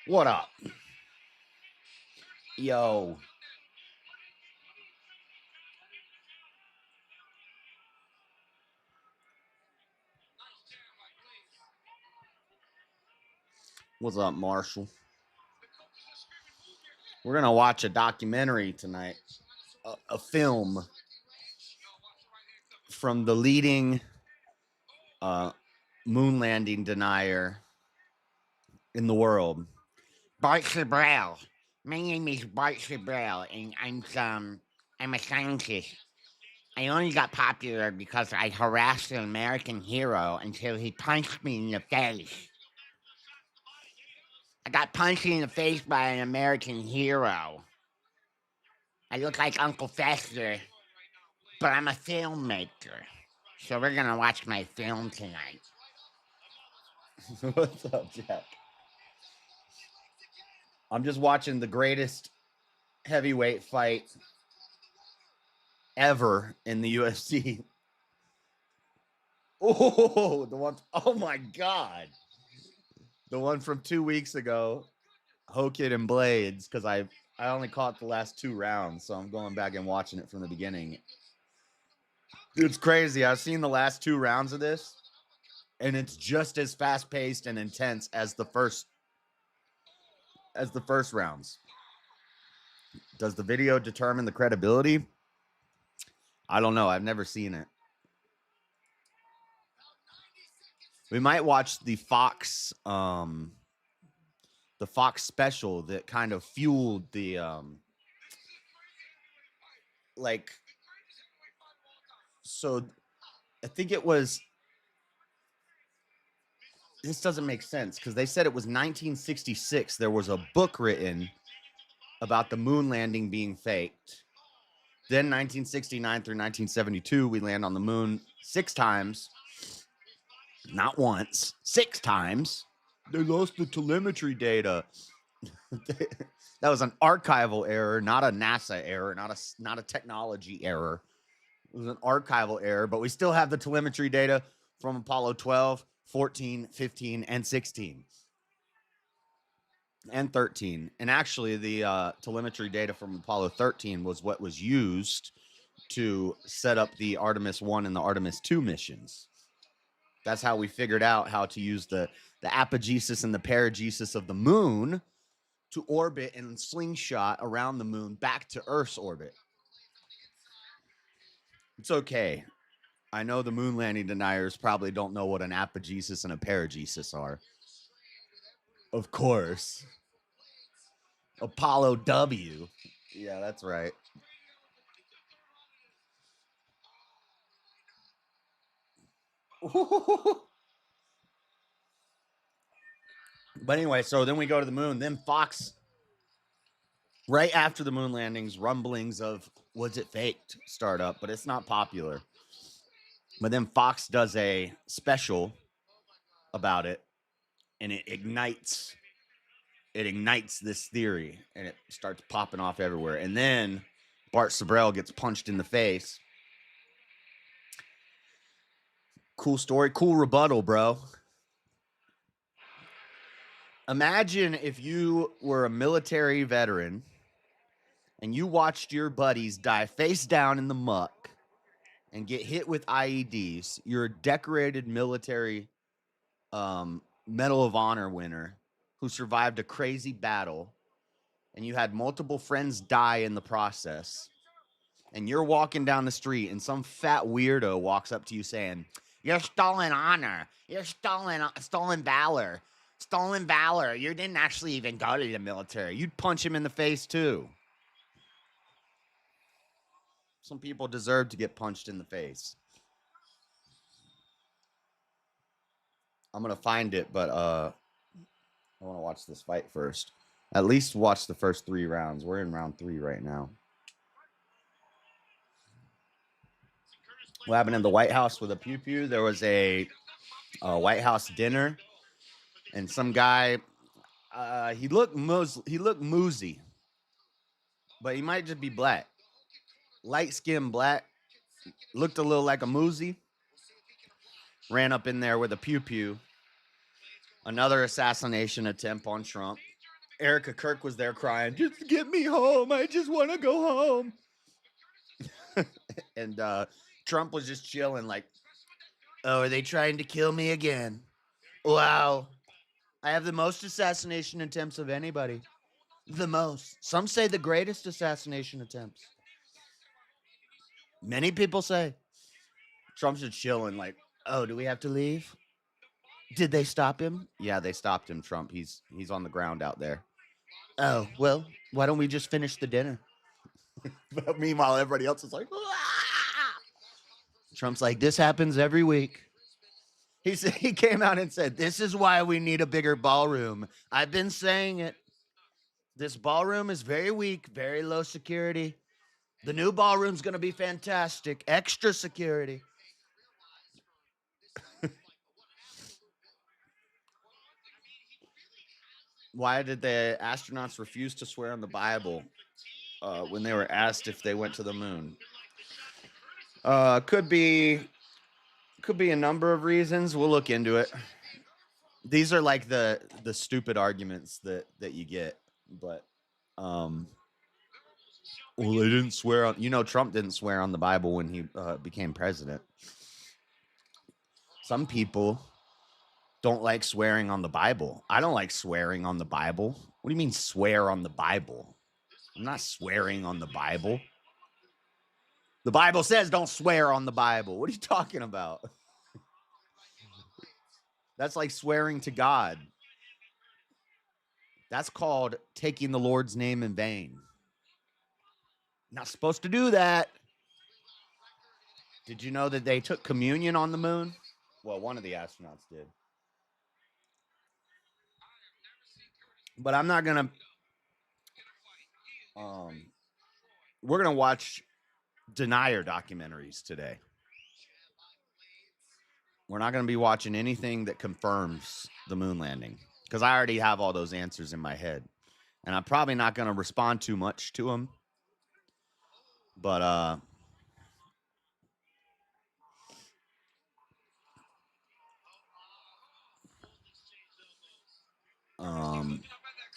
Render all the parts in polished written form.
What up? Yo. What's up, Marshall? We're going to watch a documentary tonight, a film from the leading moon landing denier in the world, Bart Sabral. My name is Bart Sabral, and I'm a scientist. I only got popular because I harassed an American hero until he punched me in the face. I got punched in the face by an American hero. I look like Uncle Fester, but I'm a filmmaker. So we're gonna watch my film tonight. What's up, Jack? I'm just watching the greatest heavyweight fight ever in the UFC. Oh, the one! Oh my God, the one from 2 weeks ago, Hokid and Blades. Because I only caught the last 2 rounds, so I'm going back and watching it from the beginning. It's crazy. I've seen the last 2 rounds of this, and it's just as fast paced and intense as the first rounds. Does the video determine the credibility? I don't know. I've never seen it. We might watch the Fox special that kind of fueled the so I think it was, this doesn't make sense because they said it was 1966. There was a book written about the moon landing being faked. Then 1969 through 1972, we land on the moon 6 times. Not once, 6 times. They lost the telemetry data. That was an archival error, not a NASA error, not a technology error. It was an archival error, but we still have the telemetry data from Apollo 12, 14, 15, and 16. And 13. And actually, the telemetry data from Apollo 13 was what was used to set up the Artemis 1 and the Artemis 2 missions. That's how we figured out how to use the apogesis and the perigesis of the moon to orbit and slingshot around the moon back to Earth's orbit. It's okay. I know the moon landing deniers probably don't know what an apogesis and a perigesis are. Of course. Apollo W. Yeah, that's right. But anyway, so then we go to the moon. Then Fox, right after the moon landings, rumblings of was it faked start up, but it's not popular. But then Fox does a special about it, and it ignites this theory, and it starts popping off everywhere. And then Bart Sabrell gets punched in the face. Cool story, cool rebuttal, bro. Imagine if you were a military veteran and you watched your buddies die face down in the muck and get hit with IEDs. You're a decorated military Medal of Honor winner who survived a crazy battle, and you had multiple friends die in the process. And you're walking down the street, and some fat weirdo walks up to you saying, "You're stolen honor. You're stolen valor. Stolen valor. You didn't actually even go to the military." You'd punch him in the face, too. Some people deserve to get punched in the face. I'm going to find it, but I want to watch this fight first. At least watch the first 3 rounds. We're in round 3 right now. What happened in the White House with a pew pew? There was a White House dinner, and some guy, he looked moosey, but he might just be black. Light-skinned black, looked a little like a moosey. Ran up in there with a pew pew. Another assassination attempt on Trump. Erica Kirk was there crying, just get me home. I just want to go home. And Trump was just chilling like, oh, are they trying to kill me again? Wow. I have the most assassination attempts of anybody. The most. Some say the greatest assassination attempts. Many people say. Trump's just chilling like, oh, do we have to leave? Did they stop him? Yeah, they stopped him, Trump. He's on the ground out there. Oh, well, why don't we just finish the dinner? But meanwhile, everybody else is like, ah! Trump's like, this happens every week. He came out and said, this is why we need a bigger ballroom. I've been saying it. This ballroom is very weak, very low security. The new ballroom's going to be fantastic. Extra security. Why did the astronauts refuse to swear on the Bible when they were asked if they went to the moon? Could be a number of reasons. We'll look into it. These are like the stupid arguments that you get, but well, they didn't swear on. Trump didn't swear on the Bible when he became president. Some people don't like swearing on the Bible. I don't like swearing on the Bible. What do you mean swear on the Bible? I'm not swearing on the Bible. The Bible says don't swear on the Bible. What are you talking about? That's like swearing to God. That's called taking the Lord's name in vain. Not supposed to do that. Did you know that they took communion on the moon? Well, one of the astronauts did. But I'm not going to... we're going to watch denier documentaries today. We're not going to be watching anything that confirms the moon landing, because I already have all those answers in my head. And I'm probably not going to respond too much to them. But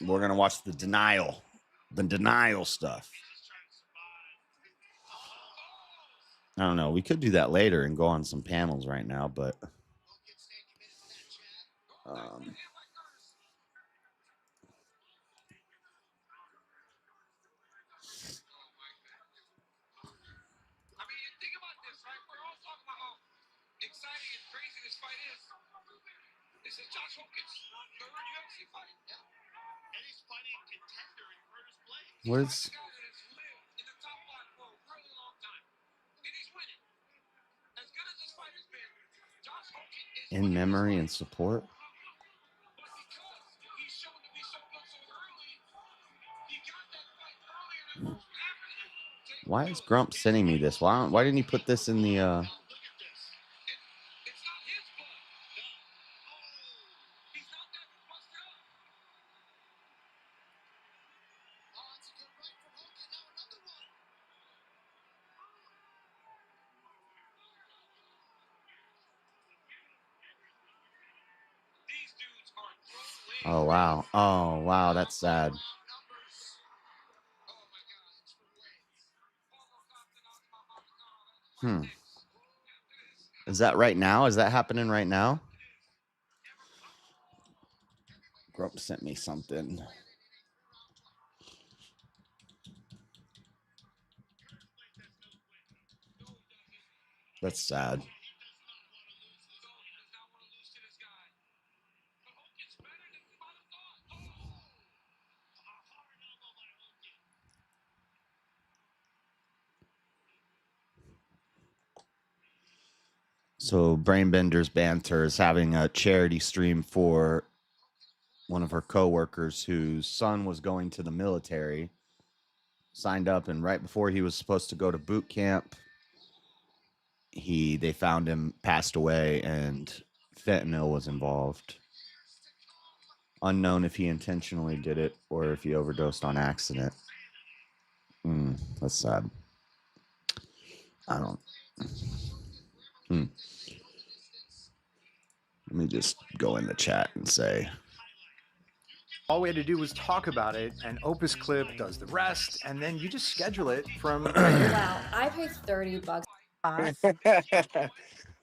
we're going to watch the denial stuff. I don't know. We could do that later and go on some panels right now, but what is in memory and support? Why is Grump sending me this? Why didn't he put this in the Oh wow, that's sad. Is that right now? Is that happening right now? Grump sent me something. That's sad. So Brainbender's Banter is having a charity stream for one of her coworkers whose son was going to the military, signed up, and right before he was supposed to go to boot camp, they found him passed away, and fentanyl was involved. Unknown if he intentionally did it or if he overdosed on accident. That's sad. I don't. Let me just go in the chat and say, All we had to do was talk about it, and Opus Clip does the rest, and then you just schedule it from Wow, I paid $30.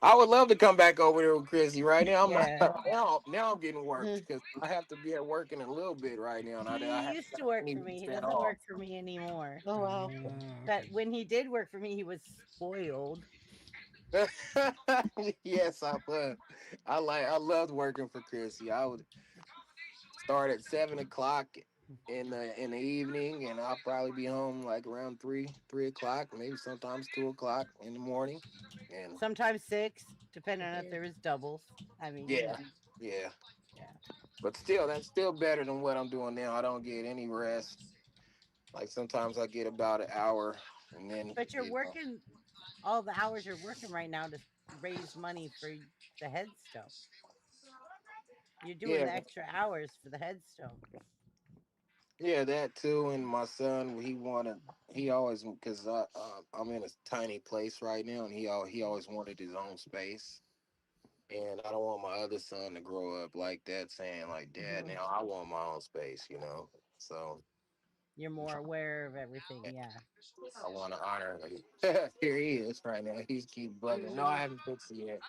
I would love to come back over there with Chrissy right now. I'm not Yeah. now I'm getting worked because I have to be at work in a little bit right now. And I He have used to work any for me. He weeks at doesn't all. work for me anymore. Oh wow. But when he did work for me, he was spoiled. Yes, I would. I loved working for Chrissy. I would start at 7 o'clock in the evening, and I'll probably be home like around 3 o'clock, maybe sometimes 2 o'clock in the morning. And Sometimes 6, depending on if Yeah. there was doubles. I mean, yeah, yeah. yeah. But still, that's still better than what I'm doing now. I don't get any rest. Like sometimes I get about an hour, and then But you're working all the hours you're working right now to raise money for the headstone. You're doing yeah, the extra hours for the headstone. yeah, that too. And my son, he always because I'm in a tiny place right now, and he always wanted his own space. And I don't want my other son to grow up like that, saying like, "Dad, Mhm. now I want my own space," you know. So You're more aware of everything. Yeah. I want to honor him. Here he is right now. He's keep bugging. No, I Mhm. haven't fixed it yet.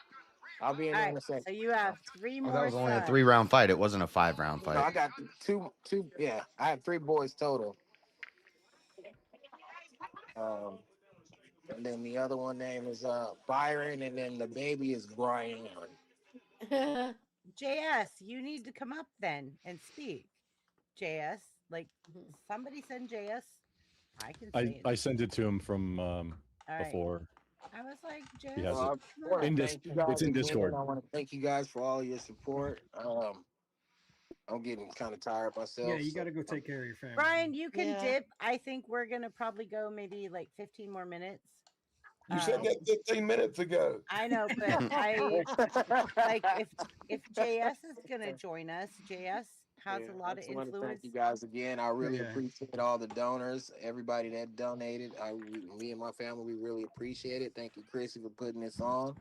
I'll be in All there in right. a second. So you have 3 Oh, that more was only a sons. 3-round fight. It wasn't a 5-round No, fight. I got two. Yeah, I have three boys total. Um, and then the other one name is Byron, and then the baby is Brian. JS, you need to come up then and speak. JS, like somebody send JS. I can say it. I sent it to him from All right. before. I was like, He JS, has it Well, I come want up. to in thank you It's guys in again. Discord. I want to thank you guys for all your support. I'm getting kind of tired Yeah, myself. you So got to go take care of your family. Brian, you can Yeah. dip. I think we're gonna probably go maybe like 15 more minutes. You said that 15 minutes ago. I know, but I like if JS is gonna join us. JS has a yeah, I lot of just want to thank influence. you guys again. I really Yeah. appreciate all the donors, everybody that donated. Me and my family, we really appreciate it. Thank you, Chrissy, for putting this on.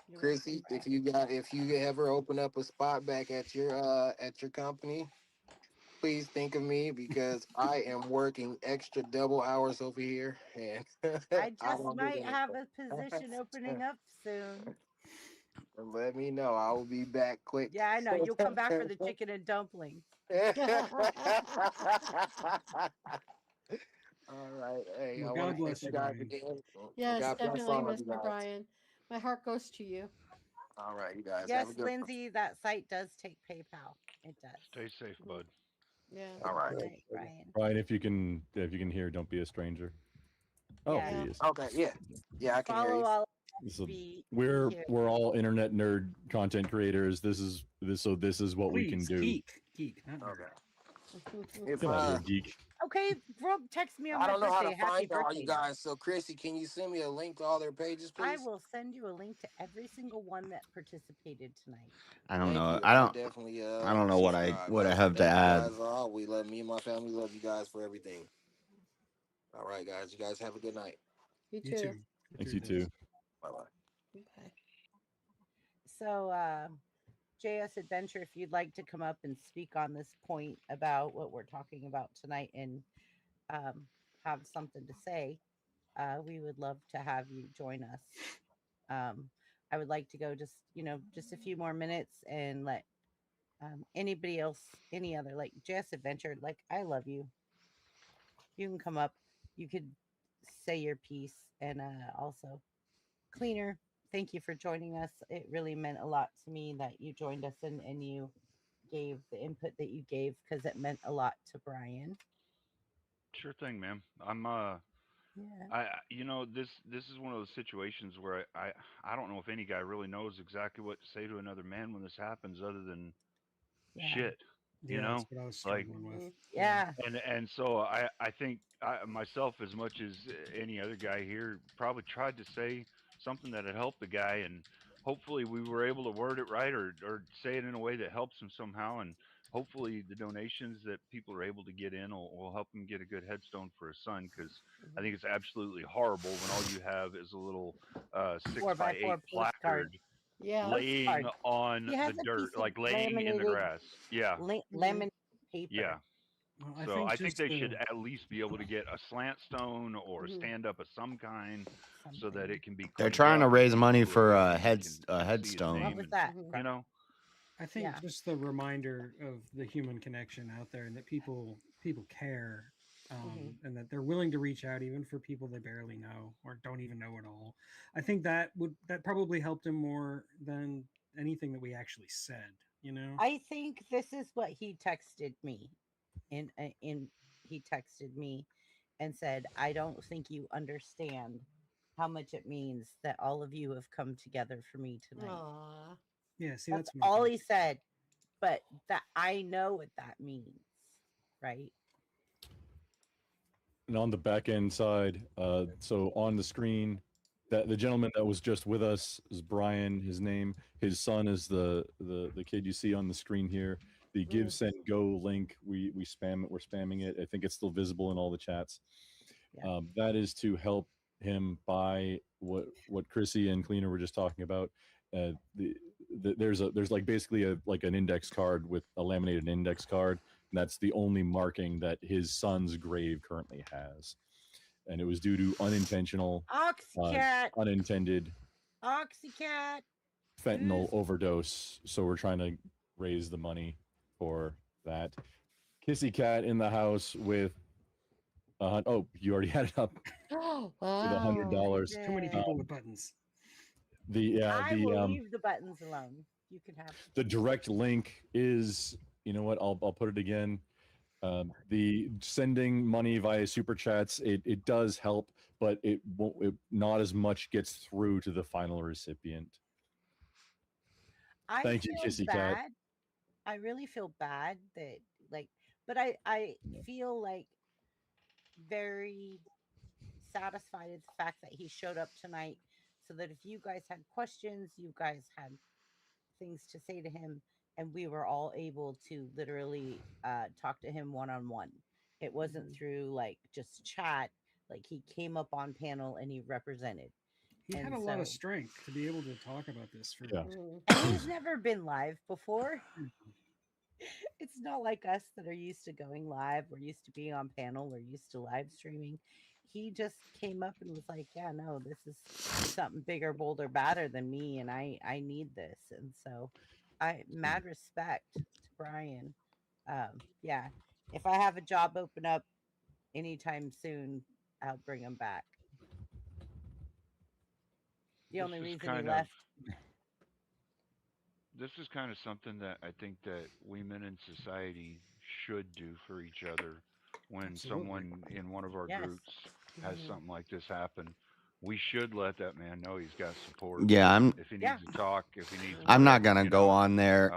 You're welcome, Chrissy, Brian. if you ever open up a spot back at your company, please think of me because I am working extra double hours over here, and I I just don't need might have a anything. position opening up soon. Let me know. I will be back quick. Yeah, I know. You'll come back for the chicken and dumplings. All right. Hey, I Well, want God to thank bless you you, guys Brian. again. Yes, God bless definitely, all of you Mr. guys. Brian. My heart goes to you. All right, you guys have Yes, a good one. Lindsay, that site does take PayPal. It does. Stay safe, Mhm. bud. Yeah. All right. All right, Brian. Brian, if you can hear, don't be a stranger. Oh, Yeah, he Yeah. is. Okay. Yeah. Yeah, I can hear follow you. all. So Be here. we're all internet nerd content creators. This is what we can Please, do. geek, not nerd. Okay. If Get out of here, geek. Okay, bro, text me on I my don't know how to birthday. Happy find all you birthday. guys, so Chrissy, can you send me a link to all their pages, I please? will send you a link to every single one that participated tonight. I don't Thank know. you. I I will don't. definitely I don't know subscribe. what I have to Thank you add. guys all. We love me and my family. Love you guys for everything. All right, guys. You guys have a good night. You You too. too. Thanks, you too. Bye bye. Okay. So, JS Adventure, if you'd like to come up and speak on this point about what we're talking about tonight and um, have something to say, we would love to have you join us. I would like to go just a few more minutes and let anybody else, any other, like JS Adventure, like I love you. You can come up. You could say your piece. And also, Cleaner, thank you for joining us. It really meant a lot to me that you joined us and you gave the input that you gave because it meant a lot to Brian. Sure thing, man. Yeah. This is one of those situations where I don't know if any guy really knows exactly what to say to another man when this happens, other than Yeah. shit. You Yeah, that's know, what I was like, struggling with. Mhm. Yeah. and so I think myself, as much as any other guy here, probably tried to say something that had helped the guy, and hopefully we were able to word it right, or say it in a way that helps him somehow, and hopefully the donations that people are able to get in will help him get a good headstone for his son, because I think it's absolutely horrible when all you have is a little six Four by by eight four postcard. placard Yeah. laying Postcard. on He has the a dirt, piece of like laying in the laminated grass. Yeah. Mhm. lemon paper. Yeah. Well, So I think just they should the- at least be able to get a slant stone or a Mhm. stand up of some kind, so that Something. it can be. They're cleaned trying to up raise and money people for who a can see his headstone. What name was and, that? Mhm. you know, I think Yeah. just the reminder of the human connection out there, and that people care, and that they're willing to reach out even for people they barely know or don't even know at all. I think that probably helped him more than anything that we actually said. You know. I think this is what he texted me. In he texted me and said, "I don't think you understand how much it means that all of you have come together for me tonight." Aw. Yeah. See, That's that's my all point. he said. But that I know what that means, right? And on the back end side, so on the screen, that the gentleman that was just with us is Brian. His name, his son is the kid you see on the screen here. The Give Send Go link, we spam it. We're spamming it. I think it's still visible in all the chats. Yeah. That is to help him buy what Chrissy and Cleaner were just talking about. There's like basically an index card with a laminated index card. And that's the only marking that his son's grave currently has, and it was due to unintentional, Oxycat, unintended Oxycat. fentanyl overdose. So we're trying to raise the money for that. Kissy Cat in the house with oh, you already had it up Oh, with wow. $100. Too many people with buttons. I will leave the buttons alone. You can have the direct link is, you know what? I'll put it again. The sending money via super chats, it does help, but it won't. Not as much gets through to the final recipient. I Thank you, feel Kissy bad. Cat. I really feel bad that but I feel like very satisfied at the fact that he showed up tonight, so that if you guys had questions, you guys had things to say to him, and we were all able to literally talk to him one on one. It wasn't through like just chat. Like he came up on panel and he represented. He had And a lot of so- strength to be able to talk about this for. Yeah. And he's never been live before. It's not like us that are used to going live. We're used to being on panel. We're used to live streaming. He just came up and was like, "Yeah, no, this is something bigger, bolder, badder than me, and I need this." And so, I mad respect to Brian. Yeah, if I have a job open up anytime soon, I'll bring him back. The This only is reason he kind of- left. this is kind of something that I think that we men in society should do for each other. When Absolutely. someone in one of our Yes. groups has something like this happen, we should let that man know he's got support. Yeah, If he needs to talk, if he needs. I'm not whatever, gonna you go know, on there.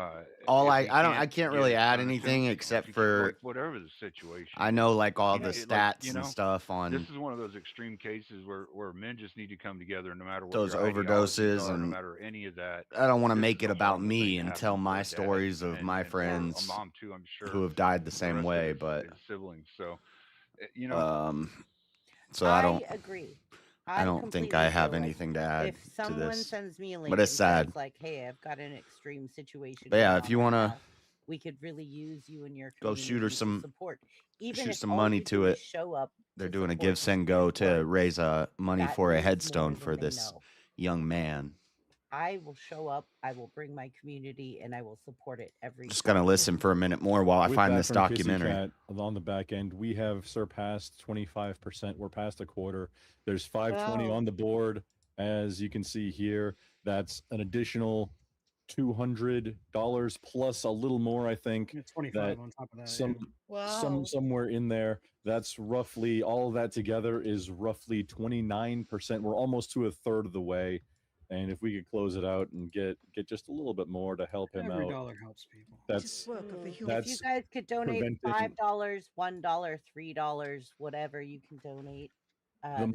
All if I he don't I can't really get add on a anything tombstone, except if he- for like, whatever the situation. I know like all the It- like, stats and stuff on This is one of those extreme cases where men just need to come together, no matter what those your ideologies overdoses are, no and matter any of that. I don't want to This make is it a about horrible thing me to and happen tell to my a dad stories of and- my and for friends a mom too, I'm sure, who have died the the same rest of way, his- but his siblings. So, you know, so I don't agree. I don't think I have anything to add If to someone this. sends me a link But it's and sad. says like, "Hey, I've got an extreme situation," But yeah, going if on you right wanna now, we could really use you and your go community shoot her to some support. Even shoot if some all money you to do is it. show up. They're to doing a support give send go to support, raise money that for a means headstone more for than they this know. young man. I will show up. I will bring my community, and I will support it every. Just time. gonna listen for a minute more while I With find that this from Kissy documentary. Cat, on the back end, we have surpassed 25%. We're past a quarter. There's 520 Wow. on the board, as you can see here. That's an additional $200 plus a little more, I think. Yeah, 25 on top of that. Some Wow. somewhere in there. That's roughly all of that together is roughly 29%. We're almost to a third of the way. And if we could close it out and get just a little bit more to help him Every out, dollar helps people. that's If you that's guys could donate preventing- $5, $1, $3, whatever you can donate. the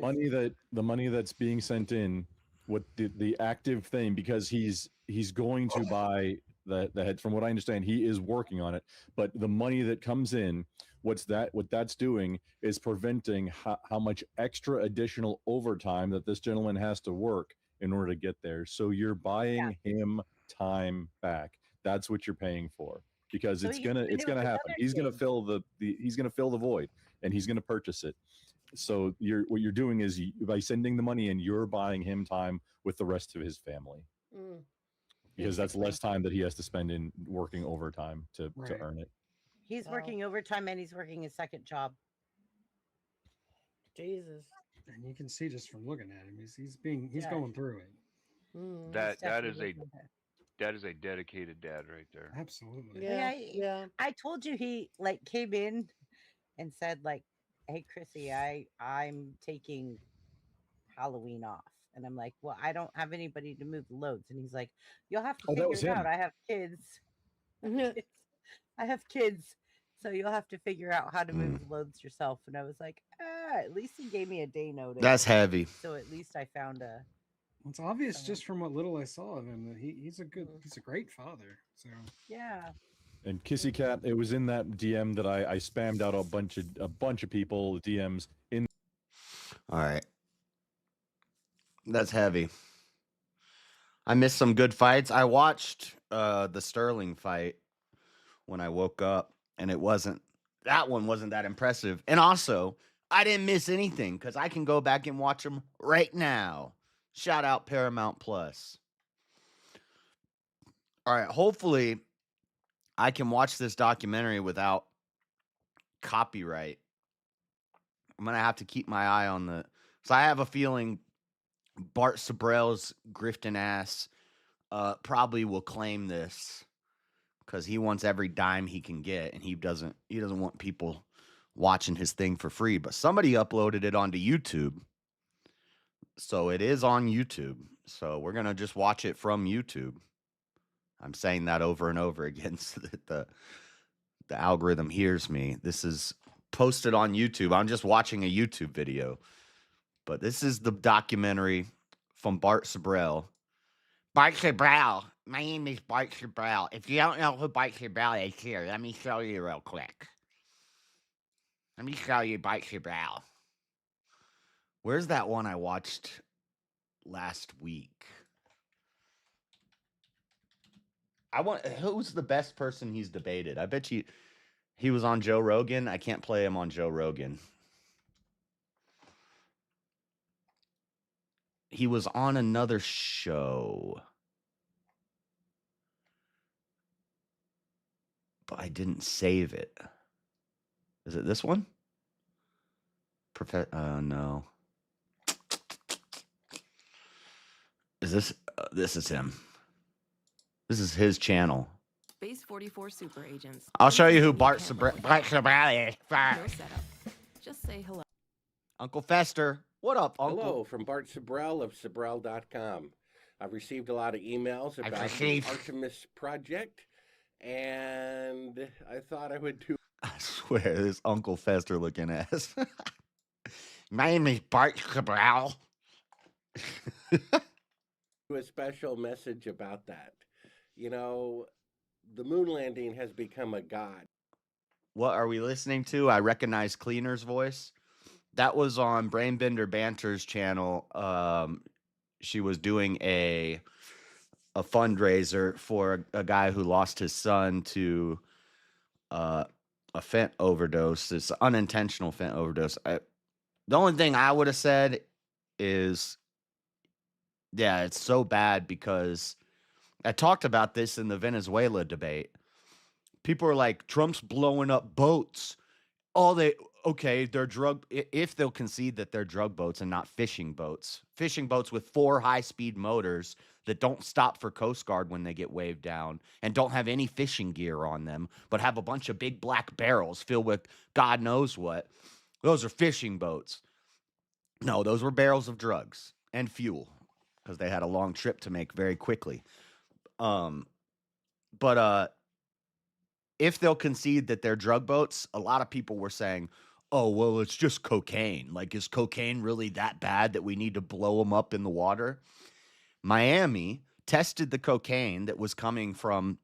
this- money that's being sent in, what the active thing, because he's going to buy the head. From what I understand, he is working on it. But the money that comes in, what that's doing is preventing how much extra additional overtime that this gentleman has to work in order to get there. So you're buying him time back. That's what you're paying for. because So it's he can gonna spend it with his happen. other He's gonna kids. fill he's gonna fill the void, and he's gonna purchase it. So what you're doing is by sending the money in, you're buying him time with the rest of his family, because that's Basically. less time that he has to spend in working overtime to Right. earn it. He's Wow. working overtime and he's working his second job. Jesus. And you can see just from looking at him, he's Yeah. going through it. Mm. That Definitely doing that. that is a dedicated dad right there. Absolutely. Yeah. Yeah, Yeah. I told you he like came in and said like, "Hey, Chrissy, I'm taking Halloween off," and I'm like, "Well, I don't have anybody to move the loads," and he's like, "You'll have to Oh, that figure was it out. him. I have kids. I have kids, so you'll have to figure out how to move the loads yourself." And I was like, at least he gave me a day notice. That's heavy. So at least I found a. It's obvious someone. just from what little I saw of him that he's a great father. So Yeah. And Kissy Cat, it was in that DM that I spammed out a bunch of people DMs in. All right. That's heavy. I missed some good fights. I watched the Sterling fight when I woke up, and that one wasn't that impressive. And also, I didn't miss anything because I can go back and watch them right now. Shout out Paramount Plus. All right, hopefully I can watch this documentary without copyright. I'm gonna have to keep my eye on so I have a feeling Bart Sabrell's grifting ass probably will claim this because he wants every dime he can get, and he doesn't want people watching his thing for free. But somebody uploaded it onto YouTube, so it is on YouTube. So we're gonna just watch it from YouTube. I'm saying that over and over again so that the algorithm hears me. This is posted on YouTube. I'm just watching a YouTube video, but this is the documentary from Bart Sabrell. Bart Sabrell. My name is Bart Sabrell. If you don't know who Bart Sabrell is, here, let me show you real quick. Let me show you Bart Sabrell. Where's that one I watched last week? Who's the best person he's debated? I bet you he was on Joe Rogan. I can't play him on Joe Rogan. He was on another show, but I didn't save it. Is it this one? No. Is this? This is him. This is his channel. Space 44 super agents. I'll show you who Bart Sabrell is. No setup. Just say hello. Uncle Fester. What up, Uncle? Hello, from Bart Sabrell of Sabrell.com. I've received a lot of emails about the Artemis project, and I thought I would do. I swear, this Uncle Fester looking ass. My name is Bart Sabrell. A special message about that. You know, the moon landing has become a god. What are we listening to? I recognize Cleaner's voice. That was on Brainbender Banter's channel. She was doing a fundraiser for a guy who lost his son to a fent overdose. It's an unintentional fent overdose. The only thing I would have said is, yeah, it's so bad because I talked about this in the Venezuela debate. People are like, Trump's blowing up boats. If they'll concede that they're drug boats and not fishing boats with 4 high-speed motors that don't stop for Coast Guard when they get waved down and don't have any fishing gear on them, but have a bunch of big black barrels filled with God knows what. Those are fishing boats. No, those were barrels of drugs and fuel because they had a long trip to make very quickly. If they'll concede that they're drug boats, a lot of people were saying, oh, well, it's just cocaine. Like, is cocaine really that bad that we need to blow them up in the water? Miami tested the cocaine that was coming from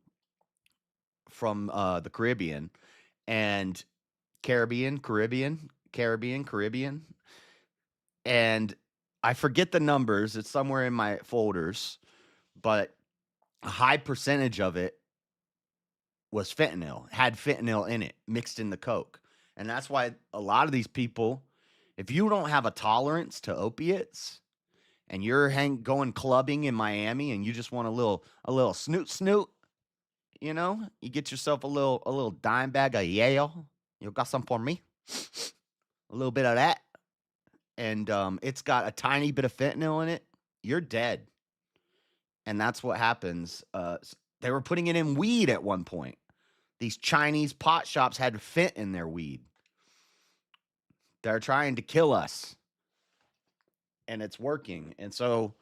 the Caribbean and Caribbean. And I forget the numbers. It's somewhere in my folders, but a high percentage of it was fentanyl, had fentanyl in it, mixed in the coke. And that's why a lot of these people, if you don't have a tolerance to opiates and you're going clubbing in Miami and you just want a little snoot, you know, you get yourself a little dime bag of Yale. You got some for me? A little bit of that. And it's got a tiny bit of fentanyl in it. You're dead. And that's what happens. They were putting it in weed at one point. These Chinese pot shops had fent in their weed. They're trying to kill us. And it's working. And so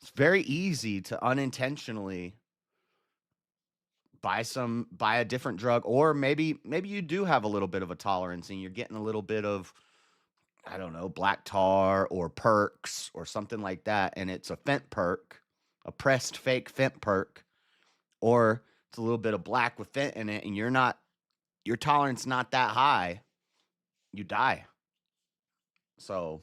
it's very easy to unintentionally buy a different drug, or maybe you do have a little bit of a tolerance and you're getting a little bit of, I don't know, black tar or perks or something like that, and it's a fent perk, a pressed fake fent perk, or it's a little bit of black with fent in it, and your tolerance not that high, you die. So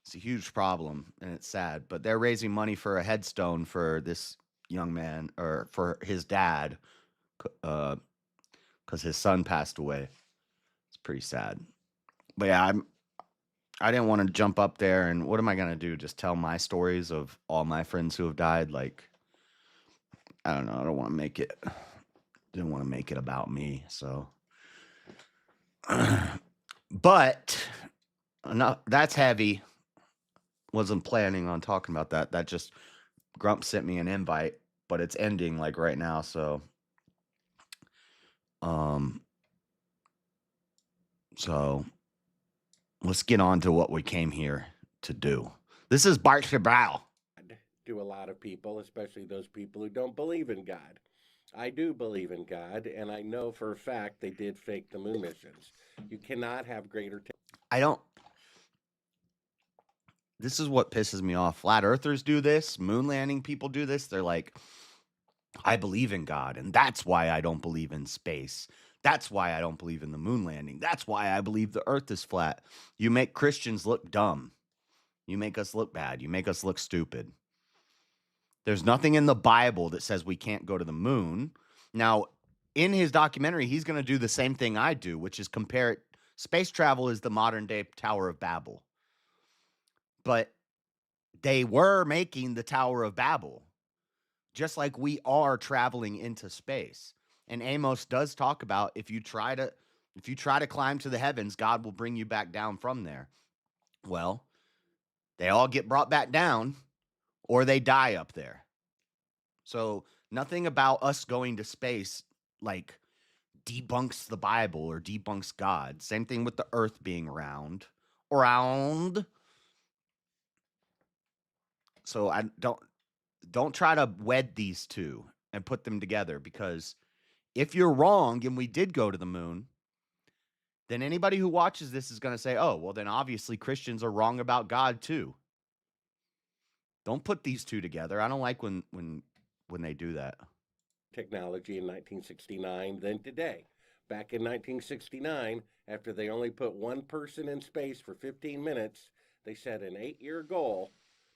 it's a huge problem and it's sad. But they're raising money for a headstone for this young man, or for his dad, because his son passed away. It's pretty sad. But yeah, I didn't want to jump up there and what am I going to do? Just tell my stories of all my friends who have died? Like, I don't know. I don't want to make it, didn't want to make it about me. So, but enough, that's heavy. Wasn't planning on talking about that. That just, Grump sent me an invite, but it's ending like right now. So, so let's get on to what we came here to do. This is Bart Shabrow. To a lot of people, especially those people who don't believe in God. I do believe in God, and I know for a fact they did fake the moon missions. You cannot have greater... This is what pisses me off. Flat earthers do this. Moon landing people do this. They're like, I believe in God, and that's why I don't believe in space. That's why I don't believe in the moon landing. That's why I believe the earth is flat. You make Christians look dumb. You make us look bad. You make us look stupid. There's nothing in the Bible that says we can't go to the moon. Now, in his documentary, he's going to do the same thing I do, which is compare it. Space travel is the modern day Tower of Babel. But they were making the Tower of Babel, just like we are traveling into space. And Amos does talk about if you try to climb to the heavens, God will bring you back down from there. Well, they all get brought back down or they die up there. So nothing about us going to space like debunks the Bible or debunks God. Same thing with the earth being round. So I don't try to wed these two and put them together, because if you're wrong and we did go to the moon, then anybody who watches this is going to say, oh, well, then obviously Christians are wrong about God too. Don't put these two together. I don't like when they do that. Technology in 1969 than today. Back in 1969, after they only put one person in space for 15 minutes, they set an 8-year goal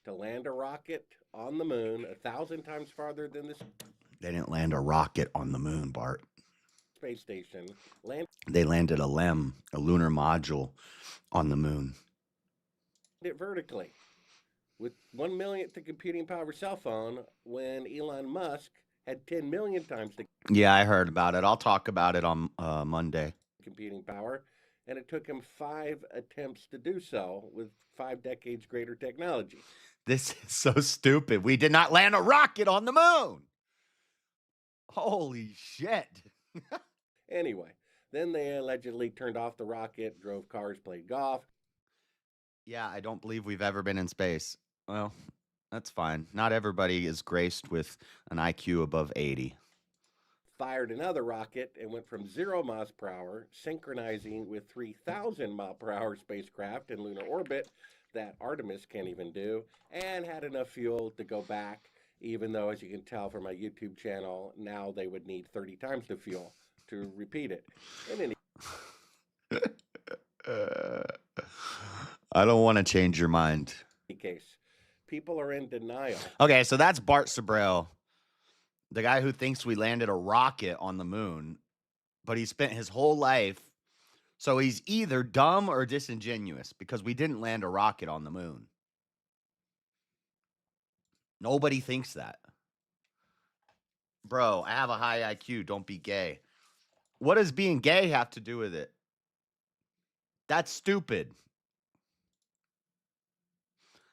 to land a rocket on the moon 1,000 times farther than the... They didn't land a rocket on the moon, Bart. Space station. They landed a LEM, a lunar module, on the moon. It vertically. With 1 millionth the computing power of a cell phone, when Elon Musk had 10 million times the... Yeah, I heard about it. I'll talk about it on Monday. Computing power, and it took him 5 attempts to do so with 5 decades greater technology. This is so stupid. We did not land a rocket on the moon. Holy shit. Anyway, then they allegedly turned off the rocket, drove cars, played golf. Yeah, I don't believe we've ever been in space. Well, that's fine. Not everybody is graced with an IQ above 80. Fired another rocket and went from 0 miles per hour, synchronizing with 3,000 mile per hour spacecraft in lunar orbit that Artemis can't even do, and had enough fuel to go back, even though, as you can tell from my YouTube channel, now they would need 30 times the fuel to repeat it. In any I don't want to change your mind. case, people are in denial. Okay, so that's Bart Sabrell The guy who thinks we landed a rocket on the moon, but he spent his whole life. So he's either dumb or disingenuous because we didn't land a rocket on the moon. Nobody thinks that. Bro, I have a high IQ. Don't be gay. What does being gay have to do with it? That's stupid.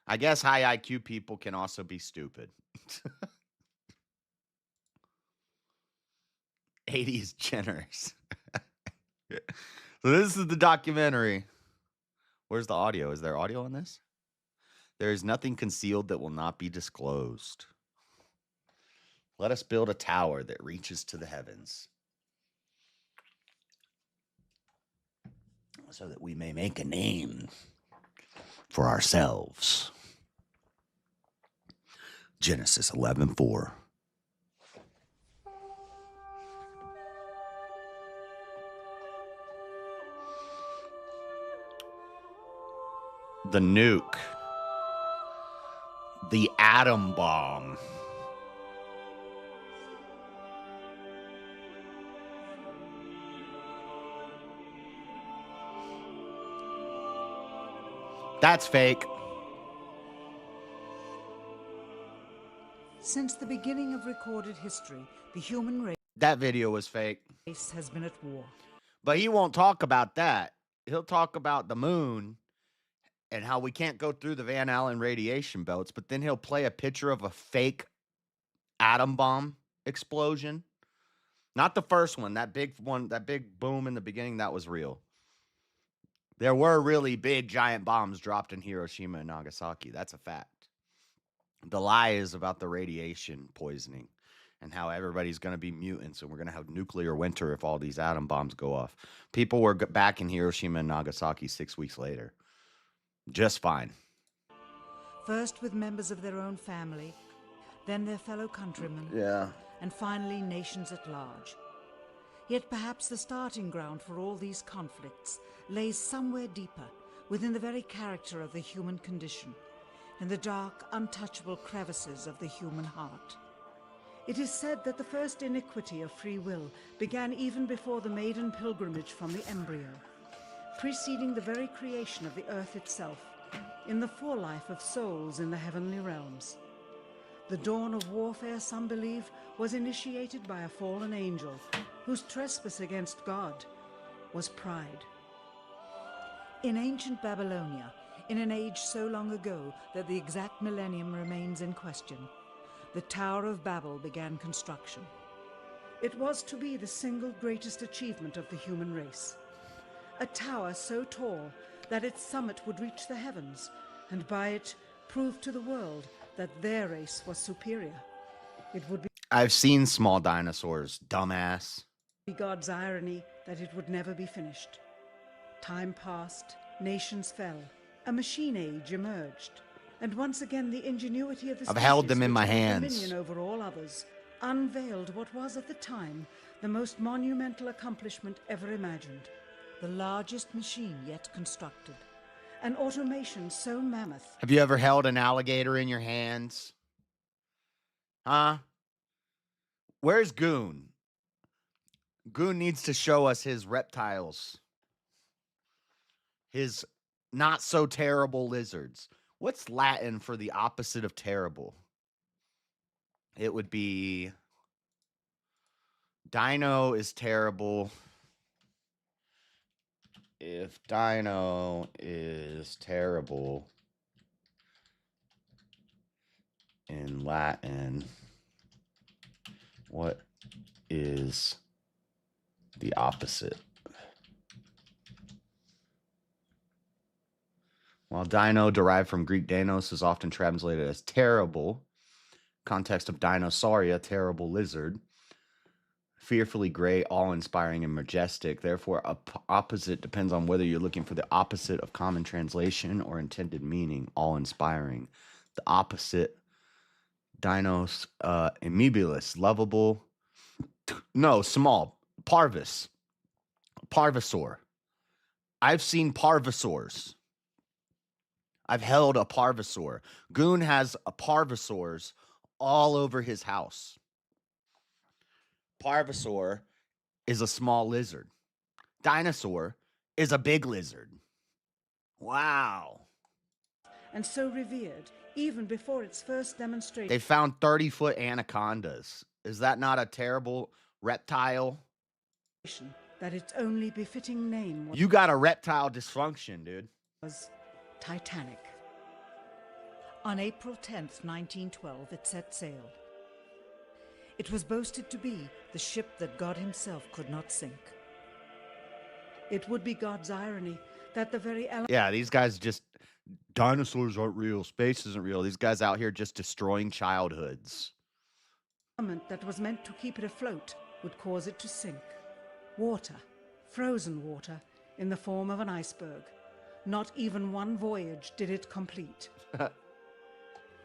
I guess high IQ people can also be stupid. 80 is generous. So this is the documentary. Where's the audio? Is there audio on this? There is nothing concealed that will not be disclosed. Let us build a tower that reaches to the heavens, so that we may make a name for ourselves. Genesis 11:4. The nuke. The atom bomb. That's fake. Since the beginning of recorded history, the human race That video was fake. has been at war. But he won't talk about that. He'll talk about the moon and how we can't go through the Van Allen radiation belts, but then he'll play a picture of a fake atom bomb explosion. Not the first one, that big boom in the beginning, that was real. There were really big giant bombs dropped in Hiroshima and Nagasaki. That's a fact. The lie is about the radiation poisoning and how everybody's going to be mutants and we're going to have nuclear winter if all these atom bombs go off. People were back in Hiroshima and Nagasaki 6 weeks later. Just fine. First with members of their own family, then their fellow countrymen, Yeah. and finally nations at large. Yet perhaps the starting ground for all these conflicts lays somewhere deeper, within the very character of the human condition, in the dark, untouchable crevices of the human heart. It is said that the first iniquity of free will began even before the maiden pilgrimage from the embryo, preceding the very creation of the earth itself, in the forelife of souls in the heavenly realms. The dawn of warfare, some believe, was initiated by a fallen angel, whose trespass against God was pride. In ancient Babylonia, in an age so long ago that the exact millennium remains in question, the Tower of Babel began construction. It was to be the single greatest achievement of the human race. A tower so tall that its summit would reach the heavens, and by it prove to the world that their race was superior. It would be I've seen small dinosaurs, dumbass. God's irony that it would never be finished. Time passed, nations fell, a machine age emerged, and once again the ingenuity of the I've held species them in which my had hands. dominion over all others unveiled what was at the time the most monumental accomplishment ever imagined, the largest machine yet constructed, an automation so mammoth. Have you ever held an alligator in your hands? Huh? Where's Goon? Goon needs to show us his reptiles. His not so terrible lizards. What's Latin for the opposite of terrible? It would be dino is terrible. If dino is terrible in Latin, what is the opposite? While dino, derived from Greek danos, is often translated as terrible, context of dinosauria, terrible lizard, fearfully great, awe-inspiring, and majestic. Therefore, opposite depends on whether you're looking for the opposite of common translation or intended meaning, awe-inspiring. The opposite, dinos, immobilis, lovable, no, small, parvus, parvosaur. I've seen parvosaurs. I've held a parvosaur. Goon has a parvosaurs all over his house. Parvosaur is a small lizard. Dinosaur is a big lizard. Wow. And so revered, even before its first demonstration. They found 30-foot anacondas. Is that not a terrible reptile? That its only befitting name You got a reptile dysfunction, dude. was Titanic. On April 10th, 1912, it set sail. It was boasted to be the ship that God himself could not sink. It would be God's irony that the very Yeah, these guys just, dinosaurs aren't real. Space isn't real. These guys out here just destroying childhoods. element that was meant to keep it afloat would cause it to sink. Water, frozen water, in the form of an iceberg. Not even one voyage did it complete.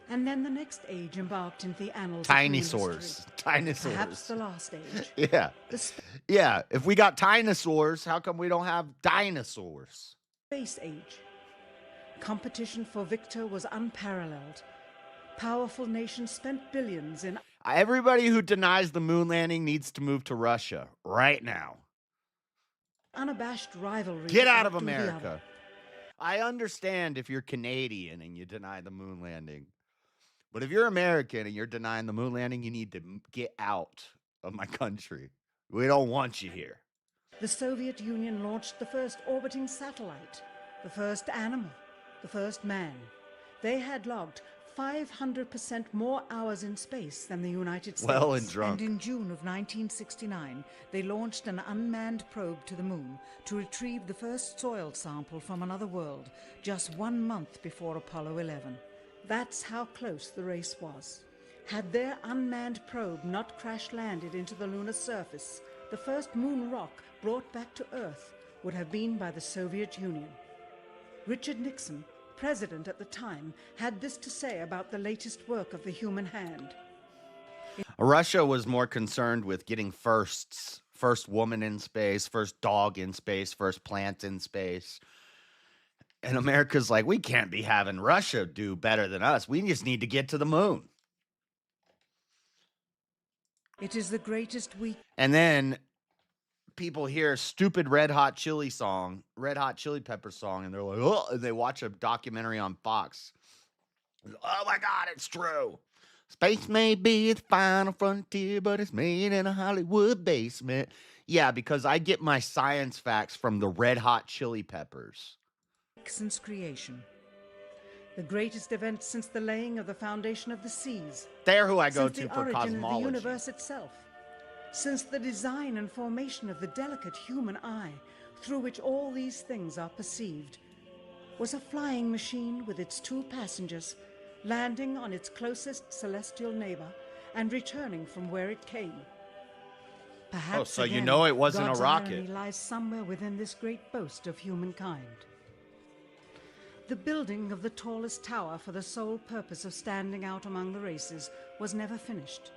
And then the next age embarked into the annals of human Dinosaurs. history. Dinosaurs. Perhaps the last age. Yeah. Yeah. If we got dinosaurs, how come we don't have dinosaurs? Space age. Competition for victor was unparalleled. Powerful nations spent billions in Everybody who denies the moon landing needs to move to Russia right now. unabashed rivalry. Get out of outdo the other. America. I understand if you're Canadian and you deny the moon landing. But if you're American and you're denying the moon landing, you need to get out of my country. We don't want you here. The Soviet Union launched the first orbiting satellite, the first animal, the first man. They had logged 500% more hours in space than the United States. Well and drunk. And in June of 1969, they launched an unmanned probe to the moon to retrieve the first soil sample from another world, just 1 month before Apollo 11. That's how close the race was. Had their unmanned probe not crash-landed into the lunar surface, the first moon rock brought back to Earth would have been by the Soviet Union. Richard Nixon, president at the time, had this to say about the latest work of the human hand. Russia was more concerned with getting firsts. First woman in space, first dog in space, first plant in space. And America's like, we can't be having Russia do better than us. We just need to get to the moon. It is the greatest week. And then people hear a stupid Red Hot Chili Pepper song, and they're like, oh, and they watch a documentary on Fox. Oh my God, it's true. Space may be the final frontier, but it's made in a Hollywood basement. Yeah, because I get my science facts from the Red Hot Chili Peppers. Since creation. The greatest event since the laying of the foundation of the seas. They're who I go Since to the for origin of the cosmology. universe itself. Since the design and formation of the delicate human eye, through which all these things are perceived, was a flying machine with its 2 passengers, landing on its closest celestial neighbor and returning from where it came. Perhaps so you again, know it wasn't a God's rocket. irony lies somewhere within this great boast of humankind. The building of the tallest tower for the sole purpose of standing out among the races was never finished.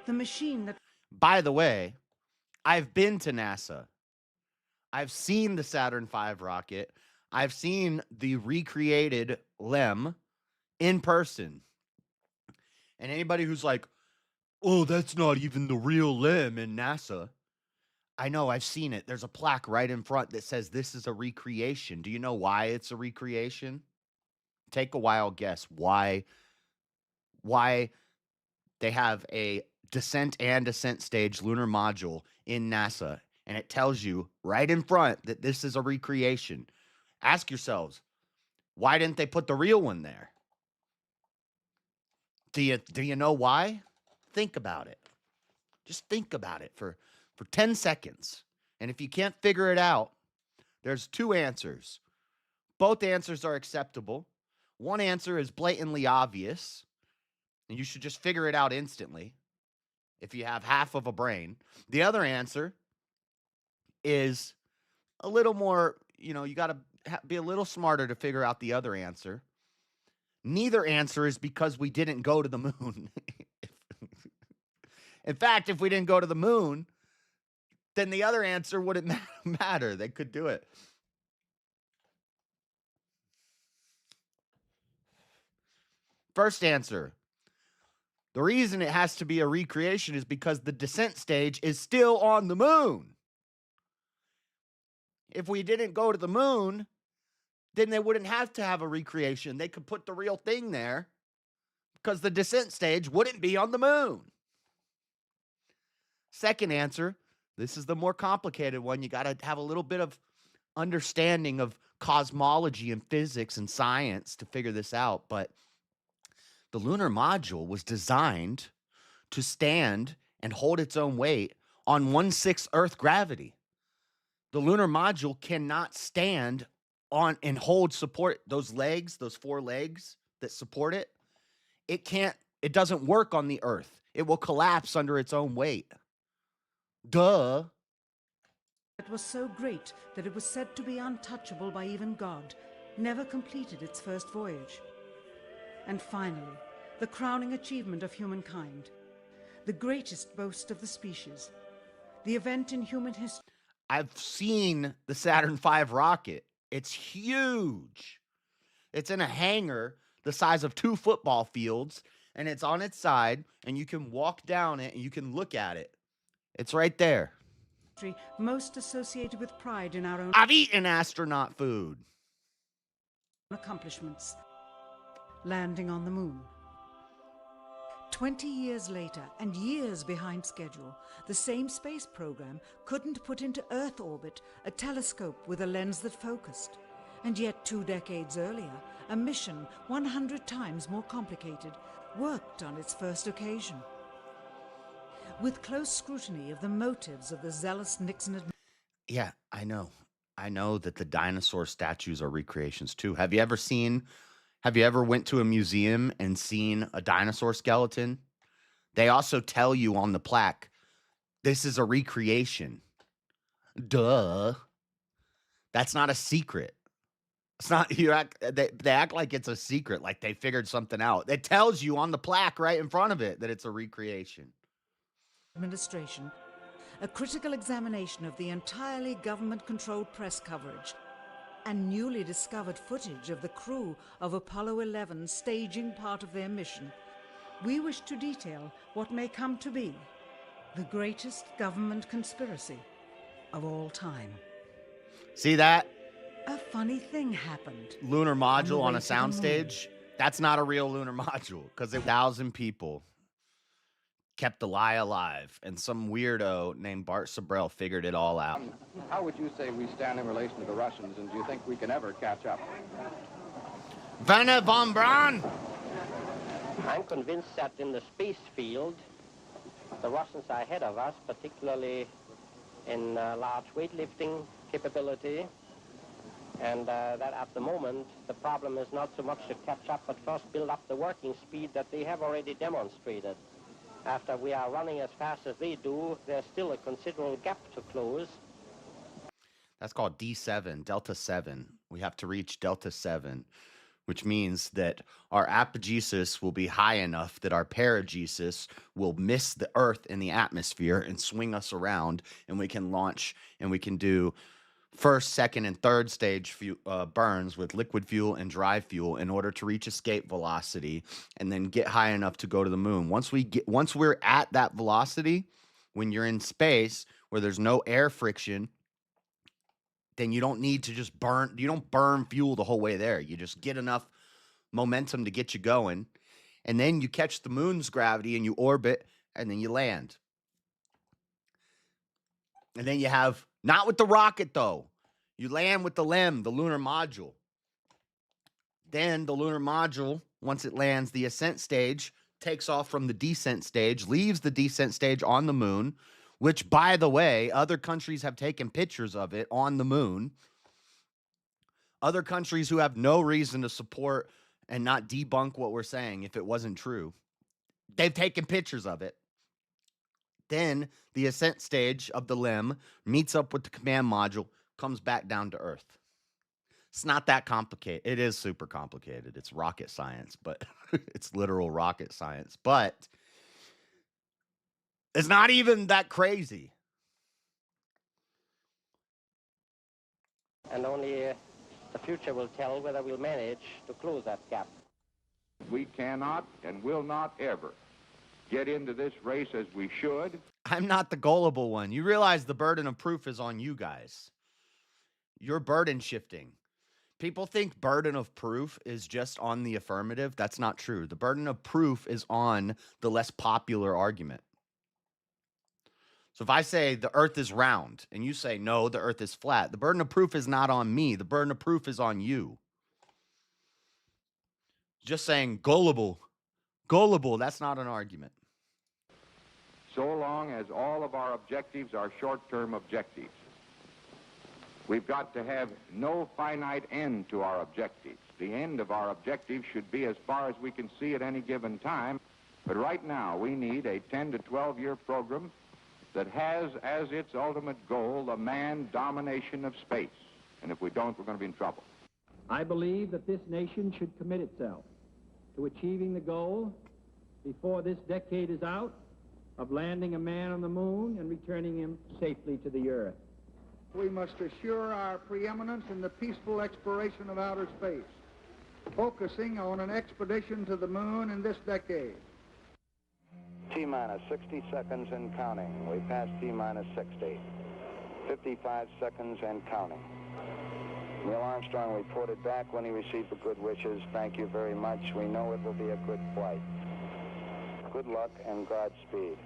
The machine that... By the way, I've been to NASA. I've seen the Saturn V rocket. I've seen the recreated LEM in person. And anybody who's like, oh, that's not even the real LEM in NASA. I know, I've seen it. There's a plaque right in front that says this is a recreation. Do you know why it's a recreation? Take a wild guess why they have a descent and ascent stage lunar module in NASA, and it tells you right in front that this is a recreation. Ask yourselves, why didn't they put the real one there? Do you know why? Think about it. Just think about it for 10 seconds. And if you can't figure it out, there's 2 answers. Both answers are acceptable. One answer is blatantly obvious, and you should just figure it out instantly if you have half of a brain. The other answer is a little more, you got to be a little smarter to figure out the other answer. Neither answer is because we didn't go to the moon. In fact, if we didn't go to the moon, then the other answer wouldn't matter. They could do it. First answer. The reason it has to be a recreation is because the descent stage is still on the moon. If we didn't go to the moon, then they wouldn't have to have a recreation. They could put the real thing there because the descent stage wouldn't be on the moon. Second answer, this is the more complicated one. You got to have a little bit of understanding of cosmology and physics and science to figure this out. But the lunar module was designed to stand and hold its own weight on 1/6 Earth gravity. The lunar module cannot stand on and hold support those legs, those 4 legs that support it. It doesn't work on the Earth. It will collapse under its own weight. Duh. It was so great that it was said to be untouchable by even God, never completed its first voyage. And finally, the crowning achievement of humankind, the greatest boast of the species, the event in human history. I've seen the Saturn V rocket. It's huge. It's in a hangar the size of 2 football fields, and it's on its side, and you can walk down it and you can look at it. It's right there. Most associated with pride in our own I've eaten astronaut food. accomplishments. Landing on the moon. 20 years later, and years behind schedule, the same space program couldn't put into Earth orbit a telescope with a lens that focused. And yet 2 decades earlier, a mission 100 times more complicated worked on its first occasion. With close scrutiny of the motives of the zealous Nixon administration. Yeah, I know. I know that the dinosaur statues are recreations too. Have you ever went to a museum and seen a dinosaur skeleton? They also tell you on the plaque, this is a recreation. Duh. That's not a secret. It's not they act like it's a secret, like they figured something out. It tells you on the plaque right in front of it that it's a recreation. Administration, a critical examination of the entirely government-controlled press coverage, and newly discovered footage of the crew of Apollo 11 staging part of their mission, we wish to detail what may come to be the greatest government conspiracy of all time. See that? A funny thing happened. Lunar module on a way to the moon. soundstage? That's not a real lunar module because 1,000 people kept the lie alive, and some weirdo named Bart Sabrell figured it all out. How would you say we stand in relation to the Russians, and do you think we can ever catch up? Werner von Braun! I'm convinced that in the space field, the Russians are ahead of us, particularly in large weightlifting capability, and that at the moment, the problem is not so much to catch up, but first build up the working speed that they have already demonstrated. After we are running as fast as they do, there's still a considerable gap to close. That's called D7, Delta 7. We have to reach Delta 7, which means that our apogesis will be high enough that our paragesis will miss the Earth in the atmosphere and swing us around, and we can launch and we can do first, second, and third stage burns with liquid fuel and dry fuel in order to reach escape velocity and then get high enough to go to the moon. Once we're at that velocity, when you're in space where there's no air friction, then you don't need to just you don't burn fuel the whole way there. You just get enough momentum to get you going, and then you catch the moon's gravity and you orbit, and then you land. And then you have, not with the rocket though, you land with the LEM, the lunar module. Then the lunar module, once it lands, the ascent stage takes off from the descent stage, leaves the descent stage on the moon, which, by the way, other countries have taken pictures of it on the moon. Other countries who have no reason to support and not debunk what we're saying if it wasn't true, they've taken pictures of it. Then the ascent stage of the LEM meets up with the command module, comes back down to Earth. It's not that complicated. It is super complicated. It's rocket science, but it's literal rocket science. But it's not even that crazy. And only the future will tell whether we'll manage to close that gap. We cannot and will not ever get into this race as we should. I'm not the gullible one. You realize the burden of proof is on you guys. You're burden shifting. People think burden of proof is just on the affirmative. That's not true. The burden of proof is on the less popular argument. So if I say the earth is round and you say, no, the earth is flat, the burden of proof is not on me. The burden of proof is on you. Just saying gullible, that's not an argument. So long as all of our objectives are short-term objectives. We've got to have no finite end to our objectives. The end of our objective should be as far as we can see at any given time. But right now, we need a 10 to 12-year program that has as its ultimate goal the manned domination of space. And if we don't, we're going to be in trouble. I believe that this nation should commit itself to achieving the goal before this decade is out of landing a man on the moon and returning him safely to the earth. We must assure our preeminence in the peaceful exploration of outer space, focusing on an expedition to the moon in this decade. T-minus 60 seconds and counting. We passed T-minus 60. 55 seconds and counting. Neil Armstrong reported back when he received the good wishes. Thank you very much. We know it will be a good flight. Good luck and Godspeed.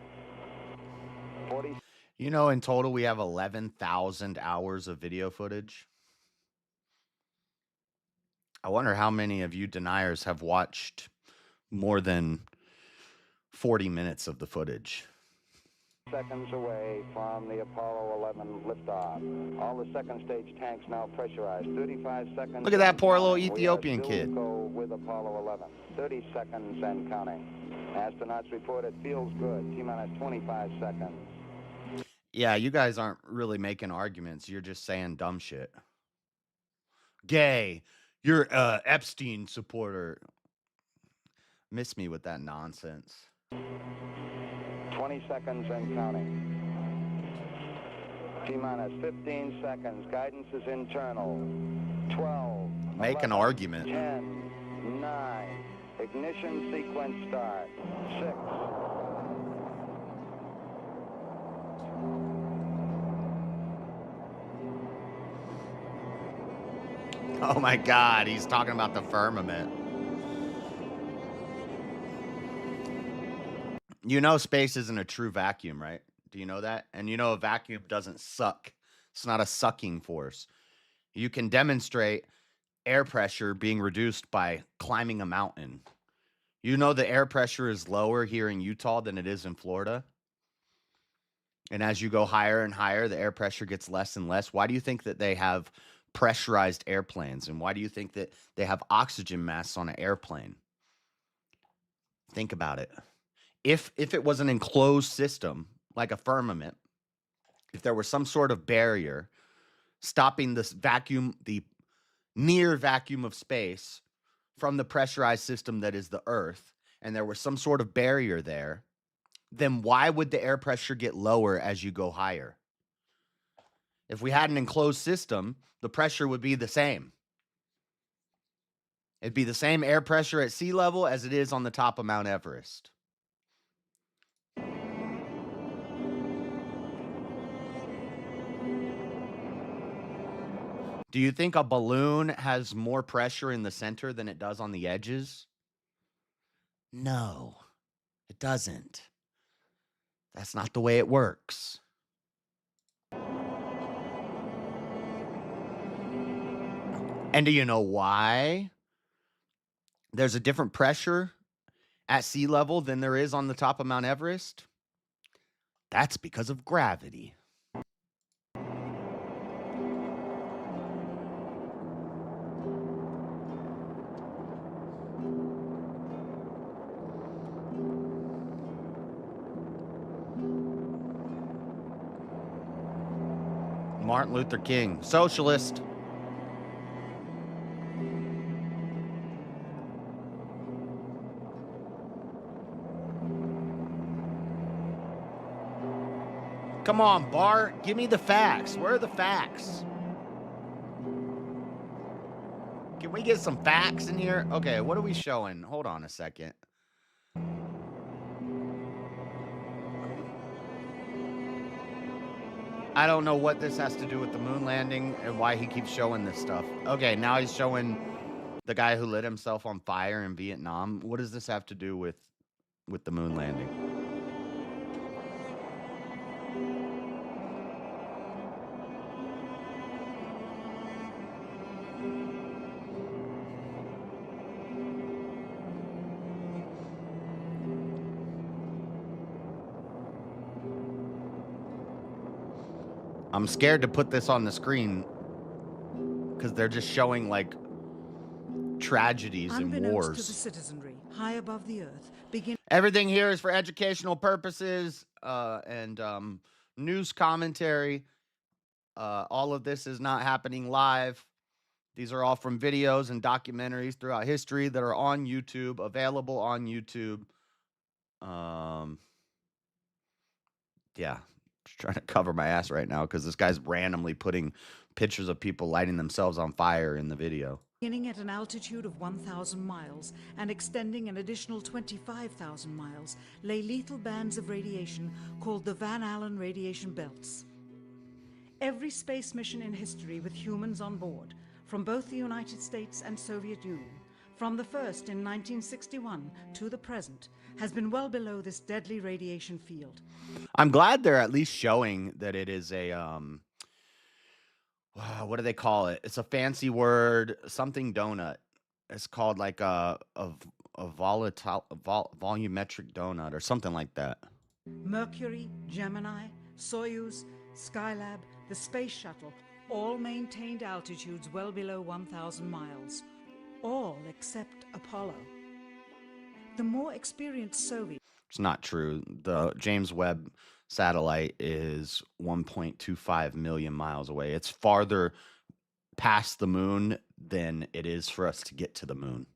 40. You know, in total, we have 11,000 hours of video footage. I wonder how many of you deniers have watched more than 40 minutes of the footage. Seconds away from the Apollo 11 liftoff. All the second stage tanks now pressurized. 35 seconds. Look at that poor little counting. Ethiopian We are still kid. to go with Apollo 11. 30 seconds and counting. Astronauts report it feels good. T-minus 25 seconds. Yeah, you guys aren't really making arguments. You're just saying dumb shit. Gay. You're Epstein supporter. Miss me with that nonsense. 20 seconds and counting. T-minus 15 seconds. Guidance is internal. 12. Make an 11, argument. 10, 9. Ignition sequence start. 6. Oh my God, he's talking about the firmament. You know space isn't a true vacuum, right? Do you know that? And you know a vacuum doesn't suck. It's not a sucking force. You can demonstrate air pressure being reduced by climbing a mountain. You know the air pressure is lower here in Utah than it is in Florida. And as you go higher and higher, the air pressure gets less and less. Why do you think that they have pressurized airplanes? And why do you think that they have oxygen masks on an airplane? Think about it. If it was an enclosed system, like a firmament, if there was some sort of barrier stopping this vacuum, the near vacuum of space from the pressurized system that is the Earth, and there was some sort of barrier there, then why would the air pressure get lower as you go higher? If we had an enclosed system, the pressure would be the same. It'd be the same air pressure at sea level as it is on the top of Mount Everest. Do you think a balloon has more pressure in the center than it does on the edges? No, it doesn't. That's not the way it works. And do you know why there's a different pressure at sea level than there is on the top of Mount Everest? That's because of gravity. Martin Luther King, socialist. Come on, Bart, give me the facts. Where are the facts? Can we get some facts in here? Okay, what are we showing? Hold on a second. I don't know what this has to do with the moon landing and why he keeps showing this stuff. Okay, now he's showing the guy who lit himself on fire in Vietnam. What does this have to do with the moon landing? I'm scared to put this on the screen because they're just showing like tragedies and Unbeknownst wars. to the citizenry, high above the earth, begin. Everything here is for educational purposes and news commentary. All of this is not happening live. These are all from videos and documentaries throughout history that are on YouTube, available on YouTube. Yeah, just trying to cover my ass right now because this guy's randomly putting pictures of people lighting themselves on fire in the video. Beginning at an altitude of 1,000 miles and extending an additional 25,000 miles, lay lethal bands of radiation called the Van Allen radiation belts. Every space mission in history with humans on board, from both the United States and Soviet Union, from the first in 1961 to the present, has been well below this deadly radiation field. I'm glad they're at least showing that it is a what do they call it? It's a fancy word, something donut. It's called like a volatile volumetric donut or something like that. Mercury, Gemini, Soyuz, Skylab, the Space Shuttle, all maintained altitudes well below 1,000 miles. All except Apollo. The more experienced Soviet... It's not true. The James Webb satellite is 1.25 million miles away. It's farther past the moon than it is for us to get to the moon.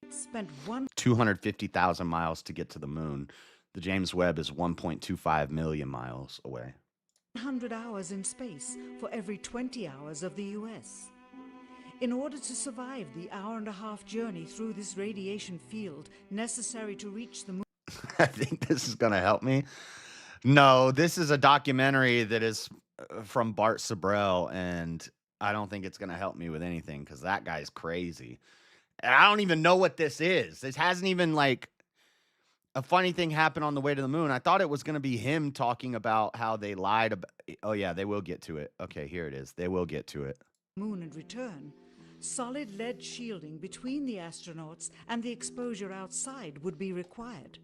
Spent 250,000 miles to get to the moon. The James Webb is 1.25 million miles away. 100 hours in space for every 20 hours of the US. In order to survive the hour-and-a-half journey through this radiation field necessary to reach the moon... I think this is going to help me. No, this is a documentary that is from Bart Sabrell, and I don't think it's going to help me with anything because that guy's crazy. And I don't even know what this is. This hasn't even, like, a funny thing happened on the way to the moon. I thought it was going to be him talking about how they lied about... Oh, yeah, they will get to it. Okay, here it is. They will get to it. Moon and return. Solid lead shielding between the astronauts and the exposure outside would be required.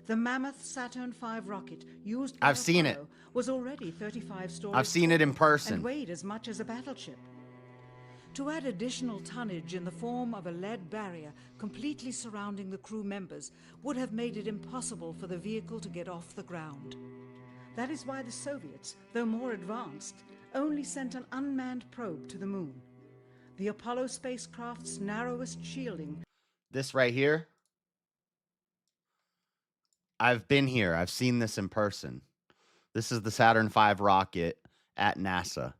The mammoth Saturn V rocket used by I've seen it. Apollo was already 35 stories I've seen it in tall person. and weighed as much as a battleship. To add additional tonnage in the form of a lead barrier completely surrounding the crew members would have made it impossible for the vehicle to get off the ground. That is why the Soviets, though more advanced, only sent an unmanned probe to the moon. The Apollo spacecraft's narrowest shielding... This right here, I've been here. I've seen this in person. This is the Saturn V rocket at NASA.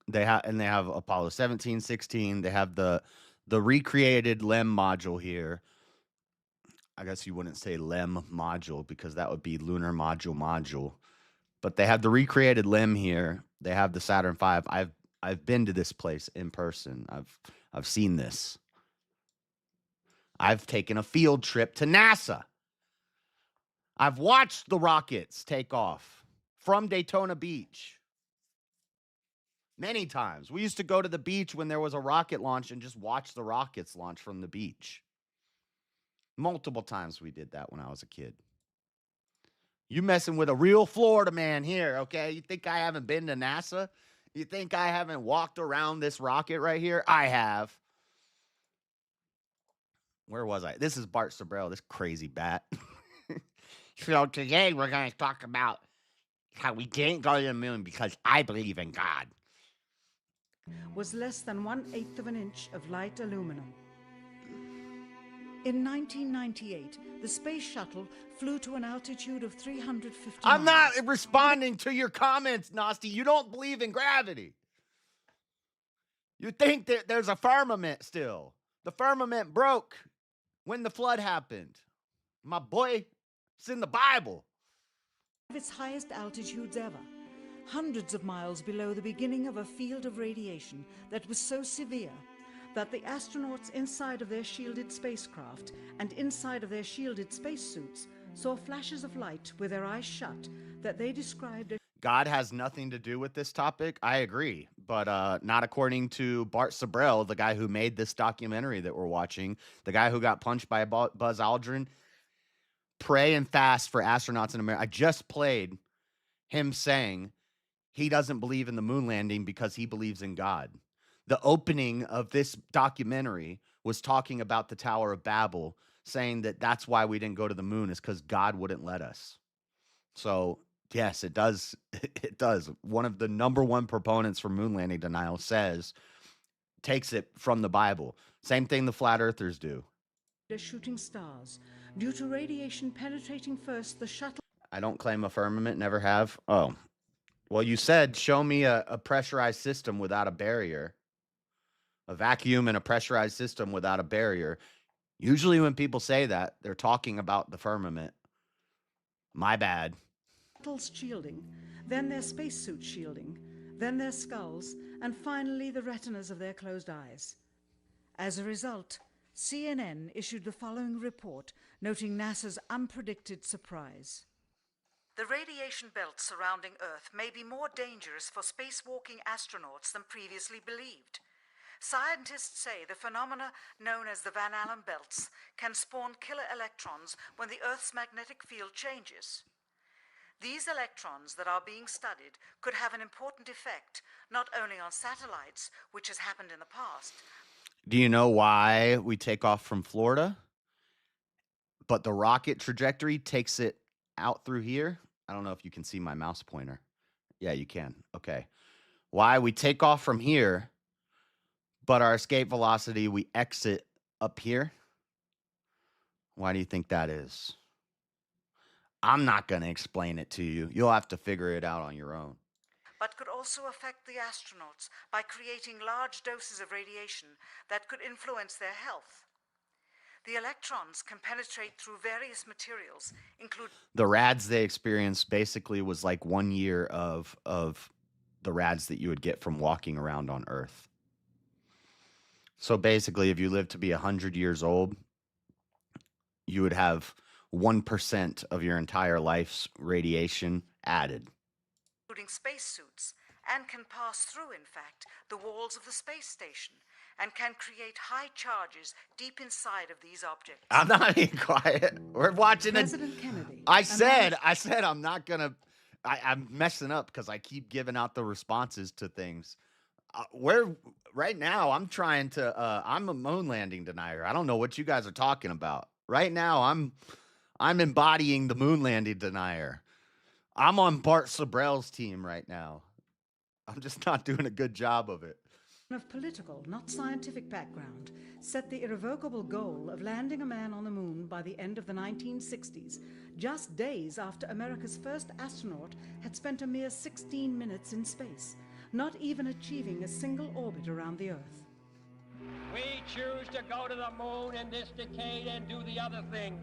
They have Apollo 17, 16. They have the recreated LEM module here. I guess you wouldn't say LEM module because that would be lunar module. But they have the recreated LEM here. They have the Saturn V. I've been to this place in person. I've seen this. I've taken a field trip to NASA. I've watched the rockets take off from Daytona Beach. Many times. We used to go to the beach when there was a rocket launch and just watch the rockets launch from the beach. Multiple times we did that when I was a kid. You messing with a real Florida man here, okay? You think I haven't been to NASA? You think I haven't walked around this rocket right here? I have. Where was I? This is Bart Sabrell, this crazy bat. So today we're going to talk about how we didn't go to the moon because I believe in God. was less than 1/8 of an inch of light aluminum. In 1998, the space shuttle flew to an altitude of 350 I'm not miles. responding to your comments, Nasty. You don't believe in gravity. You think that there's a firmament still. The firmament broke when the flood happened. My boy, it's in the Bible. its highest altitudes ever, hundreds of miles below the beginning of a field of radiation that was so severe that the astronauts inside of their shielded spacecraft and inside of their shielded spacesuits saw flashes of light with their eyes shut that they described as God has nothing to do with this topic. I agree, but not according to Bart Sabrell, the guy who made this documentary that we're watching, the guy who got punched by Buzz Aldrin. Pray and fast for astronauts in America. I just played him saying he doesn't believe in the moon landing because he believes in God. The opening of this documentary was talking about the Tower of Babel, saying that that's why we didn't go to the moon is because God wouldn't let us. So yes, it does. It does. One of the number one proponents for moon landing denial takes it from the Bible. Same thing the flat earthers do. shooting stars due to radiation penetrating first the shuttle. I don't claim a firmament, never have. Oh, well, you said show me a pressurized system without a barrier, a vacuum and a pressurized system without a barrier. Usually when people say that, they're talking about the firmament. My bad. Shuttles shielding, then their spacesuit shielding, then their skulls, and finally the retinas of their closed eyes. As a result, CNN issued the following report noting NASA's unpredicted surprise. The radiation belt surrounding Earth may be more dangerous for spacewalking astronauts than previously believed. Scientists say the phenomena known as the Van Allen belts can spawn killer electrons when the Earth's magnetic field changes. These electrons that are being studied could have an important effect, not only on satellites, which has happened in the past. Do you know why we take off from Florida, but the rocket trajectory takes it out through here? I don't know if you can see my mouse pointer. Yeah, you can. Okay. Why we take off from here, but our escape velocity, we exit up here? Why do you think that is? I'm not going to explain it to you. You'll have to figure it out on your own. But could also affect the astronauts by creating large doses of radiation that could influence their health. The electrons can penetrate through various materials, including The rads they experienced basically was like 1 year of the rads that you would get from walking around on Earth. So basically, if you live to be 100 years old, you would have 1% of your entire life's radiation added. spacesuits, and can pass through, in fact, the walls of the space station, and can create high charges deep inside of these objects. I'm not being quiet. We're watching President Kennedy. I said I'm not gonna. I'm messing up because I keep giving out the responses to things. Right now I'm trying to. I'm a moon landing denier. I don't know what you guys are talking about. Right now I'm embodying the moon landing denier. I'm on Bart Sabrell's team right now. I'm just not doing a good job of it. Of political, not scientific background, set the irrevocable goal of landing a man on the moon by the end of the 1960s, just days after America's first astronaut had spent a mere 16 minutes in space, not even achieving a single orbit around the Earth. We choose to go to the moon in this decade and do the other things,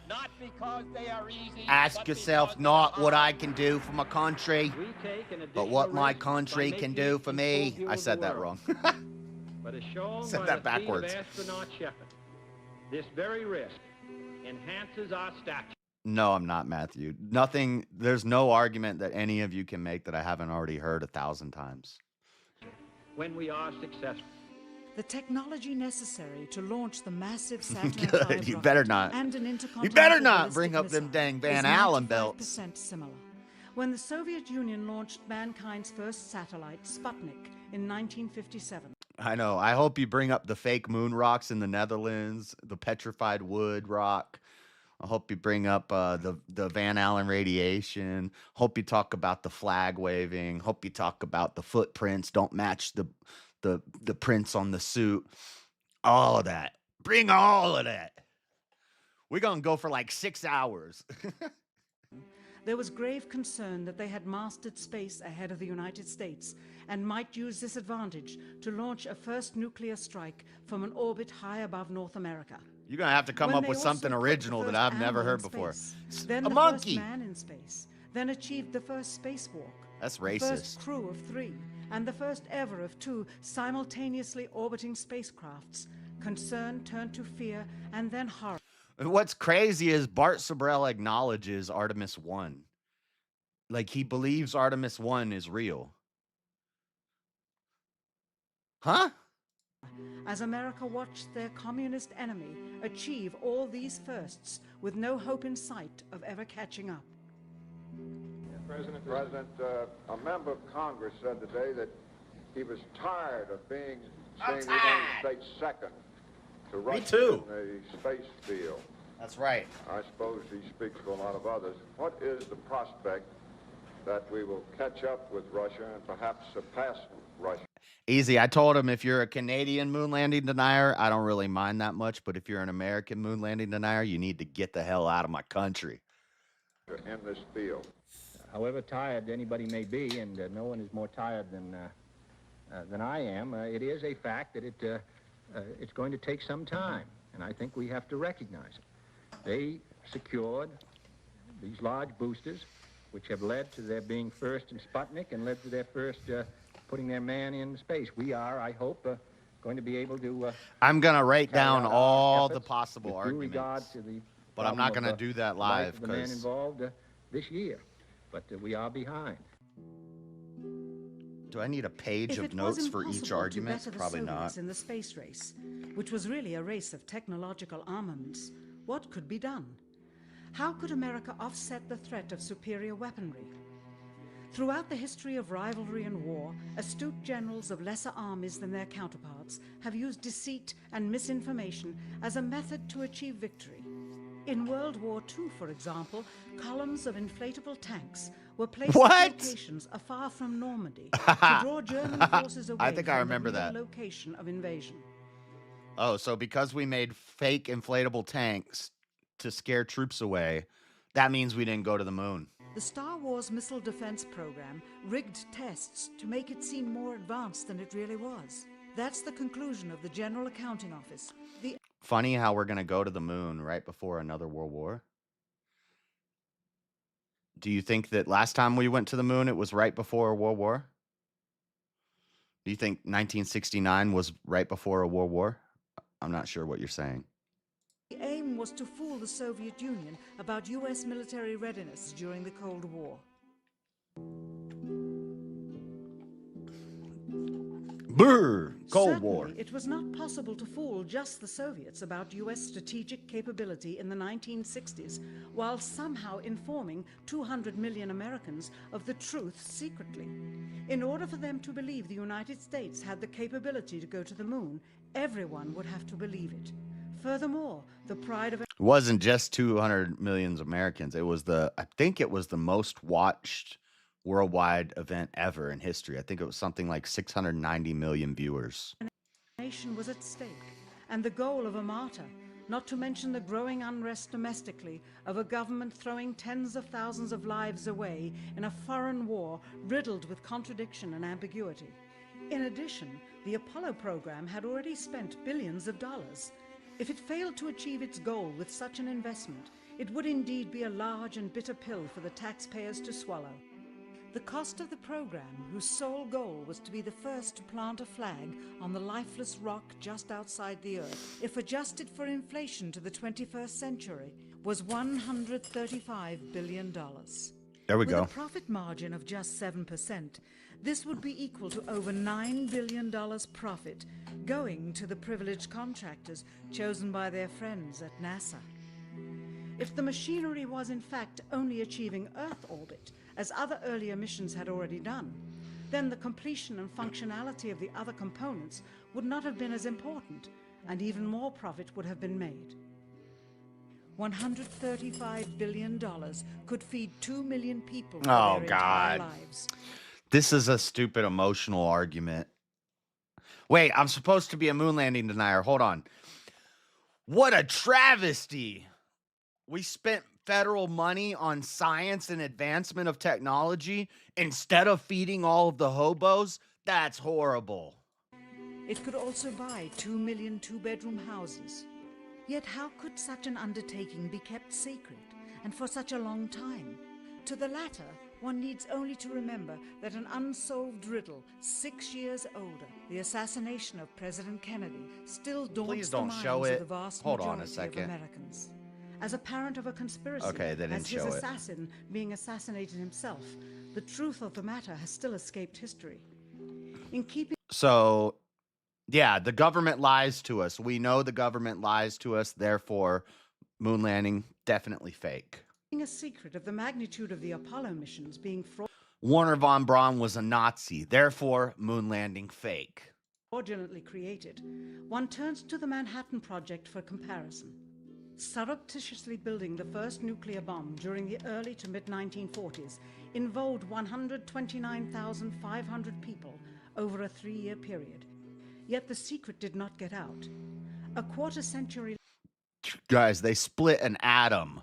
not because they are easy. Ask yourself not what I can do for my country, but what my country can do for me. I said that wrong. But as shown Said by that the feat of backwards. astronaut Shepard, this very risk enhances our stature. No, I'm not, Matthew. Nothing. There's no argument that any of you can make that I haven't already heard 1,000 times. When we are successful. The technology necessary to launch the massive Saturn V Good. You rocket better not. and an You intercontinental better not ballistic bring up them missile dang Van is Allen belts. 95% similar. When the Soviet Union launched mankind's first satellite, Sputnik, in 1957. I know. I hope you bring up the fake moon rocks in the Netherlands, the petrified wood rock. I hope you bring up the Van Allen radiation. Hope you talk about the flag waving. Hope you talk about the footprints don't match the prints on the suit. All of that. Bring all of that. We're going to go for like 6 hours. There was grave concern that they had mastered space ahead of the United States and might use this advantage to launch a first nuclear strike from an orbit high above North America. You're going to have to come When up they with also something put the original that first I've never animal heard in before. space, then A the monkey. first man in space, then achieved the first spacewalk. That's The first racist. crew of 3, and the first ever of 2 simultaneously orbiting spacecrafts. Concern turned to fear and then horror. What's crazy is Bart Sobrell acknowledges Artemis 1. Like, he believes Artemis 1 is real. Huh? As America watched their communist enemy achieve all these firsts with no hope in sight of ever catching up. President, a member of Congress said today that he was tired of seeing the United States second to Russia too. in the space field. That's right. I suppose he speaks for a lot of others. What is the prospect that we will catch up with Russia and perhaps surpass Russia? Easy. I told him if you're a Canadian moon landing denier, I don't really mind that much. But if you're an American moon landing denier, you need to get the hell out of my country. In this field. However tired anybody may be, and no one is more tired than I am, it is a fact that it's going to take some time, and I think we have to recognize it. They secured these large boosters, which have led to their being first in Sputnik and led to their first putting their man in space. We are, I hope, going to be able to... I'm going to write carry down out our all the efforts possible with due regard arguments. to the But I'm not problem going of, to do that the life live of the man because involved this year. But we are behind. do I need a page If of it notes was for each impossible to argument? better the Probably Soviets not. in the space race, which was really a race of technological armaments, what could be done? How could America offset the threat of superior weaponry? Throughout the history of rivalry and war, astute generals of lesser armies than their counterparts have used deceit and misinformation as a method to achieve victory. In World War II, for example, columns of inflatable tanks were placed at locations afar from Normandy to draw German forces away I think I from remember the real that. location of invasion. Oh, so because we made fake inflatable tanks to scare troops away, that means we didn't go to the moon. The Star Wars missile defense program rigged tests to make it seem more advanced than it really was. That's the conclusion of the General Accounting Office. The Funny how we're going to go to the moon right before another world war. Do you think that last time we went to the moon, it was right before a world war? Do you think 1969 was right before a world war? I'm not sure what you're saying. The aim was to fool the Soviet Union about U.S. military readiness during the Cold War. Brr! Cold Certainly, War. it was not possible to fool just the Soviets about U.S. strategic capability in the 1960s, while somehow informing 200 million Americans of the truth secretly. In order for them to believe the United States had the capability to go to the moon, everyone would have to believe it. Furthermore, the pride of It wasn't just 200 million Americans. I think it was the most watched worldwide event ever in history. I think it was something like 690 million viewers. a nation was at stake, and the goal of a martyr, not to mention the growing unrest domestically of a government throwing tens of thousands of lives away in a foreign war riddled with contradiction and ambiguity. In addition, the Apollo program had already spent billions of dollars. If it failed to achieve its goal with such an investment, it would indeed be a large and bitter pill for the taxpayers to swallow. The cost of the program, whose sole goal was to be the first to plant a flag on the lifeless rock just outside the Earth, if adjusted for inflation to the 21st century, was $135 billion. There we With go. a profit margin of just 7%, this would be equal to over $9 billion profit going to the privileged contractors chosen by their friends at NASA. If the machinery was in fact only achieving Earth orbit, as other earlier missions had already done, then the completion and functionality of the other components would not have been as important, and even more profit would have been made. $135 billion could feed 2 million people for Oh, their entire God. lives. This is a stupid emotional argument. Wait, I'm supposed to be a moon landing denier. Hold on. What a travesty. We spent federal money on science and advancement of technology instead of feeding all of the hobos. That's horrible. It could also buy 2 million two-bedroom houses. Yet how could such an undertaking be kept secret, and for such a long time? To the latter, one needs only to remember that an unsolved riddle 6 years older, the assassination of President Kennedy, still daunts Please the don't show minds of it. the vast Hold on a majority of second. Americans. As a parent of a conspiracy, Okay, they didn't as his show it. assassin being assassinated himself, the truth of the matter has still escaped history. In keeping So, yeah, the government lies to us. We know the government lies to us. Therefore, moon landing definitely fake. a secret of the magnitude of the Apollo missions being Warner von Braun was a Nazi. Therefore, moon landing fake. fraudulently created, one turns to the Manhattan Project for comparison. Surreptitiously building the first nuclear bomb during the early to mid-1940s involved 129,500 people over a 3-year period. Yet the secret did not get out. A quarter century Guys, they split an atom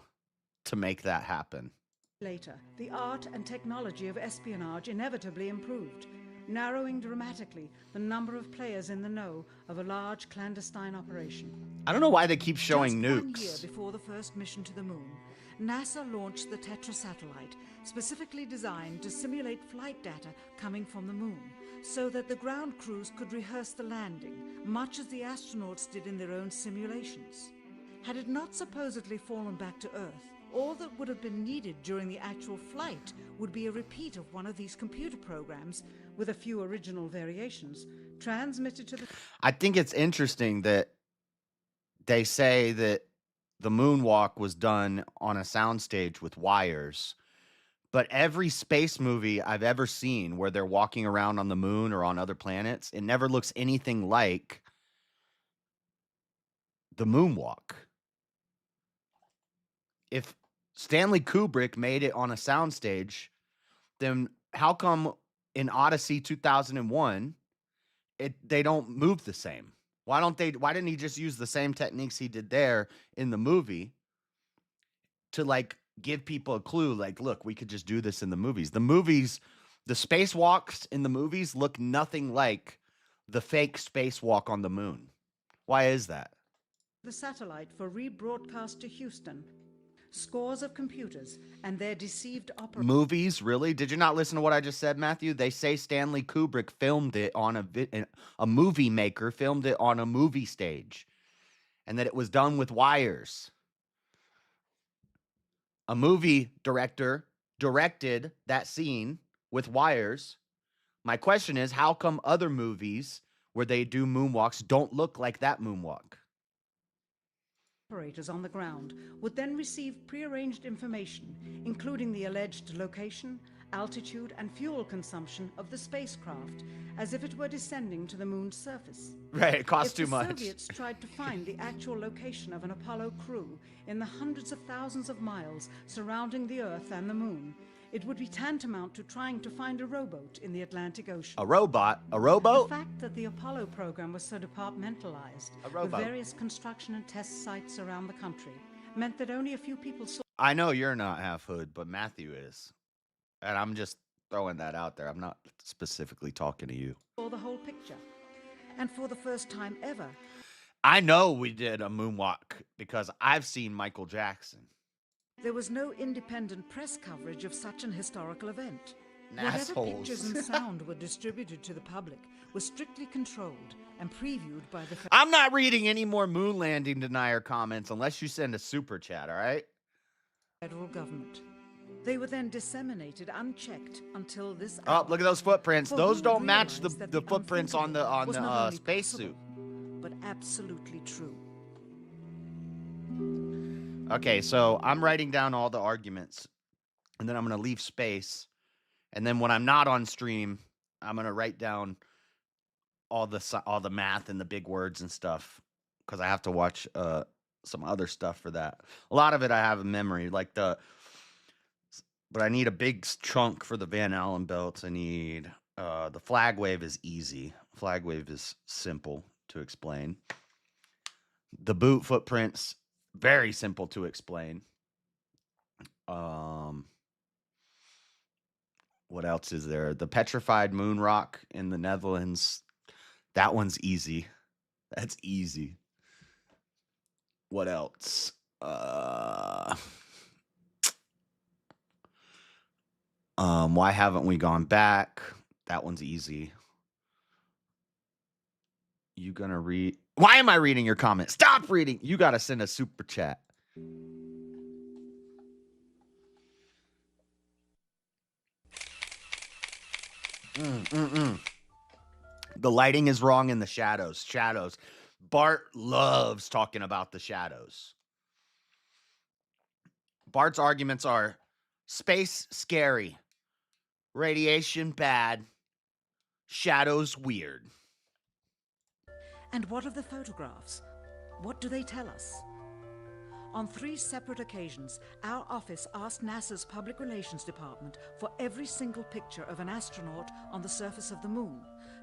to make that happen. later, the art and technology of espionage inevitably improved, narrowing dramatically the number of players in the know of a large clandestine operation. I don't know why they keep showing Just 1 nukes. year before the first mission to the moon, NASA launched the Tetra satellite, specifically designed to simulate flight data coming from the moon, so that the ground crews could rehearse the landing, much as the astronauts did in their own simulations. Had it not supposedly fallen back to Earth, all that would have been needed during the actual flight would be a repeat of one of these computer programs, with a few original variations, transmitted to the... I think it's interesting that they say that the moonwalk was done on a soundstage with wires, but every space movie I've ever seen where they're walking around on the moon or on other planets, it never looks anything like the moonwalk. If Stanley Kubrick made it on a soundstage, then how come in Odyssey 2001 they don't move the same? Why didn't he just use the same techniques he did there in the movie to like give people a clue, like, look, we could just do this in the movies. The spacewalks in the movies look nothing like the fake spacewalk on the moon. Why is that? The satellite for rebroadcast to Houston. Scores of computers and their deceived operators. Movies, really? Did you not listen to what I just said, Matthew? They say Stanley Kubrick filmed it on a movie maker filmed it on a movie stage, and that it was done with wires. A movie director directed that scene with wires. My question is, how come other movies where they do moonwalks don't look like that moonwalk? Operators on the ground would then receive prearranged information, including the alleged location, altitude, and fuel consumption of the spacecraft, as if it were descending to the moon's surface. Right, it costs If too the much. Soviets tried to find the actual location of an Apollo crew in the hundreds of thousands of miles surrounding the Earth and the moon, it would be tantamount to trying to find a rowboat in the Atlantic Ocean. A robot? A rowboat? The fact that the Apollo program was so departmentalized, with rowboat. various construction and test sites around the country, meant that only a few people saw I know you're not half hood, but Matthew is. And I'm just throwing that out there. I'm not specifically talking to you. the whole picture. And for the first time ever, I know we did a moonwalk because I've seen Michael Jackson. there was no independent press coverage of such an historical event. Whatever Assholes. pictures and sound were distributed to the public was strictly controlled and previewed by the I'm not reading any more moon landing denier comments unless you send a super chat, all right? federal government. They were then disseminated unchecked until this Oh, hour. look at those footprints. For Those who don't match realized that the footprints on the was not only spacesuit. possible, but absolutely true. Okay, so I'm writing down all the arguments, and then I'm going to leave space. And then when I'm not on stream, I'm going to write down all the math and the big words and stuff because I have to watch some other stuff for that. A lot of it I have in memory, but I need a big chunk for the Van Allen belts. I need the flag wave is easy. Flag wave is simple to explain. The boot footprints, very simple to explain. What else is there? The petrified moon rock in the Netherlands. That one's easy. That's easy. What else? Why haven't we gone back? That one's easy. You gonna read? Why am I reading your comment? Stop reading. You gotta send a super chat. The lighting is wrong in the shadows. Shadows. Bart loves talking about the shadows. Bart's arguments are space scary, radiation bad, shadows weird. And what of the photographs? What do they tell us? On 3 separate occasions, our office asked NASA's Public Relations Department for every single picture of an astronaut on the surface of the moon,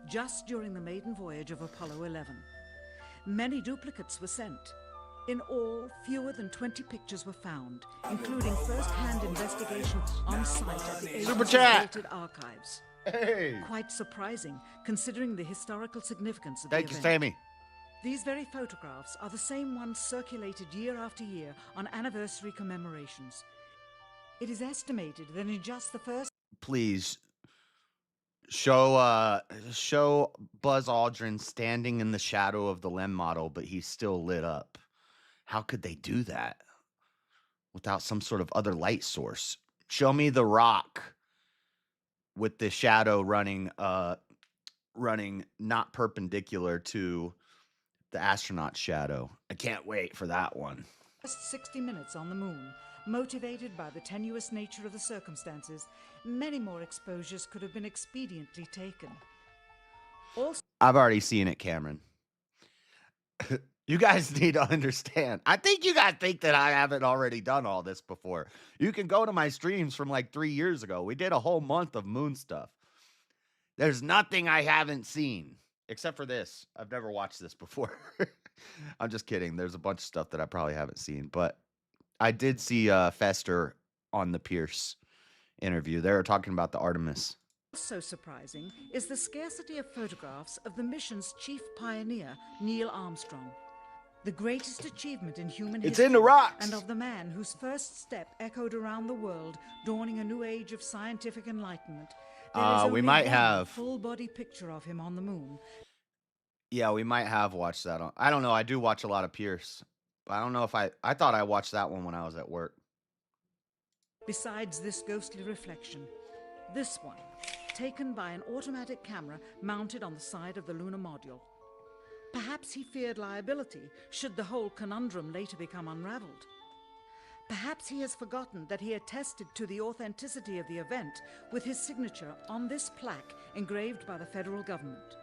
just during the maiden voyage of Apollo 11. Many duplicates were sent. In all, fewer than 20 pictures were found, including first-hand investigation on site at the agency's vaulted archives. Hey! Quite surprising, considering the historical significance of Thank the you, event. Sammy. These very photographs are the same ones circulated year after year on anniversary commemorations. It is estimated that in just the first... Please show Buzz Aldrin standing in the shadow of the Lem model, but he's still lit up. How could they do that without some sort of other light source? Show me the rock with the shadow running not perpendicular to the astronaut shadow. I can't wait for that one. First 60 minutes on the moon, motivated by the tenuous nature of the circumstances, many more exposures could have been expediently taken. Also, I've already seen it, Cameron. You guys need to understand. I think you guys think that I haven't already done all this before. You can go to my streams from like 3 years ago. We did a whole month of moon stuff. There's nothing I haven't seen except for this. I've never watched this before. I'm just kidding. There's a bunch of stuff that I probably haven't seen, but I did see Fester on the Pierce interview. They were talking about the Artemis. also surprising is the scarcity of photographs of the mission's chief pioneer, Neil Armstrong. The greatest achievement in human It's history, in the rocks. and of the man whose first step echoed around the world, dawning a new age of scientific enlightenment. There is We only might one have. full-body picture of him on the moon. Yeah, we might have watched that. I don't know. I do watch a lot of Pierce, but I don't know if I thought I watched that one when I was at work. Besides this ghostly reflection, this one, taken by an automatic camera mounted on the side of the lunar module. Perhaps he feared liability should the whole conundrum later become unraveled. Perhaps he has forgotten that he attested to the authenticity of the event with his signature on this plaque engraved by the federal government.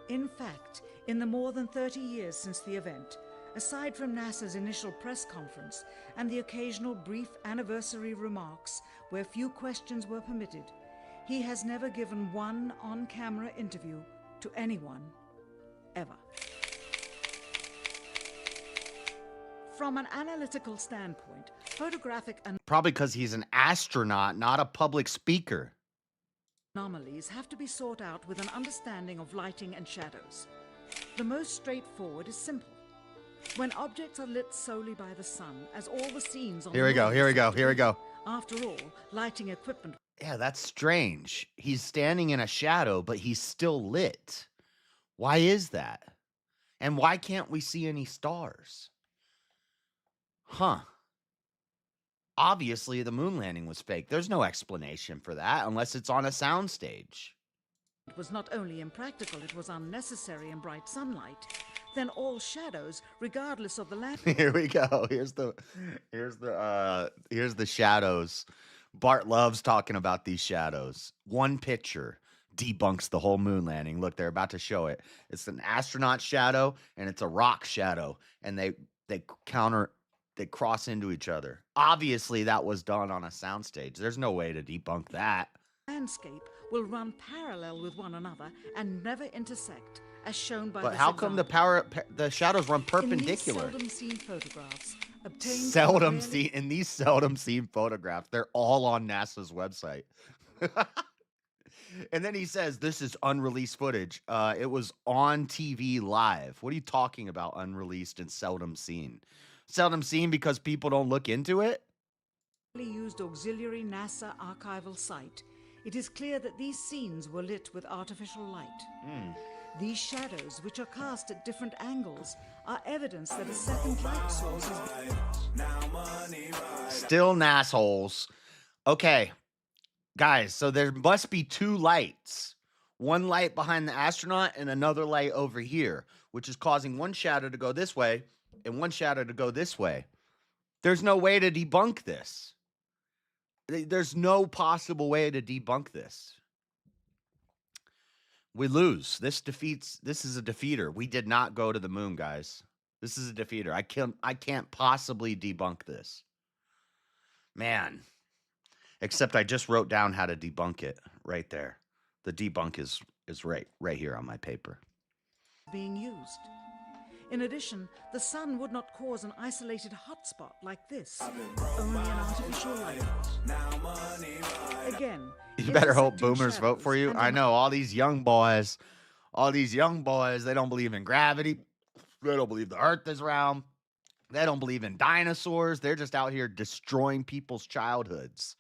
In fact, in the more than 30 years since the event, aside from NASA's initial press conference and the occasional brief anniversary remarks where few questions were permitted, he has never given one on-camera interview to anyone, ever. From an analytical standpoint, photographic Probably because he's an astronaut, not a public speaker. anomalies have to be sought out with an understanding of lighting and shadows. The most straightforward is simple. When objects are lit solely by the sun, as all the scenes on Here the we go, moon here are we go, said to here we be, go. After all, lighting equipment. Yeah, that's strange. He's standing in a shadow, but he's still lit. Why is that? And why can't we see any stars? Huh. Obviously, the moon landing was fake. There's no explanation for that unless it's on a soundstage. It was not only impractical, it was unnecessary in bright sunlight. Then all shadows, regardless of the land. Here we go. Here's the shadows. Bart loves talking about these shadows. One picture debunks the whole moon landing. Look, they're about to show it. It's an astronaut shadow and it's a rock shadow, and they cross into each other. Obviously, that was done on a soundstage. There's no way to debunk that. Landscape will run parallel with one another and never intersect, as shown by But this how come example. the shadows run perpendicular? In these seldom seen photographs, obtained from Seldom rarely- seen in these seldom seen photographs. They're all on NASA's website. And then he says this is unreleased footage. It was on TV live. What are you talking about? Unreleased and seldom seen? Seldom seen because people don't look into it? used auxiliary NASA archival site, it is clear that these scenes were lit with artificial light. These shadows, which are cast at different angles, are evidence that a second light source is... Still nassholes. Okay, guys, so there must be two lights. One light behind the astronaut and another light over here, which is causing one shadow to go this way and one shadow to go this way. There's no way to debunk this. There's no possible way to debunk this. We lose. This is a defeater. We did not go to the moon, guys. This is a defeater. I can't possibly debunk this. Man. Except I just wrote down how to debunk it right there. The debunk is right here on my paper. Being used. In addition, the sun would not cause an isolated hotspot like this, only an artificial light. Again, You better hope boomers vote for you. I know all these young boys, they don't believe in gravity. They don't believe the earth is round. They don't believe in dinosaurs. They're just out here destroying people's childhoods.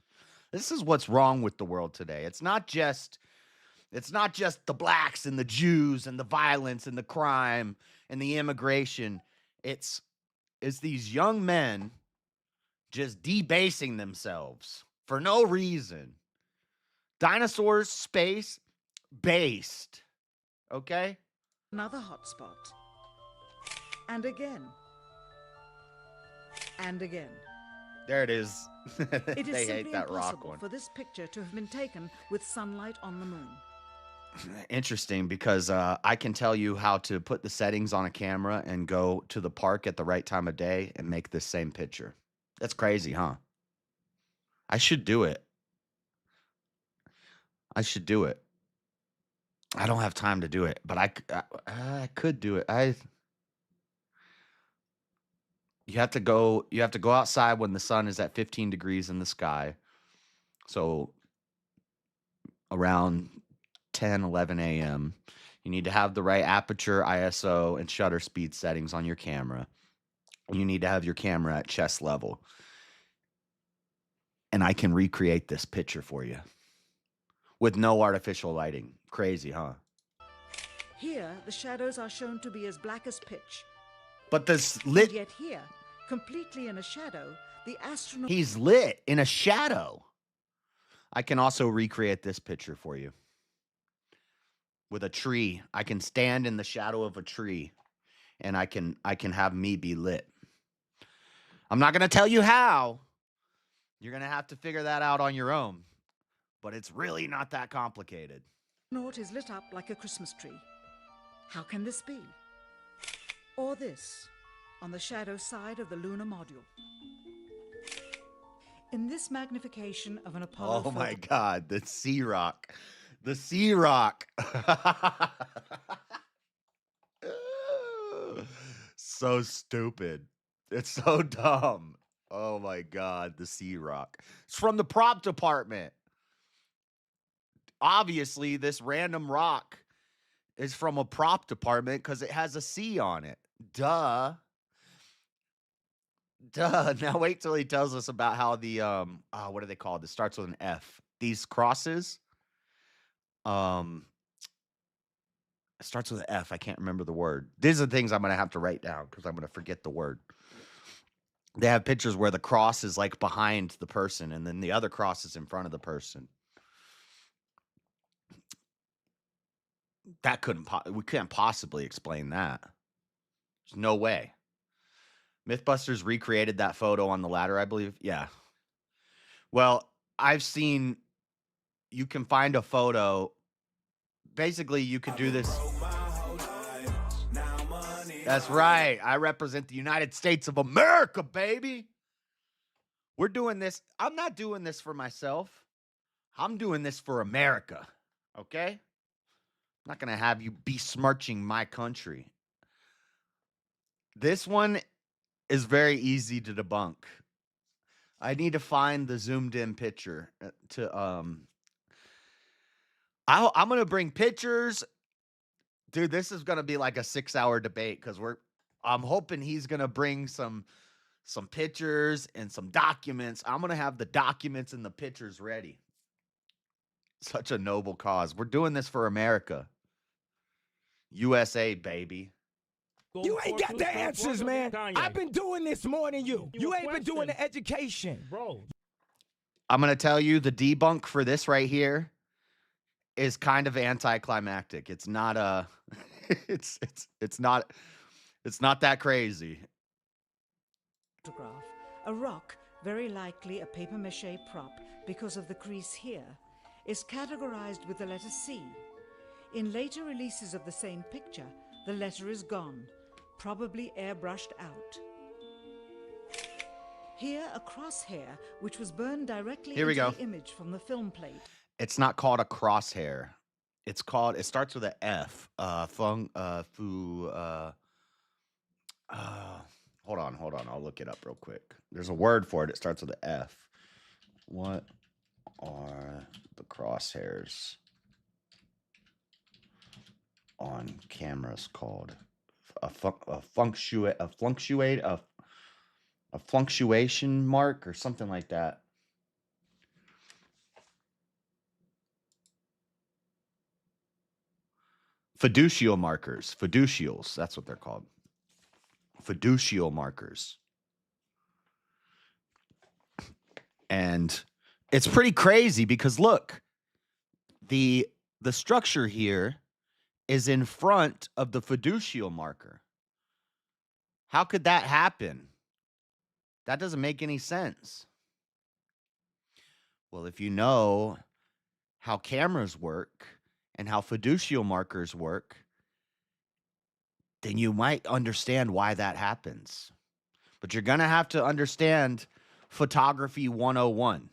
This is what's wrong with the world today. It's not just the blacks and the Jews and the violence and the crime and the immigration. It's these young men just debasing themselves for no reason. Dinosaurs, space, based. Okay? Another hotspot. And again. And again. There it is. It is They simply hate that rock impossible one. for this picture to have been taken with sunlight on the moon. Interesting, because I can tell you how to put the settings on a camera and go to the park at the right time of day and make this same picture. That's crazy, huh? I should do it. I don't have time to do it, but I could do it. You have to go outside when the sun is at 15 degrees in the sky. So around 10, 11 a.m. You need to have the right aperture, ISO, and shutter speed settings on your camera. You need to have your camera at chest level. And I can recreate this picture for you with no artificial lighting. Crazy, huh? Here, the shadows are shown to be as black as pitch. But this lit... And yet here, completely in a shadow, the astronaut... He's lit in a shadow. I can also recreate this picture for you. With a tree. I can stand in the shadow of a tree. And I can have me be lit. I'm not going to tell you how. You're going to have to figure that out on your own. But it's really not that complicated. The astronaut is lit up like a Christmas tree. How can this be? Or this, on the shadow side of the lunar module. In this magnification of an Apollo... Oh my God, the sea rock. The sea rock. So stupid. It's so dumb. Oh my God, the sea rock. It's from the prop department. Obviously, this random rock is from a prop department because it has a C on it. Duh. Now wait till he tells us about how the what are they called? It starts with an F. These crosses. It starts with an F. I can't remember the word. These are the things I'm gonna have to write down because I'm gonna forget the word. They have pictures where the cross is like behind the person, and then the other cross is in front of the person. That we can't possibly explain that. There's no way. Mythbusters recreated that photo on the ladder, I believe. Yeah. Well, I've seen, you can find a photo. Basically, you could do this. That's right. I represent the United States of America, baby. We're doing this. I'm not doing this for myself. I'm doing this for America. Okay? I'm not going to have you besmirching my country. This one is very easy to debunk. I need to find the zoomed in picture to I'm going to bring pictures. Dude, this is going to be like a 6-hour debate cuz I'm hoping he's going to bring some some pictures and some documents. I'm going to have the documents and the pictures ready. Such a noble cause. We're doing this for America. USA, baby. You ain't got the answers, man. I've been doing this more than you. You ain't been doing the education. Bro. I'm going to tell you the debunk for this right here is kind of anticlimactic. It's not a it's not that crazy. Photograph. A rock, very likely a papier-mâché prop because of the crease here, is categorized with the letter C. In later releases of the same picture, the letter is gone, probably airbrushed out. Here, a crosshair, which was burned directly Here we into go. the image from the film plate. It's not called a crosshair. It starts with an F. Hold on. I'll look it up real quick. There's a word for it. It starts with an F. What are the crosshairs on cameras called? A fluctuation mark or something like that. Fiducial markers. Fiducials. That's what they're called. Fiducial markers. And it's pretty crazy because look, the structure here is in front of the fiducial marker. How could that happen? That doesn't make any sense. Well, if you know how cameras work and how fiducial markers work, then you might understand why that happens. But you're going to have to understand photography 101.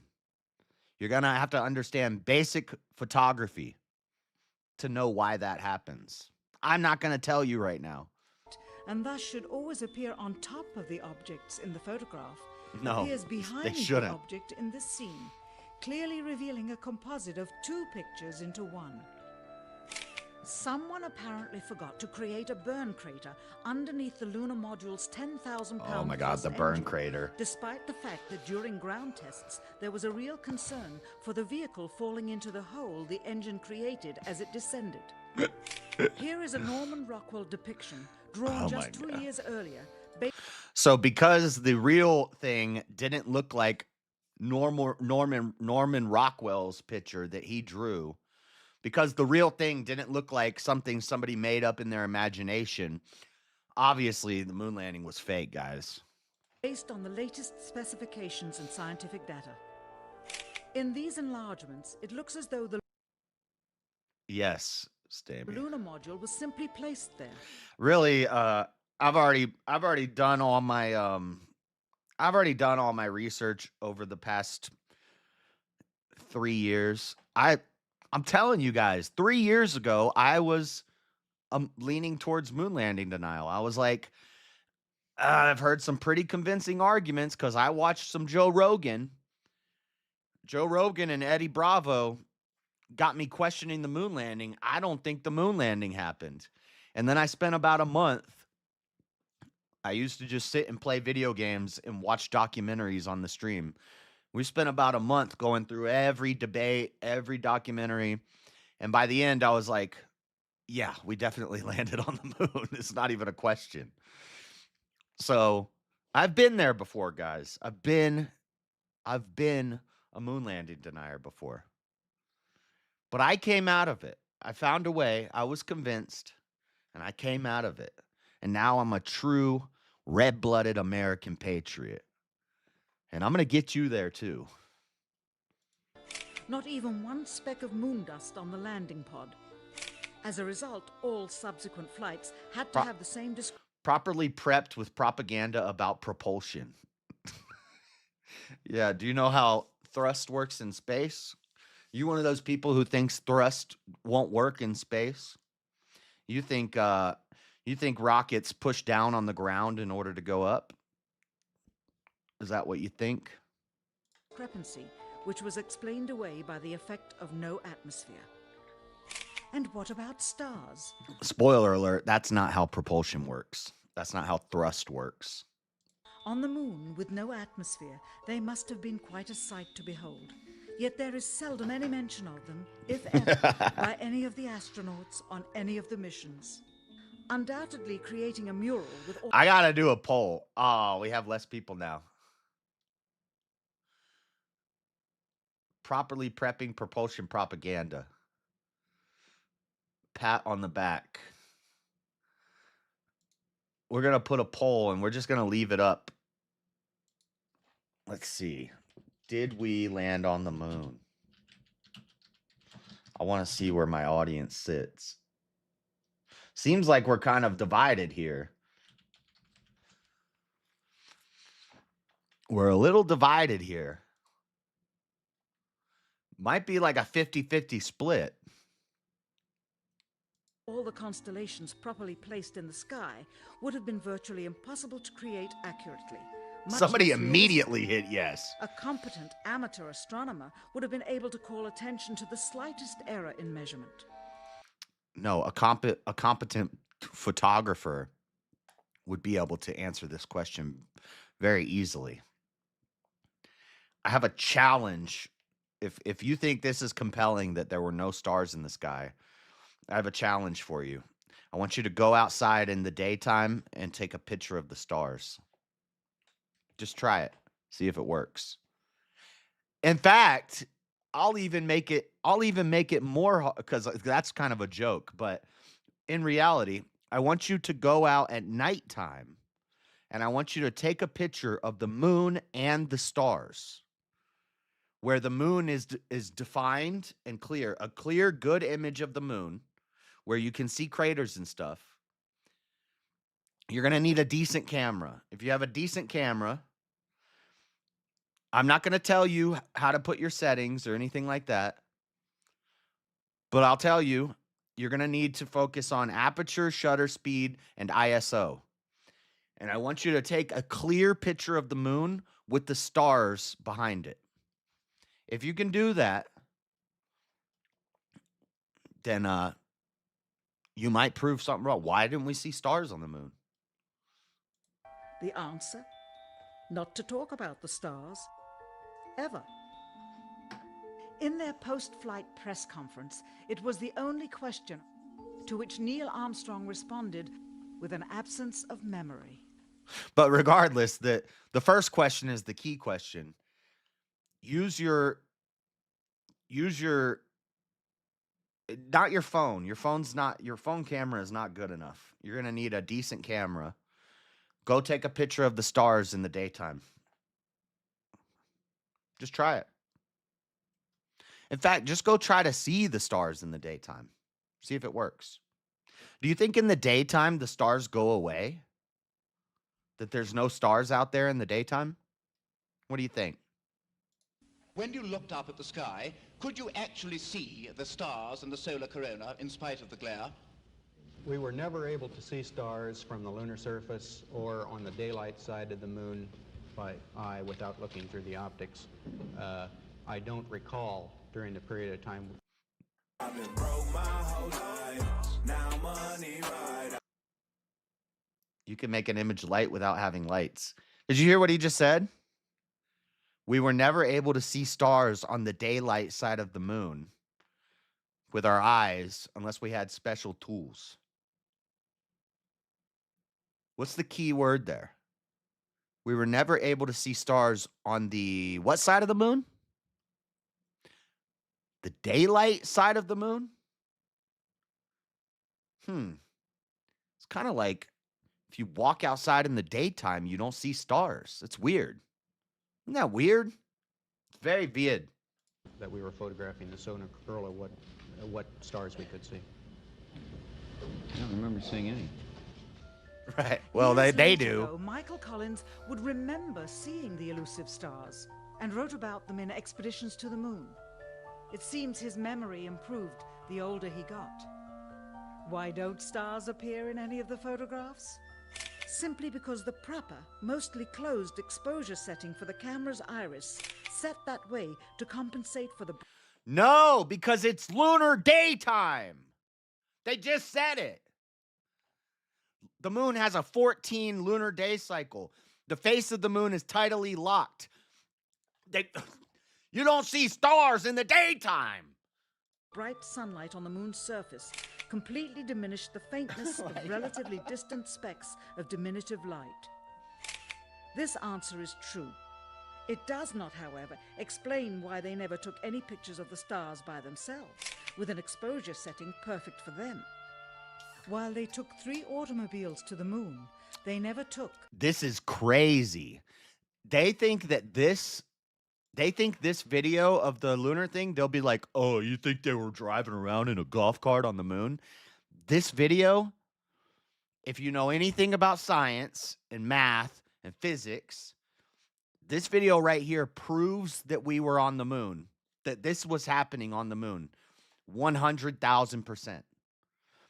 You're going to have to understand basic photography to know why that happens. I'm not going to tell you right now. And thus should always appear on top of the objects in the photograph. No, appears they behind the shouldn't. object in this scene, clearly revealing a composite of two pictures into one. Someone apparently forgot to create a burn crater underneath the lunar module's 10,000-pound Oh my God, the burn crater. Despite the fact that during ground tests, there was a real concern for the vehicle falling into the hole the engine created as it descended. Here is a Norman Rockwell depiction drawn Oh just my 2 years earlier. So because the real thing didn't look like Norman Rockwell's picture that he drew, because the real thing didn't look like something somebody made up in their imagination, obviously the moon landing was fake, guys. Based on the latest specifications and scientific data. In these enlargements, it looks as though the Yes, Stammy. lunar module was simply placed there. Really, I've already done all my research over the past 3 years. I'm telling you guys, 3 years ago, I was leaning towards moon landing denial. I was like, I've heard some pretty convincing arguments because I watched some Joe Rogan. Joe Rogan and Eddie Bravo got me questioning the moon landing. I don't think the moon landing happened. And then I spent about a month. I used to just sit and play video games and watch documentaries on the stream. We spent about a month going through every debate, every documentary. And by the end, I was like, yeah, we definitely landed on the moon. It's not even a question. So I've been there before, guys. I've been a moon landing denier before. But I came out of it. I found a way. I was convinced, and I came out of it. And now I'm a true red-blooded American patriot. And I'm going to get you there, too. Not even one speck of moon dust on the landing pod. As a result, all subsequent flights had to have the same description. Properly prepped with propaganda about propulsion. Yeah, do you know how thrust works in space? You one of those people who thinks thrust won't work in space? You think rockets push down on the ground in order to go up? Is that what you think? Discrepancy, which was explained away by the effect of no atmosphere. And what about stars? Spoiler alert, that's not how propulsion works. That's not how thrust works. On the moon, with no atmosphere, they must have been quite a sight to behold. Yet there is seldom any mention of them, if ever, by any of the astronauts on any of the missions. Undoubtedly creating a mural with all... I gotta do a poll. Oh, we have less people now. Properly prepping propulsion propaganda. Pat on the back. We're gonna put a poll and we're just gonna leave it up. Let's see. Did we land on the moon? I want to see where my audience sits. Seems like we're kind of divided here. We're a little divided here. Might be like a 50-50 split. All the constellations properly placed in the sky would have been virtually impossible to create accurately. Somebody immediately hit yes. A competent amateur astronomer would have been able to call attention to the slightest error in measurement. No, a competent photographer would be able to answer this question very easily. I have a challenge. If you think this is compelling that there were no stars in the sky, I have a challenge for you. I want you to go outside in the daytime and take a picture of the stars. Just try it. See if it works. In fact, I'll even make it more, because that's kind of a joke, but in reality, I want you to go out at nighttime and I want you to take a picture of the moon and the stars, where the moon is defined and clear, a clear, good image of the moon where you can see craters and stuff. You're going to need a decent camera. If you have a decent camera, I'm not going to tell you how to put your settings or anything like that, but I'll tell you, you're going to need to focus on aperture, shutter speed, and ISO. And I want you to take a clear picture of the moon with the stars behind it. If you can do that, then you might prove something wrong. Why didn't we see stars on the moon? The answer? Not to talk about the stars. Ever. In their post-flight press conference, it was the only question to which Neil Armstrong responded with an absence of memory. But regardless, the first question is the key question. Use your not your phone. Your phone camera is not good enough. You're going to need a decent camera. Go take a picture of the stars in the daytime. Just try it. In fact, just go try to see the stars in the daytime. See if it works. Do you think in the daytime the stars go away? That there's no stars out there in the daytime? What do you think? When you looked up at the sky, could you actually see the stars and the solar corona in spite of the glare? We were never able to see stars from the lunar surface or on the daylight side of the moon by eye without looking through the optics. I don't recall during the period of time. I've been broke my whole life, now money right. You can make an image light without having lights. Did you hear what he just said? We were never able to see stars on the daylight side of the moon with our eyes unless we had special tools. What's the key word there? We were never able to see stars on the what side of the moon? The daylight side of the moon? It's kind of like if you walk outside in the daytime, you don't see stars. It's weird. Isn't that weird? It's very weird. That we were photographing the solar corona, what stars we could see. I don't remember seeing any. Right. Well, Years they later, do. though, Michael Collins would remember seeing the elusive stars and wrote about them in Expeditions to the Moon. It seems his memory improved the older he got. Why don't stars appear in any of the photographs? Simply because the proper, mostly closed exposure setting for the camera's iris set that way to compensate for the... No, because it's lunar daytime. They just said it. The moon has a 14 lunar day cycle. The face of the moon is tidally locked. You don't see stars in the daytime. Bright sunlight on the moon's surface completely diminished the faintness of relatively distant specks of diminutive light. This answer is true. It does not, however, explain why they never took any pictures of the stars by themselves, with an exposure setting perfect for them. While they took 3 automobiles to the moon, they never took... This is crazy. They think this video of the lunar thing, they'll be like, oh, you think they were driving around in a golf cart on the moon? This video, if you know anything about science and math and physics, this video right here proves that we were on the moon, that this was happening on the moon, 100,000%.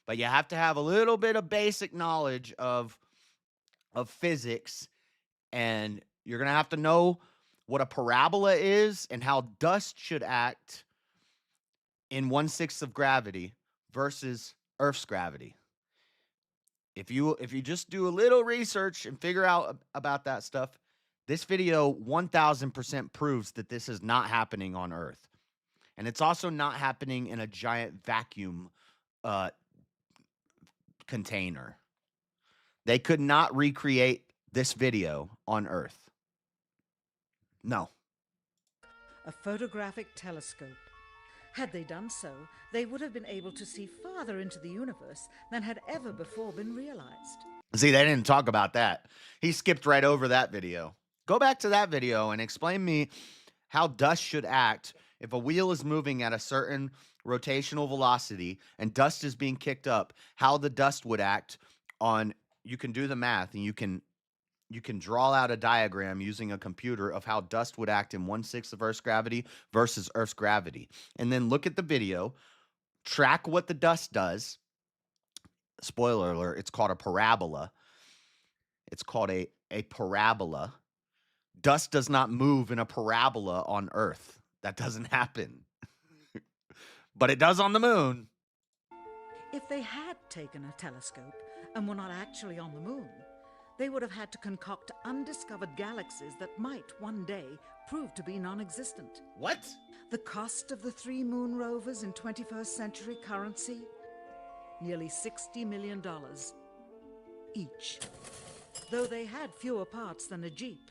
But you have to have a little bit of basic knowledge of physics, and you're going to have to know what a parabola is and how dust should act in 1/6 of gravity versus Earth's gravity. If you just do a little research and figure out about that stuff, this video 1000% proves that this is not happening on Earth. And it's also not happening in a giant vacuum container. They could not recreate this video on Earth. No. a photographic telescope. Had they done so, they would have been able to see farther into the universe than had ever before been realized. See, they didn't talk about that. He skipped right over that video. Go back to that video and explain me how dust should act if a wheel is moving at a certain rotational velocity and dust is being kicked up, how the dust would act on, you can do the math and you can draw out a diagram using a computer of how dust would act in 1/6 of Earth's gravity versus Earth's gravity. And then look at the video, track what the dust does. Spoiler alert, it's called a parabola. It's called a parabola. Dust does not move in a parabola on Earth. That doesn't happen. But it does on the moon. If they had taken a telescope and were not actually on the moon, they would have had to concoct undiscovered galaxies that might one day prove to be non-existent. What? The cost of the 3 moon rovers in 21st century currency? Nearly $60 million each. Though they had fewer parts than a Jeep.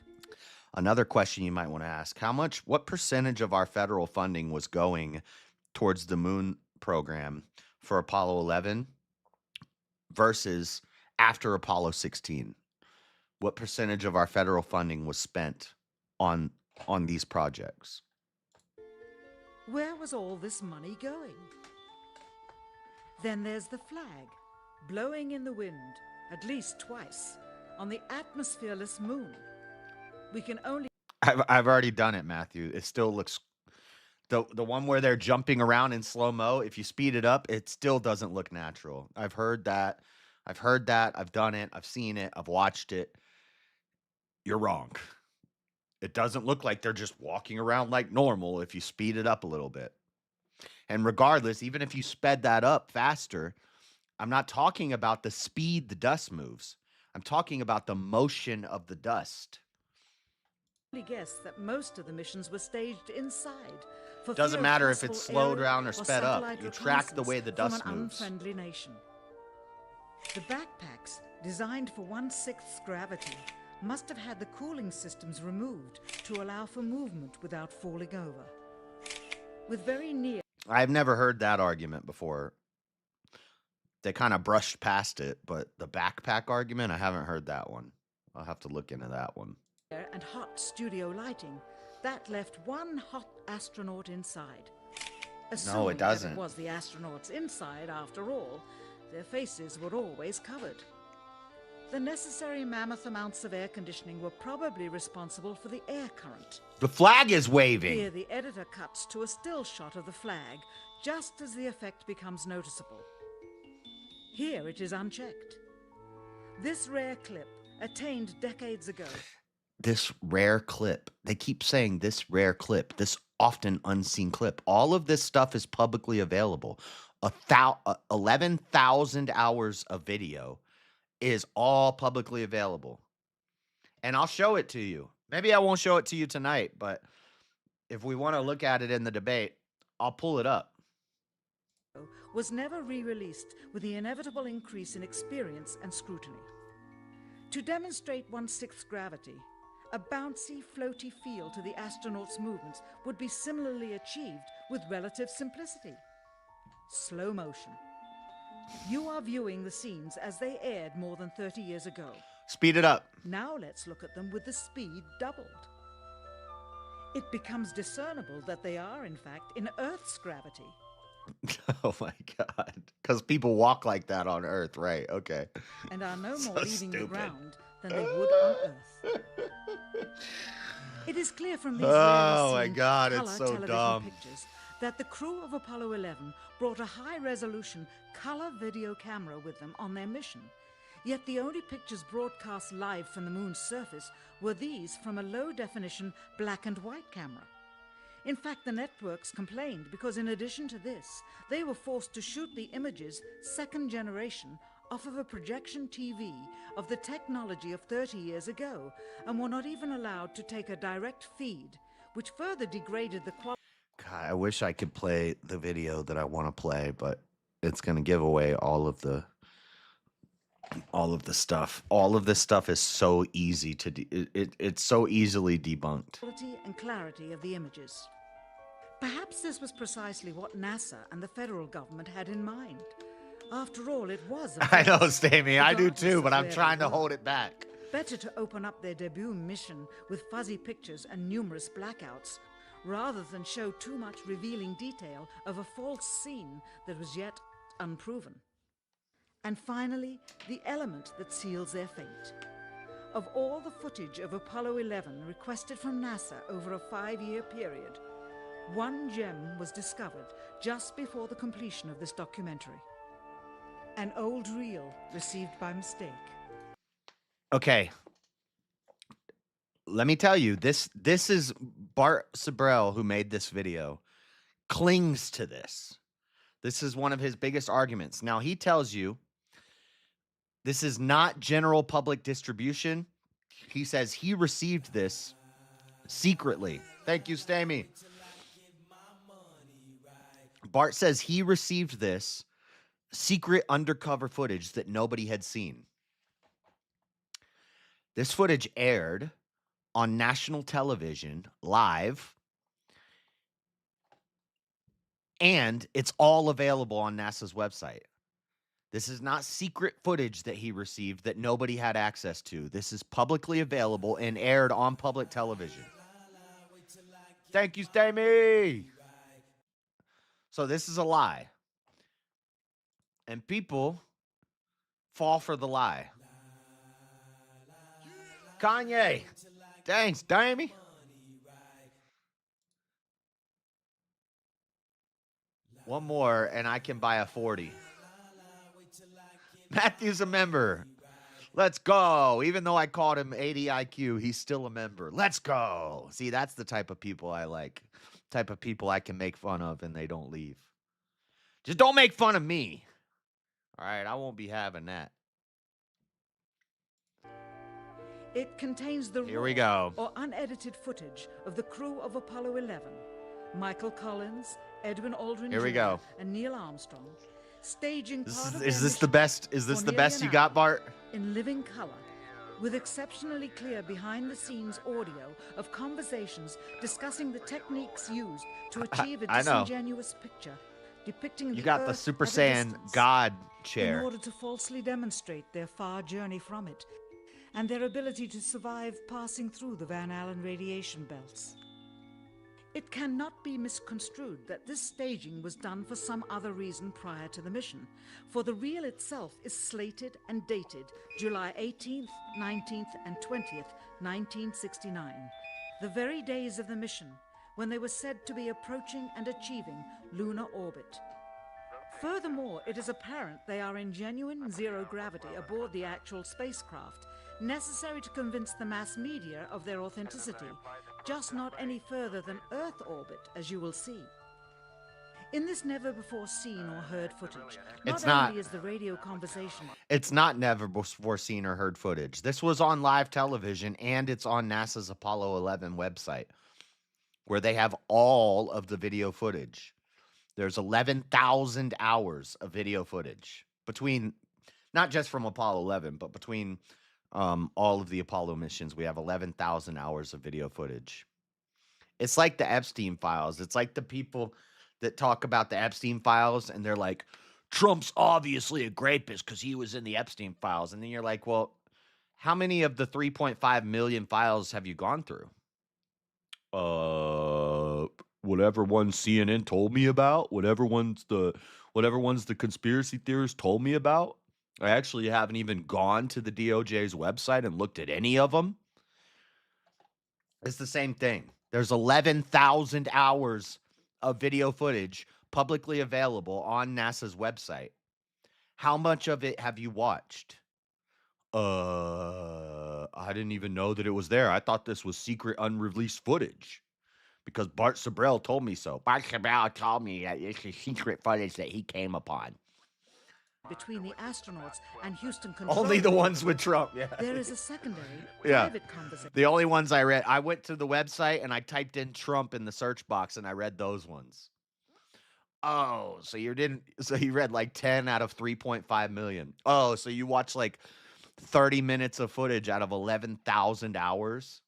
Another question you might want to ask, what percentage of our federal funding was going towards the moon program for Apollo 11 versus after Apollo 16? What percentage of our federal funding was spent on these projects? Where was all this money going? Then there's the flag, blowing in the wind, at least twice, on the atmosphereless moon. We can only... I've already done it, Matthew. It still looks... The one where they're jumping around in slow-mo, if you speed it up, it still doesn't look natural. I've heard that. I've done it. I've seen it. I've watched it. You're wrong. It doesn't look like they're just walking around like normal if you speed it up a little bit. And regardless, even if you sped that up faster, I'm not talking about the speed the dust moves. I'm talking about the motion of the dust. guess that most of the missions were staged inside. Doesn't matter if it's slowed down or sped up. You track the way the dust from an moves. Unfriendly nation. The backpacks, designed for 1/6 gravity, must have had the cooling systems removed to allow for movement without falling over. With very near... I've never heard that argument before. They kind of brushed past it, but the backpack argument, I haven't heard that one. I'll have to look into that one. And hot studio lighting, that left one hot astronaut inside. No, it doesn't. That it was the astronauts inside, after all, their faces were always covered. The necessary mammoth amounts of air conditioning were probably responsible for the air current. The flag is waving. Here the editor cuts to a still shot of the flag, just as the effect becomes noticeable. Here it is unchecked. This rare clip, attained decades ago. This rare clip. They keep saying this rare clip, this often unseen clip. All of this stuff is publicly available. 11,000 hours of video is all publicly available. And I'll show it to you. Maybe I won't show it to you tonight, but if we want to look at it in the debate, I'll pull it up. Was never re-released with the inevitable increase in experience and scrutiny. To demonstrate 1/6 gravity, a bouncy, floaty feel to the astronauts' movements would be similarly achieved with relative simplicity. Slow motion. You are viewing the scenes as they aired more than 30 years ago. Speed it up. Now let's look at them with the speed doubled. It becomes discernible that they are, in fact, in Earth's gravity. Oh my God. Because people walk like that on Earth, right? Okay. And are no So more leaving the stupid. ground than they would on Earth. It is clear from these Oh my rarely seen God, it's color so television dumb. pictures that the crew of Apollo 11 brought a high-resolution color video camera with them on their mission. Yet the only pictures broadcast live from the moon's surface were these from a low-definition black and white camera. In fact, the networks complained because in addition to this, they were forced to shoot the images, second generation, off of a projection TV of the technology of 30 years ago, and were not even allowed to take a direct feed, which further degraded the quality. God, I wish I could play the video that I want to play, but it's going to give away all of the stuff. All of this stuff is so easy to it's so easily debunked. Quality and clarity of the images. Perhaps this was precisely what NASA and the federal government had in mind. After all, it was a I know, first, Stamey, I do regardless too, of but I'm where they trying to were. hold it back. Better to open up their debut mission with fuzzy pictures and numerous blackouts, rather than show too much revealing detail of a false scene that was yet unproven. And finally, the element that seals their fate. Of all the footage of Apollo 11 requested from NASA over a 5-year period, one gem was discovered just before the completion of this documentary. An old reel received by mistake. Okay. Let me tell you, this is Bart Sabrell, who made this video, clings to this. This is one of his biggest arguments. Now, he tells you this is not general public distribution. He says he received this secretly. Thank you, Stamey. Bart says he received this secret undercover footage that nobody had seen. This footage aired on national television live, and it's all available on NASA's website. This is not secret footage that he received that nobody had access to. This is publicly available and aired on public television. Thank you, Stamey. So this is a lie. And people fall for the lie. Kanye. Thanks, Stamey. One more and I can buy a 40. Matthew's a member. Let's go. Even though I called him 80 IQ, he's still a member. Let's go. See, that's the type of people I like. Type of people I can make fun of and they don't leave. Just don't make fun of me. All right, I won't be having that. It contains the Here we raw go. or unedited footage of the crew of Apollo 11, Michael Collins, Edwin Aldrin Here we Jr., go. and Neil Armstrong, staging part of Is their this the mission best? Is this for the nearly best an you got, hour Bart? in living color, with exceptionally clear behind-the-scenes audio of conversations discussing the techniques used to achieve a I know. disingenuous picture depicting You the got the Earth Super at a Saiyan distance, God in chair. order to falsely demonstrate their far journey from it and their ability to survive passing through the Van Allen radiation belts. It cannot be misconstrued that this staging was done for some other reason prior to the mission, for the reel itself is slated and dated July 18th, 19th, and 20th, 1969, the very days of the mission when they were said to be approaching and achieving lunar orbit. Furthermore, it is apparent they are in genuine zero gravity aboard the actual spacecraft, necessary to convince the mass media of their authenticity, just not any further than Earth orbit, as you will see. In this never-before-seen or heard footage, It's not not. only is the radio conversation... It's not never before seen or heard footage. This was on live television, and it's on NASA's Apollo 11 website, where they have all of the video footage. There's 11,000 hours of video footage between, not just from Apollo 11, but between all of the Apollo missions. We have 11,000 hours of video footage. It's like the Epstein files. It's like the people that talk about the Epstein files, and they're like, Trump's obviously a rapist because he was in the Epstein files. And then you're like, well, how many of the 3.5 million files have you gone through? Whatever ones CNN told me about, whatever ones the conspiracy theorists told me about. I actually haven't even gone to the DOJ's website and looked at any of them. It's the same thing. There's 11,000 hours of video footage publicly available on NASA's website. How much of it have you watched? I didn't even know that it was there. I thought this was secret, unreleased footage because Bart Sabrell told me so. Bart Sabrell told me that this is secret footage that he came upon. between the astronauts and Houston Control. Only the ones with Trump, yeah. There is a secondary Yeah. private conversation. The only ones I read, I went to the website and I typed in Trump in the search box and I read those ones. Oh, so you read like 10 out of 3.5 million. Oh, so you watched like 30 minutes of footage out of 11,000 hours?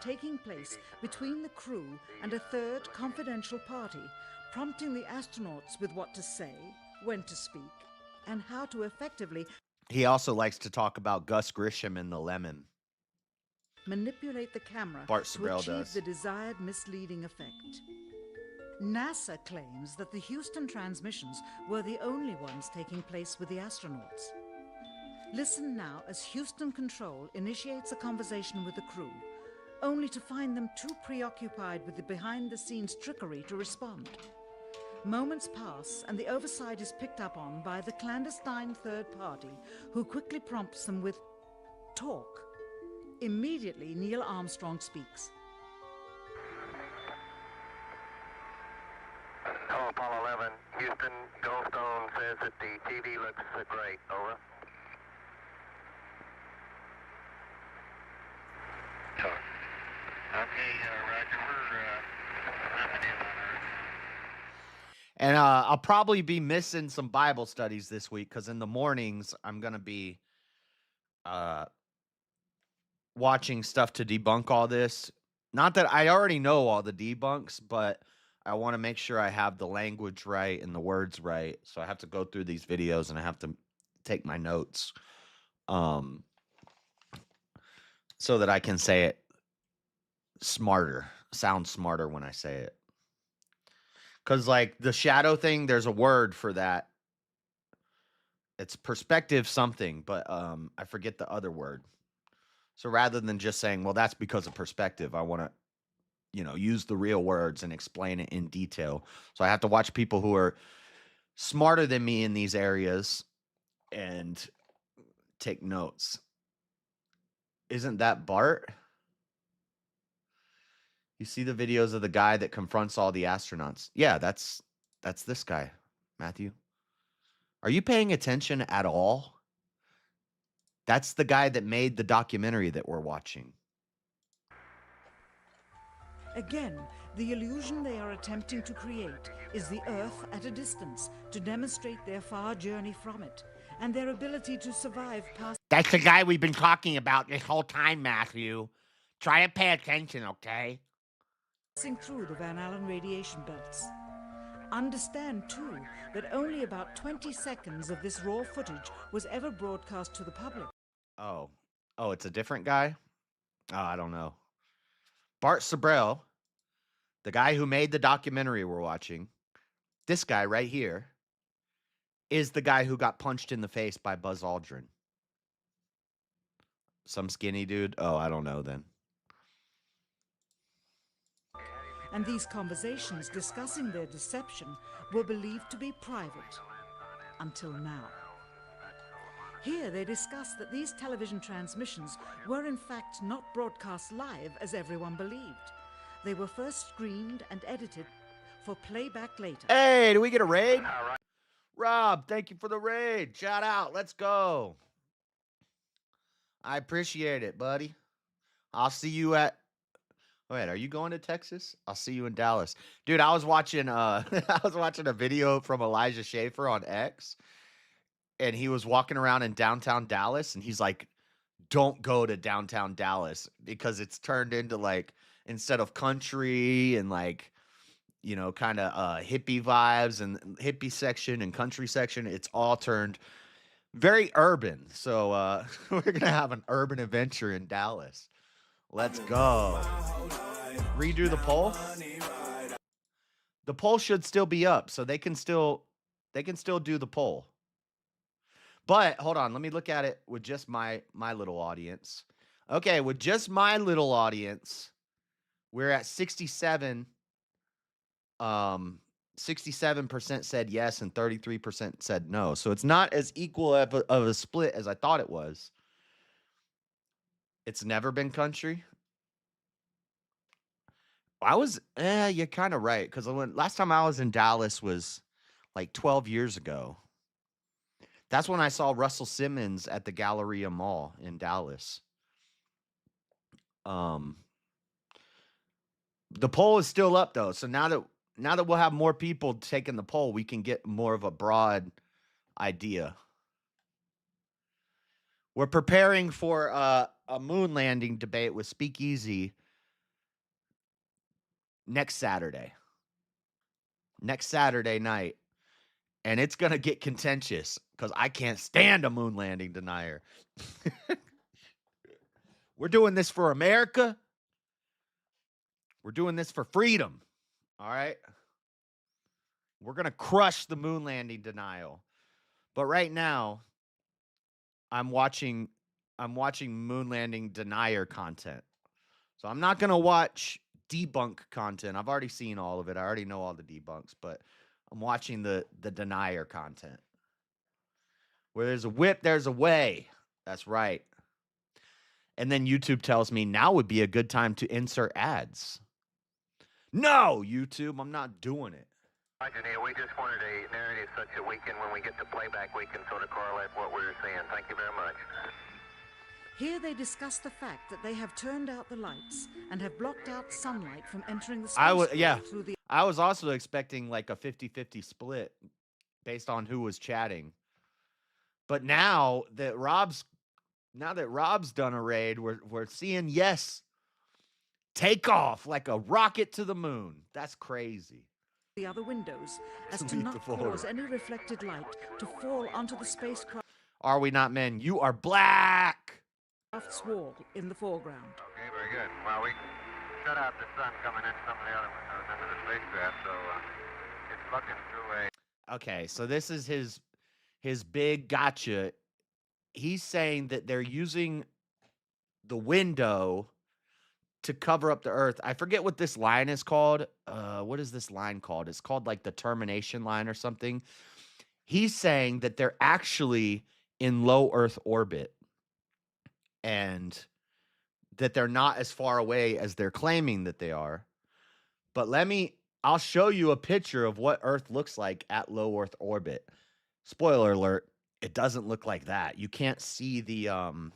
Taking place between the crew and a third confidential party, prompting the astronauts with what to say, when to speak, and how to effectively He also likes to talk about Gus Grisham and the lemon. manipulate the camera Bart to Sabrell achieve does. the desired misleading effect. NASA claims that the Houston transmissions were the only ones taking place with the astronauts. Listen now as Houston Control initiates a conversation with the crew, only to find them too preoccupied with the behind-the-scenes trickery to respond. Moments pass, and the oversight is picked up on by the clandestine third party, who quickly prompts them with talk. Immediately, Neil Armstrong speaks. Hello, Apollo 11. Houston, Goldstone says that the TV looks great. Over. Okay, Roger. We're mapping in on Earth. And I'll probably be missing some Bible studies this week because in the mornings I'm going to be watching stuff to debunk all this. Not that I already know all the debunks, but I want to make sure I have the language right and the words right. So I have to go through these videos and I have to take my notes so that I can say it sound smarter when I say it. Because, like, the shadow thing, there's a word for that. It's perspective something, but I forget the other word. So rather than just saying, well, that's because of perspective, I want to, use the real words and explain it in detail. So I have to watch people who are smarter than me in these areas and take notes. Isn't that Bart? You see the videos of the guy that confronts all the astronauts. Yeah, that's this guy, Matthew. Are you paying attention at all? That's the guy that made the documentary that we're watching. Again, the illusion they are attempting to create is the Earth at a distance to demonstrate their far journey from it and their ability to survive past. That's the guy we've been talking about this whole time, Matthew. Try to pay attention, okay? Passing through the Van Allen radiation belts. Understand, too, that only about 20 seconds of this raw footage was ever broadcast to the public. Oh, it's a different guy? Oh, I don't know. Bart Sabrell, the guy who made the documentary we're watching, this guy right here, is the guy who got punched in the face by Buzz Aldrin. Some skinny dude? Oh, I don't know then. And these conversations discussing their deception were believed to be private until now. Here they discuss that these television transmissions were in fact not broadcast live as everyone believed. They were first screened and edited for playback later. Hey, do we get a raid? Rob, thank you for the raid. Shout out. Let's go. I appreciate it, buddy. I'll see you at... Wait, are you going to Texas? I'll see you in Dallas. Dude, I was watching I was watching a video from Elijah Schaefer on X, and he was walking around in downtown Dallas, and he's like, don't go to downtown Dallas because it's turned into like, instead of country and like, you know, kind of hippie vibes and hippie section and country section, it's all turned very urban. So we're gonna have an urban adventure in Dallas. Let's go. Redo the poll. The poll should still be up, so they can still do the poll. But hold on, let me look at it with just my little audience. Okay, with just my little audience, we're at 67. 67% said yes and 33% said no. So it's not as equal of a split as I thought it was. It's never been country. You're kind of right, because last time I was in Dallas was like 12 years ago. That's when I saw Russell Simmons at the Galleria Mall in Dallas. The poll is still up though, so now that we'll have more people taking the poll, we can get more of a broad idea. We're preparing for a moon landing debate with Speakeasy next Saturday night, and it's gonna get contentious because I can't stand a moon landing denier. We're doing this for America. We're doing this for freedom. All right. We're gonna crush the moon landing denial. But right now, I'm watching moon landing denier content. So I'm not gonna watch debunk content. I've already seen all of it. I already know all the debunks, but I'm watching the denier content. Where there's a whip, there's a way. That's right. And then YouTube tells me now would be a good time to insert ads. No, YouTube, I'm not doing it. Engineer, we just wanted a narrative such that we can, when we get to playback, we can sort of correlate what we're saying. Thank you very much. Here they discuss the fact that they have turned out the lights and have blocked out sunlight from entering the spacecraft through the... I was also expecting like a 50-50 split based on who was chatting. But now that Rob's done a raid, we're seeing yes take off like a rocket to the moon. That's crazy. The other windows as to not cause any reflected light to fall onto the spacecraft. Are we not men? You are black. Wall in the foreground. Okay, very good. Well, we shut out the sun coming in some of the other windows into the spacecraft, so it's looking through a... Okay, so this is his big gotcha. He's saying that they're using the window to cover up the Earth. I forget what this line is called. What is this line called? It's called like the termination line or something. He's saying that they're actually in low Earth orbit and that they're not as far away as they're claiming that they are. But I'll show you a picture of what Earth looks like at low Earth orbit. Spoiler alert, it doesn't look like that. You can't see the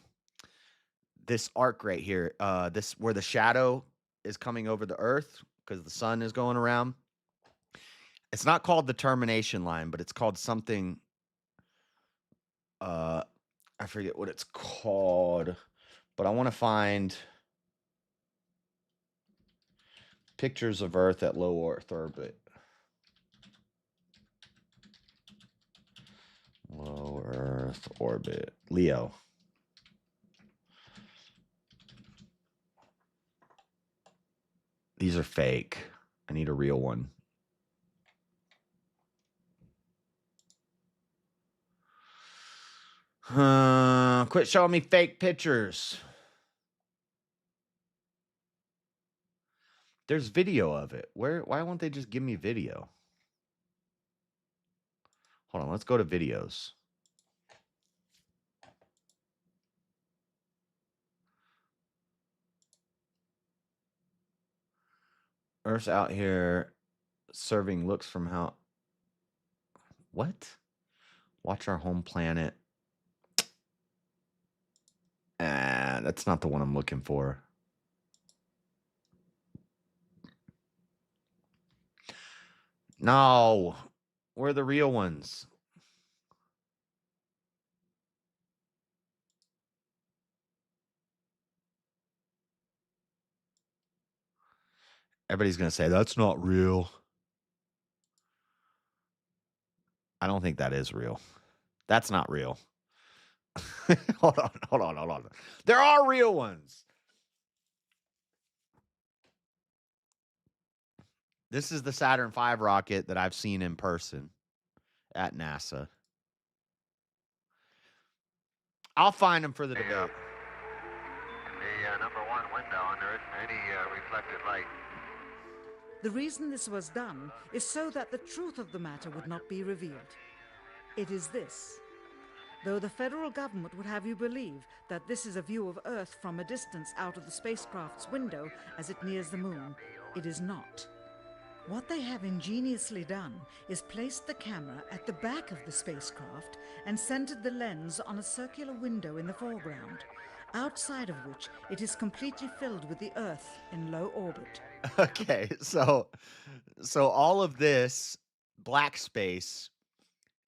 this arc right here. This where the shadow is coming over the Earth because the sun is going around. It's not called the termination line, but it's called something. I forget what it's called, but I want to find pictures of Earth at low Earth orbit. Low Earth orbit. Leo. These are fake. I need a real one. Quit showing me fake pictures. There's video of it. Why won't they just give me video? Hold on, let's go to videos. Earth's out here serving looks from how. What? Watch our home planet. That's not the one I'm looking for. No. Where are the real ones? Everybody's going to say, that's not real. I don't think that is real. That's not real. Hold on. There are real ones. This is the Saturn V rocket that I've seen in person at NASA. I'll find them for the debate. The number one window, and there isn't any reflected light. The reason this was done is so that the truth of the matter would not be revealed. It is this. Though the federal government would have you believe that this is a view of Earth from a distance out of the spacecraft's window as it nears the moon, it is not. What they have ingeniously done is placed the camera at the back of the spacecraft and centered the lens on a circular window in the foreground, outside of which it is completely filled with the Earth in low orbit. Okay, so all of this black space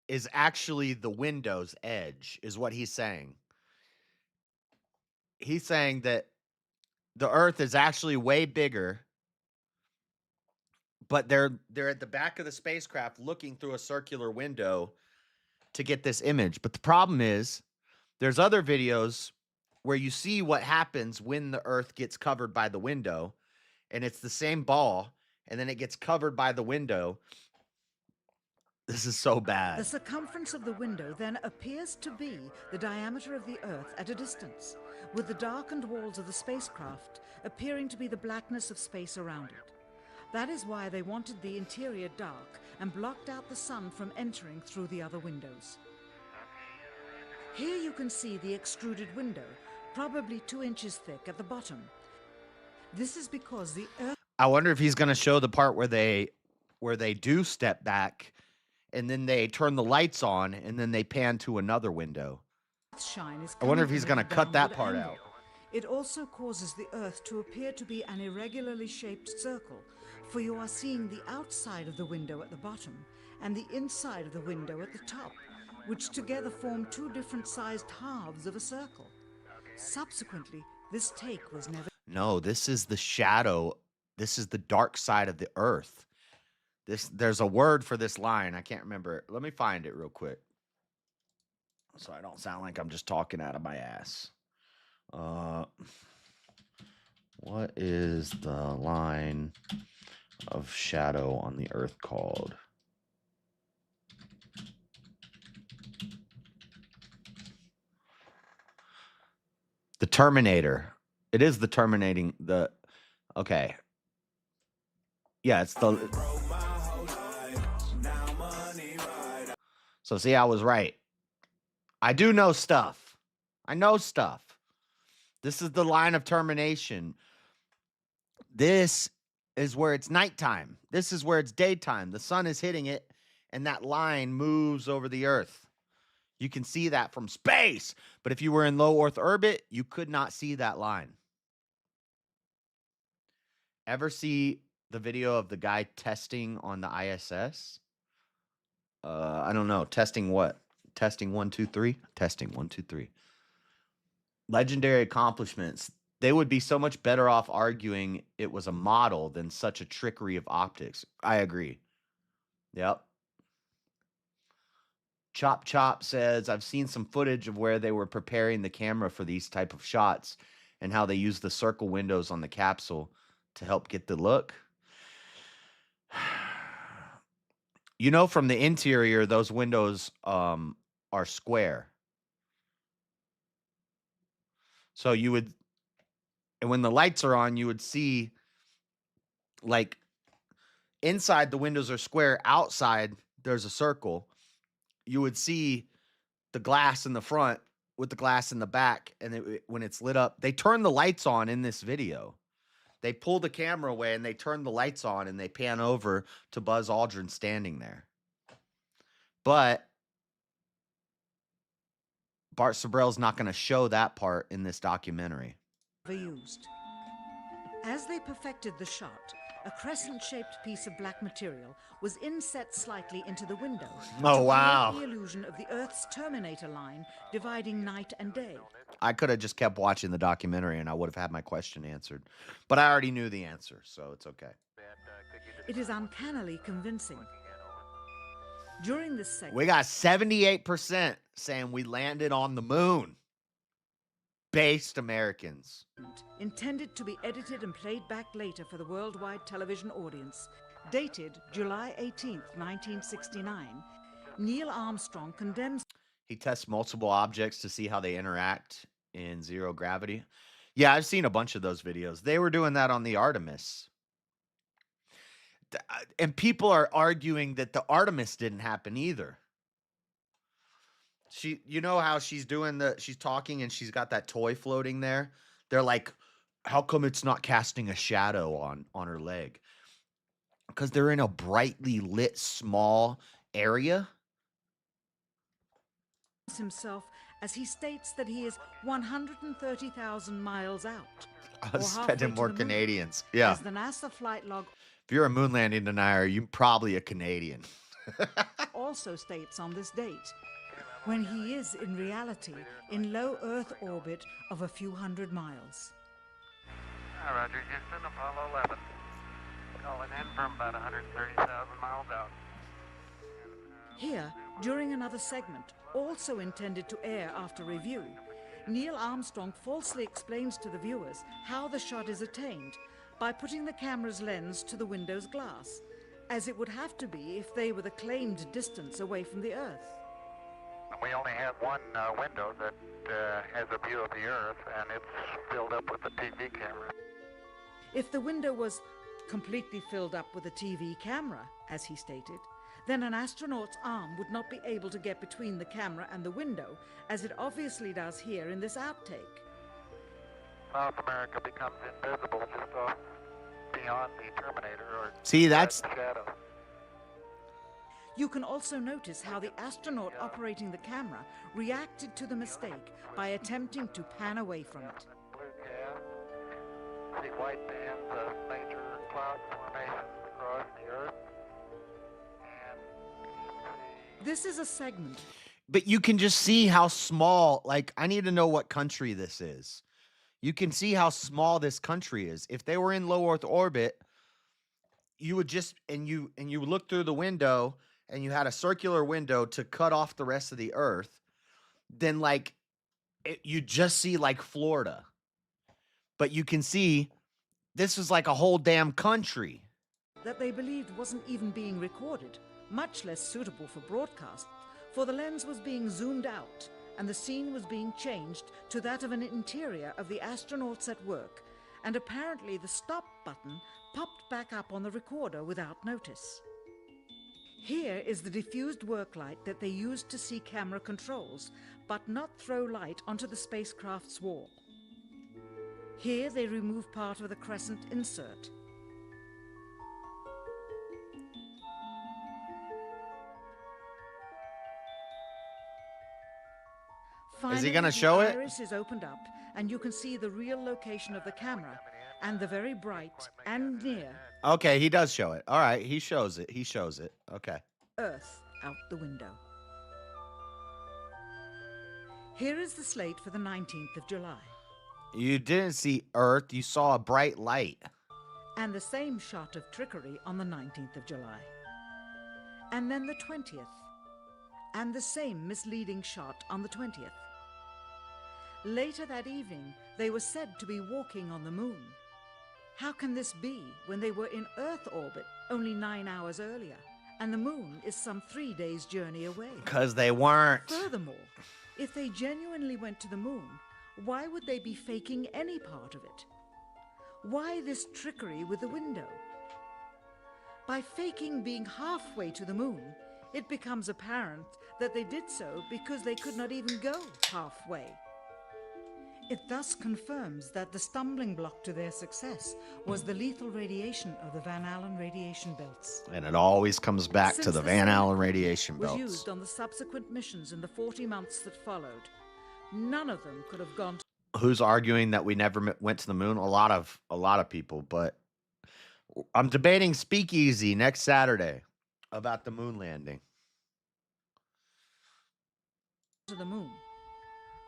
is actually the window's edge, is what he's saying. He's saying that the Earth is actually way bigger, but they're at the back of the spacecraft looking through a circular window to get this image. But the problem is, there's other videos where you see what happens when the Earth gets covered by the window, and it's the same ball, and then it gets covered by the window. This is so bad. The circumference of the window then appears to be the diameter of the Earth at a distance, with the darkened walls of the spacecraft appearing to be the blackness of space around it. That is why they wanted the interior dark and blocked out the sun from entering through the other windows. Here you can see the extruded window, probably 2 inches thick at the bottom. This is because the Earth... I wonder if he's going to show the part where they do step back, and then they turn the lights on, and then they pan to another window. Shine is I wonder if coming he's from going to a cut that downward part angle. out. It also causes the Earth to appear to be an irregularly shaped circle, for you are seeing the outside of the window at the bottom and the inside of the window at the top, which together form 2 different sized halves of a circle. Subsequently, this take was never... No, this is the shadow. This is the dark side of the Earth. There's a word for this line. I can't remember. Let me find it real quick, so I don't sound like I'm just talking out of my ass. What is the line of shadow on the Earth called? The Terminator. It is the terminating the... Okay. Yeah, it's the... So see, I was right. I do know stuff. I know stuff. This is the line of termination. This is where it's nighttime. This is where it's daytime. The sun is hitting it, and that line moves over the Earth. You can see that from space. But if you were in low Earth orbit, you could not see that line. Ever see the video of the guy testing on the ISS? I don't know. Testing what? Testing 1, 2, 3? Testing 1, 2, 3. Legendary accomplishments. They would be so much better off arguing it was a model than such a trickery of optics. I agree. Yep. Chop Chop says, I've seen some footage of where they were preparing the camera for these type of shots and how they use the circle windows on the capsule to help get the look. You know, from the interior, those windows are square. So you would, and when the lights are on, you would see, like, inside the windows are square, outside there's a circle. You would see the glass in the front with the glass in the back, and when it's lit up, they turn the lights on in this video. They pull the camera away and they turn the lights on and they pan over to Buzz Aldrin standing there. But Bart Sabrell's not going to show that part in this documentary. Used. As they perfected the shot, a crescent-shaped piece of black material was inset slightly into the window Oh, to wow. create the illusion of the Earth's terminator line dividing night and day. I could have just kept watching the documentary and I would have had my question answered. But I already knew the answer, so it's okay. It is uncannily convincing. During this segment, We got 78% saying we landed on the moon. Based Americans. intended to be edited and played back later for the worldwide television audience, dated July 18th, 1969, Neil Armstrong condemns... He tests multiple objects to see how they interact in zero gravity. Yeah, I've seen a bunch of those videos. They were doing that on the Artemis. And people are arguing that the Artemis didn't happen either. You know how she's talking and she's got that toy floating there? They're like, how come it's not casting a shadow on her leg? Because they're in a brightly lit small area. himself as he states that he is 130,000 miles out. I was spending more Canadians. Yeah. As the NASA flight log If you're a moon landing denier, you're probably a Canadian. also states on this date, when he is in reality in low Earth orbit of a few hundred miles. Roger, Houston, Apollo 11. Calling in from about 130,000 miles out. Here, during another segment, also intended to air after review, Neil Armstrong falsely explains to the viewers how the shot is attained by putting the camera's lens to the window's glass, as it would have to be if they were the claimed distance away from the Earth. We only have one window that has a view of the Earth, and it's filled up with a TV camera. If the window was completely filled up with a TV camera, as he stated, then an astronaut's arm would not be able to get between the camera and the window, as it obviously does here in this outtake. South America becomes invisible just off beyond the Terminator or See, that's shadow. You can also notice how the astronaut operating the camera reacted to the mistake by attempting to pan away from it. Blue cast. See white bands of major cloud formations across the Earth. This is a segment. But you can just see how small, like, I need to know what country this is. You can see how small this country is. If they were in low Earth orbit, you would just, and you look through the window and you had a circular window to cut off the rest of the Earth, then like, you just see like Florida. But you can see this is like a whole damn country. That they believed wasn't even being recorded, much less suitable for broadcast, for the lens was being zoomed out and the scene was being changed to that of an interior of the astronauts at work, and apparently the stop button popped back up on the recorder without notice. Here is the diffused work light that they used to see camera controls, but not throw light onto the spacecraft's wall. Here they remove part of the crescent insert. Is he gonna show it? The iris is opened up, and you can see the real location of the camera, and the very bright and near Okay, he does show it. All right, he shows it. He shows it. Okay. Earth out the window. Here is the slate for the 19th of July, You didn't see Earth. You saw a bright light. and the same shot of trickery on the 19th of July. And then the 20th, and the same misleading shot on the 20th. Later that evening, they were said to be walking on the moon. How can this be when they were in Earth orbit only 9 hours earlier, and the moon is some 3 days' journey away? Because they weren't. Furthermore, if they genuinely went to the moon, why would they be faking any part of it? Why this trickery with the window? By faking being halfway to the moon, it becomes apparent that they did so because they could not even go halfway. It thus confirms that the stumbling block to their success was the lethal radiation of the Van Allen radiation belts. And it always comes back to Since the the Van solar Allen panel radiation was belts. used on the subsequent missions in the 40 months that followed, none of them could have gone to Who's arguing that we never went to the moon? A lot of people, but I'm debating Speakeasy next Saturday about the moon landing. the moon.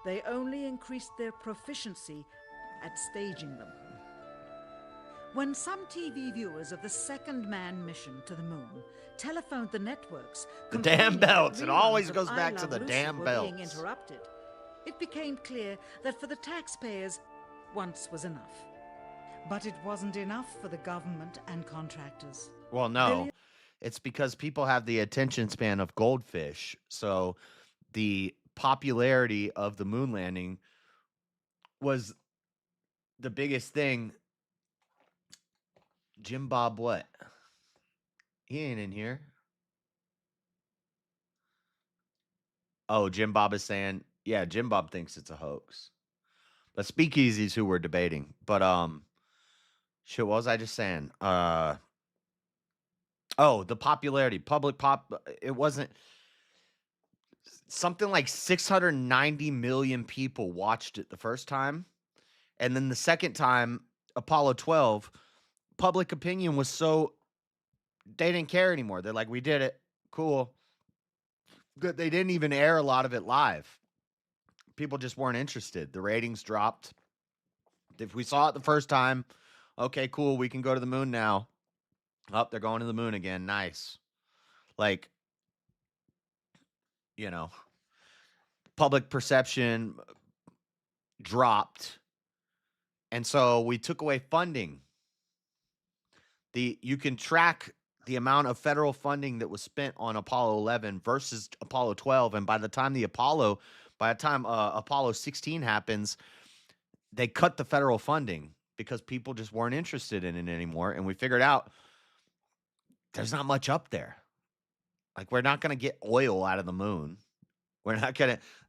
They only increased their proficiency at staging them. When some TV viewers of the second manned mission to the moon telephoned the networks, The damn complaining that belts. It always reruns of goes I back to Love the Lucy damn were belts. being interrupted, it became clear that for the taxpayers, once was enough. But it wasn't enough for the government and contractors. Well, no. It's because people have the attention span of goldfish. So the popularity of the moon landing was the biggest thing. Jim Bob what? He ain't in here. Oh, Jim Bob is saying, yeah, Jim Bob thinks it's a hoax. But Speakeasy's who we're debating. But shit, what was I just saying? The popularity. It wasn't something like 690 million people watched it the first time. And then the second time, Apollo 12, public opinion was so they didn't care anymore. They're like, we did it. Cool. Good. They didn't even air a lot of it live. People just weren't interested. The ratings dropped. If we saw it the first time, okay, cool. We can go to the moon now. Oh, they're going to the moon again. Nice. Like, public perception dropped. And so we took away funding. You can track the amount of federal funding that was spent on Apollo 11 versus Apollo 12. And by the time Apollo 16 happens, they cut the federal funding because people just weren't interested in it anymore. And we figured out there's not much up there. Like, we're not going to get oil out of the moon.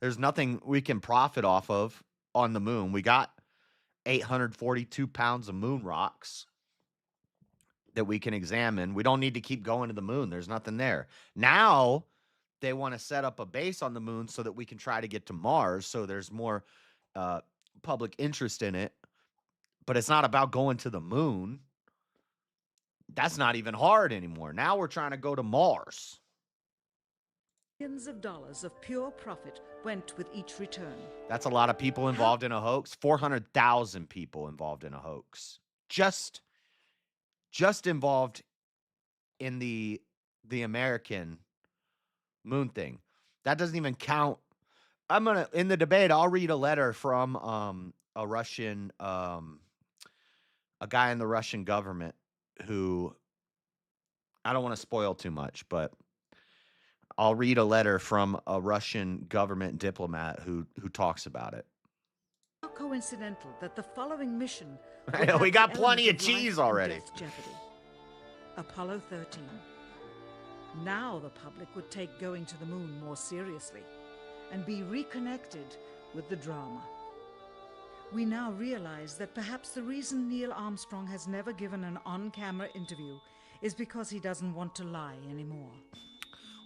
There's nothing we can profit off of on the moon. We got 842 pounds of moon rocks that we can examine. We don't need to keep going to the moon. There's nothing there. Now they want to set up a base on the moon so that we can try to get to Mars. So there's more public interest in it. But it's not about going to the moon. That's not even hard anymore. Now we're trying to go to Mars. Millions of dollars of pure profit went with each return. That's a lot of people involved in a hoax. 400,000 people involved in a hoax. Just involved in the American moon thing. That doesn't even count. In the debate, I'll read a letter from a Russian, a guy in the Russian government who, I don't want to spoil too much, but I'll read a letter from a Russian government diplomat who talks about it. How coincidental that the following mission We got plenty of cheese already. Jeopardy. Apollo 13. Now the public would take going to the moon more seriously and be reconnected with the drama. We now realize that perhaps the reason Neil Armstrong has never given an on-camera interview is because he doesn't want to lie anymore.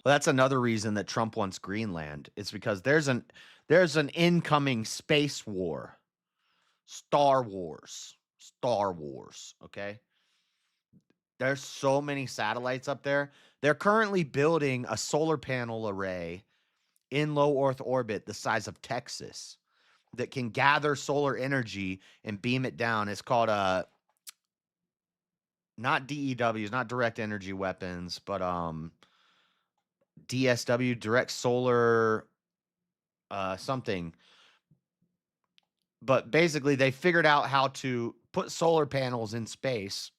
Well, that's another reason that Trump wants Greenland. It's because there's an incoming space war. Star Wars, okay? There's so many satellites up there. They're currently building a solar panel array in low Earth orbit the size of Texas that can gather solar energy and beam it down. It's called not DEWs, not direct energy weapons, but DSW, direct solar something. But basically, they figured out how to put solar panels in space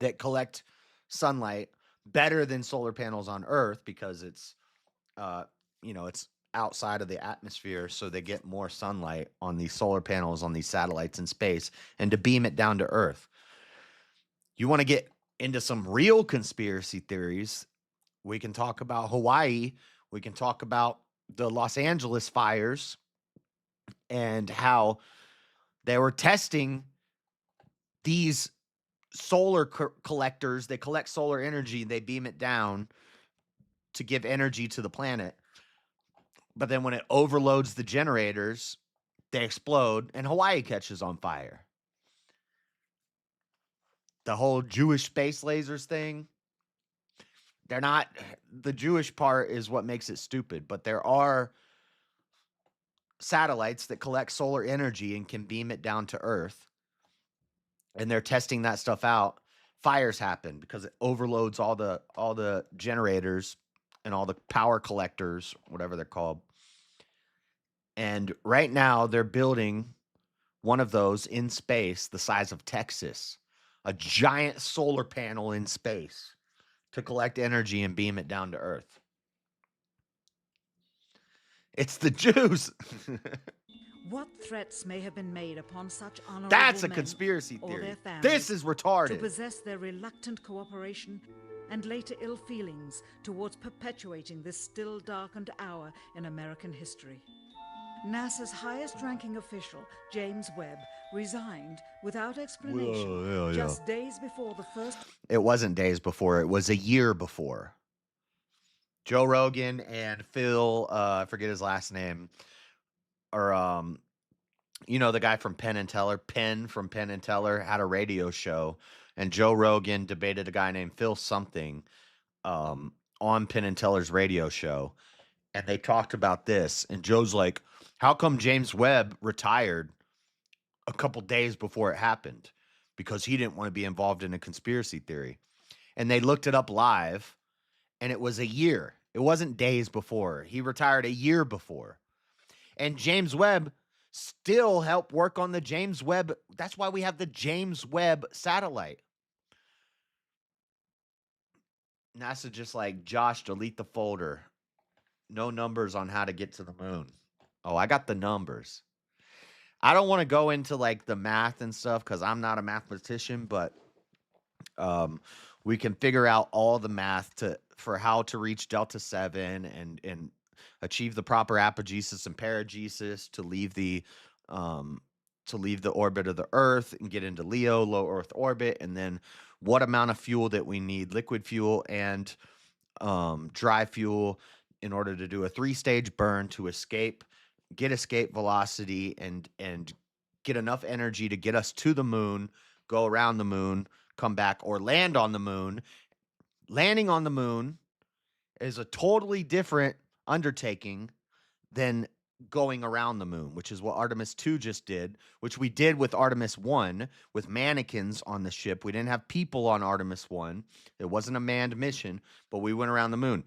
that collect sunlight better than solar panels on Earth because it's, it's outside of the atmosphere. So they get more sunlight on these solar panels on these satellites in space and to beam it down to Earth. You want to get into some real conspiracy theories? We can talk about Hawaii. We can talk about the Los Angeles fires and how they were testing these solar collectors. They collect solar energy, they beam it down to give energy to the planet. But then when it overloads the generators, they explode and Hawaii catches on fire. The whole Jewish space lasers thing, they're not, the Jewish part is what makes it stupid, but there are satellites that collect solar energy and can beam it down to Earth. And they're testing that stuff out. Fires happen because it overloads all the generators and all the power collectors, whatever they're called. And right now they're building one of those in space the size of Texas, a giant solar panel in space to collect energy and beam it down to Earth. It's the Jews. What threats may have been made upon such honorable That's a men conspiracy or theory. their families This is retarded. to possess their reluctant cooperation and later ill feelings towards perpetuating this still darkened hour in American history. NASA's highest-ranking official, James Webb, resigned without explanation just days before the first... It wasn't days before. It was a year before. Joe Rogan and Phil, I forget his last name, or you know, the guy from Penn and Teller, Penn from Penn and Teller, had a radio show, and Joe Rogan debated a guy named Phil something on Penn and Teller's radio show, and they talked about this, and Joe's like, how come James Webb retired a couple days before it happened? Because he didn't want to be involved in a conspiracy theory. And they looked it up live, and it was a year. It wasn't days before. He retired a year before. And James Webb still helped work on the James Webb. That's why we have the James Webb satellite. NASA just like, Josh, delete the folder. No numbers on how to get to the moon. Oh, I got the numbers. I don't want to go into like the math and stuff because I'm not a mathematician, but we can figure out all the math for how to reach Delta 7 and achieve the proper apogesis and paragesis to leave the orbit of the Earth and get into Leo, low Earth orbit, and then what amount of fuel that we need, liquid fuel and dry fuel, in order to do a 3-stage burn to get escape velocity and get enough energy to get us to the moon, go around the moon, come back, or land on the moon. Landing on the moon is a totally different undertaking than going around the moon, which is what Artemis 2 just did, which we did with Artemis 1 with mannequins on the ship. We didn't have people on Artemis 1. It wasn't a manned mission, but we went around the moon.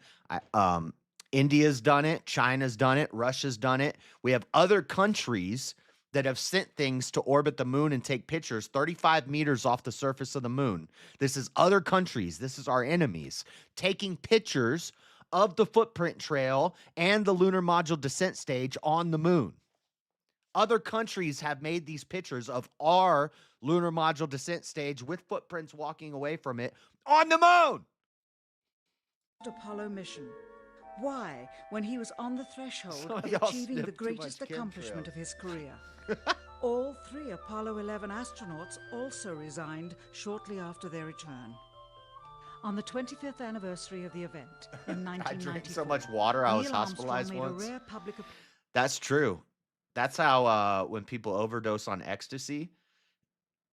India's done it. China's done it. Russia's done it. We have other countries that have sent things to orbit the moon and take pictures 35 meters off the surface of the moon. This is other countries. This is our enemies taking pictures of the footprint trail and the lunar module descent stage on the moon. Other countries have made these pictures of our lunar module descent stage with footprints walking away from it on the moon. Apollo mission. Why, when he was on the threshold of achieving the greatest accomplishment of his career, all 3 Apollo 11 astronauts also resigned shortly after their return. On the 25th anniversary of the event in 1994, I drank so much water, I was Neil hospitalized Armstrong made once. a rare public That's true. That's how when people overdose on ecstasy,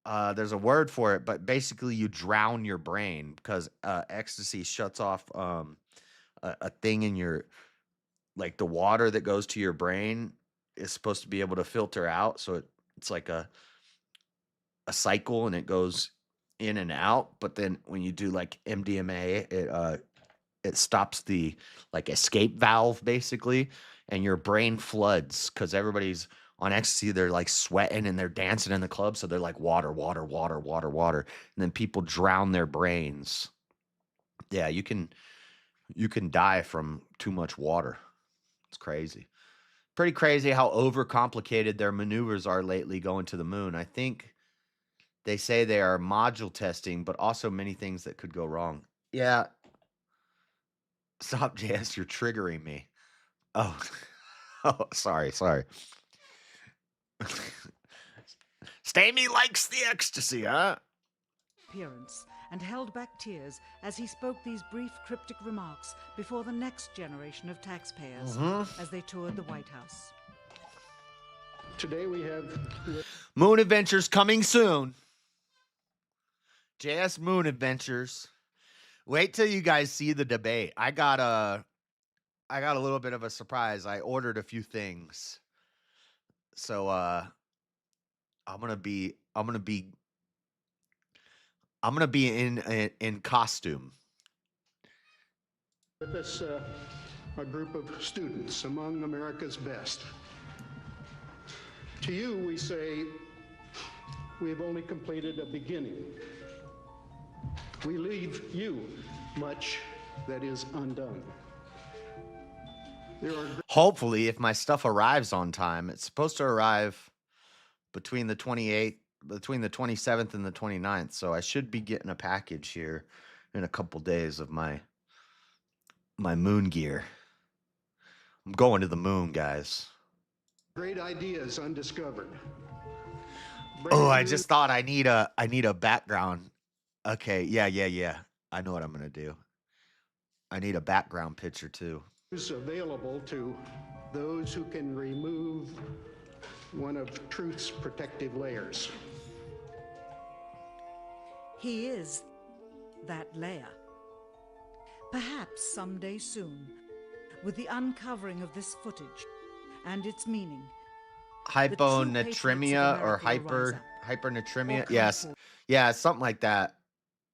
there's a word for it, but basically you drown your brain because ecstasy shuts off a thing in your, like the water that goes to your brain is supposed to be able to filter out. So it's like a cycle and it goes in and out. But then when you do like MDMA, it stops the like escape valve basically, and your brain floods because everybody's on ecstasy. They're like sweating and they're dancing in the club. So they're like water, water, water, water, water. And then people drown their brains. Yeah, you can die from too much water. It's crazy. Pretty crazy how overcomplicated their maneuvers are lately going to the moon. I think they say they are module testing, but also many things that could go wrong. Yeah. Stop, JS. You're triggering me. Oh, oh, sorry. Stamey likes the ecstasy, huh? Appearance and held back tears as he spoke these brief cryptic remarks before the next generation of taxpayers as they toured the White House. Today we have Moon Adventures coming soon. JS Moon Adventures. Wait till you guys see the debate. I got a little bit of a surprise. I ordered a few things. So I'm gonna be in costume. with us a group of students among America's best. To you, we say, we have only completed a beginning. We leave you much that is undone. There are Hopefully, if my stuff arrives on time, it's supposed to arrive between the 27th and the 29th. So I should be getting a package here in a couple days of my moon gear. I'm going to the moon, guys. great ideas undiscovered. Oh, I just thought I need a background. Okay, yeah. I know what I'm gonna do. I need a background picture too. Available to those who can remove one of truth's protective layers. He is that layer. Perhaps someday soon, with the uncovering of this footage and its meaning, Hyponatremia or hypernatremia. Yes. Yeah, something like that.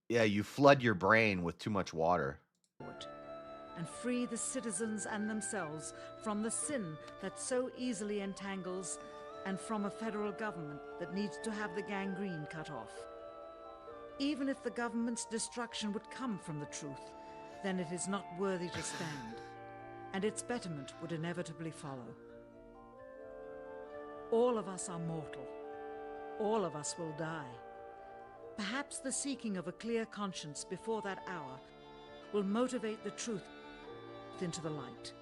Yeah, you flood your brain with too much water. and free the citizens and themselves from the sin that so easily entangles, and from a federal government that needs to have the gangrene cut off. Even if the government's destruction would come from the truth, then it is not worthy to stand, and its betterment would inevitably follow. All of us are mortal. All of us will die. Perhaps the seeking of a clear conscience before that hour will motivate the truth into the light.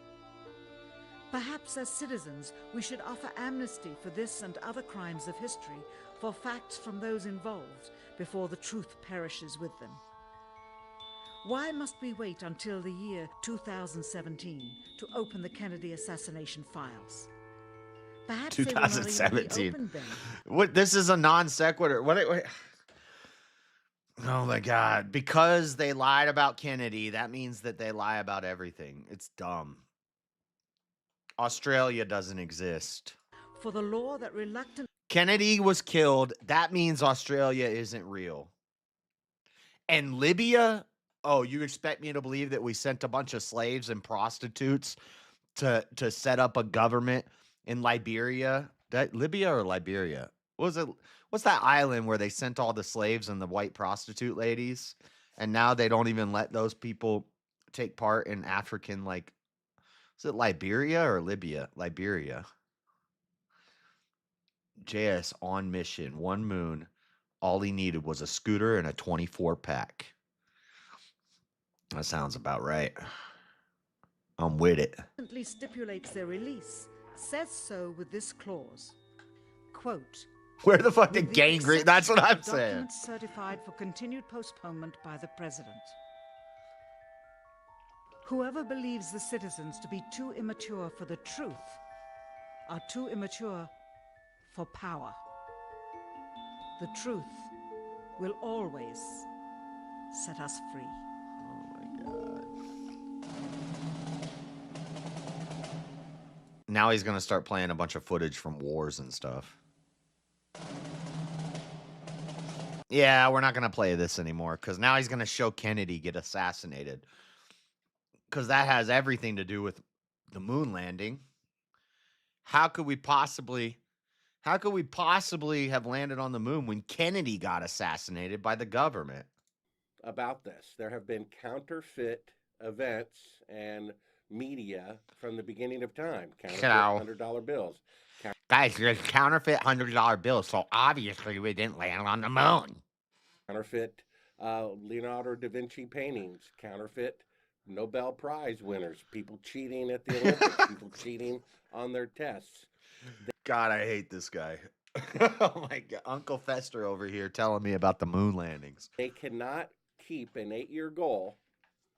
Perhaps as citizens we should offer amnesty for this and other crimes of history, for facts from those involved, before the truth perishes with them. Why must we wait until the year 2017 to open the Kennedy assassination files? Perhaps they will not even be 2017. opened then. What? This is a non sequitur. What? Oh my God! Because they lied about Kennedy, that means that they lie about everything. It's dumb. Australia doesn't exist. For the law that reluctant Kennedy was killed. That means Australia isn't real. And Libya? Oh, you expect me to believe that we sent a bunch of slaves and prostitutes to set up a government in Liberia? Libya or Liberia? What was it? What's that island where they sent all the slaves and the white prostitute ladies? And now they don't even let those people take part in African, like, is it Liberia or Libya? Liberia. JS on mission, one moon. All he needed was a scooter and a 24-pack. That sounds about right. I'm with it. stipulates their release, says so with this clause. Quote, Where the fuck did "With the gangrene? That's what I'm exception of saying. documents certified for continued postponement by the President. Whoever believes the citizens to be too immature for the truth are too immature for power. The truth will always set us free." Now he's going to start playing a bunch of footage from wars and stuff. Yeah, we're not going to play this anymore because now he's going to show Kennedy get assassinated. Because that has everything to do with the moon landing. How could we possibly have landed on the moon when Kennedy got assassinated by the government? About this, there have been counterfeit events and media from the beginning of time. Counterfeit $100 bills. Guys, there's counterfeit $100 bills, so obviously we didn't land on the moon. Counterfeit Leonardo da Vinci paintings. Counterfeit Nobel Prize winners. People cheating at the Olympics. People cheating on their tests. God, I hate this guy. Oh my God, Uncle Fester over here telling me about the moon landings. They cannot keep an 8-year goal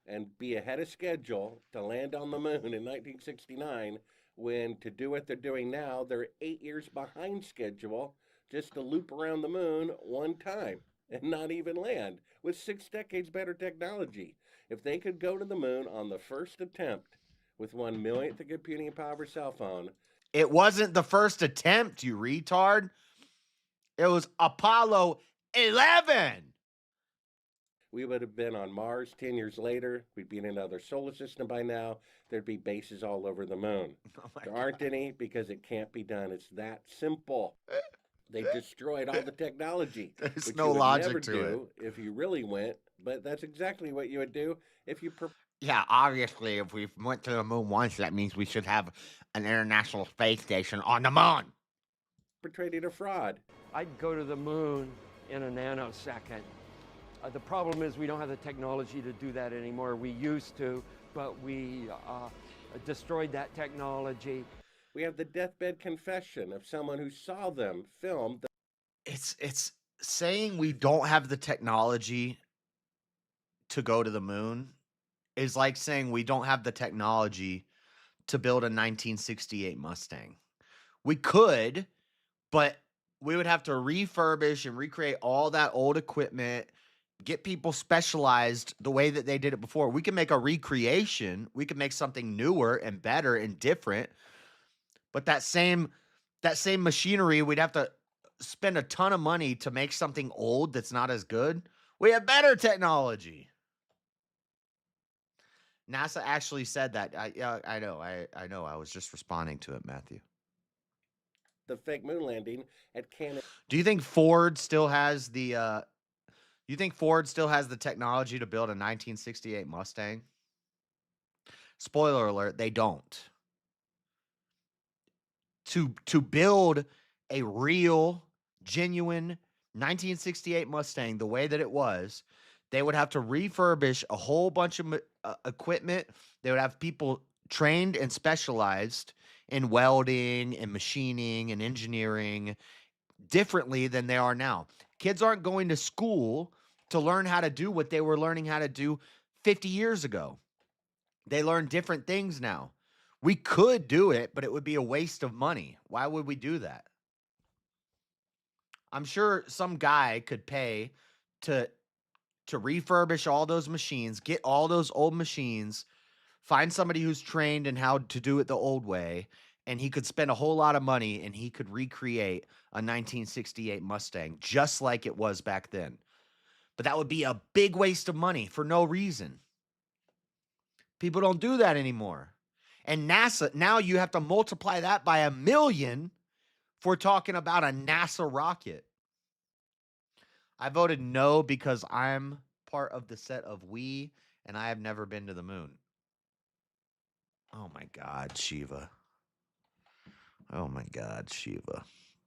and be ahead of schedule to land on the moon in 1969 when, to do what they're doing now, they're 8 years behind schedule just to loop around the moon one time and not even land with 6 decades better technology. If they could go to the moon on the first attempt with 1/1,000th the computing power of a cell phone. It wasn't the first attempt, you retard. It was Apollo 11. We would have been on Mars 10 years later. We'd be in another solar system by now. There'd be bases all over the moon. There aren't any because it can't be done. It's that simple. They destroyed all the technology. There's which no you would logic never to do if you really went, but that's exactly what you would do if you Yeah, obviously, if we went to the moon once, that means we should have an international space station on the moon. perpetrated a fraud. I'd go to the moon in a nanosecond. The problem is we don't have the technology to do that anymore. We used to, but we destroyed that technology. We have the deathbed confession of someone who saw them filmed. It's saying we don't have the technology to go to the moon is like saying we don't have the technology to build a 1968 Mustang. We could, but we would have to refurbish and recreate all that old equipment, get people specialized the way that they did it before. We can make a recreation. We can make something newer and better and different. But that same machinery, we'd have to spend a ton of money to make something old that's not as good. We have better technology. NASA actually said that. I know. I was just responding to it, Matthew. The fake moon landing at Canada. Do you think Ford still has the technology to build a 1968 Mustang? Spoiler alert, they don't. To build a real, genuine 1968 Mustang the way that it was, they would have to refurbish a whole bunch of equipment. They would have people trained and specialized in welding and machining and engineering differently than they are now. Kids aren't going to school to learn how to do what they were learning how to do 50 years ago. They learn different things now. We could do it, but it would be a waste of money. Why would we do that? I'm sure some guy could pay to refurbish all those machines, get all those old machines, find somebody who's trained in how to do it the old way, and he could spend a whole lot of money and he could recreate a 1968 Mustang just like it was back then. But that would be a big waste of money for no reason. People don't do that anymore. And NASA, now you have to multiply that by 1 million for talking about a NASA rocket. I voted no because I'm part of the set of we, and I have never been to the moon. Oh my God, Shiva. Oh my God, Shiva.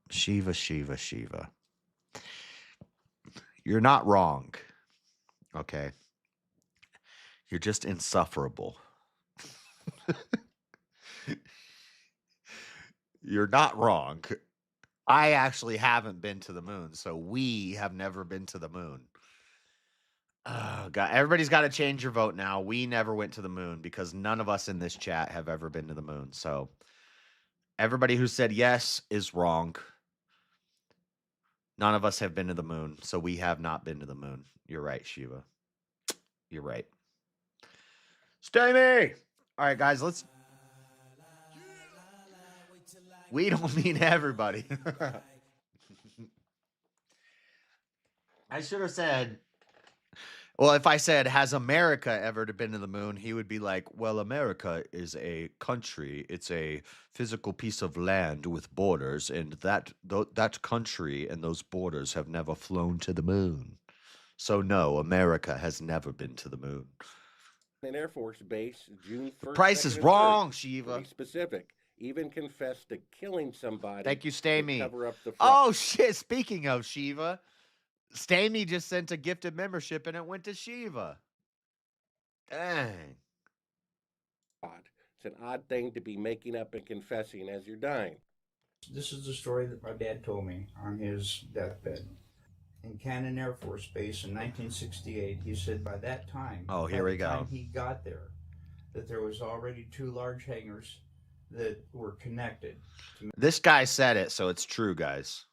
Shiva. You're not wrong. Okay. You're just insufferable. You're not wrong. I actually haven't been to the moon, so we have never been to the moon. Oh, God. Everybody's got to change your vote now. We never went to the moon because none of us in this chat have ever been to the moon. So everybody who said yes is wrong. None of us have been to the moon, so we have not been to the moon. You're right, Shiva. You're right. Stay me! All right, guys, let's... We don't mean everybody. I should have said... Well, if I said, has America ever been to the moon? He would be like, well, America is a country. It's a physical piece of land with borders, and that country and those borders have never flown to the moon. So, no, America has never been to the moon. An Air Force base, June 1st. The price is wrong, Shiva. Pretty specific. Even confessed to killing somebody. Thank you, Stamy. Cover up the Oh, shit. Speaking of Shiva, Stamy just sent a gifted membership and it went to Shiva. Dang. It's an odd thing to be making up and confessing as you're dying. This is the story that my dad told me on his deathbed. In Cannon Air Force Base in 1968, he said by that time, Oh, here by we the go. time he got there, that there was already 2 large hangars that were connected. This guy said it, so it's true, guys.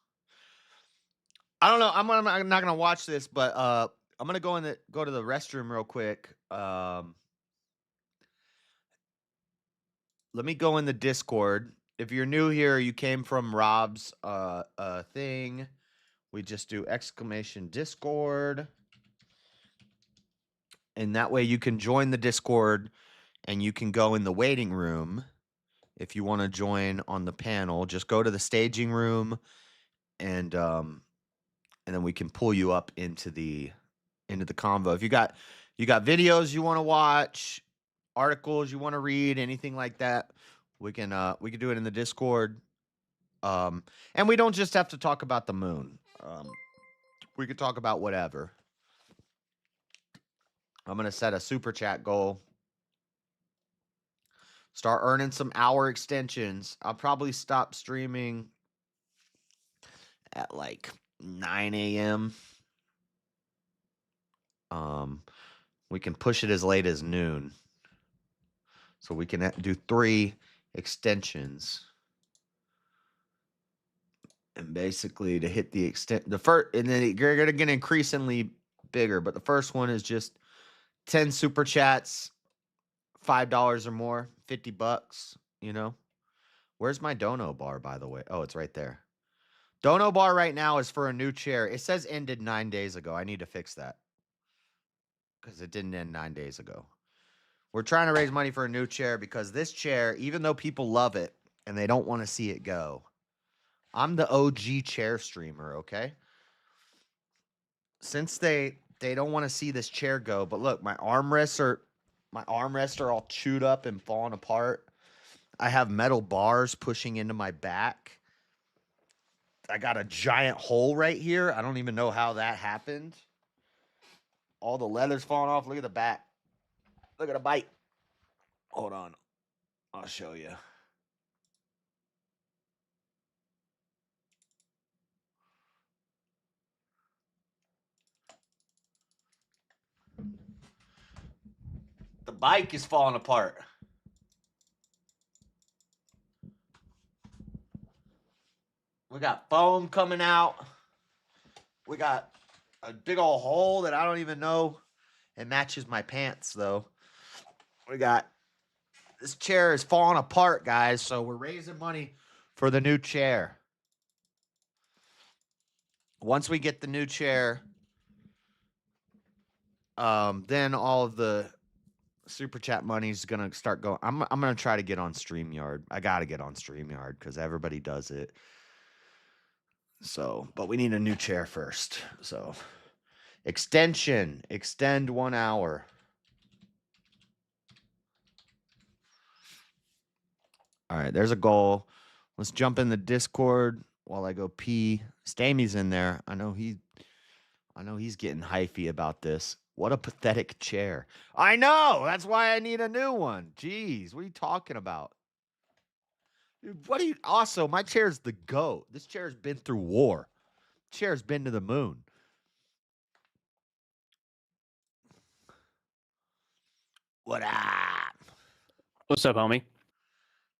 I don't know. I'm not gonna watch this, but I'm gonna go to the restroom real quick. Let me go in the Discord. If you're new here, you came from Rob's thing. We just do exclamation Discord, and that way you can join the Discord, and you can go in the waiting room if you want to join on the panel. Just go to the staging room, and then we can pull you up into the convo. If you got videos you want to watch, articles you want to read, anything like that, we can do it in the Discord. And we don't just have to talk about the moon. We could talk about whatever. I'm gonna set a super chat goal. Start earning some hour extensions. I'll probably stop streaming at like 9 a.m. We can push it as late as noon. So we can do 3 extensions. And basically to hit the extent, the first, and then you're going to get increasingly bigger. But the first one is just 10 super chats, $5 or more, $50, you know. Where's my dono bar, by the way? Oh, it's right there. Dono bar right now is for a new chair. It says ended 9 days ago. I need to fix that because it didn't end 9 days ago. We're trying to raise money for a new chair because this chair, even though people love it and they don't want to see it go, I'm the OG chair streamer, okay? Since they don't want to see this chair go, but look, my armrests are all chewed up and falling apart. I have metal bars pushing into my back. I got a giant hole right here. I don't even know how that happened. All the leather's falling off. Look at the back. Look at the bite. Hold on. I'll show you. The bike is falling apart. We got foam coming out. We got a big old hole that I don't even know. It matches my pants, though. We got... This chair is falling apart, guys, so we're raising money for the new chair. Once we get the new chair, then all of the super chat money is gonna start going. I'm gonna try to get on StreamYard. I gotta get on StreamYard because everybody does it. So, but we need a new chair first. So, extend 1 hour. All right, there's a goal. Let's jump in the Discord while I go pee. Stamey's in there. I know he's getting hyphy about this. What a pathetic chair. I know. That's why I need a new one. Jeez, what are you talking about? Dude, also, my chair's the GOAT. This chair's been through war. Chair's been to the moon. What up? What's up, homie?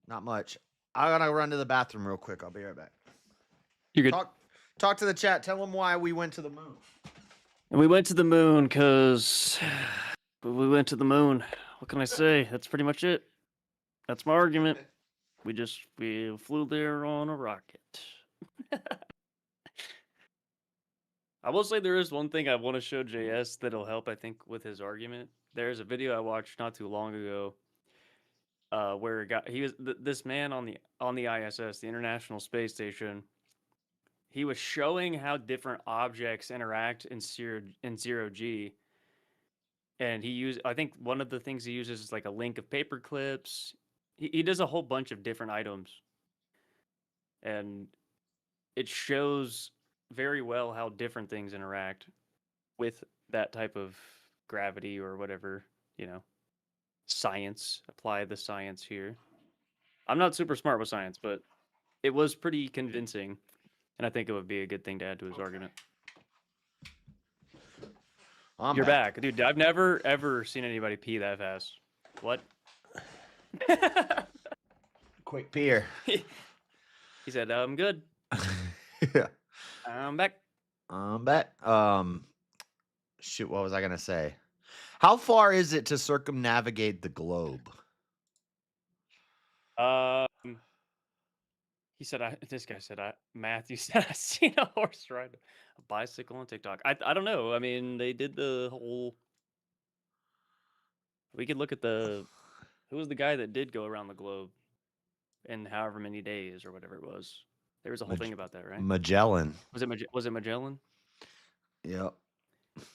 Not much. I gotta run to the bathroom real quick. I'll be right back. You're good. Talk to the chat. Tell them why we went to the moon. And we went to the moon because we went to the moon. What can I say? That's pretty much it. That's my argument. We flew there on a rocket. I will say there is one thing I want to show JS that'll help, I think, with his argument. There's a video I watched not too long ago where this man on the ISS, the International Space Station. He was showing how different objects interact in zero G, and I think one of the things he uses is like a link of paper clips. He does a whole bunch of different items, and it shows very well how different things interact with that type of gravity or whatever, science. Apply the science here. I'm not super smart with science, but it was pretty convincing, and I think it would be a good thing to add to his argument. You're back, dude. I've never ever seen anybody pee that fast. What? Quick peer. He said, "I'm good. Yeah. I'm back." I'm back. Shoot, what was I gonna say? How far is it to circumnavigate the globe? He said, this guy said, Matthew said, I seen a horse ride a bicycle on TikTok. I don't know. I mean, they did the whole. We could look at who was the guy that did go around the globe in however many days or whatever it was. There was a whole thing about that, right? Magellan. Was it Magellan? Yep. Let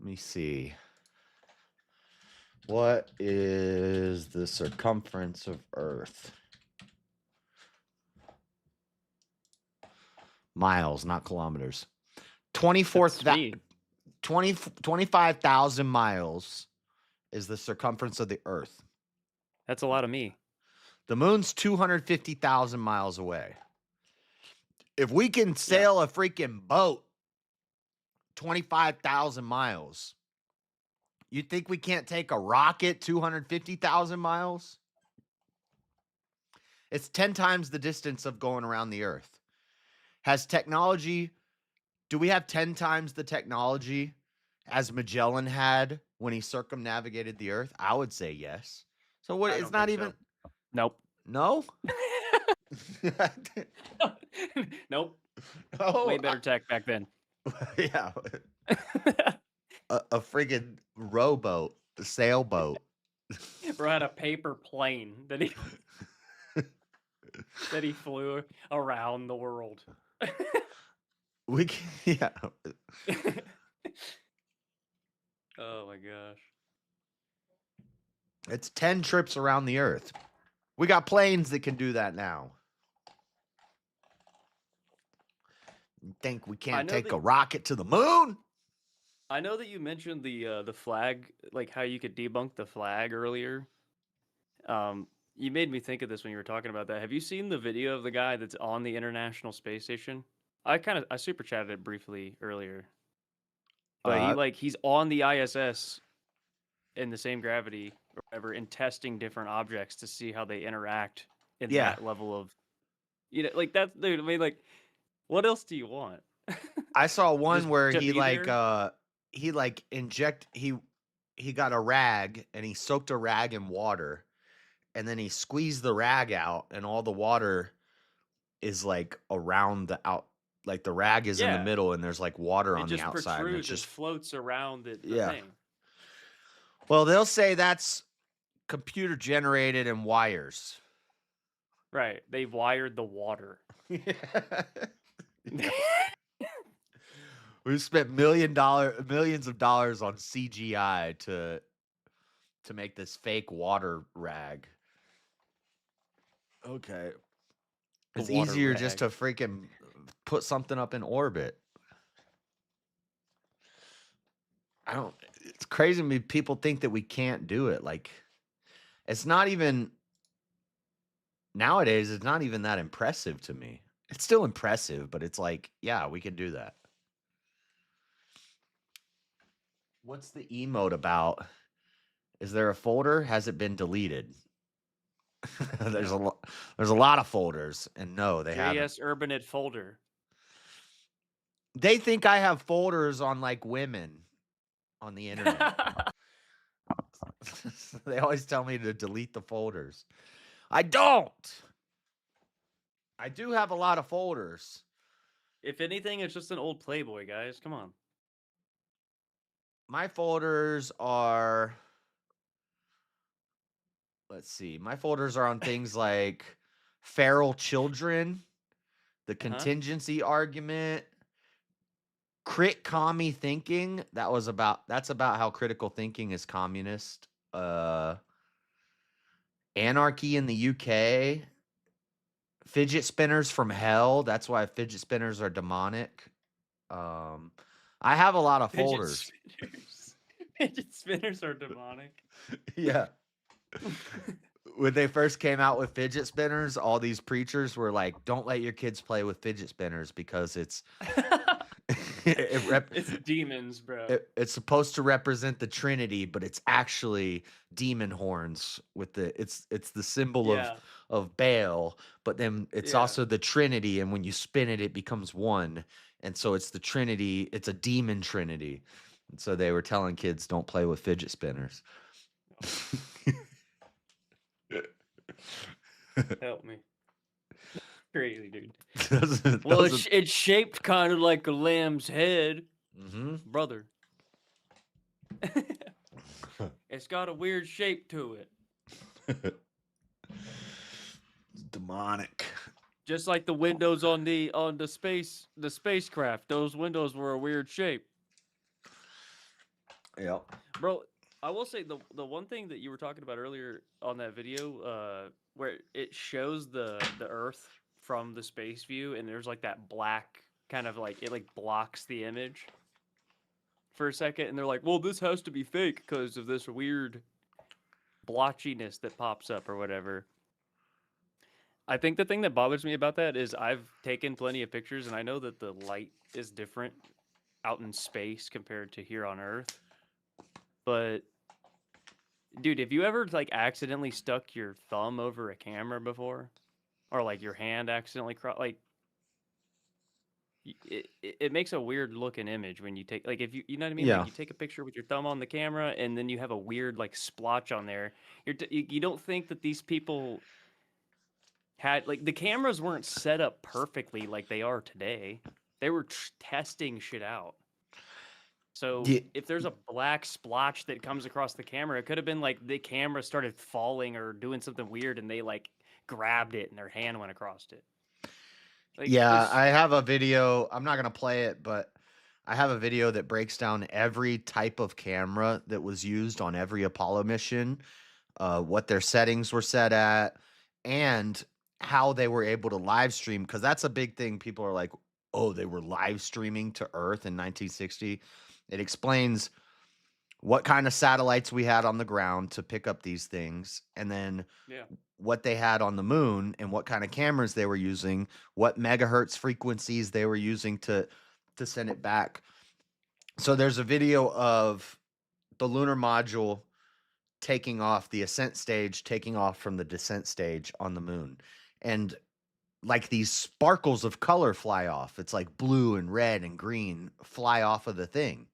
me see. What is the circumference of Earth? Miles, not kilometers. 25,000 miles is the circumference of the Earth. That's a lot of me. The moon's 250,000 miles away. If we can sail a freaking boat 25,000 miles, you think we can't take a rocket 250,000 miles? It's 10 times the distance of going around the Earth. Has technology, do we have 10 times the technology as Magellan had when he circumnavigated the Earth? I would say yes. So what? It's not even. So. Nope. No. Nope. Oh, way better tech back then. Yeah. a friggin' rowboat, a sailboat. Bro had a paper plane that he flew around the world. We can, yeah. Oh my gosh. It's 10 trips around the Earth. We got planes that can do that now. You think we can't take a rocket to the moon? I know that you mentioned the flag, like how you could debunk the flag earlier. You made me think of this when you were talking about that. Have you seen the video of the guy that's on the International Space Station? I super chatted it briefly earlier. But he's on the ISS in the same gravity or whatever and testing different objects to see how they interact in that level of like that, dude. I mean, like, what else do you want? I saw one Just where to he be there? he got a rag and he soaked a rag in water and then he squeezed the rag out and all the water is like around the like the rag is in the middle and there's like water on the outside and it just floats around the thing. Well, they'll say that's computer generated and wires. Right. They've wired the water. We spent millions of dollars on CGI to make this fake water rag. Okay. It's easier just to freaking put something up in orbit. It's crazy to me people think that we can't do it. Like, it's not even, nowadays, it's not even that impressive to me. It's still impressive, but it's like, yeah, we can do that. What's the emote about? Is there a folder? Has it been deleted? There's a lot of folders, and no, they haven't. jsurbanadventures folder. They think I have folders on like women on the internet. They always tell me to delete the folders. I don't. I do have a lot of folders. If anything, it's just an old Playboy, guys. Come on. My folders are, let's see. My folders are on things like feral children, the contingency argument, crit commie thinking. That's about how critical thinking is communist. Anarchy in the UK. Fidget spinners from hell. That's why fidget spinners are demonic. I have a lot of folders. Fidget spinners are demonic. Yeah. when they first came out with fidget spinners, all these preachers were like, "Don't let your kids play with fidget spinners because it's It's demons, bro. it's supposed to represent the Trinity, but it's actually demon horns with it's the symbol Yeah. of Baal, but then it's Yeah. also the Trinity, and when you spin it, it becomes one, and so it's the Trinity. It's a demon Trinity, and so they were telling kids don't play with fidget spinners. Help me. Crazy, dude. Those Well, are- it's shaped kind of like a lamb's head, brother. It's got a weird shape to it, demonic. just like the windows on the spacecraft. Those windows were a weird shape. Yep. Bro, I will say the one thing that you were talking about earlier on that video, where it shows the Earth from the space view, and there's like that black kind of like it like blocks the image for a second, and they're like, "Well, this has to be fake because of this weird blotchiness that pops up or whatever." I think the thing that bothers me about that is I've taken plenty of pictures, and I know that the light is different out in space compared to here on Earth. But dude, have you ever like accidentally stuck your thumb over a camera before, or like your hand accidentally it makes a weird looking image when you take like if you know what I mean? Yeah. Like you take a picture with your thumb on the camera and then you have a weird like splotch on there. You don't think that these people had like the cameras weren't set up perfectly like they are today. They were testing shit out. So Yeah. if there's a black splotch that comes across the camera, it could have been like the camera started falling or doing something weird, and they like grabbed it and their hand went across it. Like, Yeah, I have a video. I'm not gonna play it, but I have a video that breaks down every type of camera that was used on every Apollo mission, what their settings were set at, and how they were able to live stream. Because that's a big thing. People are like, "Oh, they were live streaming to Earth in 1960." It explains what kind of satellites we had on the ground to pick up these things, and then Yeah. what they had on the moon and what kind of cameras they were using, what megahertz frequencies they were using to send it back. So there's a video of the lunar module taking off, the ascent stage taking off from the descent stage on the moon. And like these sparkles of color fly off. It's like blue and red and green fly off of the thing.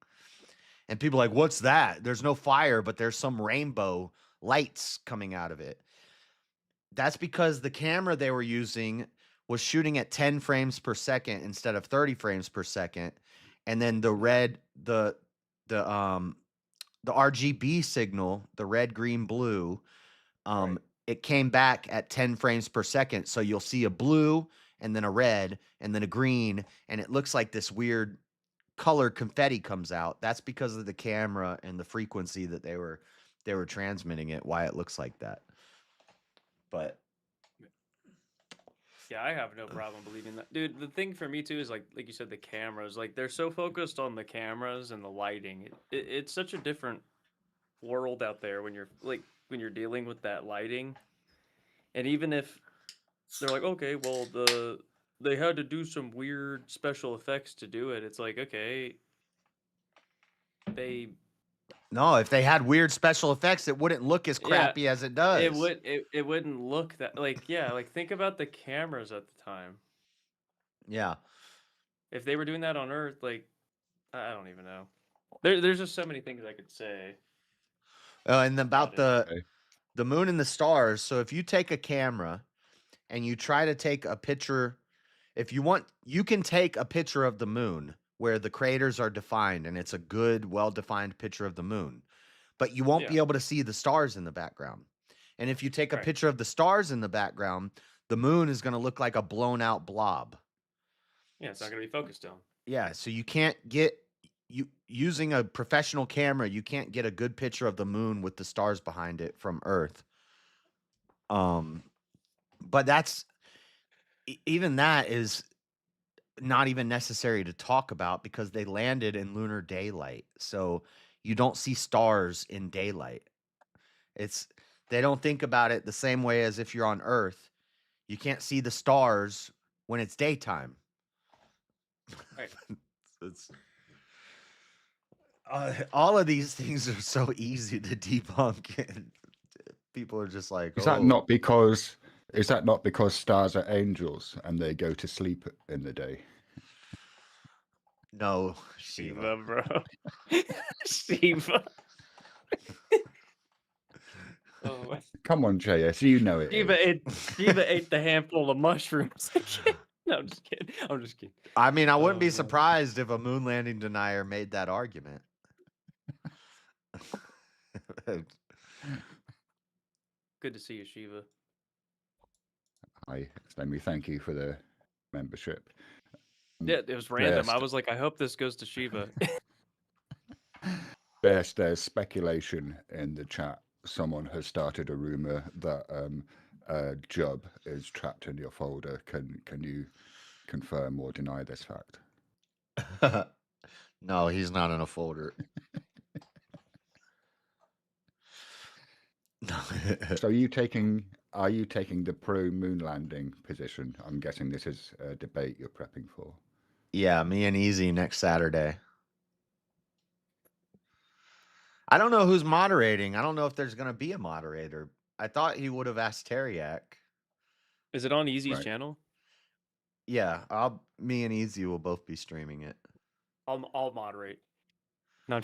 And people are like, "What's that?" There's no fire, but there's some rainbow lights coming out of it. That's because the camera they were using was shooting at 10 frames per second instead of 30 frames per second. And then the RGB signal, the red, green, blue, it came back at 10 frames per second. So you'll see a blue and then a red and then a green, and it looks like this weird color confetti comes out. That's because of the camera and the frequency that they were transmitting it, why it looks like that. But Yeah, I have no problem believing that. Dude, the thing for me too is like you said, the cameras. Like they're so focused on the cameras and the lighting. It's such a different world out there when you're dealing with that lighting. And even if they're like, okay, well they had to do some weird special effects to do it. It's like, okay, no, if they had weird special effects, it wouldn't look as crappy as it does. It wouldn't look that like think about the cameras at the time. Yeah. If they were doing that on Earth, like I don't even know. There's just so many things I could say. And about the moon and the stars. So if you take a camera and you try to take a picture, if you want, you can take a picture of the moon where the craters are defined and it's a good, well-defined picture of the moon, but you won't be able to see the stars in the background. And if you take a picture of the stars in the background, the moon is going to look like a blown out blob. Yeah, it's not going to be focused on. Yeah, so you can't get using a professional camera, you can't get a good picture of the moon with the stars behind it from Earth. But that's even that is not even necessary to talk about because they landed in lunar daylight. So you don't see stars in daylight. they don't think about it the same way as if you're on Earth. You can't see the stars when it's daytime. Right. It's, all of these things are so easy to debunk, and people are just like, Is "Oh, that not because stars are angels and they go to sleep in the day? no, Shiva, bro. Shiva. Oh, Come on, JS, you know it. Shiva ate the handful of mushrooms. No, I'm just kidding. I'm just kidding. I mean, I wouldn't be man. surprised if a moon landing denier made that argument. Good to see you, Shiva. Hi, let me thank you for the membership. Yeah, it was random. Best. I was like, I hope this goes to Shiva. Best, there's speculation in the chat. Someone has started a rumor that Job is trapped in your folder. Can you confirm or deny this fact? No, he's not in a folder. So are you taking the pro moon landing position? I'm guessing this is a debate you're prepping for. Yeah, me and Easy next Saturday. I don't know who's moderating. I don't know if there's going to be a moderator. I thought he would have asked Teriak. Is it on Easy's channel? Yeah, me and Easy will both be streaming it. I'll moderate. No,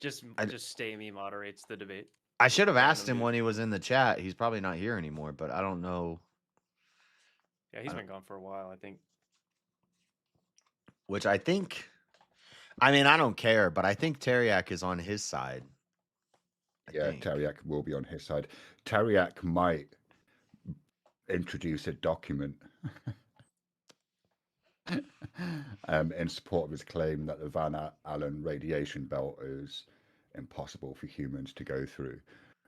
just stay me moderates the debate. I should have asked him when he was in the chat. He's probably not here anymore, but I don't know. Yeah, he's been gone for a while, I think. Which I think, I mean, I don't care, but I think Teriak is on his side. Yeah, Teriak will be on his side. Teriak might introduce a document in support of his claim that the Van Allen radiation belt is impossible for humans to go through.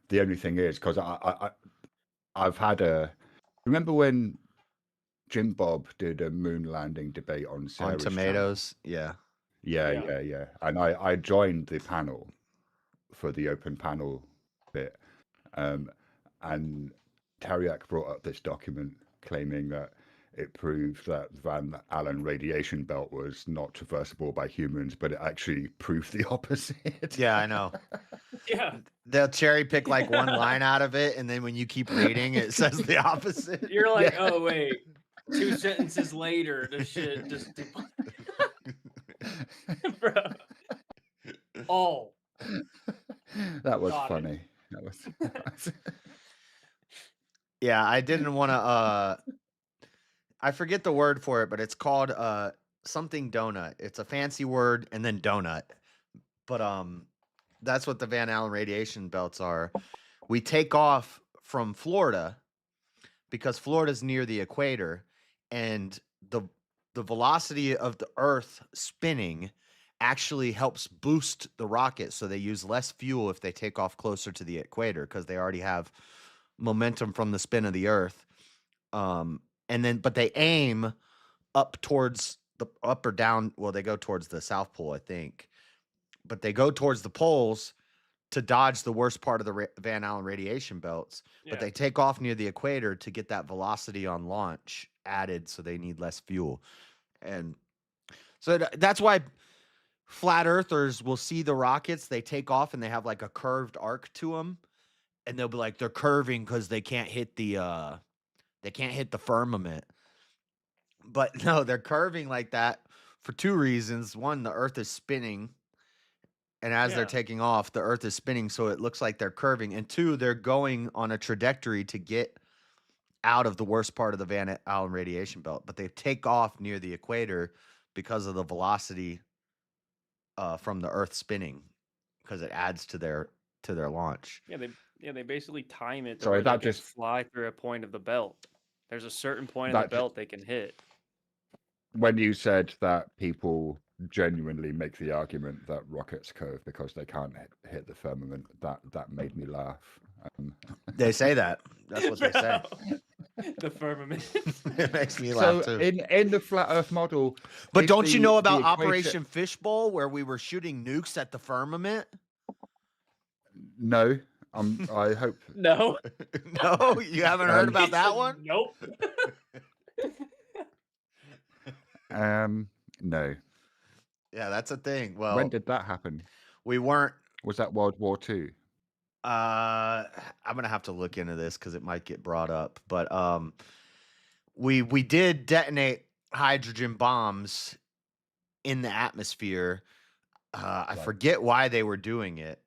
The only thing is, because I've had remember when Jim Bob did a moon landing debate on Sarah's Tomatoes? Channel? Yeah. And I joined the panel for the open panel bit. And Teriak brought up this document claiming that it proved that Van Allen radiation belt was not traversable by humans, but it actually proved the opposite. Yeah, I know. Yeah. They'll cherry pick like one line out of it, and then when you keep reading, it says the opposite. You're like, oh, wait. 2 sentences later, the shit just... Bro. Oh. That was Got funny. That was... Yeah, I didn't want to I forget the word for it, but it's called something donut. It's a fancy word and then donut. But that's what the Van Allen radiation belts are. We take off from Florida because Florida's near the equator, and the velocity of the Earth spinning actually helps boost the rocket, so they use less fuel if they take off closer to the equator because they already have momentum from the spin of the Earth. But they aim up towards the up or down. Well, they go towards the South Pole, I think, but they go towards the poles to dodge the worst part of the Van Allen radiation belts. But they take off near the equator to get that velocity on launch added, so they need less fuel. And so that's why flat earthers will see the rockets, they take off and they have like a curved arc to them, and they'll be like, they're curving because they can't hit the firmament. But no, they're curving like that for 2 reasons. One, the Earth is spinning, and as they're taking off, the Earth is spinning, so it looks like they're curving. And 2, they're going on a trajectory to get out of the worst part of the Van Allen radiation belt, but they take off near the equator because of the velocity from the Earth spinning, because it adds to their launch. Yeah, they basically time it. Sorry, that just fly through a point of the belt. There's a certain point of the belt they can hit. When you said that people genuinely make the argument that rockets curve because they can't hit the firmament, that made me laugh. They say that. That's what they say. The firmament. It makes me laugh too. In the flat Earth model, but don't you know about Operation Fishbowl, where we were shooting nukes at the firmament? No, I hope. No. No, you haven't heard about that one? Nope. No. Yeah, that's a thing. Well, When did that happen? we weren't. Was that World War II? I'm gonna have to look into this because it might get brought up. But we did detonate hydrogen bombs in the atmosphere. I forget why they were doing it,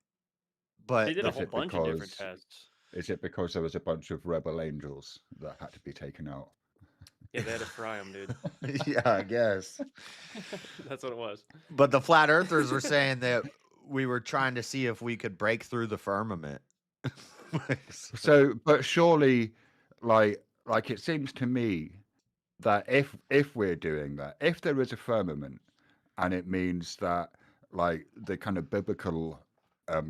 but They did a Is whole it bunch of different because- tests. Is it because there was a bunch of rebel angels that had to be taken out? Yeah, they had to fry them, dude. yeah, I guess. That's what it was. But the flat earthers were saying that we were trying to see if we could break through the firmament. So, but surely, like it seems to me that if we're doing that, if there is a firmament, and it means that like the kind of biblical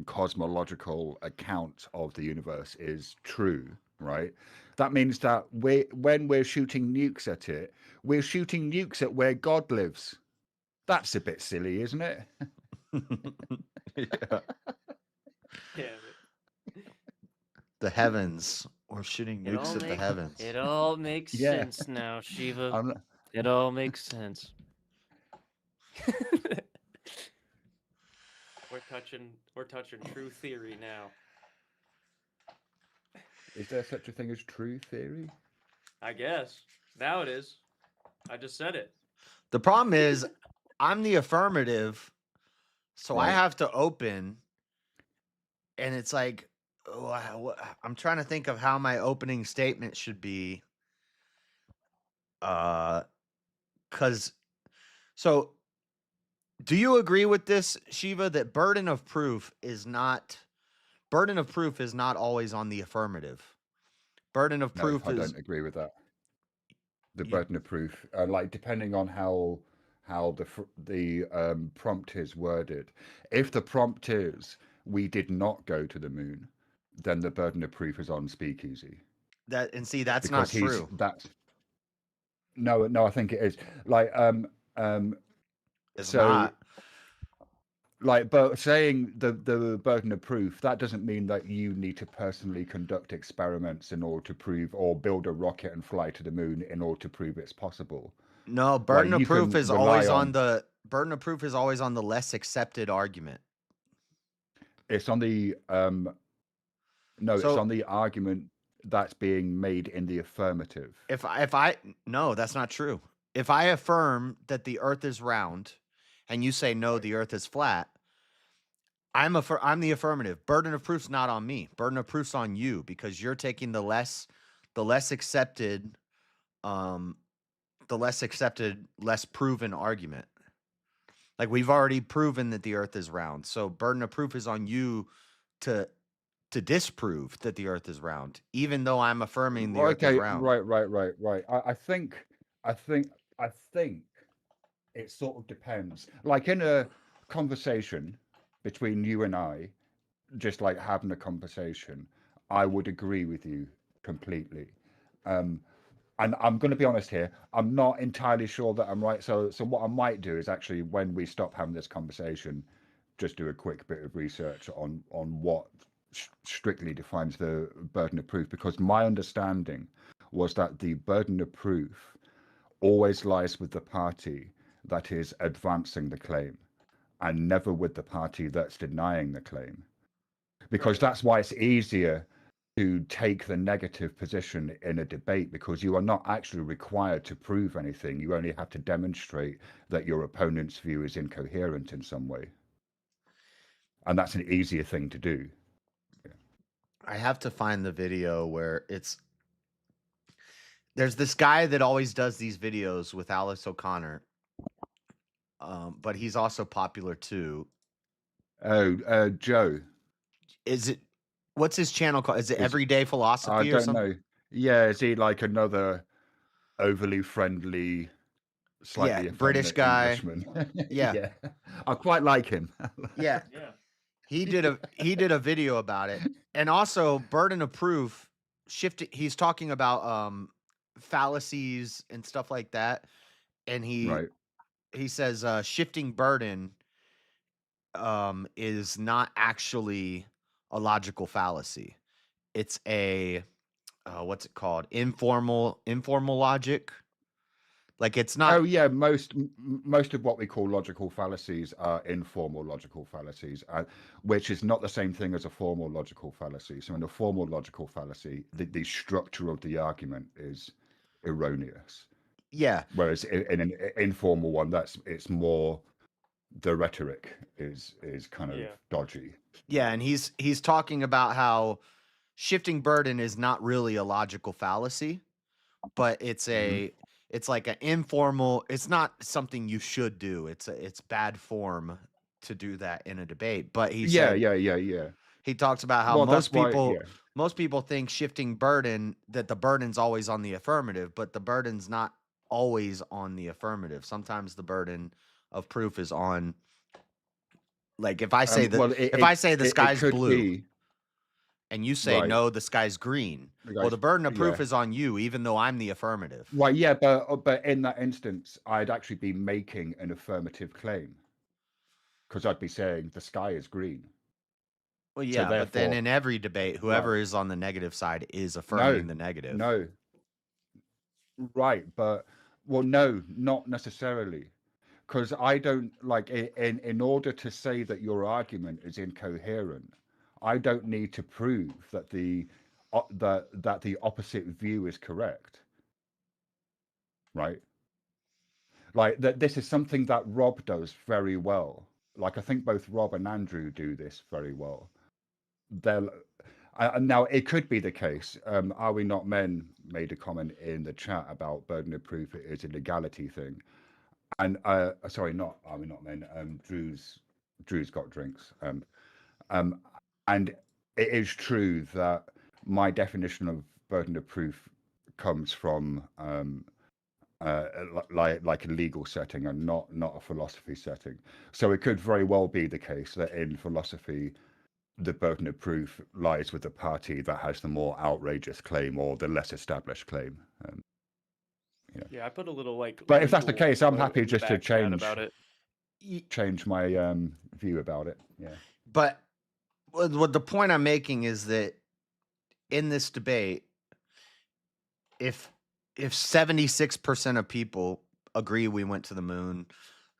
cosmological account of the universe is true, right? That means that when we're shooting nukes at it, we're shooting nukes at where God lives. That's a bit silly, isn't it? Yeah. Yeah. The heavens. We're shooting nukes at the heavens. It all makes Yeah. sense now, Shiva. I'm not- It all makes sense. We're touching true theory now. Is there such a thing as true theory? I guess. Now it is. I just said it. The problem is, I'm the affirmative, so I Right. have to open, and it's like, I'm trying to think of how my opening statement should be. So, do you agree with this, Shiva, that burden of proof is not always on the affirmative? Burden of No, proof I is don't agree with that. The burden of proof, like depending on how the prompt is worded. If the prompt is we did not go to the moon, then the burden of proof is on Speakeasy. that, and see, that's Because not true. No, I think it is. Like It's so not. like, but saying the burden of proof, that doesn't mean that you need to personally conduct experiments in order to prove, or build a rocket and fly to the moon in order to prove it's possible. No, burden Like, of you proof can is rely always on- on the less accepted argument. It's on the it's So- on the argument that's being made in the affirmative. No, that's not true. If I affirm that the earth is round and you say no, the earth is flat, I'm the affirmative. Burden of proof's not on me. Burden of proof's on you, because you're taking the less accepted, less proven argument. Like, we've already proven that the earth is round. So burden of proof is on you to disprove that the earth is round, even though I'm affirming the earth is round. Right. I think it sort of depends. Like in a conversation between you and I, just like having a conversation, I would agree with you completely. And I'm going to be honest here, I'm not entirely sure that I'm right. So what I might do is actually, when we stop having this conversation, just do a quick bit of research on what strictly defines the burden of proof, because my understanding was that the burden of proof always lies with the party that is advancing the claim, and never with the party that's denying the claim, because that's why it's easier to take the negative position in a debate, because you are not actually required to prove anything. You only have to demonstrate that your opponent's view is incoherent in some way, and that's an easier thing to do. I have to find the video where there's this guy that always does these videos with Alice O'Connor, but he's also popular too. Oh, Joe. What's his channel called? Is it Everyday Philosophy I or don't something? know. Yeah, is he like another overly friendly, slightly British effeminate guy. Englishman? Yeah. I quite like him. Yeah. He did a video about it. And also burden of proof he's talking about fallacies and stuff like that. And he says shifting burden is not actually a logical fallacy. It's a what's it called? Informal logic. Like it's not. Oh yeah, most of what we call logical fallacies are informal logical fallacies, which is not the same thing as a formal logical fallacy. So in a formal logical fallacy, the structure of the argument is erroneous. Yeah. Whereas in an informal one, it's more the rhetoric is kind of dodgy. Yeah, and he's talking about how shifting burden is not really a logical fallacy, but it's it's like an informal. It's not something you should do. It's bad form to do that in a debate. But he said, yeah. He talks about how Well, most that's why, people yeah. most people think shifting burden, that the burden's always on the affirmative, but the burden's not always on the affirmative. Sometimes the burden of proof is on, like if I say if I say the sky's blue and you say Right. no, the sky's green. Well, the burden of proof is on you, even though I'm the affirmative. Right, yeah, but in that instance, I'd actually be making an affirmative claim because I'd be saying the sky is green. Well, So yeah, but then therefore- in every debate, whoever is on the negative side is No, affirming the negative. No. Right, but well, no, not necessarily, because I don't like in order to say that your argument is incoherent, I don't need to prove that the opposite view is correct. Right. Like that, this is something that Rob does very well. Like I think both Rob and Andrew do this very well. Now it could be the case. Are We Not Men made a comment in the chat about burden of proof is a legality thing, and sorry, not Are We Not Men. Drew's got drinks. And it is true that my definition of burden of proof comes from like a legal setting and not a philosophy setting. So it could very well be the case that in philosophy, the burden of proof lies with the party that has the more outrageous claim or the less established claim. Yeah, I put a little like. But if that's the legal case, I'm quote happy in the just to back chat change about it. change my view about it. Yeah. But what the point I'm making is that in this debate, if 76% of people agree we went to the moon,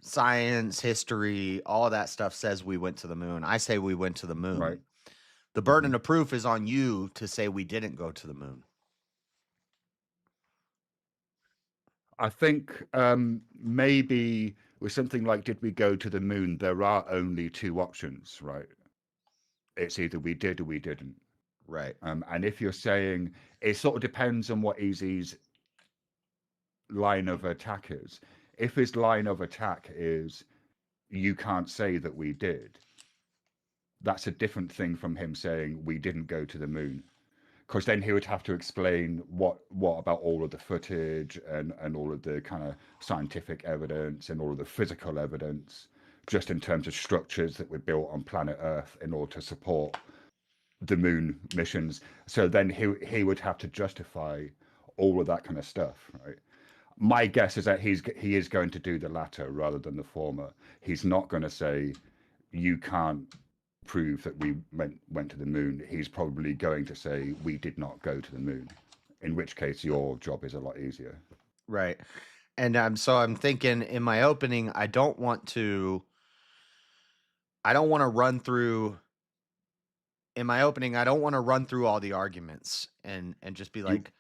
science, history, all that stuff says we went to the moon. I say we went to the moon. Right. The burden of proof is on you to say we didn't go to the moon. I think maybe with something like did we go to the moon, there are only two options, right? It's either we did or we didn't. Right. And if you're saying it sort of depends on what Easy's line of attack is. If his line of attack is you can't say that we did, that's a different thing from him saying we didn't go to the moon. Because then he would have to explain what about all of the footage and all of the kind of scientific evidence and all of the physical evidence, just in terms of structures that were built on planet Earth in order to support the moon missions. So then he would have to justify all of that kind of stuff, right? My guess is that he is going to do the latter rather than the former. He's not going to say you can't prove that we went to the moon. He's probably going to say we did not go to the moon, in which case your job is a lot easier. Right. And so I'm thinking in my opening, I don't want to run through all the arguments and just be like,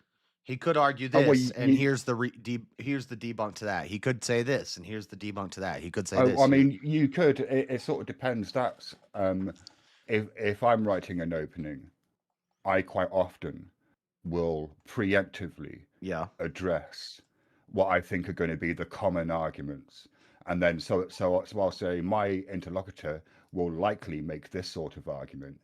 he could argue this, and here's the debunk to that. He could say this, and here's the debunk to that. He could say this. I mean, you could. It sort of depends. That's if I'm writing an opening, I quite often will preemptively address what I think are going to be the common arguments, and then so I'll say my interlocutor will likely make this sort of argument,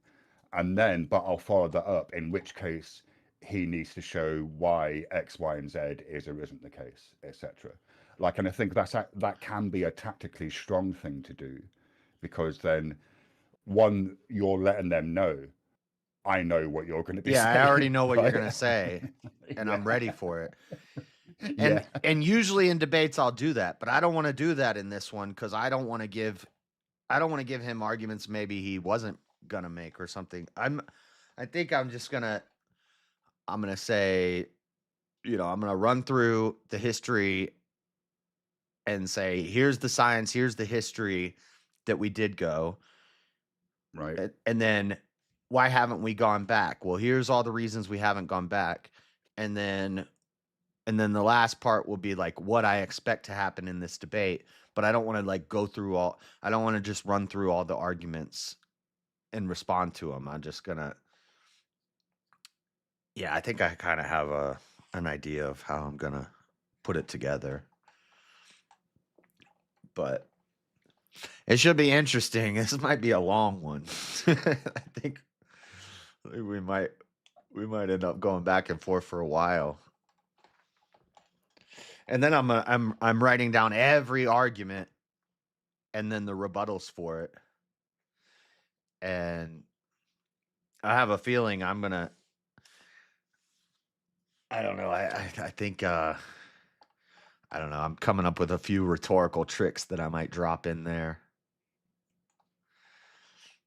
and then but I'll follow that up. In which case, he needs to show why X, Y, and Z is or isn't the case, etc. Like, and I think that can be a tactically strong thing to do, because then, one, you're letting them know, I know what you're going to be saying. I already know what right? you're going to say, and I'm ready for it. And usually in debates I'll do that, but I don't want to do that in this one because I don't want to give him arguments maybe he wasn't gonna make or something. I think I'm just gonna say, I'm gonna run through the history and say, here's the science, here's the history that we did go. Right. And then why haven't we gone back? Well, here's all the reasons we haven't gone back. And then the last part will be like what I expect to happen in this debate, but I don't want to like go through I don't want to just run through all the arguments and respond to them. I'm just gonna, I think I kind of have an idea of how I'm gonna put it together, but it should be interesting. This might be a long one. I think we might end up going back and forth for a while. And then I'm writing down every argument and then the rebuttals for it. And I have a feeling I'm gonna. I don't know. I think I don't know. I'm coming up with a few rhetorical tricks that I might drop in there.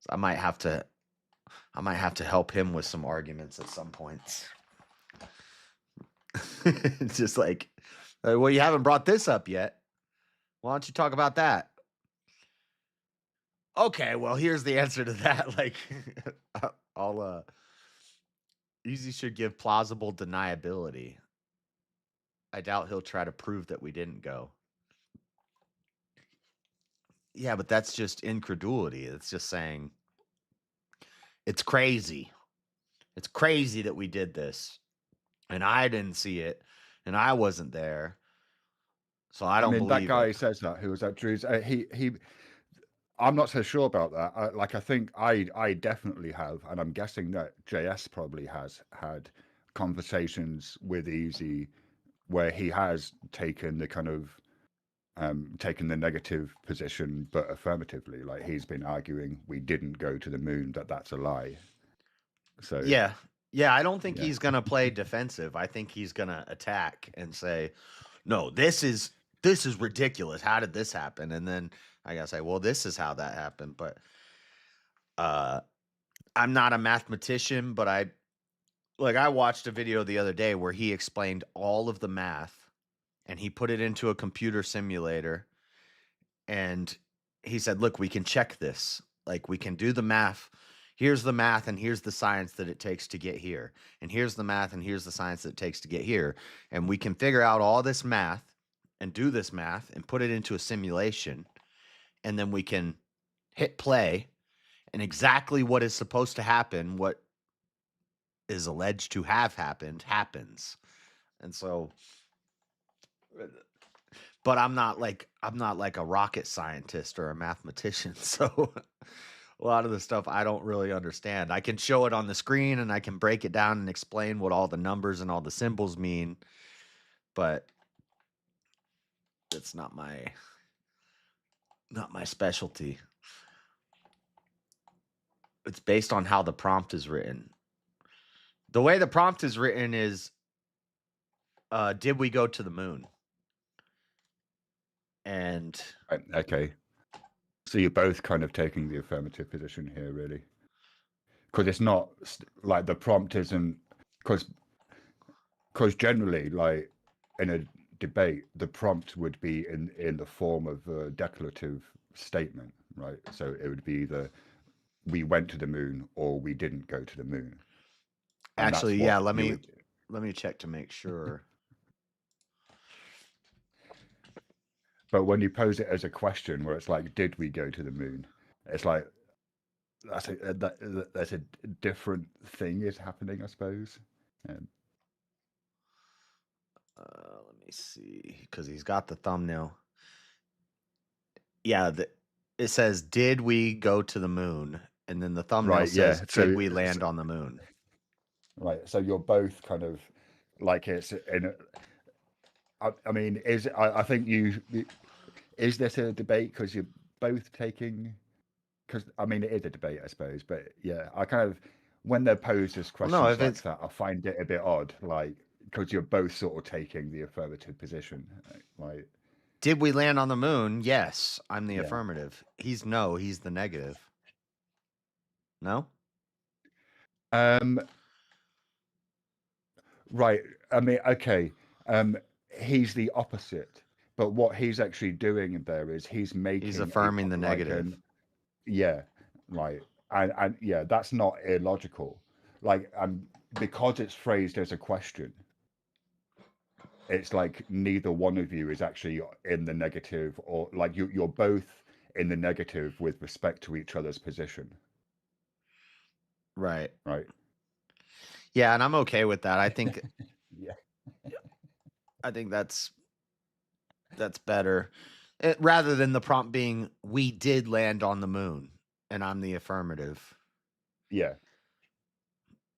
So I might have to help him with some arguments at some points. It's just like, well, you haven't brought this up yet. Why don't you talk about that? Okay, well, here's the answer to that. Like, I'll Easy should give plausible deniability. I doubt he'll try to prove that we didn't go. Yeah, but that's just incredulity. It's just saying it's crazy. It's crazy that we did this. And I didn't see it. And I wasn't there. So I don't believe that guy it. says that, who was at Drew's, I'm not so sure about that. I think I definitely have, and I'm guessing that JS probably has had conversations with Easy where he has taken the kind of taken the negative position, but affirmatively, like he's been arguing we didn't go to the moon, that's a lie. So yeah, I don't think he's gonna play defensive. I think he's gonna attack and say, "No, this is ridiculous. How did this happen?" And then I gotta say, "Well, this is how that happened." But I'm not a mathematician, but I watched a video the other day where he explained all of the math and he put it into a computer simulator and he said, "Look, we can check this. Like we can do the math. Here's the math and here's the science that it takes to get here. And here's the math and here's the science that it takes to get here. And we can figure out all this math and do this math and put it into a simulation. And then we can hit play and exactly what is supposed to happen, what is alleged to have happened, happens." And so, but I'm not like a rocket scientist or a mathematician. So a lot of the stuff I don't really understand. I can show it on the screen and I can break it down and explain what all the numbers and all the symbols mean, but it's not my specialty. It's based on how the prompt is written. The way the prompt is written is, did we go to the moon? And okay. So you're both kind of taking the affirmative position here, really, because it's not like the prompt isn't because generally, like in a debate, the prompt would be in the form of a declarative statement, right? So it would be either we went to the moon or we didn't go to the moon. And actually, yeah, let me check to make sure. But when you pose it as a question where it's like, did we go to the moon? It's like, that's a different thing is happening, I suppose. Let me see, because he's got the thumbnail. Yeah, it says, did we go to the moon? And then the thumbnail says, did we land on the moon? Right, so you're both kind of like it's in I mean, I think is this a debate because you're both taking, because I mean it is a debate, I suppose, but yeah, I kind of, when they're posed as questions like that, I find it a bit odd, like because you're both sort of taking the affirmative position. Like, did we land on the moon? Yes, I'm the affirmative. He's the negative. No? Right. I mean, okay. He's the opposite. But what he's actually doing there is he's making He's affirming the like negative. yeah, right. And yeah, that's not illogical. Like, because it's phrased as a question, it's like neither one of you is actually in the negative, or like you're both in the negative with respect to each other's position. Right. Right. Yeah, and I'm okay with that. I think Yeah. I think that's better. Rather than the prompt being we did land on the moon and I'm the affirmative. Yeah.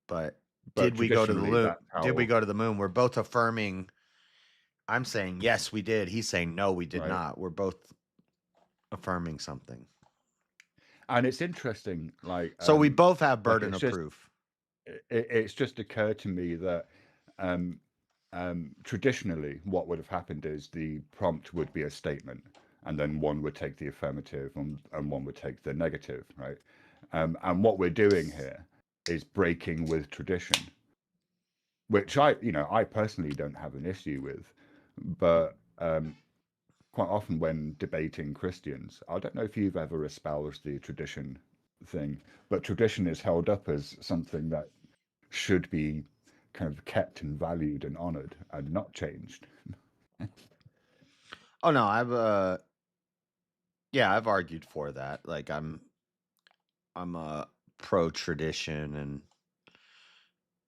But But did we go to the traditionally, moon? that's Did we how. go to the moon? We're both affirming. I'm saying yes, we did. He's saying no, we did Right. not. We're both affirming something. And it's interesting, like So we both have like burden it's of just proof. it's just occurred to me that traditionally what would have happened is the prompt would be a statement, and then one would take the affirmative and one would take the negative, right? And what we're doing here is breaking with tradition, which I personally don't have an issue with, but quite often when debating Christians, I don't know if you've ever espoused the tradition thing, but tradition is held up as something that should be kind of kept and valued and honored and not changed. Oh no, I've argued for that. Like I'm a pro tradition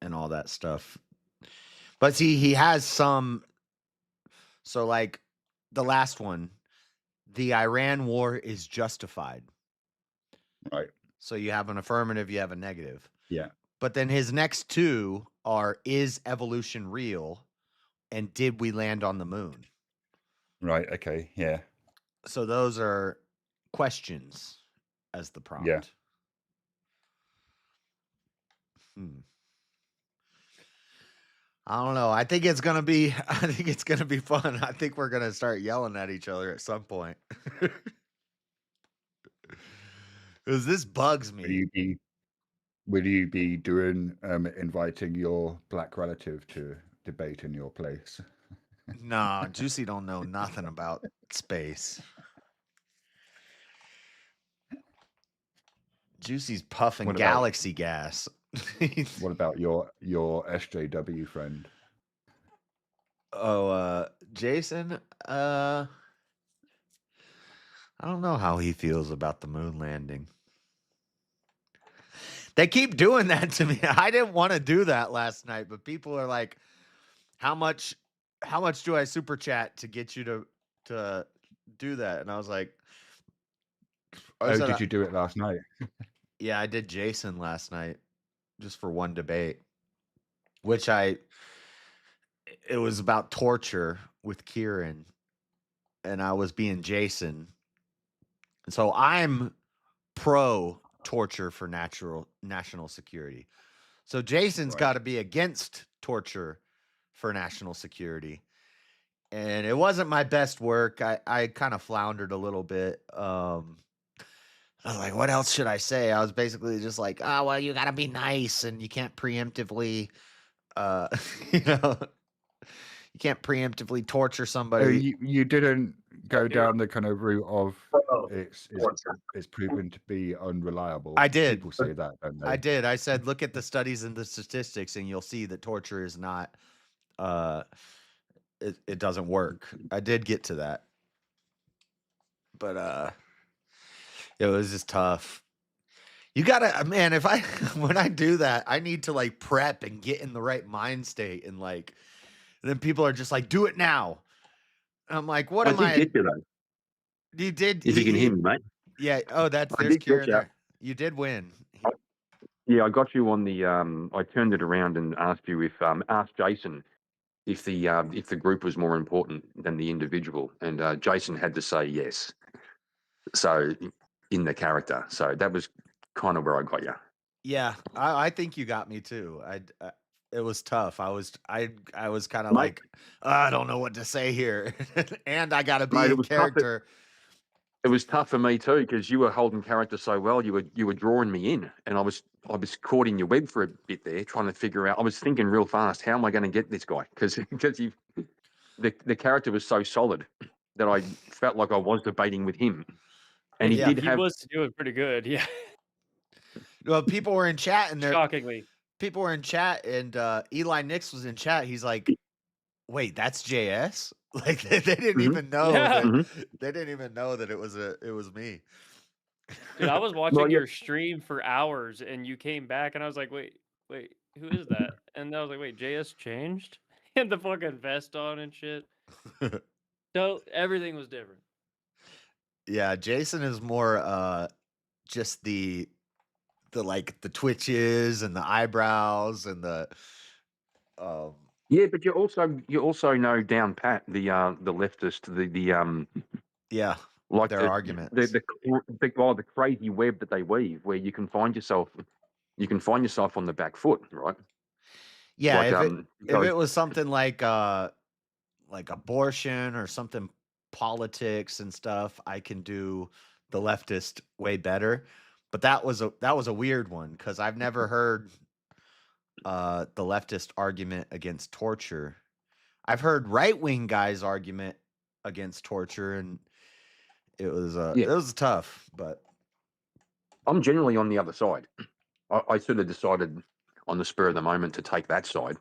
and all that stuff. But see, he has some. So like the last one, the Iran war is justified. Right. So you have an affirmative, you have a negative. Yeah. But then his next two are, is evolution real? And did we land on the moon? Right. Okay. Yeah. So those are questions as the prompt. Yeah. I don't know. I think it's gonna be fun. I think we're gonna start yelling at each other at some point. Because this bugs me. Would you be doing inviting your black relative to debate in your place? Nah, Juicy don't know nothing about space. Juicy's puffing What about- galaxy gas. What about your SJW friend? Oh, Jason, I don't know how he feels about the moon landing. They keep doing that to me. I didn't want to do that last night, but people are like, how much do I super chat to get you to do that? And I was like, Did you do it last night? Yeah, I did Jason last night just for one debate, which it was about torture with Kieran, and I was being Jason. And so I'm pro torture for national security. So Jason's got to be against torture for national security. And it wasn't my best work. I kind of floundered a little bit. I was like, what else should I say? I was basically just like, oh, well, you got to be nice and you can't preemptively, you can't preemptively torture somebody. You didn't go down the kind of route of it's proven to be unreliable. I did. People say that, don't they? I did. I said, look at the studies and the statistics, and you'll see that torture is not. It doesn't work. I did get to that, but it was just tough. You gotta, man. If I when I do that, I need to like prep and get in the right mind state, and like, and then people are just like, do it now. And I'm like, what am I? Get you though. You did. If you can hear me, mate. Yeah. Oh, there's did Kieran get you. there. You did win. Yeah, I got you on the. I turned it around and asked you if asked Jason if the group was more important than the individual, and Jason had to say yes. So in the character, so that was kind of where I got you. Yeah, I think you got me too. It was tough. I was kind of Mate. like, I don't know what to say here, and I got to be Mate, it in was tough character. It was tough for me too because you were holding character so well. You were drawing me in, and I was caught in your web for a bit there, trying to figure out. I was thinking real fast, how am I going to get this guy? Because the character was so solid that I felt like I was debating with him, and he did He have. was doing pretty good. Yeah. Well, people were in chat and Shockingly. people were in chat and Eli Nix was in chat. He's like, "Wait, that's JS?" Like they didn't even know Yeah. that they didn't even know that it was me. Dude, I was watching your stream for hours and you came back and I was like, wait, who is that? And I was like, wait, JS changed? And the fucking vest on and shit. So everything was different. Yeah, Jason is more just the like the twitches and the eyebrows and the Yeah, but you also know down pat the leftist yeah, like their arguments. the crazy web that they weave where you can find yourself on the back foot, right? Yeah, Like, if it was something like abortion or something politics and stuff, I can do the leftist way better. But that was a weird one because I've never heard the leftist argument against torture. I've heard right-wing guys argument against torture, and it was tough, but I'm generally on the other side. I sort of decided on the spur of the moment to take that side.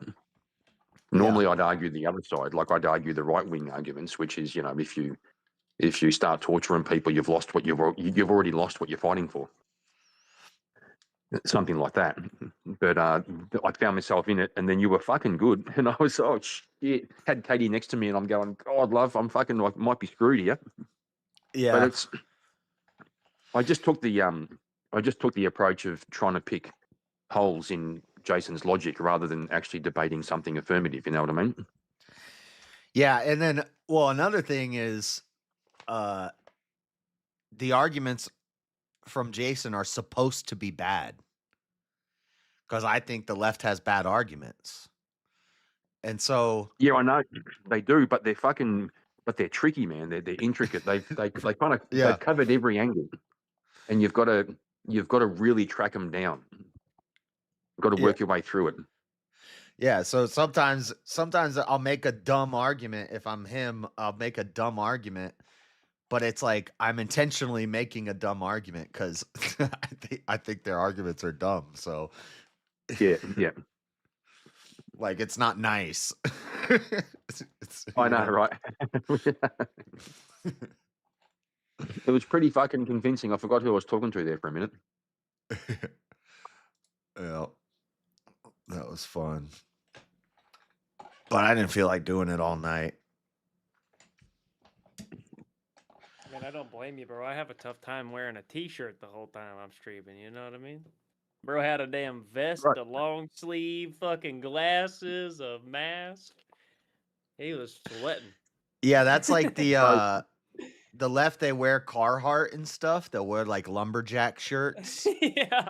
Normally, I'd argue the other side, like I'd argue the right-wing arguments, which is, if you start torturing people, you've already lost what you're fighting for. Something like that. But I found myself in it, and then you were fucking good, and I was shit. Had Katie next to me, and I'm going, God, love, I'm fucking like might be screwed here. Yeah. But I just took the approach of trying to pick holes in Jason's logic rather than actually debating something affirmative. You know what I mean? Yeah, and then another thing is, the arguments from Jason are supposed to be bad because I think the left has bad arguments, and so yeah, I know they do, but they're tricky, man. They're intricate. They kind of they've covered every angle, and you've got to really track them down. You've got to work your way through it. Yeah, so sometimes I'll make a dumb argument. If I'm him, I'll make a dumb argument, but it's like I'm intentionally making a dumb argument because I think their arguments are dumb. So yeah, like it's not nice. I know, right? It was pretty fucking convincing. I forgot who I was talking to there for a minute. Yeah, that was fun. But I didn't feel like doing it all night. Man, I don't blame you, bro. I have a tough time wearing a t-shirt the whole time I'm streaming. You know what I mean? Bro had a damn vest, a long sleeve, fucking glasses, a mask. He was sweating. Yeah, that's like the left. They wear Carhartt and stuff. They'll wear like lumberjack shirts. Yeah.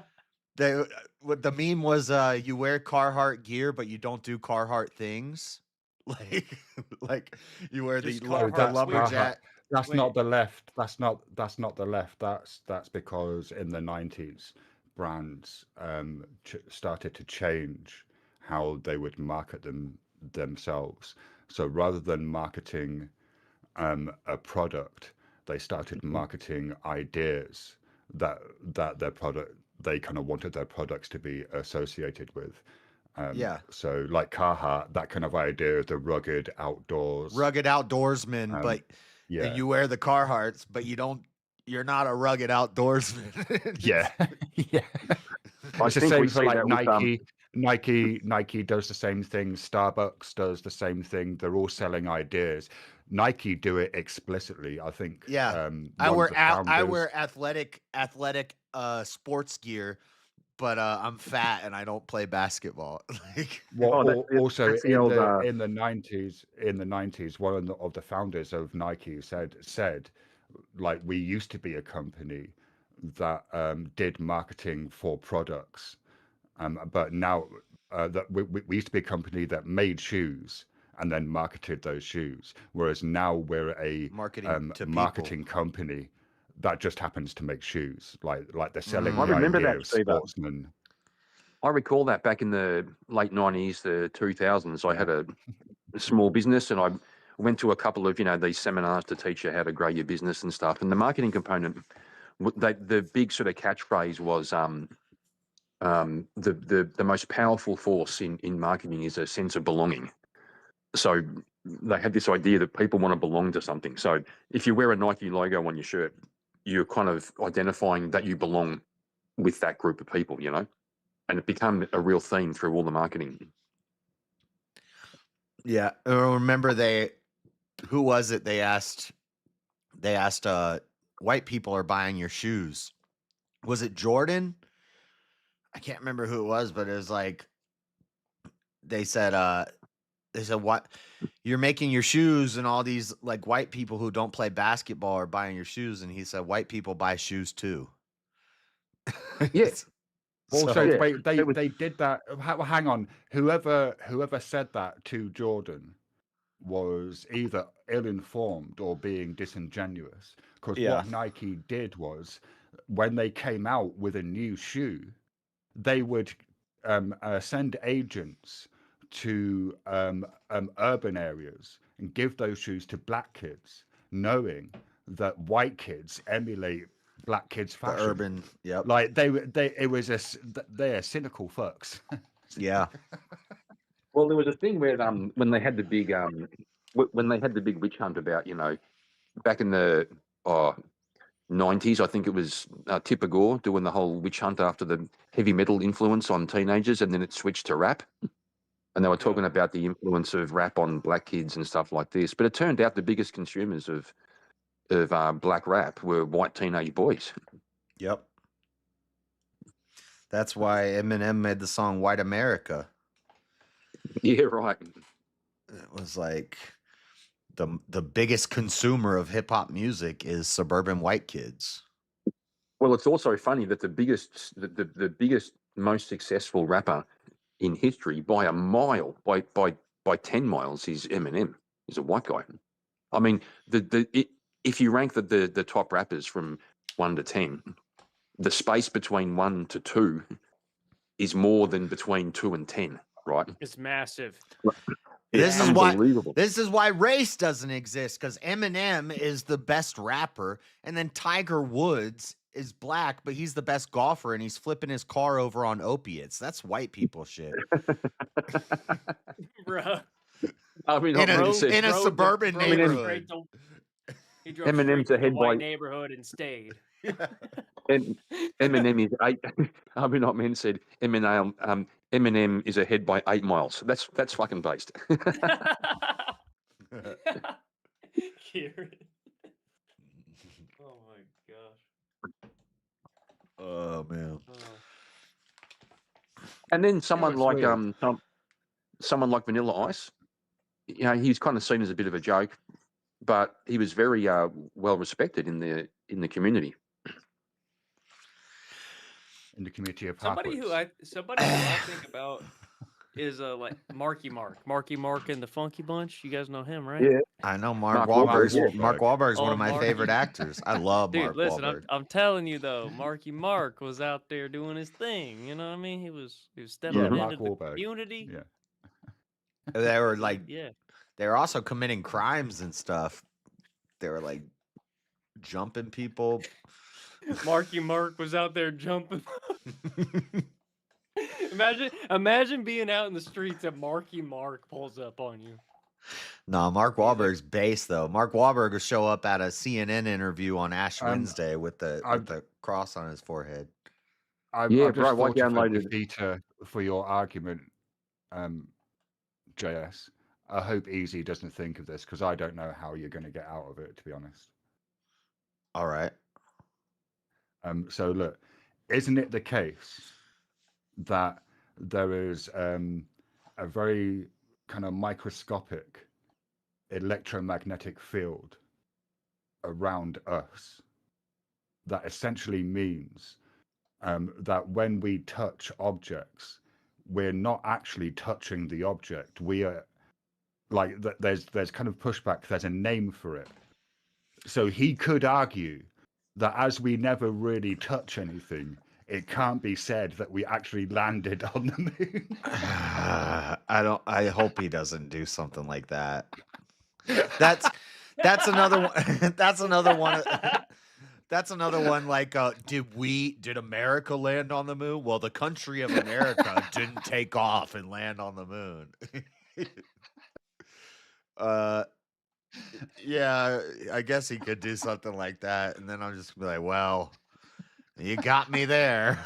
What the meme was, you wear Carhartt gear, but you don't do Carhartt things. Like you wear the lumberjack. That's not the left. That's not the left. That's because in the 90s, brands started to change how they would market themselves. So rather than marketing a product, they started marketing ideas that their product, they kind of wanted their products to be associated with. So like Carhartt, that kind of idea of the rugged outdoorsman, but you wear the Carhartts, but you're not a rugged outdoorsman. yeah. It's the same for like Nike does the same thing. Starbucks does the same thing. They're all selling ideas. Nike do it explicitly, I think. Yeah, I wear athletic sports gear, but I'm fat and I don't play basketball. Also in the 90s, one of the founders of Nike said, like, we used to be a company that did marketing for products, but now that we used to be a company that made shoes and then marketed those shoes, whereas now we're a marketing company that just happens to make shoes. Like they're selling I the remember idea that, of Steve. sportsmen. I recall that back in the late 90s, the 2000s. I had a small business, and I went to a couple of these seminars to teach you how to grow your business and stuff. And the marketing component, the big sort of catchphrase was the most powerful force in marketing is a sense of belonging. So they had this idea that people want to belong to something. So if you wear a Nike logo on your shirt, you're kind of identifying that you belong with that group of people, and it became a real theme through all the marketing. Yeah, I remember who was it? They asked white people are buying your shoes. Was it Jordan? I can't remember who it was, but it was like they said what, you're making your shoes, and all these like white people who don't play basketball are buying your shoes, and he said white people buy shoes too. Yes. Also, they did that. Hang on, whoever said that to Jordan was either ill-informed or being disingenuous. Because what Nike did was, when they came out with a new shoe, they would send agents to urban areas and give those shoes to black kids, knowing that white kids emulate black kids' fashion. The urban, yep. Like they're cynical fucks. Yeah. Well, there was a thing where when they had the big witch hunt about back in the 90s, I think it was Tipper Gore doing the whole witch hunt after the heavy metal influence on teenagers, and then it switched to rap. And they were talking about the influence of rap on black kids and stuff like this. But it turned out the biggest consumers of black rap were white teenage boys. Yep. That's why Eminem made the song White America. Yeah, right. It was like the biggest consumer of hip hop music is suburban white kids. Well, it's also funny that the biggest, most successful rapper in history by a mile, by 10 miles, is Eminem. He's a white guy. I mean, if you rank the top rappers from 1 to 10, the space between 1 to 2 is more than between 2 and 10, right? It's massive. This is why race doesn't exist, because Eminem is the best rapper, and then Tiger Woods is black, but he's the best golfer, and he's flipping his car over on opiates. That's white people shit. Bruh. I mean, in a suburban neighborhood. He drove Eminem's straight to ahead the white by neighborhood and stayed. And Eminem is 8. I mean, not men said Eminem is ahead by 8 miles. That's fucking based. Kieran. Oh my gosh. Oh man. And then someone like Vanilla Ice, he's kind of seen as a bit of a joke, but he was very well respected in the community. In the community of somebody who I think about is like Marky Mark and the Funky Bunch. You guys know him, right? Yeah, I know Mark Wahlberg. Wahlberg. Mark Wahlberg's one of my Marky. favorite actors. I love Dude, Mark listen, Wahlberg. I'm telling you though, Marky Mark was out there doing his thing. You know what I mean? He was stepping into Mark the Wahlberg. community. Yeah. They were like, Yeah. they were also committing crimes and stuff. They were like jumping people. Marky Mark was out there jumping. Imagine being out in the streets and Marky Mark pulls up on you. No, Mark Wahlberg's base though. Mark Wahlberg will show up at a CNN interview on Ash Wednesday with the cross on his forehead. I've just thought of a defeater for your argument, JS. I hope Easy doesn't think of this, because I don't know how you're going to get out of it, to be honest. All right. So look, isn't it the case that there is a very kind of microscopic electromagnetic field around us that essentially means that when we touch objects, we're not actually touching the object. We are like, there's kind of pushback. There's a name for it. So he could argue that as we never really touch anything, it can't be said that we actually landed on the moon. I hope he doesn't do something like that. That's another one. That's another one. That's another one. Like, did America land on the moon? Well, the country of America didn't take off and land on the moon. Yeah, I guess he could do something like that, and then I'm just gonna be like, well, you got me there.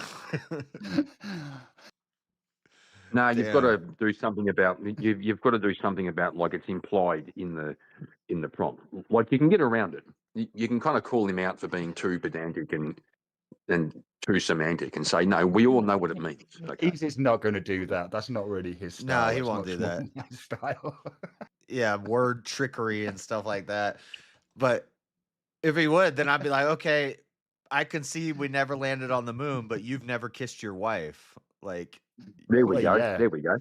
No, you've got to Damn. do something about you've got to do something about like it's implied in the prompt. Like you can get around it. You can kind of call him out for being too pedantic and too semantic and say, no, we all know what it means. Okay. He's not going to do that. That's not really his No, style. he It's won't much do more that. my style. Yeah, word trickery and stuff like that. But if he would, then I'd be like, okay, I can see we never landed on the moon, but you've never kissed your wife. Like, There we Well, go. yeah. There we go.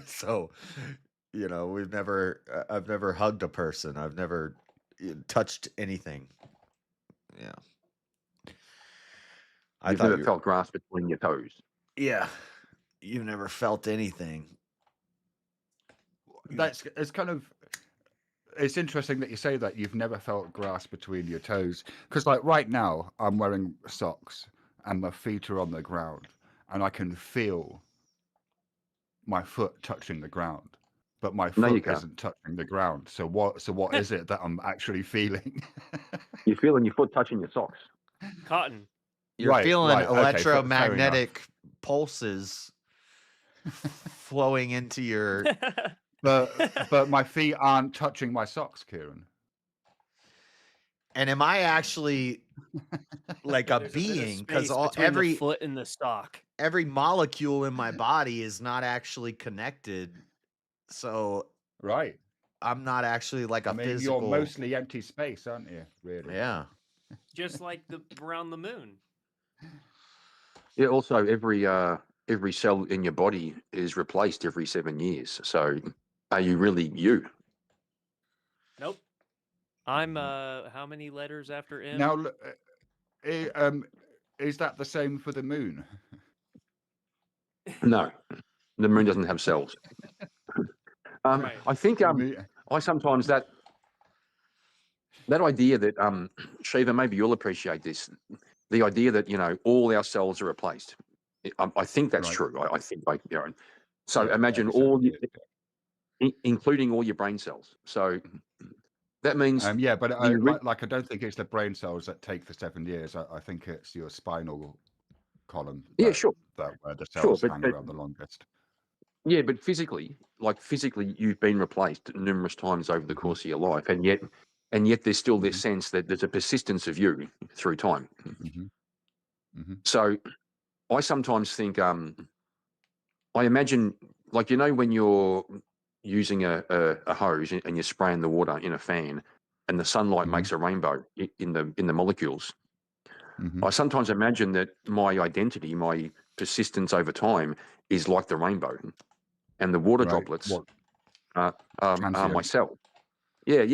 so, I've never hugged a person. I've never touched anything. Yeah. You've never felt grass between your toes. Yeah. You've never felt anything. It's interesting that you say that you've never felt grass between your toes, because like right now I'm wearing socks and my feet are on the ground and I can feel my foot touching the ground, but my No, you foot can't. isn't touching the ground. So what is it that I'm actually feeling? You're feeling your foot touching your socks. Cotton. You're feeling okay, fair enough. electromagnetic pulses flowing into your But my feet aren't touching my socks, Kieran. And am I actually like a There's bit of being? Because space between the foot and the sock. every molecule in my body is not actually connected. So Right. I'm not actually like a physical. You're mostly empty space, aren't you? Really? Yeah. Just like around the moon. Yeah. Also, every cell in your body is replaced every 7 years. So, are you really you? Nope. I'm how many letters after M? Now, is that the same for the moon? No, the moon doesn't have cells. Right. I think I sometimes that idea that Shiva, maybe you'll appreciate this. The idea that all our cells are replaced. I think that's Right. true. I think so. Yeah, Imagine every 7 years. including all your brain cells. So that means Yeah, but I the don't think it's the brain cells that take the 7 years. I think it's your spinal column. Yeah, that, sure. That where the Sure, cells but- hang but- around the longest. Yeah, but physically, you've been replaced numerous times over the course of your life, and yet there's still this sense that there's a persistence of you through time. So, I sometimes think, I imagine, like when you're using a hose and you're spraying the water in a fan, and the sunlight makes a rainbow in the molecules. I sometimes imagine that my identity, my persistence over time, is like the rainbow. And the water Right. droplets What? are Transient. my cell. Yeah.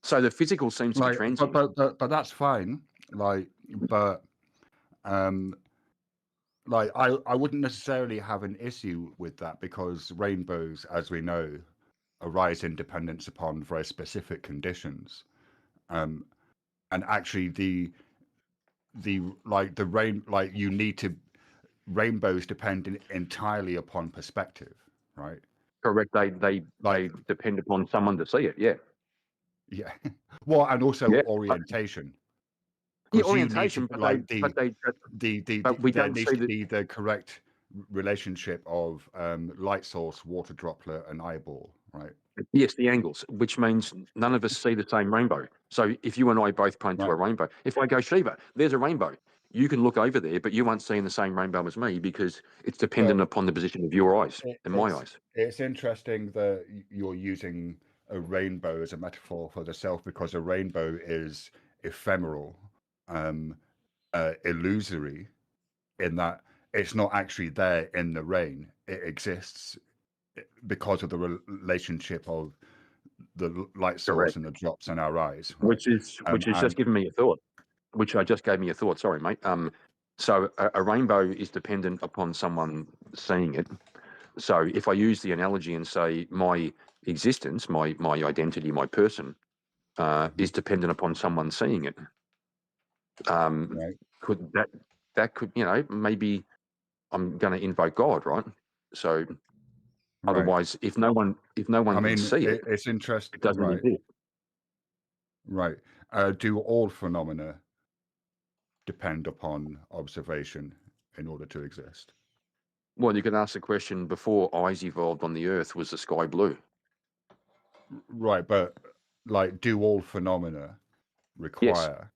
So the physical seems to be Like, transient. but that's fine. Like, but like I wouldn't necessarily have an issue with that, because rainbows, as we know, arise in dependence upon very specific conditions. And actually rainbows depend entirely upon perspective, right? Correct. They depend upon someone to see it. Yeah. Yeah. Well, and also Yeah. orientation. Yeah, 'Cause you need orientation, to, but like we there don't needs see to the be the correct relationship of light source, water droplet, and eyeball, right? yes, the angles, which means none of us see the same rainbow. So if you and I both point to a rainbow, if I go, Shiva, there's a rainbow, you can look over there, but you won't see the same rainbow as me, because it's dependent So upon the position of your eyes and my eyes. It's interesting that you're using a rainbow as a metaphor for the self, because a rainbow is ephemeral, illusory, in that it's not actually there in the rain. It exists because of the relationship of the light source Correct. and the drops in our eyes, right? Which is And just giving me a thought. Which I just gave me a thought. Sorry, mate. So a rainbow is dependent upon someone seeing it. So if I use the analogy and say my existence, my identity, my person, is dependent upon someone seeing it, right. could that could, you know, maybe I'm going to invoke God, right? So Right. otherwise, if no one I mean, can see it, it's interesting, it doesn't right? exist. Right. Do all phenomena depend upon observation in order to exist? Well, you can ask the question: before eyes evolved on the Earth, was the sky blue? Right, but like, do all phenomena require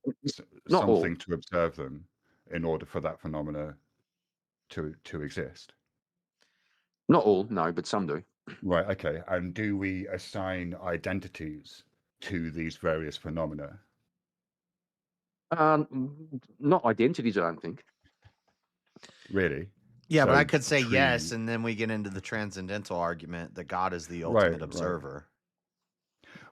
Not all. something to observe them in order for that phenomena to exist? Not all, no, but some do. Right. Okay. And do we assign identities to these various phenomena? Not identities, I don't think. Really? Yeah, but So I could say tree- yes, and then we get into the transcendental argument that God is the Right, ultimate right. observer.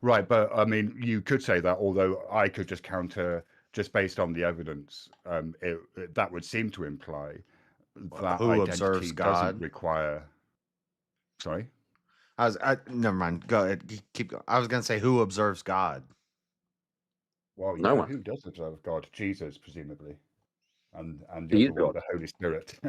Right, but I mean, you could say that, although I could just counter, just based on the evidence, that would seem to imply that Who identity observes doesn't God? require. Sorry? Never mind. Go ahead. Keep going. I was going to say, who observes God? Well, No one. who does observe God? Jesus, presumably, and the He other is one, God. the Holy Spirit.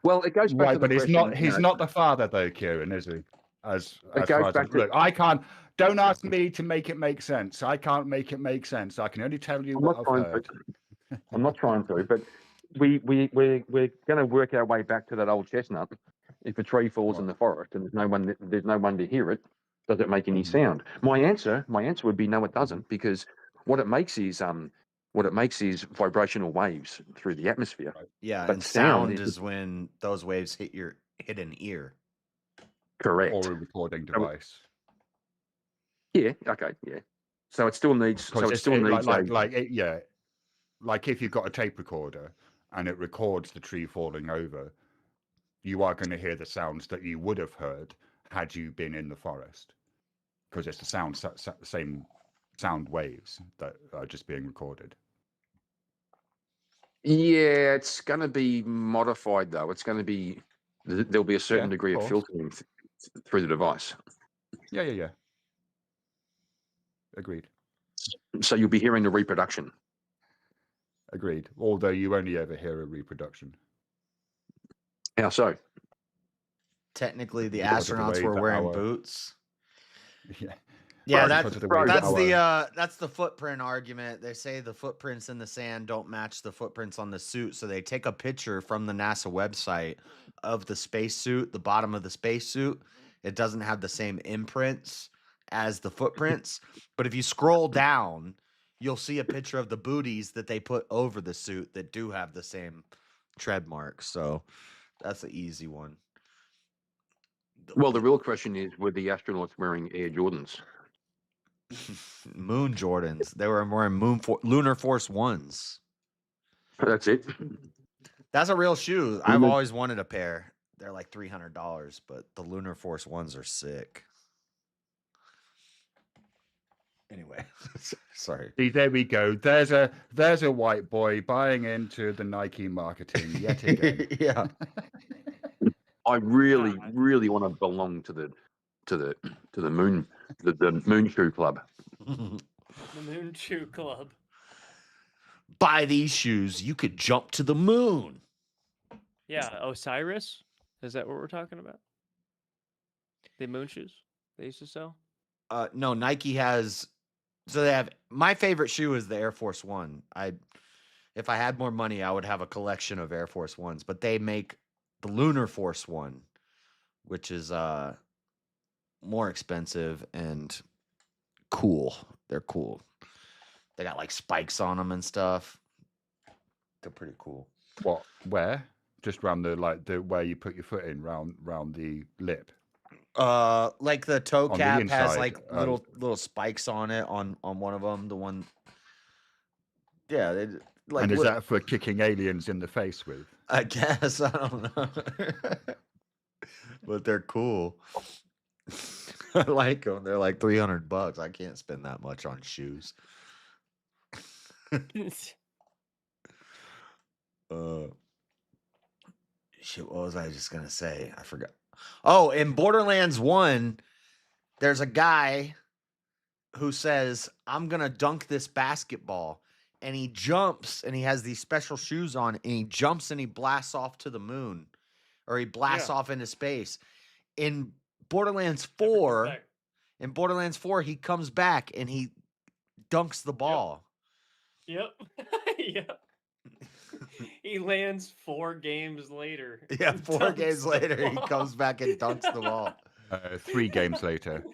Well, it goes back Right, to the but question. he's not the Father, though, Kieran, is he? As It far goes as back to. look, I can't. Don't ask me to make it make sense. I can't make it make sense. I can only tell you I'm what not I've trying heard. to. I'm not trying to, but we're going to work our way back to that old chestnut. If a tree falls in the forest and there's no one to hear it, does it make any sound? My answer would be no, it doesn't, because what it makes is vibrational waves through the atmosphere. Yeah, But and sound is is when those waves hit an ear. correct. Or a recording device. Yeah. Okay. Yeah. So it still needs. So it still needs like if you've got a tape recorder and it records the tree falling over, you are going to hear the sounds that you would have heard had you been in the forest, because it's the same sound waves that are just being recorded. Yeah, it's going to be modified though. It's going to be there'll be a certain degree of filtering through the device. Yeah. Agreed. So you'll be hearing the reproduction. Agreed. Although you only ever hear a reproduction. How so? Technically, the Because of the astronauts way were that wearing our- boots. Yeah. Yeah, Well, because of the way that that's the footprint argument. They say the footprints in the sand don't match the footprints on the suit, so they take a picture from the NASA website of the spacesuit, the bottom of the spacesuit. It doesn't have the same imprints as the footprints, but if you scroll down, you'll see a picture of the booties that they put over the suit that do have the same tread marks. So that's an easy one. Well, the real question is, were the astronauts wearing Air Jordans? Moon Jordans. They were wearing Lunar Force Ones. That's it. That's a real shoe. I've always wanted a pair. They're like $300, but the Lunar Force Ones are sick. Anyway, sorry. See, there we go. There's a white boy buying into the Nike marketing yet again. Yeah. I really want to belong to the moon, the Moon Shoe Club. The Moon Shoe Club. Buy these shoes, you could jump to the moon. Yeah, Osiris. Is that what we're talking about? The moon shoes they used to sell? No, Nike has. So they have. My favorite shoe is the Air Force One. If I had more money, I would have a collection of Air Force Ones. But they make the Lunar Force One, which is more expensive and cool. They're cool. They got like spikes on them and stuff. They're pretty cool. What? Where? Just around the where you put your foot in, round the lip. Like the toe On the cap has inside, like little spikes on it on one of them. The one. Yeah, they like. And is that for kicking aliens in the face with? I guess I don't know, but they're cool. I like them. They're like $300. I can't spend that much on shoes. Shit, what was I just gonna say? I forgot. Oh, in Borderlands 1, there's a guy who says, I'm gonna dunk this basketball. And he jumps and he has these special shoes on and he jumps and he blasts off to the moon. Or he blasts off into space. In Borderlands 4, he comes back and he dunks the ball. Yep. Yep. He lands 4 games later. Yeah, and 4 dunks games the later, he ball. comes back and dunks the ball. 3 games later.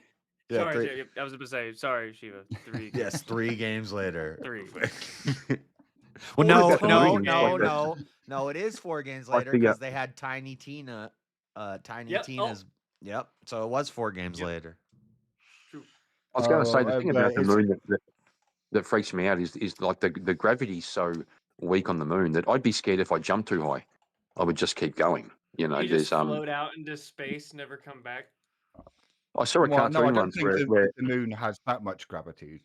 Yeah, Sorry, 3. I was about to say, sorry, Shiva. 3. Yes, 3 games later. 3. Well, no, about the no, moon? no, Like no. No, it is 4 games Like later the, because they had Tiny Tina. Tiny Yep, Tina's. Yep. So it was 4 games later. I was going to say the thing but about the it's- moon that freaks me out is like the gravity's so weak on the moon that I'd be scared if I jumped too high. I would just keep going. You know, You there's just float out into space, never come back. I saw a Well, no, I cartoon don't once think where the moon has that much gravity.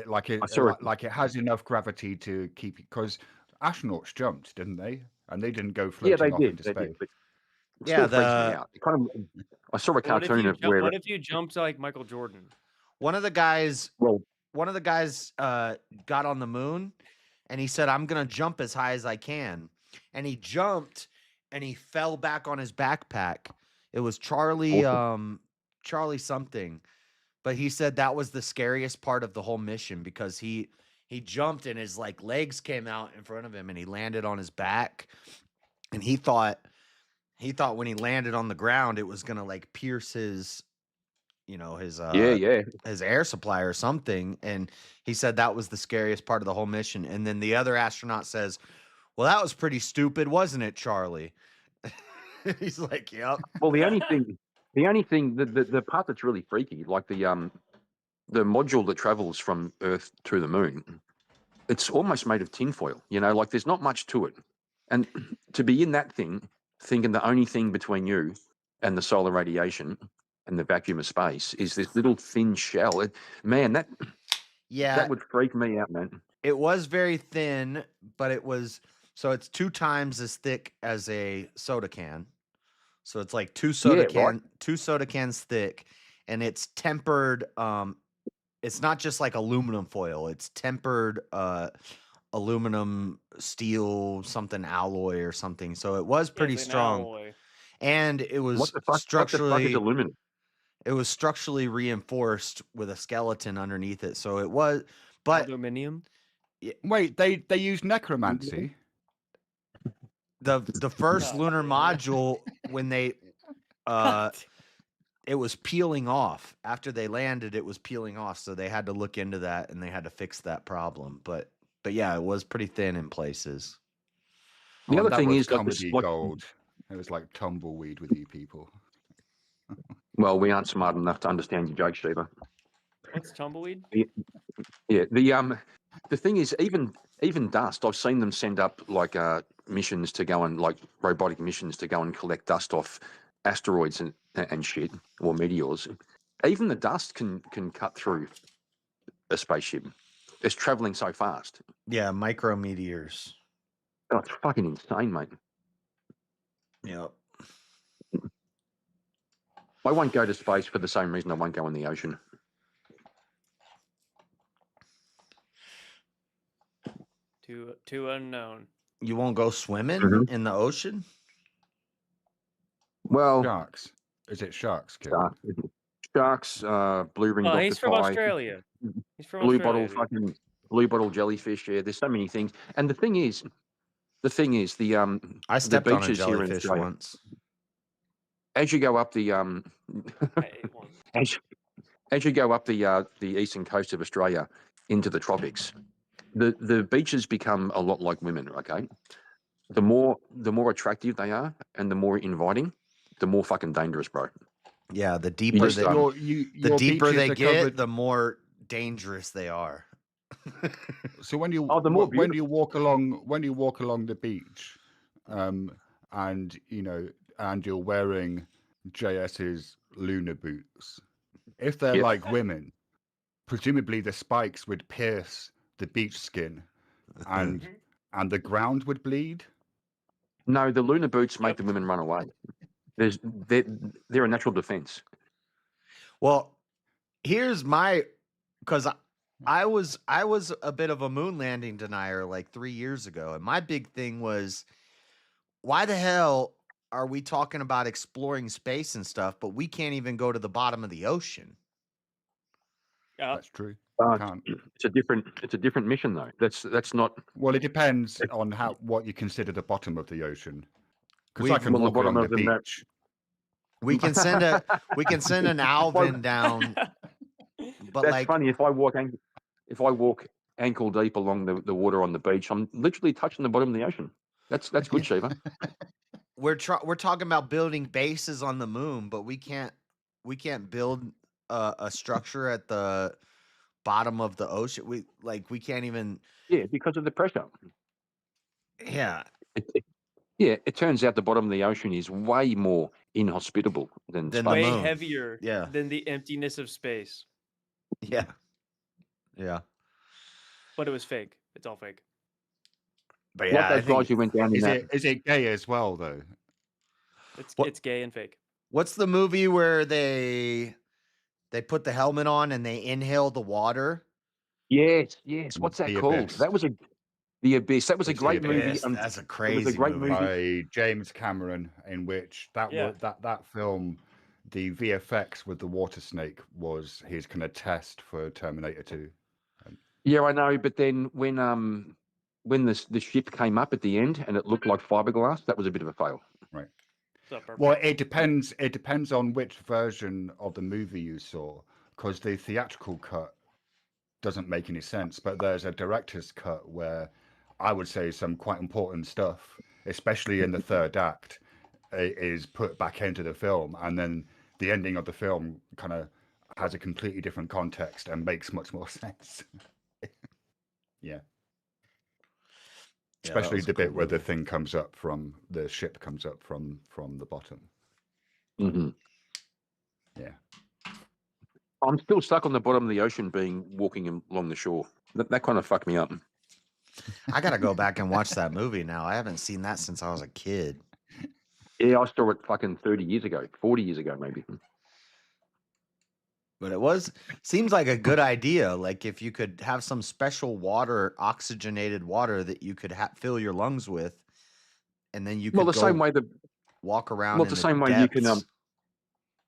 Like I saw it. like it has enough gravity to keep it, because astronauts jumped, didn't they? And they didn't go Yeah, floating they off did. into They space. did. But it Yeah, still freaks me the out. It kind of. I saw a cartoon of where. What if you jumped like Michael Jordan? one of the guys Well, got on the moon and he said, I'm gonna jump as high as I can. And he jumped and he fell back on his backpack. It was Charlie Charlie something. But he said that was the scariest part of the whole mission because he jumped and his like legs came out in front of him and he landed on his back. And he thought when he landed on the ground it was gonna like pierce his his air supply or something. And he said that was the scariest part of the whole mission. And then the other astronaut says, well, that was pretty stupid, wasn't it, Charlie? He's like, yep. well, the only thing, the part that's really freaky, like the module that travels from Earth to the moon, it's almost made of tinfoil. You know, like there's not much to it, and to be in that thing, thinking the only thing between you and the solar radiation and the vacuum of space is this little thin shell. That would freak me out, man. It was very thin, but it's 2 times as thick as a soda can. So it's like 2 soda cans thick, and it's tempered. It's not just like aluminum foil; it's tempered aluminum, steel, something alloy or something. So it was pretty it's an strong, alloy. and it was What the fuck is structurally aluminum? it was structurally reinforced with a skeleton underneath it. So it was, but Aluminium. Wait, they used necromancy. The first lunar module when they it was peeling off after they landed. It was peeling off, so they had to look into that and they had to fix that problem. But yeah, it was pretty thin in places. The other that thing was is, like, this, comedy like, gold. It was like tumbleweed with you people. well, we aren't smart enough to understand your joke, Shiva. What's tumbleweed? Yeah, the thing is, even dust. I've seen them send up like missions to go and like robotic missions to go and collect dust off asteroids and shit, or meteors. Even the dust can cut through a spaceship. It's traveling so fast. Yeah, micrometeors. Oh, it's fucking insane, mate. Yep. I won't go to space for the same reason I won't go in the ocean. Too unknown. You won't go swimming in the ocean? Well, sharks. Is it sharks? Kid? Sharks, blue ring. Oh, he's from Australia. He's from blue Australia. bottle, fucking blue bottle jellyfish. Yeah, there's so many things. And the thing is, the I stepped the on a beaches here in jellyfish Australia, once. as you go up the as you go up the eastern coast of Australia into the tropics, the beaches become a lot like women. Okay, the more attractive they are and the more inviting, the more fucking dangerous, bro. Yeah, the deeper just, they your deeper they beaches are get, covered- the more dangerous they are. So when you when you walk along the beach, and you're wearing JS's lunar boots, if they're Yep. like women, presumably the spikes would pierce the beach skin, and the ground would bleed. No, the lunar boots make the women run away. They're a natural defense. Well, here's my, because I was a bit of a moon landing denier like 3 years ago, and my big thing was, why the hell are we talking about exploring space and stuff, but we can't even go to the bottom of the ocean? Yeah, That's true. Can't. It's a different mission though. That's not. Well, it depends on what you consider the bottom of the ocean. Because I We've- can Well, the walk bottom along of the the map- beach. We can send an Alvin down. But That's like, funny. If I walk ankle deep along the water on the beach, I'm literally touching the bottom of the ocean. That's good, Shiva. we're talking about building bases on the moon, but we can't build a structure at the bottom of the ocean. We can't even. Yeah, because of the pressure. Yeah. It turns out the bottom of the ocean is way more inhospitable than space. way heavier Yeah. than the emptiness of space. Yeah. Yeah. But it was fake. It's all fake. But Like yeah, those guys who went down in that. Is it gay as well though? It's gay and fake. What's the movie where they put the helmet on and they inhale the water? Yes. What's that The called? Abyss. That was The Abyss. That was a It's great The movie. Abyss. That's a It was crazy a great movie. movie. By James Cameron, in which that film, the VFX with the water snake was his kind of test for Terminator 2. Yeah, I know. But then when the ship came up at the end and it looked like fiberglass, that was a bit of a fail. Right. So perfect. Well, it depends. It depends on which version of the movie you saw, because the theatrical cut doesn't make any sense. But there's a director's cut where I would say some quite important stuff, especially in the third act, is put back into the film, and then the ending of the film kind of has a completely different context and makes much more sense. Yeah. Especially the bit where the thing comes up from the ship comes up from the bottom. Mm-hmm. Yeah. I'm still stuck on the bottom of the ocean, walking along the shore. That kind of fucked me up. I gotta go back and watch that movie now. I haven't seen that since I was a kid. Yeah, I saw it fucking 30 years ago, 40 years ago, maybe. But it seems like a good idea. Like if you could have some special water, oxygenated water that you could fill your lungs with, and then you could same way that walk around. Well, in it's the same way you can. depths.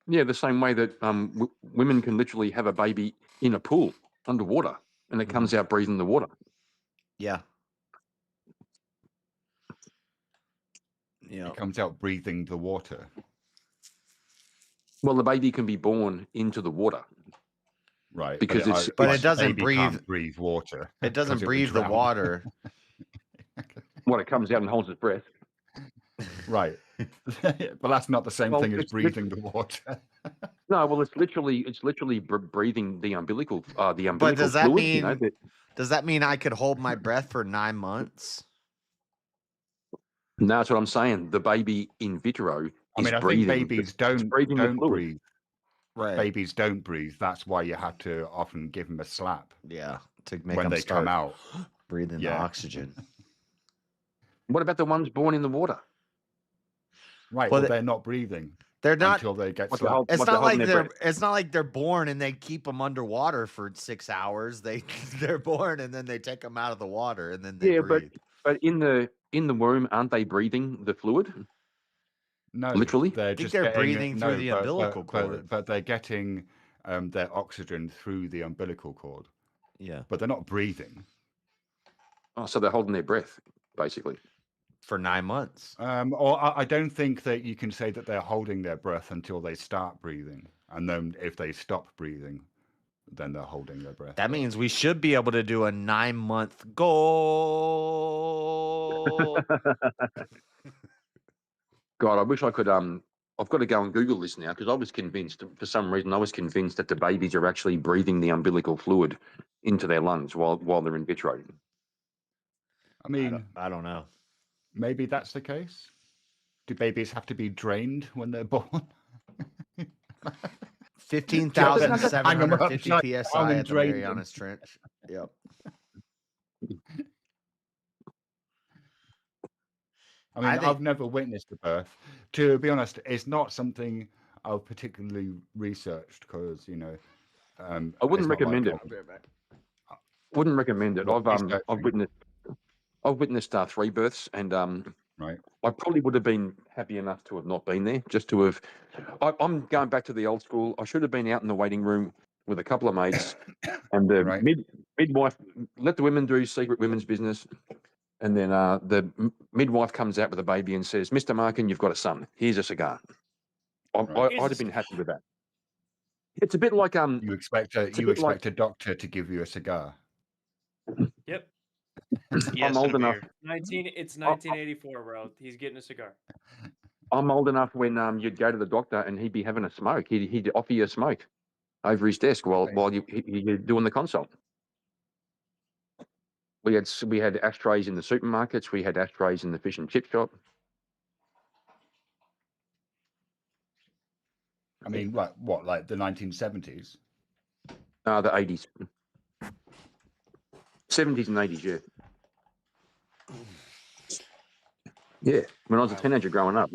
The same way that women can literally have a baby in a pool underwater, and it comes out breathing the water. Yeah. Yeah. It comes out breathing the water. Well, the baby can be born into the water. Right. Because but it doesn't baby breathe. can't breathe water. It doesn't 'cause it would breathe the drown. water. Well, it comes out and holds its breath. Right. But that's not the same Well, thing as it's breathing the water. No, well, it's literally breathing the umbilical But does that fluid. mean You know, does that mean I could hold my breath for 9 months? no, that's what I'm saying. The baby in vitro I is mean, I breathing. think babies don't breathing the fluid. breathe. Right. Babies don't breathe. That's why you have to often give them a slap. Yeah, to make when them they start come out. breathing the oxygen. What about the ones born in the water? Right. Well, Well, they're not breathing. They're not until they get What the slapped. hell- It's what the not hell like in their it's not like they're born and they keep them underwater for 6 hours. They're born and then they take them out of the water and then they breathe. but in the womb, aren't they breathing the fluid? No, Literally? They're I think just they're getting, breathing through the umbilical cord. But they're getting their oxygen through the umbilical cord. Yeah. But they're not breathing. Oh, so they're holding their breath, basically. For 9 months. Or I don't think that you can say that they're holding their breath until they start breathing. And then if they stop breathing, then they're holding their breath. That means we should be able to do a 9-month goal. God, I wish I could. I've got to go and Google this now because I was convinced, for some reason, that the babies are actually breathing the umbilical fluid into their lungs while they're in vitro. I mean, I don't know. Maybe that's the case. Do babies have to be drained when they're born? 15,750 Hang 'em psi upside down and at the drain them. Marianas Trench. Yep. I mean, I think- I've never witnessed a birth. To be honest, it's not something I've particularly researched because, you know, I wouldn't it's not my recommend it. problem. Wouldn't recommend it. What I've researching? witnessed 3 births, and Right. I probably would have been happy enough to have not been there, just to have. I'm going back to the old school. I should have been out in the waiting room with a couple of mates, and the Right. midwife let the women do secret women's business, and then the midwife comes out with a baby and says, "Mr. Markin, you've got a son. Here's a cigar." Right. I'd have been happy with that. It's a bit like You expect a it's a bit like doctor to give you a cigar. Yep. I'm old enough. It's 1984, bro. He's getting a cigar. I'm old enough when you'd go to the doctor and he'd be having a smoke. He'd offer you a smoke over his desk while you're doing the consult. We had ashtrays in the supermarkets. We had ashtrays in the fish and chip shop. I mean, what, like the 1970s? The 80s. 70s and 80s, yeah. Yeah, when I was a teenager growing up,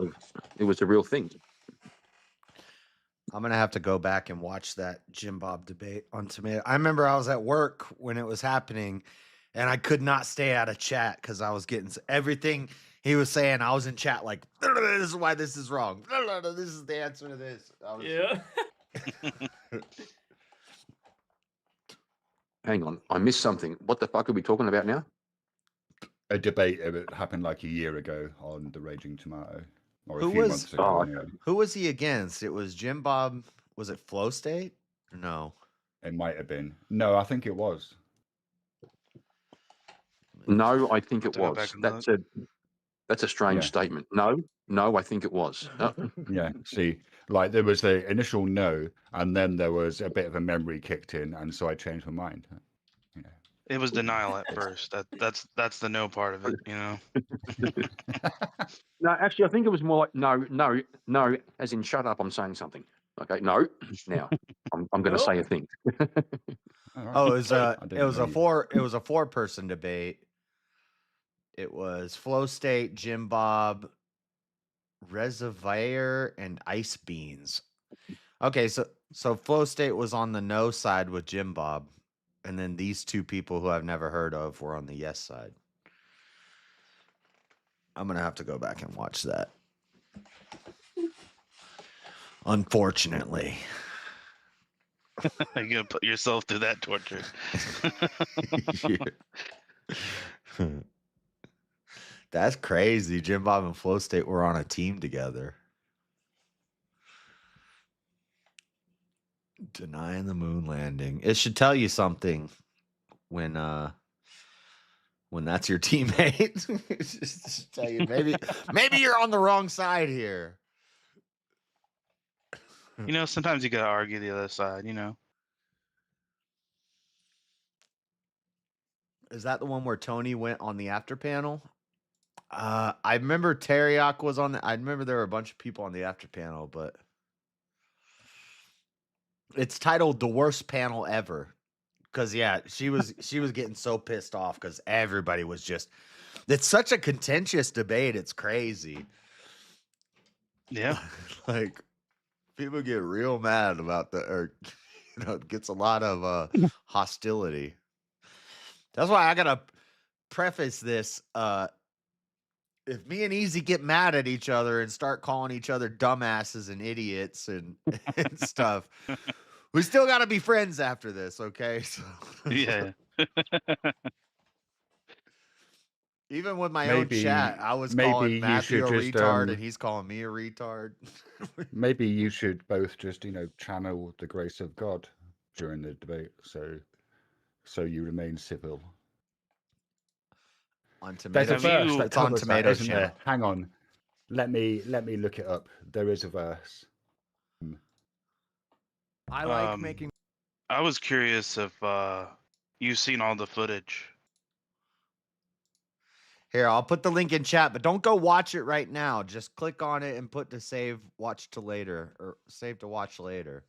it was a real thing. I'm gonna have to go back and watch that Jim Bob debate on Tomato. I remember I was at work when it was happening, and I could not stay out of chat because I was getting everything he was saying. I was in chat like, "This is why this is wrong. This is the answer to this." Yeah. Hang on, I missed something. What the fuck are we talking about now? A debate that happened like a year ago on the Raging Tomato, or a Who few was- months ago. Anyway. Who was he against? It was Jim Bob. Was it Flow State? No. It might have been. No, I think it was. No, I think it go back was. and That's a strange Yeah. statement. No, I think it was. Yeah. See, like there was the initial no, and then there was a bit of a memory kicked in, and so I changed my mind. It was denial at first. That's the no part of it, you know. No, actually, I think it was more like no, as in shut up. I'm saying something. Okay, no. Now, I'm going to say a thing. Oh, it was a 4-person debate. It was Flow State, Jim Bob, Reservoir, and Ice Beans. Okay, so Flow State was on the no side with Jim Bob, and then these two people who I've never heard of were on the yes side. I'm gonna have to go back and watch that. Unfortunately. You're gonna put yourself through that torture. That's crazy. Jim Bob and Flow State were on a team together. Denying the moon landing. It should tell you something when that's your teammate. It should tell you maybe you're on the wrong side here. You know, sometimes you gotta argue the other side, you know. Is that the one where Tony went on the after panel? I remember Teriak was on I remember there were a bunch of people on the after panel, but it's titled "The Worst Panel Ever." Because yeah, she was getting so pissed off because everybody was just. It's such a contentious debate. It's crazy. Yeah, like people get real mad about it gets a lot of hostility. That's why I gotta preface this. If me and Easy get mad at each other and start calling each other dumbasses and idiots and stuff, we still got to be friends after this, okay? So, yeah. Even with my own chat, I was calling Matthew a retard and he's calling me a retard. Maybe you should both just, channel the grace of God during the debate, so you remain civil. On Tomato Channel. It's on Tomato Channel. Hang on. Let me look it up. There is a verse. I like making. I was curious if you've seen all the footage. Here, I'll put the link in chat, but don't go watch it right now. Just click on it and put to save watch to later or save to watch later.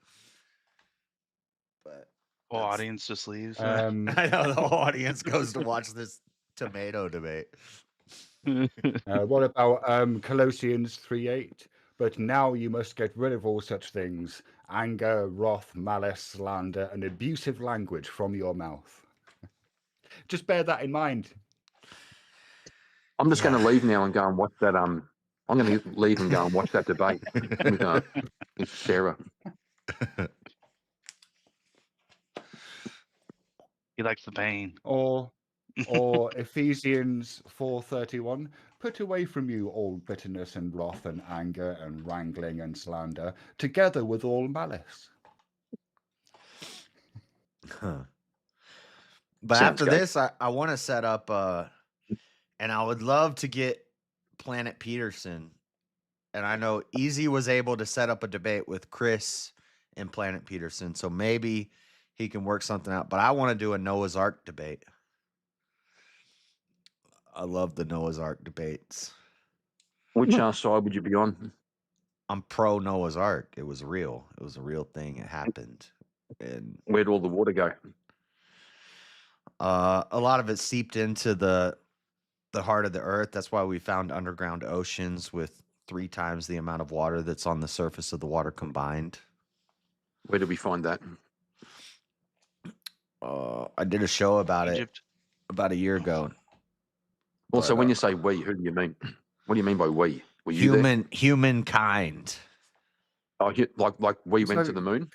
But Whole audience just leaves. I know the whole audience goes to watch this tomato debate. What about Colossians 3:8? But now you must get rid of all such things: anger, wrath, malice, slander, and abusive language from your mouth. Just bear that in mind. I'm just going to leave now and go and watch that. I'm going to leave and go and watch that debate with Sarah. He likes the pain. Or Ephesians 4:31. Put away from you all bitterness and wrath and anger and wrangling and slander, together with all malice. But Sounds after good. this, I want to set up, and I would love to get Planet Peterson. And I know Easy was able to set up a debate with Chris and Planet Peterson, so maybe he can work something out. But I want to do a Noah's Ark debate. I love the Noah's Ark debates. Which side would you be on? I'm pro Noah's Ark. It was real. It was a real thing. It happened. And where'd all the water go? A lot of it seeped into the heart of the earth. That's why we found underground oceans with 3 times the amount of water that's on the surface of the water combined. Where did we find that? I did a show about Egypt. it about a year ago. Also, when you say we, who do you mean? What do you mean by we? Were you there? Humankind. Oh, like we went to the moon?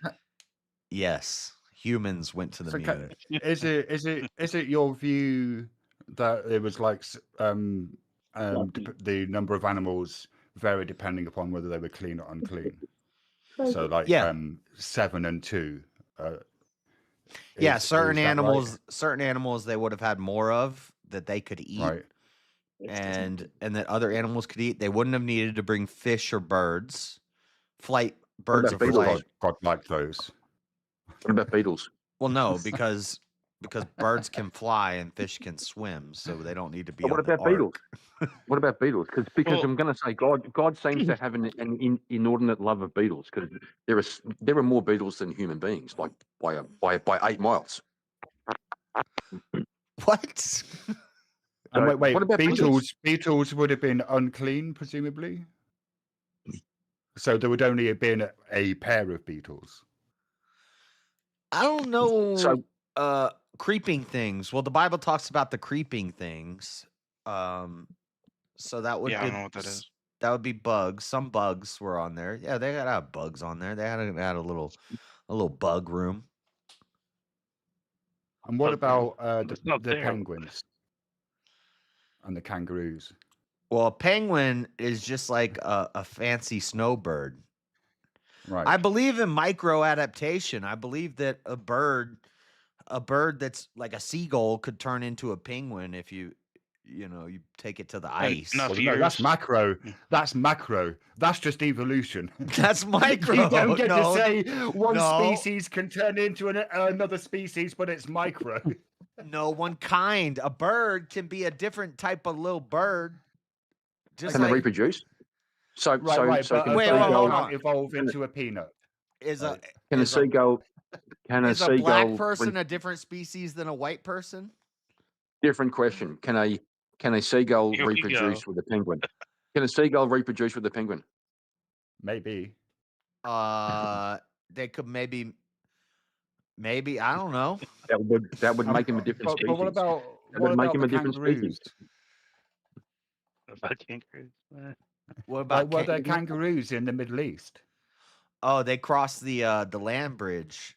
Yes, humans went to the moon. Is it your view that it was like the number of animals vary depending upon whether they were clean or unclean? So like 7 and 2. Certain is that animals, right? certain animals they would have had more of that they could eat, Right. and that other animals could eat. They wouldn't have needed to bring fish or birds, birds of about beetles? flight. God like those. What about beetles? Well, no, because birds can fly and fish can swim, so they don't need to be. But what on the about beetles? ark. What about beetles? Because I'm going to say God seems to have an inordinate love of beetles, because there are more beetles than human beings, like by 8 miles. What? And So, wait, what about beetles would have been unclean, presumably. So there would only have been a pair of beetles. I don't know. So, creeping things. Well, the Bible talks about the creeping things. So that would Yeah, I be don't know what that is. that would be bugs. Some bugs were on there. Yeah, they gotta have bugs on there. They had a little bug room. And what about It's not the there. penguins and the kangaroos? Well, a penguin is just like a fancy snowbird. Right. I believe in micro adaptation. I believe that a bird that's like a seagull could turn into a penguin if you take it to the ice. enough Well, no, that's years. macro. That's macro. That's just evolution. That's micro. You don't get No, to say one no. species can turn into another species, but it's micro. No, one kind. A bird can be a different type of little bird. Just can they like reproduce? So, Right. so But can a Wait, a hold seagull on. seagull, can't evolve into a peanut. is a can a is a seagull, can a is a black seagull? person a different species than a white person? Different question. Can a seagull Here we reproduce go. with a penguin? Can a seagull reproduce with a penguin? Maybe. They could maybe I don't know. That would make him a different species. But what about That would make him the a different kangaroos? species. About kangaroos. What about Like, were there kangaroos in the Middle East? Oh, they crossed the land bridge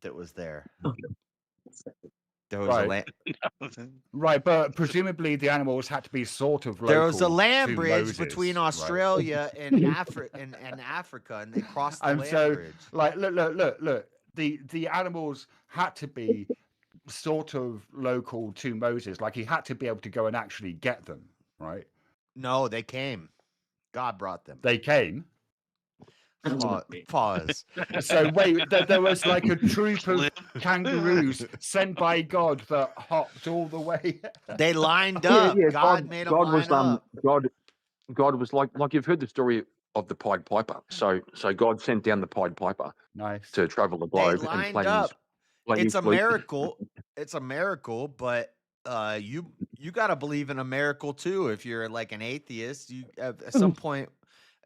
that was there. There was a Right. land. Right, but presumably the animals had to be sort of local. There was a land to bridge Moses, between right? Australia and Africa, and Africa, and they crossed the And land so, bridge. like, look. The animals had to be sort of local to Moses. Like, he had to be able to go and actually get them, right? No, they came. God brought them. They came. Pause. So wait, there was like a troop of kangaroos sent by God that hopped all the way. They lined up. God made them line up. God was like you've heard the story of the Pied Piper. So God sent down the Pied Piper Nice. to travel the They globe and lined play up. Let you it's a sleep. miracle. It's a miracle, but you got to believe in a miracle too. If you're like an atheist, you at some point,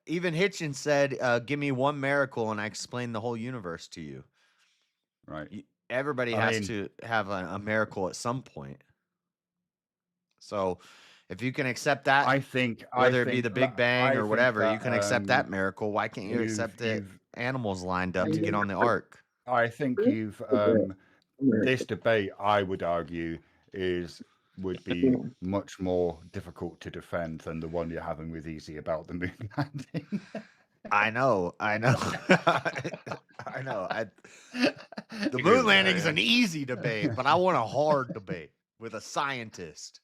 even Hitchens said, "Give me one miracle, and I explain the whole universe to you." Right. Everybody I has mean- to have a miracle at some point. So, if you can accept that, I think whether it be the Big Bang or whatever, you can accept that that miracle. Why can't you accept that you've animals lined up to get on the ark? I think you've this debate, I would argue, would be much more difficult to defend than the one you're having with Easy about the moon landing. I know. I know. The agree moon with landing that, is yeah. an easy debate, but I want a hard debate with a scientist.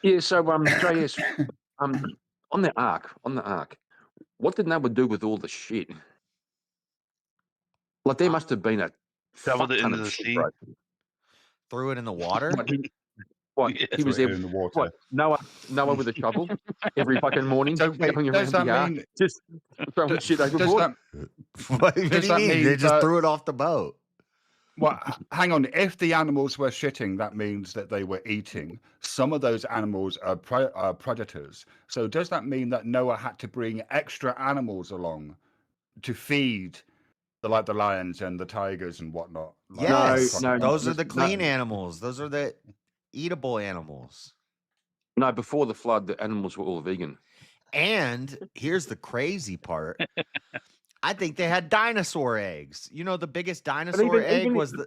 Yeah, so JS, on the ark, what did Noah do with all the shit? Like there must have been a Shoveled fuck it ton into of the shit, sea. bro. Threw it in the water. He was there. in the water. What Noah with a shovel every fucking morning, So wait, going does around the that ark, mean just throwing shit overboard. What do you Does that mean? mean They just that- threw it off the boat. Well, hang on. If the animals were shitting, that means that they were eating. Some of those animals are predators. So does that mean that Noah had to bring extra animals along to feed the lions and the tigers and whatnot? Like Yes, no, those are the no. clean animals. Those are the eatable animals. No, before the flood, the animals were all vegan. And here's the crazy part. I think they had dinosaur eggs. You know, the biggest dinosaur egg was the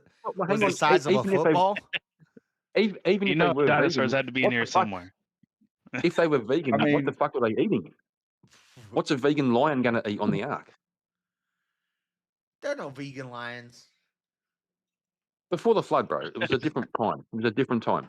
size of a football. Even if You know, they were dinosaurs vegan, had to be in what here the fuck- somewhere. If they were vegan, I mean- what the fuck were they eating? What's a vegan lion going to eat on the ark? There are no vegan lions. Before the flood, bro, it was a different time. It was a different time.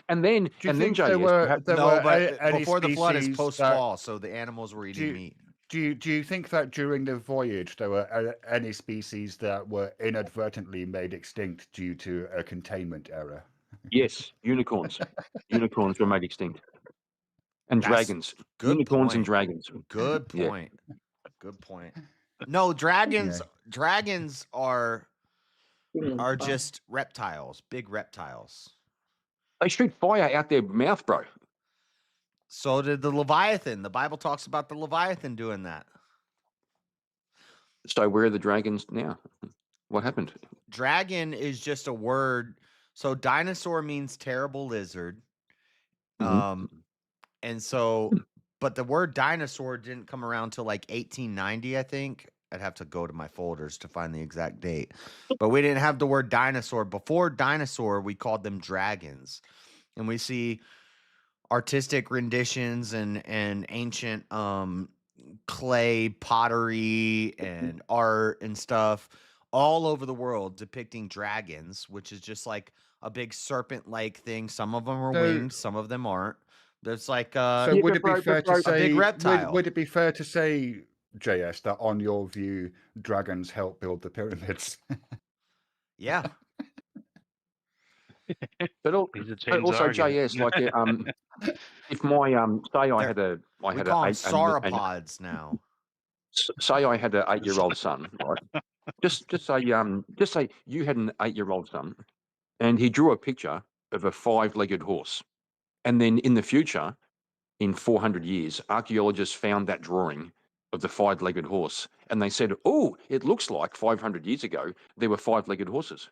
And then, Do you and then think there JS, were perhaps- there No, were but any before the flood is species post that- fall, so the animals were eating meat. Do you think that during the voyage there were any species that were inadvertently made extinct due to a containment error? yes, unicorns. Unicorns were made extinct. And That's dragons. good Unicorns and point. dragons. Good Yeah. point. Good point. No, dragons. Dragons are just reptiles, big reptiles. They shoot fire out their mouth, bro. So did the Leviathan. The Bible talks about the Leviathan doing that. So where are the dragons now? What happened? Dragon is just a word. So dinosaur means terrible lizard. Mhm. And so, but the word dinosaur didn't come around till like 1890, I think. I'd have to go to my folders to find the exact date. But we didn't have the word dinosaur. Before dinosaur, we called them dragons. And we see artistic renditions and ancient clay pottery and art and stuff all over the world depicting dragons, which is just like a big serpent-like thing. Some of them are So- winged, some of them aren't. There's like So would it be fair to a say big reptile. would it be fair to say, JS, that on your view, dragons help build the pyramids? Yeah. But He's a but James also argument. JS, like if my say I had a We an call them eight- an- sauropods now. say I had an 8-year-old son, right? Just say you had an 8-year-old son, and he drew a picture of a 5-legged horse, and then in the future, in 400 years, archaeologists found that drawing of the 5-legged horse, and they said, "Oh, it looks like 500 years ago there were 5-legged horses."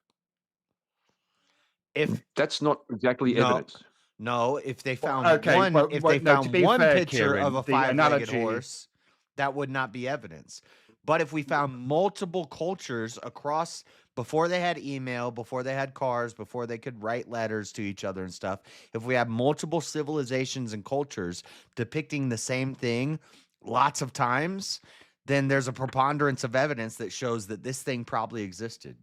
If That's not exactly No. evidence. No, if they found okay, one, well, if well, they no, to found be one fair, picture Kieran, of a the 5-legged analogy- horse, that would not be evidence. But if we found multiple cultures across before they had email, before they had cars, before they could write letters to each other and stuff, if we have multiple civilizations and cultures depicting the same thing lots of times, then there's a preponderance of evidence that shows that this thing probably existed.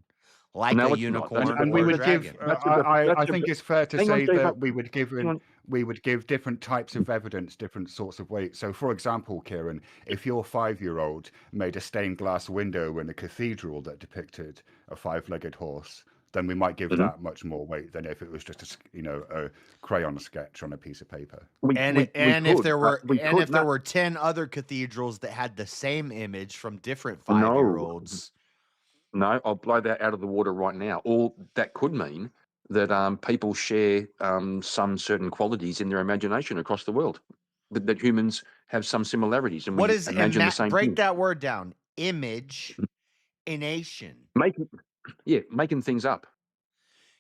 Like No, a it's not. unicorn And or we a would dragon. give. That's a- I that's a- think it's fair to hang on, say Dave, that we would give hang on. different types of evidence, different sorts of weight. So, for example, Kieran, if your 5-year-old made a stained glass window in a cathedral that depicted a 5-legged horse, then we might give Mhm. that much more weight than if it was just a crayon sketch on a piece of paper. And if there were we and could if there not- were 10 other cathedrals that had the same image from different No. 5-year-olds. No, I'll blow that out of the water right now. Or that could mean that people share some certain qualities in their imagination across the world. That humans have some similarities, and What we is imagine the same break thing. that word down? Imagination. Making things up.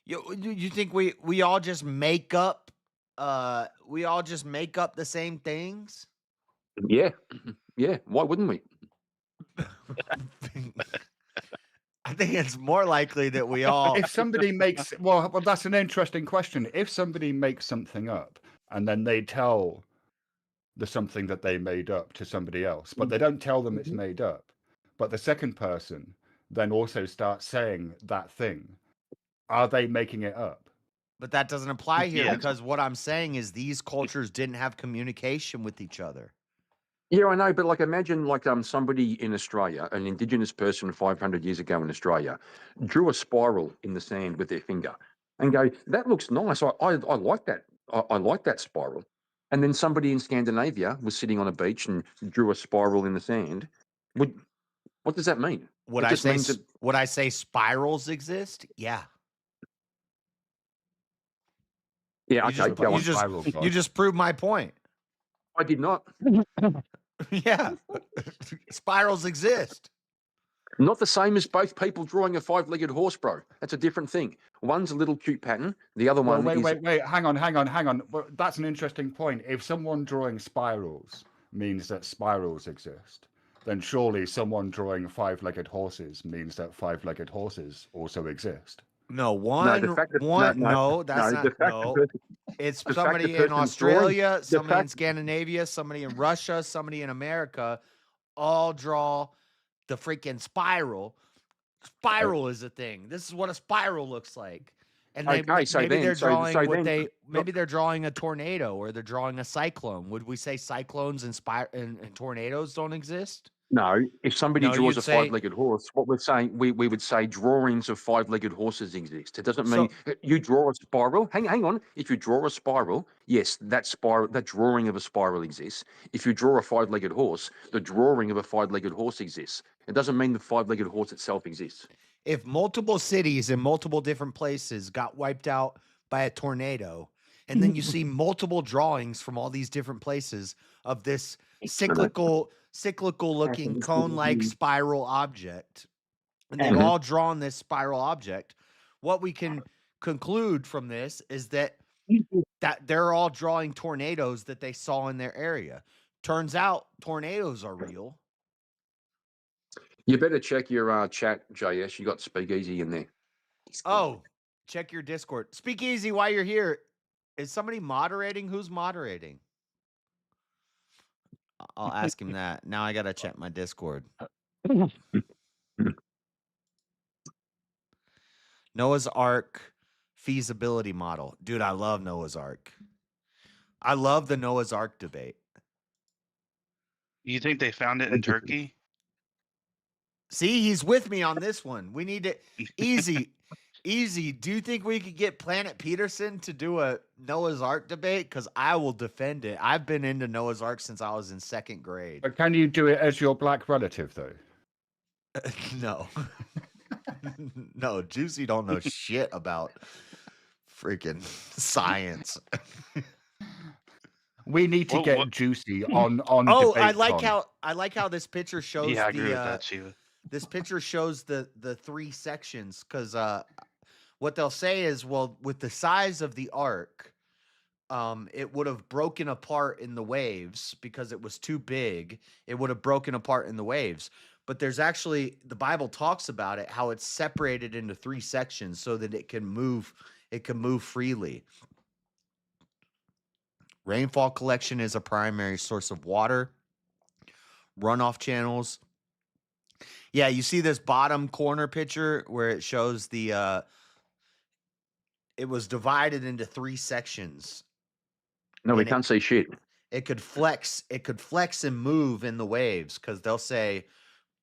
You think we all just make up the same things? Yeah, yeah. Why wouldn't we? I think it's more likely that we all. If somebody makes well, that's an interesting question. If somebody makes something up and then they tell the something that they made up to somebody else, but they don't tell them it's made up, but the second person then also starts saying that thing, are they making it up? But that doesn't apply here because what I'm saying is these cultures didn't have communication with each other. Yeah, I know, but like imagine like somebody in Australia, an indigenous person 500 years ago in Australia, drew a spiral in the sand with their finger and go, that looks nice. I like that. I like that spiral. And then somebody in Scandinavia was sitting on a beach and drew a spiral in the sand. What does that mean? Would It I just say means that would I say spirals exist? Yeah. yeah, You okay, just go on. you just proved my point. I did not. Yeah. Spirals exist. Not the same as both people drawing a 5-legged horse, bro. That's a different thing. One's a little cute pattern. The other Well, one is. wait. Hang on. Well, that's an interesting point. If someone drawing spirals means that spirals exist, then surely someone drawing 5-legged horses means that 5-legged horses also exist. No, that's not. It's somebody in Australia, somebody in Scandinavia, somebody in Russia, somebody in America, all draw the freaking spiral. Spiral is a thing. This is what a spiral looks like. And maybe they're drawing a tornado or they're drawing a cyclone. Would we say cyclones and tornadoes don't exist? No, if somebody draws you'd a say- 5-legged horse, what we're saying, we would say drawings of 5-legged horses exist. It doesn't mean you draw a spiral. Hang on. If you draw a spiral, yes, that drawing of a spiral exists. If you draw a 5-legged horse, the drawing of a 5-legged horse exists. It doesn't mean the 5-legged horse itself exists. If multiple cities in multiple different places got wiped out by a tornado, and then you see multiple drawings from all these different places of this cyclical looking cone-like spiral object, and they've all drawn this spiral object, what we can conclude from this is that they're all drawing tornadoes that they saw in their area. Turns out tornadoes are real. You better check your chat, JS. You got Speakeasy in there. Oh, check your Discord. Speakeasy, while you're here, is somebody moderating? Who's moderating? I'll ask him that. Now I got to check my Discord. Noah's Ark feasibility model. Dude, I love Noah's Ark. I love the Noah's Ark debate. You think they found it in Turkey? See, he's with me on this one. We need to easy. Do you think we could get Planet Peterson to do a Noah's Ark debate? Because I will defend it. I've been into Noah's Ark since I was in 2nd grade. But can you do it as your black relative, though? No. No, Juicy don't know shit about freaking science. We need to get Juicy on. Oh, I like how this picture shows. Yeah, I agree with that, Shiva. This picture shows the 3 sections because what they'll say is, well, with the size of the ark, it would have broken apart in the waves because it was too big. It would have broken apart in the waves. But there's actually, the Bible talks about it, how it's separated into 3 sections so that it can move freely. Rainfall collection is a primary source of water. Runoff channels. Yeah, you see this bottom corner picture where it shows it was divided into 3 sections. No, we can't see shit. It could flex and move in the waves because they'll say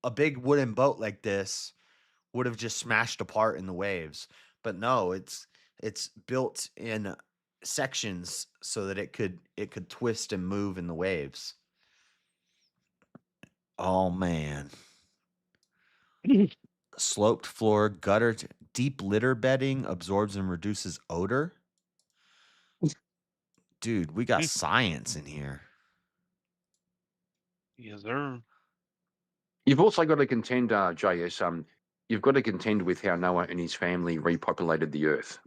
a big wooden boat like this would have just smashed apart in the waves. But no, it's built in sections so that it could twist and move in the waves. Oh man. sloped floor, gutter, deep litter bedding absorbs and reduces odor. Dude, we got science in here. Yes, sir. You've also got to contend, JS. You've got to contend with how Noah and his family repopulated the earth.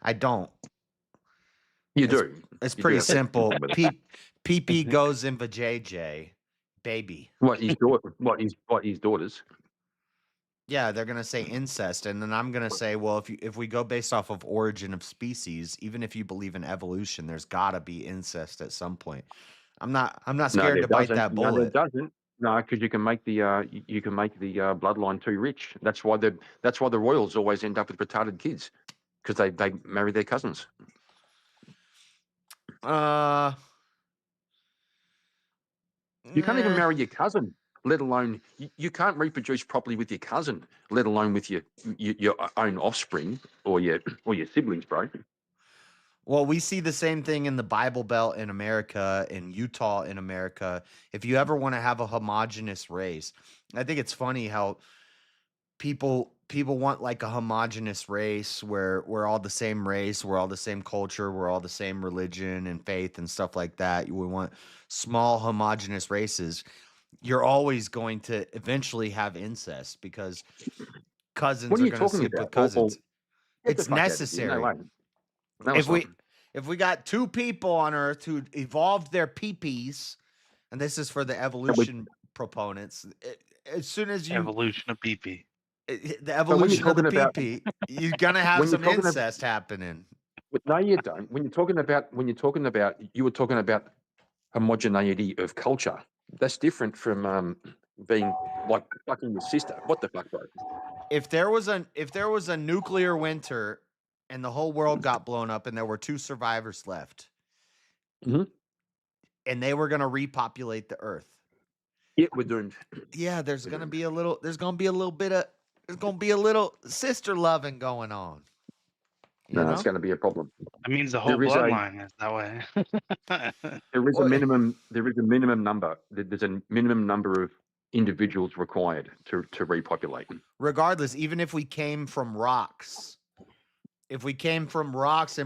I don't. You do. It's You pretty do have to simple. contend with it. PP goes in vajayjay, baby. What his daughter? What his daughters? Yeah, they're gonna say incest, and then I'm gonna say, well, if we go based off of origin of species, even if you believe in evolution, there's gotta be incest at some point. I'm not No, scared there to bite doesn't. that No, there bullet. doesn't. No, because you can make the bloodline too rich. That's why the royals always end up with retarded kids, because they marry their cousins. You can't even marry your cousin, let alone you can't reproduce properly with your cousin, let alone with your own offspring or your siblings, bro. Well, we see the same thing in the Bible Belt in America, in Utah in America. If you ever want to have a homogenous race, I think it's funny how people want like a homogenous race where we're all the same race, we're all the same culture, we're all the same religion and faith and stuff like that. We want small homogenous races. You're always going to eventually have incest because cousins What are are you going to talking sleep about? with cousins. Get the It's fuck out of here. No necessary. way. No, If it's not. we got two people on Earth who evolved their peepees, and this is for the evolution proponents, as soon as you Evolution of PP. the evolution of the PP, you're gonna have when you're some talking about, incest happening. no, you don't. When you're talking about, you were talking about homogeneity of culture. That's different from being like fucking your sister. What the fuck, bro? If there was a nuclear winter and the whole world got blown up and there were 2 survivors left, Mhm. and they were gonna repopulate the Earth. Yeah, we're doomed. Yeah, there's gonna be a little sister loving going on. No, it's going to be a problem. That means the whole There is bloodline is that way. There is a Well, minimum. There is a minimum number. There's a minimum number of individuals required to repopulate. Regardless, even if we came from rocks, and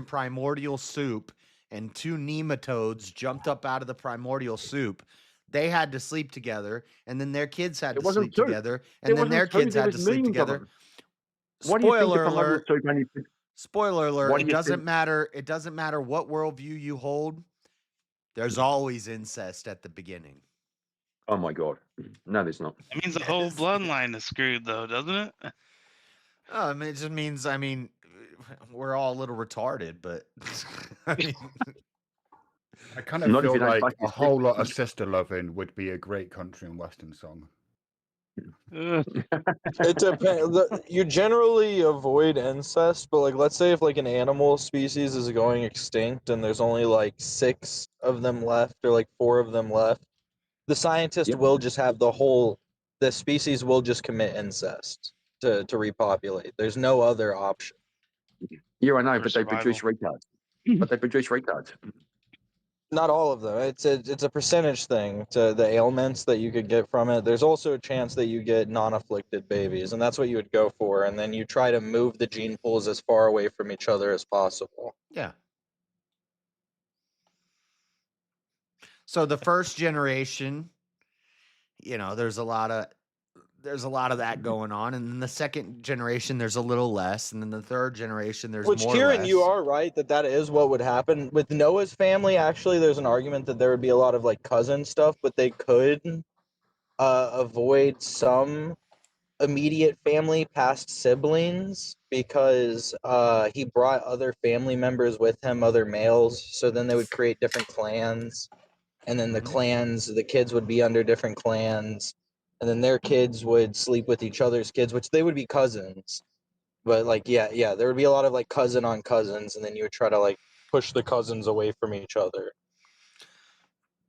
primordial soup, and 2 nematodes jumped up out of the primordial soup, they had to sleep together, and then their kids had It to wasn't sleep soup. together, It and then their wasn't soup. kids There had to was sleep millions of together. them. Why do you think the Spoiler primordial alert. soup only? Spoiler alert. Why do It you doesn't think? matter. It doesn't matter what worldview you hold. There's always incest at the beginning. Oh my god! No, there's not. That means the whole bloodline is screwed, though, doesn't it? I mean, it just means, we're all a little retarded, but I kind of Not if feel you don't like fuck a your whole lot of sister. sister loving would be a great country and western song. It depends. You generally avoid incest, but like, let's say if like an animal species is going extinct and there's only like 6 of them left or like 4 of them left, the scientist will just have the species will just commit incest to repopulate. There's no other option. Yeah, I know, For but they produce retards. But they produce retards. Not all of them. It's a percentage thing to the ailments that you could get from it. There's also a chance that you get non-afflicted babies, and that's what you would go for. And then you try to move the gene pools as far away from each other as possible. yeah. So the first generation, there's a lot of that going on, and then the second generation there's a little less, and then the third generation there's Which, more. Kieran, less. you are right that is what would happen with Noah's family. Actually, there's an argument that there would be a lot of like cousin stuff, but they could avoid some immediate family past siblings because he brought other family members with him, other males. So then they would create different clans, and then the kids would be under different clans, and then their kids would sleep with each other's kids, which they would be cousins. But like, yeah, there would be a lot of like cousin on cousins, and then you would try to like push the cousins away from each other.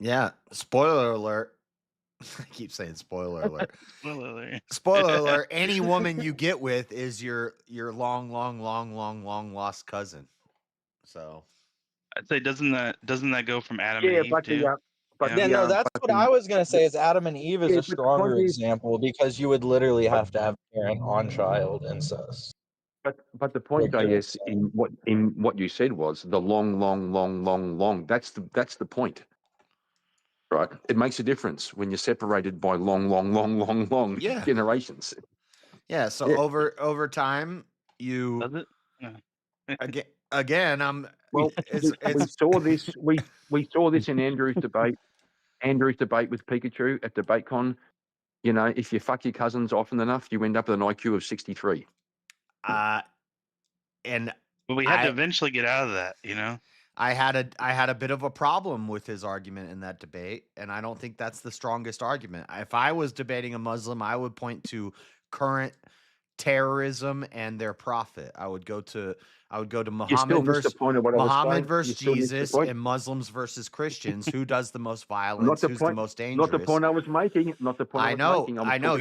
Yeah. Spoiler alert. I keep saying spoiler alert. Spoiler alert. Spoiler alert. Any woman you get with is your long lost cousin. So I'd say doesn't that go from Adam Yeah, and Eve but too? But Yeah, no, that's what I was gonna say. Is Adam and Eve is Yeah, a but the stronger point is- example because you would literally have to have parent on child incest. But the point, JS, in what you said was the long. That's the point, right? It makes a difference when you're separated by long Yeah. generations. Yeah. So Yeah. over time, you Does it? again. I'm. Well, It's we saw this. We saw this in Andrew's debate. Andrew's debate with Pikachu at DebateCon. You know, if you fuck your cousins often enough, you end up with an IQ of 63. And But we had to eventually get out of that, you know. I had a bit of a problem with his argument in that debate, and I don't think that's the strongest argument. If I was debating a Muslim, I would point to current terrorism and their prophet. I would go to Muhammad versus Jesus and Muslims versus Christians. Who does the most violence? Who's the most dangerous? Not the point I was making. Not the point I was making. I know.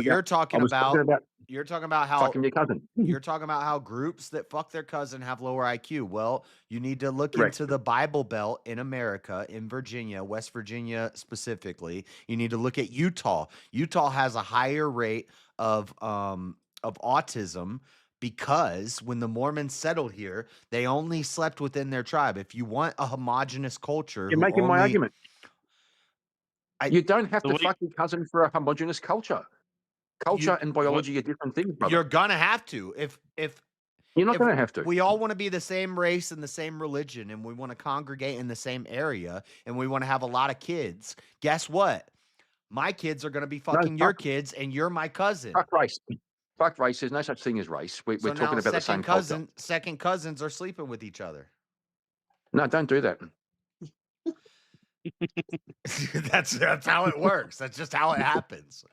You're talking about how fucking your cousin. You're talking about how groups that fuck their cousin have lower IQ. Well, you need to look Correct. into the Bible Belt in America, in Virginia, West Virginia specifically. You need to look at Utah. Utah has a higher rate of autism because when the Mormons settled here, they only slept within their tribe. If you want a homogenous culture, You're making my argument. You don't have to fuck your cousin for a homogenous culture. Culture and biology are different things, brother. You're gonna have to. If You're not going to have to. We all want to be the same race and the same religion, and we want to congregate in the same area, and we want to have a lot of kids. Guess what? My kids are going to be fucking your kids, and you're my cousin. Fuck race. Fuck race. There's no such thing as race. We're So talking now about the same culture. second cousins are sleeping with each other. No, don't do that. That's how it works. That's just how it happens.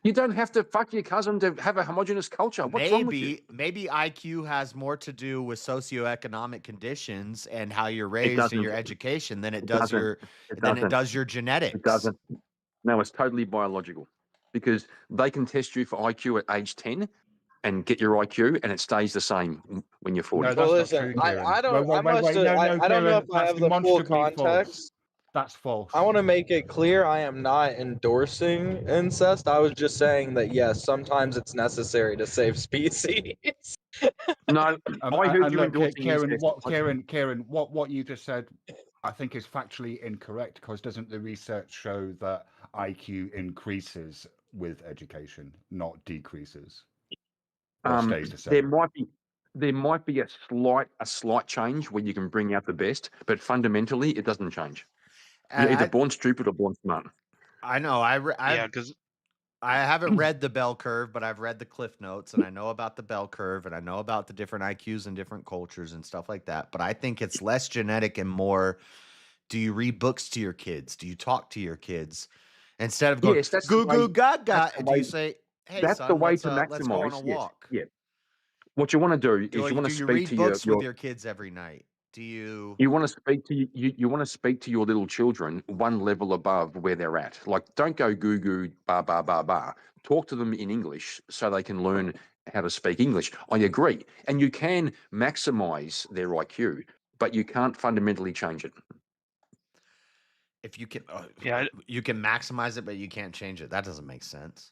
You don't have to fuck your cousin to have a homogenous culture. What's wrong with you? Maybe IQ has more to do with socioeconomic conditions and how you're raised and your education than it does your genetics. It doesn't. No, it's totally biological because they can test you for IQ at age 10 and get your IQ, and it stays the same when you're 40. Well, listen, I don't know if I have the full context. That's false. I want to make it clear I am not endorsing incest. I was just saying that, yes, sometimes it's necessary to save species. No, I heard you endorsing Kieran, what you just said, I think is factually incorrect because doesn't the research show that IQ increases with education, not decreases? Or stays the same? There might be a slight change where you can bring out the best, but fundamentally it doesn't change. You're either born stupid or born smart. I know. because I haven't read the bell curve, but I've read the Cliff Notes, and I know about the bell curve, and I know about the different IQs and different cultures and stuff like that. But I think it's less genetic and more, do you read books to your kids? Do you talk to your kids? Instead of going, goo goo gaga, do you say, hey, that's son, the way let's to maximize. go on a walk? Yeah. What you want to do is you want to you speak read to books your with your kids every night? Do you? You want to speak to you want to speak to your little children one level above where they're at. Like, don't go goo goo ba ba ba ba. Talk to them in English so they can learn how to speak English. I agree, and you can maximize their IQ, but you can't fundamentally change it. If you can, you can maximize it, but you can't change it. That doesn't make sense.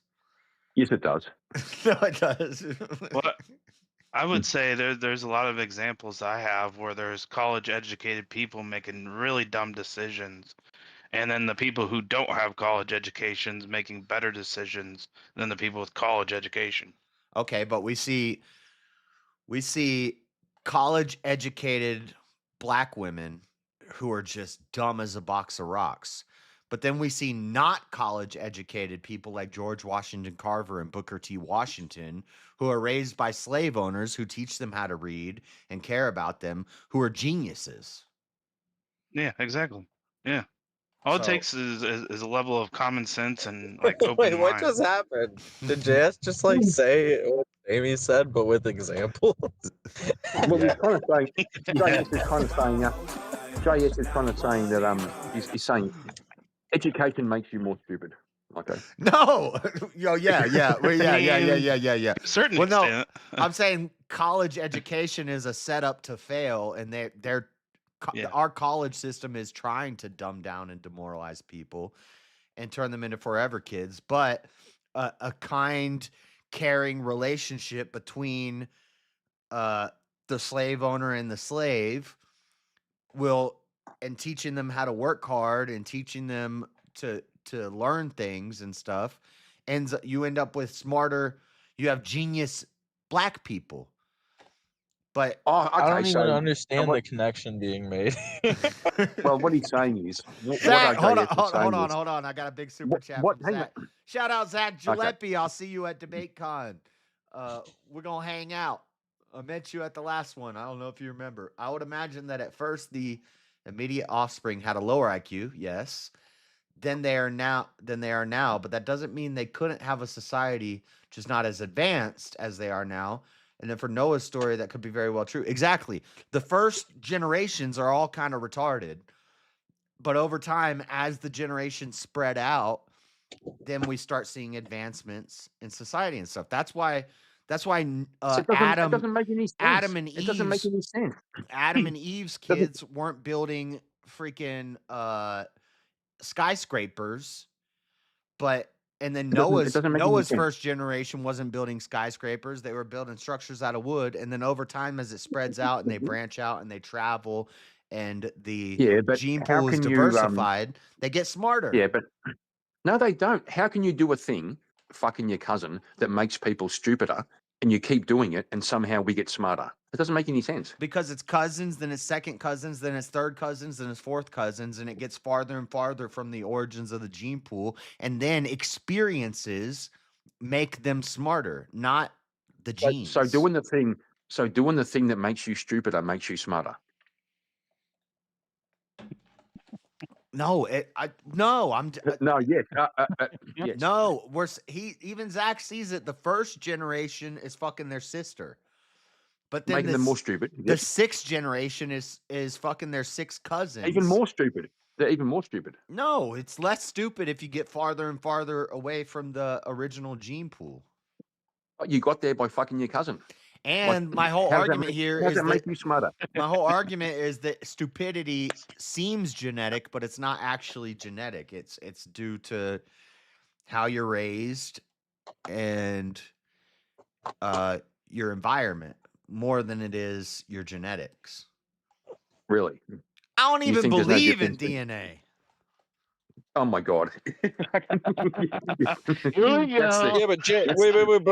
Yes, it does. No, it does. Well, I would say there's a lot of examples I have where there's college educated people making really dumb decisions, and then the people who don't have college educations making better decisions than the people with college education. Okay, but we see college educated black women who are just dumb as a box of rocks. But then we see not college educated people like George Washington Carver and Booker T. Washington, who are raised by slave owners who teach them how to read and care about them, who are geniuses. Yeah, exactly. Yeah. All it takes is a level of common sense and like open Wait, what mind. just happened? Did JS just like say what Amy said, but with examples? Well, he's kind of saying, JS is kind of saying, JS is kind of saying that he's saying education makes you more stupid. Okay. No. Yeah. Well, yeah. Certain extent. I'm saying college education is a setup to fail, and they're our college system is trying to dumb down and demoralize people and turn them into forever kids, but a kind, caring relationship between the slave owner and the slave and teaching them how to work hard and teaching them to learn things and stuff, and you end up with smarter, you have genius black people. But I don't even understand the connection being made. Well, what he's saying is, Zach, hold on. I got a big super chat from hang Zach. Shout out Zach Okay. Gillespie. I'll see you at DebateCon. We're gonna hang out. I met you at the last one. I don't know if you remember. I would imagine that at first the immediate offspring had a lower IQ, yes, than they are now, but that doesn't mean they couldn't have a society just not as advanced as they are now. And then for Noah's story, that could be very well true. Exactly. The first generations are all kind of retarded, but over time, as the generations spread out, then we start seeing advancements in society and stuff. That's why it doesn't make any sense. Adam and It doesn't make any sense. Adam and Eve's kids weren't building freaking skyscrapers, and then Noah's first generation wasn't building skyscrapers. They were building structures out of wood, and then over time, as it spreads out and they branch out and they travel, and the gene pool is diversified, they get smarter. Yeah, but no, they don't. How can you do a thing, fucking your cousin, that makes people stupider, and you keep doing it, and somehow we get smarter? It doesn't make any sense. Because it's cousins, then it's second cousins, then it's third cousins, then it's fourth cousins, and it gets farther and farther from the origins of the gene pool, and then experiences make them smarter, not the genes. So doing the thing that makes you stupider makes you smarter. No, I'm no, yes, yes. No, even Zach sees it. The first generation is fucking their sister, but then making them more stupid. The sixth generation is fucking their six cousins. Even more stupid. They're even more stupid. No, it's less stupid if you get farther and farther away from the original gene pool. You got there by fucking your cousin. And my whole argument here is that make you smarter. My whole argument is that stupidity seems genetic, but it's not actually genetic. It's due to how you're raised and your environment more than it is your genetics. Really? I don't even believe in DNA. Oh my god! Yeah, but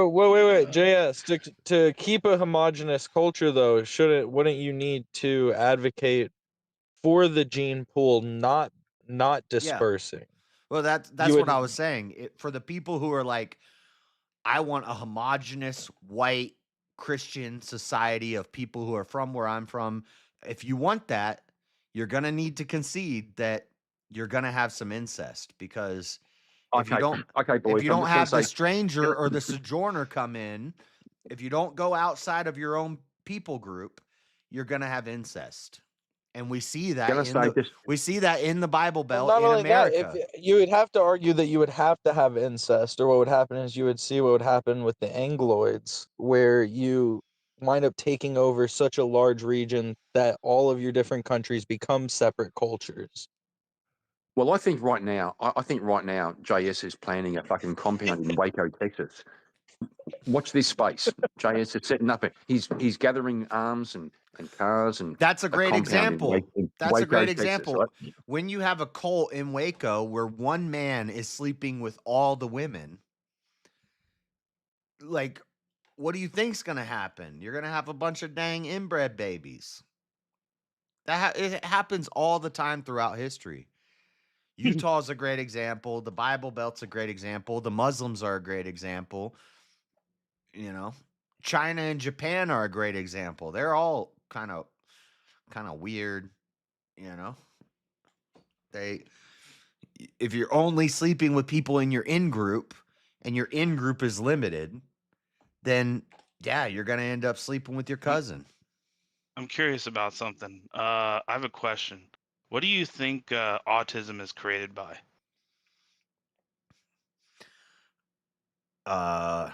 wait, JS, to keep a homogenous culture though, wouldn't you need to advocate for the gene pool not dispersing? Yeah. Well, that's what I was saying. For the people who are like, I want a homogenous white Christian society of people who are from where I'm from. If you want that, you're gonna need to concede that you're gonna have some incest, because if you don't have the stranger or the sojourner come in, if you don't go outside of your own people group, you're gonna have incest, and we see that in the Bible Belt in America. You would have to argue that you would have to have incest, or what would happen is you would see what would happen with the Angloids, where you wind up taking over such a large region that all of your different countries become separate cultures. Well, I think right now, JS is planning a fucking compound in Waco, Texas. Watch this space. JS is setting up he's gathering arms and cars, and that's a great example. That's a great example. Right? When you have a cult in Waco where one man is sleeping with all the women, like, what do you think's gonna happen? You're gonna have a bunch of dang inbred babies. It happens all the time throughout history. Utah's a great example. The Bible Belt's a great example. The Muslims are a great example. You know, China and Japan are a great example. They're all kind of weird. You know, if you're only sleeping with people in your in group, and your in group is limited, then yeah, you're gonna end up sleeping with your cousin. I'm curious about something. I have a question. What do you think autism is created by? I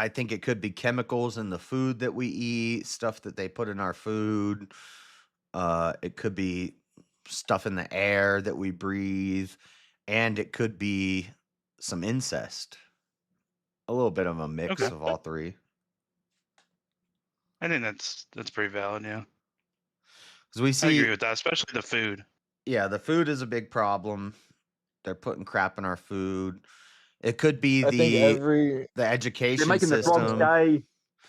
think it could be chemicals in the food that we eat, stuff that they put in our food. It could be stuff in the air that we breathe, and it could be some incest. A little bit of a mix Okay. of all three. I think that's pretty valid. Yeah, 'Cause we I see, agree with that, especially the food. yeah, the food is a big problem. They're putting crap in our food. It could be I think the They're education making the frogs system. gay.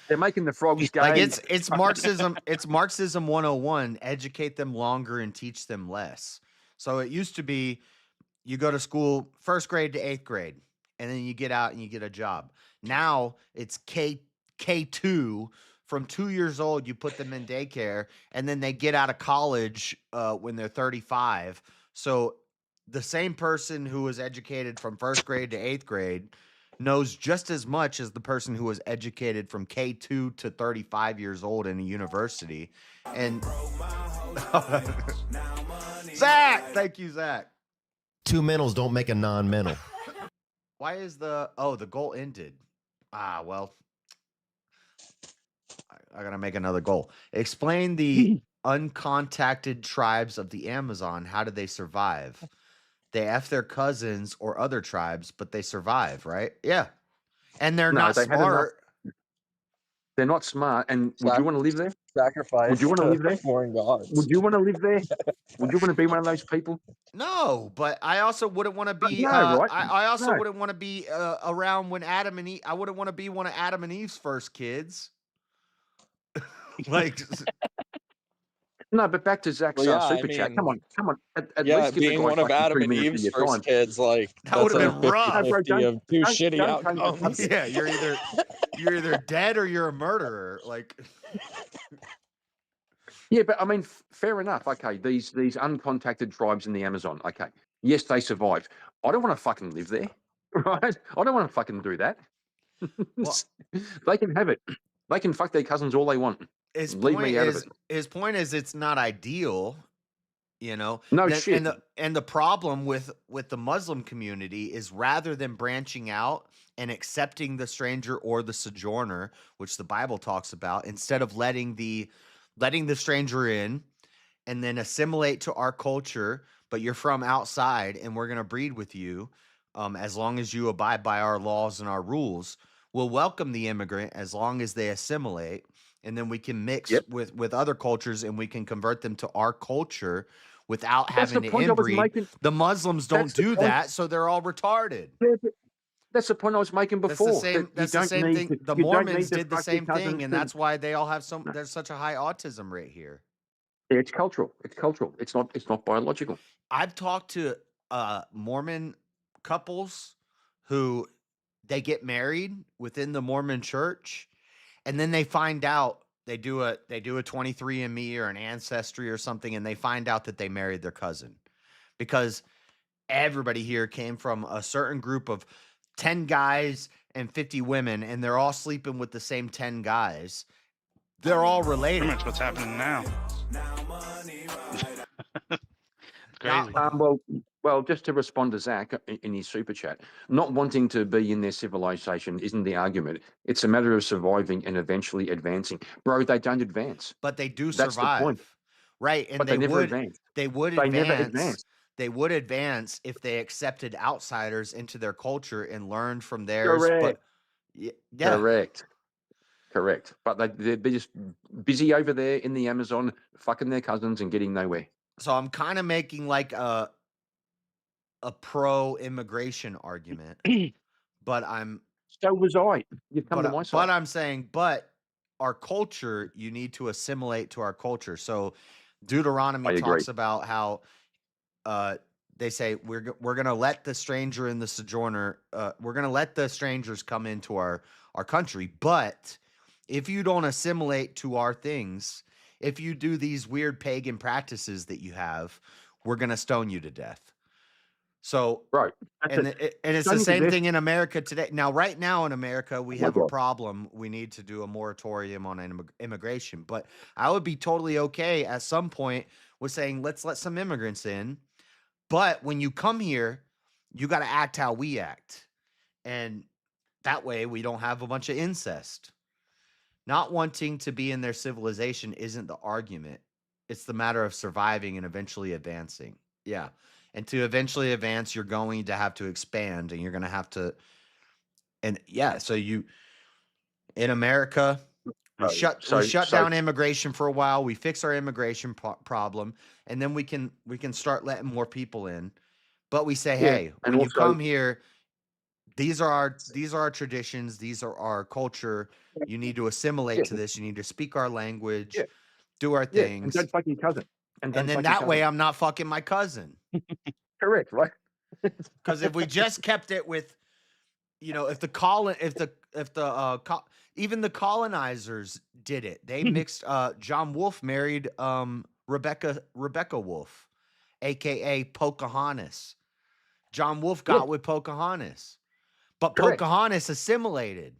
They're making the frogs gay. Like it's Marxism. It's Marxism 101. Educate them longer and teach them less. So it used to be you go to school 1st grade to 8th grade, and then you get out and you get a job. Now it's K2. From 2 years old, you put them in daycare, and then they get out of college when they're 35. So the same person who was educated from 1st grade to 8th grade knows just as much as the person who was educated from K2 to 35 years old in a university. And Zach, thank you, Zach. Two mentals don't make a non-mental. Why is the goal ended? Well, I gotta make another goal. Explain the uncontacted tribes of the Amazon. How do they survive? They F their cousins or other tribes, but they survive, right? Yeah. And they're not they had enough. smart. They're not smart. And would you want to live there? Sacrifice Would you want to live there? foreign gods. Would you want to live there? Would you want to be one of those people? No, but I also wouldn't want to be. No, right? I also No. wouldn't want to be around when Adam and Eve. I wouldn't want to be one of Adam and Eve's first kids. Like, No, but back to Zach's Well, yeah, super I chat. mean, Come on. At yeah, least give the being guy one of fucking Adam 3 and minutes of Eve's your first time. kids, like that would that's have a been rough. 50-50 of two shitty don't change the outcomes. subject. Yeah, you're either dead or you're a murderer. Like, Yeah, but I mean, fair enough. Okay, these uncontacted tribes in the Amazon. Okay, yes, they survived. I don't want to fucking live there, right? I don't want to fucking do that. Well- They can have it. They can fuck their cousins all they want. his Leave point me out of is it. his point is it's not ideal. You know, No Then- shit. and the problem with the Muslim community is rather than branching out and accepting the stranger or the sojourner, which the Bible talks about, instead of letting the stranger in and then assimilate to our culture, but you're from outside and we're going to breed with you as long as you abide by our laws and our rules. We'll welcome the immigrant as long as they assimilate, and then we can mix with other cultures and we can convert them to our culture without That's having the to point I was inbreed. making. The Muslims don't That's the do point. that, so they're all retarded. Yeah, but that's the point I was making That's before. the same. that That's you the don't same need thing. to- The you don't need Mormons to did the fuck your same cousins thing, and to- that's why they all have there's such a high autism rate here. Yeah, it's cultural. It's cultural. It's not biological. I've talked to Mormon couples who they get married within the Mormon church, and then they find out they do a 23andMe or an ancestry or something, and they find out that they married their cousin because everybody here came from a certain group of 10 guys and 50 women, and they're all sleeping with the same 10 guys. They're all related. Pretty much what's happening now. Crazy. Well, just to respond to Zach in his super chat, not wanting to be in their civilization isn't the argument. It's a matter of surviving and eventually advancing. Bro, they don't advance. But they do That's survive. the point. Right. And But they never advance. They would They never advance. advance. They would advance if they accepted outsiders into their culture and learned from theirs. But Correct. yeah. Correct. But they're just busy over there in the Amazon, fucking their cousins and getting nowhere. So I'm kind of making like a pro-immigration argument, but So was I. You've come to my but side. I'm saying, but our culture, you need to assimilate to our culture. So Deuteronomy I agree. talks about how they say we're going to let the stranger and the sojourner, we're going to let the strangers come into our country. But if you don't assimilate to our things, if you do these weird pagan practices that you have, we're going to stone you to death. So, right. And it's the same thing in America today. Now, right now in America, we have a problem. We need to do a moratorium on immigration. But I would be totally okay at some point with saying, let's let some immigrants in. But when you come here, you got to act how we act. And that way we don't have a bunch of incest. Not wanting to be in their civilization isn't the argument. It's the matter of surviving and eventually advancing. Yeah. And to eventually advance, you're going to have to expand, and you're going to have to, and yeah, so you, in America, we shut down immigration for a while. We fix our immigration problem, and then we can start letting more people in. But we say, hey, and when you also, come here, these are our traditions, these are our culture. You need to assimilate to this. You need to speak our language, do our and things, don't fuck your cousin. and then that way I'm not fucking my cousin. Correct, right? Because if we just kept it with, if even the colonizers did it. They mixed. John Wolfe married Rebecca Wolfe, aka Pocahontas. John Wolfe got with Pocahontas, but Pocahontas assimilated.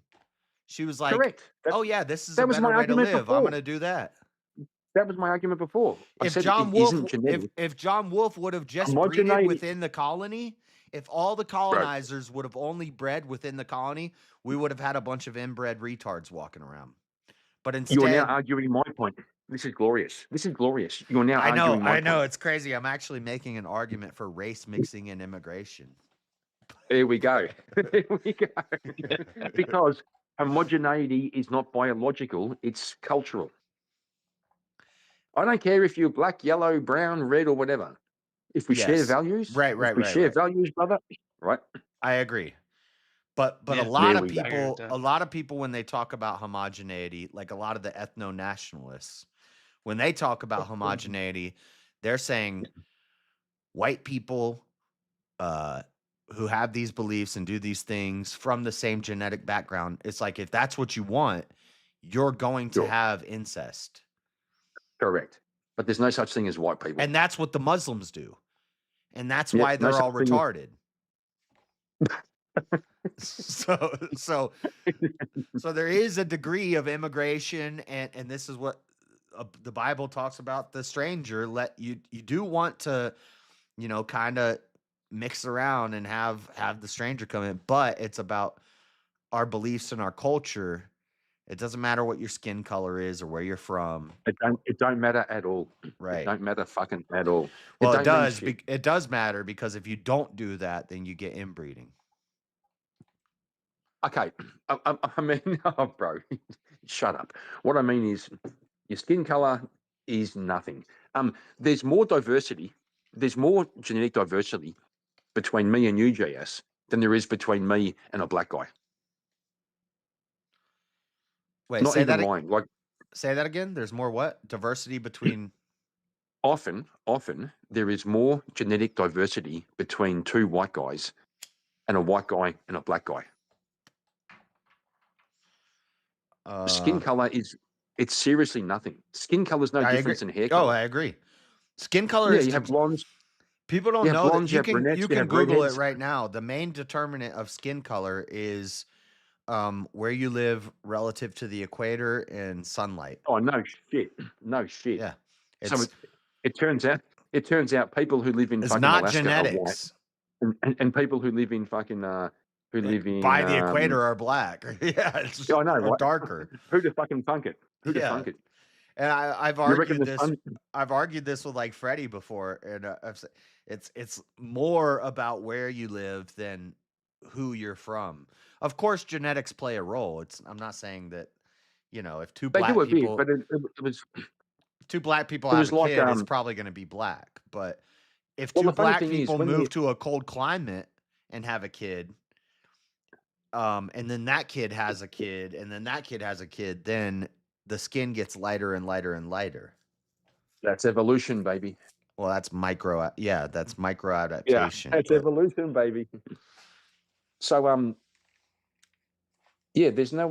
She was like, "Oh yeah, this is a better way to live. I'm going to do that." That was my argument before. If John Wolfe would have just breeded within the colony, if all the colonizers would have only bred within the colony, we would have had a bunch of inbred retards walking around. But instead, you're now arguing my point. This is glorious. This is glorious. You're now arguing my point. I know, it's crazy. I'm actually making an argument for race mixing and immigration. There we go. There we go. Because homogeneity is not biological, it's cultural. I don't care if you're black, yellow, brown, red, or whatever. If we share values, right. Values, brother, right? I agree. But a lot of people, when they talk about homogeneity, like a lot of the ethno-nationalists, when they talk about homogeneity, they're saying white people who have these beliefs and do these things from the same genetic background. It's like, if that's what you want, you're going to have incest. Correct. But there's no such thing as white people. And that's what the Muslims do. And that's why they're all retarded. So there is a degree of immigration, and this is what the Bible talks about the stranger. You do want to, kind of mix around and have the stranger come in, but it's about our beliefs and our culture. It doesn't matter what your skin color is or where you're from. It don't matter at all. Right. It don't matter fucking at all. Well, it does. It does matter, because if you don't do that, then you get inbreeding. Okay. I mean, oh, bro, shut up. What I mean is, your skin color is nothing. There's more diversity. There's more genetic diversity between me and you, JS, than there is between me and a black guy. Wait, not even lying. Like, say that again. There's more what? Diversity between. Often there is more genetic diversity between two white guys and a white guy and a black guy. Skin color it's seriously nothing. Skin color is no difference than hair color. Oh, I agree. Skin color is. You have blondes. People don't know that you can Google it right now. The main determinant of skin color is where you live relative to the equator and sunlight. Oh, no shit. Yeah. So it turns out people who live in fucking not Alaska genetics. are white, and people who live in fucking live in by the equator are black. Yeah, I know, or darker. Who the fucking funk it? Who the funk it? And I've argued this. I've argued this with like Freddie before, and I've said it's more about where you live than who you're from. Of course, genetics play a role. I'm not saying that, if two black people, but it was two black people have a kid, it's probably going to be black. But if two black people move to a cold climate and have a kid, and then that kid has a kid, and then that kid has a kid, then the skin gets lighter and lighter and lighter. That's evolution, baby. Well, that's micro. Yeah, that's micro adaptation. Yeah, that's evolution, baby. So, there's no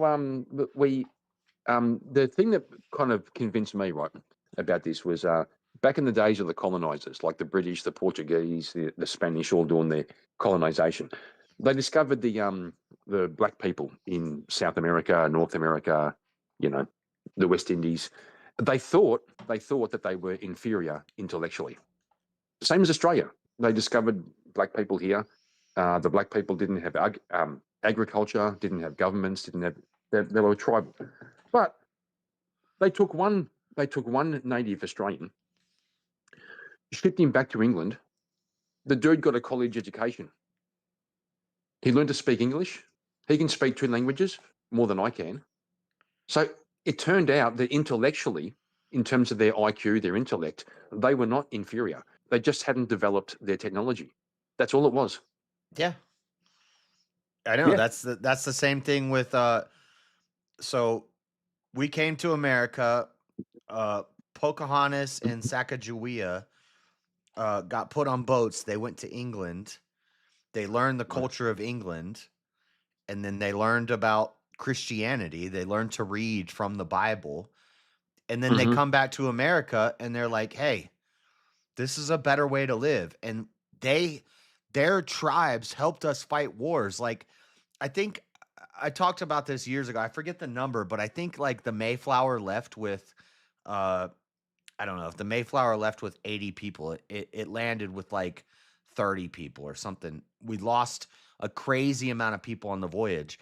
the thing that kind of convinced me right about this was back in the days of the colonizers, like the British, the Portuguese, the Spanish, all doing their colonization. They discovered the black people in South America, North America, the West Indies. They thought that they were inferior intellectually. Same as Australia. They discovered black people here. The black people didn't have agriculture, didn't have governments, they were tribal. But they took one native Australian shipped him back to England. The dude got a college education. He learned to speak English. He can speak 2 languages more than I can. So it turned out that intellectually, in terms of their IQ, their intellect, they were not inferior. They just hadn't developed their technology. That's all it was. Yeah. I know. Yeah. That's the same thing with so we came to America, Pocahontas and Sacagawea got put on boats. They went to England. They learned the culture of England, and then they learned about Christianity. They learned to read from the Bible. And then they Mhm. come back to America and they're like, "Hey, this is a better way to live." And their tribes helped us fight wars. Like, I think I talked about this years ago. I forget the number, but I think like the Mayflower left with I don't know if the Mayflower left with 80 people. It landed with like 30 people or something. We lost a crazy amount of people on the voyage.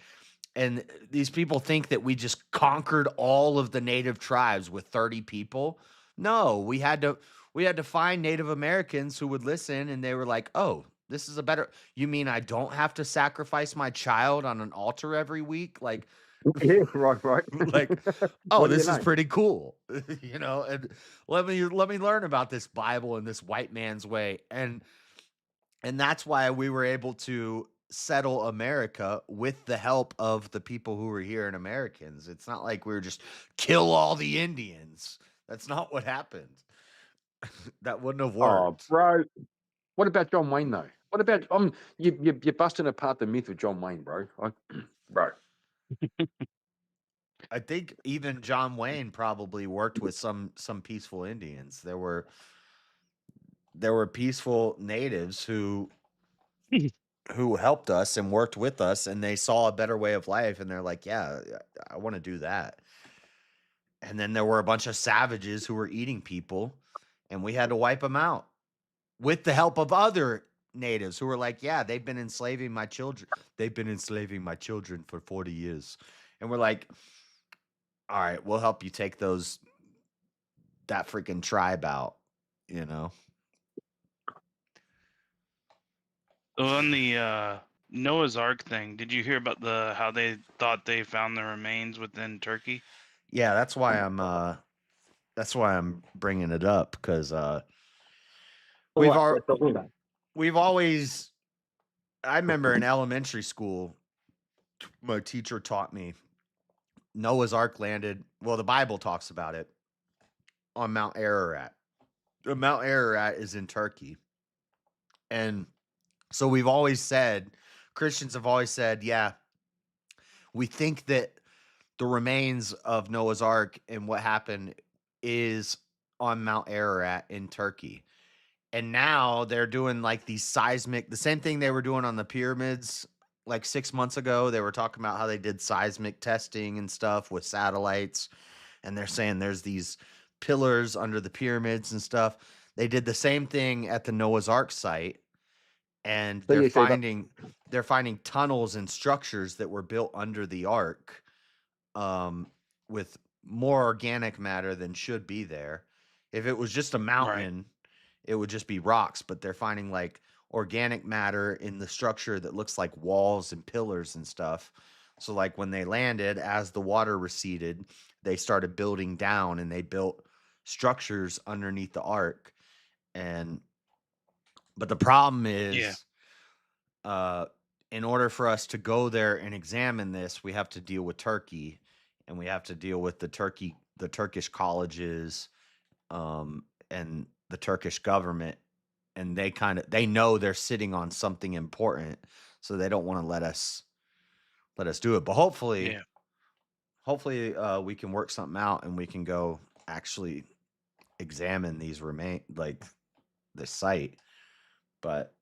And these people think that we just conquered all of the native tribes with 30 people. No, we had to find Native Americans who would listen, and they were like, "Oh, this is a better you mean I don't have to sacrifice my child on an altar every week?" Like Yeah, right. like, "Oh, What do you this is know? pretty cool." You know, and let me learn about this Bible in this white man's way. And that's why we were able to settle America with the help of the people who were here and Americans. It's not like we were just kill all the Indians. That's not what happened. That wouldn't have Oh, worked. bro. What about John Wayne, though? What about you're busting apart the myth of John Wayne, bro. Bro. I think even John Wayne probably worked with some peaceful Indians. There were peaceful natives who helped us and worked with us, and they saw a better way of life, and they're like, "Yeah, I want to do that." And then there were a bunch of savages who were eating people, and we had to wipe them out with the help of other natives who were like, "Yeah, they've been enslaving my children. They've been enslaving my children for 40 years." And we're like, "All right, we'll help you take that freaking tribe out, you know?" So on the Noah's Ark thing, did you hear about how they thought they found the remains within Turkey? Yeah, that's why I'm bringing it up, because we've always I remember in elementary school, my teacher taught me Noah's Ark landed, well, the Bible talks about it, on Mount Ararat. Mount Ararat is in Turkey. And so Christians have always said, yeah, we think that the remains of Noah's Ark and what happened is on Mount Ararat in Turkey. And now they're doing like the same thing they were doing on the pyramids like 6 months ago. They were talking about how they did seismic testing and stuff with satellites. And they're saying there's these pillars under the pyramids and stuff. They did the same thing at the Noah's Ark site. And So they're you say that- finding tunnels and structures that were built under the ark, with more organic matter than should be there. If it was just a mountain, it would just be rocks, but they're finding like organic matter in the structure that looks like walls and pillars and stuff. So like when they landed, as the water receded, they started building down, and they built structures underneath the ark. But the problem is, in order for us to go there and examine this, we have to deal with Turkey, and we have to deal with the Turkish colleges, and the Turkish government, and they know they're sitting on something important, so they don't want to let us do it. But hopefully, we can work something out, and we can go actually examine these the site. But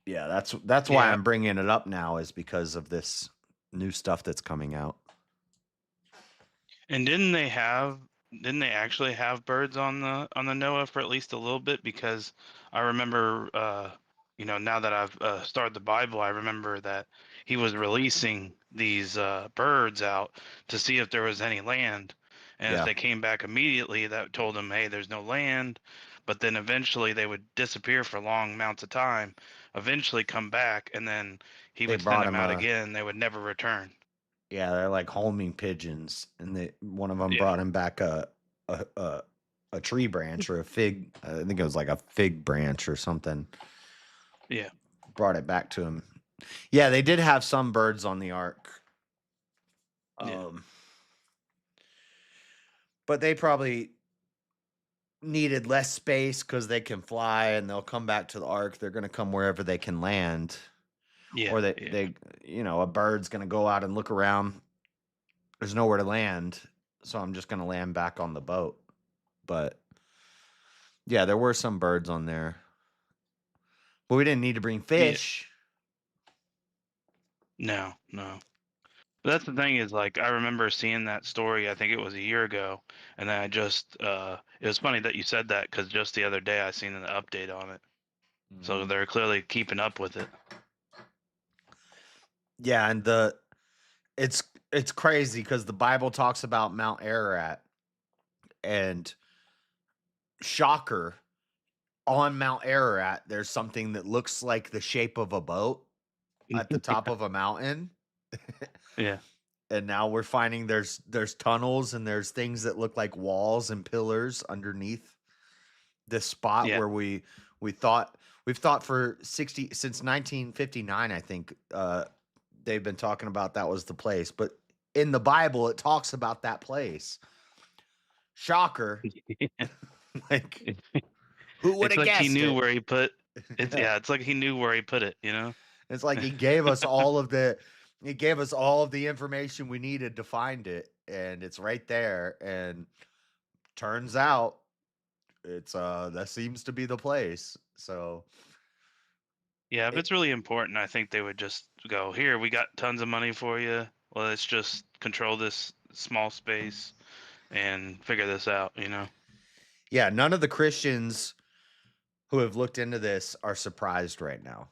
yeah, that's why I'm bringing it up now, is because of this new stuff that's coming out. And didn't they actually have birds on the Noah for at least a little bit? Because I remember, now that I've started the Bible, I remember that he was releasing these birds out to see if there was any land. And if Yeah. they came back immediately, that told him, hey, there's no land. but then eventually they would disappear for long amounts of time, eventually come back, and then he They would send brought them him out a again. They would never return. yeah, they're like homing pigeons, and one of them Yeah. brought him back a tree branch or a fig. I think it was like a fig branch or something. Yeah. Brought it back to him. Yeah, they did have some birds on the ark. But they probably needed less space because they can fly and they'll come back to the ark. They're going to come wherever they can land. Yeah. Or they, a bird's going to go out and look around. There's nowhere to land. So I'm just going to land back on the boat. But yeah, there were some birds on there. But we didn't need to bring fish. No. But that's the thing is, like, I remember seeing that story, I think it was a year ago, and then I just, it was funny that you said that, because just the other day I seen an update on it. So they're clearly keeping up with it. Yeah, and it's crazy because the Bible talks about Mount Ararat, and shocker, on Mount Ararat, there's something that looks like the shape of a boat at the top of a mountain. Yeah. And now we're finding there's tunnels and there's things that look like walls and pillars underneath this spot where we've thought for since 1959, I think, they've been talking about that was the place. But in the Bible, it talks about that place. Shocker. Like, who would It's have like guessed he knew it? where he put it. Yeah, it's like he knew where he put it, It's like he gave us all of the information we needed to find it, and it's right there. And turns out it's that seems to be the place. So Yeah, if it's really important, I think they would just go, here, we got tons of money for you. Well, let's just control this small space and figure this out, yeah, none of the Christians who have looked into this are surprised right now.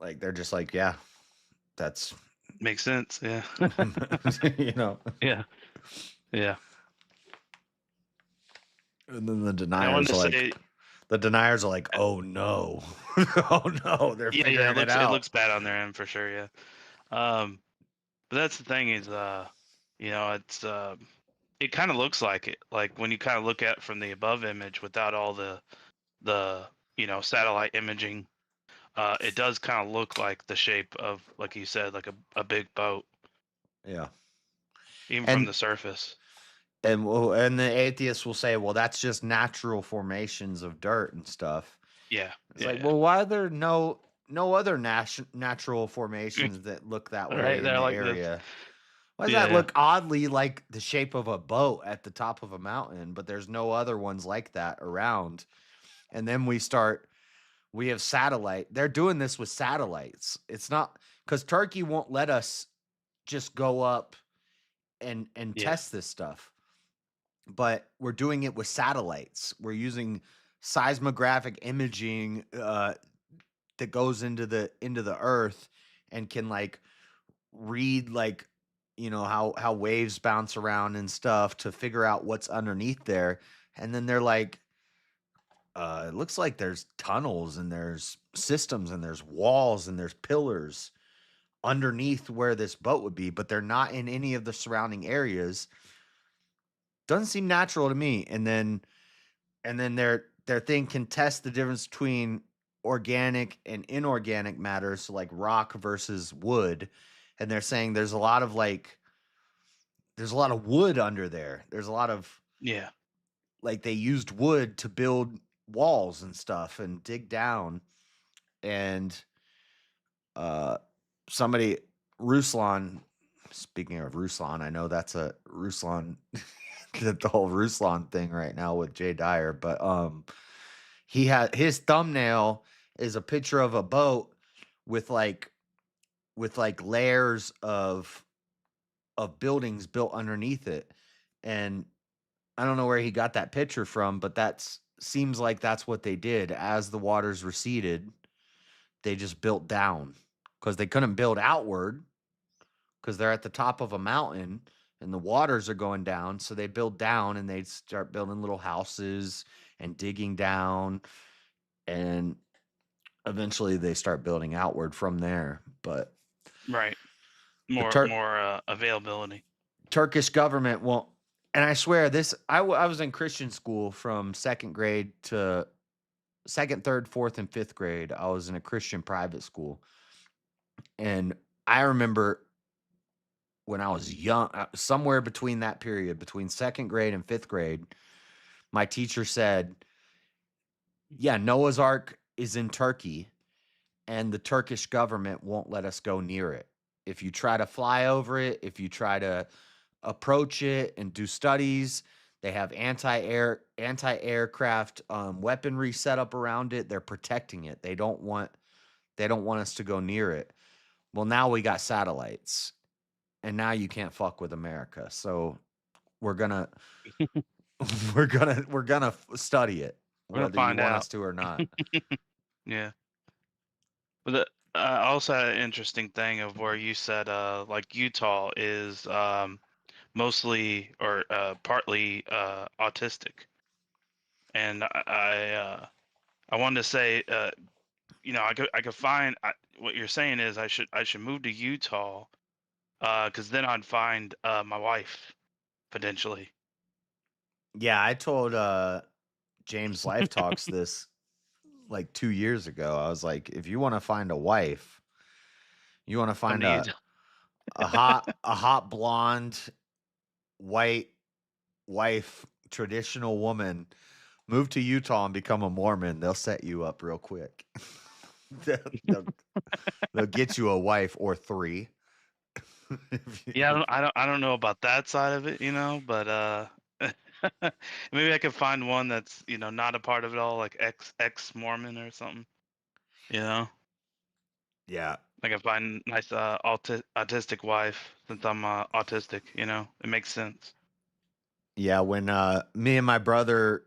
Like, they're just like, yeah, that's makes sense. Yeah. Yeah. Yeah. And then the deniers are like, oh no. Oh no, they're figuring it out. It looks bad on their end for sure, yeah. But that's the thing is, it's it kind of looks like it. Like when you kind of look at it from the above image without all the satellite imaging, it does kind of look like the shape of, like you said, like a big boat. Yeah. Even from the surface. And the atheists will say, well, that's just natural formations of dirt and stuff. Yeah. It's like, well, why are there no other natural formations that look that way in the area? Why does that look oddly like the shape of a boat at the top of a mountain, but there's no other ones like that around? And then we have satellite. They're doing this with satellites. It's not because Turkey won't let us just go up and test this stuff. But we're doing it with satellites. We're using seismographic imaging that goes into the earth and can like read like how waves bounce around and stuff to figure out what's underneath there. And then they're like, it looks like there's tunnels and there's systems and there's walls and there's pillars underneath where this boat would be, but they're not in any of the surrounding areas. Doesn't seem natural to me. And then their thing can test the difference between organic and inorganic matter, so like rock versus wood. And they're saying there's a lot of wood under there. There's a lot of like they used wood to build walls and stuff and dig down. And Ruslan, speaking of Ruslan, I know that's a Ruslan the whole Ruslan thing right now with Jay Dyer, but he had his thumbnail is a picture of a boat with like layers of buildings built underneath it. And I don't know where he got that picture from, but seems like that's what they did. As the waters receded, they just built down because they couldn't build outward because they're at the top of a mountain and the waters are going down, so they build down and they start building little houses and digging down, and eventually they start building outward from there. But Right. the More availability. Turkish government won't. And I swear this, I was in Christian school from second grade to second, third, fourth, and fifth grade. I was in a Christian private school. And I remember when I was young, somewhere between that period, between second grade and fifth grade, my teacher said, yeah, Noah's Ark is in Turkey, and the Turkish government won't let us go near it. If you try to fly over it, if you try to approach it and do studies, they have anti-aircraft weaponry set up around it. They're protecting it. They don't want us to go near it. Well, now we got satellites, and now you can't fuck with America. So we're gonna we're gonna study it, We're gonna whether you find want out. us to or not. Yeah. But I also had an interesting thing of where you said like Utah is mostly or partly autistic, and I wanted to say you know I could find what you're saying is I should move to Utah because then I'd find my wife potentially. Yeah, I told James Life Talks this like 2 years ago. I was like, if you want to find a wife, you want to Come find to a Utah. hot blonde white wife, traditional woman, move to Utah and become a Mormon. They'll set you up real quick. they'll, they'll get you a wife or three. Yeah, I don't know about that side of it, you know, but maybe I could find one that's, you know, not a part of it all, like ex Mormon or something, you know. Yeah. I can find nice autistic wife since I'm autistic, you know. It makes sense. Yeah, when me and my brother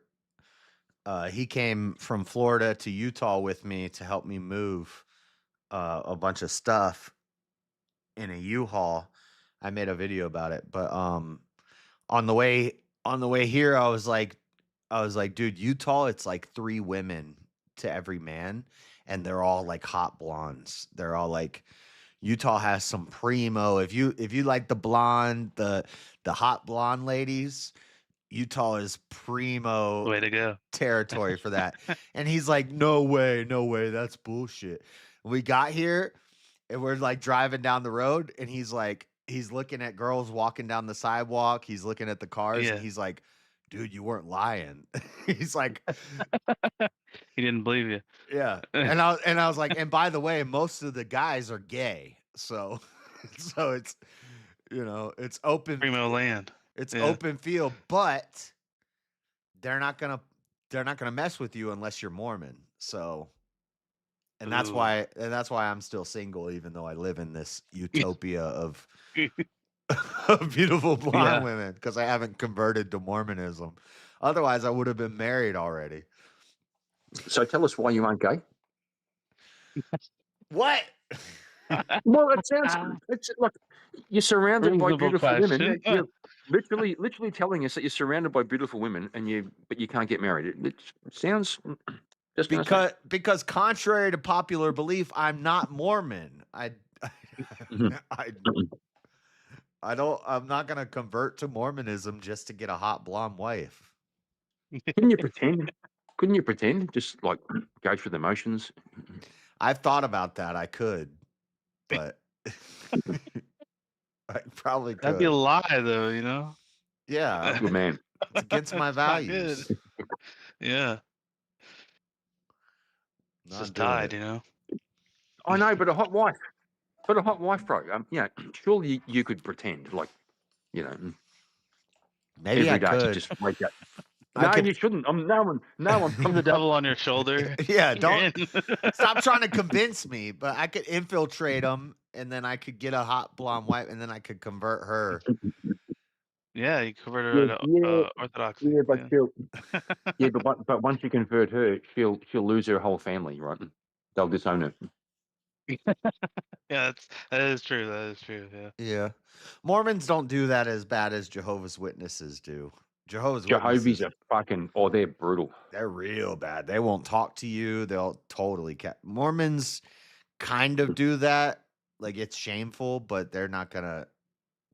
he came from Florida to Utah with me to help me move a bunch of stuff in a U-Haul. I made a video about it, but on the way here I was like, dude, Utah, it's like 3 women to every man, and they're all like hot blondes. They're all like, Utah has some primo. If you like the blonde, the hot blonde ladies, Utah is primo Way to go. territory for that. And he's like, no way, that's bullshit. We got here and we're like driving down the road, and he's like, he's looking at girls walking down the sidewalk, he's looking at the cars, and Yeah. he's like, dude, you weren't lying. He's like, He didn't believe you. yeah. And I was like, and by the way, most of the guys are gay. So it's, you know, it's open Primo land. It's Yeah. open field, but they're not gonna mess with you unless you're Mormon. So, and that's Ooh. why I'm still single, even though I live in this utopia of beautiful blonde Yeah. women, because I haven't converted to Mormonism. Otherwise, I would have been married already. So tell us why you aren't gay. What? Well, it sounds. It's like you're surrounded by Reasonable beautiful women. question. You're literally telling us that you're surrounded by beautiful women, but you can't get married. It sounds. Just gonna say. Because contrary to popular belief, I'm not Mormon. I'm not gonna convert to Mormonism just to get a hot blonde wife. Couldn't you pretend? Couldn't you pretend? Just like go through the motions. I've thought about that. I could, but I probably could. That'd be a lie, though, you know. Yeah, good man. It's against my It's not values. good. Yeah. It's Not just doing tied, it. you know. I know, but a hot wife. Bro. Yeah, surely you could pretend, like, you know, Maybe every I day to could. just wake up. I No, could- you shouldn't. I'm The devil on your shoulder. Yeah, You're don't in. stop trying to convince me. But I could infiltrate them, and then I could get a hot blonde wife, and then I could convert her. Yeah, you converted her to Orthodoxy. Yeah, but Yeah. yeah, but once you convert her, she'll lose her whole family, right? They'll disown her. Yeah, that is true. That is true. Yeah. Yeah. Mormons don't do that as bad as Jehovah's Witnesses do. Jehovah's Jehovah's Witnesses, are fucking, oh, they're brutal. they're real bad. They won't talk to you. They'll totally Mormons kind of do that. Like it's shameful, but they're not gonna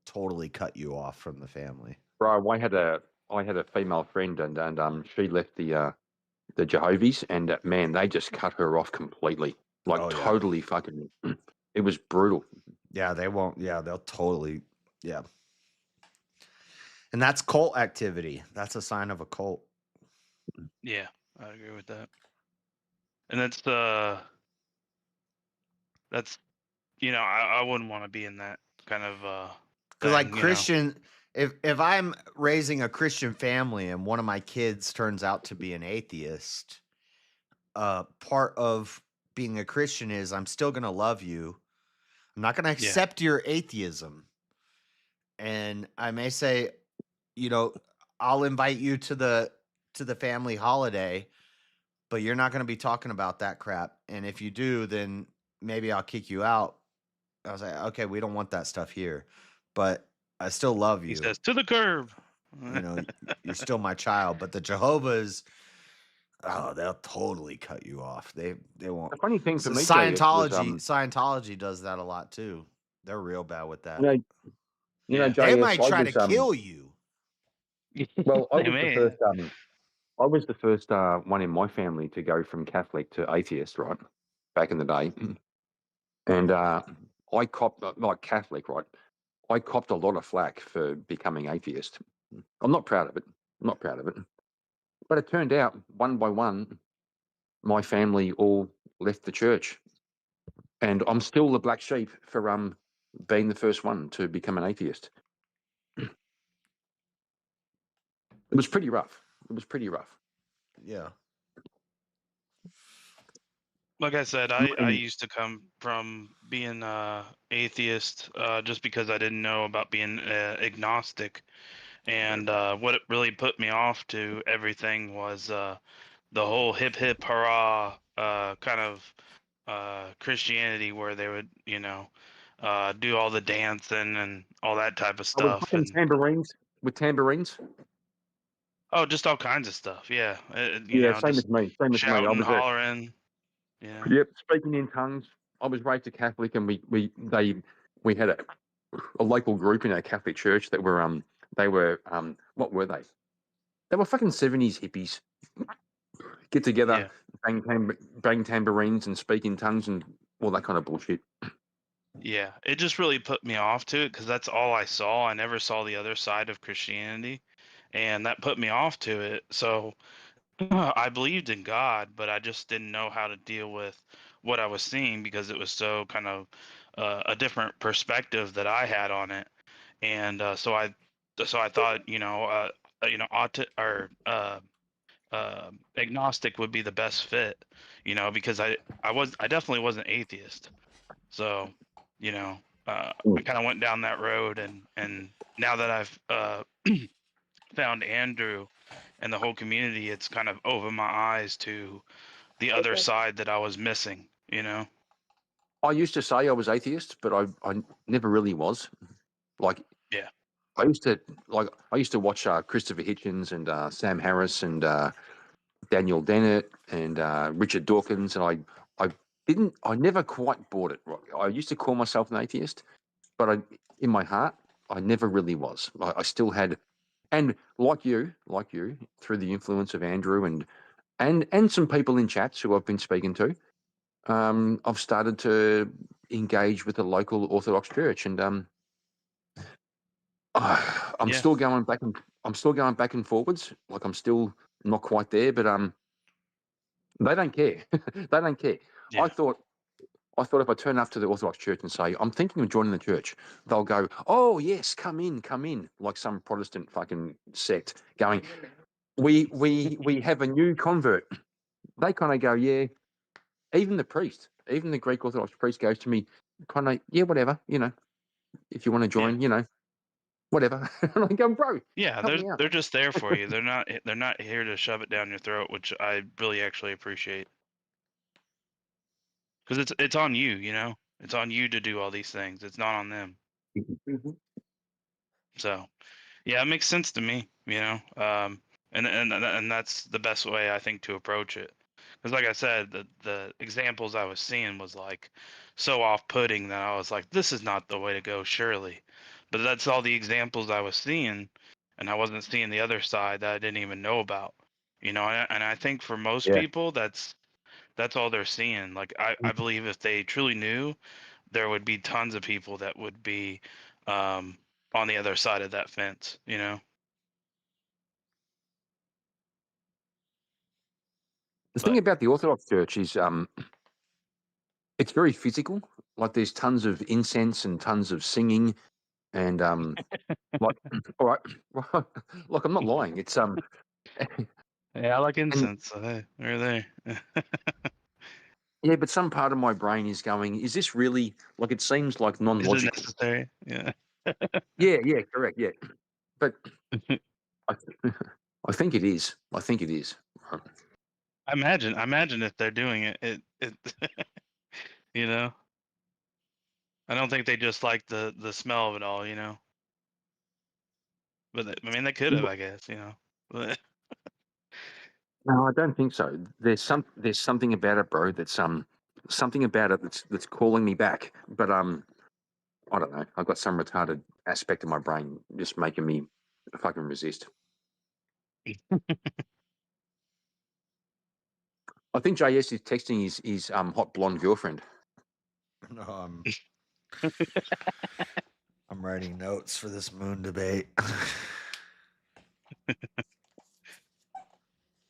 totally cut you off from the family. Bro, I had a female friend, and she left the Jehovah's, and man, they just cut her off completely, like Oh, yeah. totally fucking. It was brutal. Yeah, they won't. Yeah, they'll totally. Yeah. And that's cult activity. That's a sign of a cult. Yeah, I agree with that. And that's I wouldn't want to be in that kind of Because like thing, Christian, if I'm raising a Christian family and one of my kids turns out to be an atheist, part of being a Christian is I'm still gonna love you. I'm not gonna accept your atheism. And I may say, I'll invite you to the family holiday, but you're not gonna be talking about that crap. And if you do, then maybe I'll kick you out. I was like, okay, we don't want that stuff here, but I still love you. He says to the curb. You're still my child. But the Jehovah's, oh, they'll totally cut you off. They won't. The funny thing So for me, JS, was, Scientology does that a lot too. They're real bad with that. JS, They might try was, to kill you. Well, I They was the may. first. I was the first one in my family to go from Catholic to atheist, right? Back in the day, and I copped like Catholic, right? I copped a lot of flack for becoming atheist. I'm not proud of it. I'm not proud of it. But it turned out, one by one, my family all left the church, and I'm still the black sheep for being the first one to become an atheist. It was pretty rough. It was pretty rough. Yeah. Like I said, I used to come from being atheist just because I didn't know about being agnostic. And what it really put me off to everything was the whole hip hip hurrah kind of Christianity where they would, do all the dancing and all that type of With stuff. fucking And tambourines. oh, just all kinds of stuff. Yeah. Yeah, same Just as me. Same as me. I shouting, was hollering. Yeah. Yep, speaking in tongues. I was raised a Catholic, and we had a local group in our Catholic church that were what were they? They were fucking 70s hippies. Get together, bang tambourines, and speak in tongues, and all that kind of bullshit. Yeah, it just really put me off to it because that's all I saw. I never saw the other side of Christianity, and that put me off to it. So I believed in God, but I just didn't know how to deal with what I was seeing because it was so kind of a different perspective that I had on it. And so I thought, agnostic would be the best fit, because I definitely wasn't atheist. So, I kind of went down that road, and now that I've found Andrew and the whole community, it's kind of opened my eyes to the other side that I was missing. I used to say I was atheist, but I never really was. Like, Yeah. I used to watch Christopher Hitchens and Sam Harris and Daniel Dennett and Richard Dawkins, and I never quite bought it. I used to call myself an atheist, but in my heart, I never really was. I still had, and like you, through the influence of Andrew and some people in chats who I've been speaking to, I've started to engage with the local Orthodox Church, and I'm still going back and forwards. Like I'm still not quite there, but they don't care. They don't care. Yeah. I thought if I turn up to the Orthodox Church and say I'm thinking of joining the church, they'll go, "Oh yes, come in," like some Protestant fucking sect going, "We have a new convert." They kind of go, "Yeah." Even the priest, even the Greek Orthodox priest goes to me, kind of, "Yeah, whatever, if you want to join, whatever." And I go, "Bro, Yeah, help me out." they're just there for you. They're not here to shove it down your throat, which I really actually appreciate. because it's on you. You know, it's on you to do all these things. It's not on them. So, yeah, it makes sense to me. You know, and that's the best way I think to approach it. Because, like I said, the examples I was seeing was like so off-putting that I was like, this is not the way to go, surely. But that's all the examples I was seeing, and I wasn't seeing the other side that I didn't even know about. You know, and I think for most Yeah. people, that's all they're seeing. Like I believe if they truly knew, there would be tons of people that would be um, on the other side of that fence. You know. The thing about the Orthodox Church is it's very physical. Like there's tons of incense and tons of singing, and like all right, like I'm not lying. It's Yeah, I like and incense. So hey, we're there. yeah, but some part of my brain is going, is this really like? It seems like Is it non-logical. necessary? Yeah. Yeah, correct. Yeah, but I, I think it is. I think it is. I imagine if they're doing it, it you know. I don't think they just like the smell of it all, you know. But I mean, they could have, I guess, you know. But No, I don't think so. There's something about it, bro. That's something about it that's calling me back. But I don't know. I've got some retarded aspect of my brain just making me fucking resist. I think JS is texting his hot blonde girlfriend. No, I'm writing notes for this moon debate.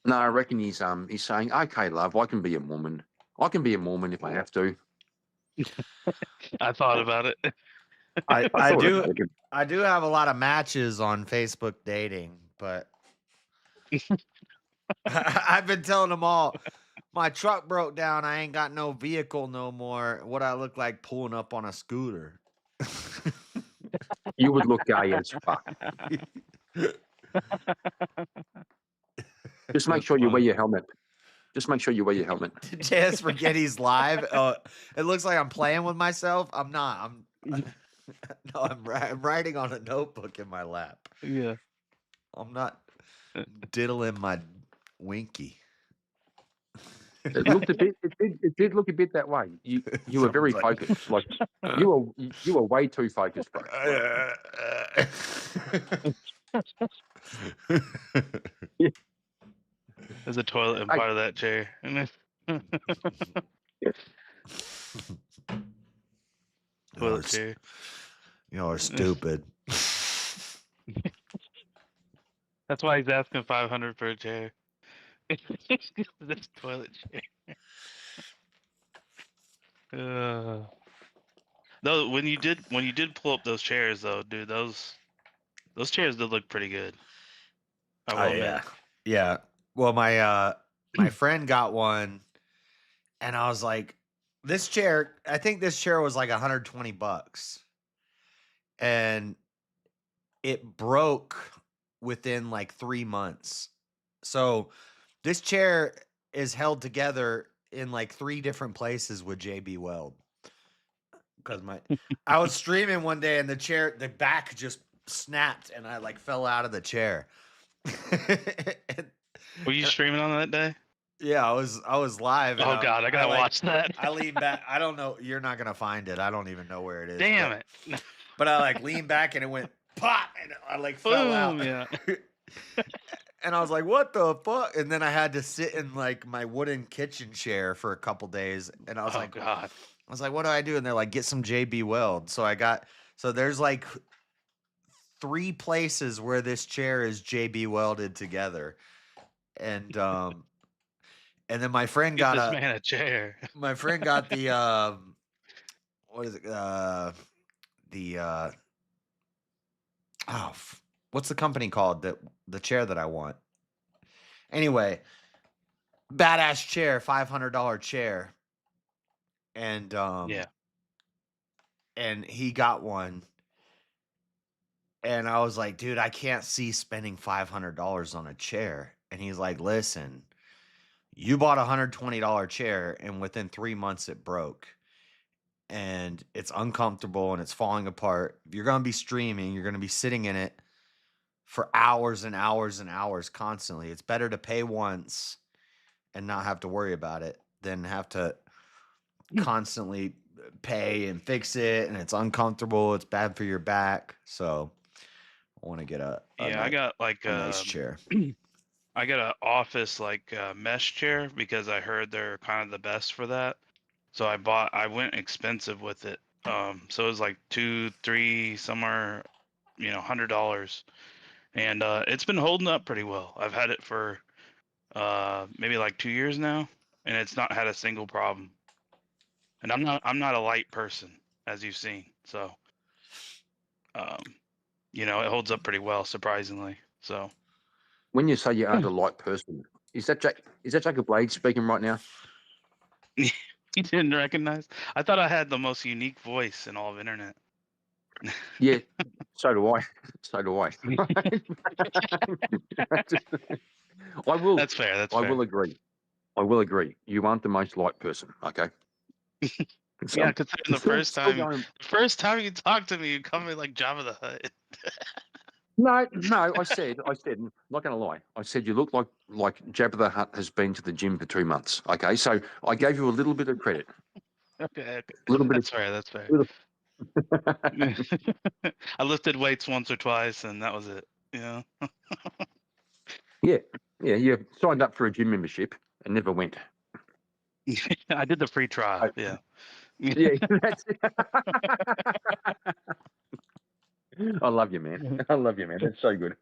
No, I reckon he's saying, okay, love, I can be a woman. I can be a Mormon if I have to. I thought about it. I thought do about it. I do have a lot of matches on Facebook dating, but I've been telling them all, my truck broke down. I ain't got no vehicle no more. What I look like pulling up on a scooter. You would look gay as fuck. Just make sure you wear your helmet. Just make sure you wear your helmet. Just forget he's live. It looks like I'm playing with myself. I'm not. I'm writing on a notebook in my lap. Yeah. I'm not diddling my winky. It looked a bit. It did look a bit that way. You were very focused. Like you were way too focused, bro. There's a toilet in part of that chair. Toilet chair. You know, are stupid. That's why he's asking $500 for a chair. This toilet chair. No, when you did pull up those chairs though, dude, those chairs did look pretty good. I will admit. Yeah. Well, my friend got one, and I was like, this chair. I think this chair was like $120, and it broke within like 3 months. So this chair is held together in like 3 different places with JB Weld. Because I was streaming one day and the back just snapped and I like fell out of the chair. Were you streaming on that day? Yeah, I was live. Oh God, I gotta watch that. I leaned back. I don't know. You're not gonna find it. I don't even know where it is. Damn it. But I like leaned back and it went pop and I like fell out. Yeah. And I was like, what the fuck? And then I had to sit in like my wooden kitchen chair for a couple days. And I was like, God. I was like, what do I do? And they're like, get some JB Weld. So there's like 3 places where this chair is JB welded together. And then my friend got this man a chair. My friend got the what is it? What's the company called that the chair that I want? Anyway, badass chair, $500 chair. And yeah. And he got one. And I was like, dude, I can't see spending $500 on a chair. And he's like, listen, You bought a $120 chair, and within 3 months it broke, and it's uncomfortable and it's falling apart. If you're going to be streaming, you're going to be sitting in it for hours and hours and hours constantly. It's better to pay once and not have to worry about it than have to constantly pay and fix it, and it's uncomfortable. It's bad for your back. So I want to get a I got like a nice chair. I got an office like mesh chair because I heard they're kind of the best for that. So I went expensive with it. So it was like 2, 3, somewhere, $100, and it's been holding up pretty well. I've had it for maybe like 2 years now, and it's not had a single problem. And I'm not a light person, as you've seen. So, it holds up pretty well, surprisingly. So. When you say you aren't a light person, is that Jacob Blade speaking right now? You didn't recognize? I thought I had the most unique voice in all of internet. Yeah, so do I. So do I. I will. That's fair. That's I fair. will agree. I will agree. You aren't the most light person. Okay. Yeah, considering the first time you talked to me, you called me like Jabba the Hutt. No. I said, I'm not going to lie. I said you look like Jabba the Hutt has been to the gym for 2 months. Okay, so I gave you a little bit of credit. Okay. A little bit. That's fair. That's fair. I lifted weights once or twice, and that was it. Yeah. Yeah. You signed up for a gym membership and never went. I did the free trial. Yeah. Yeah, that's it. I love you, man. I love you, man. That's so good.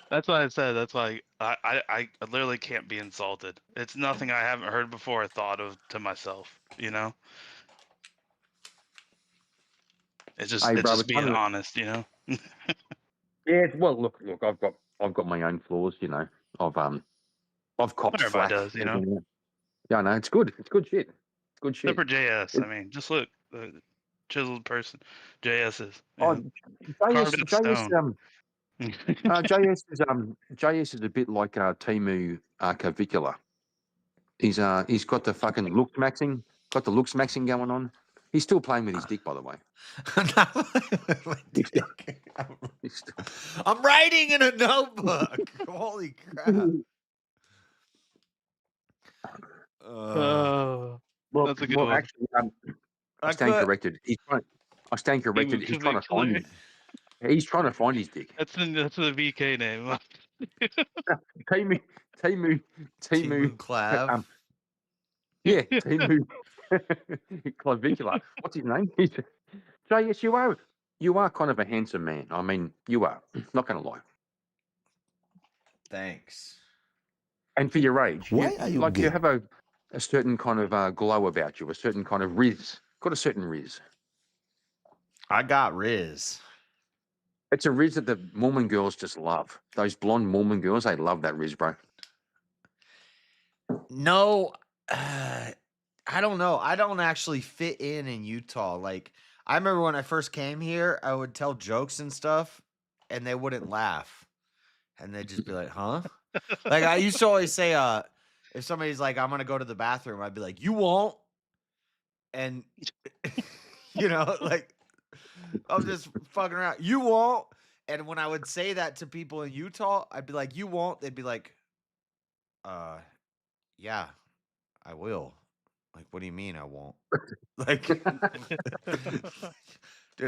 That's why I said. That's why I literally can't be insulted. It's nothing I haven't heard before or thought of to myself. It's just Hey, it's bro, just being honest. Yeah. Well, look. I've got my own flaws. I've copped Everybody flack. does. Yeah, no, it's good. It's good shit. It's good shit. Except for JS. I mean, just look, the chiseled person. JS is. JS is a bit like Timu Cavicula. He's got the fucking looks maxing going on. He's still playing with his dick, by the way. I'm writing in a notebook. Holy crap. That's a good one. Actually, I stand corrected. I stand corrected. He's trying to find his. He's trying to find his dick. That's the VK name. Timu Clav. Yeah, Timu Clavicular. What's his name? So yes, you are kind of a handsome man. I mean, you are. Not going to lie. Thanks. And for your age, Why are you gay? You have a certain kind of glow about you, a certain kind of riz. Got a certain riz. I got riz. It's a riz that the Mormon girls just love. Those blonde Mormon girls, they love that riz, bro. No, I don't know. I don't actually fit in Utah. Like, I remember when I first came here, I would tell jokes and stuff, and they wouldn't laugh. And they'd just be like, huh? Like, I used to always say, if somebody's like, I'm going to go to the bathroom, I'd be like, you won't. And, like, I'm just fucking around. You won't. And when I would say that to people in Utah, I'd be like, you won't. They'd be like, yeah, I will. Like, what do you mean I won't? Like, dude,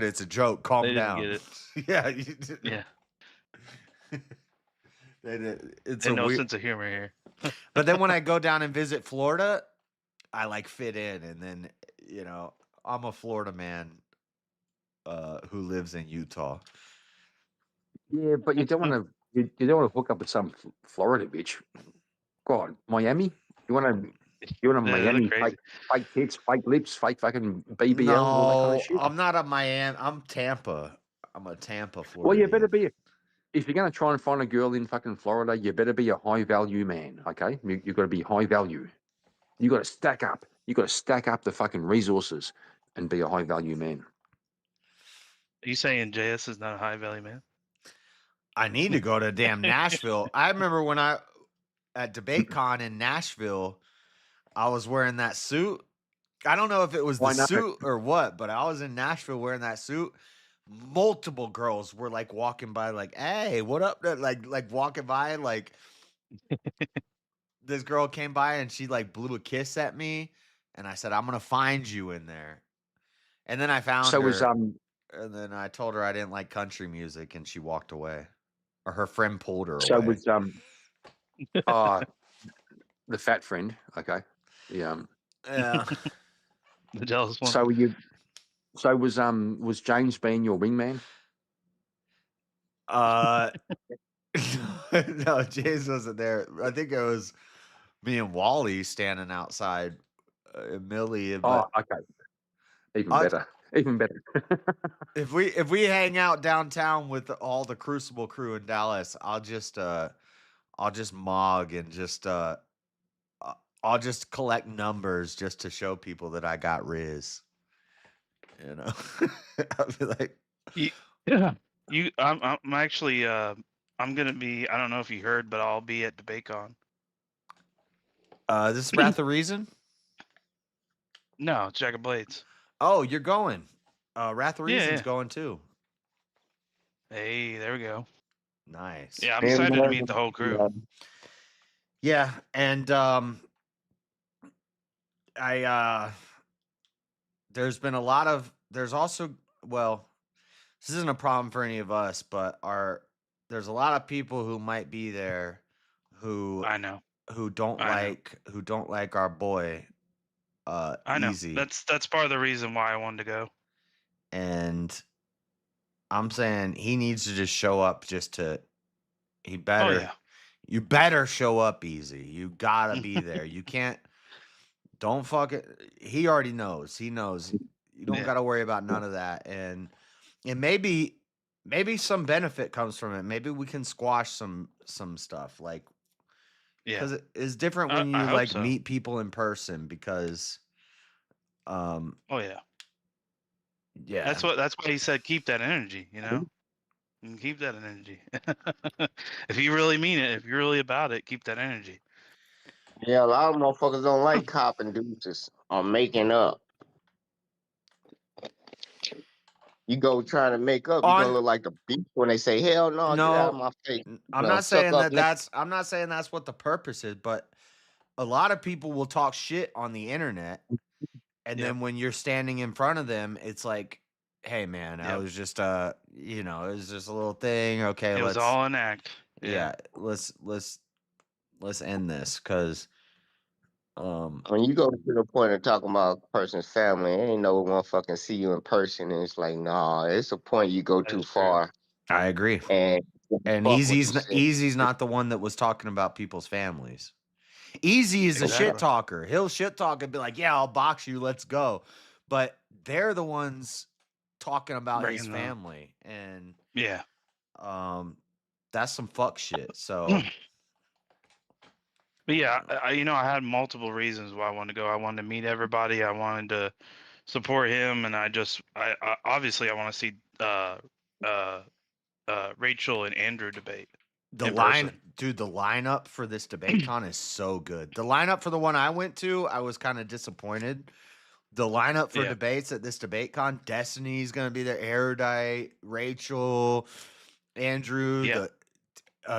it's a joke. Calm They didn't down. get it. Yeah. Yeah. It's And a no weird sense of humor here. But then when I go down and visit Florida, I like fit in, and then I'm a Florida man who lives in Utah. Yeah, but you don't want to. You don't want to hook up with some Florida bitch. God, Miami. You want a Miami fake tits, fake lips, fake fucking BBL, No, all that kind of shit. I'm not a Miami. I'm Tampa. I'm a Tampa, Florida. Well, you better be. If you're going to try and find a girl in fucking Florida, you better be a high value man. Okay, you've got to be high value. You got to stack up. You got to stack up the fucking resources and be a high value man. Are you saying JS is not a high value man? I need to go to damn Nashville. I remember when I at DebateCon in Nashville, I was wearing that suit. I don't know if it was the suit or what, but I was in Nashville wearing that suit. Multiple girls were like walking by, like, "Hey, what up?" Like walking by, like this girl came by and she like blew a kiss at me, and I said, "I'm gonna find you in there." And then I found her, and then I told her I didn't like country music, and she walked away, or her friend pulled her So away. was the fat friend, okay. Yeah. The jealous one. So was James being your wingman? No, James wasn't there. I think it was me and Wally standing outside, and Millie. But okay. Even better. if we hang out downtown with all the Crucible crew in Dallas, I'll just mog and just I'll just collect numbers just to show people that I got Riz. You know, I'll be like, yeah. I'm actually I'm gonna be. I don't know if you heard, but I'll be at DebateCon. This is Wrath of Reason? No, it's Jack of Blades. Oh, you're going. Wrath of Reason's going too. Hey, there we go. Nice. Yeah, I'm excited to meet the whole crew. Yeah, and there's been a lot of, there's also, well, this isn't a problem for any of us, but there's a lot of people who might be there who I know who don't like our boy I know. Easy. That's part of the reason why I wanted to go. And I'm saying he needs to just show up you better show up, Easy. You gotta be there. You can't, don't fuck it. He already knows. He knows. You don't gotta worry about none of that. And maybe some benefit comes from it. Maybe we can squash some stuff. Like, because it's different when you meet people in person, because oh yeah. Yeah. That's why he said keep that energy, you know? And keep that energy. If you really mean it, if you're really about it, keep that energy. Yeah, a lot of motherfuckers don't like copping deuces or making up. You go trying to make up, you're gonna look like the beast when they say, "Hell no, get out of my face." I'm not saying I'm not saying that's what the purpose is, but a lot of people will talk shit on the internet, and then when you're standing in front of them, it's like, "Hey man, I was just it was just a little thing. Okay, it was all an act." Yeah, let's end this, because when you go to the point of talking about a person's family, ain't no one fucking see you in person, and it's like, nah, it's a point you go too far. I agree. And Easy's not the one that was talking about people's families. Easy is a shit talker. He'll shit talk and be like, "Yeah, I'll box you. Let's go." But they're the ones talking about his family, and that's some fuck shit. So, but yeah, I had multiple reasons why I wanted to go. I wanted to meet everybody. I wanted to support him, and I obviously I want to see Rachel and Andrew debate. The lineup for this DebateCon is so good. The lineup for the one I went to, I was kind of disappointed. The lineup for debates at this DebateCon, Destiny's going to be there, Erudite, Rachel, Andrew, the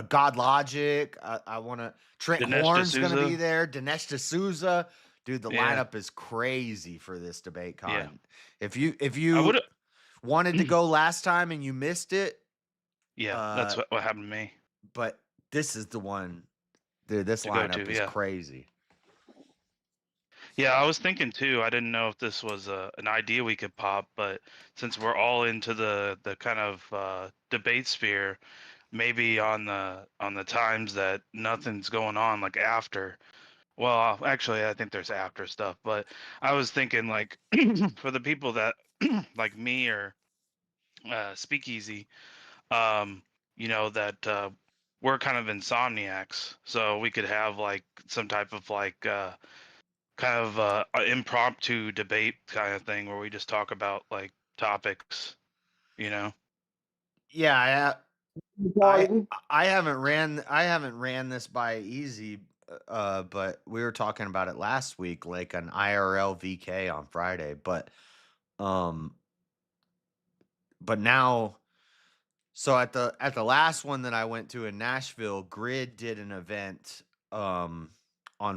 God Logic. I want to. Trent Dinesh Horn's going to D'Souza. be there. Dinesh D'Souza. Dude, the lineup is crazy for this DebateCon. Yeah. If you wanted to go last time and you missed it, that's what happened to me. but this is the one. Dude, this lineup is crazy. Yeah, I was thinking too. I didn't know if this was an idea we could pop, but since we're all into the kind of debate sphere, maybe on the times that nothing's going on, like after. Well, actually, I think there's after stuff, but I was thinking like for the people that like me or Speakeasy, that we're kind of insomniacs, so we could have like some type of like kind of impromptu debate kind of thing where we just talk about like topics, Yeah, I haven't ran this by Easy but we were talking about it last week, like an IRL VK on Friday. Um, but now, so at the last one that I went to in Nashville, Grid did an event on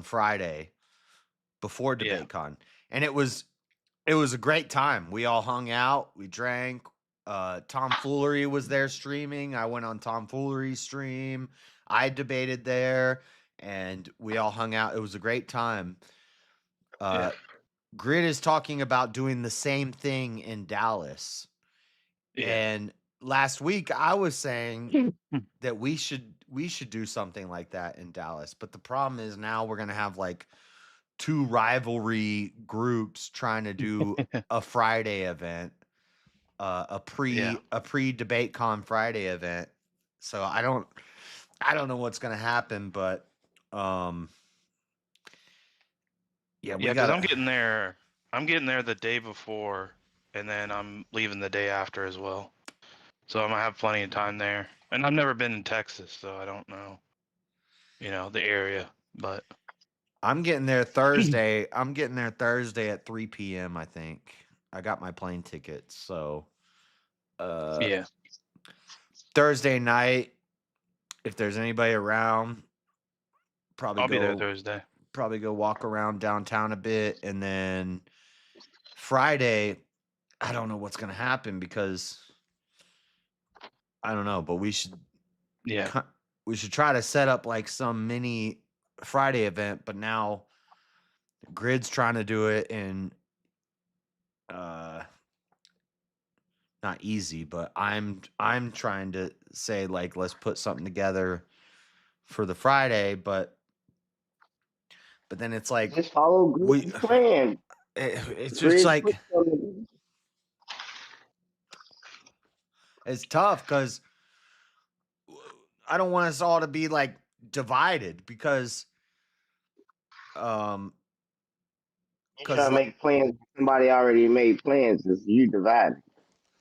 Friday before Yeah. DebateCon, and it was a great time. We all hung out, we drank. Tomfoolery was there streaming. I went on Tomfoolery's stream. I debated there, and we all hung out. It was a great time. Yeah. Grid is talking about doing the same thing in Dallas. Yeah. And last week I was saying that we should do something like that in Dallas. But the problem is now we're gonna have like two rivalry groups trying to do a Friday event, a pre debate con Friday event. So I don't know what's gonna happen, but yeah, we Yeah, because got. I'm getting there. I'm getting there the day before, and then I'm leaving the day after as well. So I'm gonna have plenty of time there. And I've never been in Texas, so I don't know, the area. But I'm getting there Thursday. I'm getting there Thursday at 3 p.m. I think. I got my plane tickets, so yeah, Thursday night, if there's anybody around, I'll be there Thursday. Probably go walk around downtown a bit, and then Friday, I don't know what's gonna happen because I don't know, but we should try to set up like some mini Friday event. But now Grid's trying to do it in not easy, but I'm trying to say like let's put something together for the Friday, but then it's like Just follow Grid's plan. It's just Grid like put something- it's tough because I don't want us all to be like divided because you try to make plans. Somebody already made plans. Is you divided.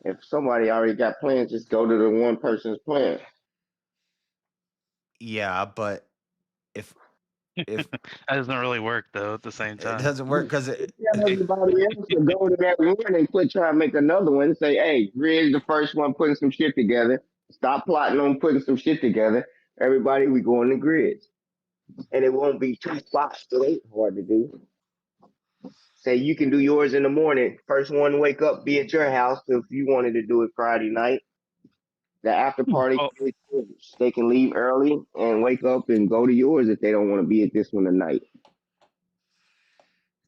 If somebody already got plans, just go to the one person's plan. yeah, but if that doesn't really work though. At the same time, it doesn't work because Tell everybody else to go to that one and quit trying to make another one. Say, hey, Grid's the first one putting some shit together. Stop plotting on putting some shit together. Everybody, we going to Grids. And it won't be two spots, so it ain't hard to do. Say you can do yours in the morning. First one to wake up, be at your house. If you wanted to do it Friday night, the after party, they can leave early and wake up and go to yours if they don't want to be at this one tonight.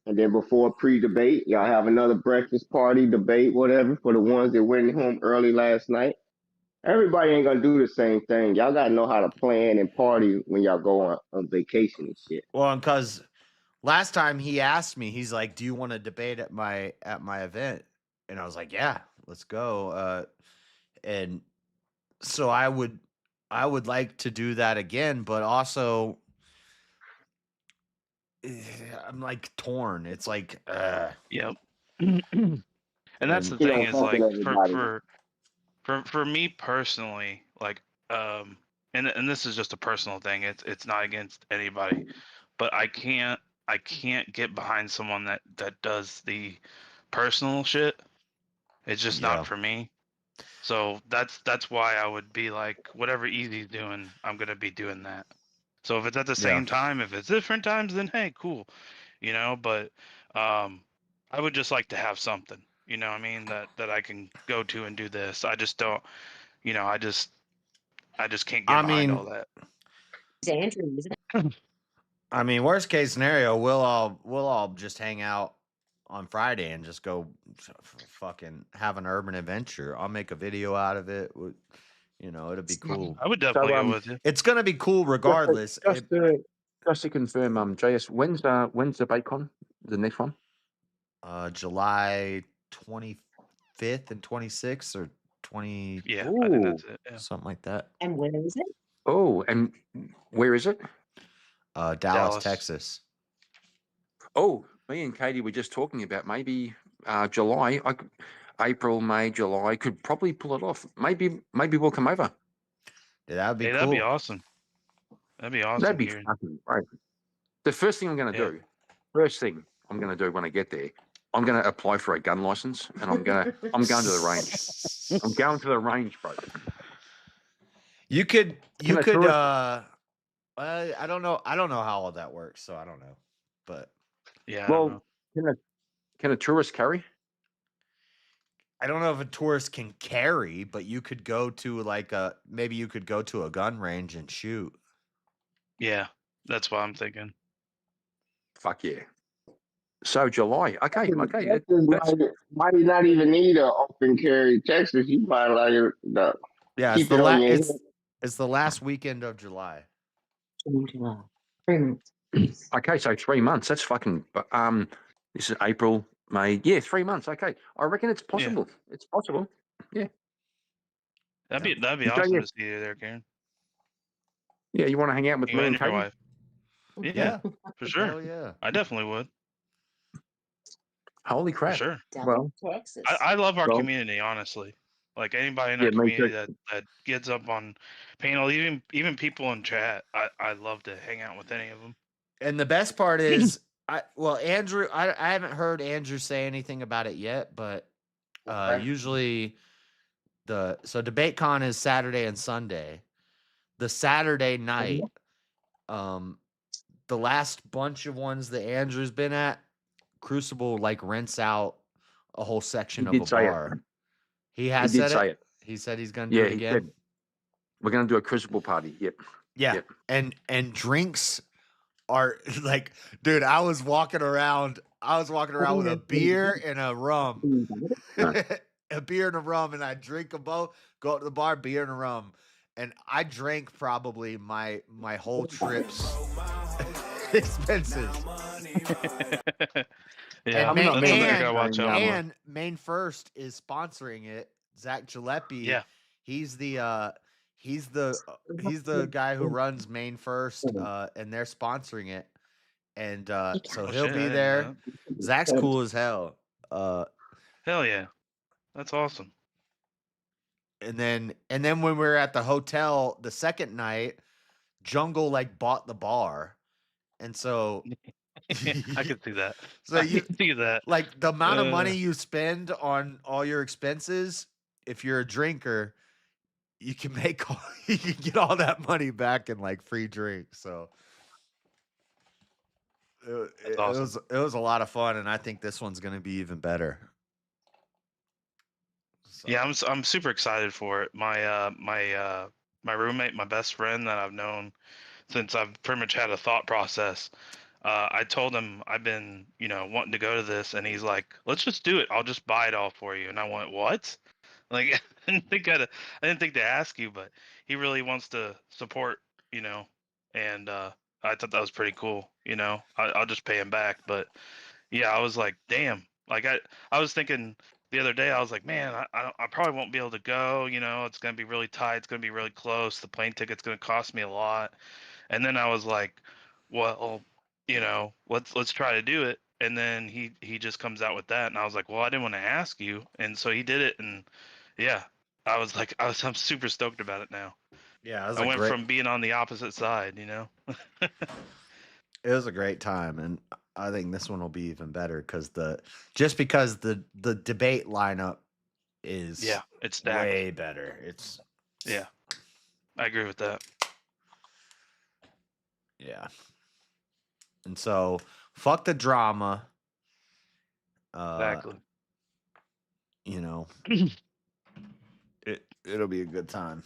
And then before pre-debate, y'all have another breakfast party, debate, whatever, for the ones that went home early last night. Everybody ain't gonna do the same thing. Y'all gotta know how to plan and party when y'all go on vacation and shit. Well, because last time he asked me, he's like, "Do you want to debate at my event?" And I was like, "Yeah, let's go." And so I would like to do that again, but also I'm like torn. It's like, yep. And that's the thing is like for me personally, like and this is just a personal thing. It's not against anybody, but I can't get behind someone that does the personal shit. It's just not for me. So that's why I would be like, whatever Easy's doing, I'm gonna be doing that. So if it's at the same time, if it's different times, then hey, cool, But I would just like to have something, you know what I mean, that I can go to and do this. I just don't, I just can't get behind all that. I mean, worst case scenario, we'll all just hang out on Friday and just go fucking have an urban adventure. I'll make a video out of it. It'll be cool. I would definitely go with you. It's gonna be cool regardless. Just to confirm, JS, when's the BaitCon? The next one? July 25th and 26th or 20. Yeah, I think that's it. Yeah. Something like that. And where is it? Oh, and where is it? Dallas, Texas. Oh, me and Katie were just talking about maybe July. April, May, July could probably pull it off. Maybe we'll come over. Yeah, that'd be cool. That'd be awesome. That'd be awesome. That'd be fucking great. The first thing I'm going to do, when I get there, I'm going to apply for a gun license, and I'm going to the range. I'm going to the range, bro. You could. Can a tourist- I don't know. I don't know how all that works, so I don't know. But yeah. Well, can a tourist carry? I don't know if a tourist can carry, but you could go to maybe you could go to a gun range and shoot. Yeah, that's what I'm thinking. Fuck yeah. So July. Okay. Might not even need an open carry Texas. You might like the Yeah, keep it on your head. it's the last weekend of July. Okay, so 3 months. That's fucking. This is April, May. Yeah, 3 months. Okay, I reckon it's possible. It's possible. Yeah. That'd be awesome to see you there, Karen. Yeah, you want to hang out with You me and and your Katie? wife. Yeah, for sure. Hell yeah. I definitely would. Holy For crap! sure. Well, I love our well- community, honestly. Like anybody in our Yeah, me community too. that gets up on panel, even people in chat, I love to hang out with any of them. And the best part is, Andrew, I haven't heard Andrew say anything about it yet, but usually DebateCon is Saturday and Sunday. The Saturday night, the last bunch of ones that Andrew's been at, Crucible rents out a whole section of a bar. He has He did said say it. it. He said he's gonna do it he again. said, we're going to do a Crucible party. Yep. Yeah. Yep. And drinks are dude, I was walking around with a beer and a rum. A beer and a rum, and I drink them both, go up to the bar, beer and a rum. And I drank probably my whole trip's expenses. Yeah, And that's something I gotta watch out for. and Main First is sponsoring it. Zach Gillespie. He's the guy who runs Main First, and they're sponsoring it. And so he'll be there. Zach's cool as hell. Hell yeah, that's awesome. And then when we were at the hotel the second night, Jungle bought the bar, and so I could see that. So I can see that. The amount of money you spend on all your expenses, if you're a drinker, you can get all that money back in free drinks. So it was a lot of fun, and I think this one's going to be even better. So. Yeah, I'm super excited for it. My my roommate, my best friend that I've known since I've pretty much had a thought process. I told him I've been, wanting to go to this, and he's like, "Let's just do it. I'll just buy it all for you." And I went, "What?" I didn't think to ask you, but he really wants to support, and I thought that was pretty cool. I'll just pay him back. But yeah, I was like, damn. I was thinking the other day, I was like, man, I probably won't be able to go. It's gonna be really tight. It's gonna be really close. The plane ticket's gonna cost me a lot. And then I was like, well, let's try to do it. And then he just comes out with that, and I was like, well, I didn't want to ask you, and so he did it, and yeah, I'm super stoked about it now. Yeah, I went from being on the opposite side, It was a great time, and I think this one will be even better because the debate lineup is it's stacked. way better. Yeah, I agree with that. Yeah. And so, fuck the drama. Exactly. It'll be a good time.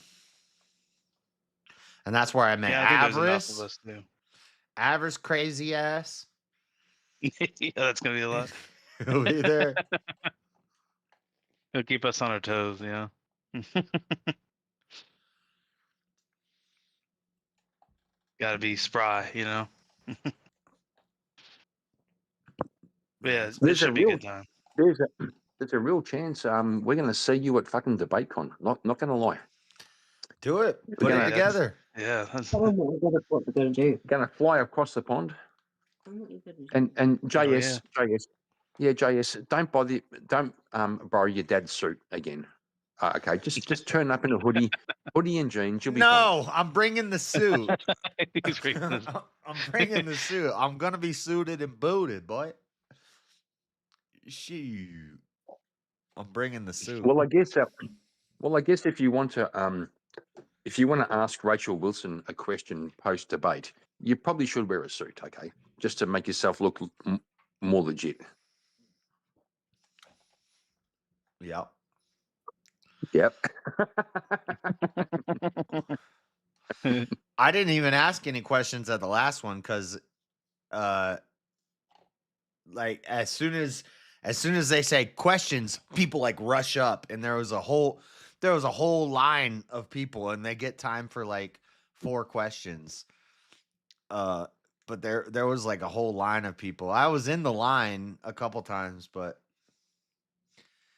And that's where I met Avarice. Avarice crazy ass. Yeah, that's gonna be a lot. He'll be there. He'll keep us on our toes, yeah. Gotta be spry, Yeah, this should be a good time. There's a real chance we're going to see you at fucking DebateCon. Not going to lie. Do it. Put it together. Yeah. That's what we're going to do. Going to fly across the pond. And JS, JS, don't borrow your dad's suit again. Okay, just turn up in a hoodie and jeans. You'll be fine. No, I'm bringing the suit. He's bringing this- I'm bringing the suit. I'm gonna be suited and booted, boy. Shoot. I'm bringing the suit. Well, I guess if you want to ask Rachel Wilson a question post debate, you probably should wear a suit, okay, just to make yourself look more legit. Yep. Yep. I didn't even ask any questions at the last one because, like as soon as they say questions, people like rush up, and there was a whole line of people, and they get time for like 4 questions. But there was like a whole line of people. I was in the line a couple times, but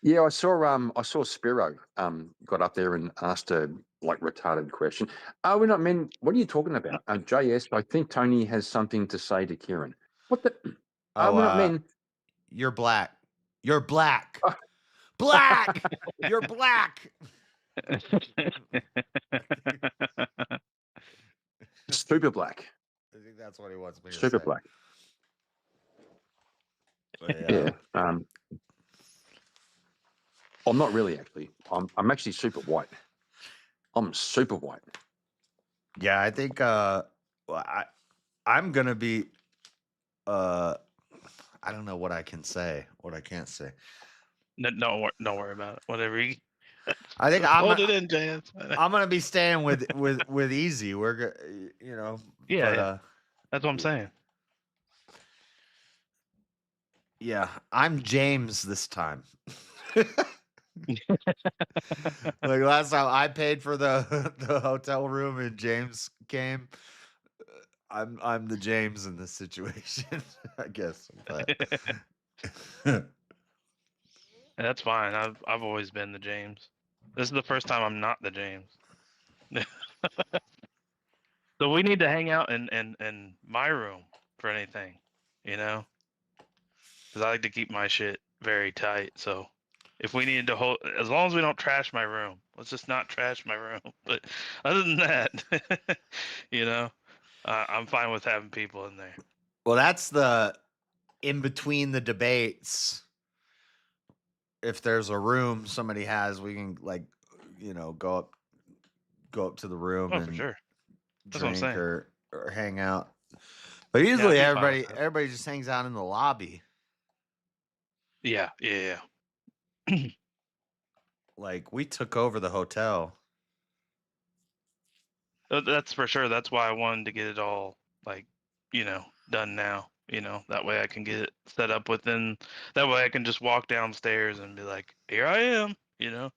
Yeah, I saw Spiro got up there and asked a like retarded question. Oh, we're not men. What are you talking about? JS, I think Tony has something to say to Kieran. What the? oh, we're not men. You're black. You're black. Black. You're black. Super black. I think that's what he wants me to Super say. black. But Yeah. I'm not really actually. I'm actually super white. I'm super white. Yeah, I think well, I'm gonna be I don't know what I can say, what I can't say. No, don't worry about it. Whatever you. I think Hold it in, JS. I'm gonna be staying with Easy. We're you know. Yeah, but, yeah. That's what I'm saying. Yeah, I'm James this time. Like last time I paid for the hotel room and James came. I'm the James in this situation, I guess. But That's fine. I've always been the James. This is the first time I'm not the James. So we need to hang out in my room for anything, you know? Because I like to keep my shit very tight. So if we need to hold, as long as we don't trash my room, let's just not trash my room. But other than that, you know, I'm fine with having people in there. well, that's the in between the debates. If there's a room somebody has, we can like, you know, go up to the room Oh, and for sure. That's what I'm drink saying. or hang out. But usually I'd be fine with that. everybody just hangs out in the lobby. Yeah. Like we took over the hotel. That's for sure. That's why I wanted to get it all like, you know, done now. You know, that way I can get it set up within. That way I can just walk downstairs and be like, "Here I am." You know.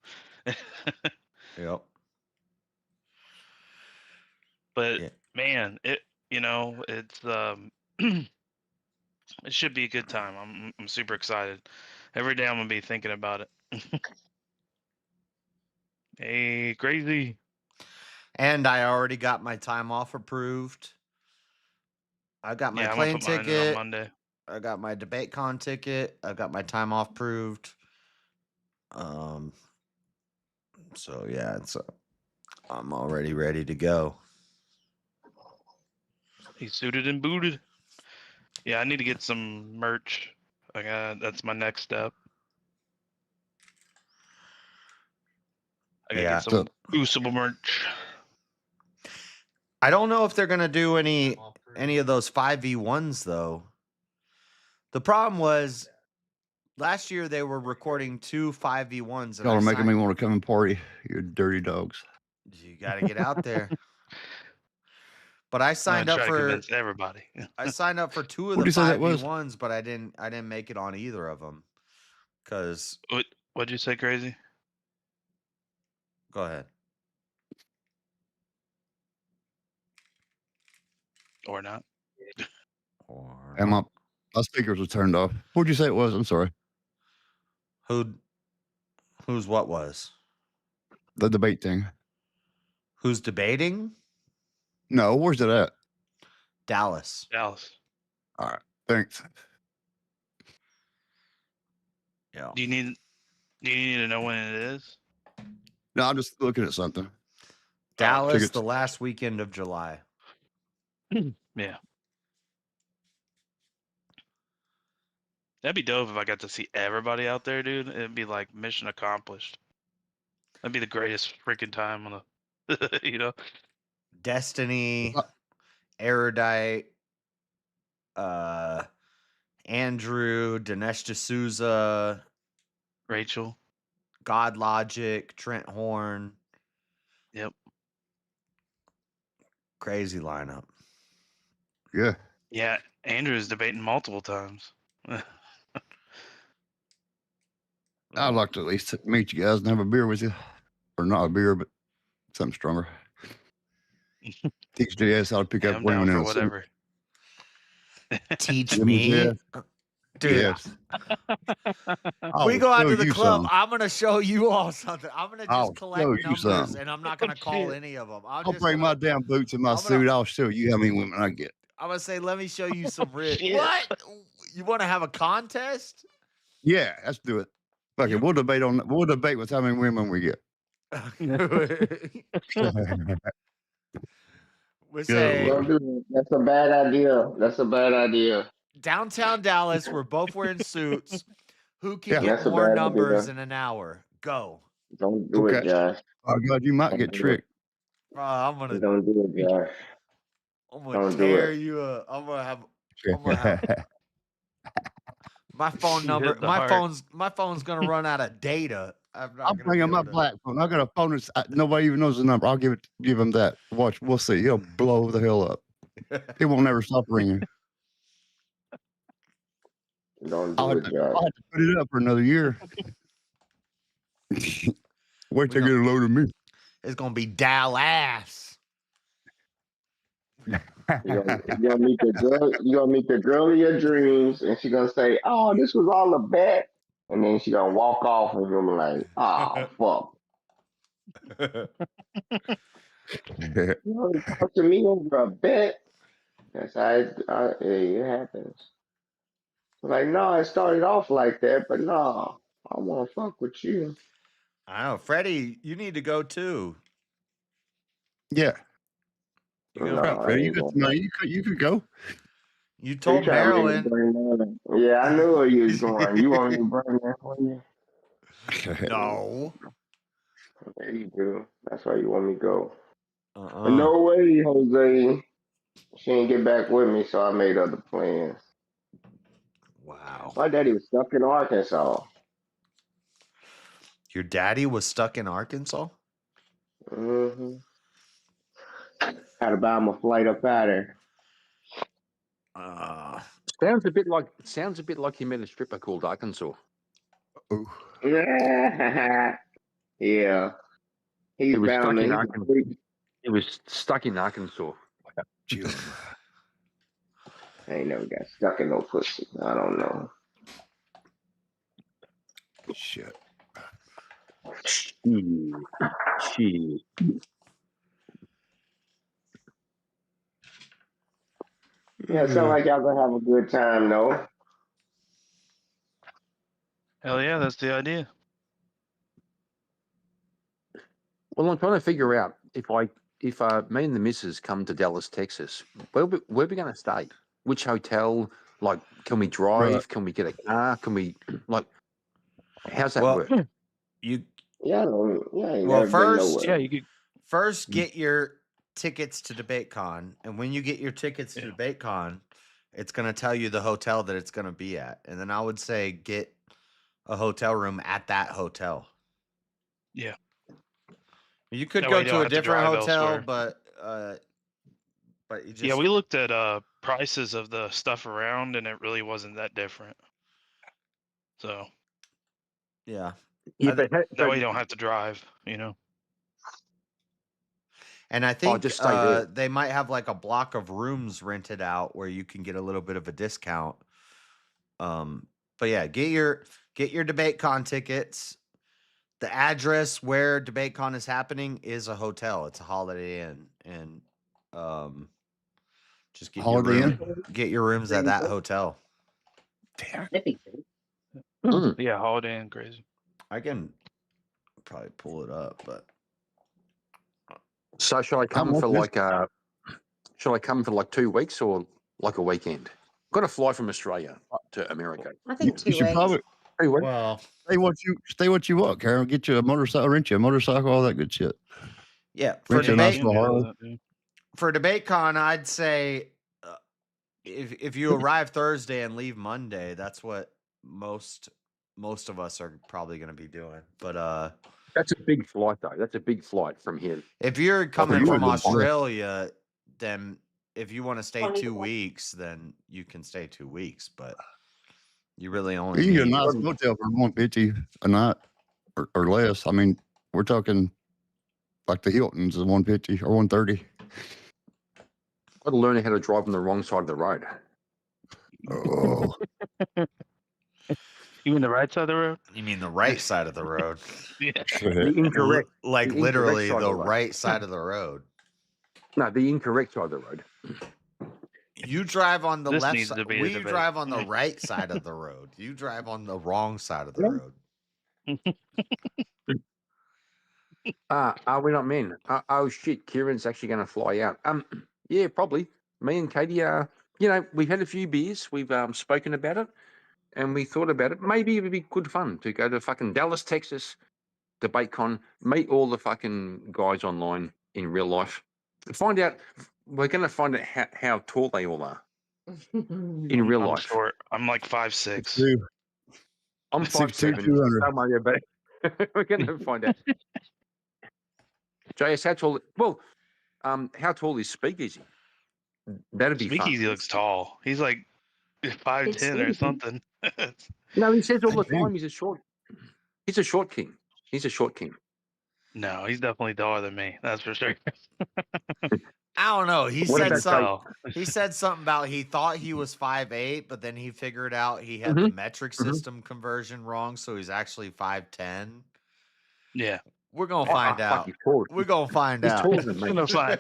Yep. But Yeah. man, it's it should be a good time. I'm super excited. Every day I'm gonna be thinking about it. Hey, crazy. And I already got my time off approved. I got my Yeah, I'm gonna plane put mine in on ticket. Monday. I got my debate con ticket. I got my time off approved. So yeah, I'm already ready to go. He's suited and booted. Yeah, I need to get some merch. That's my next step. I gotta Yeah. get some boostable merch. I don't know if they're gonna do any of those 5v1s though. The problem was last year they were recording 2 5v1s. Y'all are making me want to come and party, you dirty dogs. You got to get out there. But I I'm signed gonna up try to for convince everybody. I signed up for 2 of What'd the you say that was? 5v1s, but I didn't make it on either of them. Cuz What'd you say, crazy? Go ahead. Or not? And my speakers were turned off. What'd you say it was? I'm sorry. Who's what was? The debate thing. Who's debating? No, where's it at? Dallas. All right. Thanks. Yeah. Do you need to know when it is? No, I'm just looking at something. Dallas, Tickets. the last weekend of July. Yeah. That'd be dope if I got to see everybody out there, dude. It'd be like mission accomplished. That'd be the greatest freaking time on the, you know. Destiny, Erudite, Andrew, Dinesh D'Souza, Rachel, God Logic, Trent Horn. Yep. Crazy lineup. Yeah. Yeah, Andrew's debating multiple times. I'd like to at least meet you guys and have a beer with you. Or not a beer, but something stronger. Teach JS how to pick Yeah, up I'm women down in for a suit. whatever. Teach Give me me? JS. Dude, Yes. we go out show to the you club. some. I'm gonna show you all something. I'm gonna I'll just show collect you numbers, some. and I'm not gonna call any of them. I'll bring my damn boots and my I'm suit. I'll show you how many women I get. I'm gonna say, let me show you some rich. Shit. What? You want to have a contest? Yeah, let's do it. Fuck it. We'll debate with how many women we get. We Good say Lord. Don't do it. That's a bad idea. That's a bad idea. downtown Dallas. We're both wearing suits. Who can Yeah. get That's a more bad numbers idea. in an hour? Go. Don't do it, Okay. Josh. Oh God, you might get Don't do it. tricked. I'm gonna Don't do it, Josh. Don't do tear it. you up. I'm gonna have my phone You number. hit the heart. My phone's gonna run out of data. I'm not I'll gonna bring be him my able to. black phone. I got a phone that's nobody even knows the number. I'll give him that. Watch, we'll see. He'll blow the hell up. It won't never stop ringing. Don't I'll do have, it, to, I'll Josh. have to put it up for another year. Wait till you get a load of me. It's gonna be Dallas. You're gonna meet the girl. You're gonna meet the girl of your dreams, and she's gonna say, "Oh, this was all a bet," and then she's gonna walk off, and you're gonna be like, "Oh, fuck." You only talk to me over a bet. That's how it happens. Like, no, it started off like that, but no, I want to fuck with you. I know, Freddie. You need to go too. Yeah. You No, go. I You ain't got going. the money. You could go. You You told trying to make me Marilyn. bring that? Yeah, I knew where you was going. You want me to bring that for you? No. There you do. That's why you want me to go. But Uh-uh. no way, Jose. She didn't get back with me, so I made other plans. Wow. My daddy was stuck in Arkansas. Your daddy was stuck in Arkansas? Mm-hmm. Had to buy him a flight up out there. Sounds a bit like he met a stripper called Arkansas. Yeah. He's He was bound stuck in to. Arkansas. He was stuck in Arkansas. I ain't never got stuck in no pussy. I don't know. Shit. Shit. Yeah, it sounds like y'all gonna have a good time though. Hell yeah, that's the idea. Well, I'm trying to figure out if me and the missus come to Dallas, Texas, where we going to stay? Which hotel? Like, can we drive? Right. Can we get a car? Can we how's that work? You Yeah, I ain't well never been nowhere. Yeah, you could. first get your tickets to DebateCon, and when you get your tickets to DebateCon, it's gonna tell you the hotel that it's gonna be at, and then I would say get a hotel room at that hotel. Yeah. You could That go way you don't to a have to different drive hotel, elsewhere. but you just Yeah, we looked at prices of the stuff around, and it really wasn't that different. So yeah. Yeah, that way you don't have to drive. You know. And I think just stay there. they might have like a block of rooms rented out where you can get a little bit of a discount. But yeah, get your DebateCon tickets. The address where DebateCon is happening is a hotel. It's a Holiday Inn, and just get Holiday your Inn? get your rooms at that hotel. Damn. Yeah, Holiday Inn, crazy. I can probably pull it up, but So shall I come much for is- like shall I come for like 2 weeks or like a weekend? Got to fly from Australia to America. I think You 2 should weeks. probably Hey, what? well, stay what you want, Carol. Get you a motorcycle, rent you a motorcycle, all that good shit. yeah. For Rent you a nice debate, little Harley. for DebateCon, I'd say if you arrive Thursday and leave Monday, that's what most of us are probably going to be doing. But That's a big flight, though. That's a big flight from here. if you're coming you from would, yeah. Australia, then if you want to stay 2 weeks, then you can stay 2 weeks. But you really only You can get a need nice motel for $150 a night or less. I mean, we're talking like the Hiltons is $150 or $130. Got to learn how to drive on the wrong side of the road. Oh, You mean the right side of the road? You mean the right side of the road? Yeah. The incorrect, Like the literally incorrect side the of the road. right side of the road. No, the incorrect side of the road. You drive on the This left needs side. to be a We debate. drive on the right side of the road. You drive on the wrong side of the road. Are we not men? Oh shit, Kieran's actually going to fly out. Yeah, probably. Me and Katie are. You know, we've had a few beers. We've spoken about it, and we thought about it. Maybe it would be good fun to go to fucking Dallas, Texas, DebateCon, meet all the fucking guys online in real life, find out. We're going to find out how tall they all are in real I'm life. short. I'm like 5'6". I'm 6'2", 5'7". 200. Don't worry about it. We're going to find out. JS, how tall? Well, how tall is Speakeasy? That'd be fun. Speakeasy looks tall. He's like 5'10" or something. No, he says all the time he's a short. He's a short king. He's a short king. No, he's definitely taller than me. That's for sure. I don't know. He What said about something. He said something about he thought he was 5'8", but then he figured out he had the metric system conversion wrong, so he's actually 5'10". Yeah. We're gonna find out. We're gonna find He's out. taller than me. Gonna find.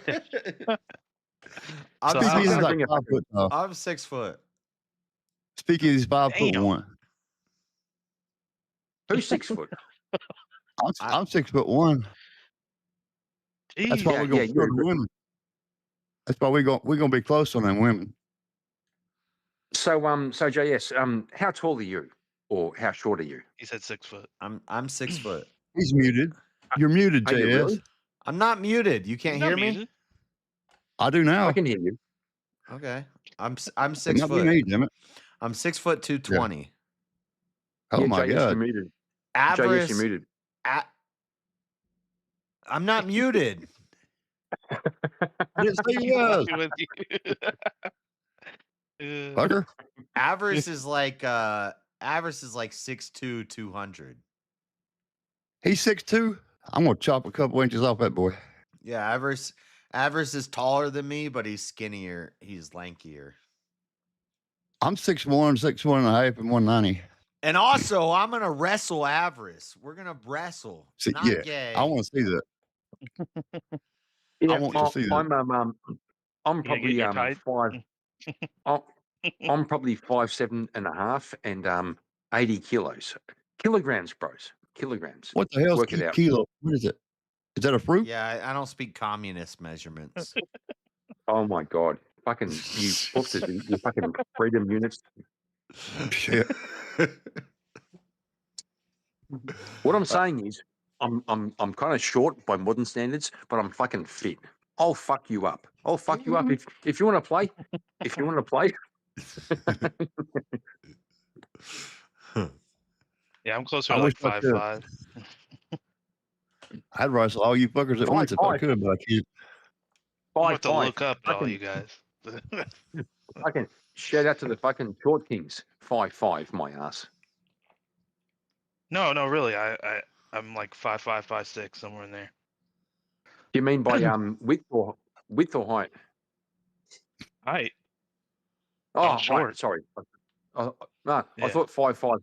I'm, So Speakeasy's I'm like 5 foot tall. I'm 6 foot. Speakeasy's 5'1". Who's 6 foot? I'm 6'1". That's why Yeah, we're gonna yeah, go you're to good. women. That's why we're gonna be close on them women. So so JS, how tall are you, or how short are you? He said 6 foot. I'm 6 foot. He's muted. You're muted, Are you JS. really? I'm not muted. You can't He's not hear me? muted. I do now. I can hear you. Okay. I'm But 6 not foot. me, damn it. I'm 6 foot 220. Oh Yeah, my JS, you're god. muted. JS, Avarice. you're muted. I'm not muted. I didn't say he was. With you. Fucker. Avarice is like 6'2", 200. He's 6'2". I'm gonna chop a couple inches off that boy. Yeah, Avarice is taller than me, but he's skinnier. He's lankier. I'm 6'1", 6'1.5", and 190. And also, I'm gonna wrestle Avarice. We're gonna wrestle. See, Not yeah, gay. I want to see that. Yeah, I want to see that. I'm You gonna get probably your tight? 5. I'm probably 5'7.5" and 80 kilos. Kilograms, bros. Kilograms. What the hell's Work it out. kilo? What is it? Is that a fruit? Yeah, I don't speak communist measurements. Oh my god. Fucking you booksters, you fucking freedom units. Shit. What I'm saying is I'm kind of short by modern standards, but I'm fucking fit. I'll fuck you up. I'll fuck you up if you want to play. If you want to play. Yeah, I'm closer I to like wish I could. 5'5". I'd wrestle all you fuckers at once if I 5'5". could, but I can't. I'm about to 5'5". look up at all you guys. Fucking shout out to the fucking short kings. 5'5", my ass. No, really. I'm like 5'5", 5'6", somewhere in there. Do you mean by width or height? Height. Oh, I'm short. height. Sorry. No, I Yeah. thought 5'5"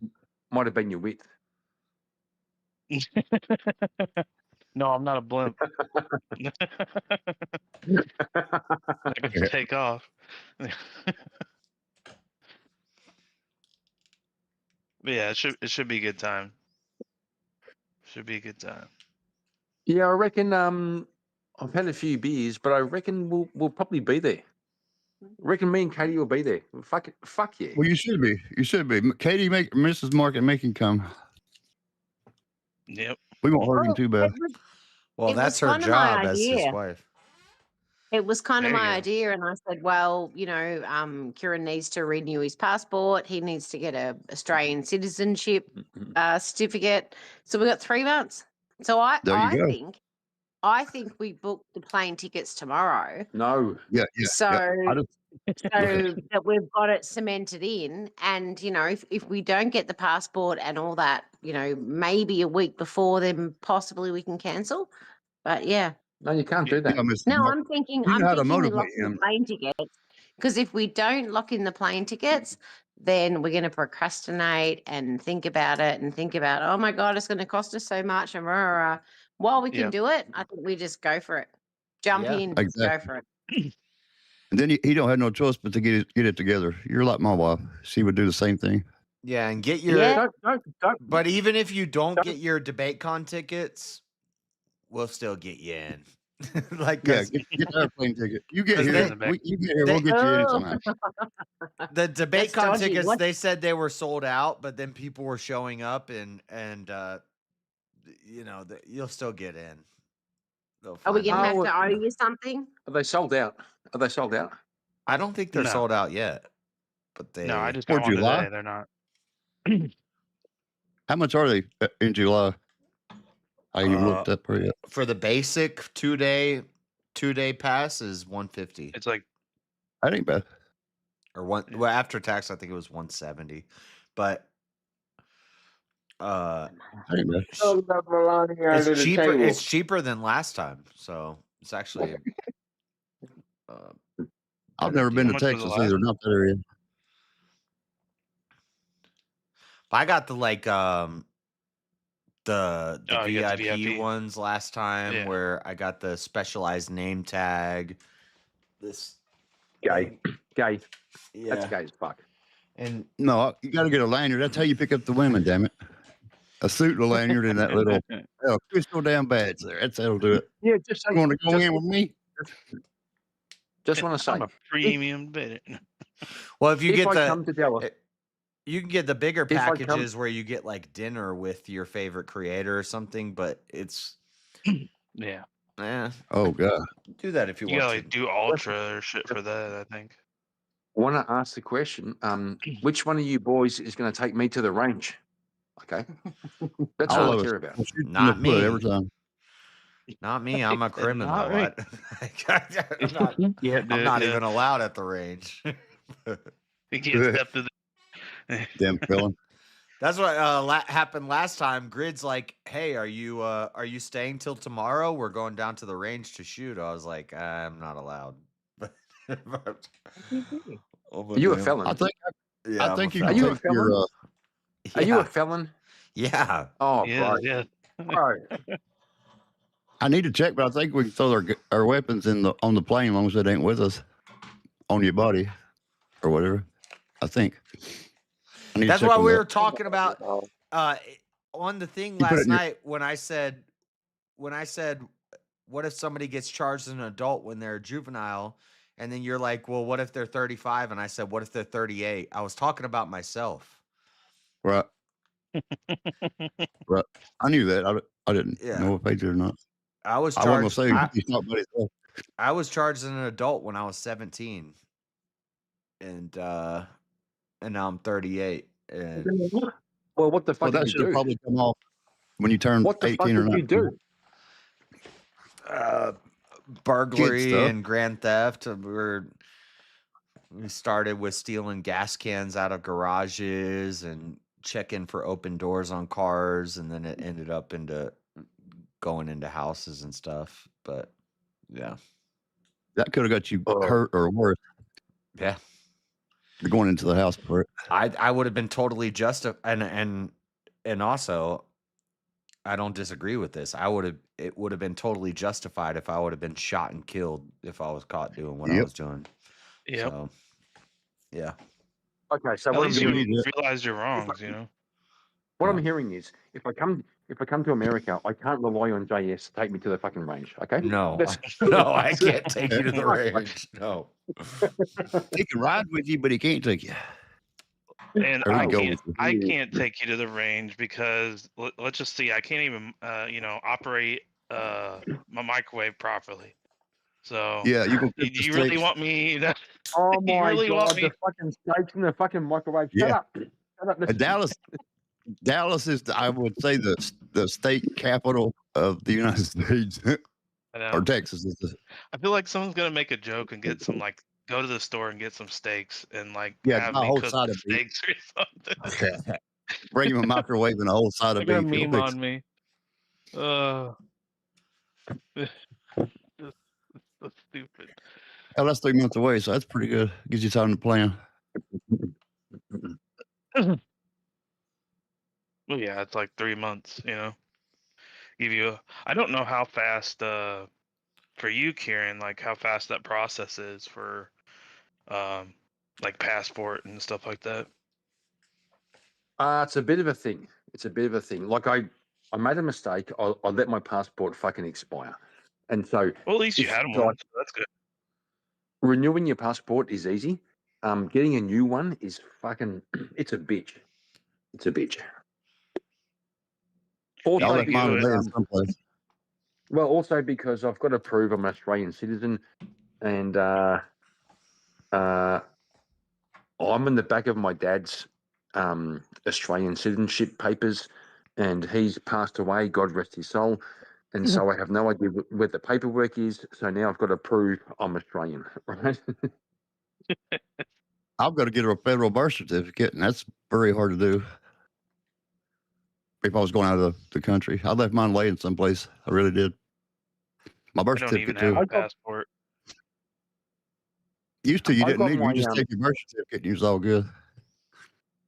might have been your width. No, I'm not a blimp. I can just take off. But yeah, it should be a good time. Should be a good time. Yeah, I reckon. I've had a few beers, but I reckon we'll probably be there. I reckon me and Katie will be there. Fuck yeah. Well, you should be. You should be. Katie, Mrs. Market, make him come. Yep. We won't hurt him Well, too bad. Well, it that's was her kind of my job as his idea. wife. It was kind of There you my go. idea, and I said, well, Kieran needs to renew his passport. He needs to get a Australian citizenship certificate. So we got 3 months. So There you go. I think we booked the plane tickets tomorrow. No. Yeah. So, I just, so that we've got it cemented in, and if we don't get the passport and all that, maybe a week before, then possibly we can cancel. But yeah. No, you can't do that. yeah, Mrs. No, Market. I'm thinking You know how to we motivate lock in the him. plane tickets, because if we don't lock in the plane tickets, then we're going to procrastinate and think about it and think about, oh my God, it's going to cost us so much. And while we can Yep. do it, I think we just go for it. Jump Yeah, in, exactly. go for it. And then he don't have no choice but to get it together. You're like my wife. She would do the same thing. Yeah, and get your. Yeah. Don't. But even if you don't get your DebateCon tickets, we'll still get you in. Like, Yeah, 'cause get the airplane ticket. You get 'cause here. they- You get here. We'll get you in somehow. the That's DebateCon dodgy. tickets, What? they said they were sold out, but then people were showing up, and you'll still get in. They'll Are we find going to out. have Oh, to owe you something? Are they sold out? Are they sold out? I don't think they're No. sold out yet, but they. No, I just For got one July? today. They're not. How much are they in July? I even looked up for you. For the basic 2-day pass is $150, It's like That ain't bad. or one. Well, after tax, I think it was $170, but That ain't bad. Talk about Melania under it's the cheaper. table. It's cheaper than last time, so it's actually. I've better never been deal. to How much was the Texas last either. Not that area. I got the the Oh, you got VIP, the VIP. ones last time, Yeah. where I got the specialized name tag. This Gay. Gay. yeah, That's gay as fuck. and No, you got to get a lanyard. That's how you pick up the women. Damn it, a suit and a lanyard and that little crystal damn badge there. That'll do it. Yeah, just say. You want to go in with me? Just want to say. I'm a premium bidder. well, if you If get I come to Dallas, you can get the bigger If I come- packages where you get like dinner with your favorite creator or something, but it's Yeah. Oh god. do that if you You want gotta to. like do ultra or shit for that, I think. I want to ask the question: which one of you boys is going to take me to the range? Okay, that's All all of I us. care about. We'll shoot you in Not the foot me. every time. Not me. I'm a criminal. Not me. I'm not even allowed at the range. You can't step through Damn felon. That's what happened last time. Grid's like, "Hey, are you staying till tomorrow? We're going down to the range to shoot." I was like, "I'm not allowed." Are you a felon? I think. Yeah, I I'm think a you Are can you a take your. felon? Are you Yeah. a felon? Yeah. Oh, Yeah, bro. yeah. Bro. I need to check, but I think we can throw our weapons on the plane as long as it ain't with us on your body or whatever. I think. I need to That's check why on we that. were talking about on the thing You put it last in your- night when I said, what if somebody gets charged as an adult when they're a juvenile? And then you're like, well, what if they're 35? And I said, what if they're 38? I was talking about myself. Right. Right. I knew that. I didn't Yeah. know if they did or not. I was I wasn't charged. gonna say he's not by himself. I was charged as an adult when I was 17, and now I'm 38. And Well, what the fuck Well, that did should you have do? probably come off when you turn What the fuck 18 or did you 19. do? burglary stuff. and grand theft. We started with stealing gas cans out of garages and checking for open doors on cars, and then it ended up into going into houses and stuff. But yeah, That could have got you hurt or worse. yeah, Going into the house for it. I would have been totally justified, and also, I don't disagree with this. It would have been totally justified if I would have been shot and killed if I was caught doing what I Yep. was doing. Yep. So, yeah. Okay, so At what I'm least you hearing is, realize your wrongs, you know. what Yeah. I'm hearing is, if I come if I come to America, I can't rely on JS to take me to the fucking range. Okay? No, That's- no, I can't take you to the range. No. He can ride with you, but he can't take you. And Or he I can go can't, with you. I can't take you to the range because let's just see, I can't even, operate my microwave properly. So, Yeah, you go do get the you really steaks. want me to? Oh You my really want god, me? the fucking steaks in the fucking microwave. Shut Yeah. up. Shut up. Dallas is, I would say, the state capital of the United States, I know. or Texas. I feel like someone's gonna make a joke and get some go to the store and get some steaks and Yeah, have my me whole cook side the of beef. steaks or something. Bring him a microwave and a whole side They're of gonna beef. He'll meme fix on it. me. That's stupid. Hell, that's 3 months away, so that's pretty good. Gives you time to plan. Well, yeah, it's like 3 months. Give you. I don't know how fast for you, Kieran, like how fast that process is for like passport and stuff like that. It's a bit of a thing. It's a bit of a thing. Like I made a mistake. I let my passport fucking expire, and so Well, at least you it's had like one. So that's good. renewing your passport is easy. Getting a new one is fucking. It's a bitch. It's a bitch. Also, I'll let mine because, lay in someplace. well, also because I've got to prove I'm an Australian citizen, and I'm in the back of my dad's Australian citizenship papers, and he's passed away. God rest his soul. And so I have no idea where the paperwork is. So now I've got to prove I'm Australian, right? I've got to get a federal birth certificate, and that's very hard to do. If I was going out of the country, I left mine laying someplace. I really did. My birth I don't even certificate have too. a passport. Used to, you I didn't got need it. You my, just take your birth certificate, and you was all good.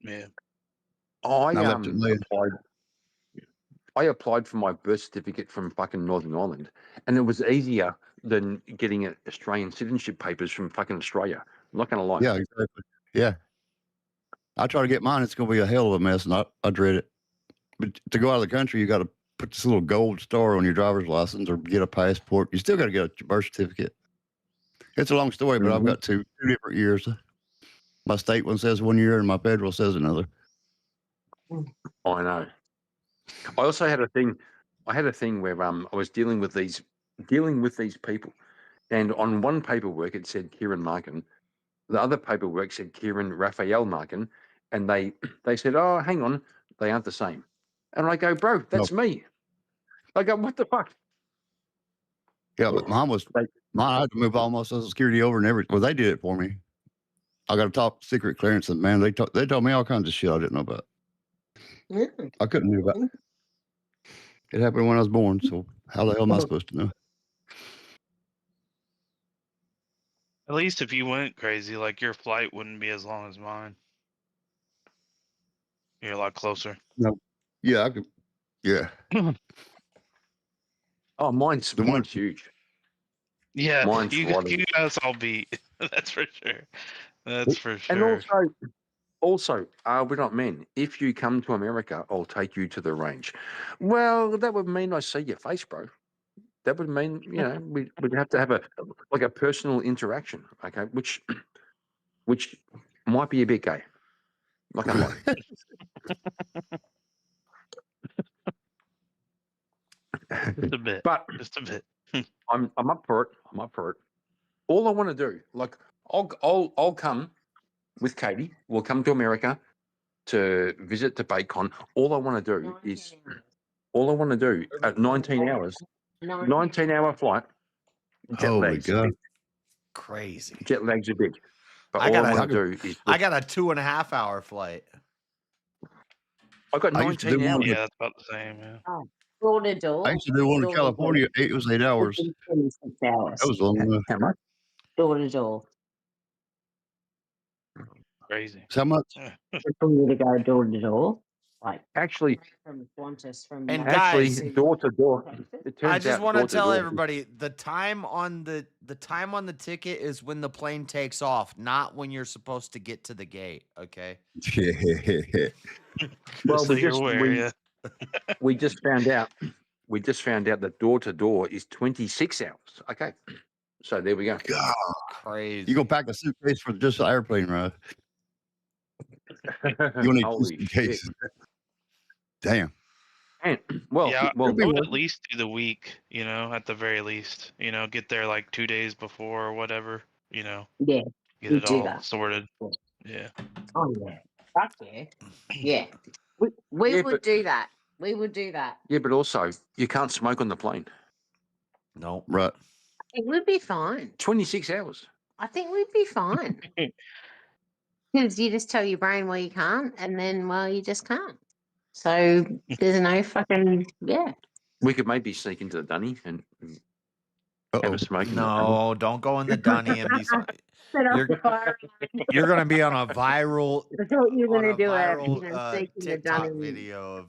Yeah. I And I left it laying. applied for my birth certificate from fucking Northern Ireland, and it was easier than getting Australian citizenship papers from fucking Australia. I'm not going to lie. Yeah, exactly. Yeah. I try to get mine. It's going to be a hell of a mess, and I dread it. But to go out of the country, you got to put this little gold star on your driver's license or get a passport. You still got to get your birth certificate. It's a long story, but I've got two different years. My state one says 1 year, and my federal says another. I know. I also had a thing. I had a thing where I was dealing with these people, and on one paperwork it said Kieran Markin, the other paperwork said Kieran Raphael Markin, and they said, "Oh, hang on, they aren't the same." And I go, "Bro, that's me." I go, "What the fuck?" Yeah, but mine I had to move all my social security over and everything. Well, they did it for me. I got a top secret clearance, and man, they told me all kinds of shit I didn't know about. I couldn't do that. It happened when I was born, so how the hell am I supposed to know? At least if you went crazy, like your flight wouldn't be as long as mine. You're a lot closer. No. Yeah, I could. Yeah. Oh, mine's huge. Yeah, Mine's you right. guys all beat. That's for sure. That's for And sure. also, we're not men. If you come to America, I'll take you to the range. Well, that would mean I see your face, bro. That would mean, we'd have to have a personal interaction, okay? Which might be a bit gay. Not gonna lie. Just a bit. But just a bit. I'm up for it. I'm up for it. All I want to do, like, I'll come with Katie. We'll come to America to visit the BaitCon. All I want to do is at 19 hours, 19-hour flight. Jet Holy lags. God. Crazy. Jet lags are big. But I all got I want to do is I got a 2.5 hour flight. I got I used to 19 do one hours. Yeah, that's about the same. Yeah. Oh, door to door. I used to do one in Door to door. California. It was 8 hours. 26 hours. That was long enough. How much? Door to door. Crazy. So how much? For you to go door to door. Like Actually, from Qantas, from And actually, guys, door to door. It turns I just out want to door tell door. everybody the time on the ticket is when the plane takes off, not when you're supposed to get to the gate. Okay. Well, So you're aware, yeah. We just found out. We just found out that door to door is 26 hours. Okay, so there we go. God, Crazy. You go pack a suitcase for just the airplane ride. You need two Holy shit! suitcases. Damn. And, well, Yeah, well, I would at least do the week, at the very least. Get there like 2 days before or whatever, Yeah, get we it do all that. sorted. Yeah. Oh yeah, that's yeah. Yeah, we Yeah, would but- do that. We would do that. yeah, but also you can't smoke on the plane. No. Right. It would be fine. 26 hours. I think we'd be fine. Because you just tell your brain, well, you can't, and then, well, you just can't. So there's no fucking, yeah. We could maybe sneak into the dunny and have a smoke. in the No, don't go in the dunny and be. Set up the fire. You're gonna be on a viral. I thought you were on going to a do viral it. Sneak in the TikTok dunny. video of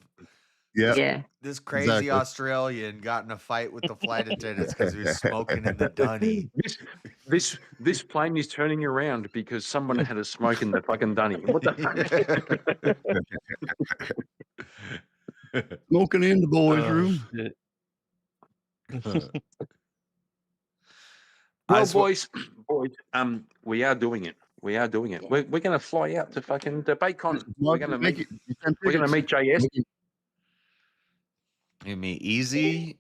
Yeah. this crazy exactly. Australian got in a fight with the flight attendants because he was smoking in the dunny. This plane is turning around because someone had a smoke in the fucking dunny. What the fuck? Smoking in the boys' room. Well, boys, we are doing it. We are doing it. We're going to fly out to fucking DebateCon. We're going to meet. We're going to meet JS. You mean Easy?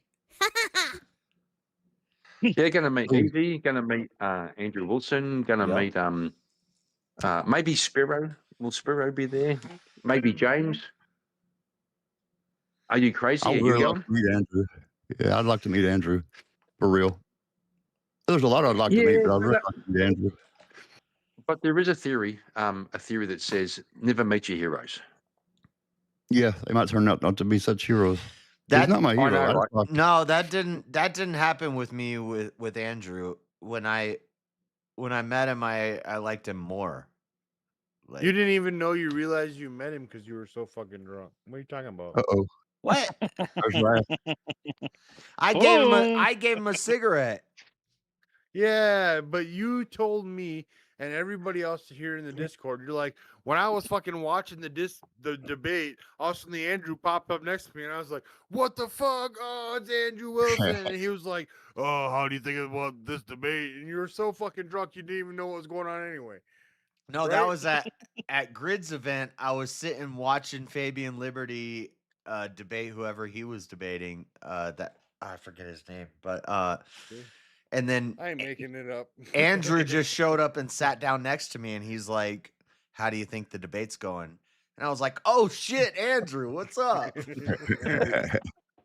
They're going to meet Easy. Going to meet Andrew Wilson. Going to meet maybe Spiro. Will Spiro be there? Maybe James. Are you crazy? I Are would you really going? like to meet Andrew. Yeah, I'd like to meet Andrew. For real. There's a lot I'd like to meet, but I'd really like to meet Andrew. But there is a theory that says never meet your heroes. Yeah, they might turn out not to be such heroes. He's not my hero. know, I just right? like- No, that didn't happen with me with Andrew. When I met him, I liked him more. Like, You didn't even know you realized you met him because you were so fucking drunk. What are you talking about? Uh-oh. What? There's Ryan. I gave him a cigarette. Yeah, but you told me and everybody else here in the Discord, you're like, when I was fucking watching the debate, all of a sudden the Andrew popped up next to me, and I was like, what the fuck? Oh, it's Andrew Wilson. And he was like, oh, how do you think about this debate? And you were so fucking drunk, you didn't even know what was going on anyway. No, that was at Grid's event. I was sitting watching Fabian Liberty debate whoever he was debating. That I forget his name, but and then I ain't making it up. Andrew just showed up and sat down next to me, and he's like, "How do you think the debate's going?" And I was like, "Oh shit, Andrew, what's up?"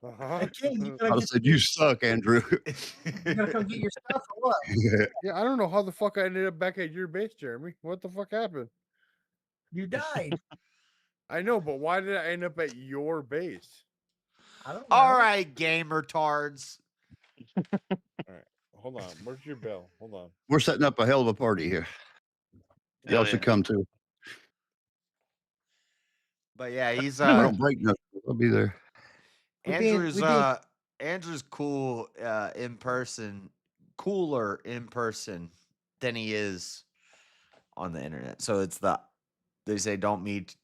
Uh-huh. I said, you suck, Andrew. You gotta come get your stuff or what? Yeah, I don't know how the fuck I ended up back at your base, Jeremy. What the fuck happened? You died. I know, but why did I end up at your base? I don't know. All right, gamer tards. All right, hold on. Where's your bell? Hold on. We're setting up a hell of a party here. Y'all should come too. But yeah, he's I don't break nothing. I'll be there. Andrew's cool in person, cooler in person than he is on the internet. So they say don't meet.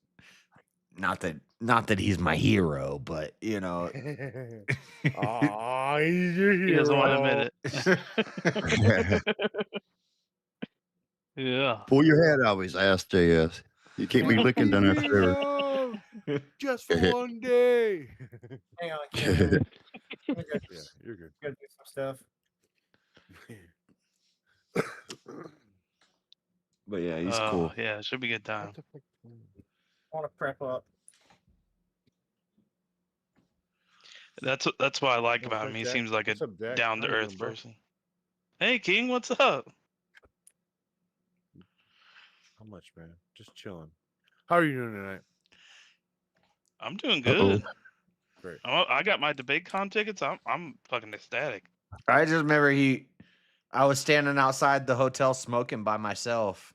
Not that he's my hero, but you know. Aw, he's your hero. He doesn't want to admit it. Yeah. Pull your head out of his ass, JS. You can't be licking down there forever. Just for one day. Hang on, Ken. Yeah, you're good. Gotta do some stuff. But yeah, he's cool. Yeah, it should be a good time. I want to prep up. That's what I like about him. He Jack? seems like a What's up, Jack? down to How you earth doing, bro? person. Hey King, what's up? How much, man? Just chilling. How are you doing tonight? I'm doing good. Great. I got my DebateCon tickets. I'm fucking ecstatic. I just remember I was standing outside the hotel smoking by myself,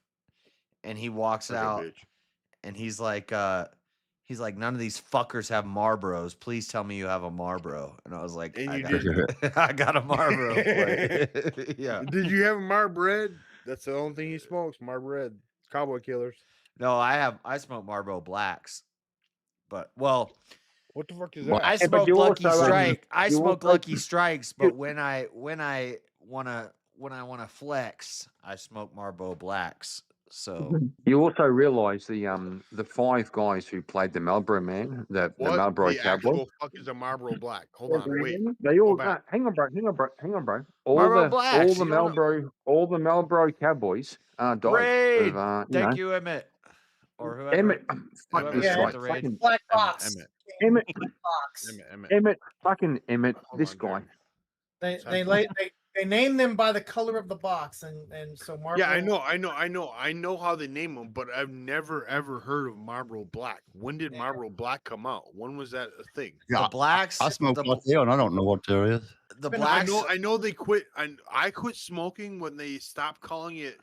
and he walks Like a out, bitch. and he's like, none of these fuckers have Marlboros. Please tell me you have a Marlboro. And I was like, And I you got, I got a Marlboro. for you." Yeah. Did you have Marlboro? That's the only thing he smokes. Marlboro. Cowboy Killers. No, I smoke Marlboro Blacks, but well, What the fuck is Well, that? I but smoke you Lucky also, Strike. I you smoke also- Lucky Strikes, but when I wanna flex, I smoke Marlboro Blacks. So You also realise the 5 guys who played the Marlboro Man, the What Marlboro the Cowboy. actual fuck is a Marlboro Black? Hold on, wait. They Go all back. hang on, bro. Marlboro Blacks. You don't know. All the Marlboro Cowboys died Raid. of Thank you, Emmett, or whoever. Emmett. Fuck Whoever this sent guy. the raid. Fucking Black Box. Emmett. Black Box. Emmett. Fucking Emmett. Hold This on, guy. Jerry. They name them by the color of the box, and so Marlboro. Yeah, I know how they name them, but I've never ever heard of Marlboro Black. When did Marlboro Black come out? When was that a thing? Yeah, The blacks. I smoke like hell, and I don't know what there is. The blacks. I know they quit. I quit smoking when they stopped calling it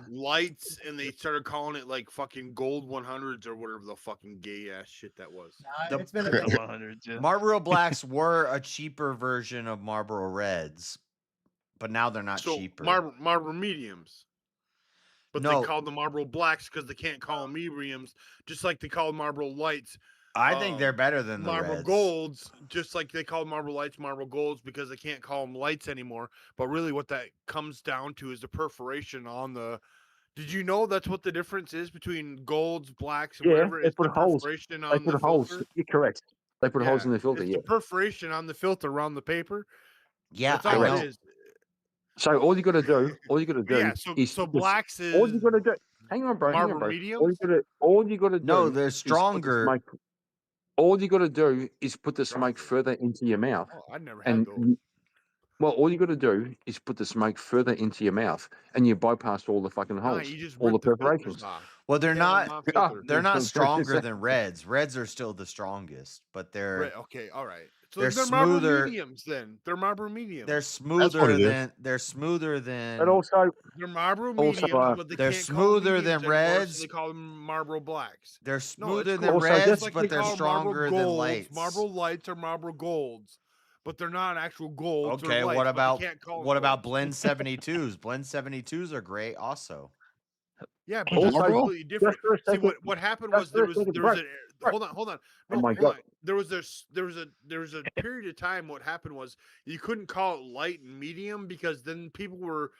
lights and they started calling it like fucking gold 100s or whatever the fucking gay ass shit that was. It's been a The 100s, yeah. Marlboro Blacks were a cheaper version of Marlboro Reds, but now they're not So cheaper. Marlboro mediums. But No. they called them Marlboro Blacks because they can't call them mediums, just like they called Marlboro Lights. I think they're better than the Marlboro Reds. Golds, just like they called Marlboro Lights Marlboro Golds because they can't call them lights anymore. But really, what that comes down to is the perforation on the. Did you know that's what the difference is between golds, blacks, and whatever? They It's put the holes. perforation They on put the holes. filter. You're correct. They put holes in the filter. It's Yeah. the perforation on the filter around the paper. Yeah, That's all I know. it is. So all you got to do, Yeah, is so blacks is all you got to do. Hang on, bro. Marlboro mediums. All you got to do. No, they're is put the stronger. smoke- all you got to do is put the smoke further into your mouth. Oh, I never had those. Well, all you got to do is put the smoke further into your mouth, and you bypass all the fucking Nah, holes, you just all the rip the filters perforations. off. Well, they're Can't not. non-filter. They're not That's stronger exactly- than Reds. Reds are still the strongest, but they're Right, okay, all right. So they're they're Marlboro smoother. mediums then. They're Marlboro mediums. They're what smoother it is. than they're smoother than And also, They're Marlboro Also, mediums, but they they're can't call them smoother than mediums anymore, Reds. so they call them Marlboro Blacks. They're No, smoother it's than cool. Also, Reds, just like but they they're call Marlboro stronger than Golds, lights. Marlboro Lights or Marlboro Golds, but they're not actual golds. Okay, or lights, what but about they can't call them what about golds. Blend 72s? Blend 72s are great also. Yeah, but Also, that's Marlboro? completely different. just for a See, second, what happened just was for a second, there was bro, a hold on. No, Oh my hold God. on. There was a period of time. What happened was you couldn't call it light and medium because then people were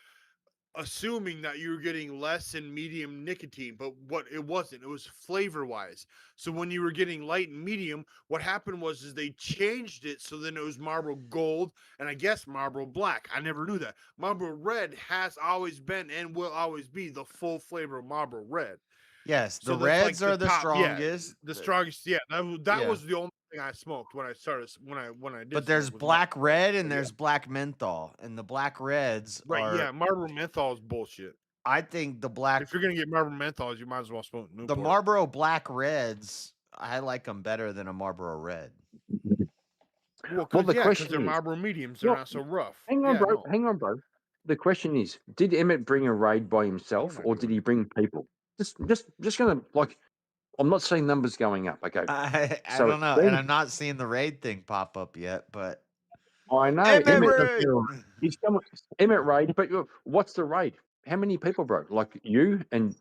assuming that you were getting less in medium nicotine, but what it wasn't. It was flavor wise. So when you were getting light and medium, what happened was they changed it so then it was Marlboro Gold and I guess Marlboro Black. I never knew that. Marlboro Red has always been and will always be the full flavor of Marlboro Red. Yes, So the that's Reds like are the top- yeah, strongest. the strongest. Yeah, that Yeah. was the only thing I smoked when I started when I did. But there's smoke was black red and yeah. there's black menthol, and the black reds Right, are. yeah, Marlboro Menthol is bullshit. I think the black, If you're gonna get Marlboro Menthols, you might as well smoke Newport. the Marlboro Black Reds, I like them better than a Marlboro Red. Well, Well, the yeah, because question they're is- Marlboro mediums. They're No, not so rough. Hang on, Yeah, bro. no. Hang on, bro. The question is, did Emmett bring a raid by himself, or did he bring people? Just gonna like. I'm not seeing numbers going up. Okay. I So don't know, then- and I'm not seeing the raid thing pop up yet, but I know Emmett Emmett. raid! He's coming. Emmett raid, but what's the raid? How many people, bro? Like you and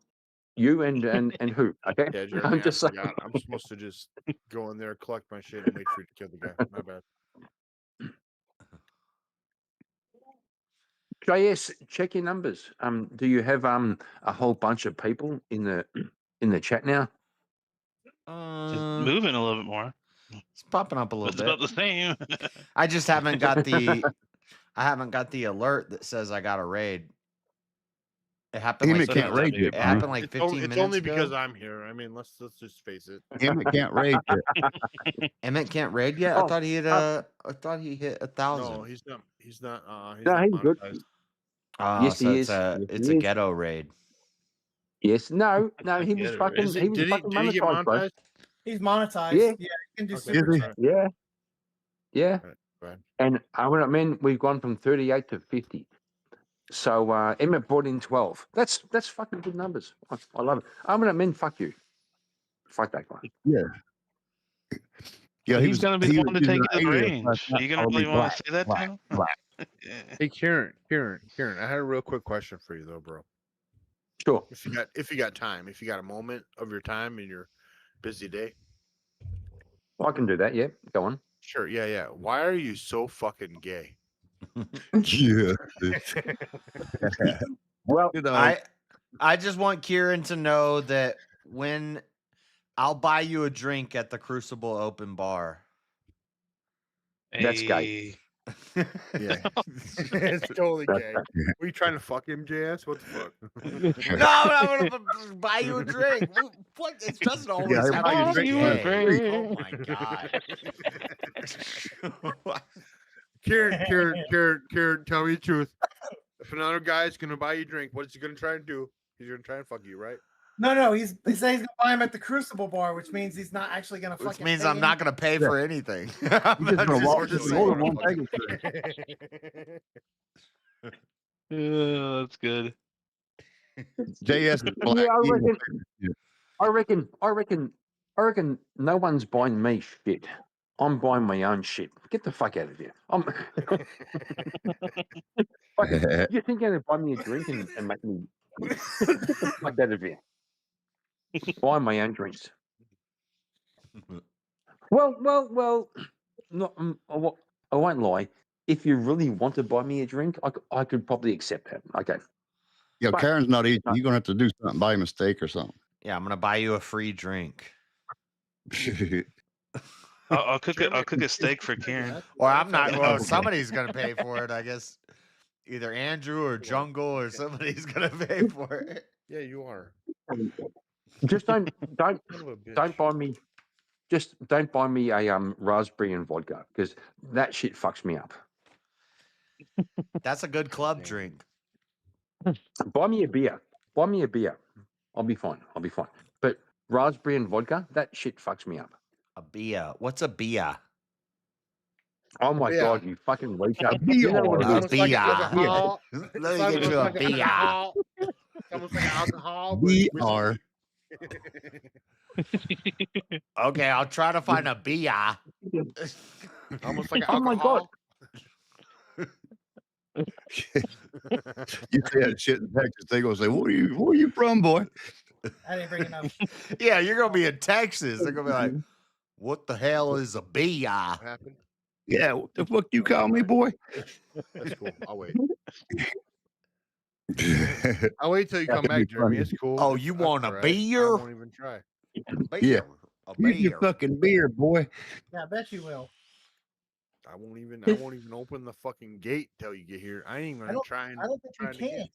who? Okay. Yeah, Jeremy, I'm just I saying. forgot. I'm supposed to just go in there, collect my shit, and wait for you to kill the guy. My bad. JS, check your numbers. Do you have a whole bunch of people in the chat now? Just moving a little bit more. It's popping up a little It's bit. about the same. I just haven't got the alert that says I got a raid. It happened Emmett like can't raid yet. it happened like 15 It's minutes only ago. because I'm here. I mean, let's just face it. Emmett can't raid yet. Emmett can't raid yet. I thought he had I thought he hit 1,000. No, he's not. He's not. He's No, not he's good. monetized. Yes, so he it's is. a Yes, it's he a is. ghetto raid. Yes, no, he was Get it, fucking. Is He it, was did he fucking did he get monetized, bro. monetized? He's monetized. Yeah. Yeah, he can do Okay, super Is he? chat. Yeah. Right. And I mean, we've gone from 38 to 50. So Emmett brought in 12. That's fucking good numbers. I love it. I'm gonna men. Fuck you. Fuck that guy. Yeah. Yeah, Who's going to be the one to take it to the range? Are you going to really want to say that to him? Hey, Karen, I had a real quick question for you though, bro. Sure. If you got time, if you got a moment of your time in your busy day. I can do that. Yeah, go on. Sure. Yeah, yeah. Why are you so fucking gay? Yeah. Well, You know, I just want Kieran to know that when I'll buy you a drink at the Crucible Open Bar. That's gay. Yeah. It's totally gay. Were you trying to fuck him, JS? What the fuck? No, I'm gonna buy you a drink. What? It doesn't always he'll have buy you to a be drink. gay. Oh my god. Kieran, tell me the truth. If another guy's gonna buy you a drink, what is he gonna try and do? He's gonna try and fuck you, right? No, he said he's gonna buy him at the Crucible bar, which means he's not actually gonna Which fucking. means pay I'm not gonna pay for anything. I'm You're just gonna just- walk we're just through the door saying. and won't take it. That's good. JS is black. Yeah, Yeah. I reckon no one's buying me shit. I'm buying my own shit. Get the fuck out of here. You think you're gonna buy me a drink and make me get the fuck out of here? Buy my own drinks. Well. No, I won't lie. If you really want to buy me a drink, I could probably accept that. Okay. Yo, But- Karen's not eating. You're gonna have to do something, buy him a steak or something. Yeah, I'm gonna buy you a free drink. I'll cook a steak for Kieran. Or I'm not. Well, somebody's gonna pay for it, I guess. Either Andrew or Jungle or somebody's gonna pay for it. Yeah, you are. Just don't Son of a bitch. buy me. Just don't buy me a raspberry and vodka because that shit fucks me up. That's a good club drink. Buy me a beer. Buy me a beer. I'll be fine. But raspberry and vodka, that shit fucks me up. A beer. What's a beer? Oh my Yeah. god, you fucking retard. A beer. You know what it A is? Almost like beer. alcohol. Let me get you a beer. It's almost like alcohol. But BR. Okay, I'll try to find a beer. almost like Oh my alcohol. God. You say that shit in Texas, they gonna say, where are you from, boy? I didn't bring enough. Yeah, you're gonna be in Texas. They're gonna be like, "What the hell is a beer?" What happened? Yeah, what the fuck you call me, boy? That's cool. I'll wait. I'll wait till you come back, Jeremy. It's cool. Oh, you want a all right. beer? I won't even try. Beer. Yeah. A Here's your beer. fucking beer, boy. Yeah, I bet you will. I won't even open the fucking gate till you get here. I ain't even gonna try and. I don't think you try to get- can.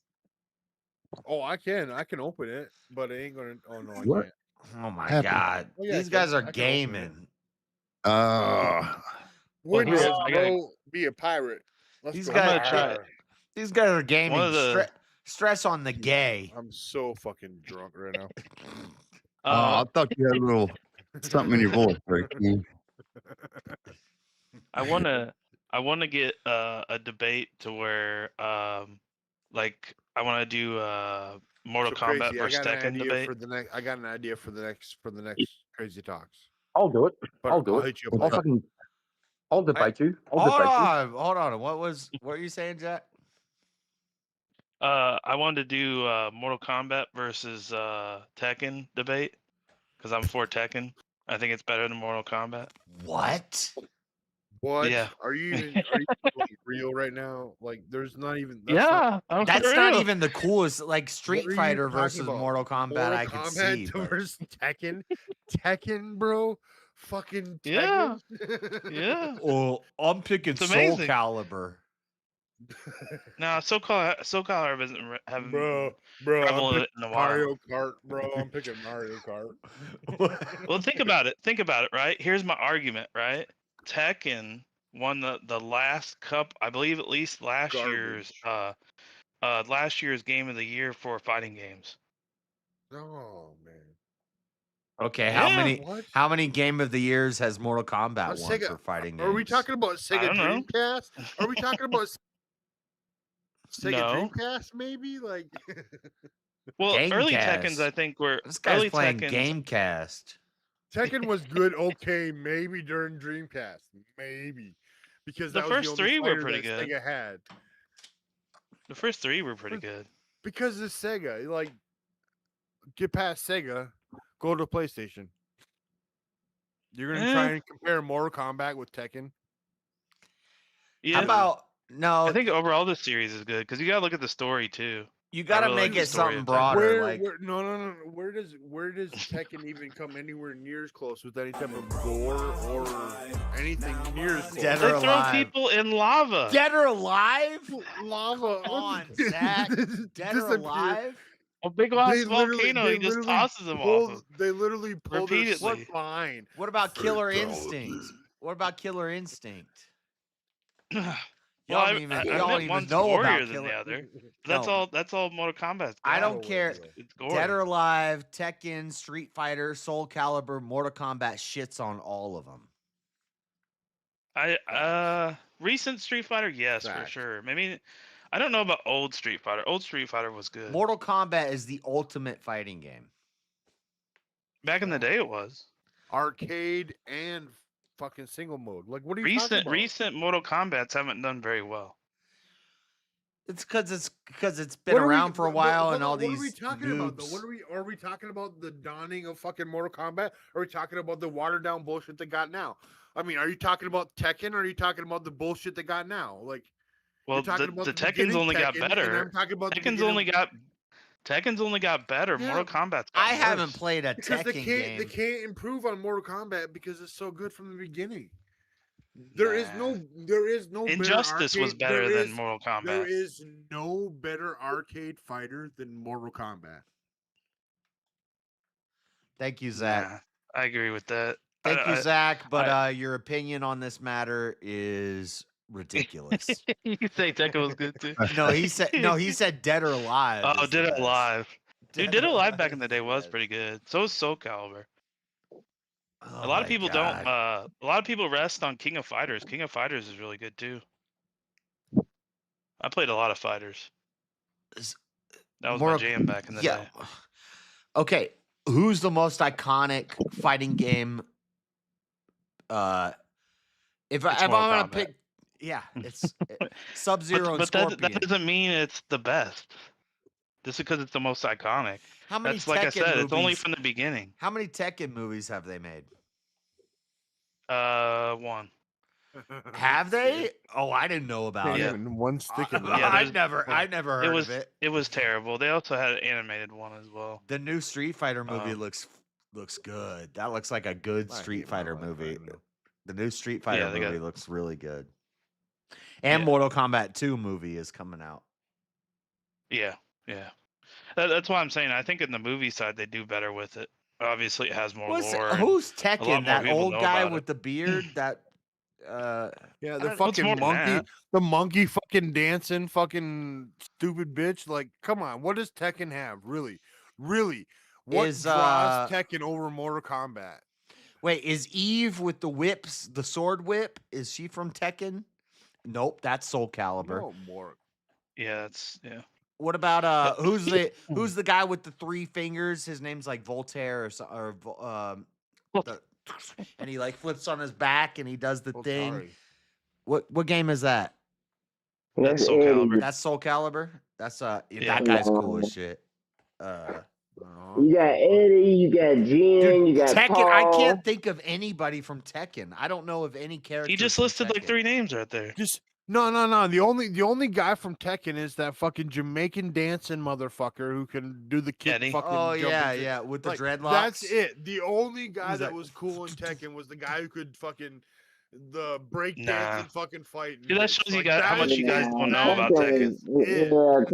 Oh, I can. I can open it, but it ain't gonna. Oh no, I What? can't. Oh my Happened. god, Oh, yeah, these I guys can- are I can open it. gaming. Wouldn't here's- it, I gotta- bro, be a pirate? Let's These go. guys, gonna try it. these guys are gaming. One of the- Stress on the gay. I'm so fucking drunk right now. I thought you had a little something in your voice. Right? I wanna get a debate to where like I wanna do Mortal So Kombat crazy. I versus got an Tekken idea debate. for the next. I got an idea for the next crazy talks. I'll do it. But I'll do I'll it. hit you up I'll later. fucking. I'll debate you. I'll Hold debate you. on, hold on. What were you saying, Jack? I wanted to do Mortal Kombat versus Tekken debate because I'm for Tekken. I think it's better than Mortal Kombat. What? What? Yeah. Are you even like, real right now? Like, there's not even. I'm That's for not real. even the coolest. Like What Street are you Fighter talking versus about? Mortal Kombat, Mortal I could Kombat see. but- versus Tekken. Tekken, bro. Fucking Yeah. Tekken. Yeah. Well, I'm picking It's Soul amazing. Calibur. No, Soul Calibur isn't haven't bro. I'm prevalent picking in a while. Mario Kart, bro. I'm picking Mario Kart. Well, think about it. Think about it, right? Here's my argument, right? Tekken won the last cup, I believe, at least last year's game of the year for fighting games. Oh man. Okay, Yeah. how many Game of the Years has Mortal Kombat On won Sega- for fighting games? Are we talking about Sega don't know. Dreamcast? Are we talking about Sega No. Dreamcast? Maybe like. Well, early Gamecast. Tekkens, I think, were This guy's early playing Tekkens. Gamecast. Tekken was good, okay, maybe during Dreamcast, maybe, because The that first was the only three were fighter pretty that good. Sega had. The first three were pretty good. Because it's Sega, like, get past Sega, go to PlayStation. You're gonna try and compare Mortal Kombat with Tekken? Yeah. How about I think overall the series is good because you gotta look at the story too. you I got to really like make the it story something of Tekken. broader? Like No. Where does Tekken even come anywhere near as close with any type of gore or anything near as close? Dead They or throw alive? people in lava. Dead or alive? Lava. Come on, Zach. Dead or alive? A big ass volcano. He just tosses them off of They literally pull their repeatedly. spine. What about Killer Instinct? What about Killer Instinct? Well, Y'all I don't admit even one's know gorier about than Killer. the other. That's No. all. That's all Mortal Kombat's got. I don't care. It's gory. Dead or Alive, Tekken, Street Fighter, Soul Calibur, Mortal Kombat shits on all of them. Recent Street Fighter, yes, for sure. Maybe I don't know about old Street Fighter. Old Street Fighter was good. Mortal Kombat is the ultimate fighting game. Back in the day, it was Arcade and fucking single mode. Like, what are you talking about? recent Mortal Kombats haven't done very well. It's because it's been around for a while and all these. What are we talking about though? noobs. Are we talking about the dawning of fucking Mortal Kombat? Or are we talking about the watered down bullshit they got now? I mean, are you talking about Tekken or are you talking about the bullshit they got now? Like, well, the Tekken's only got better. I'm talking about Tekken's only got better. Yeah, Mortal Kombat's got I worse. haven't played a because Tekken they game. can't improve on Mortal Kombat because it's so good from the beginning. There is no Injustice was better than Mortal Kombat. There is no better arcade fighter than Mortal Kombat. Thank you, Zach. Nah, I agree with that. Thank you, Zach. But your opinion on this matter is ridiculous. You say Tekken was good too? No, he said Dead or Alive. Oh, is the Dead or best. Alive. Dude, Dead or Alive back in the day is was best. pretty good. So was Soul Calibur. Oh A lot of my people God. don't. A lot of people rest on King of Fighters. King of Fighters is really good too. I played a lot of fighters. That was my jam back in the day. Okay, who's the most iconic fighting game? If I'm gonna pick, it's Sub-Zero and but Scorpion. that doesn't mean it's the best. Just because it's the most iconic. How many That's like I Tekken said, it's only movies- from the beginning. How many Tekken movies have they made? One. Have they? Oh, I didn't know about Yeah. it. One stick in I've never heard of it. It was terrible. They also had an animated one as well. The new Street Fighter movie looks good. That looks like a good Street Fighter movie. The new Street Fighter they got- movie looks really good. And Mortal Kombat 2 movie is coming out. Yeah. That's why I'm saying I think in the movie side they do better with it. Obviously, it has more lore. and Who's a lot Tekken? more That people old know guy about with it. the beard? That Yeah, I the don't- fucking more than monkey, that? the monkey fucking dancing, fucking stupid bitch. Like, come on, what does Tekken have? Really, what Is, draws Tekken over Mortal Kombat? Wait, is Eve with the whips, the sword whip? Is she from Tekken? Nope, that's Soul Calibur. No more. Yeah. What about who's the guy with the 3 fingers? His name's like Voltaire and he like flips on his back and he does the thing. What game is that? That's Soul Eddie. Calibur. That's Soul Calibur. That's that Yeah. guy's cool as shit. You got Eddie, you got Jen, you got Tekken. Paul. I can't think of anybody from Tekken. I don't know of any character. He just listed like 3 names right there. Just no. The only guy from Tekken is that fucking Jamaican dancing motherfucker who can do the kick. Eddie. Fucking Oh jumping yeah, shit. yeah, with the Like, dreadlocks. That's it. The only guy Who's that that? was cool in Tekken was the guy who could fucking the break Nah. dance and fucking fight. Dude, that shows you guys how much you guys don't know Tekken about Tekken. is- Yeah,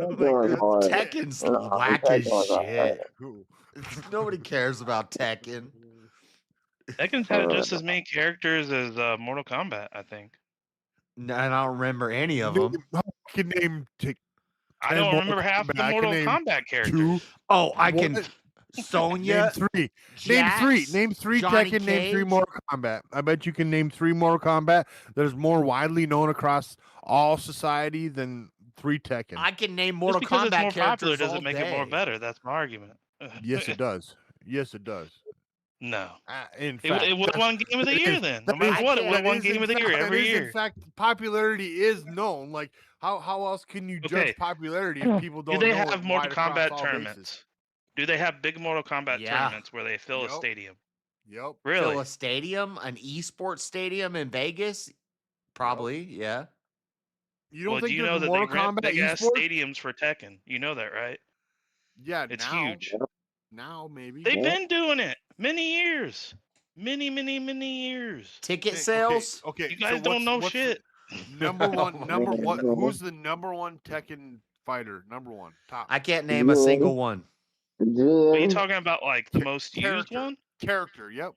Tekken is hard. Tekken's whack Tekken as is hard. shit. Nobody cares about Tekken. Tekken's had just as many characters as Mortal Kombat, I think. No, I don't remember any of them. I can name. I don't remember half the I can Mortal name Kombat characters. 2. Oh, I can. One- Sonya. Name 3. Jax, Name 3 Johnny Tekken. Name 3 Cage. Mortal Kombat. I bet you can name 3 Mortal Kombat that is more widely known across all society than 3 Tekken. I can name Just Mortal because Kombat it's more popular characters doesn't all make day. it more better. That's my argument. Yes, it does. Yes, it does. No. In It fact, would have won Game of the that Year is- then. that No matter is- what, it would that have won is Game in of the Year fact- every that is, year. In fact, popularity is known. Like, how else can you Okay. judge popularity if people don't Do they know it have Mortal wide across Kombat all tournaments? bases? Do they have big Mortal Kombat Yeah. tournaments where they fill a Yup. stadium? Yep. Really? Fill a stadium, an esports stadium in Vegas? Probably, yeah. You don't Well, do think you there's know that they Mortal rent Kombat big ass esports? stadiums for Tekken? You know that, right? Yeah, It's now. huge. Now maybe. They've been doing it many years. Many years. Ticket Okay, sales? Okay. You guys don't know shit. Number one. Who's the number one Tekken fighter? Number one. Top. I can't name a single one. Are you talking about like the most used Character. one? Character. Yep.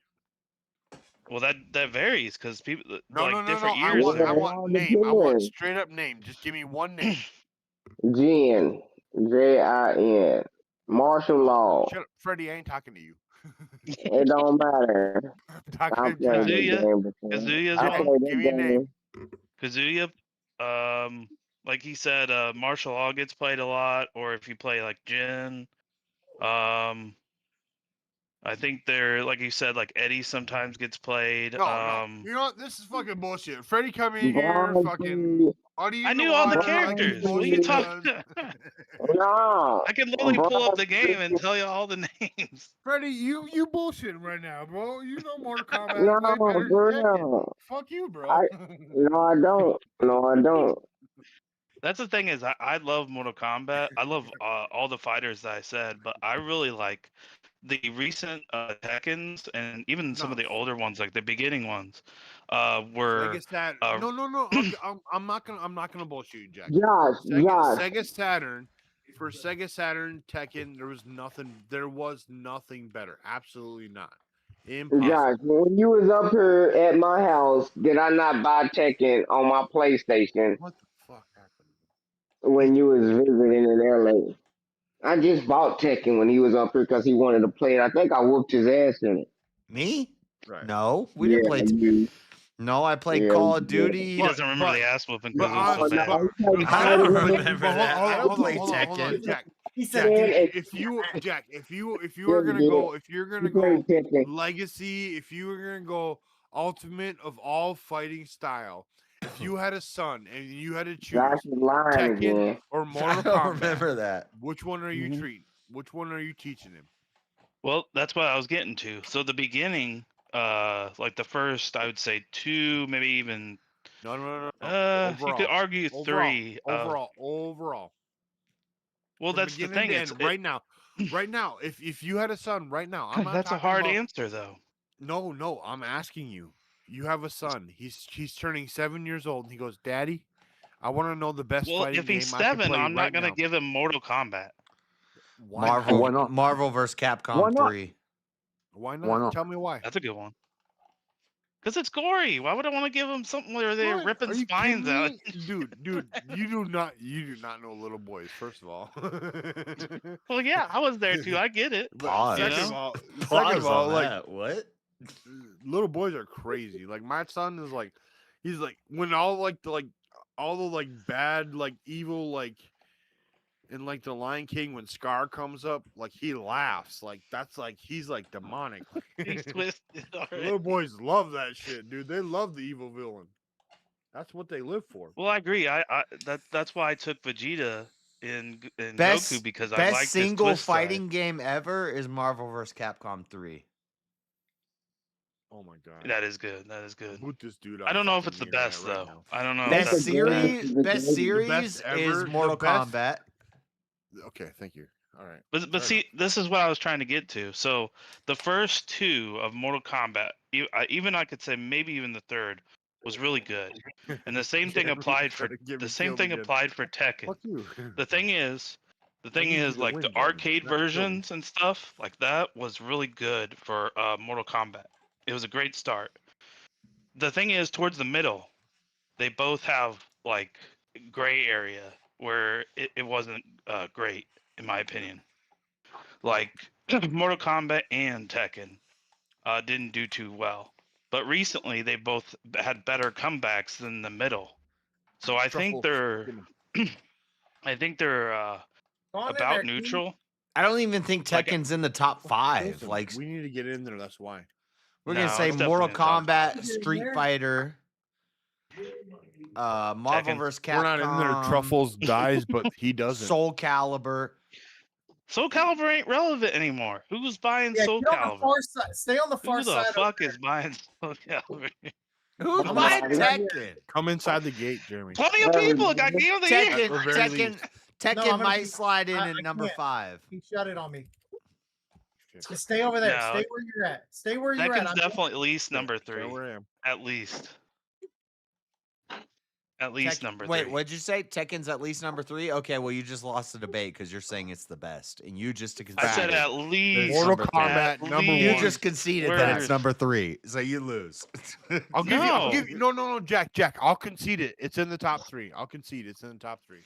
Well, that varies because people No, like no, no, different no. I years. want name. I want straight up name. Just give me one name. Jin. Jin. Martial law. Shut up, Freddie. I ain't talking to you. It don't matter. I Talking to played this Kazuya. game before. Kazuya's I one. played Give me this a name. game. Kazuya. Like he said, martial law gets played a lot, or if you play like Jin. I think they're like you said, like Eddie sometimes gets played. No. You know what? This is fucking bullshit. Freddie come in here, Bronze fucking. How do you I know knew all the how I like characters. this What are you bullshit, talking? man? No. I can literally pull up the game and tell you all the names. Freddie, you bullshitting right now, bro. You know Mortal Kombat No, way better than for Tekken. real. Fuck you, bro. I don't. That's the thing is, I love Mortal Kombat. I love all the fighters that I said, but I really like the recent Tekkens and even some of the older ones, like the beginning ones, were. Sega Saturn. No. Okay, I'm not gonna bullshit you, Jack. Josh. Sega Saturn. For Sega Saturn Tekken, there was nothing better. Absolutely not. Impossible. Josh, when you was up here at my house, did I not buy Tekken on my PlayStation What the fuck happened? when you was visiting in LA? I just bought Tekken when he was up here because he wanted to play it. I think I whooped his ass in it. Me? Right. No, we didn't play. No, I played Call of Duty. He doesn't remember the ass whooping because I it was so bad. don't remember that. I don't play Hold on, Tekken. Jack. He Jack, said, if you are gonna go, legacy, if you were gonna go ultimate of all fighting style, if you had a son and you had to choose Josh is lying Tekken again. or Mortal I don't Kombat, remember that. which one are you treating? Which one are you teaching him? Well, that's what I was getting to. So the beginning, like the first, I would say 2, maybe even. No. You could argue 3. Overall. Well, From that's the beginning thing. to end, right now, if you had a son right now, I'm not That's a talking hard about- answer, though. No, I'm asking you. You have a son. He's turning 7 years old, and he goes, "Daddy, I want to know the best Well, fighting if he's game I can 7, play I'm not right gonna now." give him Mortal Kombat. Marvel, Why not? Marvel vs. Capcom Why not? 3. Why not? Why not? Tell me why. That's a good one. Because it's gory. Why would I want to give him something where they're What? ripping Are you spines kidding out? me? Dude, you do not know little boys. First of all. Well, yeah, I was there too. I get it. Pause. You Second know? of all, Pause on like that. What? little boys are crazy. Like my son is like, he's like when all the bad evil in like the Lion King when Scar comes up, like he laughs. Like that's like he's like demonic. He's twisted. Already. Little boys love that shit, dude. They love the evil villain. That's what they live for. Well, I agree. That's why I took Vegeta in Best, Goku because I best like single this twist fighting game ever is Marvel vs. Capcom 3. Oh my god. That is good. That is good. Boot this dude I don't know if fucking it's the internet best right though. now. I don't know. if Best that's the series, best The series best ever, is Mortal the best- Kombat. Okay, thank you. All right. But Fair see, this is what I was trying to get to. So the first 2 of Mortal Kombat, even I could say maybe even the third was really good. And the same thing Yeah, applied try for to get me the same killed thing again. applied for Tekken. Fuck you. The thing is need you to like win, the Jordan, arcade not kill me. versions and stuff like that was really good for Mortal Kombat. It was a great start. The thing is, towards the middle, they both have like gray area where it wasn't great in my opinion. Like Mortal Kombat and Tekken didn't do too well, but recently they both had better comebacks than the middle. So I think Truffle. they're Go on in about there, King. neutral. I don't even think Like, Tekken's in the top 5. Listen, Like we need to get in there. That's why. we're No, gonna say it's Mortal definitely in the top Kombat, Street Fighter, Marvel Tekken. vs. Capcom. We're not in there. Truffles dies, but he doesn't. Soul Calibur. Soul Calibur ain't relevant anymore. Who's buying Yeah, Soul get on the Calibur? far side. Stay on the far Who the side. fuck is buying Soul Calibur? Who's I'm buying buying it. Tekken? Come inside the gate, Jeremy. Plenty of people got Game of the Year. Tekken, At the very least. Tekken No, I'm gonna might be- slide in I at number can't. 5. He shut it on me. Just stay over there. No. Stay where you're at. Stay where you're at. Tekken's definitely at least number Stay 3. where I am. At least. At least number 3. Wait, what'd you say? Tekken's at least number 3? Okay, well, you just lost the debate because you're saying it's the best, and you just conceded. I said at least. Mortal number 3. Kombat number You 1. just conceded that it's number 3, so you lose. I'll give you. No, Jack. I'll concede it. It's in the top 3. I'll concede it's in the top 3.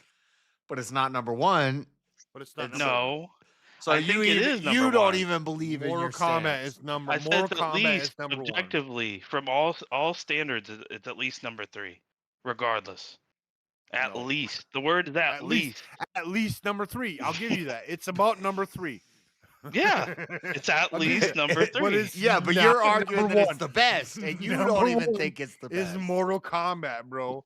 But it's not number 1. But it's not. No. So I you think it is number you don't 1. even believe in Mortal your Kombat stance. is number. I said Mortal it's at Kombat least is number 1. objectively from all standards. It's at least number 3, regardless. At least the word is at least. At least number 3. I'll give you that. It's about number 3. Yeah, it's at least number 3. But it's Yeah, but not you're arguing number that it's 1. the best, and you Number don't even 1 think it's the best. Is Mortal Kombat, bro.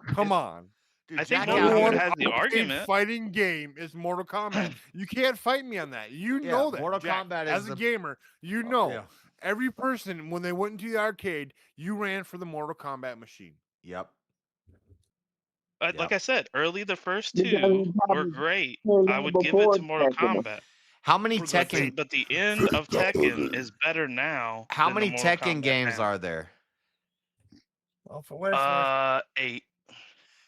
Come on. Dude, I think Jack number out one here- has the argument. Fighting game is Mortal Kombat. You can't fight me on that. You Yeah, know that. Mortal Jack. Kombat As is a the- gamer, you know. yeah. Every person, when they went into the arcade, you ran for the Mortal Kombat machine. Yep. Like I said, early the first You guys 2 would were probably great. pull I that would give it before to Mortal Tekken. Kombat. How many But Tekken? the end of Tekken is better now. How than the many Mortal Tekken Kombat games now. are there? Well, for what it's worth. 8.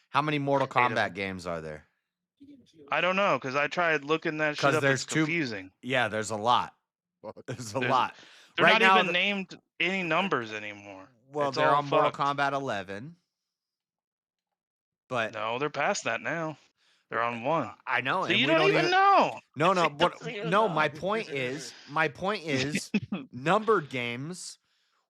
How many Mortal 8 of Kombat them. games are there? I don't know because I tried looking that shit Because up. there's It's 2. confusing. Yeah, there's a lot. There's a There's- lot. They're Right not now, even named any numbers anymore. well, It's they're all on Mortal fucked. Kombat 11. But No, they're past that now. They're on 1. I know, So and you we don't even know. No, no, You what? don't even No, know. my point is, numbered games.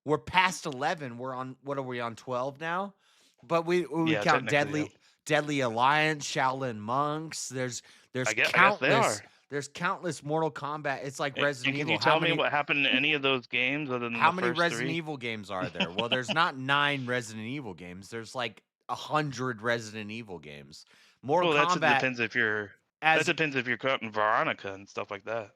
We're past 11. We're on. What are we on? 12 now. But we Yeah, count technically, Deadly Alliance, Shaolin Monks. There's I guess countless. they are. There's countless Mortal Kombat. It's like And Resident can Evil. you tell me what happened in any of those games other than How the many first Resident 3? Evil games are there? Well, there's not 9 Resident Evil games. There's like 100 Resident Evil games. Mortal Well, Kombat. that depends if you're. As- That depends if you're counting Veronica and stuff like that.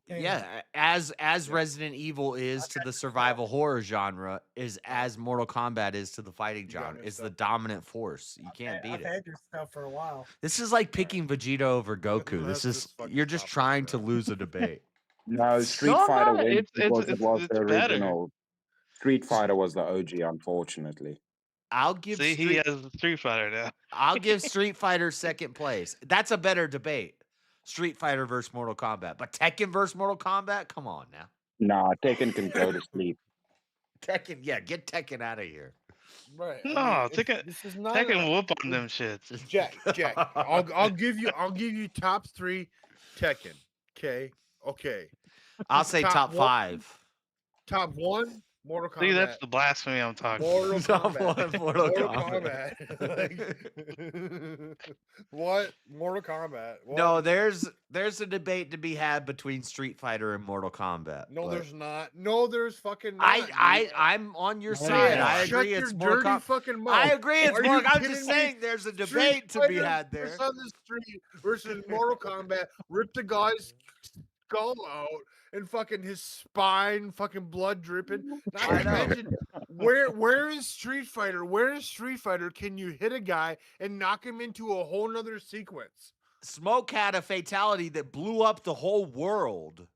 Yeah, as Resident Evil is to the survival horror genre, is as Mortal Kombat is to the fighting genre. It's the dominant force. You can't beat I've it. had your stuff for a while. This is like picking Vegeta over Goku. This is you're just trying to lose a debate. No, Street No, I'm Fighter not. wins It's- because it's- it was it's the better. original. Street Fighter was the OG, unfortunately. I'll give See, he Street, has Street Fighter now. I'll give Street Fighter second place. That's a better debate. Street Fighter versus Mortal Kombat. But Tekken versus Mortal Kombat? Come on now. Nah, Tekken can go to sleep. Tekken, yeah, get Tekken out of here. Right. No, this is not Tekken whoop on them shits. Jack. I'll give you top 3 Tekken. Okay. I'll say top one- 5. Top 1 Mortal Kombat. See, that's the blasphemy I'm talking Mortal Top Kombat. 1 Mortal Kombat. What? Mortal Kombat. What? No, there's a debate to be had between Street Fighter and Mortal Kombat. No, but there's not. No, there's fucking not. dude. I'm on your Man, side. I shut agree. your It's Mortal dirty Kombat. fucking mouth. I agree. It's Are you Mortal. I'm kidding just me? saying there's a Street debate to be Fighter had there. versus on the street versus Mortal Kombat. Rip the guy's skull out and fucking his spine, fucking blood dripping. Not to mention, where is Street Fighter? Where is Street Fighter? Can you hit a guy and knock him into a whole nother sequence? Smoke had a fatality that blew up the whole world.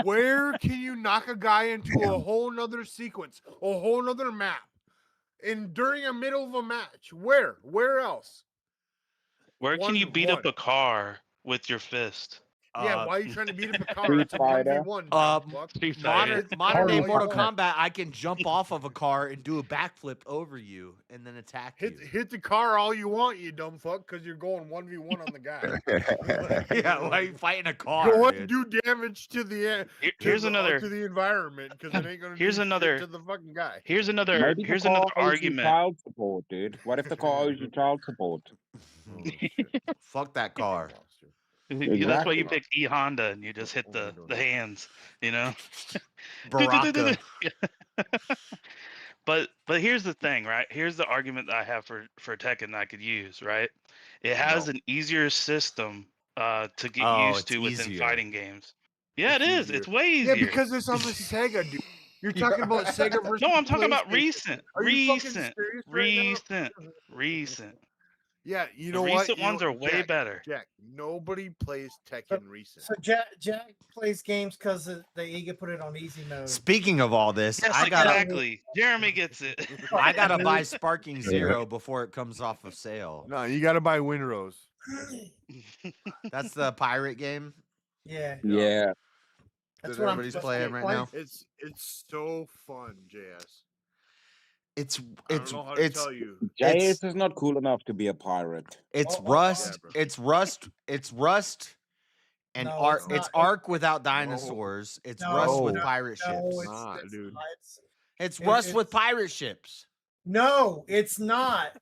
Where can you knock a guy into a whole nother sequence, a whole nother map, and during a middle of a match? Where? Where else? Where can you beat up a car with your fist? Yeah, why are you trying to beat up a car? Street It's a Fighter. 1v1. Street Fighter. Modern day Mortal Mortal Kombat. Kombat, I can jump off of a car and do a backflip over you and then attack you. Hit the car all you want, you dumb fuck, because you're going 1v1 on the guy. Yeah, why are you fighting a car? Go dude? and do damage to the Here's another. to the environment because it ain't gonna Here's do another- shit to the fucking guy. Here's another. Maybe the Here's car another owes you argument. child support, dude. What if the car owes you child support? Fuck that car. That's why you Exactly. pick E Honda and you just hit the hands, you know. Baraka. But here's the thing, right? Here's the argument that I have for Tekken that I could use, right? It has an easier system to get Oh, used it's to within easier. fighting games. Yeah, it is. easier. It's way Yeah, easier. because it's on the Sega, dude. You're talking about Sega versus No, I'm talking about PlayStation. recent. Are you fucking Recent. serious Recent. Recent. Yeah, you The know what? recent You know ones are way Jack, better. Jack, nobody plays Tekken recent. So Jack plays games because the Ega put it on easy mode. Speaking of all this, Yes, I gotta exactly. Jeremy gets it. I gotta buy Sparking Zero before it comes off of sale. No, you got to buy Windrose. That's the pirate game. Yeah. Yeah. That's that what everybody's playing right now. It's so fun, JS. It's I don't know how to tell you. JS is not cool enough to be a pirate. It's Rust. It's Rust. It's Rust. And No, Ark. it's It's not. Ark without dinosaurs. It's Rust with pirate ships. Dude. It's Rust with pirate ships. No, it's not.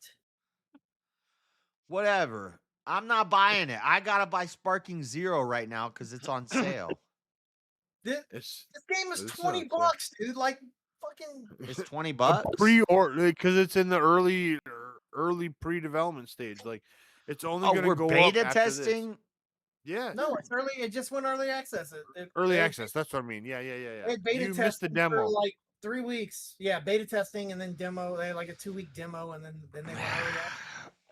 Whatever. I'm not buying it. I gotta buy Sparking Zero right now because it's on sale. This game is $20, dude. Like fucking. It's $20. Pre-order because it's in the early pre-development stage. Like it's only Oh, going we're to go beta up after this. testing. Yeah. No, it's early. It just went early access. Early access. That's what I mean. Yeah. It beta You missed the testing demo. for like 3 weeks. Yeah, beta testing and then demo. They had like a 2-week demo and then they went early access.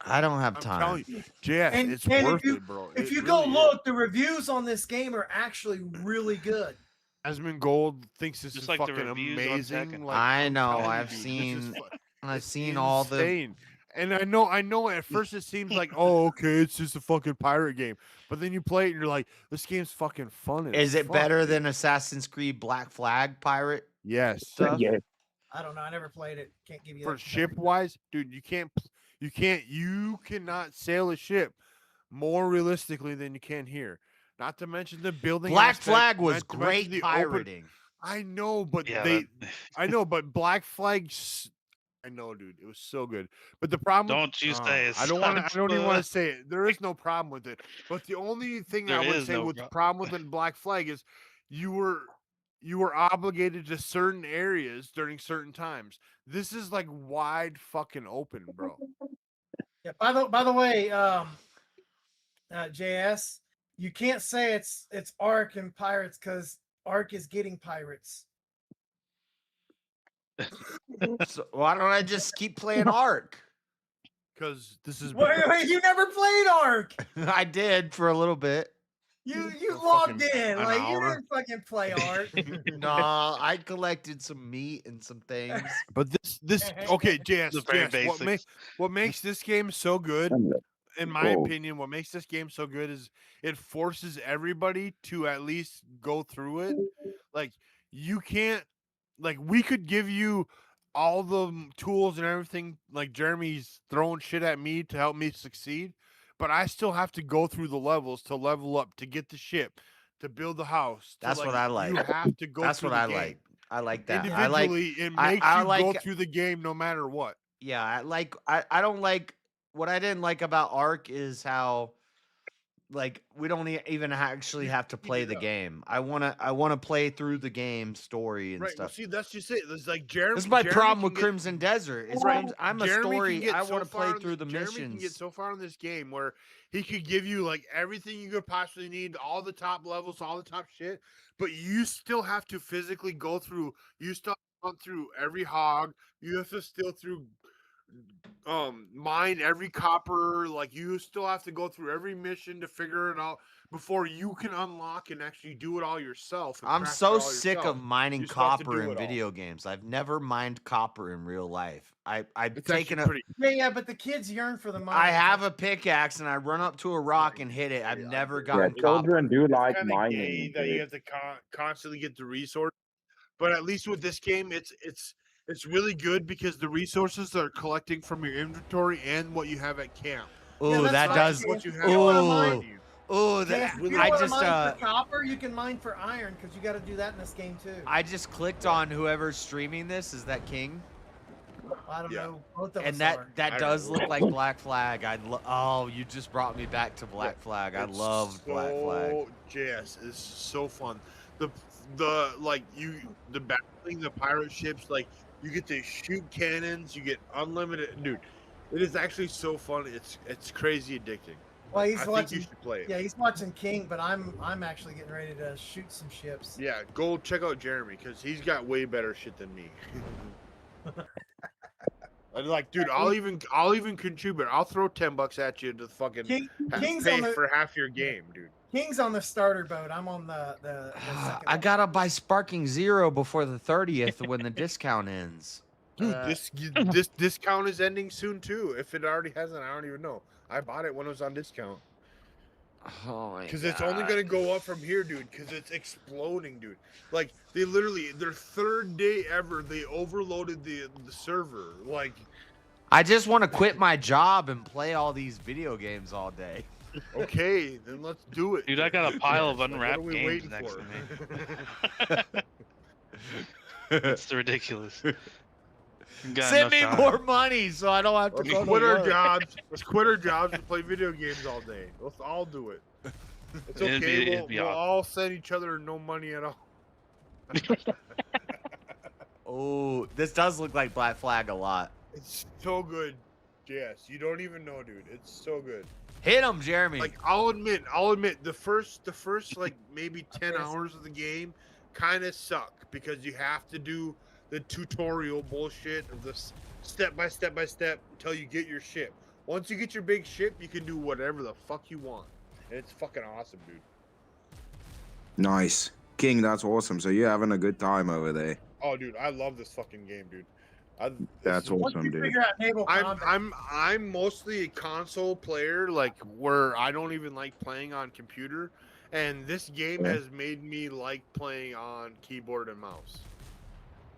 I don't have I'm time. telling you, Jeff, And- it's and worth if you- it, bro. If It you go really look, the reviews on this game are actually really good. Esmond Gold thinks this Just is like the fucking reviews on amazing. Tekken. Like, I I'm know. telling you, I've dude, this is seen. fu- I've it's seen all the. insane. And I know. At first, it seems like, oh, okay, it's just a fucking pirate game. But then you play it, and you're like, this game's fucking fun. Is it fuck, better dude. than Assassin's Creed Black Flag pirate Yes. stuff? Yeah. I don't know. I never played it. Can't give you For that. ship wise, dude, you cannot sail a ship more realistically than you can here. Not to mention the building. Black aspect, Flag was not to mention great the pirating. I know, but Yeah, but Black Flag. I know, dude, it was so good. But the problem. Don't you say it I don't want to. I sucks, don't even want but- to say it. There is no problem with it. But the only thing There I would is say no with the pro- problem with the Black Flag is you were obligated to certain areas during certain times. This is like wide fucking open, bro. Yeah. By the way, JS, you can't say it's Ark and pirates because Ark is getting pirates. So why don't I just keep playing Ark? Because this is. Wait, you never played Ark. I did for a little bit. You For logged fucking in an like you hour. didn't fucking play Ark. Nah, I collected some meat and some things. But this okay, JS, The very JS, what makes this game so good, in my opinion, what makes this game so good is it forces everybody to at least go through it. Like you can't, like we could give you all the tools and everything. Like Jeremy's throwing shit at me to help me succeed, but I still have to go through the levels to level up, to get the ship, to build the house. That's what I like. You have to go. That's through what the I game. like. I like that. Individually, I like. it I- makes I you go like- through the game no matter what. Yeah, I like. I don't like. What I didn't like about Ark is how, like, we don't even actually have to play the game. I wanna play through the game story and Right. Well, stuff. see, that's just it. It's like Jeremy. This is my Jeremy problem can with get- Crimson Desert. Is Right. I'm a Jeremy can story. get I so want to play far in through the Jeremy can get missions. so far in this game where he could give you like everything you could possibly need, all the top levels, all the top shit, but you still have to physically go through. You still have to go through every hog. You have to still through mine every copper. Like you still have to go through every mission to figure it out before you can unlock and actually do it all yourself. and I'm craft it so all sick yourself. of mining You still have to copper do in it all. video games. I've never mined copper in real life. I've It's taken actually a. pretty. Yeah, but the kids yearn for the money. I have a pickaxe and I run up to a rock and hit it. I've never gotten Yeah, copper. children do like Kinda mining. gay that you have to constantly get the resource. But at least with this game, it's really good because the resources are collecting from your inventory and what you have at camp. Ooh, that's that right, does. James. What you If have you wanna on mine- you. Ooh, Yeah, that. if you I wanna just mine for copper, you can mine for iron because you got to do that in this game too. I just clicked on whoever's streaming this. Is that King? I don't know. Both of And us that are. that does look like Black Flag. Oh, you just brought me back to Black Flag. I loved Black Flag. JS is so fun. The battling the pirate ships, like you get to shoot cannons, you get unlimited. Dude, it is actually so fun. It's crazy addicting. Well, he's I think watching. you should play it. Yeah, he's watching King, but I'm actually getting ready to shoot some ships. Yeah, go check out Jeremy because he's got way better shit than me. I'm like, dude, I'll even contribute. I'll throw $10 at you to fucking King's pay on the- for half your game, dude. King's on the starter boat. I'm on the second. I gotta buy Sparking Zero before the 30th when the discount ends. Dude, this discount is ending soon too. If it already hasn't, I don't even know. I bought it when it was on discount. Oh my Because it's only gonna go up from here, dude. Because it's exploding, dude. Like they literally, their third day ever, they overloaded the server. Like, I just want to quit my job and play all these video games all day. okay, then let's do it. Dude, I got a pile of Like, what unwrapped are we games waiting next for? to me. It's ridiculous. Got Send me enough time. more money so I don't have to Let's go quit to our work. jobs. Let's quit our jobs and play video games all day. Let's all do it. It's It'd okay. be- it'd be we'll awesome. all send each other no money at all. Oh, this does look like Black Flag a lot. It's so good. Yes, you don't even know, dude. It's so good. Hit him, Jeremy. Like I'll admit, the first like maybe 10 hours of the game kind of suck because you have to do the tutorial bullshit of this step by step until you get your ship. Once you get your big ship, you can do whatever the fuck you want. And it's fucking awesome, dude. King, that's awesome. So you're having a good time over there. Oh, dude, I love this fucking game, dude. That's awesome, dude. Figure out naval combat. I'm mostly a console player, like where I don't even like playing on computer, and this game has made me like playing on keyboard and mouse.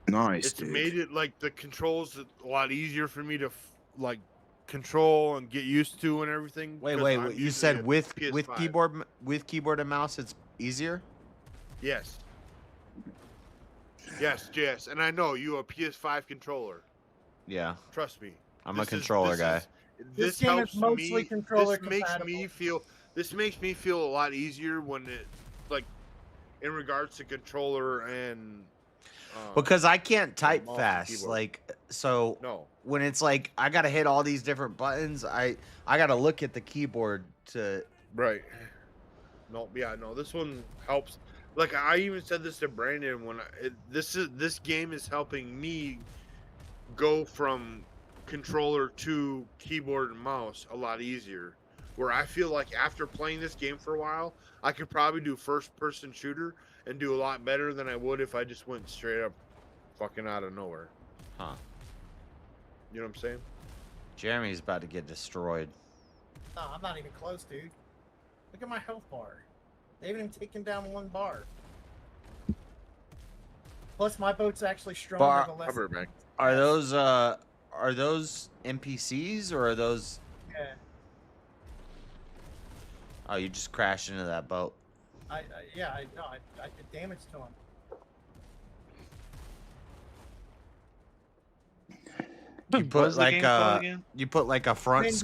Nice, It's dude. made it like the controls a lot easier for me to like control and get used to and everything. Wait, 'cause wait, I'm wait. You using said a with PS5. keyboard and mouse it's easier? Yes. Yes, and I know you a PS5 controller. Yeah. Trust me. I'm a controller guy. This This game is helps mostly me. controller This makes compatible. me feel. This makes me feel a lot easier when it, like, in regards to controller and. Because I can't type mouse and fast. keyboard. Like so No. when it's like I gotta hit all these different buttons, I gotta look at the keyboard to Right. No, yeah, no. This one helps. Like I even said this to Brandon when this game is helping me go from controller to keyboard and mouse a lot easier. Where I feel like after playing this game for a while, I could probably do first person shooter and do a lot better than I would if I just went straight up fucking out of nowhere. Huh. You know what I'm saying? Jeremy's about to get destroyed. No, I'm not even close, dude. Look at my health bar. They haven't even taken down one bar. Plus, my boat's actually stronger the less. Are those NPCs or are those? Yeah, Oh, you just crashed into that boat. I did damage to him. You put What's the like game called again? you put like a front Wind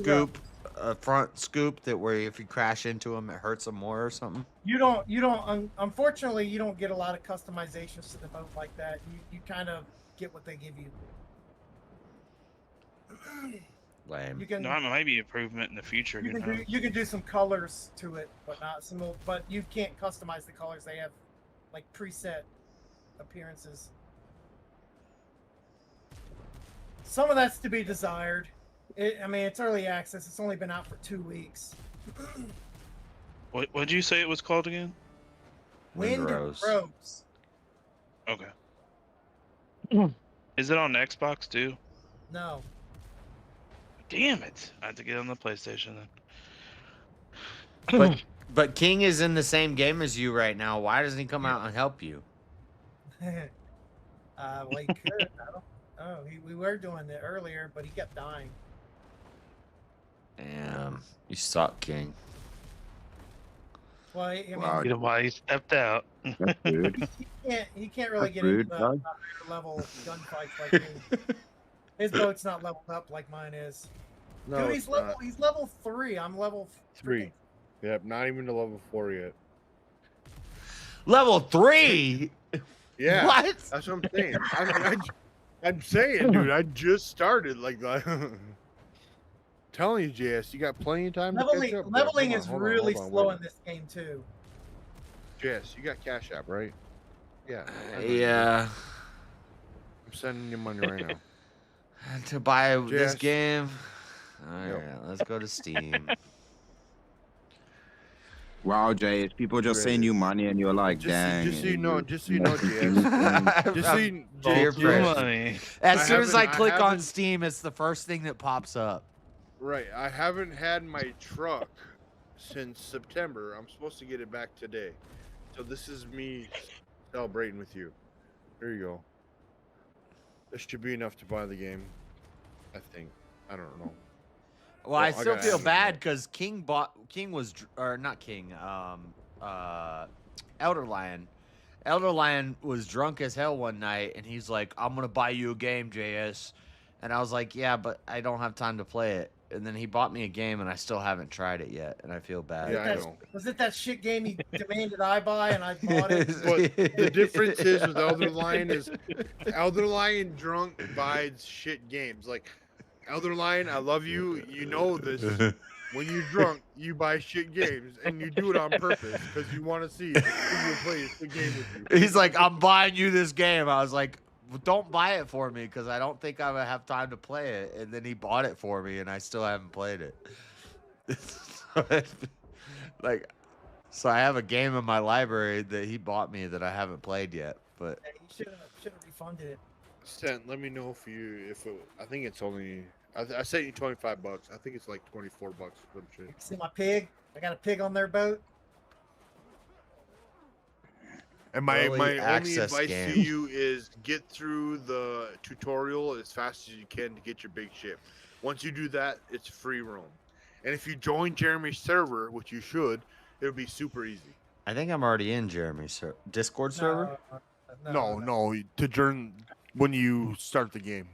scoop, that where if you crash into them it hurts them more or something. You don't. Unfortunately, you don't get a lot of customizations to the boat like that. You kind of get what they give you. Lame. You can. No, it might be improvement in the future. You can do some colors to it, but not some. But you can't customize the colors. They have like preset appearances. Some of that's to be desired. I mean, it's early access. It's only been out for 2 weeks. What'd you say it was called again? Windrose. Okay. Is it on Xbox too? No. Damn it! I have to get on the PlayStation But but King is in the same game as you right now. Why doesn't he come out and help you? Well, he could. I don't. Oh, we were doing it earlier, but he kept dying. Damn, you suck, King. Well, I mean, then. You know why he stepped out? That's rude. he can't really That's get rude, into the bud. higher level gunfights like me. His boat's not leveled up like mine is. No, Dude, it's not. he's level 3. I'm level 3. Yep, not even to level 4 yet. Level 3? Yeah. What? That's what I'm saying. I'm saying, dude, I just started like telling you, JS, you got plenty of time to catch Leveling, up. bro. leveling Hold is on, hold on, really hold on, slow wait. in this game too. JS, you got Cash App, right? Yeah. I know you do. Yeah. I'm sending you money right now. To buy this JS. game. All Yep. right, let's go to Steam. Wow, Jay, it's people just send you money and you're like, dang. Just so you and know, you- just so you you're know, confused and- JS. Just so you, Peer JS, pressure. As soon as I click on haven't- Steam, it's the first thing that pops up. Right. I haven't had my truck since September. I'm supposed to get it back today. So this is me celebrating with you. There you go. This should be enough to buy the game. I think. I don't know. Well, I still gotta feel add it. bad because King was or not King, Elder Lion. Elder Lion was drunk as hell one night, and he's like, "I'm gonna buy you a game, JS," and I was like, "Yeah, but I don't have time to play it." And then he bought me a game, and I still haven't tried it yet, and I feel bad. Yeah, I know. Was it that shit game he demanded I buy and I bought it? But the difference is with Elder Lion is Elder Lion drunk buys shit games. Like Elder Lion, I love you. You know this. When you're drunk, you buy shit games, and you do it on purpose because you want to see who will play the game with you. He's like, "I'm buying you this game." I was like, well, "Don't buy it for me because I don't think I would have time to play it." And then he bought it for me, and I still haven't played it. Like, so I have a game in my library that he bought me that I haven't played yet. But Yeah, you should have refunded it. Stent, let me know if I think it's only. I sent you $25. I think it's like $24 for the shit. See my pig? I got a pig on their boat. And my Early only access advice game. to you is get through the tutorial as fast as you can to get your big ship. Once you do that, it's free roam. And if you join Jeremy's server, which you should, it'll be super easy. I think I'm already in Jeremy's Discord server. No, to join when you start the game.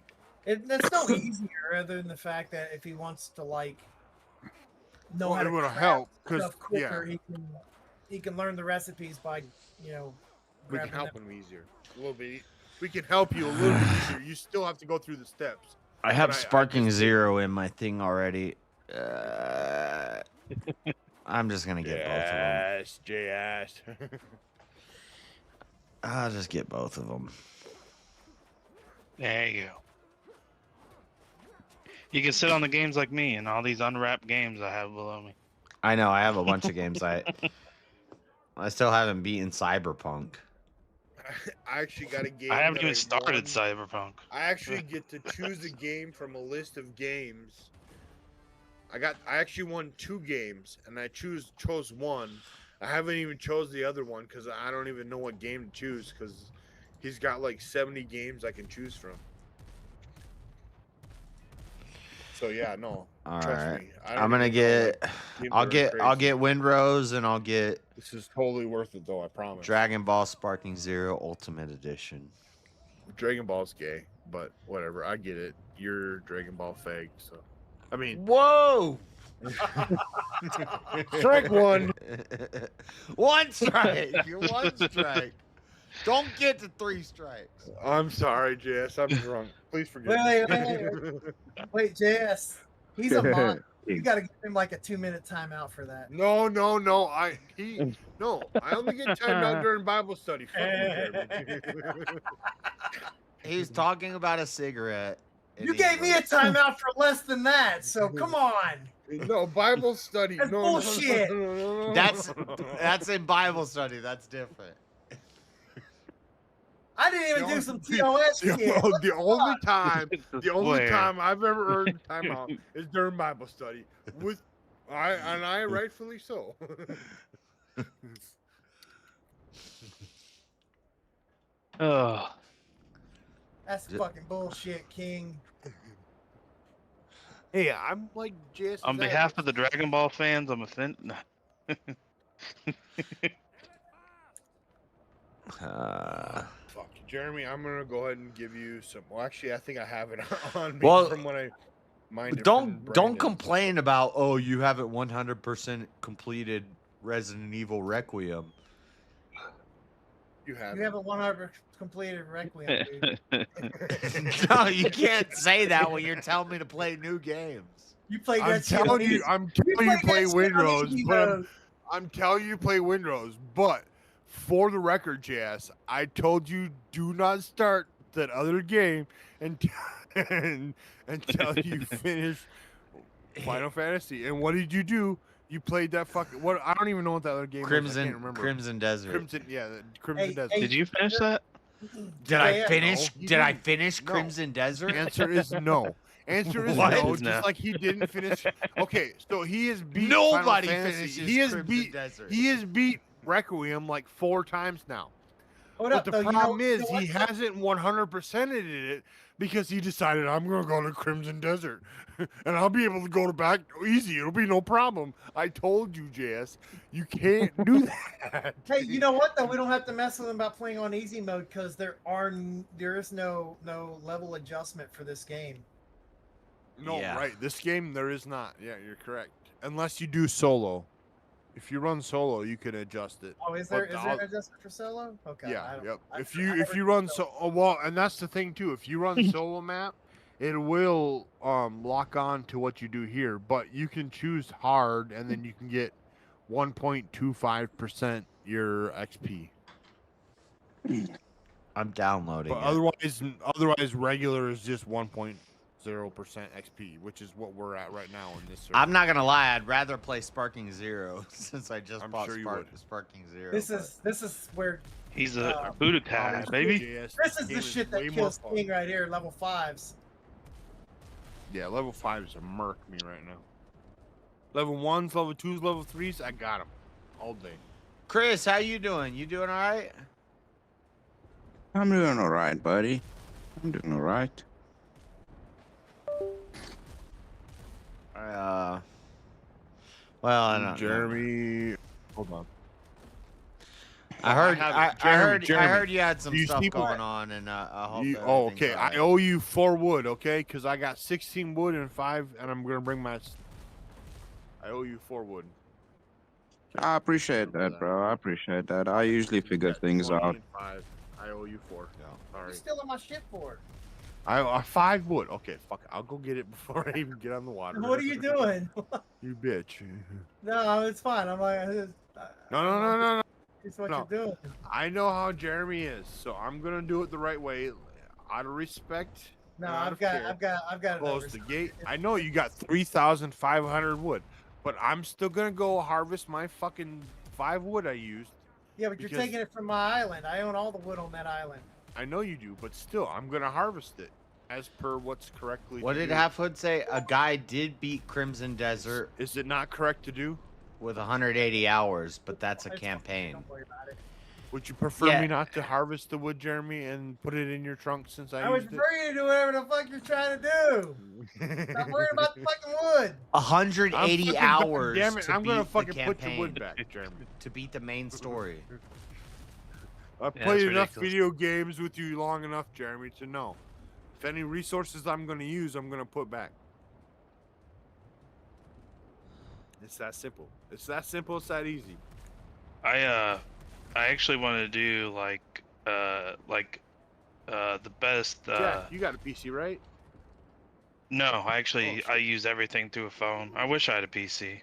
It's no easier other than the fact that if he wants to like know Well, how it to will craft help, 'cause, stuff quicker, yeah. he can learn the recipes by We can grabbing help them. him easier. A little bit. We can help you a little bit easier. You still have to go through the steps. I have But Sparking Zero in my thing already. I'm just gonna get both of them. JS. I'll just get both of them. There you go. You can sit on the games like me and all these unwrapped games I have below me. I know I have a bunch of games. I still haven't beaten Cyberpunk. I actually got a game. I haven't that even started won. Cyberpunk. I actually get to choose a game from a list of games. I actually won 2 games, and I chose one. I haven't even chose the other one because I don't even know what game to choose because he's got like 70 games I can choose from. So yeah, no. All trust right, me. I don't I'm gonna even know, get. like, games I'll are get. I'll crazy. get Windrose, and I'll get This is totally worth it though, I promise. Dragon Ball Sparking Zero Ultimate Edition. Dragon Ball's gay, but whatever. I get it. You're Dragon Ball fag, so I mean. Whoa! Strike one. One strike. One strike. Don't get to 3 strikes. I'm sorry, JS. I'm drunk. Please forgive Wait, me. wait, JS. He's a mod. You got to give him like a 2-minute timeout for that. No. I only get timed out during Bible study. Fuck you, Jeremy. He's talking about a cigarette. and You he gave me a goes- timeout for less than that, so come on. No, Bible study. That's no, bullshit. No. That's in Bible study. That's different. I didn't even do some TOS shit. The only time Where? I've ever earned time out is during Bible study. I rightfully so. Oh, That's fucking bullshit, King. Hey, I'm like JS. on behalf of the Dragon Ball fans, I'm offended. Fuck, Jeremy, I'm gonna go ahead and give you some. Well, actually, I think I have it on me Well, from when I mined it from Don't Brandon. complain about you haven't 100% completed Resident Evil Requiem. You have. You haven't 100 completed Requiem, dude. No, you can't say that when you're telling me to play new games. You played I'm that shit on telling you, easy. I'm telling you played play that shit on Windrose, easy but mode. I'm telling you play Windrose. But for the record, JS, I told you do not start that other game until until you finish Final Fantasy. And what did you do? You played that fucking what? I don't even know what that other game was. I can't Crimson remember. Crimson Desert. Crimson, yeah, the Crimson Desert. Did you finish that? Did I Yeah. finish? No, he Did I didn't. finish No. Crimson Desert? Answer is no. Answer is What? no. Is no. Just like he didn't finish. Okay, so he has beat Nobody Final Fantasy. finishes He has Crimson beat. Desert. He has beat Requiem like 4 times now. Hold But up, the though. problem You know is what, he though? hasn't 100%ed it because he decided I'm gonna go to Crimson Desert and I'll be able to go to back easy. It'll be no problem. I told you, JS, you can't do that. Hey, you know what though? We don't have to mess with them about playing on easy mode because there is no level adjustment for this game. No, Yeah. right. This game there is not. Yeah, you're correct. Unless you do solo. If you run solo, you can adjust it. Oh, is But there an adjustment for solo? Okay. Yeah, yep. I If never you run well, and that's the thing too. If you run solo map, it will lock on to what you do here. But you can choose hard, and then you can get 1.25% your XP. I'm downloading But it. otherwise, regular is just 1.0% XP, which is what we're at right now in this server. I'm not gonna lie. I'd rather play Sparking Zero since I just I'm bought sure you would. Sparking Zero. This is where He's a Budokai, baby. JS, this is game the shit way that more kills fun. King right here. Level 5s. Yeah, level 5 is a murk me right now. Level 1s, level 2s, level 3s, I got them all day. Chris, how you doing? You doing all right? I'm doing all right, buddy. I'm doing all right. Well, I don't. Jeremy, hold on. I heard. Jeremy, I heard you had some do you stuff see going on, and I hope. Oh, everything's okay. all I right. owe you 4 wood, okay? Because I got 16 wood and 5, and I'm gonna bring my. I owe you 4 wood. I appreciate that, bro. I appreciate that. I usually figure things 20 out. and 5. I owe you 4. What Sorry. you stealing my shit for? I 5 wood. Okay, fuck it. I'll go get it before I even get on the water. What are you doing? You bitch. No, it's fine. I'm like, No. it's what No. you're doing. I know how Jeremy is, so I'm gonna do it the right way, out of respect. No, and out I've of got, care. I've got it. Close the gate. I know you got 3,500 wood, but I'm still gonna go harvest my fucking 5 wood I used. Yeah, but you're because- taking it from my island. I own all the wood on that island. I know you do, but still, I'm gonna harvest it as per what's correctly. What to did do. Half Hood say? A guy did beat Crimson Desert. Is it not correct to do? With 180 hours, but that's a campaign. Don't worry about it. Would you prefer Yeah. me not to harvest the wood, Jeremy, and put it in your trunk since I would used it? prefer you to do whatever the fuck you're trying to do. Stop worrying about the fucking wood. 180 I'm fucking- hours. Damn it! to I'm gonna beat the fucking put your wood campaign, back, Jeremy. to beat the main story. I've Yeah, played that's enough ridiculous. video games with you long enough, Jeremy, to know if any resources I'm going to use, I'm going to put back. It's that simple. It's that simple. It's that easy. I actually want to do the best. Jack, you got a PC, right? No, I use everything through a phone. I wish I had a PC,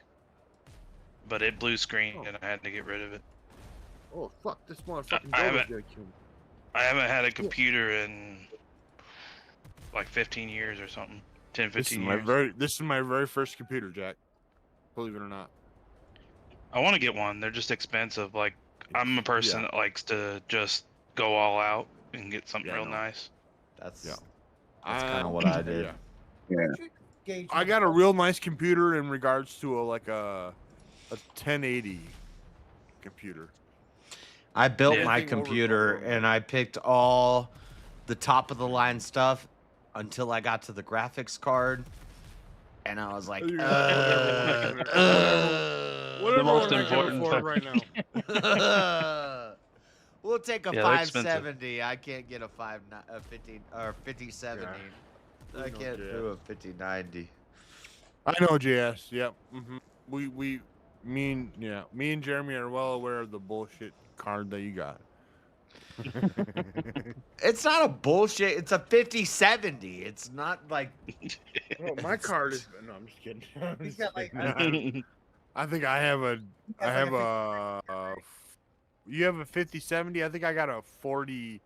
but it blue screened and I had to get rid of it. Oh fuck! This motherfucking I Dodo's haven't- gonna kill me. I haven't had a computer in like 15 years or something. 10, 15 years. This is my very first computer, Jack. Believe it or not. I want to get one. They're just expensive. Like I'm a person that likes to just go all out and get something real nice. That's Yeah. That's kind of what I did. Yeah. I got a real nice computer in regards to a 1080 computer. I built Yeah. my Anything over computer and I picked all the top of the line stuff until I got to the graphics card, and I was like, Whatever The most one I can important afford right now. We'll take a Yeah, they're expensive. 570. I can't get a 50 or 5070. I know, can't JS. do a 5090. I know, JS. Yep. Me and Jeremy are well aware of the bullshit card that you got. It's not a bullshit. It's a 50-70. It's not like. Well, my card is. No, I'm just kidding. He's got like I think I have a. I has have like a. You have a 50-70. I think I got a 40-90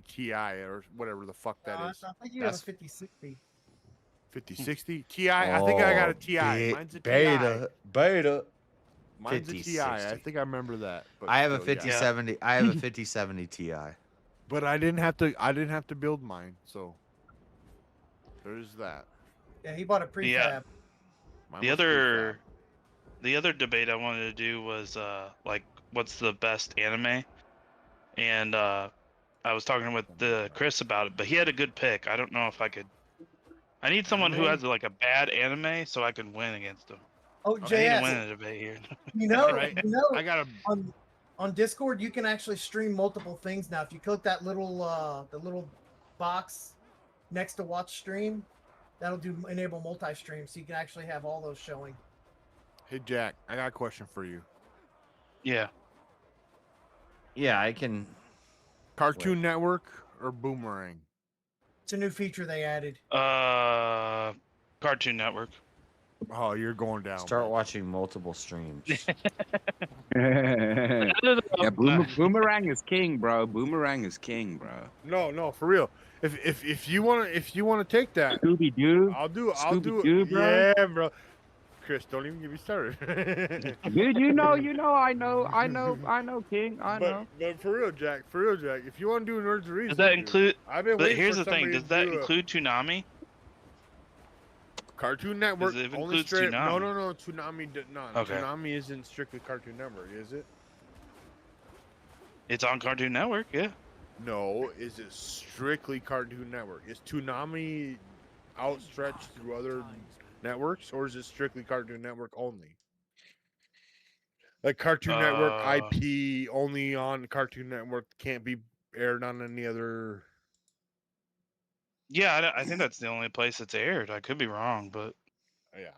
Ti or whatever the fuck that is. I think you have a 50-60. 50-60 Ti. I think I got a Ti. Mine's a Ti. Beta. Mine's a Ti. I think I remember that. But I have a still, yeah. 50-70. I have a 50-70 Ti. But I didn't have to. I didn't have to build mine, so there's that. Yeah, he bought a prefab. Yeah. Mine The was other debate I wanted to do was like what's the best anime, and I was talking with Chris about it, but he had a good pick. I don't know if I could. I need someone who has like a bad anime so I can win against him. Oh, I need to win JS. a debate here. You know, Right. I got on Discord you can actually stream multiple things now. If you click that little the little box next to watch stream, that'll enable multi-stream, so you can actually have all those showing. Hey Jack, I got a question for you. Yeah. Yeah, I can. Cartoon Network or Boomerang? It's a new feature they added. Cartoon Network. Oh, you're going down. Start watching multiple streams. Yeah, Boomerang is king, bro. Boomerang is king, bro. No, for real. If you wanna take that, Scooby Doo. I'll do Scooby-Doo, bro. Yeah, bro. Chris, don't even get me started. Dude, you know, I know, King. I know. But for real, Jack. If you want to do Nerds of Reason, Does that include? I've been But waiting here's for the thing: somebody does to that do a include Toonami? Cartoon Network? It Only includes straight. Toonami. No. Toonami did not. Okay. Toonami isn't strictly Cartoon Network, is it? It's on Cartoon Network, yeah. No, is it strictly Cartoon Network? Is Toonami outstretched through other networks, or is it strictly Cartoon Network only? Like Cartoon Network IP only on Cartoon Network, can't be aired on any other. Yeah, I think that's the only place it's aired. I could be wrong, but Yeah,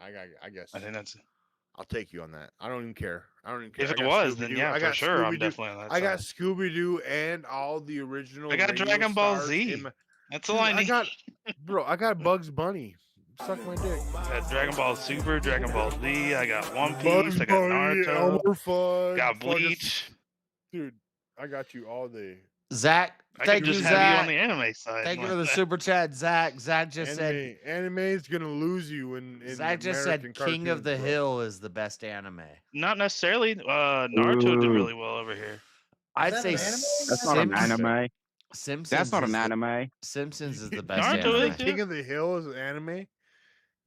I guess. I think that's. I'll take you on that. I don't even care. If If it was, then yeah, for sure, I'm definitely on that I got side. Scooby Doo and all the original. I got radio Dragon Ball stars Z. in my- That's all I need. I got Bugs Bunny. Suck my dick. I got Dragon Ball Super, Dragon Ball Z. I got One Bugs Piece. I got Bunny, Naruto. Elmer Fudd, Got fucking- Bleach. Dude, I got you all day. Zach, I thank could you, just have Zach. you on the anime side. Thank you like for the that. super chat, Zach. Zach just said. Anime is gonna lose you in Zach just said American King of cartoons, the bro. Hill is the best anime. Not necessarily. Naruto did really well over here. I'd that say an anime? That's not an Simpsons- anime. Simpsons. That's not is an the- anime. Simpsons is the best Naruto anime. is King of the Hill is an anime.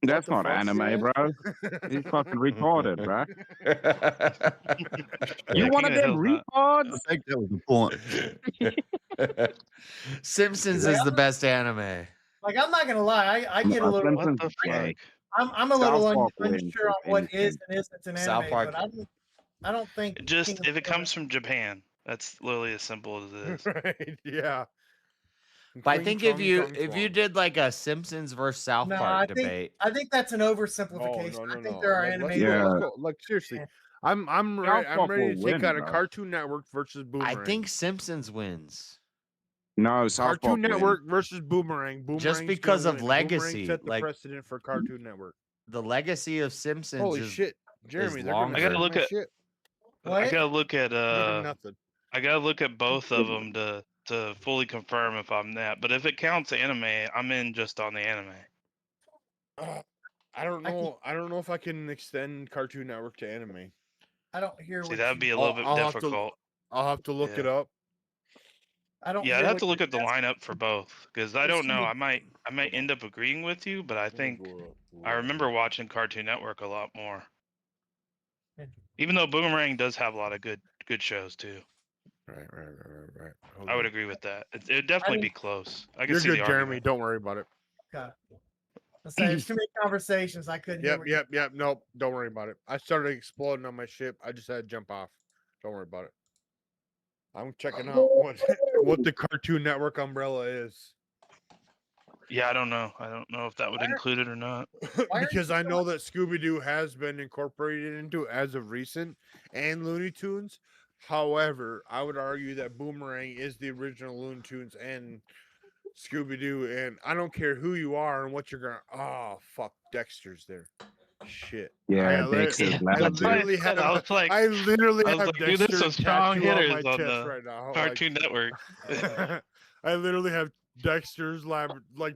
That's the not fuck, anime, man? bro. He's fucking retarded, bro. Yeah, You one of King them of the Hill's retards? I think that was the point. Simpsons is the best anime. Like, I'm not gonna lie, I get a little. What the fuck? I'm a little South Park unsure on wins what anything. is and isn't an South anime, Park. but I don't think Just King of if the it Hill- comes from Japan, that's literally as simple as it is. Right? Yeah. But I Cling think chong if chong you chong. did like a Simpsons versus South No, Park I think debate, I think that's an oversimplification. No. I think there are anime. Let's go. Like seriously, I'm South Park ready to will take win, out a bro. Cartoon Network versus Boomerang. I think Simpsons wins. No, South Cartoon Park Network wins. versus Boomerang. Boomerang's Just gonna because of win. legacy, Boomerang set the like- precedent for Cartoon Network. The legacy of Simpsons Holy is shit, Jeremy! They're longer. gonna I gotta steal look my at- shit. I gotta look at Nothing. I gotta look at both of them to fully confirm if I'm that. But if it counts anime, I'm in just on the anime. I don't know. I don't know if I can extend Cartoon Network to anime. I don't hear See, what that'd you- be a little bit I'll have to- difficult. I'll have to look Yeah. it up. I don't. Yeah, I'd hear have what to look you're at the asking. lineup for both because I There's don't too know. many- I might end up agreeing with you, but I think I remember watching Cartoon Network a lot more. Even though Boomerang does have a lot of good shows too. Right. Hold I would on. agree with that. It'd definitely mean- be close. I can You're see good, the Jeremy. argument. Don't worry about it. Okay. I say there's too many conversations. I couldn't. hear what Yep. Nope. Don't worry about it. I started exploding on my ship. I just had to jump off. Don't worry about it. I'm checking out what the Cartoon Network umbrella is. Yeah, I don't know. I don't know if that would include it or not. Because I know that Scooby Doo has been incorporated into it as of recent, and Looney Tunes. However, I would argue that Boomerang is the original Looney Tunes and Scooby Doo, and I don't care who you are and what you're gonna. Oh fuck, Dexter's there. Shit. Yeah, I Dexter's literally have. I was like, I literally I was have like, dude, there's Dexter some strong tattoo on hitters my on chest the right now. Cartoon Network. I literally have Dexter's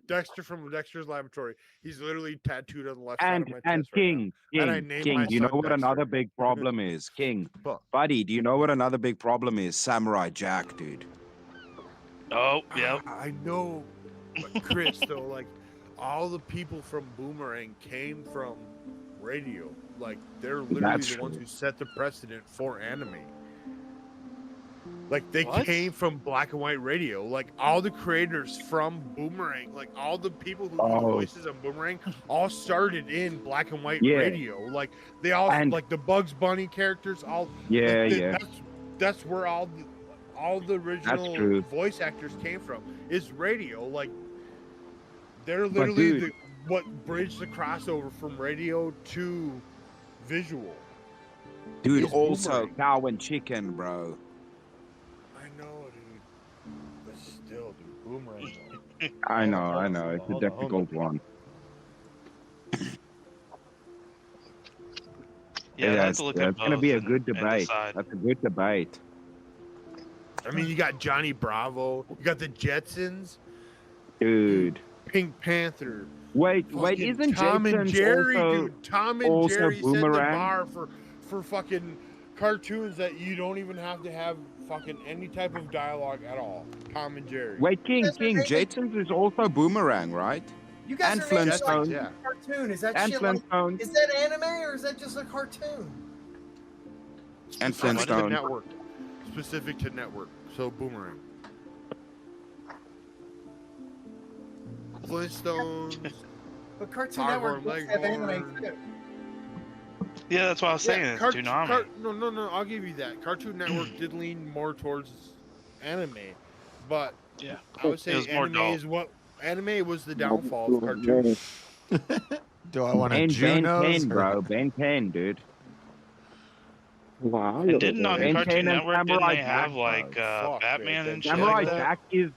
Dexter from Dexter's Laboratory. He's literally tattooed on the left side of my And chest right King, now. And I King, named King, my do you know son what Dexter. another big problem is? King, buddy, do you know what another big problem is? Samurai Jack, dude. Oh, yeah. I know, but Chris, though, like, all the people from Boomerang came from radio. Like, they're literally That's the ones true. who set the precedent for anime. Like, they What? came from black and white radio. Like, all the creators from Boomerang, like, all the people who do Oh. voices of Boomerang all started in black and white Yeah. radio. Like, they all, And- like, the Bugs Bunny characters, all. Yeah, like, yeah. That's where all the original true. voice actors came from, is radio. Like, they're But literally dude- what bridged the crossover from radio to visual. Dude, It's also Boomerang. Cow and Chicken, bro. I know, dude. But still, dude, Boomerang. I know. It's a difficult one. Yeah, I have to look at it's gonna be a both good and debate. decide. That's a good debate. I mean, you got Johnny Bravo, you got the Jetsons, Dude. Pink Panther. Wait, fucking isn't Tom and Jetsons Jerry, also- dude? Tom and also Jerry set the Boomerang? bar for fucking cartoons that you don't even have to have fucking any type of dialogue at all. Tom and Jerry. Wait, King, Jetsons is also Boomerang, right? You guys And are making it like Flintstones. Yeah. a cartoon. Is that And shit like, Flintstones. is that anime or is that just a cartoon? And Specific to Flintstones. network. Specific to network. So Boomerang. Flintstones. But Cartoon Hardcore Network does have anime Leghorn. too. Yeah, that's what I was saying. It's Toonami. No, I'll give you that. Cartoon Network did lean more towards anime, but yeah, I would say it was more anime dull. is what anime was the downfall of cartoons. Do I want to And Ben Junos? 10, bro. Ben 10, dude. Wow. And didn't on Ben Cartoon 10 and Network, didn't Samurai they have Jack, like bro. Fuck, Batman man. and shit Samurai like that? Jack is...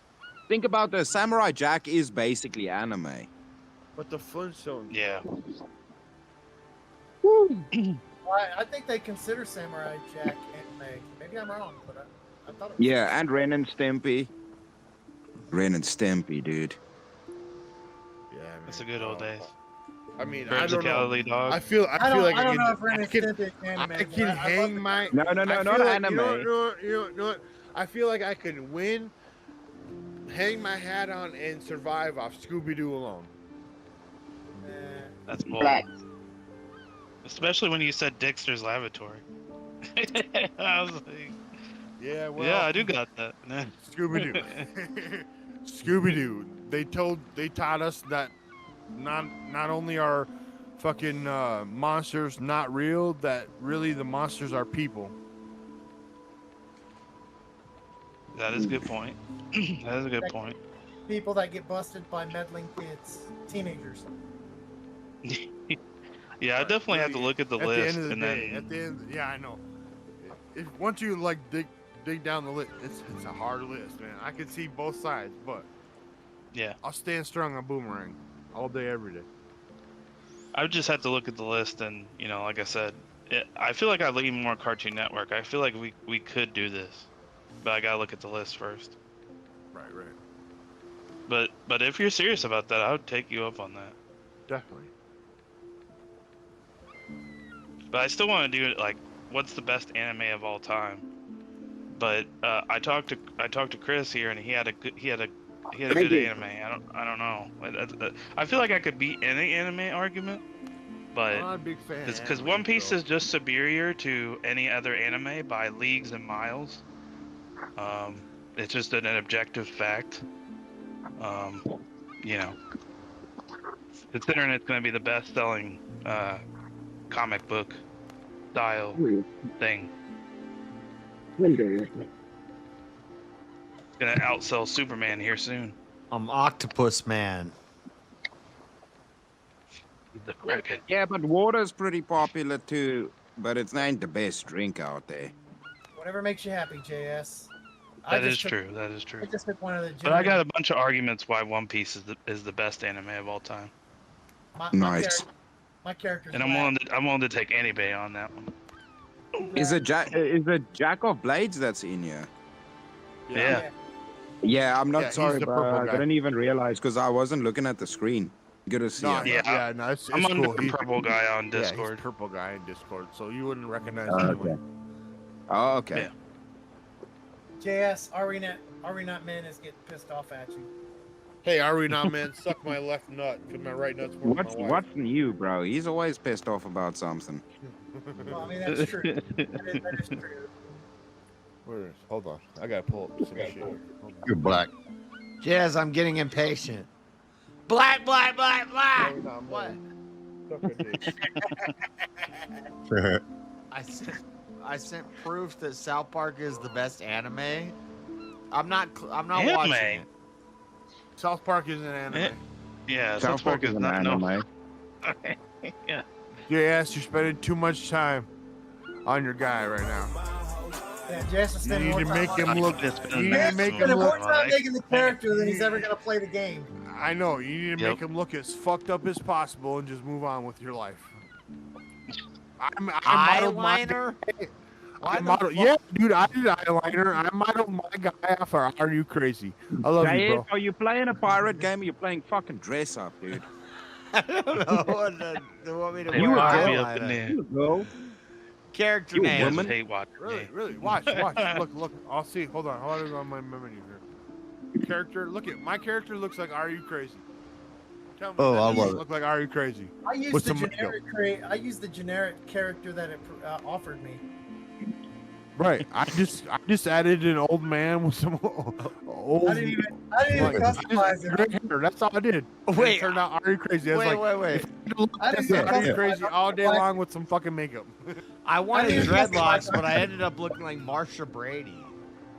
Think about this. Samurai Jack is basically anime. But the Flintstones. Yeah. I think they consider Samurai Jack anime. Maybe I'm wrong, but I thought it was. Yeah, and Ren and Stimpy. Ren and Stimpy, dude. Yeah, man. It's a good old days. I mean, I Birds of don't know. Cali dog. I feel like I don't know if Ren I and can, Stimpy is anime. I but can I love hang the- my. No, I not feel like, anime. You know what? I feel like I can win, hang my hat on, and survive off Scooby Doo alone. That's bold. Black. Especially when you said Dexter's Laboratory. I was like, Yeah, well. yeah, I do got that. Scooby Doo. Scooby Doo. They taught us that not only are fucking monsters not real, that really the monsters are people. That is a good point. That is a good point. People that get busted by meddling kids, teenagers. Yeah, I definitely have to look at the At list the end of the and day, then at the end, yeah, I know. If once you like dig down the list, it's a hard list, man. I can see both sides, but yeah, I'll stand strong on Boomerang all day, every day. I would just have to look at the list and, you know, like I said, I feel like I lean more Cartoon Network. I feel like we could do this, but I gotta look at the list first. Right. But if you're serious about that, I would take you up on that. Definitely. But I still want to do it like, what's the best anime of all time? But I talked to Chris here, and he had a good anime. I don't know. I feel like I could beat any anime argument, but I'm not a big fan. it's because One Piece is just superior to any other anime by leagues and miles. It's just an objective fact. You know, considering it's going to be the best-selling comic book style thing. It's gonna outsell Superman here soon. I'm Octopus Man. The cricket. Yeah, but water's pretty popular too, but it's not the best drink out there. Whatever makes you happy, JS. That is true. That is true. I just took one of the. But I got a bunch of arguments why One Piece is the best anime of all time. Nice. My character's. And I'm willing to take anybody on that one. Is it Jack of Blades that's in here? Yeah. Yeah, I'm not Yeah, he's sorry, the but purple I guy. didn't even realize because I wasn't looking at the screen. Good to see you. No, it's I'm cool. under purple guy on Yeah, Discord. he's purple guy in Discord, so you wouldn't recognize Oh, him okay. anyway. Oh, okay. JS, are we not men is getting pissed off at you. Hey, are we not, man? Suck my left nut, because my right nut's more than my wife. What's new, bro? He's always pissed off about something. Well, I mean, that's true. that is true. Where is? Hold on. I gotta pull up some shit. You're black. Jazz, I'm getting impatient. Black, black, black, black. What? I sent proof that South Park is the best anime. I'm not watching it. South Park is an anime. Yeah, South Park is not anime. Yeah. Yes, you're spending too much time on your guy right now. Yeah, JS is You spending need more to time. make him on- look. You need to JS make is him spending more look. time making the character than he's ever gonna play the game. I know. You need to make him look as fucked up as possible and just move on with your life. I modeled my Eyeliner? I modeled, yeah, dude, I did eyeliner. I modeled my guy off. Are you crazy? I love you, bro. Are you playing a pirate game or you playing fucking dress up, dude? I don't know what they want me to You wear a girl. eyeliner. You a girl. Character You a name. woman? Hate watching Really, me. really. Watch. Look. I'll see. Hold on. Hold on my memory here. Character. Look at my character. Looks like Are You Crazy? Tell me. Oh, that I doesn't love it. Look like Are You Crazy? I used With the some makeup. generic character that it offered me. Right. I just added an old man with some old. I didn't even customize it. Gray hair. That's all I did. And Wait, it turned out Are You Crazy? I was wait, like, wait. if I look I didn't like even Are You customize Crazy it. all day long with some fucking makeup. I wanted didn't even dreadlocks, customize but I ended up looking like Marsha Brady.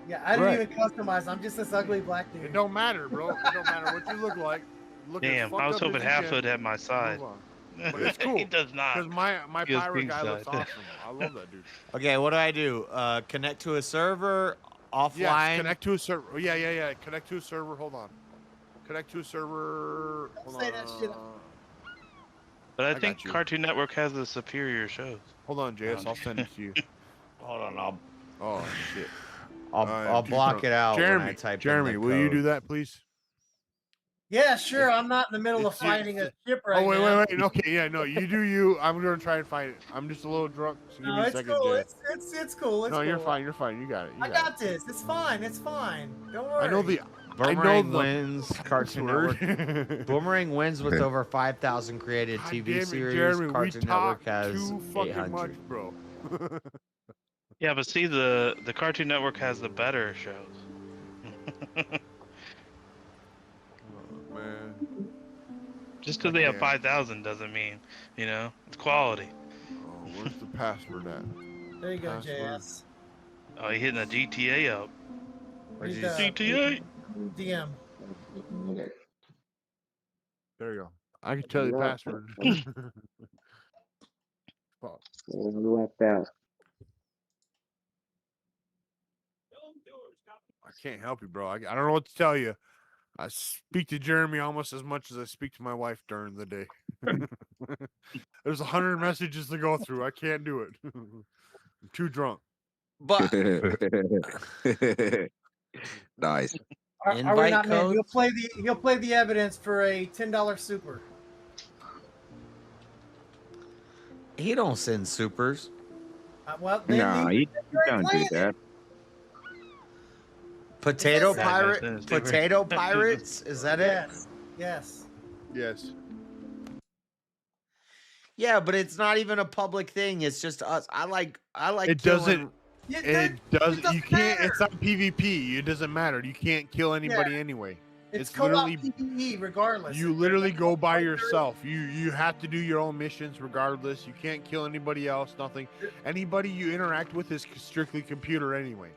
Yeah, I didn't Right. even customize. I'm just this ugly black dude. It don't matter, bro. It don't matter what you look like. Look as Damn, fucked I was up hoping as you Half can. Hood had my side. Move on. But it's cool. He does not. Because my He goes pirate pink guy looks side. awesome. I love that dude. Okay, what do I do? Connect to a server, offline. Yes, connect to a server. Oh, yeah. Connect to a server. Hold on. Connect to a server. Hold say on. that shit. But I got think you. Cartoon Network has the superior shows. Hold on, JS. I'll send it to you. Hold on, Oh shit. I'll block it out when Jeremy, I type in Jeremy, the will you code. do that, please? Yeah, sure. I'm not in the middle of fighting a ship right Oh wait, now. wait. Okay, yeah, no, you do you. I'm gonna try and find it. I'm just a little drunk. So give No, me a it's second, cool. JS. It's cool. It's No, cool. you're fine. You're fine. You got it. You I got this. It's fine. It's fine. Don't worry. I know the. Boomerang the wins Cartoon password. Network. Boomerang wins with over 5,000 created God TV damn it, series. Jeremy, we Cartoon talk Network has too fucking much, 800. bro. Yeah, but see, the Cartoon Network has the better shows. Man. Just because they have 5,000 doesn't mean, it's quality. Oh, where's the password at? There you go, Password. JS. Oh, he hitting a GTA up. Read GTA. DM. There you go. I can tell you the password. Fuck. Left out. I can't help you, bro. I don't know what to tell you. I speak to Jeremy almost as much as I speak to my wife during the day. There's 100 messages to go through. I can't do it. I'm too drunk. But Nice. Are we Invite not, man? codes? He'll play the evidence for a $10 super. he don't send supers. Well, then Nah, you don't do that. Potato Yes. pirate, potato pirates. Is that it? Yes. Yes. Yes. Yeah, but it's not even a public thing. It's just us. I like. It killing- doesn't. It does. You can't. It's not PvP. It doesn't matter. You can't kill anybody Yeah. anyway. It's literally. co-op PvE regardless. You literally go by yourself. You have to do your own missions regardless. You can't kill anybody else. Nothing. Anybody you interact with is strictly computer anyway.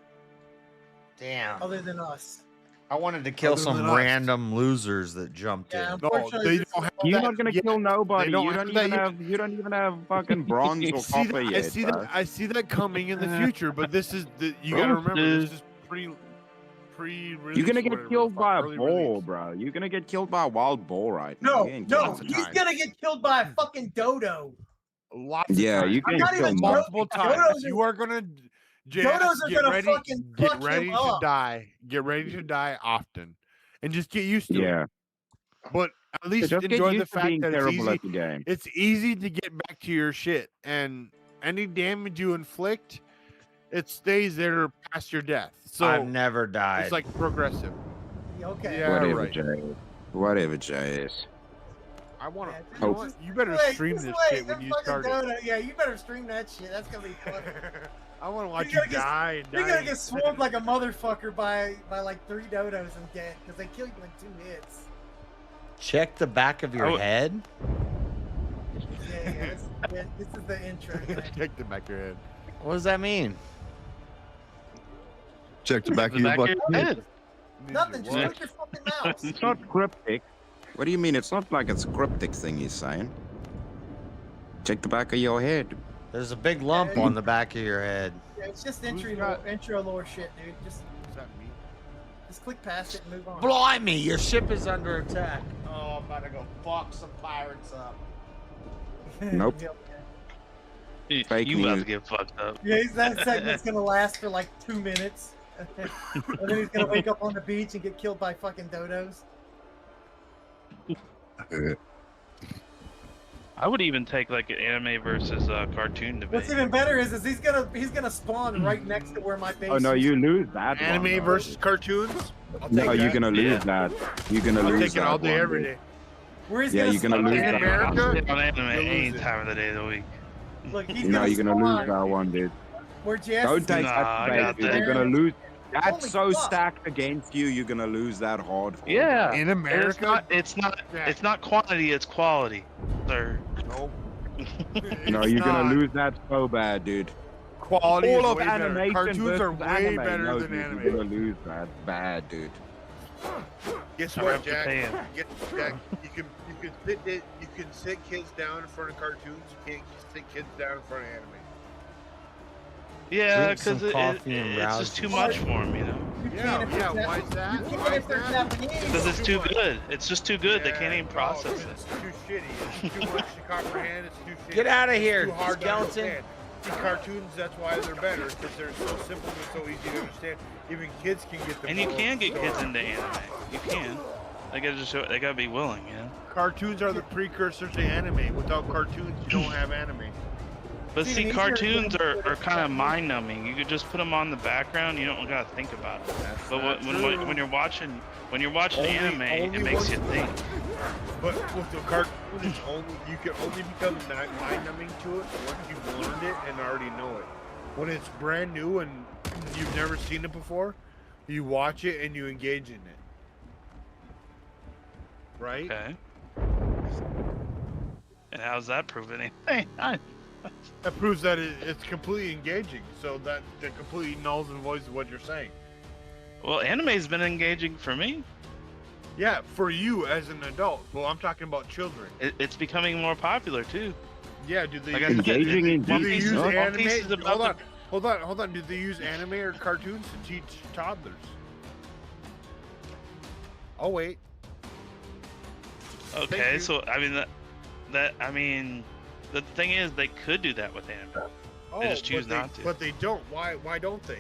Damn. Other than us. I wanted to kill Other than some us. random losers that jumped Yeah, in. No, unfortunately, they this don't is have all You're that not gonna yet. kill nobody. They don't You have don't that even yet. have. You don't even have fucking bronze or See copper that, yet, I see bro. that. I see that coming in the future. But this is the. You Oh, gotta remember, this dude. is pre-release. You're gonna or get whatever the killed fuck, by a early bull, release. bro. You're gonna get killed by a wild bull right now. No, You ain't no, killing he's time. gonna get killed by a fucking dodo. Lots of Yeah, times. you I'm can not kill even multiple joking. times. You are gonna. JS, Dodos are get gonna ready. fucking Get fuck ready him to up. die. Get ready to die often, and just get used to Yeah. it. But at least Just get enjoy the used to fact being that it's terrible easy. at the game. It's easy to get back to your shit, and any damage you inflict, it stays there past your death. So I've never died. it's like progressive. Okay. Yeah, Whatever, right. JS. Whatever, JS. I want to. Yeah, You know just- what? You better Wait, stream just this wait, shit when that you fucking start it. dodo. Yeah, you better stream that shit. That's gonna be funny. I want to watch You're you gonna die and You're die. gonna get swarmed like a motherfucker by like 3 dodos and dead because they kill you in 2 hits. Check the back of your head. Yeah, this is the intro. Check the back of your head. What does that mean? Check the back of your Back of butt. your head. Nothing. Just What? click your fucking mouse. It's not cryptic. What do you mean? It's not like it's a cryptic thing he's saying. Check the back of your head. There's a big lump on the back of your head. Yeah, it's just Who's intro got- intro lore shit, dude. Just What's that mean? click past it and move on. Blimey, your ship is under attack. Oh, I'm about to go fuck some pirates up. Nope. Fake You about news. to get fucked up. Yeah, that segment's gonna last for like 2 minutes. And then he's gonna wake up on the beach and get killed by fucking dodos. I would even take like an anime versus cartoon debate. What's even better is he's gonna spawn right next to where my base Oh no, is. you lose that Anime one. though. versus cartoons? I'll No, take you're that. gonna lose that. You're gonna I'll lose take it that all day, one, every dude. day. Where he's Yeah, gonna you're gonna spawn. lose In that. America, on anime you'll any lose it. time of the day of the week. Look, he's No, gonna you're gonna spawn lose that one, dude. where Jess Don't is take Nah, that I debate, got dude. that. You're gonna lose. That's Holy so fuck. stacked against you. You're gonna lose that hard. Yeah. In It's America? not. It's not quantity. It's quality, sir. Nope. No, It's you're gonna not. lose that so bad, dude. Quality All is of way better. animation Cartoons are versus way anime. better No, than dude, anime. You're gonna lose that bad, dude. Guess I what, have to Jack? pay him. Jack, you can sit kids down in front of cartoons. You can't sit kids down in front of anime. Yeah, Drink some because coffee and it's rouse just too yourself. much for him, you know. You Yeah, can't if yeah. they're Why is that? You can't Why if is they're that? Japanese. Because it's too much. good. It's just too good. They can't even No, process it's it. too shitty. It's too much to comprehend. It's too shitty. Get outta It's here, too hard to skeleton. understand. See, cartoons, that's why they're better, because they're so simple and so easy to understand. Even kids can get them. And you can get kids into anime. You can. They gotta just show. They gotta be willing, you know. Cartoons are the precursors to anime. Without cartoons, you don't have anime. But See, see, these cartoons are- are kind of mind numbing. You could just put them on the background. You don't gotta think about it. But not true. when you're watching Only- anime, it only makes once- you think. But with the cartoon, it's only you can only become mind numbing to it once you've learned it and already know it. When it's brand new and you've never seen it before, you watch it and you engage in it. Right? Okay. And how's that prove anything? That proves that it's completely engaging. So that completely nulls and voids what you're saying. Well, anime's been engaging for me. Yeah, for you as an adult. Well, I'm talking about children. It's becoming more popular too. Yeah, do they Like I said, Engaging in do they use One anime? Piece is about Hold on. Do they use anime or cartoons to teach toddlers? Oh wait. Thank Okay, you. so I mean the thing is they could do that with anime. Oh, They just choose but not to. But they don't. Why don't they?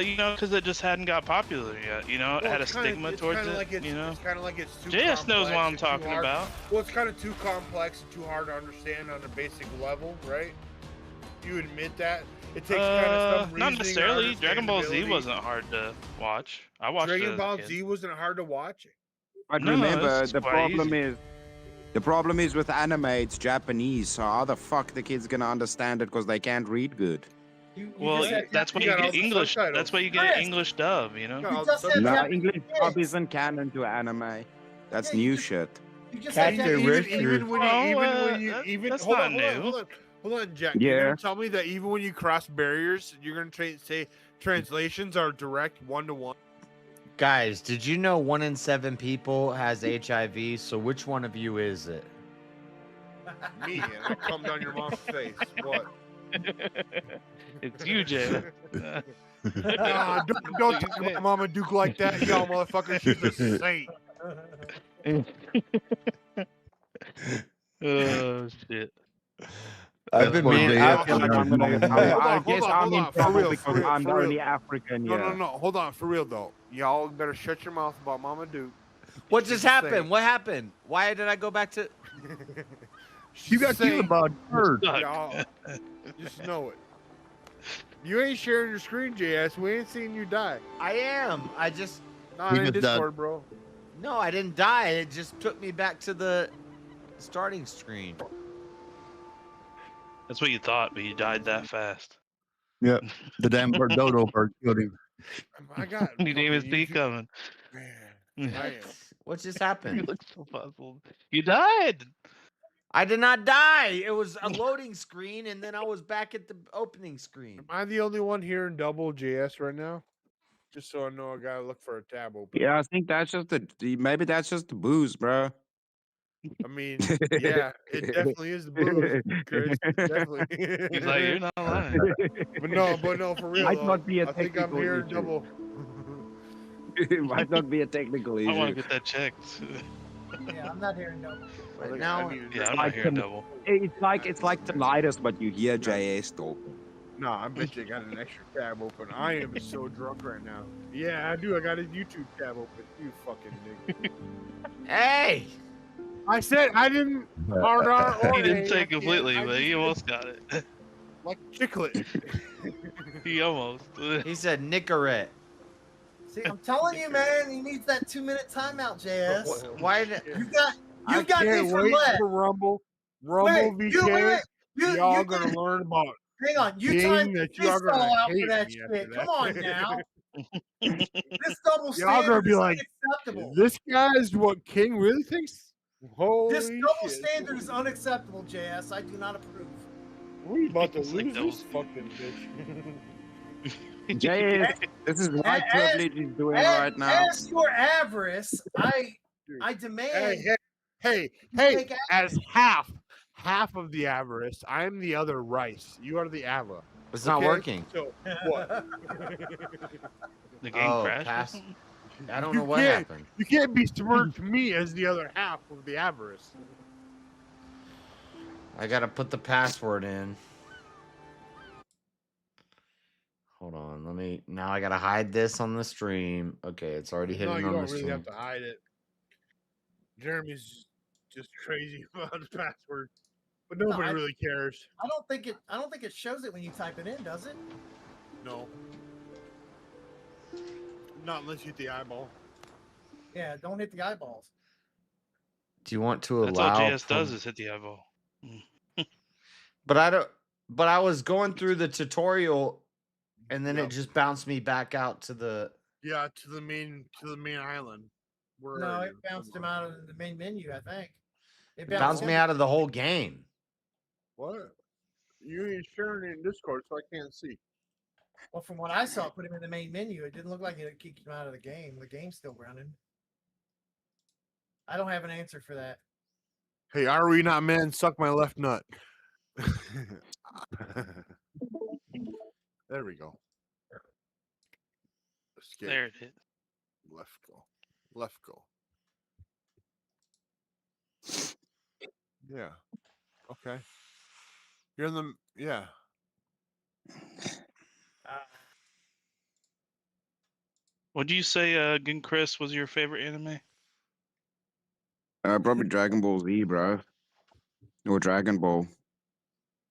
You know, because it just hadn't got popular yet. You know, it Well, had a it's kinda- stigma it's towards kinda it. like it's, You know, it's kind of like it's too JS knows what complex I'm and too talking hard. about. Well, it's kind of too complex and too hard to understand on a basic level, right? You admit that it takes kind of some reasoning. Not or necessarily. Dragon Ball Z understandability. wasn't hard to watch. I watched it Dragon as a Ball kid. Z wasn't hard to watch. But No, remember, it's the quite problem easy. is with anime, it's Japanese. So how the fuck the kids gonna understand it because they can't read good? Well, just said that's why you you got all get the English. subtitles. That's why you get Chris. English dub. You know. You just said No, Japanese English dub kids. isn't canon to anime. That's Yeah, you new just- shit. You just Captain said Japanese Richard. kids. Even when Oh, you that's hold not on, new. hold on, Jack. You're Yeah. gonna tell me that even when you cross barriers, you're gonna say translations are direct 1-to-1. Guys, did you know 1 in 7 people has HIV? So which one of you is it? Me, and I come down your mom's face. What? It's you, Jay. Nah, don't talk about Mama Duke like that, y'all motherfucker. She's a saint. Oh shit. I've been meaning. I feel like I'm gonna. I guess I'm in For trouble real, because I'm the for only real. African No, here. no. Hold on, for real though. Y'all better shut your mouth about Mama Duke. What She's just a happened? saint. What happened? Why did I go back to? You got killed by a bird. Y'all just know it. You ain't sharing your screen, JS. We ain't seeing you die. I am. I just. Not in Discord, bro. No, I didn't die. It just took me back to the starting screen. That's what you thought, but you died that fast. Yep. The damn bird, dodo bird killed him. I got. You didn't even see it coming. Man, What just happened? You look so puzzled. You died. I did not die. It was a loading screen, and then I was back at the opening screen. Am I the only one here in double JS right now? Just so I know, I gotta look for a tab open. Yeah, I think that's just maybe that's just the booze, bro. I mean, yeah, it definitely is the booze, Chris. Definitely. He's like, you're not lying. But no, for real. Might Though, not be a I think I'm technical here in issue. double. It might not be a technical issue. I want to get that checked. Yeah, I'm not hearing double. Right now, Yeah, I'm not hearing double. It's like tinnitus, but you hear JS talking. No, I bet you got an extra tab open. I am so drunk right now. Yeah, I do. I got a YouTube tab open. You fucking nigga. Hey! I said I didn't. He didn't say completely, but he almost got it. Like chiclet. He almost. He said Nicorette. See, I'm telling you, man, he needs that 2-minute timeout, JS. Why? You got me can't for wait lead. for Rumble. Wait, VK. Y'all you gonna learn about. Hang on, you King timed that this y'all gonna all out hate for that me shit. after that. Come on now. This double Y'all gonna standard be is like, unacceptable. this guy is what King really thinks. Holy This double shit. standard is unacceptable, JS. I do not approve. We about to It's like lose this double fucking bitch. JS, this is white privilege he's doing As, right now. as your avarice, I demand. Hey, take as half of the avarice, I'm the other rice. You are the Ava. It's not working. So what? The game crashed. Pass. I don't know what happened. You can't besmirch me as the other half of the avarice. I gotta put the password in. Hold on, let me. Now I gotta hide this on the stream. Okay, it's already hidden No, you on don't the really stream. have to hide it. Jeremy's just crazy about his password, but nobody really cares. I don't think it shows it when you type it in, does it? No, not unless you hit the eyeball. Yeah, don't hit the eyeballs. Do you want to That's allow? all JS does is hit the eyeball. But I don't. But I was going through the tutorial, and then Yep. it just bounced me back out to the. Yeah, to the main island. Where No, are it you? bounced him out of the main menu, I think. It bounced me out of the whole game. What? You ain't sharing it in Discord, so I can't see. Well, from what I saw, put him in the main menu. It didn't look like it kicked him out of the game. The game's still running. I don't have an answer for that. Hey, are we not men? Suck my left nut. There we go. Escape. There it is. Left go. Left go. Yeah. Okay. You're in the yeah. Would you say, Gun Chris, was your favorite anime? Probably Dragon Ball Z, bro. Or Dragon Ball.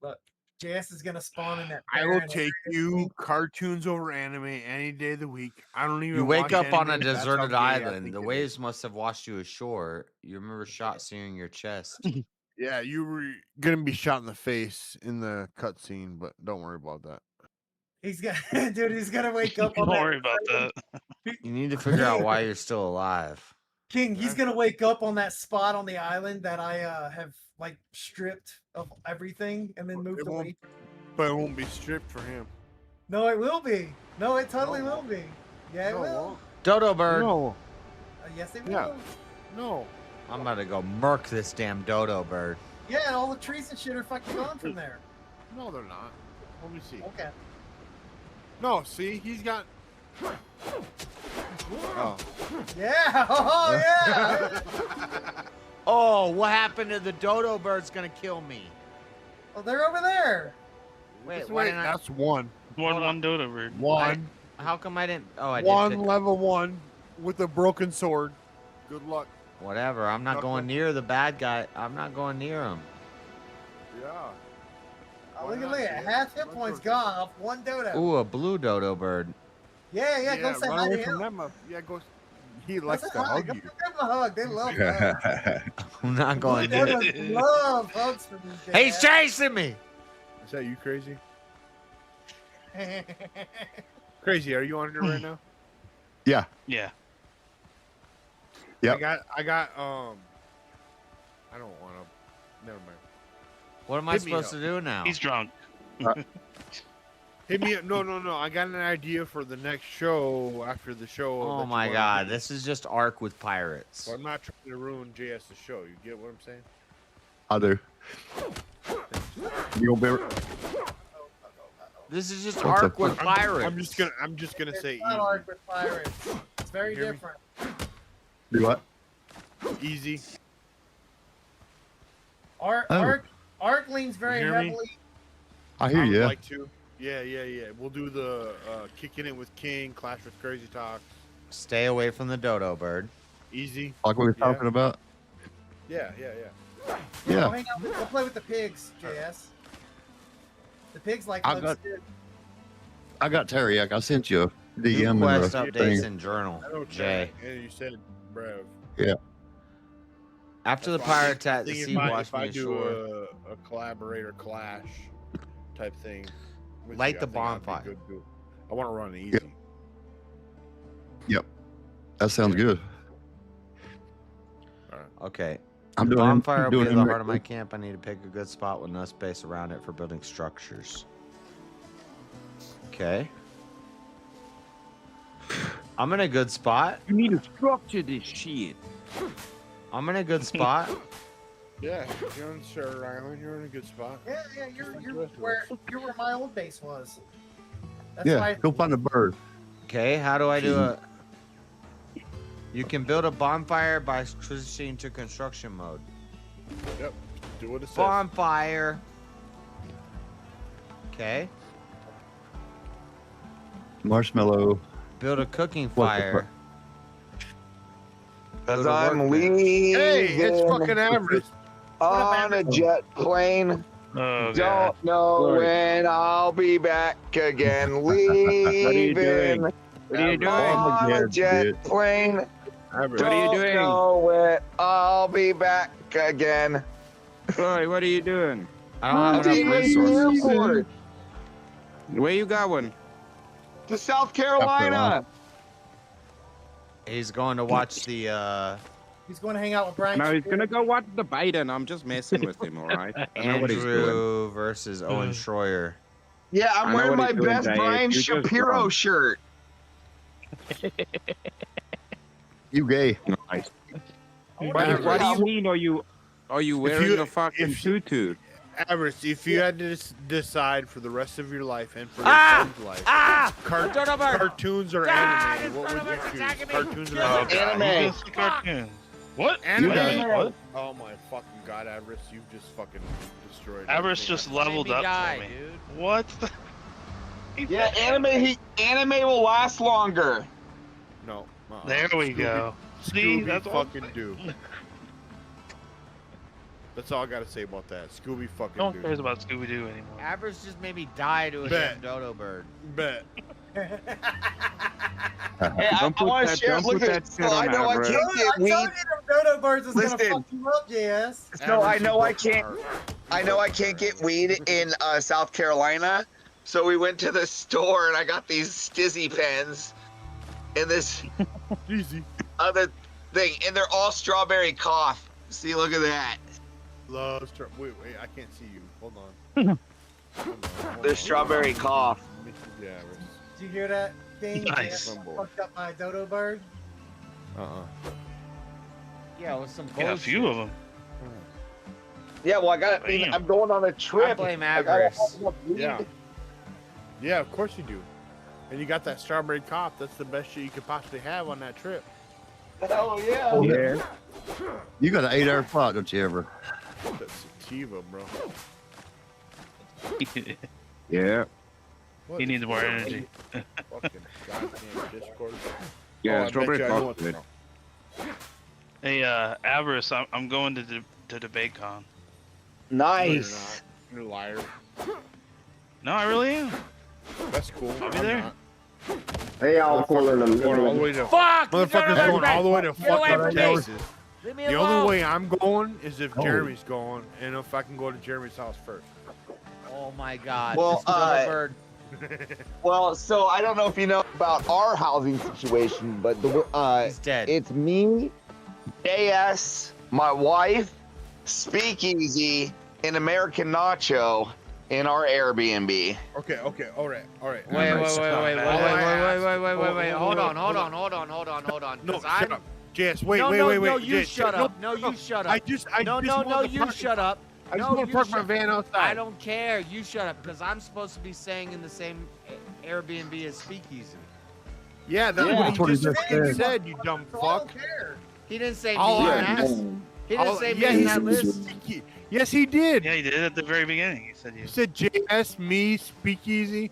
Look, JS is gonna spawn in that. I will barren take area. you cartoons over anime any day of the week. I don't even. You wake watch up on a anime. That's how deserted gay I island. think The it waves is. must have washed you ashore. You remember shot searing your chest. Yeah, you were gonna be shot in the face in the cutscene, but don't worry about that. He's gonna, dude. He's gonna wake up. Don't on that worry about that. You need to figure out why you're still alive. King, he's gonna wake up on that spot on the island that I have like stripped of everything and then moved away. But it won't be stripped for him. No, it will be. No, it totally will be. Yeah, it will. Dodo bird. No. Yes, they will. Yeah. No. I'm about to go murk this damn dodo bird. Yeah, and all the trees and shit are fucking gone from there. No, they're not. Let me see. Okay. No, see, he's got. Oh. Yeah. Oh yeah. Oh, what happened to the dodo bird's gonna kill me? Oh, they're over there. Wait, why didn't I? That's one. One dodo bird. One. How come I didn't? Oh, I One did. level 1 with a broken sword. Good luck. Whatever. I'm not going near the bad guy. I'm not going near him. Yeah. Oh, look at half hit points gone off one dodo. Ooh, a blue dodo bird. Yeah, go say run hi away to from him. them. Yeah, go. He Go likes say to hi. hug Go you. give him a hug. They love hugs. I'm not going Blue near. dodos love hugs from these days. He's chasing me. Is that you, Crazy? Crazy, are you on here right now? Yeah. Yeah. Yep. I got I don't want to. Never mind. What am I Hit me supposed up. to do now? He's drunk. Hit me up. No. I got an idea for the next show after the show. that Oh you my wanna god, do. this is just Ark with pirates. So I'm not trying to ruin JS's show. You get what I'm saying? I do. You gonna be? This is just What's Ark up? with pirates. I'm just gonna say It's not Ark with pirates. It's very You hear me? different. Do what? easy. Oh. Ark leans very You hear me? heavily. I hear would you. like to. Yeah. We'll do the kicking it with King, Clash with Crazy Talk. Stay away from the dodo bird. Easy. Like we were Yeah. talking about. Yeah. Yeah. We'll play with the pigs, JS. The pigs like I hugs got- too. I got Teriyaki. I sent you a New DM quest and a updates thing. in journal. I know Jay. And you said, bruv. Yeah. After the That's why I pirate think- attack, I the think sea washed if I me do ashore. a collaborator clash type thing. with Light you, the I think I'd be bonfire. good to- I want to run it easy. Yep. That sounds good. Okay. I'm The doing- bonfire will be doing in the him heart of my right- camp. I need to pick a good spot with enough space around it for building structures. Okay. I'm in a good spot. You need to structure this shit. I'm in a good spot. Yeah, you're on Shutter Island. You're in a good spot. Yeah, you're where my old base was. That's Yeah. why Go find a bird. Okay, how do I do a... You can build a bonfire by switching to construction mode. Yep. Do what it says. Bonfire. Okay. Marshmallow. Build a cooking What the fire. As Go to I'm work leaving Hey, it's fucking average. on a jet plane. Oh, Don't God. know Sorry. when I'll be back again. What are you Leaving doing? What are you doing? on a jet bitch. plane. What are you doing? Don't know when I'll be back again. Roy, what are you doing? I don't have Leaving enough the resources. airport Where you going? to South Carolina. He's going to watch the he's going to hang out with Brian. No, he's Shapiro. gonna go watch the Biden. I'm just messing with him, all right? I know what he's doing. Andrew versus Owen Schroyer. Yeah, I I'm know wearing what my he's doing, best Jay. Brian You just Shapiro wrong. shirt. You gay. Nice. What- What do you mean? Are you wearing a fucking tutu? Average, if you had to decide for the rest of your life and for your Ah! son's life, Ah! cartoons or anime, what would you choose? Cartoons or anime? Anime. Cartoon. What? Anime. What? Oh my fucking god, Avarice, you've just fucking destroyed. Avarice everything. just leveled Made me up die, for me. dude. What? Yeah, anime will last longer. No. There we go. See, Scooby that's what I'm fucking do. That's all I gotta say about that. Scooby fucking No one do. cares about Scooby Doo anymore. Average just made me die to a Bet. damn dodo bird. Bet. Hey, I Don't put want to that- share. don't Look put at. that So shit I on know I Avarice. can't get I weed. told you them dodo birds is going to Listen. fuck you up, JS. No, I Average know I is can't. broken heart. I know I can't get weed in South Carolina, so we went to the store and I got these stizzy pens and this Easy. other thing, and they're all strawberry cough. See, look at that. Wait, I can't see you. Hold on. Hold on, hold They're on. strawberry cough. Yeah, Avarice. Did you hear that, thing. Nice. Jay fucked up my dodo bird. Yeah, with some Yeah, a few of them. Yeah, well, I'm going on a trip. I blame I gotta avarice. have enough weed. Yeah. Yeah, of course you do. And you got that strawberry cop. That's the best shit you could possibly have on that trip. Hell yeah. Yeah. You got an 8-hour flight, don't you ever? That's sativa, bro. Yeah. What He is needs more this energy. Fucking goddamn Discord. Yeah, I strawberry bet you I know cop's what- good. Hey, Avarice, I'm going to DebateCon. Nice. You're a liar. No, I really am. That's cool. I'll be I'm there. not. They all pulling them. Going all the way to Fuck! motherfuckers going all the way to Get away fucking from me. Texas. Leave me The alone. only way I'm going is if Oh. Jeremy's going, and if I can go to Jeremy's house first. Oh my god. Well, This dodo bird. Well, so I don't know if you know about our housing situation, but He's dead. it's me, JS, my wife, Speakeasy, and American Nacho in our Airbnb. Okay, all right. Wait. All I asked- Hold on. No, 'Cause shut I'm- up. Jess, wait. No, you Jess, shut no, up. No, you shut up. I just No, wanted to you park- shut up. I just No, want to you park my shut- van outside. I don't care. You shut up, because I'm supposed to be staying in the same Airbnb as Speakeasy. Yeah, that's Yeah. what That's what he he just just said. said, you dumb So I fuck. don't care. He didn't say All me I in that. asked- He didn't say me yeah, in he that said list. Speakeasy. Yes, he did. Yeah, he did at the very beginning. He said you. You said JS, me, Speakeasy,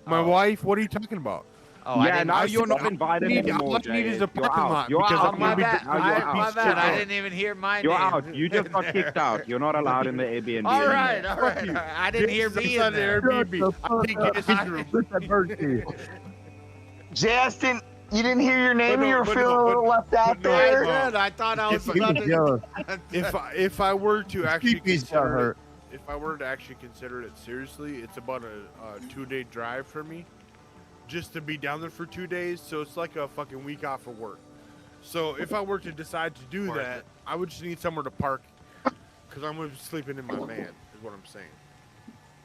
my Oh. wife. What are you talking about? Oh, I Yeah, didn't. now I you're said, not all invited I need anymore, is a You're parking out. lot You're because out. I'm gonna be My Now you're out. bad. I didn't even hear my You're name. out. You just got kicked out. You're not allowed in the Airbnb. All right. you. I didn't hear Jess me is in on the there. Airbnb. I think Jess' room. Justin, you didn't hear your name? But no, You were but feeling no, a little but- left out but no, there? I did. I thought I was If- about to. If I were to actually Speakeasy got consider hurt. it, if I were to actually consider it seriously, it's about a 2-day drive for me, just to be down there for 2 days. So it's like a fucking week off of work. So if I were to decide to do Worth that, it. I would just need somewhere to park, because I'm gonna be sleeping in my van. Is what I'm saying.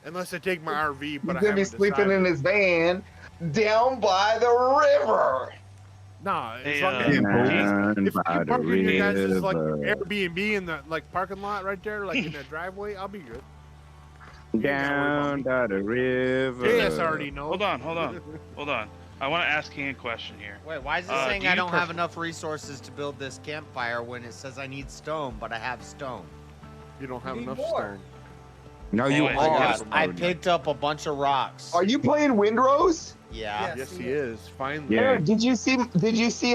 Unless I take my RV, He's but I gonna be haven't sleeping decided. in his van down by the river. Nah, Hey, it's not uh, gonna be Down if you by the park in your guys' like river. Airbnb in the like parking lot right there, like in the driveway, I'll be good. Down by the river. JS already knows. Hold on. I want to ask you a question here. Wait, why is it saying do I you don't have pref- enough resources to build this campfire when it says I need stone, but I have stone? You don't have Need enough more. stone. No, you Oh, are. I picked up a bunch of rocks. Are you playing Windrose? Yeah. Yes, he is. Finally. Yeah. Eric, did you see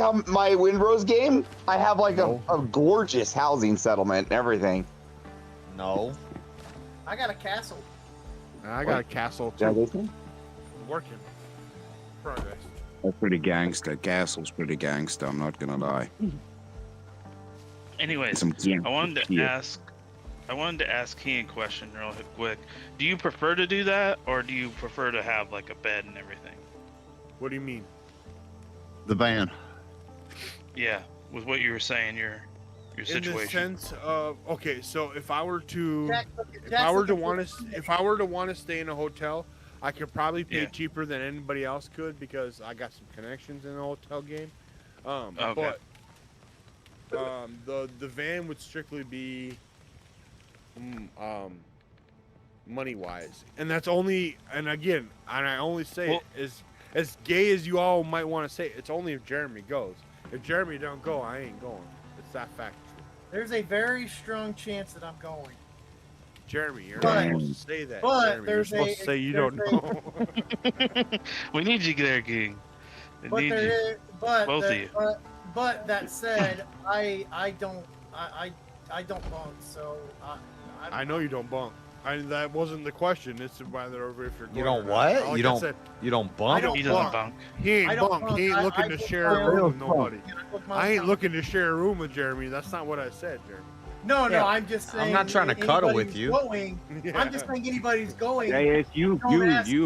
how my Windrose game? I have like a gorgeous housing settlement and everything. No. I got a castle. I got a castle too. Working. Progress. That's pretty gangster. Castle's pretty gangster. I'm not gonna lie. Anyways, Some I wanted to yeah. ask Keen a question real quick. Do you prefer to do that, or do you prefer to have like a bed and everything? What do you mean? The van. Yeah, with what you were saying, your In the situation. sense of okay, so if I were to if Jack's I were to looking want for- to if I were to want to stay in a hotel, I could probably pay Yeah. cheaper than anybody else could because I got some connections in the hotel game. Okay. But the van would strictly be money wise, and that's only and again, and I only say Well- it as gay as you all might want to say. It's only if Jeremy goes. If Jeremy don't go, I ain't going. It's that fact. There's a very strong chance that I'm going. Jeremy, you're But- not supposed to say that. but Jeremy. You're there's supposed a- to say you there's don't know. We need you there, King. We But need there you. is, but Both of that- you. but that said, I don't bunk. So I know you don't bunk. That wasn't the question. It's whether if you're going You don't or not. what? Like you I don't. said, You don't I bump. don't He doesn't bunk. bunk. He ain't I don't bunk. bunk. He ain't I looking to book share my a own- room with nobody. I book my I ain't own- looking to share a room with Jeremy. That's not what I said, Jeremy. No, Yeah, I'm just saying. I'm not trying to cuddle anybody with who's you. Going, Yeah. I'm just saying anybody's going. Yeah, yes, you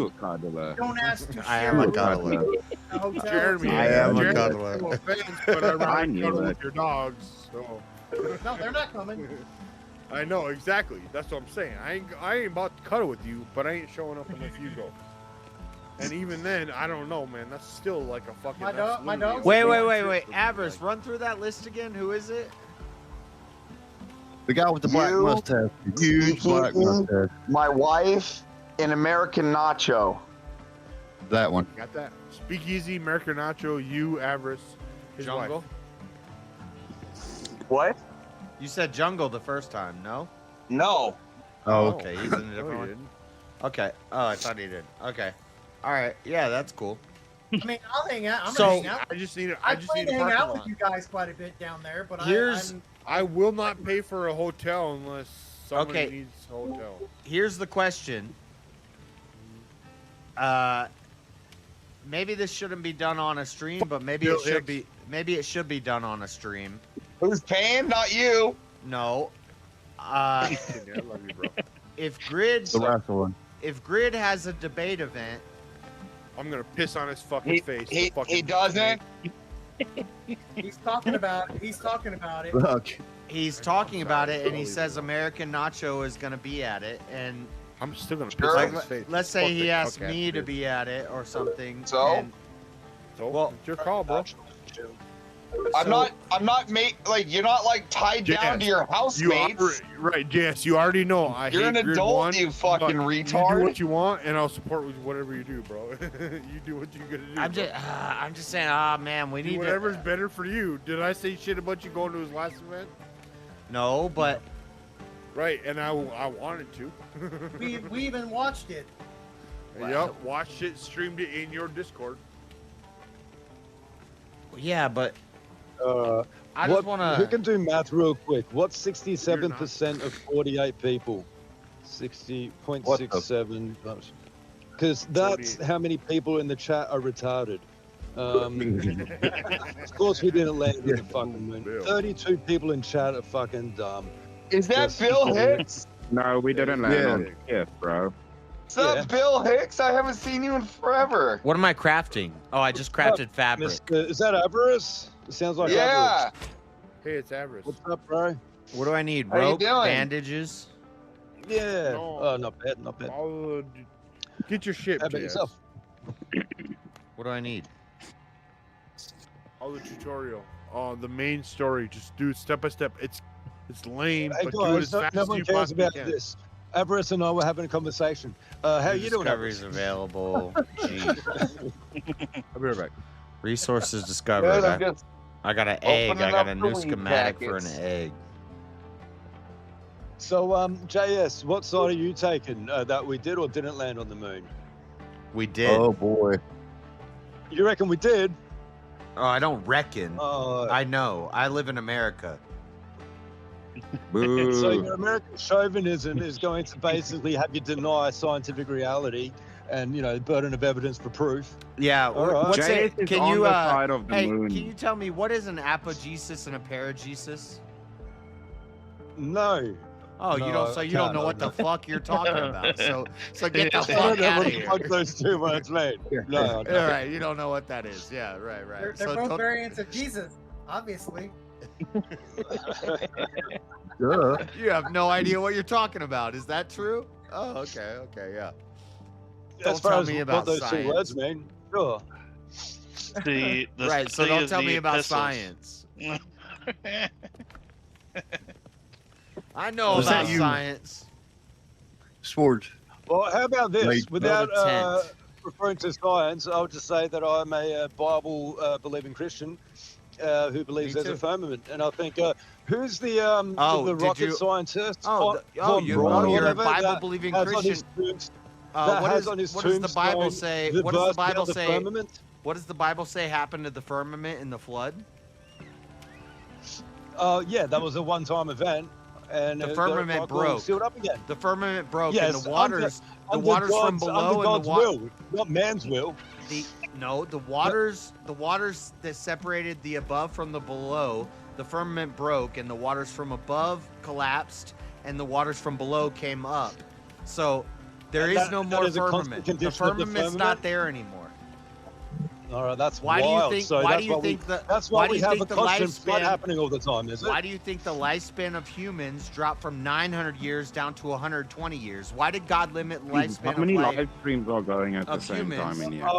a cuddler. Don't ask to I share am a room cuddler. with a hotel. Jeremy, I am a Jeremy, cuddler. no offense, but I'd I rather knew cuddle it. with your dogs. So. No, they're not coming. I know exactly. That's what I'm saying. I ain't about to cuddle with you, but I ain't showing up unless you go. And even then, I don't know, man. That's still like a fucking. My that's dog- my literally dog's a Wait, big wait, trip wait, for wait. me, Avarice, like- run through that list again. Who is it? The guy with the black You, mustache. The huge black Speakeasy, mustache. my wife, and American Nacho. That one. Got that? Speakeasy, American Nacho, you, Avarice, his Jungle. wife. What? You said Jungle the first time, no? No. Oh, okay. He's in a No, different he one. didn't. Okay. Oh, I thought he did. Okay. All right. Yeah, that's cool. I mean, I'll hang out. I'm So- gonna hang out. I just need. I I just plan need to a hang parking out lot. with you guys quite a bit down there, but Here's- I will not pay for a hotel unless someone Okay. needs a hotel. Here's the question. Maybe this shouldn't be done on a stream, but maybe Bill it should Hicks. be. Maybe it should be done on a stream. Who's paying? Not you. No. I love you, bro. If Grid, The last one. if Grid has a debate event, I'm gonna piss on his fucking face. He The fucking doesn't. he's talking about it. He's talking about it. Look. he's talking about it, and he Unbelievable. says American Nacho is going to be at it, and I'm still gonna piss Sure. on like, his face. let's say Fuck he it. asked Okay, me to dude. be at it or something. So? and- So, Well, it's your call, bro. I'm not you're not like tied down to your housemates. Right, Jess, you already know. You're hate an Grid adult, one, you fucking but retard. You do what you want, and I'll support with whatever you do, bro. You do what you gotta do. I'm bro. just saying. Ah, man, we Do need whatever's to. better for you. Did I say shit about you going to his last event? No, but Right, and I wanted to. We even watched it. Yep, watched it, streamed it in your Discord. yeah, but I What- just want Who to. can do math real quick? What's 67% of 48 people? 60.67. Because that's 48. how many people in the chat are retarded. Of course, we didn't land in the fucking moon. Bill. 32 people in chat are fucking dumb. Is that Yes. Bill Hicks? No, we didn't land on it. Yeah, bro. What's up, Bill Hicks? I haven't seen you in forever. What am I crafting? Oh, I just crafted fabric. Is that Avarice? It sounds like Yeah. Avarice. Hey, it's Avarice. What's up, bro? What do I need? How you Rope, doing? bandages. Yeah. No. Oh, not bad, not bad. Get your shit, How about Jess. yourself? What do I need? All the tutorial. The main story. Just do it step by step. It's lame, Hey but do it guys, as no fast as one you cares possibly about can. this. Avarice and I were having a conversation. How you doing, Discoveries Avarice? available. Gee. I'll be right back. Resources discovered. Good, I'm just I got an egg. I opening got up a the new weed schematic for an packets. egg. So, JS, what side are you taking? That we did or didn't land on the moon? We did. Oh boy. You reckon we did? Oh, I don't reckon. Oh, I know. I live in America. Boo. so your American chauvinism is going to basically have you deny scientific reality and, you know, burden of evidence for proof. Yeah. All right. What's Jay it? is Can on you? the side of the Hey, moon. can you tell me what is an apogesis and a paragesis? No. Oh, you No, don't. So you don't can't know know what the fuck you're talking about. So get the I fuck don't know out what of the here. fuck those two words mean. No, All no. right, you don't know what that is. Yeah, right. They're So both don't- variants of Jesus, obviously. Duh. you have no idea what you're talking about. Is that true? Oh, okay, yeah. As Don't far tell as me what about those science. two words mean, sure. The Right, so thing don't is tell the me about epistles. science. I know Was that about you? science. Swords. Well, how about this? Late Without November 10th. referring to science, I'll just say that I'm a Bible-believing Christian who believes Me there's a too. firmament. And I think, who's the did rocket you- scientist? Oh, Von you're Braun or a whatever, that Bible-believing has on his Christian. tombs- that What has is- on his what does the Bible tombstone say? the What does the verse about Bible the say? firmament? What does the Bible say happened to the firmament in the flood? Yeah, that was a one-time event. And The got firmament fucking broke. sealed up again. The firmament broke, Yes, and the waters, under the waters from God's- below, under and God's the water. will, not man's will. The waters that separated the above from the below, the firmament broke, and the waters from above collapsed, and the waters from below came up. So there And is that- no that more is a constant firmament. The condition of the firmament's firmament? not there anymore. All right, that's Why do you wild. think? So Why that's do you why think that? that's Why why do we you have a think the constant flood lifespan? happening all the time, is it? Why do you think the lifespan of humans dropped from 900 years down to 120 years? Why did God limit lifespan How many of life live streams are going at the of same time humans? in here?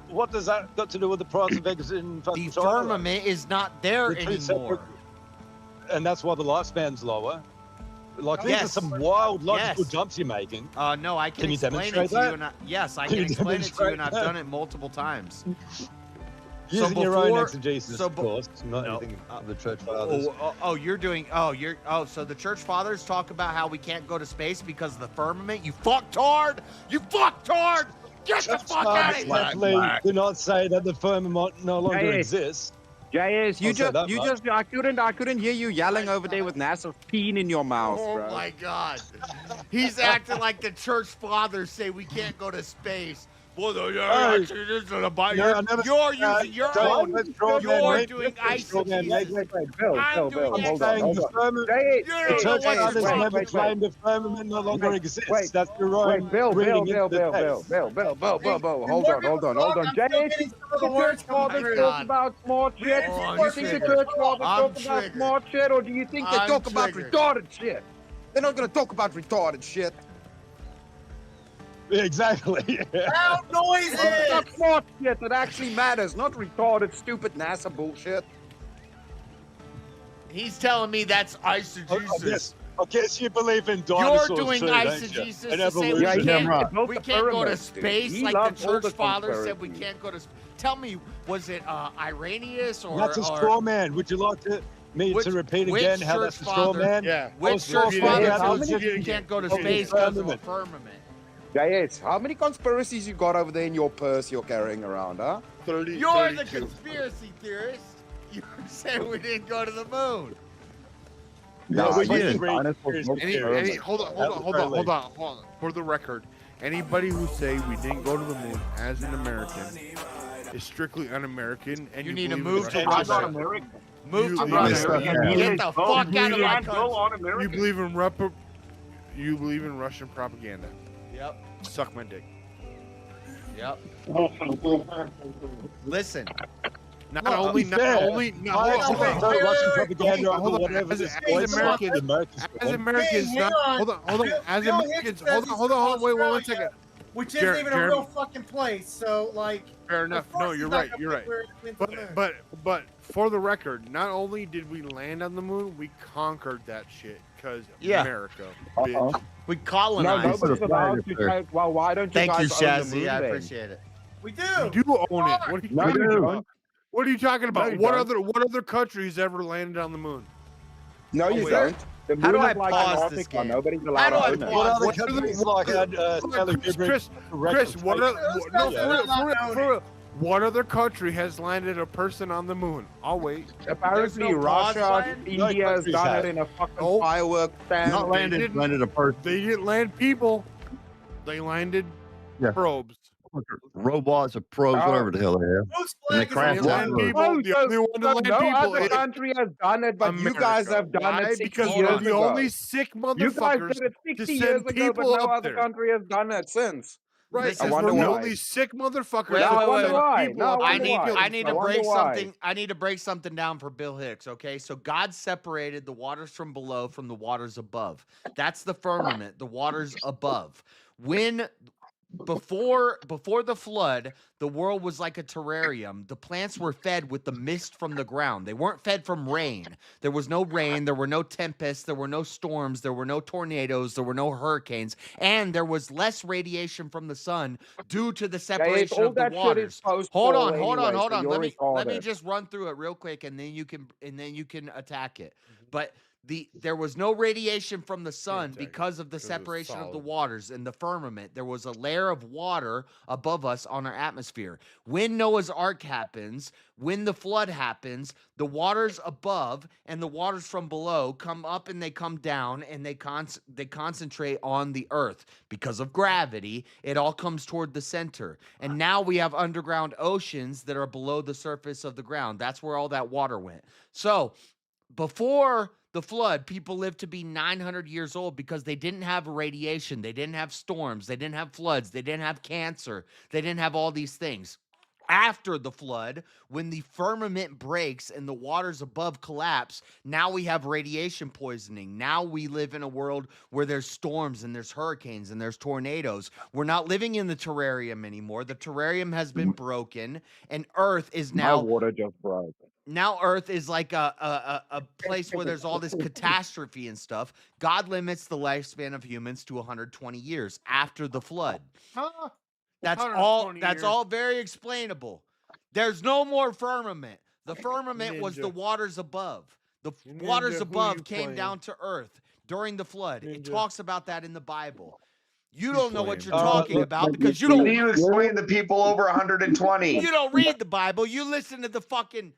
What does that got to do with the price of eggs in fucking The China? though? firmament is not there They're two separate- anymore. and that's why the lifespan's lower. Like these Yes. are some wild logical Yes. jumps you're making. No, I can you explain it demonstrate to you. that? And yes, I Can can you explain it to you, and demonstrate I've that? done it multiple times. Using your own before- exegesis, so of course, not no, anything of the church fathers. So the church fathers talk about how we can't go to space because of the firmament. You fucktard! You fucktard! Get the fuck out of here! Definitely do not say that the firmament no longer JS. exists. JS, I'll say that much. I couldn't hear you yelling over there with NASA's peen in your mouth, Oh bro. my god. He's acting like the church fathers say we can't go to space. Well, Hey. you're using your own. You're doing eisegesis. I'm doing I'm saying the firmament, You the don't know church what you're fathers talking never about. claimed the firmament no longer exists. That's your Wait, own Bill, reading into the text. Hold on. JS, the church fathers my talk God. about smart shit. Oh, Do I'm you think the triggered. church fathers I'm talk about triggered. smart shit, or do you think they I'm talk about triggered. retarded shit? They're not gonna talk about retarded shit. Exactly. Loud noises! It's not smart shit that actually matters, not retarded, stupid NASA bullshit. He's telling me that's eisegesis. I guess you believe in You're dinosaurs doing too, don't you? eisegesis And to say we evolution. can't go to space He like the loves all church the fathers said we conspiracies. can't go to. Tell me, was it Irenaeus or? That's a straw man. Would you like me to repeat which again how church that's a straw father- man? Yeah. Which church father said you can't go to space because of the firmament? JS, how many conspiracies you got over there in your purse you're carrying around, huh? You're the conspiracy theorist. You said we didn't go to the moon. No, we did. Hold on. For the record, anybody who say we didn't go to the moon as an American is strictly un-American, and You need to believe move in to Russia. Russia. Move to Russia. Get the fuck out of my country. You believe in Russian propaganda. Yep. Suck my dick. Yep. Listen. Not only. Hold on. As Americans, hold on. As Americans, hold on. Wait, one second. Which isn't even a real fucking place. So, like. Fair enough. No, you're right. But for the record, not only did we land on the moon, we conquered that shit. Because America, bitch. We colonized. Well, why don't you Thank you, guys own the Shazzy. moon, I then? appreciate it. We do. You do own it. What are you talking about? What are you talking about? No, you What don't. other country has ever landed on the moon? No, you wait. don't. The How do moon I is like pause this Antarctica. game? Nobody's allowed How do to I own it. pause? What other What countries like Stanley Kubrick? For real, what other country has landed a person on the moon? I'll wait. Apparently, no pause Russia, button? India has countries done have. it in a fucking Oh. firework stand. Not landed a person. They didn't land people. They landed Yeah. probes. Robots or probes, whatever the hell they have. Whose And they flag is crash on They the land land moon? people. The only one to land no people other is country has done it, but you guys America. have done Why? it 60 Because years we're the ago. only sick You guys motherfuckers did it to 60 years send ago, but people no up other there. country has done it since. Right, Listen, because I we're wonder the why. only sick motherfuckers. Wait, to wait, wait, send why. people No, up I I there. need why? I need to I wonder break why. something. I need to break something down for Bill Hicks. Okay, so God separated the waters from below from the waters above. That's the firmament, the waters above. Before the flood, the world was like a terrarium. The plants were fed with the mist from the ground. They weren't fed from rain. There was no rain, there were no tempests, there were no storms, there were no tornadoes, there were no hurricanes, and there was less radiation from the sun due to the separation all of the that shit waters. is post Hold fall on. anyway, so you're Let me retarded. just run through it real quick, and then you can attack it. But there was no radiation from the sun because of the separation of the waters and the firmament. There was a layer of water above us on our atmosphere. When Noah's Ark happens, when the flood happens, the waters above and the waters from below come up and they come down and they concentrate on the earth because of gravity. It all comes toward the center. And now we have underground oceans that are below the surface of the ground. That's where all that water went. So before the flood, people lived to be 900 years old because they didn't have radiation. They didn't have storms. They didn't have floods. They didn't have cancer. They didn't have all these things. After the flood, when the firmament breaks and the waters above collapse, now we have radiation poisoning. Now we live in a world where there's storms and there's hurricanes and there's tornadoes. We're not living in the terrarium anymore. The terrarium has been broken, and Earth is My now water just broke. now Earth is like a place where there's all this catastrophe and stuff. God limits the lifespan of humans to 120 years after the flood. Huh? That's 120 that's years. all very explainable. There's no more firmament. The firmament was the Ninja. waters above. The Ninja, waters who above you came playing? down to earth during the flood. It Ninja. talks about that in the Bible. You He's don't know what playing. you're talking Look, about look, because you How don't do you explain the people over 120? you don't read the Bible. You listen to the fucking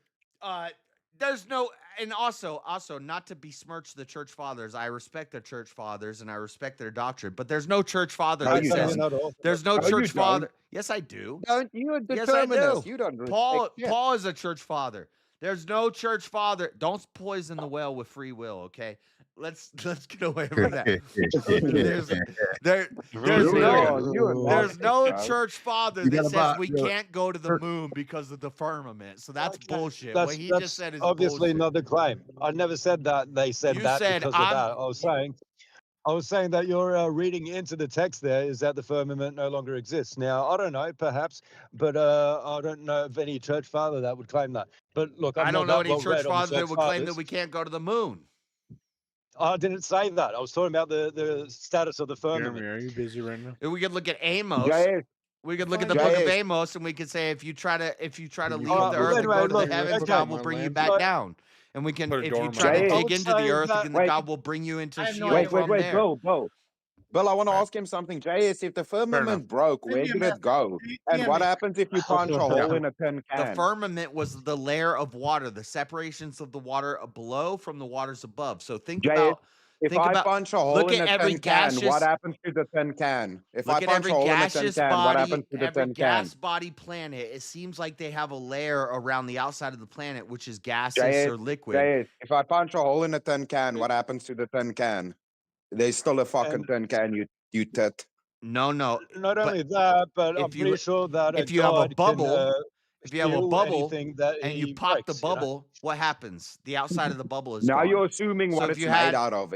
there's no, and also not to besmirch the church fathers. I respect the church fathers and I respect their doctrine, but there's no church father No, that you says don't. there's no No, you church don't. father. Yes, I do. Don't you Yes, I determinist? do. You don't Paul respect shit. Paul is a church father. There's no church father. Don't poison the well with free will, okay? Let's get away from that. There's no church father You that gotta says buy we your can't go to the moon because of the firmament. So that's bullshit. That's, what he that's just said is obviously bullshit. not the claim. I never said that they said You that said, because "I'm-" of that. I was saying that you're reading into the text there is that the firmament no longer exists. Now, I don't know, perhaps, but I don't know of any church father that would claim that. But look, I'm I don't not know that any well church read on the father that church would claim that fathers. we can't go to the moon. I didn't say that. I was talking about the status of the firmament. Jeremy, are you busy right now? We could look at Amos. Jay, We could look at the Jay book of is- Amos, and we could say if you try to leave come the to earth the and go to moon? the heavens, Okay. God will bring you back down. And we can, Put a if door you in my try to mouth. dig I would into the say earth, that- then Wait. God will bring you into I have no Sheol idea from wait, there. Bill. Bill, I want to ask him something. JS, if the firmament broke, where did it go? And what happens if you punch a hole in a tin The can? firmament was the layer of water, the separations of the water below from the waters above. So think JS, about, if I punch a hole look in at a every tin can, what gaseous, happens to the tin can? If I look at punch every a hole in a tin gaseous can, what happens body, to the every tin can? gas body planet. It seems like they have a layer around the outside of the planet, which is gaseous JS, or liquid. JS, if I punch a hole in a tin can, what happens to the tin can? There's still a fucking tin can, you tit. No, Not but only that, but I'm if you pretty sure that if you have a God bubble, can if you have a steal bubble anything that and you he pop the breaks, you know? bubble, what happens? The outside of the bubble is Now gone. you're assuming So what if it's you made had, out of.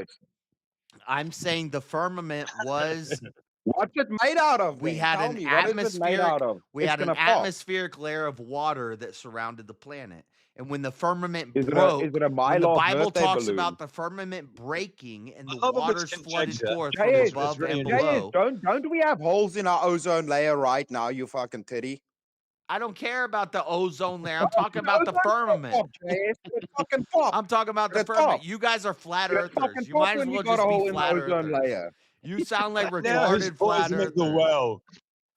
I'm saying the firmament was What's it made out of? we then? had Tell an me, what is it made out atmospheric of? we It's had an gonna pop. atmospheric layer of water that surrounded the planet. And when the firmament Is it broke, a when the Milo Bible birthday talks balloon? about the firmament breaking and the A lot of it's waters flooded conjecture. forth from JS, above and really below. don't we have holes in our ozone layer right now, you fucking titty? I don't care about the ozone layer. I'm talking about the firmament. It fucking pop. I'm talking about the It firmament. pop. You guys are flat It earthers. fucking You pop might as when well you got a just be hole in the flat ozone earthers. layer. You sound like Now who's retarded flat poisoning the earthers. well?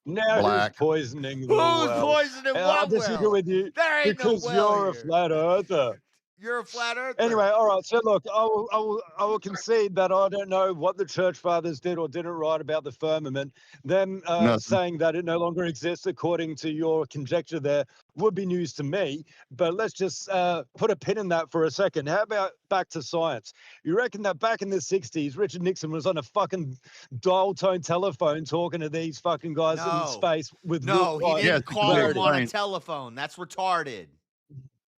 Now Black. who's poisoning the Who's well? poisoning And I what disagree well? with you There ain't no because well you're a here. flat earther. You're a flat earther. Anyway, all right. So look, I will concede that I don't know what the church fathers did or didn't write about the firmament. Them Nothing. saying that it no longer exists, according to your conjecture, there would be news to me. But let's just put a pin in that for a second. How about back to science? You reckon that back in the '60s, Richard Nixon was on a fucking dial tone telephone talking to these fucking guys in No. space with No, he real-time didn't call clarity? them on a telephone. That's retarded.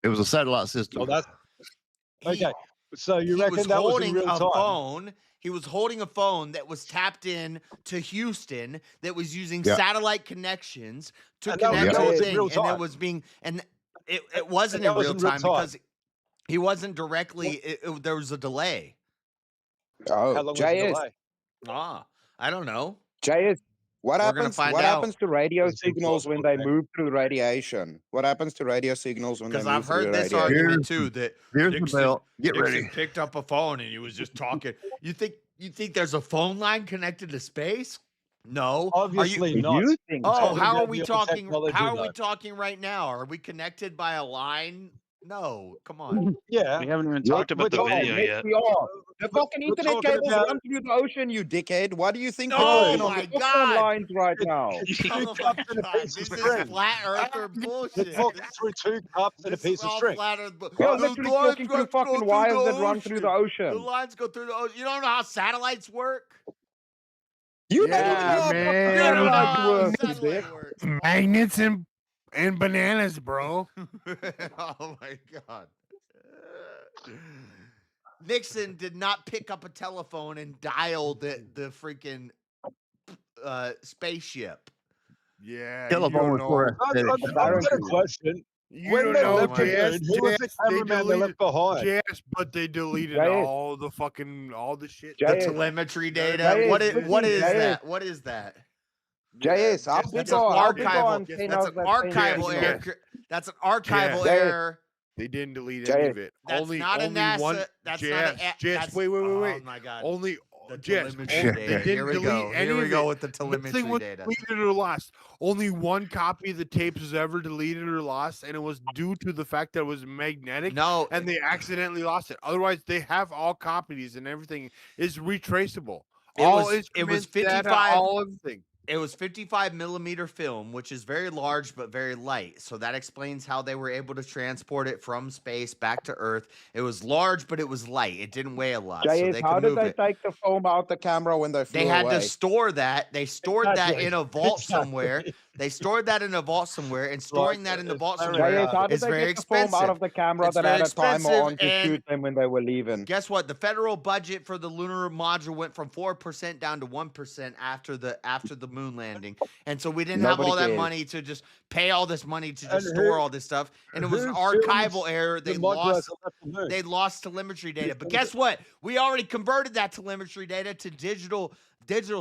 It was a satellite system. Oh, that's He, okay. So you he reckon was that was in holding real a time? phone. He was holding a phone that was tapped in to Houston that was using Yeah. satellite connections to And that was- connect that to a was in thing, real and time. it was being and it wasn't that in was real in real time time. because he wasn't directly. There was a delay. How Oh, long was the JS, delay? I don't know. JS, what We're gonna happens? find What out. happens to radio It's signals when impossible, they man. move through radiation? What happens to radio signals when they Because move I've through heard this radiation? argument too that Here's the belt. Get Nixon ready. picked up a phone and he was just talking. You think there's a phone line connected to space? No. Obviously not. You think? Oh, Talking how are about we the talking? technology, How are we though. talking right now? Are we connected by a line? No. Come on. Yeah. We haven't even Yes, talked about the we're talking- video yes, yet. we are. The fucking We're internet talking cables about- run through the ocean, you dickhead. Why do you think Oh we're talking on my the God. phone lines right now? It's two Oh cups my and a God. piece This of is string. flat earther bullshit. We're talking through two cups and a This is piece of all string. flat earth. We are The literally lines talking through go fucking through wires the that run through the The ocean. lines go through the ocean. You don't know how satellites work? You Yeah, don't even know how man. fucking You don't know satellites how a work, you dick. satellite works. Magnets and And bananas, bro. Oh my god. Nixon did not pick up a telephone and dial the freaking spaceship. Yeah, Telephone you was for don't know. aesthetics. I've got a question. You When don't they know, left the JS, moon, who was the JS, they cameraman they left behind? JS, but they deleted JS. all the shit. The JS. telemetry None of data. that JS, What is exists. what is JS. that? What is that? JS, how just big That's an are archival. antennas That's an that send archival signals? error. That's an archival JS. error. They didn't delete any of it. That's not a NASA. One. That's JS, not a. JS, That's, wait. Oh my god. Only The JS. telemetry They data. Here didn't we delete go. any Here we of go it. with the telemetry Nothing was data. deleted or lost. Only one copy of the tapes was ever deleted or lost, and it was due to the fact that it was magnetic. No, and they accidentally lost it. Otherwise, they have all copies and everything is retraceable. It All was instruments, 55. data, all everything. It was 55 millimeter film, which is very large but very light. So that explains how they were able to transport it from space back to Earth. It was large, but it was light. It didn't weigh a lot, so JS, they how could did move they it. take the film out the camera when they flew They had away? to store that. They stored that Exactly. in a vault Exactly. somewhere. They stored that in a vault somewhere, and storing that in the vault JS, somewhere how did is they very get the film expensive. out of the camera It's that very had a timer expensive, on to and shoot them when they were leaving? guess what? The federal budget for the lunar module went from 4% down to 1% after the moon landing, and so we didn't have Nobody all that cares. money to just pay all this money to And just store all this stuff. And it was an who filmed archival error. the They module lost. as it left the moon? They lost telemetry data. But filmed guess what? We already converted that telemetry data to digital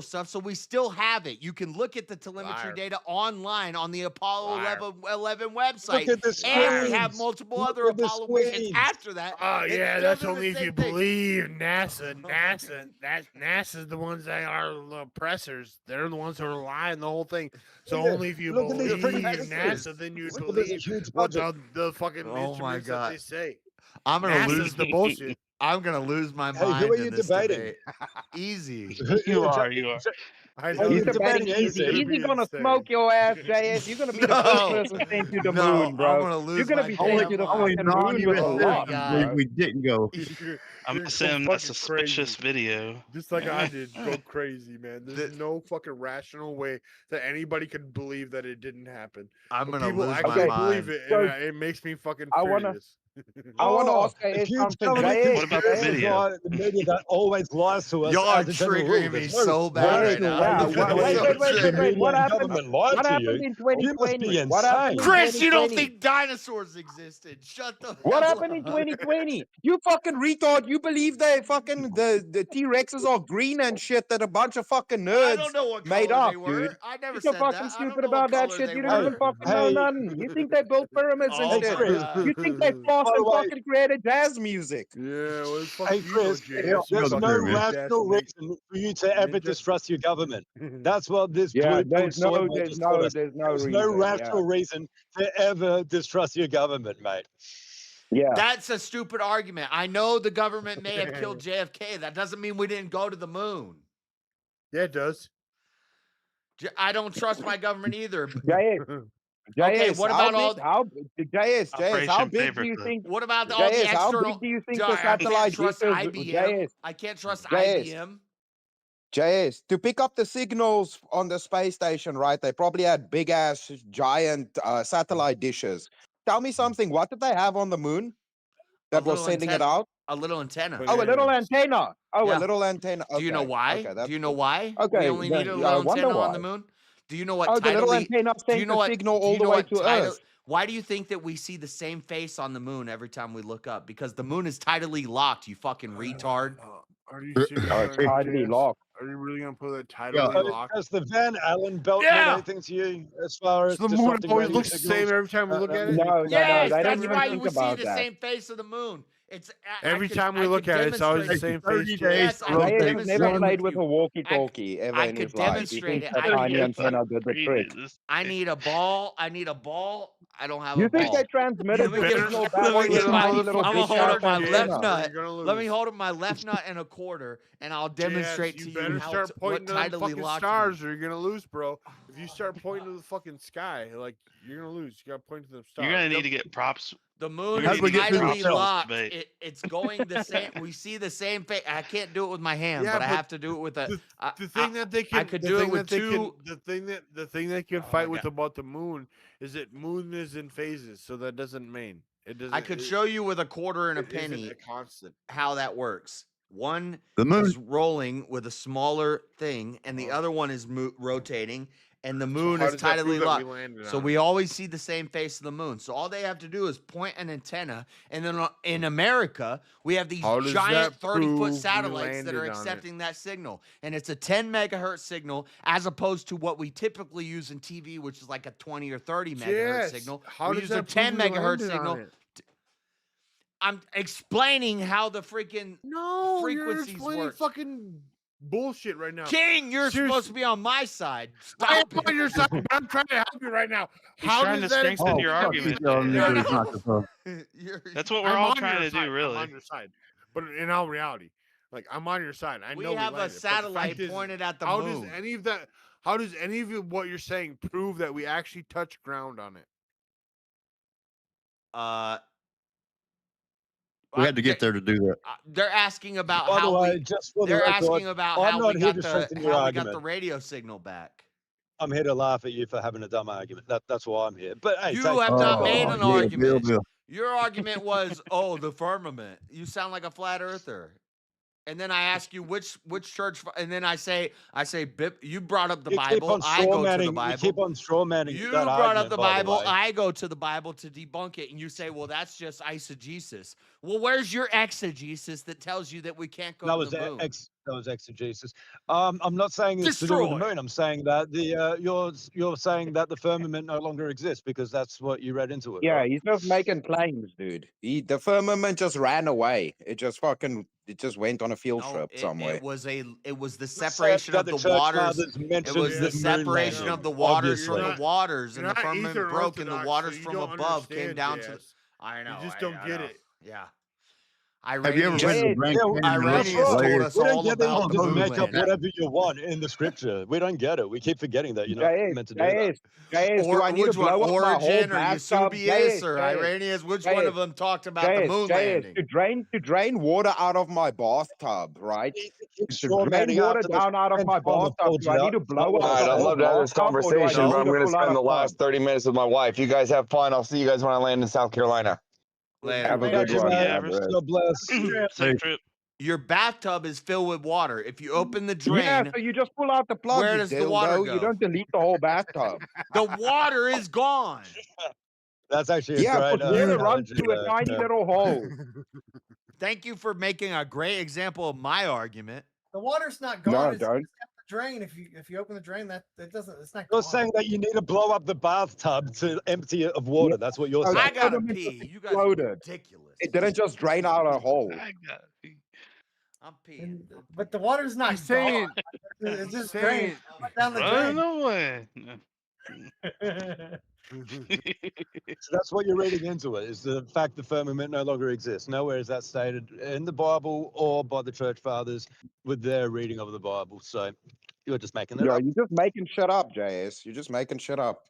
stuff, so we still have it. You can look at the telemetry Liar. data online on the Apollo Liar. 11 website. Look at the And we have screens. multiple Look other at the Apollo missions screens. after that. Oh It yeah, still that's do the only if same you thing. believe NASA's the ones that are the oppressors. They're the ones who are lying the whole thing. So Yeah, only if you look at these believe freaking NASA, then you Look at this believe huge what budget. the fucking Oh my instruments that God. they say. I'm gonna NASA's lose the bullshit. I'm gonna lose my Hey, mind who are in you this debating? debate. Easy. You are. I Are know you He's debating debating easy. anything? Easy gonna smoke your ass, JS. You're gonna be the first person sent to the moon, bro. I'm gonna lose You're gonna my be damn sent to the Only fucking moon with a Oh my lot, God. we, bro. we didn't go. I'm You're gonna send him fucking that suspicious crazy. video. Just like I did, go crazy, man. There's no fucking rational way that anybody could believe that it didn't happen. I'm But gonna people lose actually my believe mind. it, So- and it makes me fucking I wanna- furious. I want to ask if JS you something. tell me JS, What about the conspiracy video? guy, the media that always lies to us Y'all are as a general rule, triggering me there's no so bad right rational now. way yeah. you can Wait, believe wait, wait, the wait, wait. media What and happened? government lied What to happened you. in You must 2020? be What happened in insane. Chris, you don't 2020? think dinosaurs existed. Shut the What hell happened in up. 2020? You fucking retard. You believe they fucking the T-Rexes are green and shit that a bunch of fucking I nerds don't know what made color up, they were. dude. I never You're said fucking that. I don't stupid know what about that color shit. they You don't even were. fucking know Hey, nothing. You think they built pyramids and Oh shit. my Chris, God. You think they flossed by and the way, fucking created jazz music. Yeah, well, fuck hey, you, Chris, JS. Yeah, there's go no through, man. rational reason for you to ever Ninja. distrust your government. That's what this Yeah, blue-pilled soy boy just told us. there's no There's no reason. Yeah, rational reason to ever distrust your government, mate. yeah. That's a stupid argument. I know the government may have killed JFK. That doesn't mean we didn't go to the moon. Yeah, it does. I don't trust my government either. JS, Okay, JS, what how about all? big? How JS, how Operation big do you Paperclip. think? What about all the JS, how external? big do you think I the can't satellite trust dishes? IBM. JS, I can't trust JS. IBM. JS, to pick up the signals on the space station, right? They probably had big ass, giant satellite dishes. Tell me something. What did they have on the moon that was little sending it antenna. out? A little antenna. Oh, a little Bananas. antenna. Oh, Yeah. a little antenna. Okay. Do you know why? Okay, that's Do you know cool. why? We Okay, only then, needed a I little wonder antenna on why. the moon. Do you know what Oh, the little tidally? antenna Do sent you know the what? signal Do all you the know way what to tidal? Earth. Why do you think that we see the same face on the moon every time we look up? Because the moon is tidally locked. You fucking retard. Are you serious? Oh, it's tidally locked. Are you really gonna put that Yeah. tidally locked? Does the Van Allen belt Yeah. mean anything to you as far as So the moon disrupting always radio looks the same signals? every time we look at it. No, Yes, they don't that's even why think we see about the that. same face of the moon. It's Every time we look at it, it's always the same face. 30 to us. days Yes, to I can JS rotate. has demonstrate never it played with with a you. walkie-talkie ever I in could his life. He demonstrate thinks it. that I tiny can. antenna did the trick. I need a ball. I need a ball. I don't have You a think ball. they transmitted Let the me get. signal back Let me to get the my. tiny I'm little gonna bitch hold ass up my left antenna? nut. You're gonna Let me lose. hold up my left nut and a quarter, and I'll demonstrate Yes, to you you better how start what pointing to them tidally fucking locked. stars, or you're gonna lose, bro. If you start pointing to the fucking sky, like you're gonna lose. You gotta point to the stars. You're gonna need to get props. The moon How is do we get through the tidally film? locked. It's going the same. We see the same face. I can't do it with my hand, Yeah, but I but have to do it with a. The thing that they can, I could the do thing it with that they two. can, the thing they can fight with about the moon is that moon is in phases, so that doesn't mean it doesn't. I could show you with a quarter and a it isn't penny a constant. how that works. One The moon- is rolling with a smaller thing, and the other one is rotating, and the moon how is does that prove tidally that we locked. landed So on we always see the same face of the moon. So all they have to do is point an antenna, and then in America we have these How does giant that prove 30-foot we satellites that are landed on it? accepting that signal, and it's a 10 megahertz signal as opposed to what we typically use in TV, which is like a 20 or 30 megahertz Yes. signal. How We does use a that 10 prove we megahertz landed on signal. it? I'm explaining how the freaking No, you're frequencies explaining work. fucking bullshit right now. King, you're supposed to be on my side. I'm Stop on your side, but I'm trying to help you right now. He's How trying does to that strengthen your fuck argument. you. That's what we're I'm all on trying your to side. do, really. I'm on your side, but in all reality, like I'm on your side. I We know have a landed, but the satellite fact is, pointed at the how moon. Does any of that? How does any of what you're saying prove that we actually touch ground on it? We had to get there to do that. They're asking about By the how way, we. just for the They're record, asking about I'm how not we here got to the strengthen your how we got the argument. radio signal back. I'm here to laugh at you for having a dumb argument. That's why I'm here. But hey, You take- have not made Oh, an yeah, argument. Bill. Your argument was, oh, the firmament. You sound like a flat earther. And then I ask you which church, and then I say, you brought up the you keep Bible. on I go to the straw-manning- Bible. You keep on straw-manning You that brought up argument, the by Bible. way. I go to the Bible to debunk it, and you say, well, that's just eisegesis. Well, where's your exegesis that tells you that we can't go That to was the moon? that was exegesis. I'm not saying it's to do with the Destroy. moon. I'm saying that you're saying that the firmament no longer exists because that's what you read into it. Yeah, right? he's just making claims, dude. The firmament just ran away. It just went on a field trip somewhere. It was the said separation that of the the church waters. fathers It mentioned was the the moon separation landing, of the waters from obviously. the waters, You're and the not firmament Eastern broke, and the Orthodox, waters so you from don't above came understand, down to. JS. I know. You just I don't get know. it. Yeah. Have you ever been to the Grand Canyon? Iranians Rock told Layer? us We don't all get that about you the can just moon make up landing. whatever you want in the scripture. We don't get it. We keep forgetting that you're not meant to do that. Do I need to Which one, blow up my whole Origin or bathtub? Eusebius or JS. Iranians? Which one of them talked about the moon landing? To drain water out of my bathtub, right? To straw drain manning water after the down out of French my farmer bathtub, told do I you need to that. blow All up right, the I'd whole love to have bathtub, or do I Conversation, just but I'm need to going to pull out spend a the last plug? 30 minutes with my wife. You guys have fun. I'll see you guys when I land in South Carolina. Later. Have a good one. God bless. Safe trip. Your bathtub is filled with water. If you open the drain, Yeah, so you just pull out the plug. where you does the water dildo. go? You don't delete the whole bathtub. The water is gone. That's actually a Yeah, great but water runs analogy through a there, tiny yeah. little hole. Thank you for making a great example of my argument. The water's not No, gone. It's don't. just at the drain. If you open the drain, it's not You're gone. saying that you need to blow up the bathtub to empty it of water. That's what you're saying. I gotta pee. You guys are ridiculous. It didn't just drain out a hole. I gotta pee. I'm peeing. But the water's not He's saying- gone. It's just saying- drained down the Run drain. away. So that's what you're reading into it, is the fact the firmament no longer exists. Nowhere is that stated in the Bible or by the church fathers with their reading of the Bible. So you're just making it Yeah, up. you're just making shit up, JS. You're just making shit up.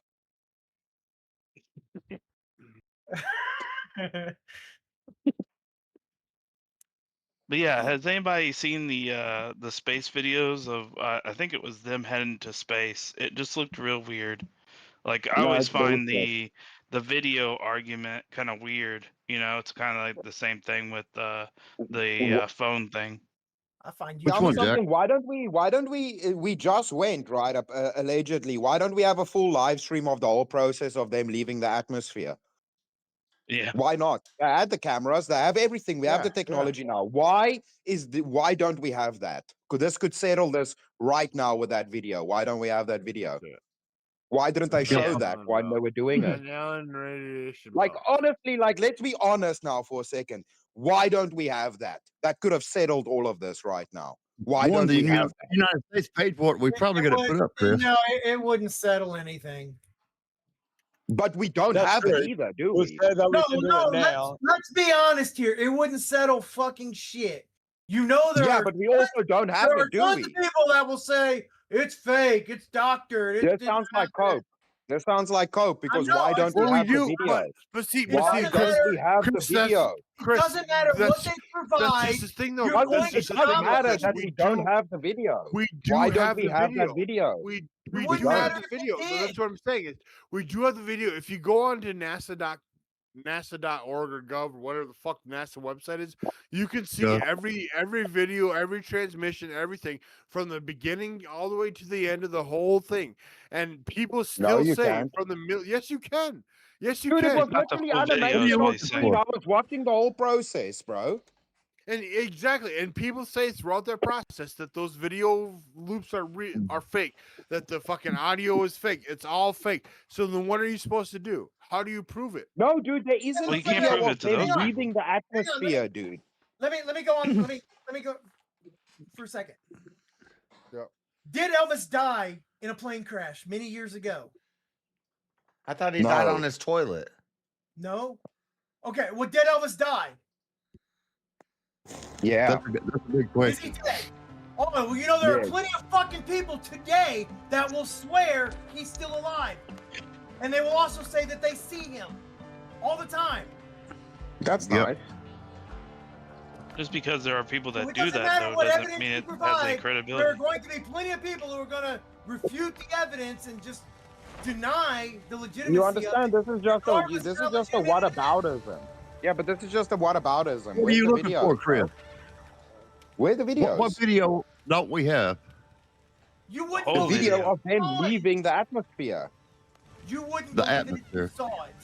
But yeah, has anybody seen the space videos of? I think it was them heading to space. It just looked real weird. Like I No, always it's find bullshit. the video argument kind of weird. You know, it's kind of like the same thing with the phone thing. I find Tell me something. Why don't we just went right up allegedly? Why don't we have a full live stream of the whole process of them leaving the atmosphere? Yeah. Why not? They had the cameras. They have everything. We have the technology now. Why don't we have that? This could settle this right now with that video. Why don't we have that video? Why didn't they show that when they were doing it? Like, honestly, like, let's be honest now for a second. Why don't we have that? That could have settled all of this right now. Why One, don't the we have that? United States paid for it. We probably got to put it up, Chris. No, it wouldn't settle anything. But we don't That's have true. it either, do We'll we? say that we No, can do no, it now. let's be honest here. It wouldn't settle fucking shit. You know there Yeah, are, but we also don't have there are it, do tons we? of people that will say, It's fake. It's doctored. This It's sounds like cope. This sounds like cope because know, why don't it's we not- have the video? Why don't we have the video? It doesn't matter what they provide. That's just the thing, though. You're It going to doesn't matter that We we don't do- have the video. We do Why don't have we the have video. that video? We wouldn't do have matter the video. So that's what I'm saying. Is we do have the video. If you go on to NASA.org or gov or whatever the fuck NASA website is, you can see every video, every transmission, everything from the beginning all the way to the end of the whole thing. And people still you say can't. from the yes, you can. Yes, you Dude, can. it was literally animated on screen. I was watching the whole process, bro. And exactly, and people say throughout their process that those video loops are fake, that the fucking audio is fake. It's all fake. So then, what are you supposed to do? How do you prove it? No, dude, there isn't Well, a you can't video prove of it to them those people. leaving the atmosphere, dude. Let me go on. let me go for a second. Yeah. Did Elvis die in a plane crash many years ago? I thought he died on his toilet. No. Okay. Well, did Elvis die? Yeah. That's a big Is question. he dead? Oh, well, you know, there are Yes. plenty of fucking people today that will swear he's still alive. And they will also say that they see him all the time. That's nice. Just because there are people that It do doesn't that, matter though, what doesn't evidence mean you it has any provide. There are credibility. going to be plenty of people who are going to refute the evidence and just deny the legitimacy You of understand? it. This is just a whataboutism. Yeah, but this is just a whataboutism. What are you looking for, Chris? Where are the videos? What video don't we have? You wouldn't The believe video it. of them leaving the atmosphere. You wouldn't The believe it if atmosphere. you saw it.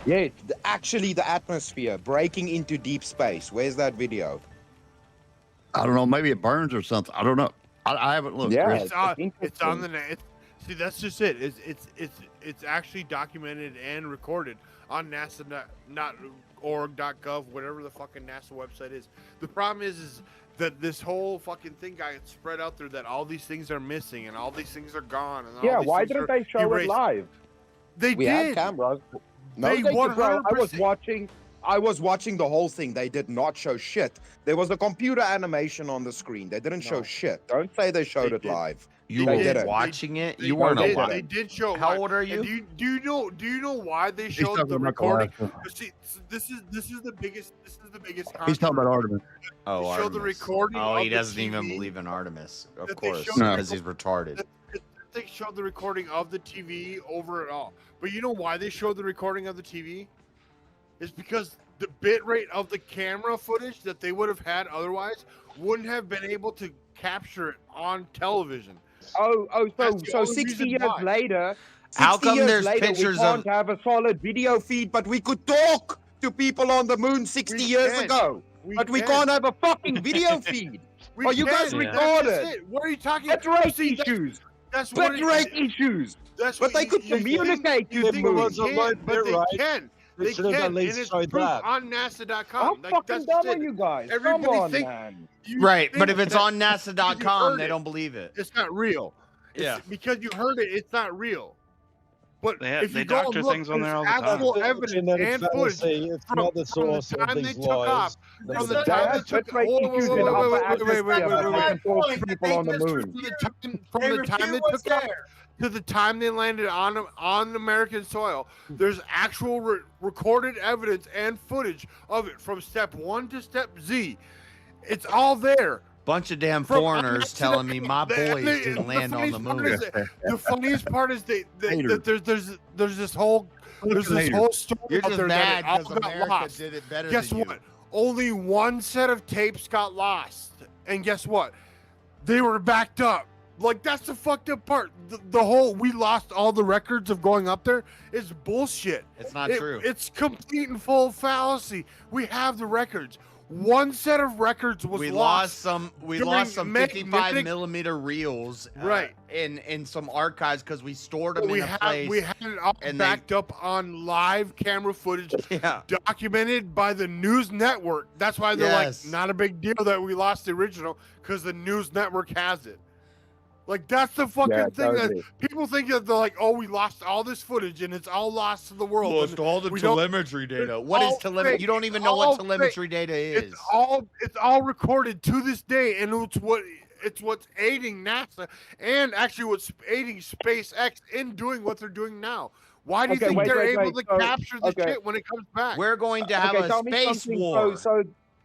Yeah, actually the atmosphere breaking into deep space. Where's that video? I don't know. Maybe it burns or something. I don't know. I haven't looked. Yeah, Chris. It's on the net. See, that's just it. It's actually documented and recorded on NASA.org.gov, whatever the fucking NASA website is. The problem is that this whole fucking thing got spread out there that all these things are missing and all these things are gone. And all Yeah, these why things didn't are they show it erased. live? They We did. had cameras. No, They they did, bro. I was 100%. watching the whole thing. They did not show shit. There was a computer animation on the screen. They didn't show shit. Don't say they showed it live. You They were didn't. watching it. They You weren't did- alive. They did show. How live. old are And you? do you know why they showed talking the about the recording? last one. See, this is the biggest. He's talking about Artemis. Oh, They show the Artemis. recording Oh, of he the doesn't even TV believe in Artemis. Of that they course, showed because he's retarded. They showed the recording of the TV over it all. But you know why they showed the recording of the TV? It's because the bit rate of the camera footage that they would have had otherwise wouldn't have been able to capture it on television. So That's the only 60 reason years why. later, How 60 come years there's later, pictures we can't of- have a solid video feed, but we could talk to people on the moon 60 years can. ago. But we can't have a fucking video feed. We Are you can. guys That's retarded? it. What are you talking That's about? rate See, issues. That's what That's rate issues. That's But what they could you think- communicate you to the think moon. they was a can, low but bit they rate. can. They They should have can, at and least it's showed proof that. on NASA.com. How Like, fucking that's dumb just are it. you guys? Everybody Come on, think- man. You Right, but think if it's that on because you NASA.com, heard they it, don't believe it. It's not real. Yeah. Because you heard it, it's not real. But They if you go doctor and look, things on there there's all the time. actual It's evidence genetic and footage fallacy. It's from, not the from the source of time they these took lies. off. That's From the the time they That's took rate whoa, issues whoa, in whoa, upper wait, wait, atmosphere, wait, but we wait. can talk to Point, people on the they just moon. From They the time refute they what's took off there. to the time they landed on American soil, there's actual recorded evidence and footage of it from step 1 to step Z. It's all there. Bunch of damn From foreigners telling me my boys the didn't land on the funniest part moon. is that- the funniest part is Haters. that there's this whole story You're out just there mad that it all because got America lost. did it better Guess than you. what? Only one set of tapes got lost, and guess what? They were backed up. Like, that's the fucked up part. The whole we lost all the records of going up there is bullshit. It's not true. It's complete and full fallacy. We have the records. One set of records was We lost. We during lost some 55 magnetic- millimeter reels, Right. in some archives because we stored them We in a had place. we had it all and backed up on live camera footage, Yeah. documented by the news network. That's why they're Yes. like, not a big deal that we lost the original because the news network has it. Like, that's the fucking Yeah, thing totally. that people think that they're like, oh, we lost all this footage and it's all lost to the world. Lost And all the we don't- telemetry data. it's What is all telemetry? fake. You don't even It's know all what telemetry fake. data is. It's all recorded to this day, and it's what what's aiding NASA and actually what's aiding SpaceX in doing what they're doing now. Why do you think they're able to capture the shit when it comes back? We're going to have a tell me space something. war.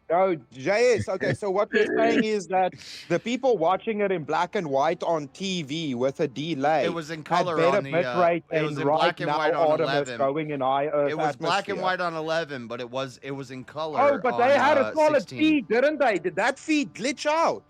JS, okay, so what we're saying is that the people watching it in black and white on TV with a delay, It was in color had better on the, bitrate it was and in right black and now white on Artemis 11. going in high Earth It was black and atmosphere. white on 11, but it was in color. Oh, but they on, had a solid 16. feed, didn't they? Did that feed glitch out?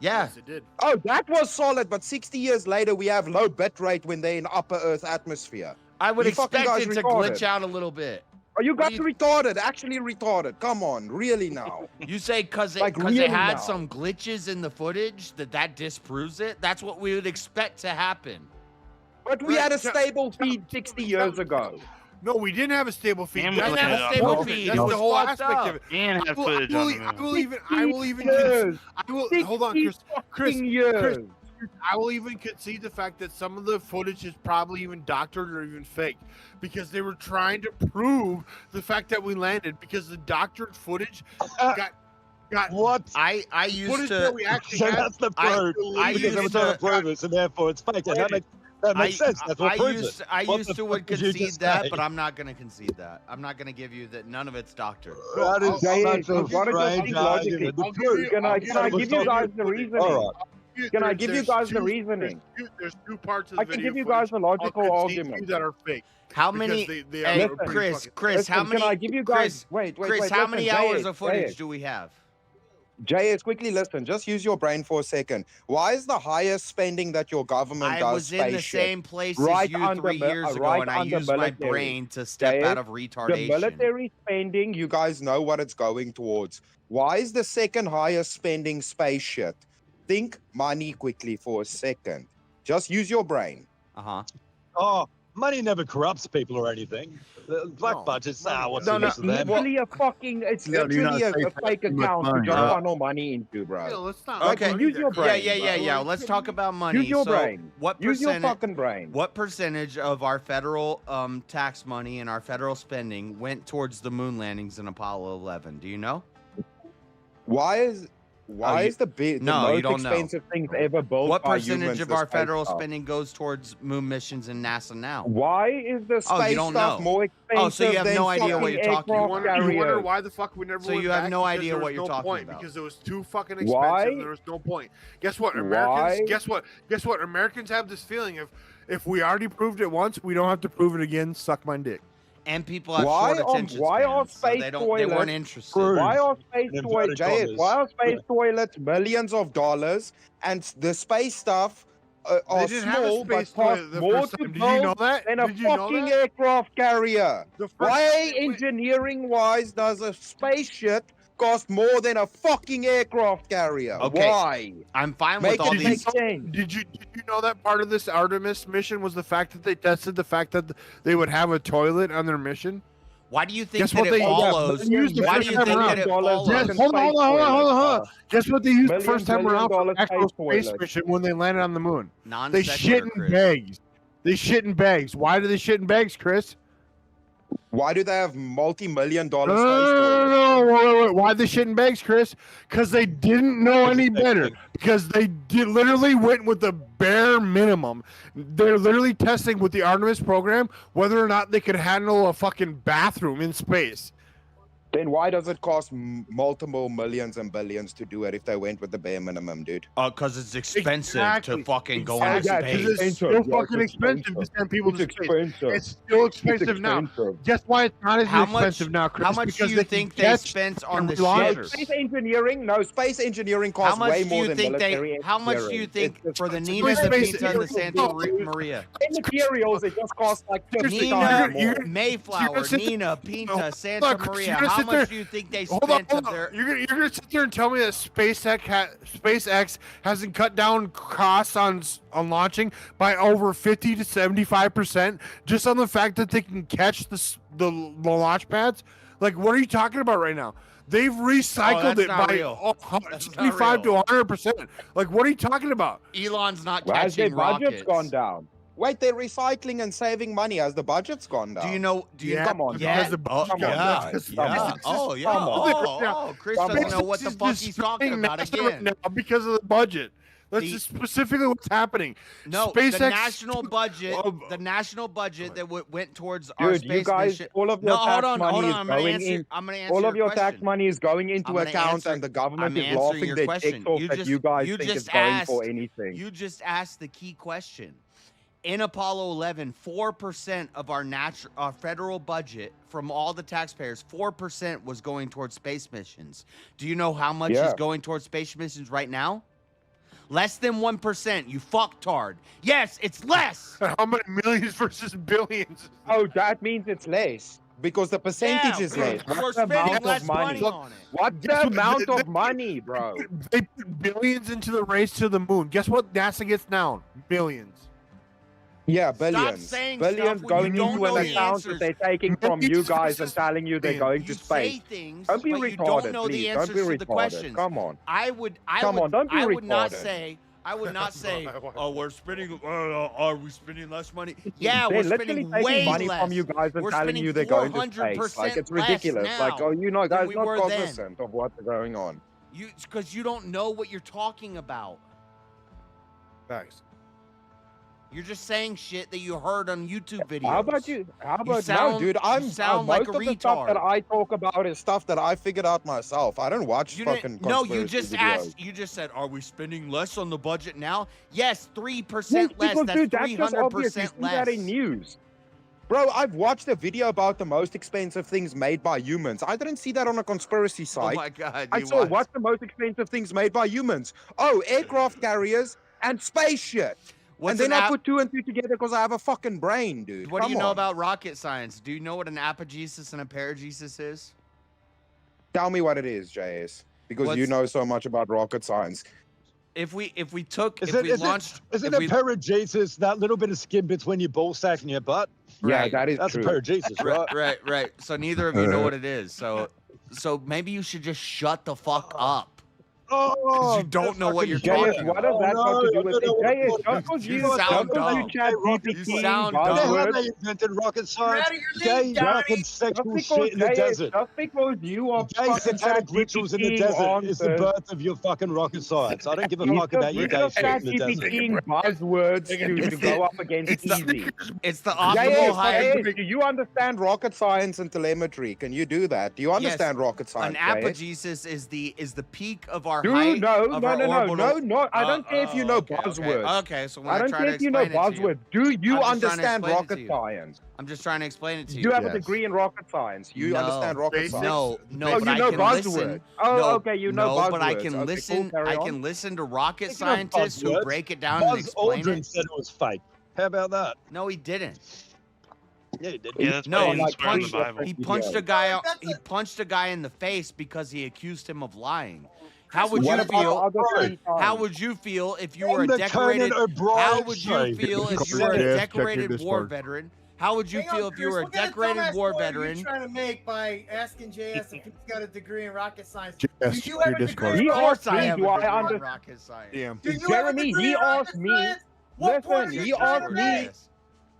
Yeah. Yes, it did. Oh, that was solid, but 60 years later, we have low bitrate when they're in upper Earth atmosphere. I would You fucking expect guys it to retarded. glitch out a little bit. Oh, you got retarded, actually retarded. Come on, really now. You say because Like, it really had now. some glitches in the footage that disproves it? That's what we would expect to happen. But we had a stable feed 60 years ago. No, we didn't have a stable feed. And That's we the had whole a feed. stable That's feed. the It was whole fucked aspect up. of it. And had footage on the moon. I will even hold on, Chris, I will even concede the fact that some of the footage is probably even doctored or even fake, because they were trying to prove the fact that we landed, because the doctored footage got what? I used footage to. that we actually So had. that's the proof. I because used they were trying to- to prove it, so therefore it's fake. And that makes sense. That's what proves it. I What used the to fuck would did you concede just that, say? but I'm not going to concede that. I'm not going to give you that. None of it's doctored. That is such a What is strange the argument. The proof. Can I give you guys the reasoning? All right. Can I give you guys the reasoning? There's two parts of the I can video give you guys a footage logical I'll concede to argument. you that are fake. How because many? they Hey, are pretty Chris, fucking- Chris, how Listen, many? can I give you guys? Chris, Wait, Chris, how many listen, hours JS, of footage JS. do we have? JS, quickly listen. Just use your brain for a second. Why is the highest spending that your government I does was in the spaceship same place right as you under 3 mi- years ago, right and I under used my military? brain to step JS, out of The retardation. military spending, you guys know what it's going towards. Why is the second highest spending space shit? Think money quickly for a second. Just use your brain. Oh, money never corrupts people or anything. The black budgets, what's the use It's of them? literally a fucking, it's Yeah, do you literally not a say fake too much account to money? just funnel money into, bro. Yeah, let's not. Like, Okay. use your brain. Yeah. Let's talk about money. Use your So brain. What Use your percentage? fucking brain. What percentage of our federal tax money and our federal spending went towards the moon landings in Apollo 11? Do you know? Why is the No, you most don't know. expensive things ever built What by percentage humans of the our space federal stuff? spending goes towards moon missions in NASA now? Why is the Oh, you space don't stuff know. more expensive Oh, so you have than no idea what fucking you're talking aircraft about. You wonder carriers? why the fuck we never So went you have back? no Because idea there what was you're no talking point, about. because it was too fucking expensive. Why? There was no point. Guess what? Why? Americans. Guess what? Americans have this feeling if we already proved it once, we don't have to prove it again. Suck my dick. And people have Why short are attention why are spans, so space they toilets? weren't interested. Why are space In toilets? inverted commas. Why are space toilets millions of dollars and the space stuff are didn't have a small but space cost toilet the more first to time. Did you know build that? than a Did you know fucking that? aircraft carrier? The first Why, time it went- engineering-wise, does a spaceship cost more than a fucking aircraft carrier? Okay, Why? I'm fine Make with all it these. make sense. Did you know that part of this Artemis mission was the fact that they tested the fact that they would have a toilet on their mission? Why do you think Guess that what it they follows? used the Why do first you time think around? that it follows? Yes, hold on. Guess what they used the first time around for $1 the actual space toilet. mission when they landed on the moon? They Non-sequitur, shit in Chris. bags. They shit in bags. Why do they shit in bags, Chris? Why do they have multi-million-dollar No, space toilets? wait. Why they shit in bags, Chris? Because they didn't know any better. Because they literally went with the bare minimum. They're literally testing with the Artemis program whether or not they could handle a fucking bathroom in space. Then why does it cost multiple millions and billions to do it if they went with the bare minimum, dude? Because it's expensive Exactly. to fucking go Exactly. into Yeah, 'cause space. It's Expensive. still Yes, fucking it's expensive to expensive. send people It's to space. expensive. It's still expensive It's now. expensive. Guess why it's not as How much? expensive now, Chris? How much do Because you they think can they catch spent on and the relaunch ships? Space engineering? No, space engineering How costs much way do more you than think military How much do you engineering. think It's for the just- Nina, it's the just- Pizza, and the Santa Maria? In materials, it just costs like 50 Nina, times more. Mayflower, Nina, Pinta, Santa Look, Maria. you're gonna How sit much there- do you think they Hold spent on. of their? You're gonna sit there and tell me that SpaceX hasn't cut down costs on launching by over 50 to 75% just on the fact that they can catch the launch pads? Like, what are you talking about right now? They've recycled that's it not by real. That's not 75 to real. 100%. Like, what are you talking about? Elon's not Why has their catching budget's rockets. gone down? Wait, they're recycling and saving money as the budget's gone down. Do you know? Do you come on? Yeah. guys. Oh, Come on, yeah. guys. Yeah. Come on. Oh, yeah. Come on. Oh, Chris doesn't know what the fuck he's talking about again. Now because of the budget. That's The- just specifically what's happening. No, SpaceX, the national budget, the national budget that went towards our Dude, space you guys, mission. all of your No, tax hold on, money hold is on. I'm gonna going answer. in. I'm gonna answer All of your tax question. money is going into I'm gonna account, answer- and the government I'm is answering laughing your their question. dicks off that you guys think it's going for anything. You just asked the key question. In Apollo 11, 4% of our federal budget from all the taxpayers, 4% was going towards space missions. Do you know how much is going towards space missions right now? Less than 1%. You fucktard. Yes, it's less. How many millions versus billions? Oh, that means it's less because the percentage is less. We're What's the spending amount less of money? on it. What's the amount of money, bro? They put billions into the race to the moon. Guess what NASA gets now? Millions. Yeah, billions. saying Billions stuff when you going don't into know an the account answers. that they're taking from you guys and telling you they're going to You say space. things, Don't be but retarded, you don't know please. the Don't answers be to the retarded. questions. Come on. I would Don't be I would not retarded. say. I would not say, oh, we're spending, are we spending less money? Yeah, They're we're literally spending taking way money less. from you guys and We're telling spending you they're going to 400% space. Like, it's less ridiculous. now Like, oh, you know, than guys, we not were then. cognizant of what's going on. Because you don't know what you're talking about. Thanks. You're just saying shit that you heard on YouTube videos. How about you? How about sound- no, dude? you I'm sound most like a of the stuff that retard. I talk about is stuff that I figured out myself. I don't watch You fucking. didn't, no, you conspiracy just videos. asked. You just said, "Are we spending less on the budget now?" Yes, 3% Yes, less. because, That's dude, that's just obvious. You 300% see that less. in news. Bro, I've watched a video about the most expensive things made by humans. I didn't see that on a conspiracy site. Oh my god! I you saw watched- what's the most expensive things made by humans? Oh, aircraft carriers and space shit. What's and then an I ap- put two and two together because I have a fucking brain, dude. What do you Come know on. about rocket science? Do you know what an apogesis and a paragesis is? Tell me what it is, JS. Because you What's- know so much about rocket science. If we Isn't if a paragesis that little bit of skin between your ball sack and your butt? Yeah, that is That's true. a paragesis, right? right. So neither of you know what it is. So maybe you should just shut the fuck up. Oh, you don't know what you're JS, talking what about. does that got to do with it? JS, just because You you sound don't dumb. you chat You GPT sound They dumb. haven't invented rocket science. Gay, fucking sexual shit in the desert. Just because you are Gay fucking satanic rituals in the desert is the answers. birth of your fucking rocket science. I don't give a He's fuck about your just gay shit in the desert. ChatGPTing buzzwords to go up against easy. It's the optimal height. JS, do you understand rocket science and telemetry? Can you do that? Do you understand rocket An science? JS? apogesis is the peak of our Dude, height. no, of no, our no, orbital. no. I don't care if you know okay, buzzwords. Okay, so when I don't try care to if you know explain it to buzzwords. Do you I'm just trying to understand explain it to rocket you. science? I'm just trying to explain it to you. You have a degree in rocket science. You No. understand rocket science. No, Oh, but you I know can buzzwords. listen. Oh, no, okay, you know no, buzzwords. but I can Okay, listen. cool, carry I on. can listen to rocket Speaking of scientists who buzzwords, break it down and Buzz explain Aldrin it. said it was fake. How about that? No, he didn't. Yeah, he did. Yeah, that's No, why he he swear in the punched, Bible. he punched a guy out. He punched a guy in the face because he accused him of lying. How would What you about the feel? other three How times? would you feel if you were a In the decorated? Conan O'Brien How would you show. feel if you Yes, were a check decorated this war part. veteran? How would you Hang on, feel if you Chris, were a what kind of decorated dumbass war point are veteran? you trying to make by asking JS if he's got a degree in rocket science? Yes, Do you have a your degree Discord. in He rocket asked me, science? do I degree in understand? rocket science. Damn. Do you have a Jeremy, degree he in rocket asked me. science? What point are Listen, you he trying to asked make? me.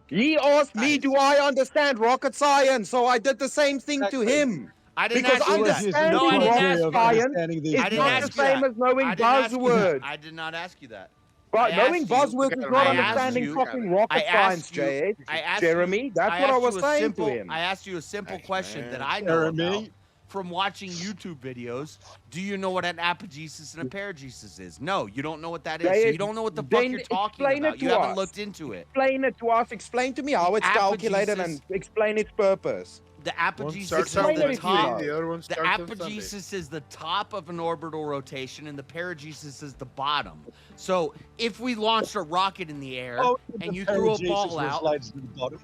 He asked me, do I understand rocket science? So I did the same thing to Exactly. him. I didn't Because ask you that. understanding No, I didn't rocket ask you that. science Understanding these is I didn't not ask the you same that. as knowing I didn't ask you that. buzzwords. I did not ask you that. But I knowing asked you- buzzwords is I not asked understanding you- fucking rocket I science, asked you- Jay. I asked Jeremy, you- that's I what I asked was you a saying simple- to him. I asked you a simple Thanks, question man. that I know Jeremy. about from watching YouTube videos. Do you know what an apogesis and a paragesis is? No, you don't know what that is. So They- you don't know what the fuck then you're talking explain it about. You to haven't us. looked into it. Explain it to us. Explain to me how it's calculated and explain its purpose. The apogesis starts is on Explain it the if you top. know. The other one The starts on Sunday. apogesis is the top of an orbital rotation, and the paragesis is the bottom. So if we launched a rocket in the air Oh, and the you threw a paragesis ball was out, laid to the bottom.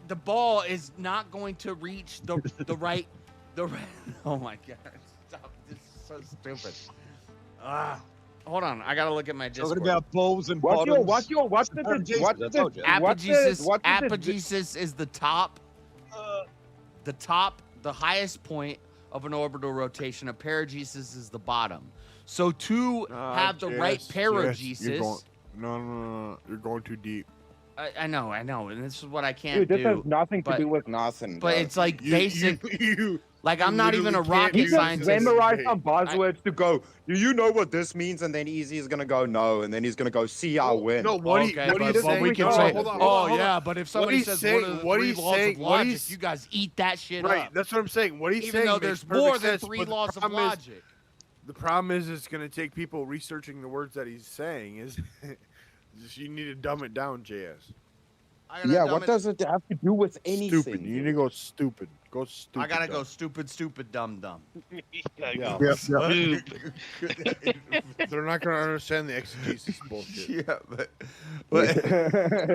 the ball is not going to reach the right. Oh my god! Stop! This is so stupid. Hold on, I gotta look at my Discord. Talking about balls and What's bottoms. what's the Paragesis, what's I told you. Apogesis. what is it? Apogesis is the top. The highest point of an orbital rotation. A paragesis is the bottom. So to have the right paragesis. No, you're going too deep. I know, and this is what I can't Dude, this do. has nothing to but, do with nothing. But bro. it's like basic. Like I'm not even a He rocket just scientist. memorize some buzzwords to go. Do you know what this means? And then Easy is gonna go no, and then he's gonna go see I win. No, what Okay, what but, he's but saying? we can hold say, on, hold on, oh hold on. yeah, but if What somebody he's says saying, what are the what three he's laws saying, of what logic, he's you guys eat that shit right. up. That's what I'm saying. What he's Even saying though makes there's perfect more than sense, three but the laws of problem is- logic. The problem is, it's going to take people researching the words that he's saying. Is just you need to dumb it down, JS. Yeah, what does it have to do with anything? Stupid. You need to go stupid. Go stupid. I gotta dumb. go stupid, dumb. Yeah. They're not going to understand the exegesis bullshit. Yeah, but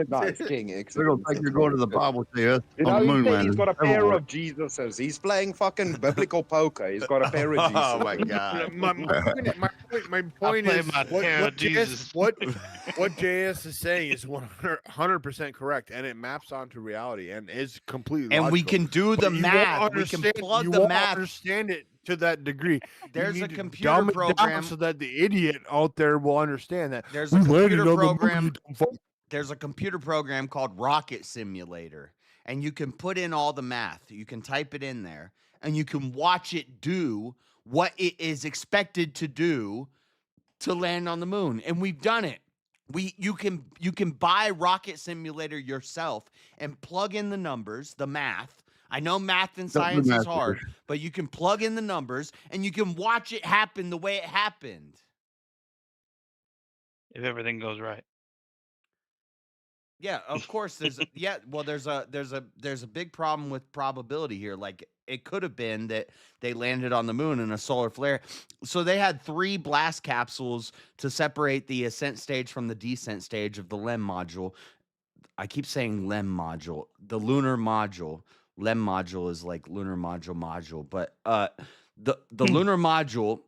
Nice king. They're gonna think you're going to the Bible, JS. You on know, the he moon said he's landing. got a That won't pair work. of Jesuses. He's playing fucking biblical poker. He's got a pair of Jesus. Oh my god. My point play is my pair of Jesus. what JS is saying is 100% correct, and it maps onto reality and is completely And we logical. can do But the you won't math. We can understand- plug you the won't math. understand it to that degree. There's you a need to computer dumb it down program- so that the idiot out there will understand that. There's a We landed computer on the moon, program. you dumb fuck. There's a computer program called Rocket Simulator, and you can put in all the math. You can type it in there, and you can watch it do what it is expected to do to land on the moon. And we've done it. You can buy Rocket Simulator yourself and plug in the numbers, the math. I know math and Don't do science is math, hard, Chris. but you can plug in the numbers and you can watch it happen the way it happened. If everything goes right. Yeah, of course. There's a big problem with probability here. Like it could have been that they landed on the moon in a solar flare. So they had 3 blast capsules to separate the ascent stage from the descent stage of the LEM module. I keep saying LEM module, the lunar module. LEM module is like lunar module, but the lunar module,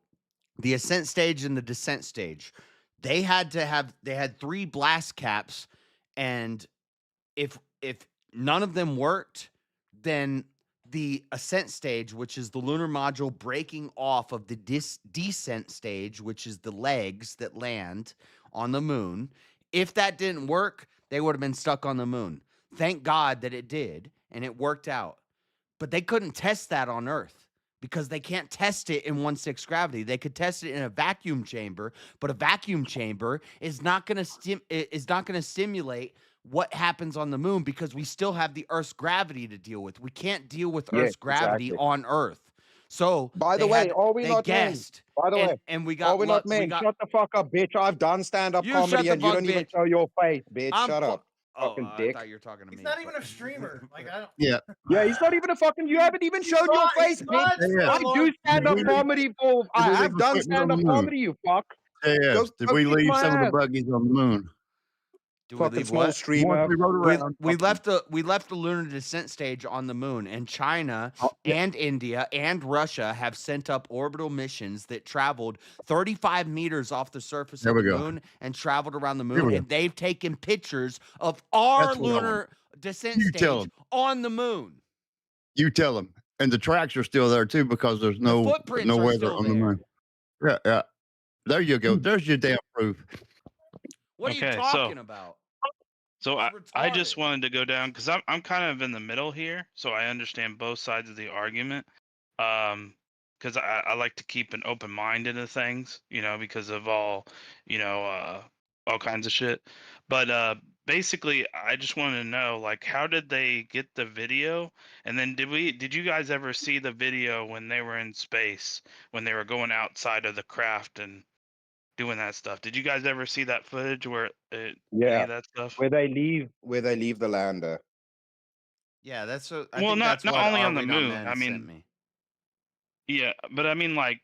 the ascent stage and the descent stage, they had 3 blast caps, and if none of them worked, then the ascent stage, which is the lunar module breaking off of the descent stage, which is the legs that land on the moon, if that didn't work, they would have been stuck on the moon. Thank God that it did, and it worked out. But they couldn't test that on Earth because they can't test it in 1/6 gravity. They could test it in a vacuum chamber, but a vacuum chamber is not going to stimulate what happens on the moon because we still have the Earth's gravity to deal with. We can't deal with Yeah, Earth's gravity exactly. on Earth. So By the way, are we they not men? guessed. By the way, and we got are we not we men? got- Shut the fuck up, bitch. I've done stand-up You shut comedy the and you fuck, don't even bitch. show your face, bitch. I'm Shut fu- up. Oh, Fucking I dick. thought you were talking to me. He's not even a streamer. Like I don't. Yeah. Yeah, he's not even a fucking. You haven't even shown your face, bitch. Yeah. I do stand-up comedy for. I we have leave done equipment on the stand-up moon? comedy. You fuck. JS, did go we kick leave my some of the ass. buggies on the moon? Do we Fucking leave small what? Once streamer. we rode around. We left the lunar descent stage on the moon, and China and India and Russia have sent up orbital missions that traveled 35 meters off the surface There of we the go. moon and traveled around the Here moon, we go. and they've taken pictures of our That's what I want. lunar descent You tell stage 'em. on the moon. You tell them. And the tracks are still there too because there's no footprints are weather still on the there. moon. Yeah, yeah. There you go. There's your damn proof. What are you Okay, talking about? So It's I just retarded. wanted to go down because I'm kind of in the middle here, so I understand both sides of the argument. Because I like to keep an open mind into things, because of all kinds of shit. But basically, I just wanted to know, like, how did they get the video? And then did you guys ever see the video when they were in space, when they were going outside of the craft and doing that stuff? Did you guys ever see that footage where any Yeah. of that stuff? Where they leave the lander. Yeah, that's what I Well, think. not That's what only Are on the We Not moon. Men I sent mean, me. yeah, but I mean, like,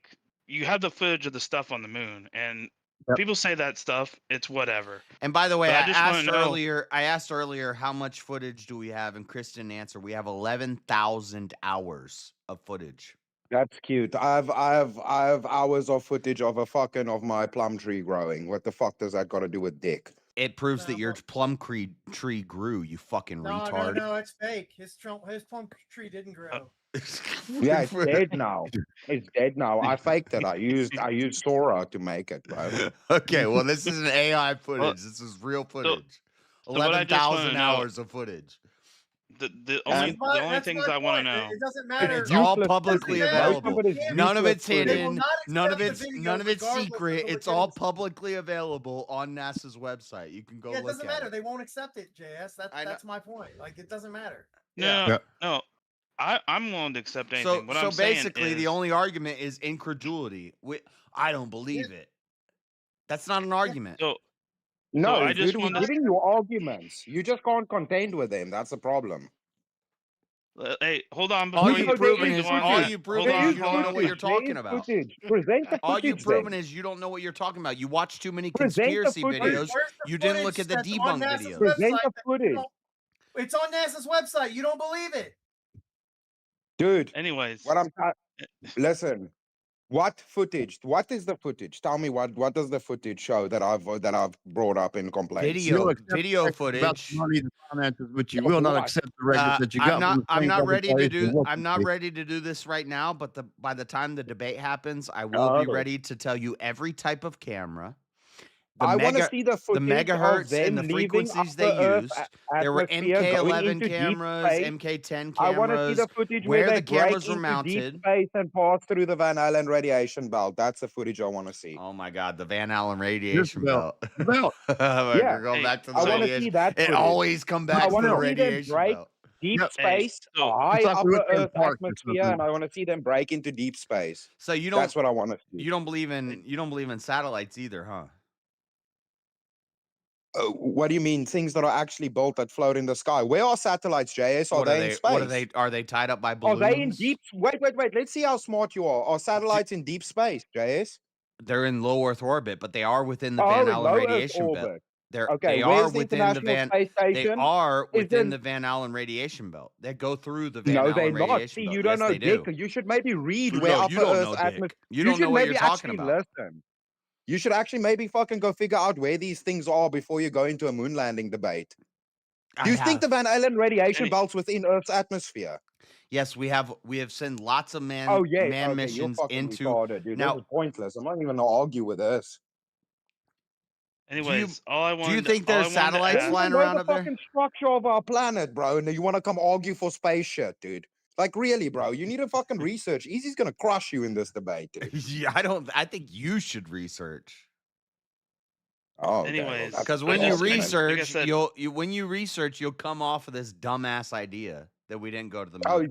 you have the footage of the stuff on the moon, and people say that stuff, it's whatever. And by the way, But I I just wanna asked know- earlier. I asked earlier how much footage do we have, and Chris didn't answer. We have 11,000 hours of footage. That's cute. I have hours of footage of of my plum tree growing. What the fuck does that got to do with dick? It proves that your plum tree grew. You fucking retard. No, it's fake. His plum tree didn't grow. Yeah, it's dead now. It's dead now. I faked it. I used Sora to make it, bro. Okay, well, this is an AI footage. This is real footage. So what I just wanna 11,000 know- hours of footage. The only things I want to know. It doesn't matter. It's all useless publicly footage, bro. available. Some of it's None of useless it's footage. They will hidden. not None of accept it's the video none of it's regardless of secret. the It's all legitimacy. publicly available on NASA's website. You can go Yeah, it look doesn't at matter. it. They won't accept it, JS. That's my point. Like, it doesn't matter. No. I'm willing to accept anything. What So I'm saying basically, is, the only argument is incredulity. I don't believe it. That's not an argument. So No, I just dude, we're wanted to- giving you arguments. You just can't contend with them. That's the problem. Hey, hold on. All Before you you proven go is on all that, you hold proven on, is you hold don't know on. what you're talking about. Present the All you footage, proven then. is you don't know what you're talking about. You watch too many Present the conspiracy footage. videos. Where's the You didn't look footage at the that's on debunk NASA's videos. Present website the that you footage. don't- It's on NASA's website. You don't believe it. Dude, Anyways, what listen. What footage? What is the footage? Tell me what does the footage show that I've brought up in complaints? Video You'll accept video records about footage. the money, the finances, but you Of will not what? accept the records that you got. from the I'm same not ready to publication. do. Look, I'm not please. ready to do this right now. But by the time the debate happens, I will be Oh. ready to tell you every type of camera. I want to see the footage megahertz of them and the leaving frequencies they upper Earth used. There were atmosphere, going MK11 into deep cameras, space. MK10 I want to see cameras, the footage where where the they break cameras were into mounted. deep space and pass through the Van Allen radiation belt. That's the footage I want to see. Oh my God, the Van Allen radiation belt. belt. Yeah. We're going back to the I want to radiation. see that It footage. always come I back to want the to see them radiation break belt. deep Yep. space, so high it's like we upper went to Earth parks or atmosphere, something. and I want to see them break into deep space. So you don't. That's what I want to see. You don't believe in satellites either, huh? What do you mean things that are actually built that float in the sky? Where are satellites, JS? Are they in space? What are they? Are they tied up by Are balloons? they in deep? Wait. Let's see how smart you are. Are satellites in deep space, JS? They're in low Earth orbit, but they are within the Oh, Van in Allen low Earth radiation belt. orbit. They're Okay, they where's are the within the International Van. Space They Station? are Is within there- the Van Allen radiation belt. They go through the Van No, Allen they're not. radiation See, belt. you don't Yes, know, they do. Dick. You should maybe read No, where you upper don't Earth know, Dick. atmosphere. You don't should know what maybe you're talking actually about. listen. You should actually maybe fucking go figure out where these things are before you go into a moon landing debate. Do you think the Van Allen radiation belt's within Earth's atmosphere? Yes, we have sent lots of man Oh yeah, man okay, missions you're fucking into. retarded, dude. Now, This is pointless. I'm not even gonna argue with this. Anyways, all I wanted. do you think all I there's wanted to satellites ask- flying Know around the up there? fucking structure of our planet, bro, and you want to come argue for space shit, dude. Like really, bro, you need to fucking research. Easy's gonna crush you in this debate, dude. Yeah, I think you should research. Oh, okay. Anyways, Because when I you just- like I research, said- you'll come off of this dumbass idea that we didn't go to the moon.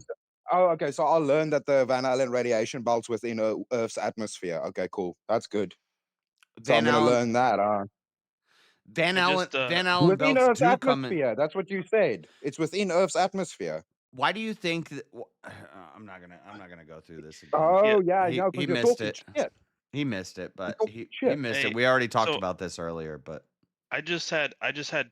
Okay. So I'll learn that the Van Allen radiation belt's within Earth's atmosphere. Okay, cool. That's good. So I'm Van gonna Allen- learn that. Van Allen within belts Earth's do come in. atmosphere. That's what you said. It's within Earth's atmosphere. Why do you think that? I'm not gonna go through this again. Oh yeah, I know. he 'Cause you're missed talking it. shit. He missed it, but he shit. missed Hey, it. We already talked so- about this earlier, but I just had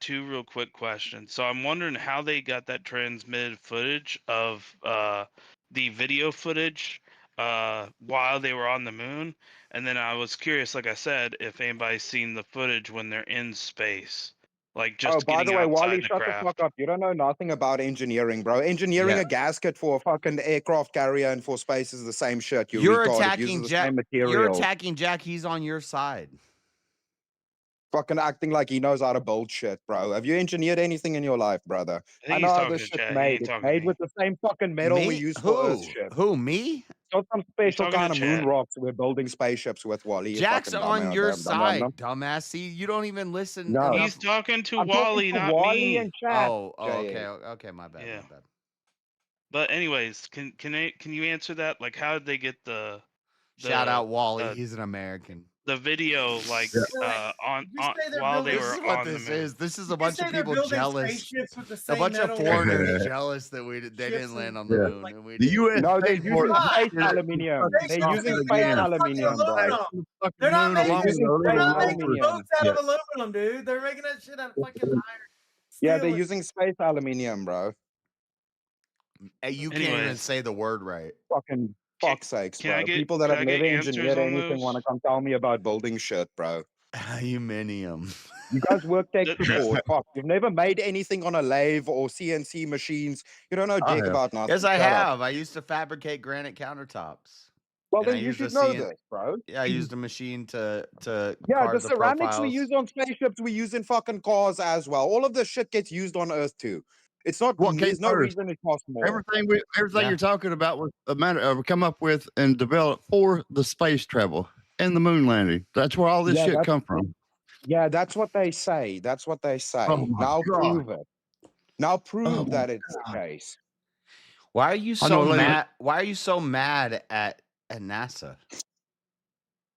two real quick questions. So I'm wondering how they got that transmitted footage of the video footage while they were on the moon, and then I was curious, like I said, if anybody's seen the footage when they're in space, like just by getting the way, outside Wally, the shut craft. the fuck up. You don't know nothing about engineering, bro. Engineering Yeah. a gasket for a fucking aircraft carrier and for space is the same shit. you're retard. It attacking uses the Jack. same You're material. attacking Jack. He's on your side. Fucking acting like he knows how to build shit, bro. Have you engineered anything in your life, brother? I think I he's know how talking this to shit's Chad. He made. ain't It's talking to made me. with the same fucking metal we Me? use for Earth Who? shit. Who? Me? Not some special talking kind to of moon Chad. rocks we're building spaceships with, Wally. You Jack's fucking on dumbass, your dumb, dumb, side, dumb. dumbass. See, you don't even listen. No. enough. He's talking to I'm Wally, talking to not Wally me. and Chad. Oh, JA. okay, my bad, Yeah. my bad. But anyways, can you answer that? Like, how did they get the Shout out Wally. uh, He's an American. the video like on say they're while they building- were This is what on the this moon? is. This is You a bunch say of they're people building jealous. spaceships with the A same bunch of metal foreigners jealous that they ships didn't and- land on the moon. And we The did. U.S. No, they're paid using for it. space Yeah. aluminium. They They're still using use space fucking aluminium, bro. aluminum. They're not making, along with they're not aluminum. making boats out Yeah. of aluminum, dude. They're making that shit out of fucking iron. Yeah, Steel they're and- using space aluminium, bro. Hey, you can't even Anyways. say the word right. Fucking fuck's sakes, can bro. I get- People that can have I get never answers engineered on anything those? want to come tell me about building shit, bro. Aluminium. You guys work tech That- support. Fuck, you've never made anything on a lathe or CNC machines. You don't know I dick have. about nothing. Yes, I Shut up. have. I used to fabricate granite countertops. Well, and I then you used should a know CN this, bro. Yeah, I used a machine to Yeah, carve the the ceramics we profiles. use on spaceships, we use in fucking cars as well. All of this shit gets used on Earth too. It's not. What came There's no first? reason it costs more. Everything Yeah. you're talking about was a matter of come up with and developed for the space travel and the moon landing. That's where all this Yeah, shit that's come from. yeah, that's what they say. That's what they say. Oh my Now God. prove it. Now Oh prove my that it's the God. case. Why are you I know so a lady- mad? Why are you so mad at NASA?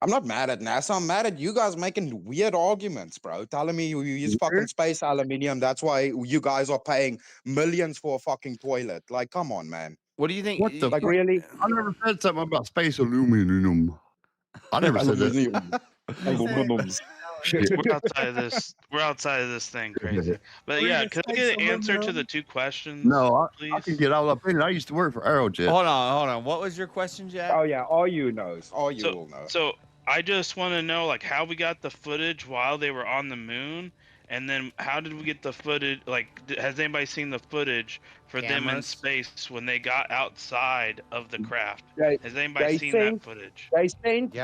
I'm not mad at NASA. I'm mad at you guys making weird arguments, bro. Telling me you use fucking space aluminium. That's why you guys are paying millions for a fucking toilet. Like, come on, man. What do you think? What the Like, fuck? really? I never said something about space aluminum. I never said that. Aluminium. Aluminums. Shit. We're outside of this. We're outside of this thing, crazy. But yeah, could I get an answer to the two questions? No, I please? can get all up in it. I used to work for Aerojet. Hold on. What was your question, Jack? Oh yeah, all you knows. All you will know. So I just want to know, like, how we got the footage while they were on the moon, and then how did we get the footage? Like, has anybody seen the footage for them in Cameras? space when they got outside of the craft? They- Has anybody they seen sent- that footage?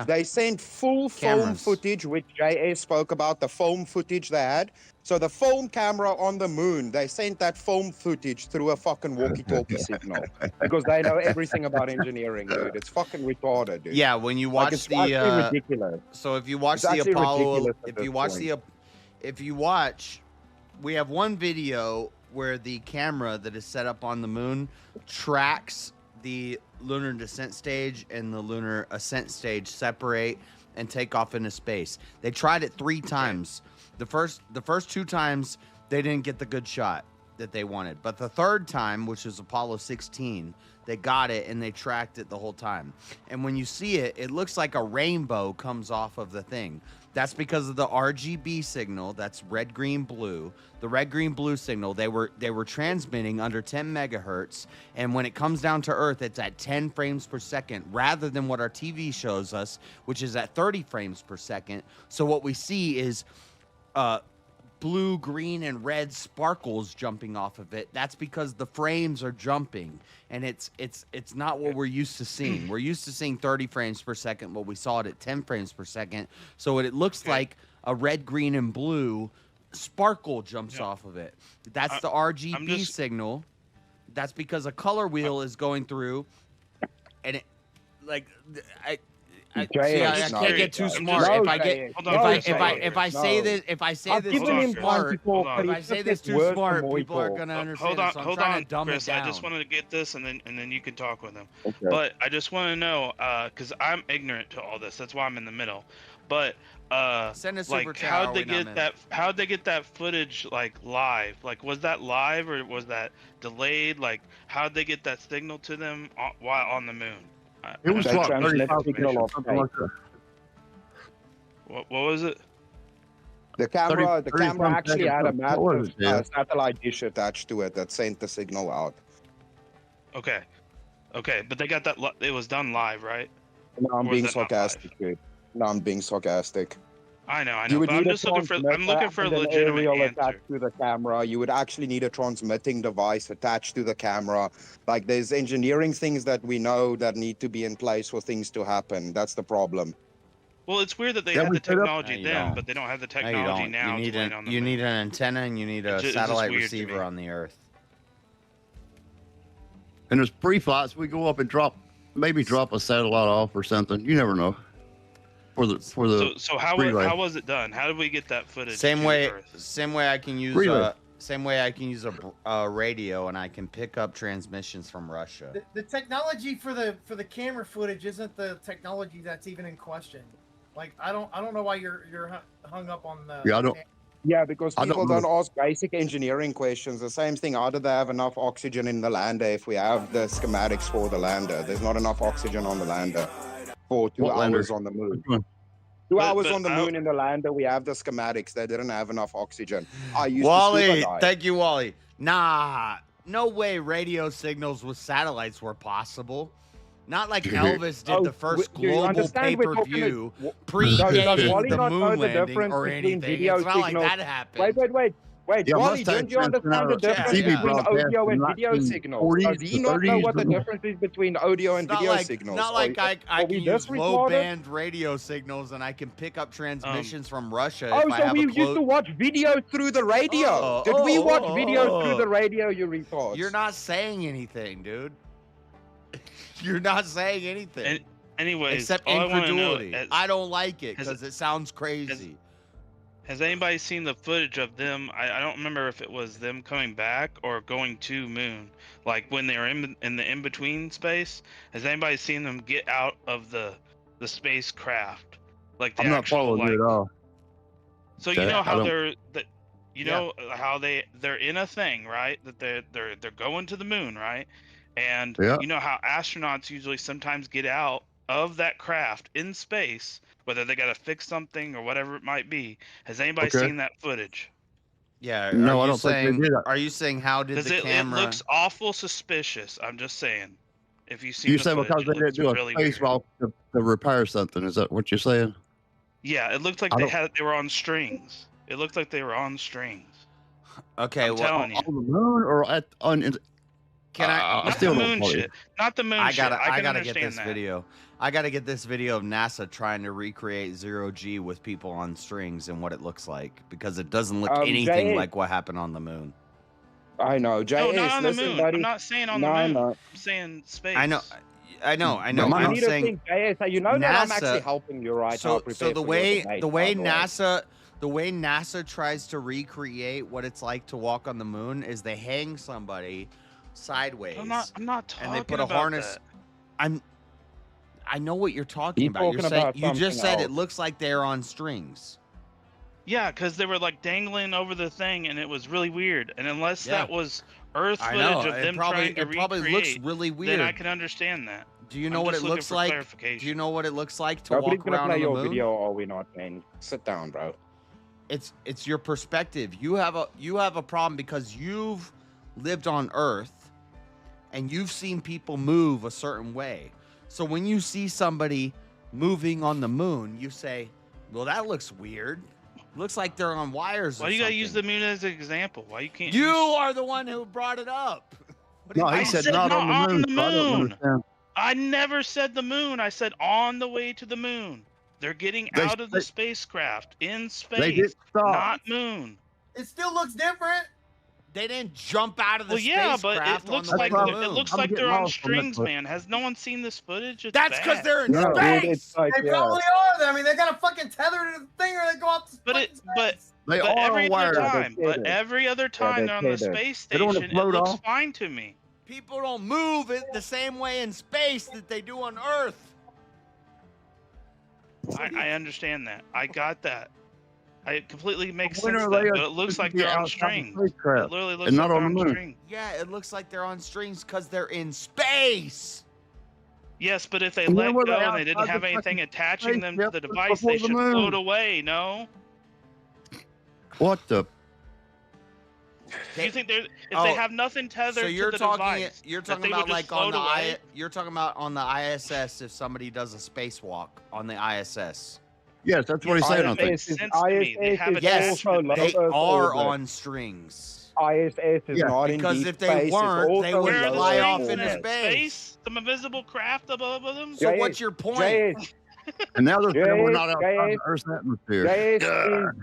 They sent full foam Cameras. footage, which JS spoke about, the foam footage they had. So the foam camera on the moon, they sent that foam footage through a fucking walkie-talkie signal because they know everything about engineering, dude. It's fucking retarded, dude. Yeah, when you Like, watch it's the actually ridiculous. So if you watch It's the actually Apollo, ridiculous at if this you watch point. if you watch, we have one video where the camera that is set up on the moon tracks the lunar descent stage and the lunar ascent stage separate and take off into space. They tried it 3 times. The first 2 times they didn't get the good shot that they wanted, but the third time, which was Apollo 16, they got it and they tracked it the whole time. And when you see it, it looks like a rainbow comes off of the thing. That's because of the RGB signal. That's red, green, blue. The red, green, blue signal, they were transmitting under 10 megahertz. And when it comes down to Earth, it's at 10 frames per second rather than what our TV shows us, which is at 30 frames per second. So what we see is blue, green, and red sparkles jumping off of it. That's because the frames are jumping, and it's not what we're used to seeing. We're used to seeing 30 frames per second, but we saw it at 10 frames per second. So what it looks like a red, green, and blue sparkle jumps off of it. That's the RGB signal. That's because a color wheel is going through, and it I can't get too smart. If I say this too smart, people are gonna understand. So I'm trying to dumb Chris, it down. I just wanted to get this, and then you can talk with them. Okay. But I just want to know, because I'm ignorant to all this. That's why I'm in the middle. But Send a super like, chat, how'd or they we not get in. that? How'd they get that footage like live? Like, was that live or was that delayed? Like, how'd they get that signal to them while on the moon? It was I don't like know. 35 signal off something like that. What was it? The camera, 30 actually had a What was massive it, Dan? satellite dish attached to it that sent the signal out. Okay, but they got that. It was done live, right? No, I'm Or being is that not live? sarcastic, dude. No, I'm being sarcastic. I know. You would But I'm need a just looking for. I'm transmitter looking for a and an legitimate aerial answer. attached to the camera. You would actually need a transmitting device attached to the camera. Like, there's engineering things that we know that need to be in place for things to happen. That's the problem. Well, it's weird that they Yeah, had we the set up- technology No, you then, don't. but they don't have the No, you technology don't. now. You need to land on the you moon. need an antenna and you need a It's just satellite weird to me. receiver on the Earth. And there's pre-flights. We go up and drop a satellite off or something. You never know. So how relay. was it done? How did we get that footage? Same to the way. Earth? Same way I can use Relay. a radio and I can pick up transmissions from Russia. The technology for the camera footage isn't the technology that's even in question. Like, I don't know why you're hung up on the. Yeah, I don't. Yeah, because I people don't don't ask basic engineering questions. The same thing, how do they have enough oxygen in the lander if we have the schematics for the lander? There's not enough oxygen on the lander for 2 What lander? hours on the moon. Which one? 2 But- hours but on the I- moon in the lander, we have the schematics. They didn't have enough oxygen. I used to Wally, scuba dive. thank you, Wally. Nah, no way radio signals with satellites were possible. Not like Elvis did Oh, the first do you global understand we're talking pay-per-view does predating Wally the not know moon the landing difference or between anything. video It's not like signals? that happened. Wait. Wait, Yeah, Wally, don't you understand the difference TV between broadcast audio in and video signals? 1940s Does to he not know 30s. what the difference is between audio and Not video like signals? not like I Are can we use this low retarded? band radio signals and I can pick up transmissions from Russia Oh, if I so have we a used to close. watch video through the radio. Did we watch video through the radio, you retards? You're not saying anything, dude. You're not saying anything. Anyways, except all I wanna know incredulity. is- I don't like it has- because it sounds crazy. Has anybody seen the footage of them? I don't remember if it was them coming back or going to moon, like when they were in the in between space. Has anybody seen them get out of the spacecraft? Like the I'm not actual, following you at all. So you Okay, know I how don't- you know how they're in a thing, right? That they're going to the moon, right? And Yeah. you know how astronauts usually sometimes get out of that craft in space, whether they got to fix something or whatever it might be. Has anybody Okay. seen that footage? Yeah. No, are I you don't think they saying, did. Are you saying how did Because the it camera? looks awful suspicious. I'm just saying. If you see You the say footage, because it they didn't looks do a really weird. spacewalk to repair something. Is that what you're saying? Yeah, it looked like I they don't- were on strings. It looked like they were on strings. Okay, I'm well, telling you. On the moon or on? Can I? Not still the don't moon follow you. shit. Not the moon I shit. gotta, I can gotta get understand this that. video. I gotta get this video of NASA trying to recreate 0G with people on strings and what it looks like because it doesn't look anything Jay- like what happened on the moon. I know, No, JS. not on the Listen, moon. buddy. I'm not saying on No, the moon. no. I'm saying space. I know. No, I'm you need to saying think, JS. You know that I'm actually NASA helping you right now. so Prepare the for your way debate, the by way way. NASA tries to recreate what it's like to walk on the moon is they hang somebody sideways. I'm not talking and they put a about harness. that. I know what you're talking You're about. You're talking saying about you just something said it else. looks like they're on strings. Yeah, because they were like dangling over the thing, and it was really weird. And unless that was Earth I footage know. of It them probably- trying to it probably looks recreate, really then I weird. can understand that. Do you know I'm what just it looking looks for like? clarification. Do you know what it looks like to Nobody's walk gonna around play on the your moon? video, are we not, man? Sit down, bro. It's your perspective. You have a problem because you've lived on Earth and you've seen people move a certain way. So when you see somebody moving on the moon, you say, "Well, that looks weird. Looks like they're on wires." Why or you gotta something." use the moon as an example? Why you can't? You are the one who brought it up. No, he said not on the moon. so I don't understand. I never said the moon. I said on the way to the moon. They're getting They- out of the they- spacecraft in They space, did stop. not moon. It still looks different. They didn't jump out of the Well, yeah, but spacecraft it looks on the like way to the it moon. looks I'm like getting they're on lost on that strings, one. man. Has no one seen this footage? It's That's because bad. they're in No, dude, space. it's like, They probably are. I mean, they got a fucking tether to the thing, or they go off the But They but are every on wires. other time, but kidding. every other time they're they're on the kidding. space They don't wanna station, it float looks off. fine to me. People don't move it the same way in space that they do on Earth. I understand that. I got that. It completely makes When sense. are That, they but it looks supposed like to be they're on outside the strings. spacecraft It literally looks and like not they're on the on moon? strings. Yeah, it looks like they're on strings because they're in space. Yes, but if they And let when were go they and they didn't outside have the anything fucking attaching them to spaceship the just device, before they the should moon? float away. No. What the? Do you think they're if Oh, they have nothing tethered So you're to the talking device? you're that talking they would about just like on float the away? you're talking about on the ISS if somebody does a spacewalk on the ISS. Yes, that's what he's saying. I think. Makes sense to me. They have Yes, attachment. they are on strings. ISS is not in because deep if they space. It's weren't, they also would Where are the fly off strings into then? space. Some invisible craft above them. So what's your point? JS, And now they're saying we're JS, not outside JS, the Earth's atmosphere.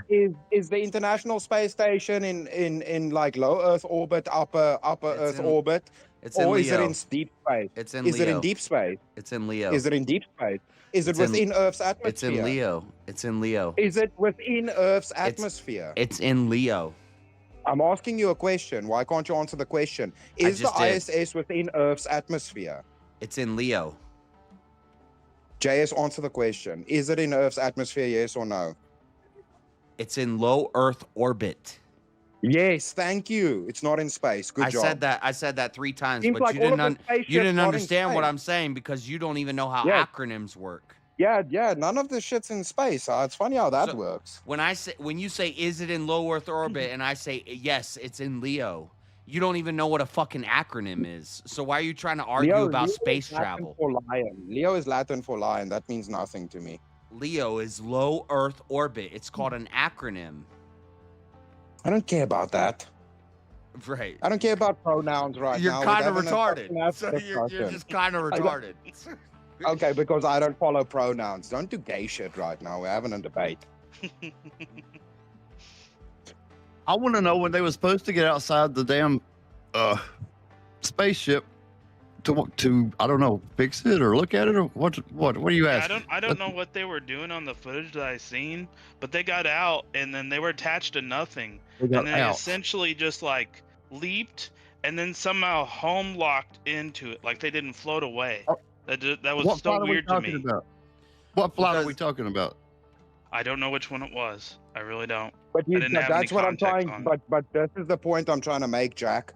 JS is the International Space Station in like low Earth orbit, upper Earth in- orbit, it's in or is it Leo. in deep space? It's in Is it in Leo. deep space? It's in Leo. Is it in deep space? Is it It's in- within Earth's atmosphere? It's in Leo. It's in Leo. Is it within Earth's atmosphere? It's in Leo. I'm asking you a question. Why can't you answer the question? I Is the just did. ISS within Earth's atmosphere? It's in Leo. JS, answer the question. Is it in Earth's atmosphere, yes or no? It's in low Earth orbit. Yes, thank you. It's not in space. Good I job. said that 3 times, Seems but like you all didn't of the spaceships you didn't not in understand what space. I'm saying because you don't even know how Yeah. acronyms work. Yeah, none of this shit's in space. It's funny how that So- works. When you say is it in low Earth orbit and I say yes, it's in Leo. You don't even know what a fucking acronym is. So why are you trying to argue about Leo space is Latin travel? For lion. Leo is Latin for lion. That means nothing to me. Leo is low Earth orbit. It's called an acronym. I don't care about that. Right. I don't care about pronouns right You're now. kind of We're having a retarded. fucking So you're discussion. just kind of I don't- retarded. Okay, because I don't follow pronouns. Don't do gay shit right now. We're having a debate. I want to know when they were supposed to get outside the damn spaceship to I don't know, fix it or look at it or what are you asking? I don't know what they were doing on the footage that I seen, but they got out and then they were attached to nothing, They got and then out. essentially just like leaped and then somehow home locked into it, like they didn't float away. That was What so flight are we weird to talking me. about? What flight are we talking about? I don't know which one it was. I really don't. But I you, didn't have that's any what I'm context trying. on it. But this is the point I'm trying to make, Jack.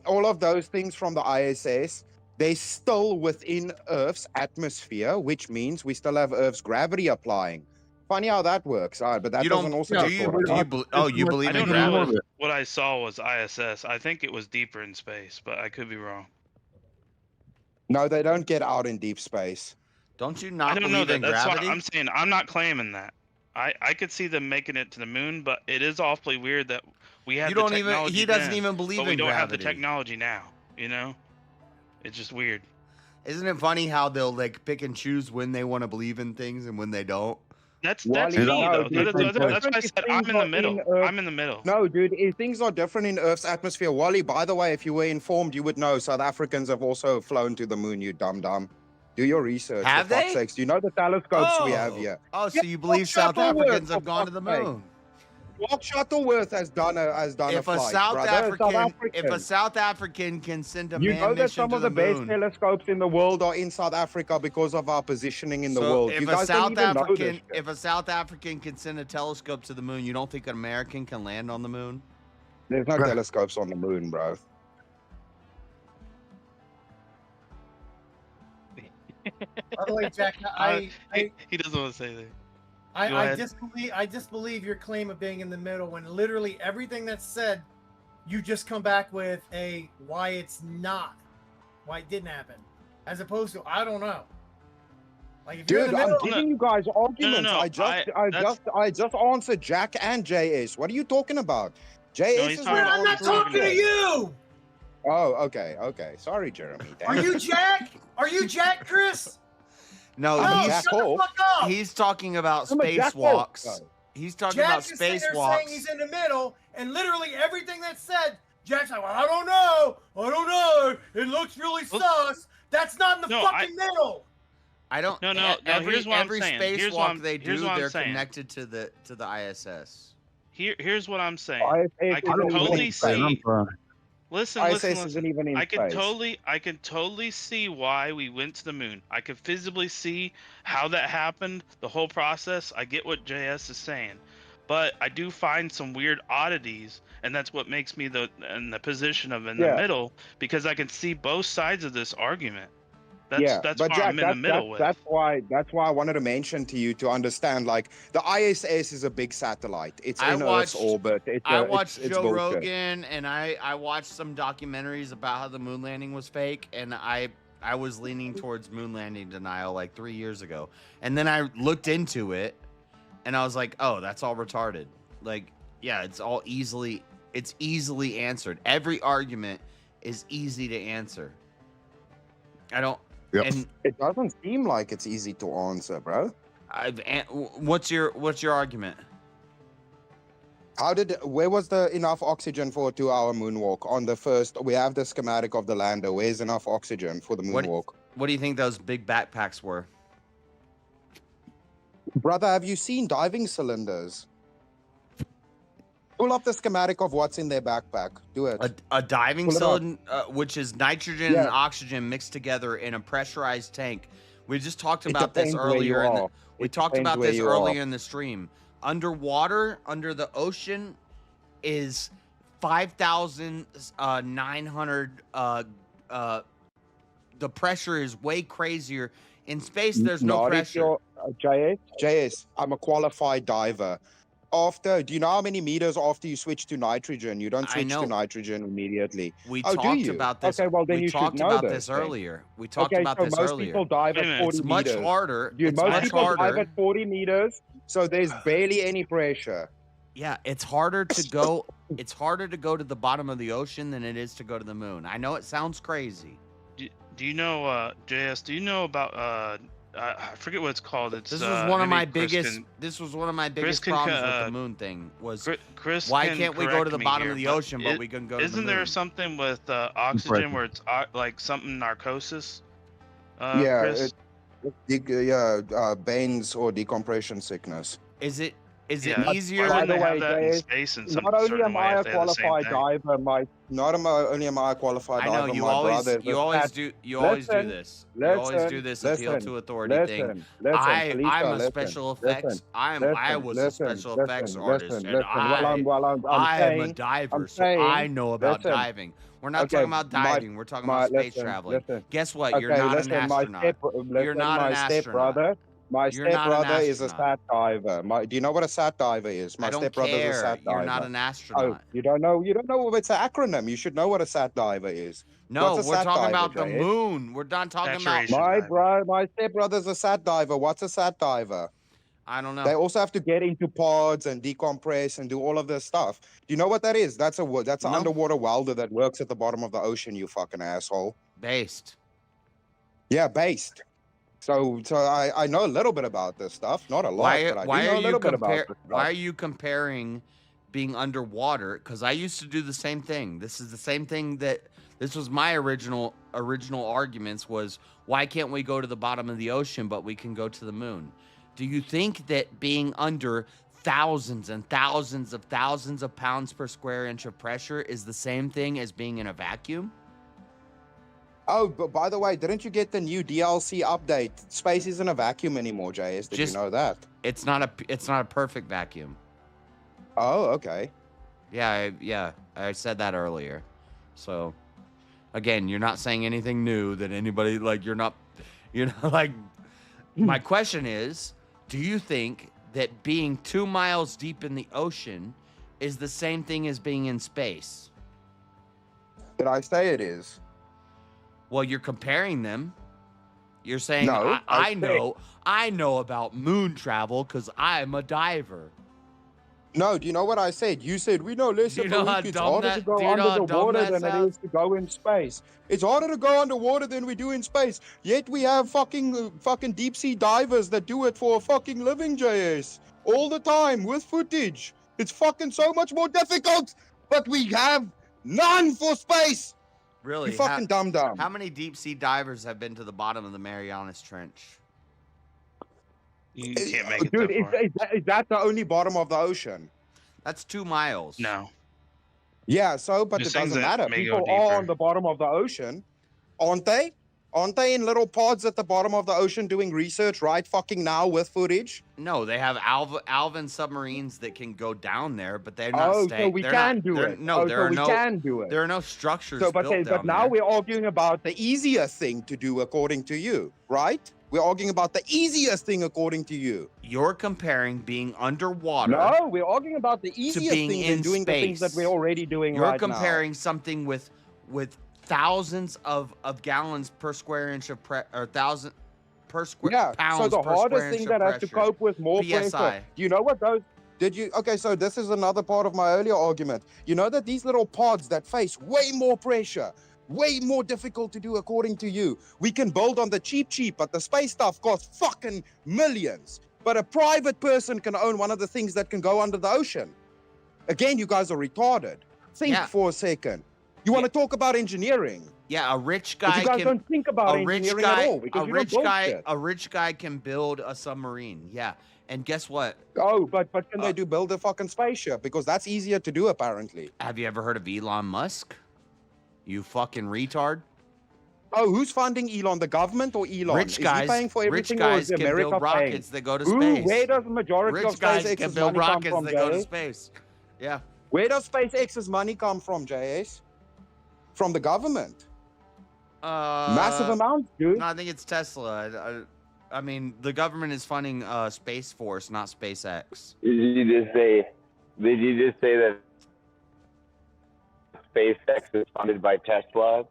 All of those things from the ISS, they're still within Earth's atmosphere, which means we still have Earth's gravity applying. Funny how that works, all right? But that You don't- doesn't also. do get you- thought do you about. bel- oh, you believe I in don't know gravity? what I saw was ISS. I think it was deeper in space, but I could be wrong. No, they don't get out in deep space. Don't you I not don't know believe that. in That's gravity? what I'm saying. I'm not claiming that. I could see them making it to the moon, but it is awfully weird that we had You the don't even- technology he doesn't then, even believe but we in don't have the gravity. technology now. You know, it's just weird. Isn't it funny how they'll like pick and choose when they want to believe in things and when they don't? That's Wally, me no, though. dude, That's why I different said I'm things in the are middle. Earth- I'm in the middle. No, dude, things are different in Earth's atmosphere. Wally, by the way, if you were informed, you would know South Africans have also flown to the moon, you dumb. Do your research. Have for fuck's they? sakes. Do you know the telescopes we have here? Oh, so Yeah, you believe Mark South Shuttleworth, Africans for have gone to the fuck's sake. moon? Mark Shuttleworth has done a If a flight, South brother. African, if a South African can send a You man know that mission some to of the the best moon, telescopes in the world are in South Africa because of our positioning in the so world. if You a guys don't South even know this African, shit. if a South African can send a telescope to the moon, you don't think an American can land on the moon? There's no telescopes on the moon, bro. By the way, Jack, He doesn't want to say that. Go I ahead. disbelieve your claim of being in the middle when literally everything that's said, you just come back with a why it's not, why it didn't happen, as opposed to I don't know. Like if you're in Dude, the I'm middle, giving you guys arguments. no, I just answered Jack and JS. What are you talking about? JS he's is talking- I'm not talking to you. Oh, okay. Sorry, Jeremy. Are you Jack? Are you Jack, Chris? No, I'm a he's, jack hole. he's talking about I'm a jack hole. spacewalks. He's talking Jack about is sitting there saying spacewalks. he's in the middle, and literally everything that's said, Jack's like, well, I don't know. It looks really sus. That's not in the No, fucking middle. I don't. No, no, Every here's what I'm every saying. Here's what spacewalk I'm- they here's do, what I'm they're saying. connected to the ISS. Here's what I'm saying. ISS I can isn't even totally in space. see. Listen, ISS listen. isn't even in I can space. totally see why we went to the moon. I can visibly see how that happened, the whole process. I get what JS is saying, but I do find some weird oddities, and that's what makes me in the position of in the Yeah. middle, because I can see both sides of this argument. That's But why Jack, I'm in the middle with. that's why I wanted to mention to you to understand. Like the ISS is a big satellite. It's in Earth's orbit. I watched it's Joe bullshit. Rogan, and I watched some documentaries about how the moon landing was fake, and I was leaning towards moon landing denial like 3 years ago, and then I looked into it, and I was like, oh, that's all retarded. Like, yeah, it's easily answered. Every argument is easy to answer. I don't. Yep. And It doesn't seem like it's easy to answer, bro. what's your argument? Where was the enough oxygen for a 2-hour moonwalk on the first? We have the schematic of the lander. Where's enough oxygen for the moonwalk? What do you think those big backpacks were? Brother, have you seen diving cylinders? Pull up the schematic of what's in their backpack. Do it. A diving Pull it up. cylinder, which is nitrogen and oxygen mixed together in a pressurized tank. We just talked It about this depends where you earlier. are. We It talked depends about where this you earlier are. in the stream. Underwater, under the ocean, is 5,900. The pressure is way crazier. In space, there's no Not if pressure. you're- JS, I'm a qualified diver. Do you know how many meters after you switch to nitrogen? You don't I switch know. to nitrogen immediately. We Oh, do talked you? about this. Okay, well then we you should talked know about this this then. earlier. We talked Okay, about so this most earlier. people dive at 40 It's much meters. harder. Dude, It's most much people dive harder. at 40 meters, so there's barely any pressure. Yeah, it's harder to go it's harder to go to the bottom of the ocean than it is to go to the moon. I know it sounds crazy. Do you know, JS? Do you know about I forget what it's called. It's This was one of maybe my Chris biggest. can- This was one of my Chris biggest can, problems with uh, the moon thing. Was Chris why can can't we go to correct the me bottom here, of the but ocean, but we can go to the Isn't moon? there something with oxygen where it's like something narcosis? Yeah, Chris? Baines or decompression sickness. Is it Yeah, easier? Why By wouldn't the they way, have that in Jay, space in some not only certain am way I if a they have the same qualified thing? diver, only am I a qualified I know diver, you my always brother is you a always stat- do you always do Listen, this. You always do this appeal listen, to authority thing. listen, I'm Felicia, a listen, special effects. I was a special effects artist, and While I'm I am a saying, diver, so I know about listen. diving. We're not Okay, talking about diving. We're talking about space traveling. Guess what? You're not an astronaut. You're not an astronaut. My You're not an stepbrother is a astronaut. sat diver. Do you know what a sat diver is? My I don't stepbrother's a care. sat diver. You're not an Oh, astronaut. you don't know? You don't know? It's an acronym. You should know what a sat diver is. No, What's a we're sat talking diver, about the JS? moon. We're not talking about. My stepbrother's a sat diver. What's a sat diver? I don't know. They also have to get into pods and decompress and do all of this stuff. Do you know what that is? That's an No. underwater welder that works at the bottom of the ocean. You fucking asshole. Based. Yeah, based. So I know a little bit about this stuff. Not a lot, but I do know a little bit about this stuff. Why are you comparing being underwater? Because I used to do the same thing. This is the same thing this was my original arguments was why can't we go to the bottom of the ocean but we can go to the moon? Do you think that being under thousands and thousands of pounds per square inch of pressure is the same thing as being in a vacuum? Oh, but by the way, didn't you get the new DLC update? Space isn't a vacuum anymore, JS. Did you know that? It's not a perfect vacuum. Oh, okay. Yeah, I said that earlier. So, again, you're not saying anything new that anybody you're not like. My question is, do you think that being 2 miles deep in the ocean is the same thing as being in space? Did I say it is? Well, you're comparing them. You're saying No, I know about moon travel because I'm a diver. No, do you know what I said? You said we know less Do you know about how it. It's dumb harder that- to go do you know under how the dumb water that than it sounds? is to go in space. It's harder to go underwater than we do in space. Yet we have fucking deep sea divers that do it for a fucking living, JS. All the time with footage. It's fucking so much more difficult, but we have none for space. Really? You fucking dumb. How many deep sea divers have been to the bottom of the Marianas Trench? You can't make it Dude, that far. is that the only bottom of the ocean? That's 2 miles. No. Yeah, so, but There's it things doesn't that matter. may go People are deeper. on the bottom of the ocean, aren't they? Aren't they in little pods at the bottom of the ocean doing research right fucking now with footage? No, they have Alvin submarines that can go down there, but they're not Oh, staying. so we can do it. No, Oh, there so are we no. can do it. There are no structures So, but built down now there. we're arguing about the easier thing to do according to you, right? We're arguing about the easiest thing according to you. You're comparing being underwater. No, we're arguing about the to easiest being thing in than doing the things that space. we're already doing You're right comparing something with thousands of gallons per square inch of or thousand per square now. pounds So the per square hardest inch thing of that has to pressure. cope with more PSI. pressure. Do you know what those? Did you? Okay, so this is another part of my earlier argument. You know that these little pods that face way more pressure, way more difficult to do according to you. We can build on the cheap, but the space stuff costs fucking millions. But a private person can own one of the things that can go under the ocean. Again, you guys are retarded. Think for a second. You want to talk about engineering? Yeah, a rich But guy you guys can. don't think about engineering at all because you're bullshit. A rich guy can build a submarine. Yeah, and guess what? Oh, but can they build a fucking spaceship? Because that's easier to do apparently. Have you ever heard of Elon Musk? You fucking retard. Oh, who's funding Elon? The government or Elon? Rich guys, is he paying for everything, rich guys or is can America build paying? rockets that go to Who? space. Where does the majority Rich of guys SpaceX's can build money come rockets from, that go to JS? space. Yeah. Where does SpaceX's money come from, JS? From the government. Massive amounts, dude. No, I think it's Tesla. I mean, the government is funding Space Force, not SpaceX. Did you just say that SpaceX is funded by Tesla?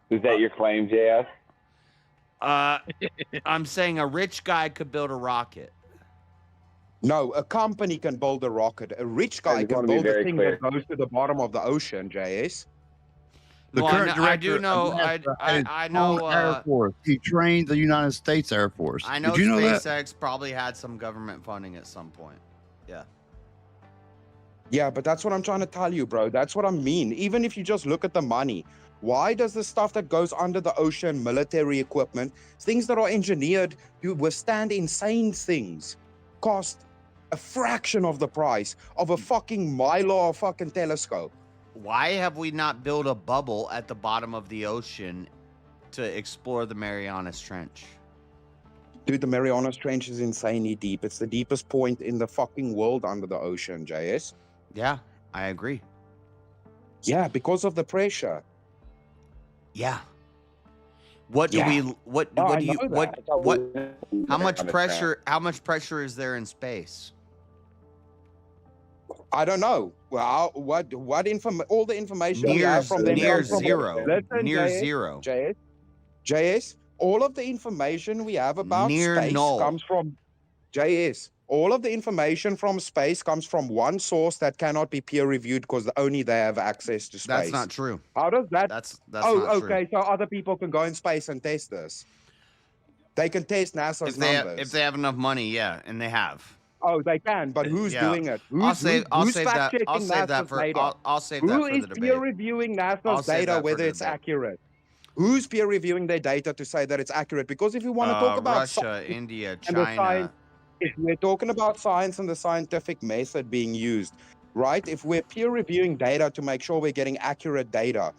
Is that your claim, JF? I'm saying a rich guy could build a rocket. No, a company can build a rocket. A rich I guy just can want to be build a very thing clear. that goes to the bottom of the ocean, JS. The Well, current I do director know. of NASA I had his I own know. Air Force. He trained the United States Air Force. I know Did you know that? SpaceX probably had some government funding at some point. Yeah. Yeah, but that's what I'm trying to tell you, bro. That's what I mean. Even if you just look at the money, why does the stuff that goes under the ocean, military equipment, things that are engineered to withstand insane things, cost a fraction of the price of a fucking Mylar fucking telescope? Why have we not built a bubble at the bottom of the ocean to explore the Marianas Trench? Dude, the Marianas Trench is insanely deep. It's the deepest point in the fucking world under the ocean, JS. Yeah, I agree. Yeah, because of the pressure. Yeah. What do Yeah. we what No, what I do you know what that. what how much On the pressure is there in space? I don't know. Well, what all the information we Near have from them near comes from zero. Listen, Near JS, zero. JS, all of the information we have about Near space null. comes from JS. All of the information from space comes from one source that cannot be peer reviewed because only they have access to space. That's not true. How does that? That's oh, not true. okay. So other people can go in space and test this. They can test NASA's numbers. If they have enough money, yeah, and they have. Oh, they can, but who's Yeah. doing it? I'll save who's that. fact-checking I'll save that NASA's for. data? I'll save that Who for is the debate. peer reviewing I'll NASA's save data that for whether the it's debate. accurate? Who's peer reviewing their data to say that it's accurate? Because if you want to talk about Russia, science India, and the China. science, if we're talking about science and the scientific method being used, right? If we're peer reviewing data to make sure we're getting accurate data,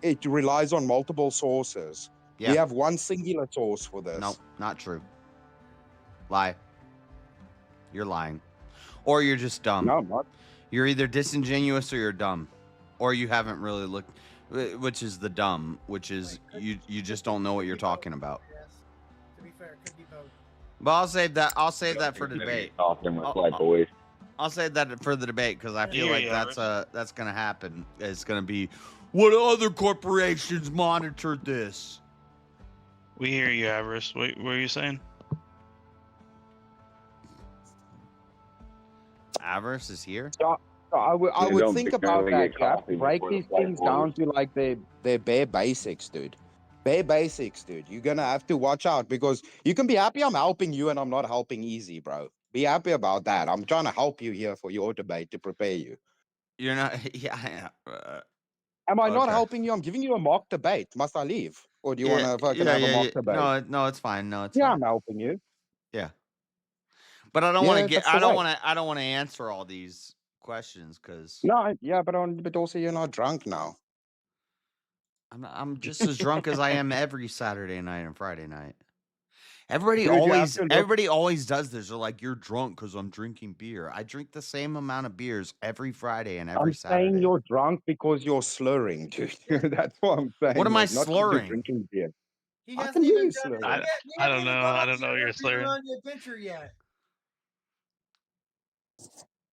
it relies on multiple sources. Yeah. We have one singular source for this. No, not true. Lie. You're lying. Or you're just dumb. No, I'm not. You're either disingenuous or you're dumb. Or you haven't really looked, which is the dumb, which is you just don't know what you're talking about. To be fair, it could be both. But I'll save that for the debate. Often with white boys. I'll save that for the debate because I feel Here like you that's gonna happen. It's gonna be what other corporations monitored this. We hear you, Avarice. What were you saying? Avarice is here. So I would don't think barely about get that. You have coffee to break before the these flight things boards. down to like their bare basics, dude. Bare basics, dude. You're gonna have to watch out because you can be happy I'm helping you and I'm not helping easy, bro. Be happy about that. I'm trying to help you here for your debate to prepare you. You're not. Yeah. Am I not Okay. helping you? I'm giving you a mock debate. Must I leave? Or do you want to fucking have a mock debate? No, it's fine. No, it's Yeah, fine. I'm helping you. Yeah. But I don't Yeah, want to get. that's the way. I don't want to answer all these questions because No, yeah, but also you're not drunk now. I'm just as drunk as I am every Saturday night and Friday night. Everybody Dude, you have to look- everybody always does this. They're like, "You're drunk because I'm drinking beer." I drink the same amount of beers every Friday and every I'm Saturday. saying you're drunk because you're slurring, dude. That's what I'm saying. What am I not 'cause you're slurring? Drinking beer. He I hasn't can hear even you done slurring. it yet. He I don't hasn't know. even gone I up don't to know the you're airfield slurring. on the adventure yet.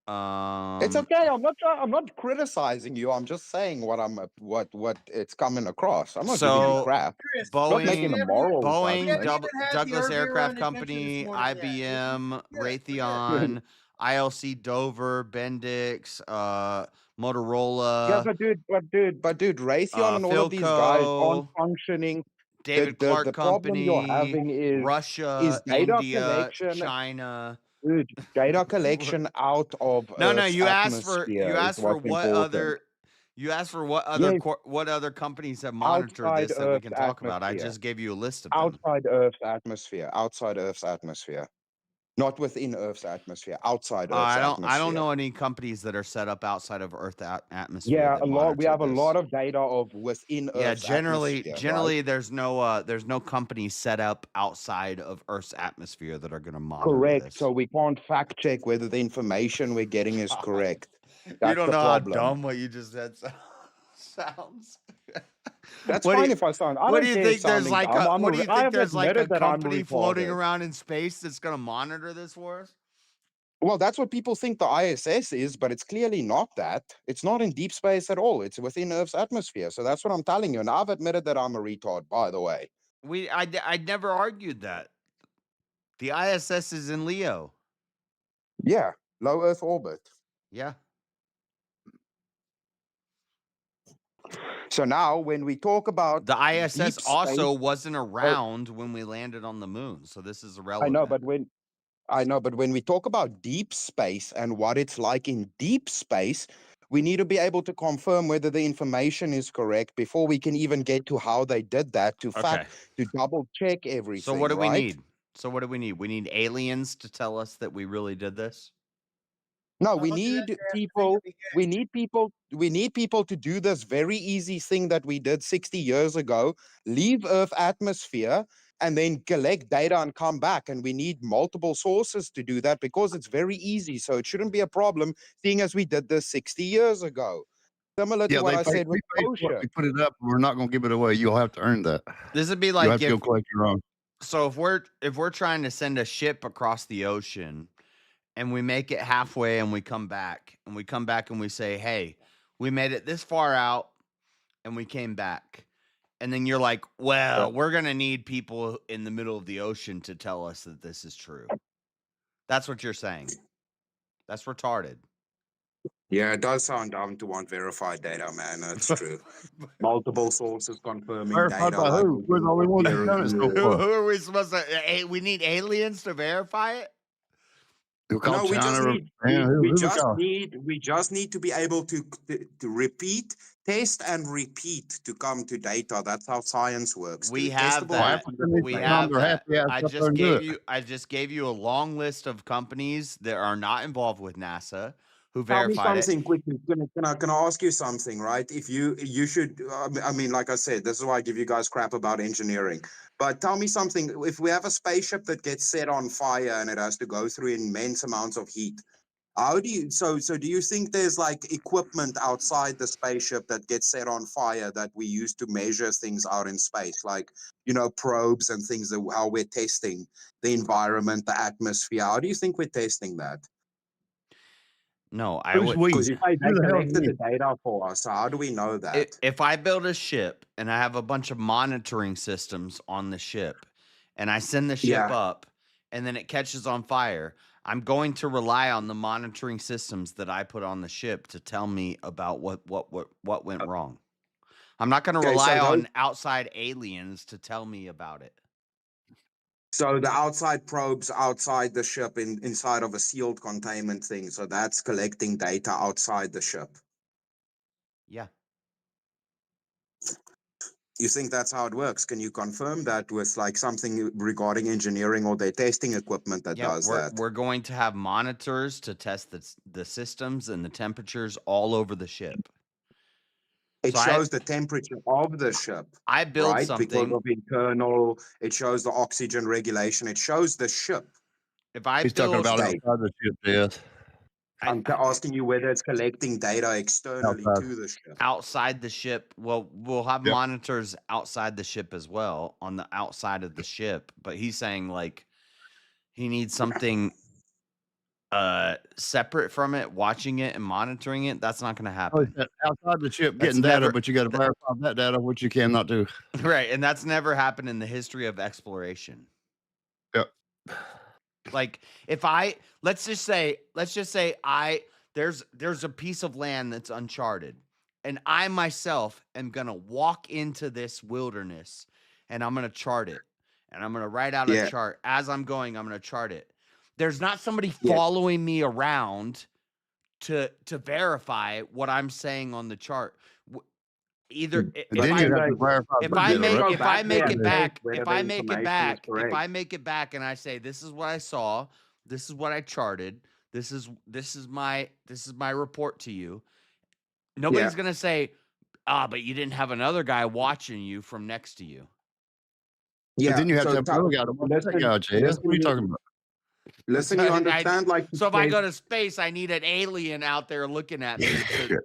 It's okay. I'm not criticizing you. I'm just saying what it's coming across. I'm not giving you So crap. Chris, I'm not making a moral Boeing, judgment. Douglas Aircraft Company, IBM, Raytheon, ILC Dover, Bendix, Motorola. Yeah, but dude, Raytheon and all of these guys aren't Philco, functioning. David Clark the problem you're Company, having is Russia, data India, collection, China. dude, data collection out of No, Earth's you asked for atmosphere is what's important. you asked for what other Yes. what other companies have monitored Outside this that we Earth's can talk about. I atmosphere. just gave you a list of them. Outside Earth's atmosphere. Outside Earth's atmosphere. Not within Earth's atmosphere. Outside Earth's atmosphere. I don't know any companies that are set up outside of Earth's atmosphere. Yeah, that a lot. We monitor have a this. lot of data of within Yeah, Earth's atmosphere. generally, right? there's no companies set up outside of Earth's atmosphere that are going to monitor Correct. this. So we can't fact check whether the information we're getting is correct. That's You don't the know problem. how dumb what you just said sounds. That's What do fine you- if I sound. I What don't do you care think if there's sounding like dumb. a what do you I think have there's like a admitted that I'm company floating retarded. around in space that's going to monitor this for us? Well, that's what people think the ISS is, but it's clearly not that. It's not in deep space at all. It's within Earth's atmosphere. So that's what I'm telling you. And I've admitted that I'm a retard, by the way. I never argued that. The ISS is in Leo. Yeah, low Earth orbit. Yeah. So now, when we talk about the ISS deep also space, wasn't around when we landed on the moon, so this is I irrelevant. know, but when we talk about deep space and what it's like in deep space, we need to be able to confirm whether the information is correct before we can even get to how they did that to double check everything. So what do we right? need? So what do we need? We need aliens to tell us that we really did this? No, we need people. We need people. We need people to do this very easy thing that we did 60 years ago: leave Earth atmosphere and then collect data and come back. And we need multiple sources to do that because it's very easy. So it shouldn't be a problem, seeing as we did this 60 years ago. Similar to Yeah, what I we said with paid for it. OSHA. We put it up. We're not going to give it away. You'll have to earn that. This would be You'll like have to go if collect your own. so if we're trying to send a ship across the ocean and we make it halfway and we come back and we say, "Hey, we made it this far out and we came back." And then you're like, "Well, we're going to need people in the middle of the ocean to tell us that this is true." That's what you're saying. That's retarded. Yeah, it does sound dumb to want verified data, man. That's true. Multiple sources confirming Verified data. by like who? We're the only ones who've done it so Who far. are we supposed to? We need aliens to verify it. Who called No, we just China? need Man, who we call? we just need to be able to repeat, test, and repeat to come to data. That's how science works. We dude. have Testable that. and We repeatable have data. that. happy ass I up there just and do gave it. you. I just gave you a long list of companies that are not involved with NASA who Tell me verified it. something quickly. Can I ask you something, right? If you should, I mean, like I said, this is why I give you guys crap about engineering. But tell me something. If we have a spaceship that gets set on fire and it has to go through immense amounts of heat, how do you? So do you think there's like equipment outside the spaceship that gets set on fire that we use to measure things out in space, like probes and things that how we're testing the environment, the atmosphere? How do you think we're testing that? No, I Who's would. we? Because if they Who the hell is collected we? the data for us, so how do we know that? If I build a ship and I have a bunch of monitoring systems on the ship, and I send the ship Yeah. up, and then it catches on fire, I'm going to rely on the monitoring systems that I put on the ship to tell me about what went wrong. I'm not going to Okay, rely so on outside aliens to tell me about it. So the outside probes outside the ship inside of a sealed containment thing. So that's collecting data outside the ship. Yeah. You think that's how it works? Can you confirm that with like something regarding engineering or their testing equipment that does that? We're going to have monitors to test the systems and the temperatures all over the ship. It So shows the temperature of the ship. I build right? Because something. of internal, it shows the oxygen regulation. It shows the ship. If I He's talking build about State. outside the ship, yes. I'm asking you whether it's collecting data externally Outside. to the ship. outside the ship, well, we'll have Yep. monitors outside the ship as well on the outside of the ship. But he's saying like he needs something separate from it, watching it and monitoring it. That's not going to Oh, happen. he said outside the ship That's getting data, never- but you got to verify that data, which you cannot do. Right, and that's never happened in the history of exploration. Yep. Like if I let's just say there's a piece of land that's uncharted, and I myself am gonna walk into this wilderness and I'm gonna chart it, and I'm gonna write out a Yeah. chart as I'm going. I'm gonna chart it. There's not somebody Yeah. following me around to verify what I'm saying on the chart. Either And if then I you have to verify if the I data, make right? if I make it back whether if the I make it information is back if correct. I make it back and I say this is what I saw, this is what I charted, this is my report to you. Nobody's Yeah. gonna say, but you didn't have another guy watching you from next to you. But Yeah. then you have so to have tell- another guy to watch that listen- guy, JS. listen What are you you- talking about? Listen, you understand, like So if I there's- go to space, I need an alien out there looking at me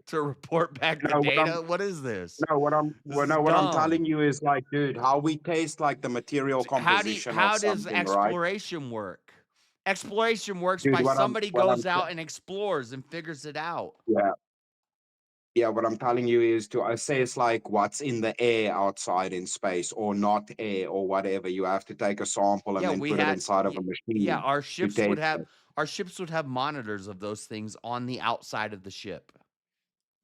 to report back the No, what data. I'm- What is this? No, what I'm This well, is no, what I'm dumb. telling you is like, dude, how we taste like the material composition How of does something, right? exploration work? Exploration works Dude, by what I'm- somebody what I'm goes sa- out and explores and figures it out. Yeah. Yeah, what I'm telling you is to assess like what's in the air outside in space or not air or whatever. You have to take a sample and Yeah, then we put it had inside of yeah, a yeah, machine our to ships would test have it. monitors of those things on the outside of the ship.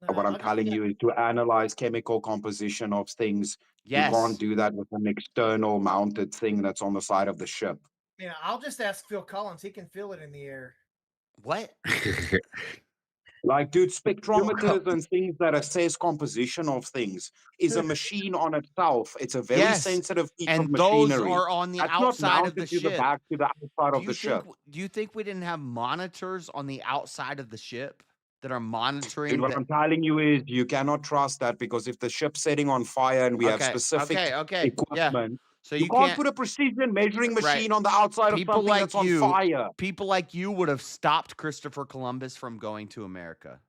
What I'm telling you is to analyze chemical composition of things. You Yes. can't do that with an external mounted thing that's on the side of the ship. Yeah, I'll just ask Phil Collins. He can feel it in the air. What? Like, dude, spectrometers and things that assess composition of things is a machine on itself. It's a very Yes, sensitive piece of and those machinery. are on the That's not outside of the mounted to the ship. back to the outside Do of you the think ship. do you think we didn't have monitors on the outside of the ship that are monitoring Dude, what that? I'm telling you is you cannot trust that because if the ship's setting on fire and we have Okay, specific okay, yeah. equipment, So you you can't can't put a precision measuring right. machine on the outside of People something like that's on you, fire. people like you would have stopped Christopher Columbus from going to America.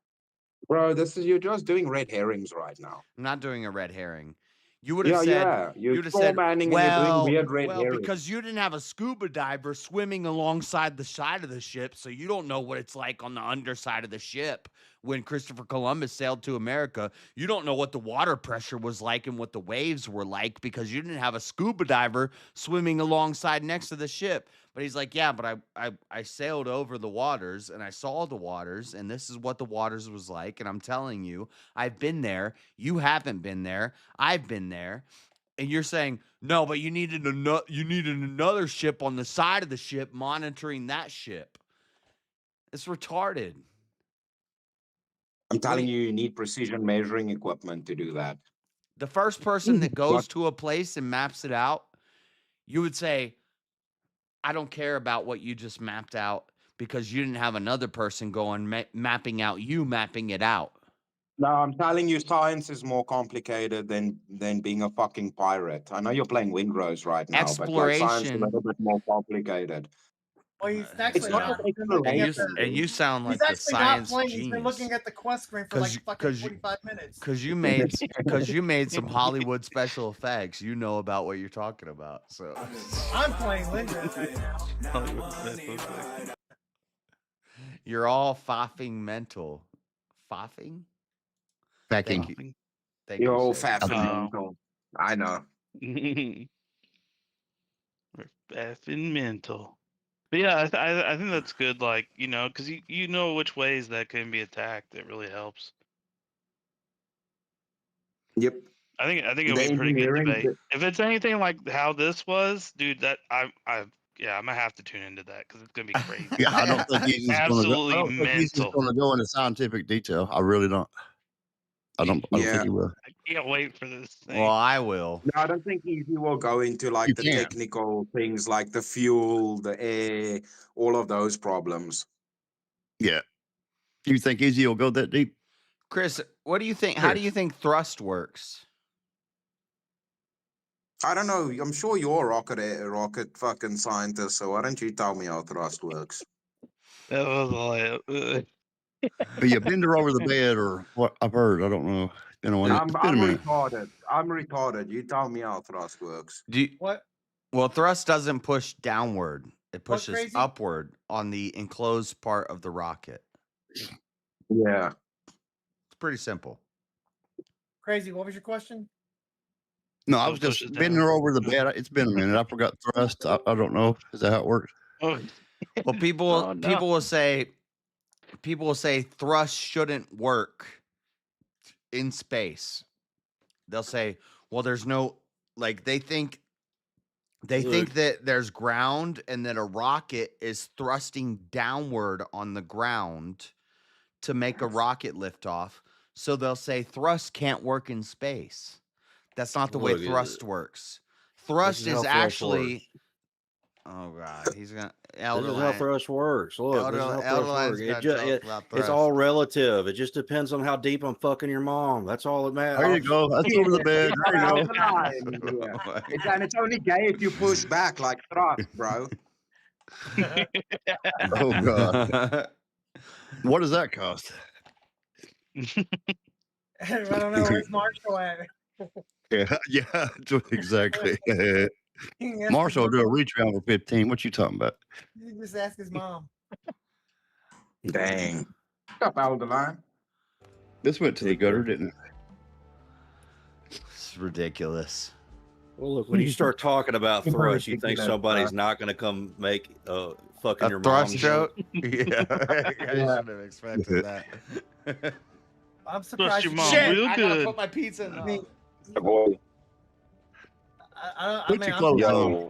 Bro, you're just doing red herrings right now. I'm not doing a red herring. You would have Yeah, said, yeah. You're you'd have said, strawmanning and you're doing well, weird red well, herrings. because you didn't have a scuba diver swimming alongside the side of the ship, so you don't know what it's like on the underside of the ship. When Christopher Columbus sailed to America, you don't know what the water pressure was like and what the waves were like because you didn't have a scuba diver swimming alongside next to the ship. But he's like, yeah, but I sailed over the waters and I saw the waters and this is what the waters was like. And I'm telling you, I've been there. You haven't been there. I've been there. And you're saying, no, but you needed another ship on the side of the ship monitoring that ship. It's retarded. I'm telling you, you need precision measuring equipment to do that. The first person that goes to a place and maps it out, you would say, I don't care about what you just mapped out because you didn't have another person going mapping out you mapping it out. No, I'm telling you, science is more complicated than being a fucking pirate. I know you're playing Windrose right now, but like science is a little bit more complicated. Well, he's actually not not. an He's been looking at the, and you sound like he's the actually not science playing. He's been genius. looking at the quest screen for like fucking 45 minutes. Because you made some Hollywood special effects. You know about what you're talking about. So I'm playing Linda right now. You're all faffing mental. Faffing? Facking. Thank you. You're all sir. faffing mental. I know. We're effing mental. But yeah, I think that's good. Like, you know, because you know which ways that can be attacked. It really helps. Yep. I think it'll be a pretty good debate. If it's anything like how this was, dude, that I'm gonna have to tune into that because it's gonna be crazy. Yeah, I don't think he's just absolutely going mental. to go into scientific detail. I really don't. I don't think he will. I can't wait for this thing. Well, I will. No, I don't think he will go into like the technical things like the fuel, the air, all of those problems. Yeah. You think Easy will go that deep? Chris, what do you think? How do you think thrust works? I don't know. I'm sure you're a rocket fucking scientist, so why don't you tell me how thrust works? That was all. But you bend her over the bed or what? I've heard. I don't know. You know, I'm it's been a minute. retarded. I'm retarded. You tell me how thrust works. What? Well, thrust doesn't push downward. It pushes crazy? upward on the enclosed part of the rocket. Yeah. It's pretty simple. Crazy. What was your question? No, I was just bending her over the bed. It's been a minute. I forgot thrust. I don't know. Is that how it works? Oh. Well, people will say thrust shouldn't work in space. They'll say, well, there's no they think that there's ground and that a rocket is thrusting downward on the ground to make a rocket lift off. So they'll say thrust can't work in space. That's not the way Look at thrust it. works. This Thrust is how is thrust actually. Oh God, he's gonna. This is how thrust works. Look, this is how thrust works. It's all relative. It just depends on how deep I'm fucking your mom. That's all it matters. There you go. That's over the bed. There you go. And it's only gay if you push back like thrust, bro. Oh God. What does that cost? I don't know. Where's Marshall at? Yeah, exactly. Ask Marshall will his do a mom. reach around for 15. What you talking about? You just ask his mom. Dang. What's up, Aldeline? This went to the gutter, didn't it? It's ridiculous. Well, look, when you start talking about thrush, you think somebody's not going to come make fucking your thrust mom's joke? Yeah, I should have expected that. I'm surprised. your mom Shit, real I gotta good. put my pizza in the oven.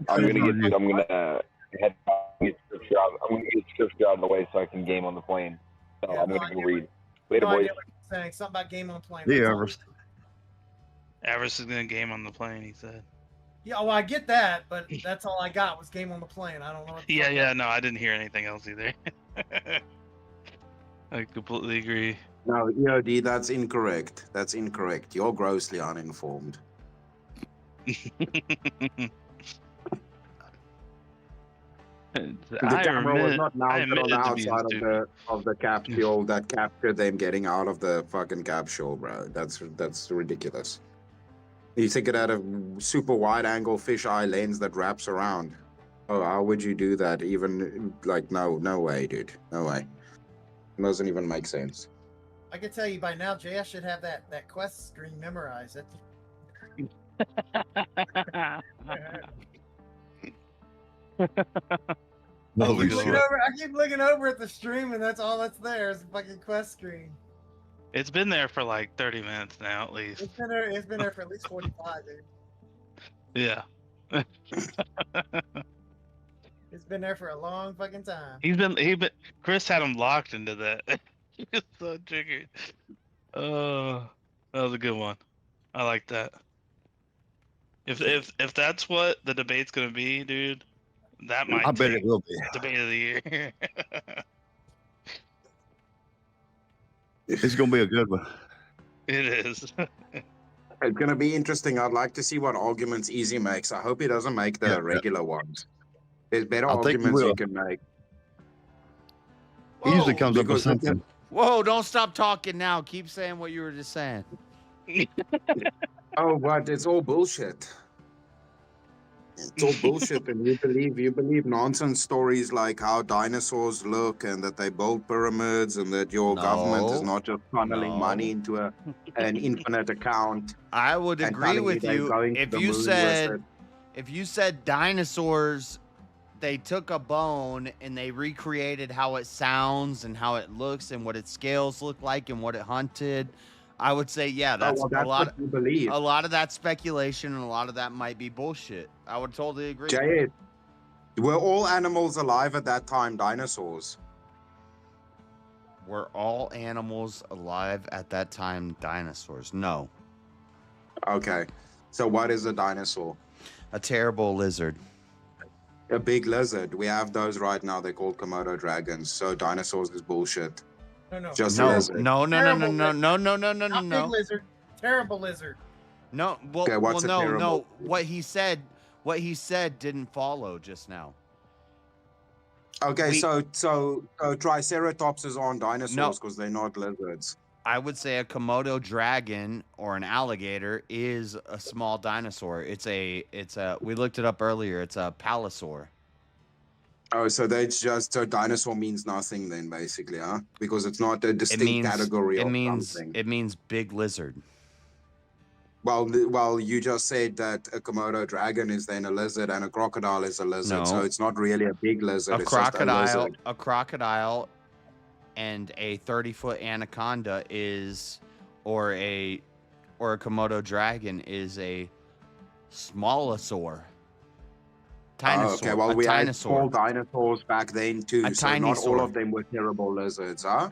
I'm gonna head get scripture out. I'm gonna get scripture out of the way so I can game on the plane. So I'm gonna go read. Later, No boys. idea what you're saying. Something about game on plane. Yeah, What's all- Avarice is gonna game on the plane. He said. Yeah, well, I get that, but that's all I got was game on the plane. I don't know. What the fuck Yeah. No, I didn't hear anything else either. I completely agree. No, EOD, that's incorrect. That's incorrect. You're grossly uninformed. The camera was not mounted on the outside of the capsule that captured them getting out of the fucking capsule, bro. That's ridiculous. You think it had a super wide angle fisheye lens that wraps around. Oh, how would you do that? Even like no way, dude. No way. It doesn't even make sense. I can tell you by now, JS should have that quest screen memorized. Holy shit. I keep looking over at the stream, and that's all that's there is a fucking quest screen. It's been there for like 30 minutes now, at least. It's been there for at least 45, dude. Yeah. It's been there for a long fucking time. Chris had him locked into that. He was so triggered. Oh, that was a good one. I like that. If that's what the debate's gonna be, dude, that might. I bet it will be debate of the year. It's gonna be a good one. It is. It's gonna be interesting. I'd like to see what arguments Easy makes. I hope he doesn't make the regular ones. There's better arguments he can make. He usually comes up with something. Whoa, don't stop talking now. Keep saying what you were just saying. Oh, what? It's all bullshit. It's all bullshit, and you believe nonsense stories like how dinosaurs look and that they build pyramids and that your government is not just funneling money into an infinite account. I would and agree telling with they're you going to if the you moon with said it. if you said dinosaurs, they took a bone and they recreated how it sounds and how it looks and what its scales look like and what it hunted. I would say, yeah, that's, well, that's a lot. what you believe. A lot of that speculation and a lot of that might be bullshit. I would totally agree. Jay, were all animals alive at that time dinosaurs? Were all animals alive at that time dinosaurs? No. Okay, so what is a dinosaur? A terrible lizard. A big lizard. We have those right now. They're called Komodo dragons. So dinosaurs is bullshit. No. Just no, a lizard. no. Not big lizard. Terrible lizard. No, well, Okay, what's a no. terrible? What he said didn't follow just now. Okay, so triceratopses aren't dinosaurs because they're not lizards. I would say a Komodo dragon or an alligator is a small dinosaur. It's a we looked it up earlier. It's a palosaur. Oh, so so dinosaur means nothing then, basically, huh? Because it's not a distinct category of something. It means big lizard. Well, you just said that a Komodo dragon is then a lizard and a crocodile is a lizard, No. so it's not really a big lizard. A It's just a lizard. crocodile, and a 30-foot anaconda or a Komodo dragon is a smallosaur. Tinosaur. Oh, okay, well, we had small dinosaurs back then too, A so not all tinosaur. of them were terrible lizards, huh?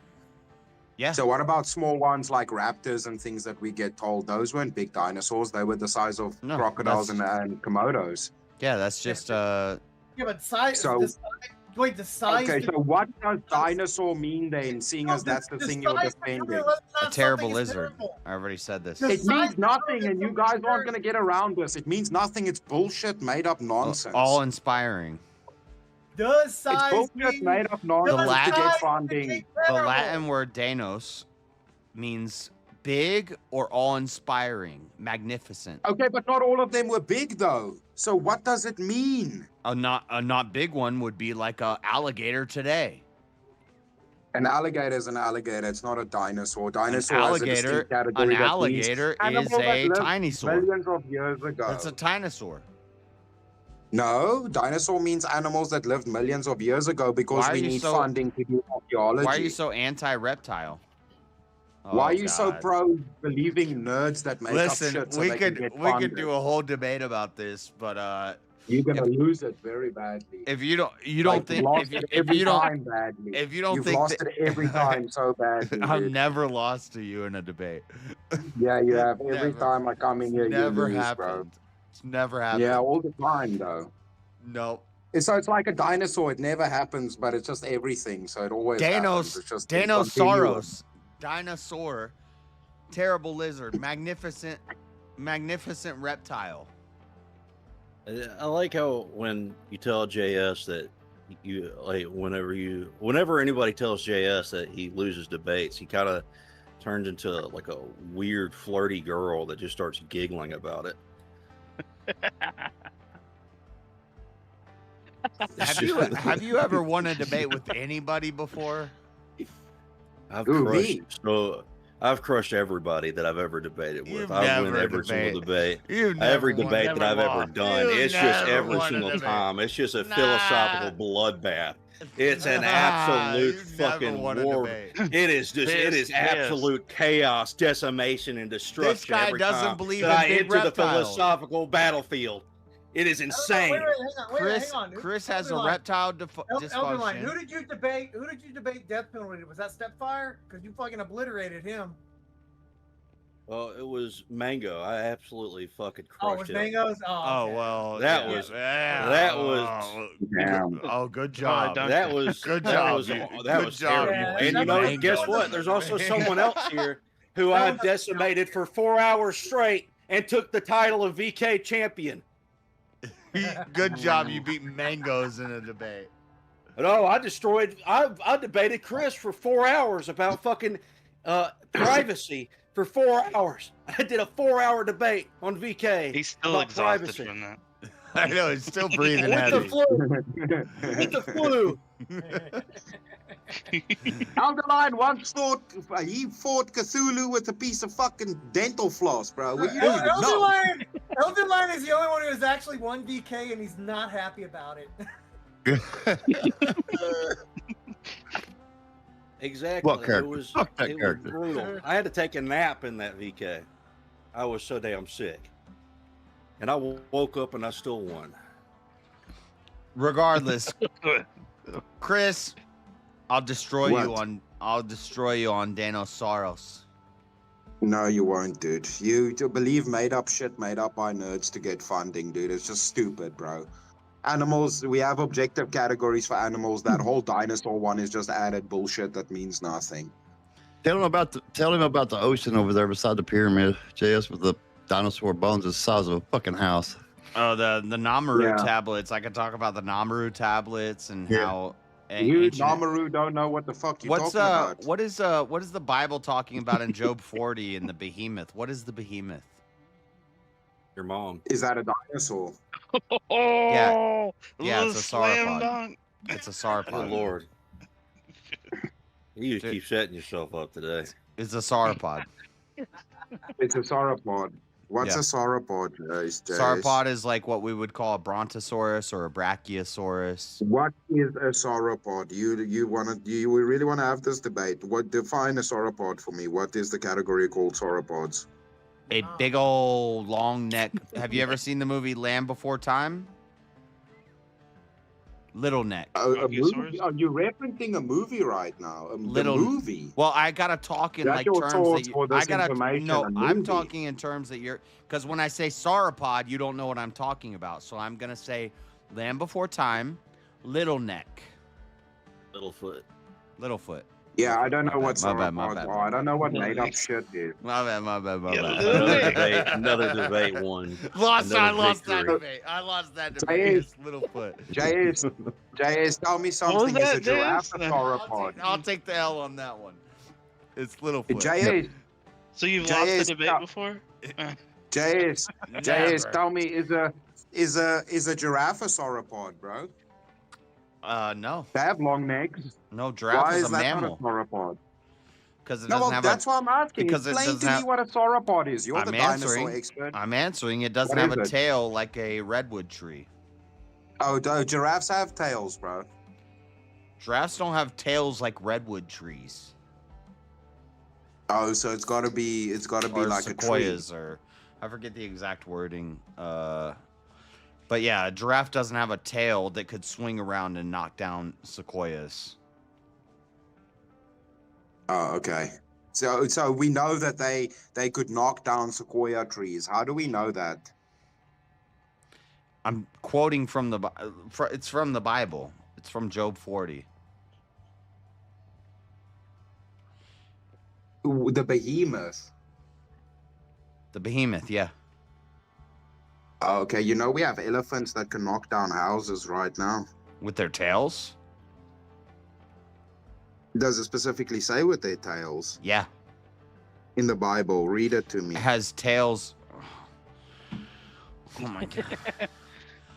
Yeah. So what about small ones like raptors and things that we get told? Those weren't big dinosaurs. They were the size of No, crocodiles that's- and Komodos. Yeah, that's just Yeah, but size. So- The size. Okay, so what does dinosaur mean then, seeing as that's the thing you're defending? a terrible lizard. I already said this. It means nothing, and you guys aren't going to get around this. It means nothing. It's bullshit, made up nonsense. All inspiring. Does size It's bullshit, mean made up nonsense to get funding. The Latin word Danos means big or awe-inspiring, magnificent. Okay, but not all of them were big, though. So what does it mean? A not big one would be like a alligator today. An alligator is an alligator. It's not a dinosaur. Dinosaur has a An distinct category. alligator is Animal that a lived tinosaur. millions of years ago. That's a tinosaur. No, dinosaur means animals that lived millions of years ago because we need funding to do archaeology. Why are you so anti-reptile? Why Oh, are you so God. pro believing nerds that make Listen, up shit so we they could can get we funded? could do a whole debate about this, but You're gonna lose it very badly. if you don't think lost if it you every don't time badly. if you don't You've think lost that- it every time so badly. I've dude. never lost to you in a debate. Yeah, you have. Every Never. time I come in here, Never you lose, happened. bro. It's never happened. Yeah, all the time though. No. So it's like a dinosaur. It never happens, but it's just everything. So it always happens. It's just a continuum. Danosaurus. Dinosaur. Terrible lizard. Magnificent reptile. I like how when you tell JS that you like whenever anybody tells JS that he loses debates, he kind of turns into like a weird flirty girl that just starts giggling about it. Have you ever won a debate with anybody before? I've crushed everybody that I've ever debated with. You've I've won never every single debate. You've Every never debate won, that I've never ever lost. done. You've It's just never every won a single debate. time. It's just a philosophical bloodbath. It's an absolute you've never fucking won a war. debate. It is just it is absolute chaos, decimation, and destruction. guy every doesn't time believe that in I big enter the reptiles. philosophical battlefield. It is insane. Chris has a reptile Elderline, dysfunction. who did you debate? Who did you debate death penalty? Was that Stepfire? Because you fucking obliterated him. Well, it was Mango. I absolutely fucking crushed Oh, it was him. Mango's? Oh, well, that yeah. was Yeah. that was Damn. Oh, good job. that was good that job. was you- that good was job. terrible. you And you know, mango. guess what? There's also someone else here who I decimated for 4 hours straight and took the title of VK champion. Good job. You beat mangoes in a debate. No, I debated Chris for 4 hours about fucking privacy for 4 hours. I did a 4-hour debate on VK. He's still about exhausted privacy. from that. I know, he's still breathing With heavy. the flu. With the flu. Alderline once thought he fought Cthulhu with a piece of fucking dental floss, bro. Well, you don't even know. Elderline is the only one who has actually won VK, and he's not happy about it. Exactly. What character? It was, Fuck that it was character. brutal. I had to take a nap in that VK. I was so damn sick. And I woke up and I still won. Regardless, Chris, I'll destroy you What? on Danosaurus. No, you won't, dude. You to believe made up shit made up by nerds to get funding, dude. It's just stupid, bro. Animals, we have objective categories for animals. That whole dinosaur one is just added bullshit that means nothing. Tell him about the ocean over there beside the pyramid, JS, with the dinosaur bones the size of a fucking house. Oh, the Namaru Yeah. tablets. I could talk about the Namaru tablets and Yeah. how You ancient- Namaru don't know what the fuck you're What's talking about. what is the Bible talking about in Job 40 in the behemoth? What is the behemoth? Your mom. Is that a dinosaur? Yeah, it's a slam sauropod. dunk. It's a Good sauropod. Lord. You keep setting yourself up today. It's a sauropod. It's a sauropod. What's Yeah. a sauropod, Jace? Sauropod is like what we would call a brontosaurus or a brachiosaurus. What is a sauropod? You really wanna have this debate? What define a sauropod for me? What is the category called sauropods? A big old long neck. Have you ever seen the movie Land Before Time? Little neck. A movie? Are you referencing a movie right now? Little the movie. Well, I gotta talk in That's like your terms source that for I this gotta. information, No, a I'm movie. talking in terms that you're. Because when I say sauropod, you don't know what I'm talking about. So I'm gonna say Land Before Time, Little Neck, Littlefoot. Littlefoot. Yeah, I don't know what My bad, my sauropods bad. are. I don't know what made up shit is. My bad. Another debate won. I lost that victory. debate. I lost that debate. It's Littlefoot. JS, tell me something. Is a giraffe a sauropod? I'll take the L on that one. It's Littlefoot. JS, So you've lost the JS, debate before? JS, Never. tell me, is a giraffe a sauropod, bro? No. They have long necks. No, giraffe Why is is a that mammal. not a sauropod? Because it No, doesn't well, have that's why I'm asking. because it Explain doesn't to me have. what a sauropod is. You're the I'm dinosaur answering. expert. I'm answering. It doesn't What have is a it? tail like a redwood tree. Oh, giraffes have tails, bro. Giraffes don't have tails like redwood trees. Oh, so it's gotta be Or like sequoias, a tree. or I forget the exact wording. But yeah, a giraffe doesn't have a tail that could swing around and knock down sequoias. Oh, okay. So we know that they could knock down sequoia trees. How do we know that? I'm quoting from it's from the Bible. It's from Job 40. The behemoth. The behemoth, yeah. Oh, okay, you know we have elephants that can knock down houses right now. With their tails? Does it specifically say with their tails? Yeah. In the Bible, read it to me. It has tails. Oh my god.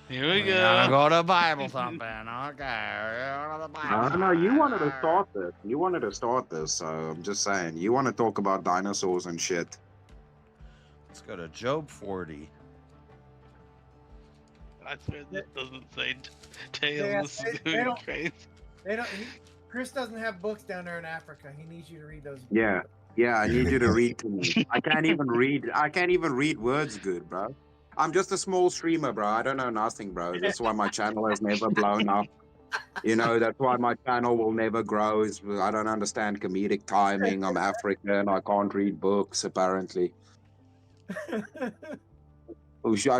Here we go. Gotta go to Bible thumping. Okay. No, you wanted to start this. You wanted to start this, so I'm just saying. You want to talk about dinosaurs and shit. Let's go to Job 40. I swear this doesn't say tails. Yeah, This is they gonna don't- be crazy. They don't. Chris doesn't have books down there in Africa. He needs you to read those. Yeah, I need you to read to me. I can't even read words good, bro. I'm just a small streamer, bro. I don't know nothing, bro. That's why my channel has never blown up. You know, that's why my channel will never grow. Is I don't understand comedic timing. I'm African. I can't read books, apparently. I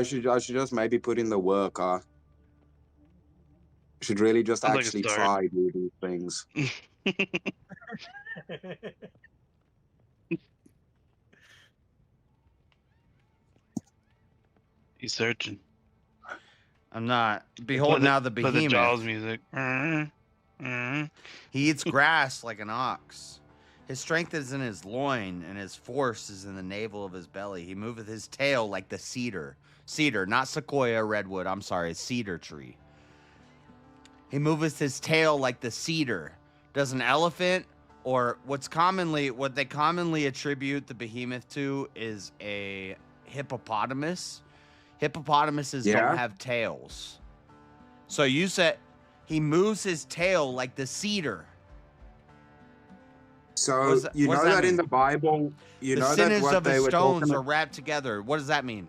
should just maybe put in the work, should really just Sounds like a actually start. try do these things. He's searching. I'm not. Behold now the Play the Jaws behemoth. music. He eats grass like an ox. His strength is in his loin, and his force is in the navel of his belly. He moveth his tail like the cedar. Cedar, not sequoia, redwood. I'm sorry, cedar tree. He moveth his tail like the cedar. Does an elephant, or what they commonly attribute the behemoth to, is a hippopotamus. Hippopotamuses don't have tails. So you said he moves his tail like the cedar. So you know that in the Bible, the sinews of his stones are wrapped together. What does that mean?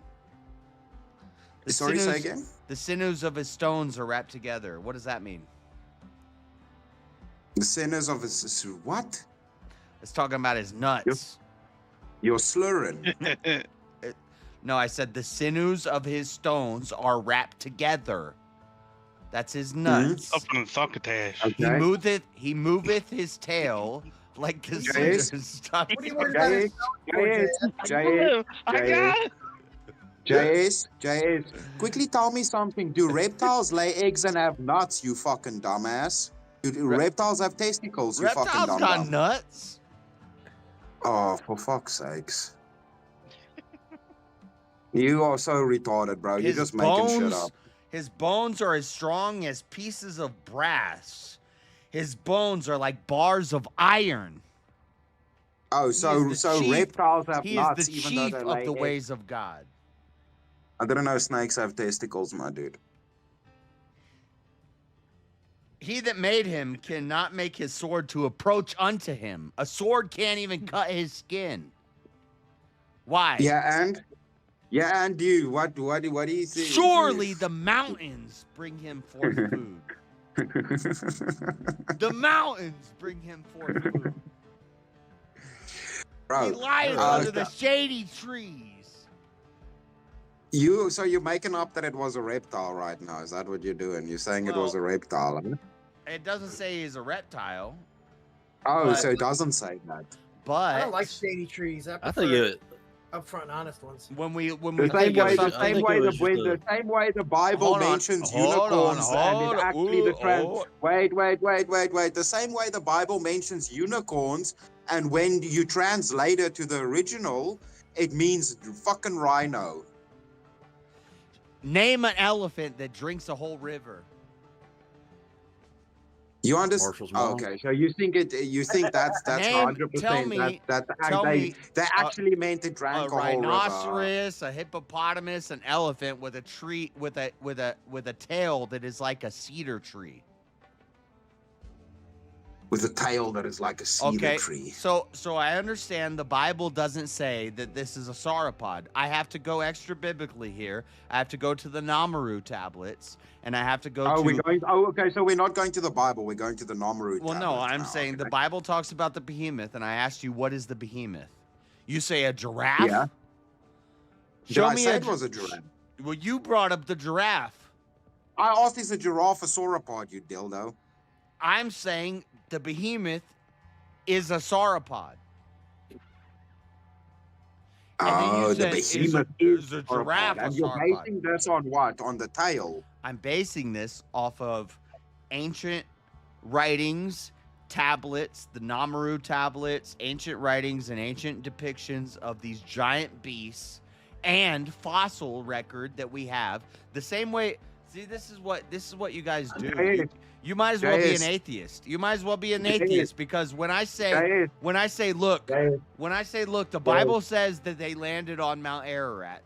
Sorry, say again? The sinews of his stones are wrapped together. What does that mean? The sinews of his what? It's talking about his nuts. You're slurring. No, I said the sinews of his stones are wrapped together. That's his nuts. Up in the succotash. Okay. He moveth his tail like the Jace. scissors. Jace, quickly tell me something. Do reptiles lay eggs and have nuts, you fucking dumbass? Do reptiles have testicles, you fucking Reptiles dumbass? got nuts. Oh, for fuck's sakes. You are so retarded, bro. You're just making shit up. His bones are as strong as pieces of brass. His bones are like bars of iron. Oh, so reptiles have He nuts, is the even though chief they of lay the eggs. ways of God. I didn't know snakes have testicles, my dude. He that made him cannot make his sword to approach unto him. A sword can't even cut his skin. Why? Yeah, and you, what do you think? Surely the mountains bring him forth food. The mountains bring him forth food. Bro, He lieth under the shady trees. So you're making up that it was a reptile right now. Is that what you're doing? You're saying it was a reptile, huh? It doesn't say he's a reptile. Oh, so it doesn't say that. But I don't like shady trees. I think prefer upfront and honest ones. When we The same way the Bible mentions unicorns and it actually wait. The same way the Bible mentions unicorns, and when you translate it to the original, it means fucking rhino. Name an elephant that drinks a whole river. You understand? Marshall's mom. Okay, so you think that's Name, 100% tell me, they actually meant it a drank a whole river. rhinoceros, a hippopotamus, an elephant with a tree with a tail that is like a cedar tree. With a tail that is like a cedar tree. So I understand the Bible doesn't say that this is a sauropod. I have to go extra biblically here. I have to go to the Namaru tablets, and I have to go to. Okay, so we're not going to the Bible. We're going to the Namaru. Well, no, I'm saying the Bible talks about the behemoth, and I asked you, what is the behemoth? You say a giraffe? Yeah. Show me it was a giraffe. Well, you brought up the giraffe. I asked, is a giraffe a sauropod, you dildo? I'm saying the behemoth is a sauropod. Oh, the behemoth is a giraffe. And you're basing this on what? On the tail? I'm basing this off of ancient writings, tablets, the Namaru tablets, ancient writings and ancient depictions of these giant beasts, and fossil record that we have. The same way. See, this is what you guys do. You might as well be an atheist. You might as well be an atheist, because when I say look, the Bible says that they landed on Mount Ararat,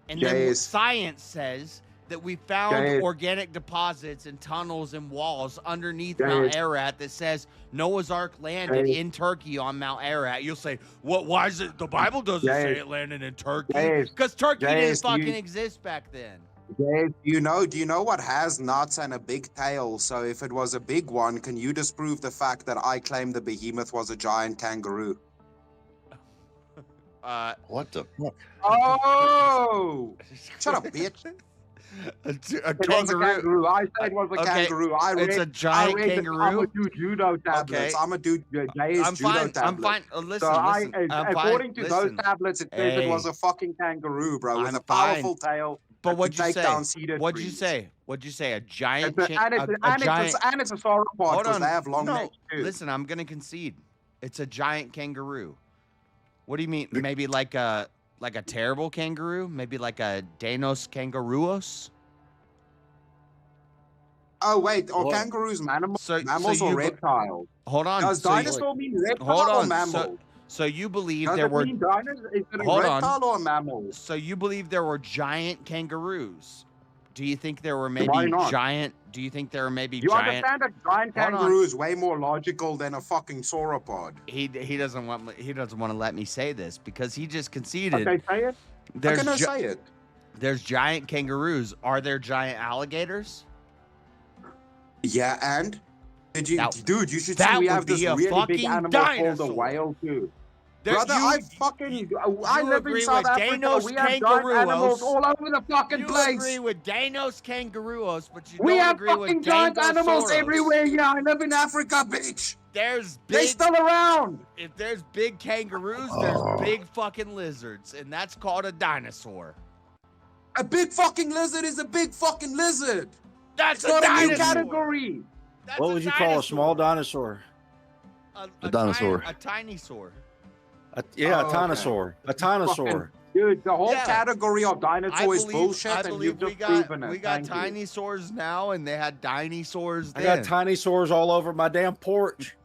and then science says that we found organic deposits and tunnels and walls underneath Mount Ararat that says Noah's Ark landed in Turkey on Mount Ararat. You'll say, what? Why is it the Bible doesn't say it landed in Turkey? Because Turkey didn't fucking exist back then. Dave, do you know what has nuts and a big tail? So if it was a big one, can you disprove the fact that I claim the behemoth was a giant kangaroo? What the fuck? Oh! Shut up, bitch. A kangaroo. I said it was a kangaroo. It's a giant kangaroo. I'm a do judo tablets. I'm a do judo tablets. I'm fine. Listen, according to those tablets, it says it was a fucking kangaroo, bro, with a powerful tail. But what'd you say? What'd you say? What'd you say? A giant? And it's a sauropod because they have long necks too. Listen, I'm gonna concede. It's a giant kangaroo. What do you mean? Maybe like a terrible kangaroo? Maybe like a Danos kangaroos? Oh wait, are kangaroos mammals or reptiles? Hold on. Does dinosaur mean reptile or mammal? So you believe Does there it were mean dinosaurs? Is it a reptile or a mammal? So you believe there were giant kangaroos? Do you think there were maybe giant? Do you think there were maybe giant? You understand that giant kangaroo is way more logical than a fucking sauropod. He doesn't want to let me say this because he just conceded. Okay, say it. How can I say it? There's giant kangaroos. Are there giant alligators? Yeah, and dude, you should see we have this really big animal called a whale too. Brother, I live in South Africa. We have giant animals all over the fucking place. You agree with Danos kangaroos, but you don't agree with fucking giant animals everywhere. Yeah, I live in Africa, bitch. They're still around. If there's big kangaroos, there's big fucking lizards, and that's called a dinosaur. A big fucking lizard is a big fucking lizard. That's not a new category. What would you call a small dinosaur? A dinosaur. A tiny saur. A tinosaur. A tinosaur. Dude, the whole category of dinosaur is bullshit, and you've just proven it. We got tiny saurs now, and they had dinosaurs then. I got tiny saurs all over my damn porch.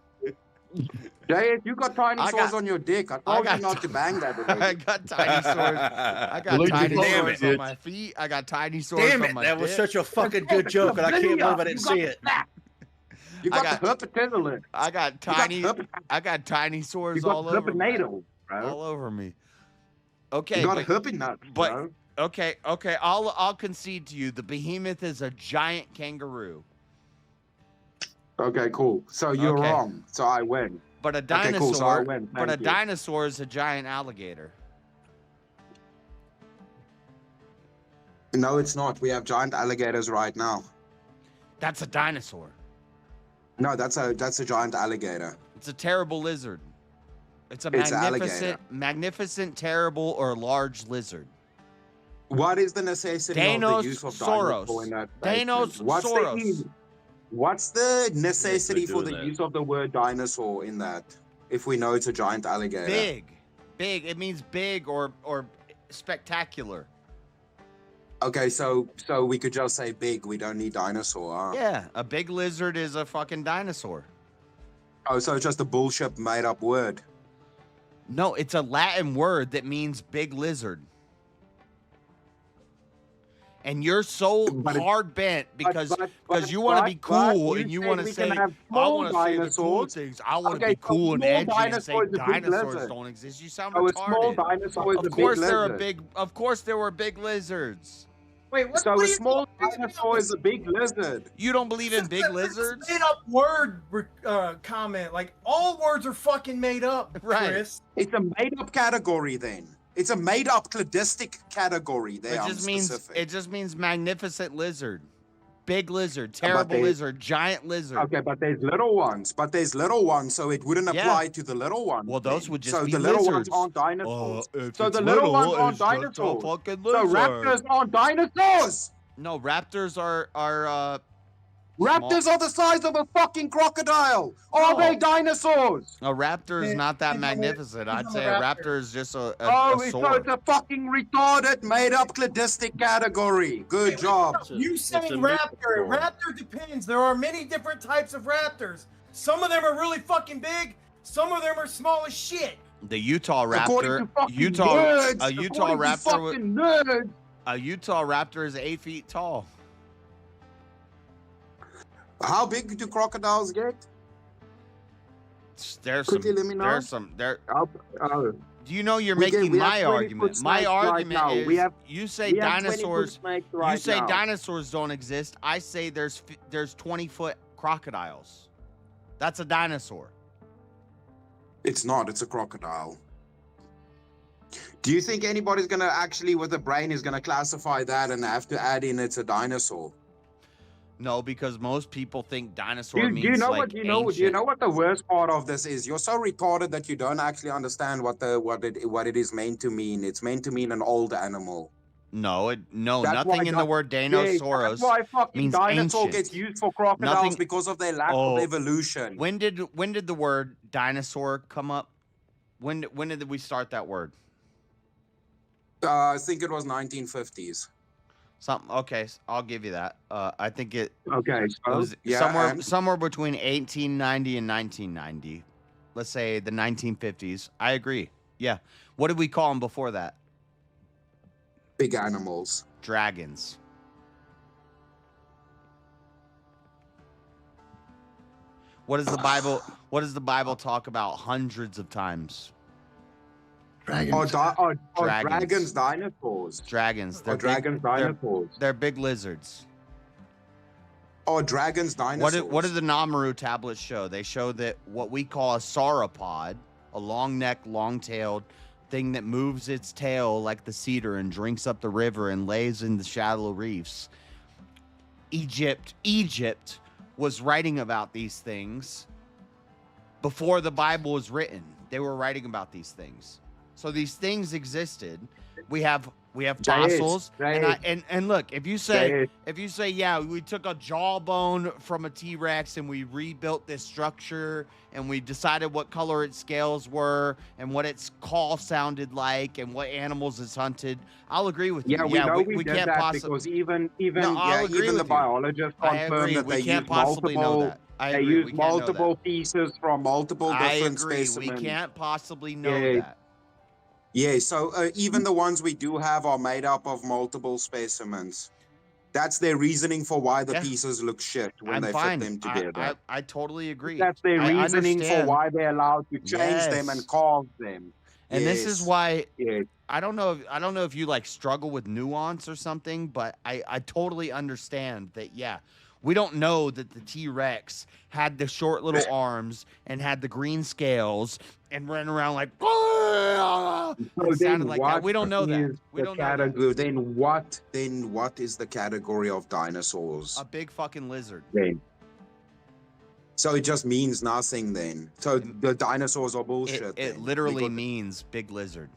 Dave, you got tiny saurs on your dick. I told you not to bang that. I got tiny saurs. I got tiny saurs on my feet. I got tiny saurs on my dick. That was such a fucking good joke, and I can't believe I didn't see it. You got the herpetiddler. I got tiny sores all over me. All over me. Okay. You got herpy nuts, bro. Okay. I'll concede to you. The behemoth is a giant kangaroo. Okay, cool. So you're wrong. So I win. But a dinosaur. Okay, cool. So I win. Dinosaur is a giant alligator. No, it's not. We have giant alligators right now. That's a dinosaur. No, that's a giant alligator. It's a terrible lizard. It's a magnificent, terrible, or large lizard. What is the necessity of the use of dinosaur in that statement? What's the necessity for the use of the word dinosaur in that? If we know it's a giant alligator. Big. It means big or spectacular. Okay, so we could just say big. We don't need dinosaur. Huh? Yeah, a big lizard is a fucking dinosaur. Oh, so it's just a bullshit made up word. No, it's a Latin word that means big lizard. And you're so hard bent because you want to be cool and you want to say, I want to say the cool things. I want to be cool and edgy and say dinosaurs don't exist. You sound retarded. A small dinosaur is of course there are big. Of course there were big lizards. Wait, what? So what a small dinosaur is a big lizard. You don't believe in big lizards? Made up word comment. Like all words are fucking made up, Chris. It's a made up category then. It's a made up cladistic category. It just means magnificent lizard. Big lizard, terrible lizard, giant lizard. Okay, but there's little ones. So it wouldn't apply to the little ones. Well, those would just be the lizards. little ones aren't dinosaurs. So the little ones aren't dinosaurs. So raptors aren't dinosaurs. No, raptors are raptors are the size of a fucking crocodile. Are they dinosaurs? A raptor is not that magnificent. I'd say a raptor is just a so sword. it's a fucking retarded, made-up cladistic category. Good job. You saying raptor? Raptor depends. There are many different types of raptors. Some of them are really fucking big. Some of them are small as shit. The Utah raptor, a Utah raptor is 8 feet tall. How big do crocodiles get? There's some. Do you know you're We making have my 20 argument? foot My snakes right argument now. is We have- you say we have 20 foot dinosaurs. snakes You right say now. dinosaurs don't exist. I say there's 20-foot crocodiles. That's a dinosaur. It's not. It's a crocodile. Do you think anybody's gonna actually, with a brain, is gonna classify that and have to add in it's a dinosaur? No, because most people think dinosaur means Do you know like what? Do you know what the worst part of this is? You're so retarded that you don't actually understand what it is meant to mean. It's meant to mean an old animal. No, That's nothing why in the word Yeah, Dinosaurus that's why fucking means dinosaur ancient. gets used for crocodiles Nothing- because of their lack of evolution. When did the word dinosaur come up? When did we start that word? I think it was 1950s. Something. Okay, I'll give you that. I think it. Okay, It so, was yeah, somewhere between 1890 and 1990. Let's say the 1950s. I agree. Yeah. What did we call them before that? Big animals. Dragons. What does the Bible? What does the Bible talk about hundreds of times? Dragons. Dragons dinosaurs. Dragons. Or dragons dinosaurs. They're big lizards. Or dragons dinosaurs. What do the Namaru tablets show? They show that what we call a sauropod, a long-necked, long-tailed thing that moves its tail like the cedar and drinks up the river and lays in the shallow reefs. Egypt was writing about these things before the Bible was written. They were writing about these things. So these things existed. We have fossils, and look, if you say yeah, we took a jawbone from a T-Rex and we rebuilt this structure and we decided what color its scales were and what its call sounded like and what animals it's hunted, I'll agree with you. Yeah, we know we did can't that possibly because even I'll agree even the with you. biologists I confirmed agree. that We they can't use possibly know multiple. that. I They agree. use We can't know that. multiple pieces from multiple I different agree. specimens. We can't possibly know Yeah. that. Yeah, so even the ones we do have are made up of multiple specimens. That's their reasoning for why the pieces look shit when I'm they fine. fit them together. I totally agree. That's their I reasoning for understand. why they're allowed to change them Yes. and carve them. And this is Yes. why Yes. I don't know if you like struggle with nuance or something, but I totally understand that. Yeah, we don't know that the T-Rex had the short little arms and had the green scales and ran around like it sounded like that. We don't know that. We don't know that. Then what is the category of dinosaurs? A big fucking lizard. Then. So it just means nothing then. So the dinosaurs are bullshit. It then, literally because- means big lizard.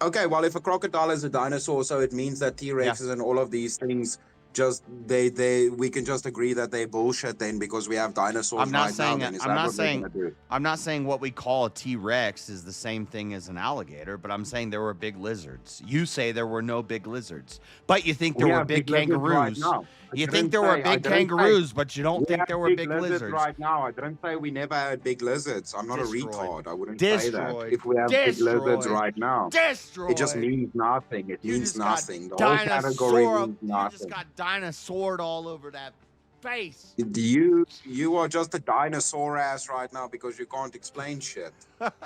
Okay, well, if a crocodile is a dinosaur, so it means that T-Rexes and all of these things just we can just agree that they bullshit then because we have dinosaurs I'm not right saying now. Then is I'm that not what we're saying gonna do? I'm not saying what we call a T-Rex is the same thing as an alligator, but I'm saying there were big lizards. You say there were no big lizards, but you think there We were have big lizards right kangaroos. now. You think there were big kangaroos, but you don't we think have there were big lizards lizards. right now. I didn't say we never had big lizards. I'm not Destroyed. a retard. I wouldn't say that. Destroyed. If we have big lizards Destroyed. right now, Destroyed. it just means nothing. It You means just got nothing. The whole category means You nothing. just got dinosaured all over that face. You are just a dinosaur ass right now because you can't explain shit,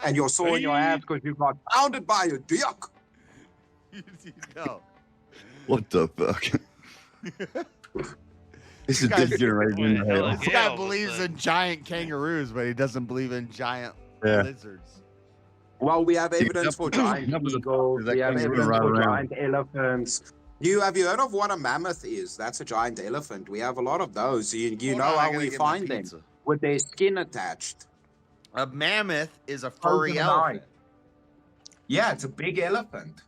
and you're sore in your ass because you got pounded by a dick. No. What the fuck? This is this generation. This guy believes in giant kangaroos, but he doesn't believe in giant lizards. Well, we have evidence for giant eagles. We have evidence for giant elephants. Have you heard of what a mammoth is? That's a giant elephant. We have a lot of those. You know how we find them? With their skin attached. A mammoth is a furry elephant. Yeah, it's a big elephant.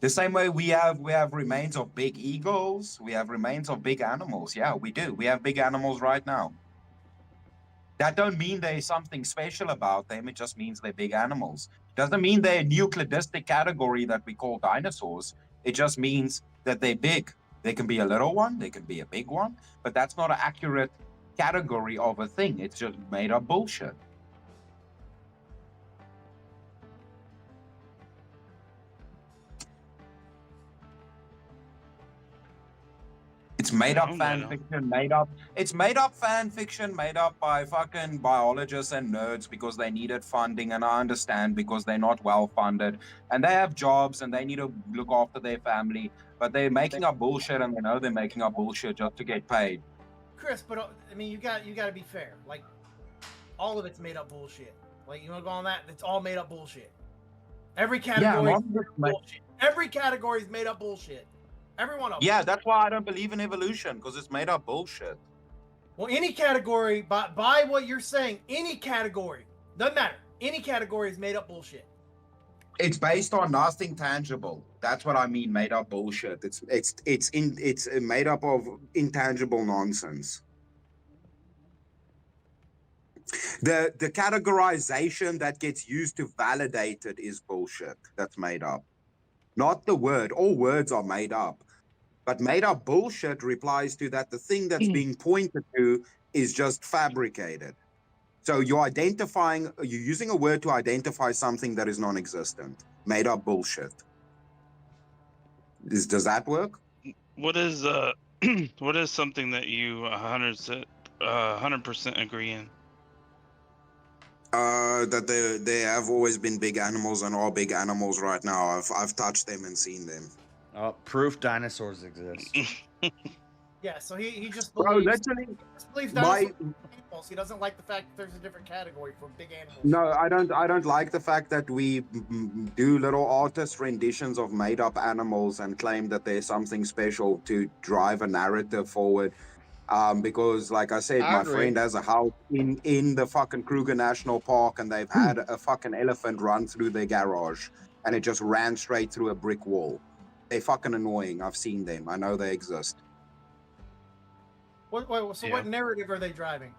The same way we have remains of big eagles. We have remains of big animals. Yeah, we do. We have big animals right now. That don't mean there's something special about them. It just means they're big animals. Doesn't mean they're a nucleidistic category that we call dinosaurs. It just means that they're big. They can be a little one, they can be a big one, but that's not an accurate category of a thing. It's just made up bullshit. It's made up fan fiction, it's made up fan fiction, made up by fucking biologists and nerds because they needed funding, and I understand because they're not well funded and they have jobs and they need to look after their family, but they're making up bullshit and they know they're making up bullshit just to get paid. Chris, but I mean, you got to be fair. Like, all of it's made up bullshit. Like, you want to go on that? It's all made up bullshit. Every category is bullshit. Every category is made up bullshit. Every one of them. Yeah, that's why I don't believe in evolution, because it's made up bullshit. Well, any category, by what you're saying, any category, doesn't matter. Any category is made up bullshit. It's based on nothing tangible. That's what I mean, made up bullshit. It's made up of intangible nonsense. The categorization that gets used to validate it is bullshit. That's made up. Not the word. All words are made up. But made up bullshit replies to that the thing that's being pointed to is just fabricated. So you're using a word to identify something that is non-existent. Made up bullshit. Does that work? What is what is something that you 100% agree in? That they have always been big animals and are big animals right now. I've touched them and seen them. Proof dinosaurs exist. Yeah, so he just believes, literally, dinosaurs are animals. He doesn't like the fact that there's a different category for big animals. No, I don't like the fact that we do little artist renditions of made-up animals and claim that there's something special to drive a narrative forward. Because, like I said, my friend has a house in the fucking Kruger National Park, and they've had a fucking elephant run through their garage, and it just ran straight through a brick wall. They're fucking annoying. I've seen them. I know they exist. What narrative are they driving?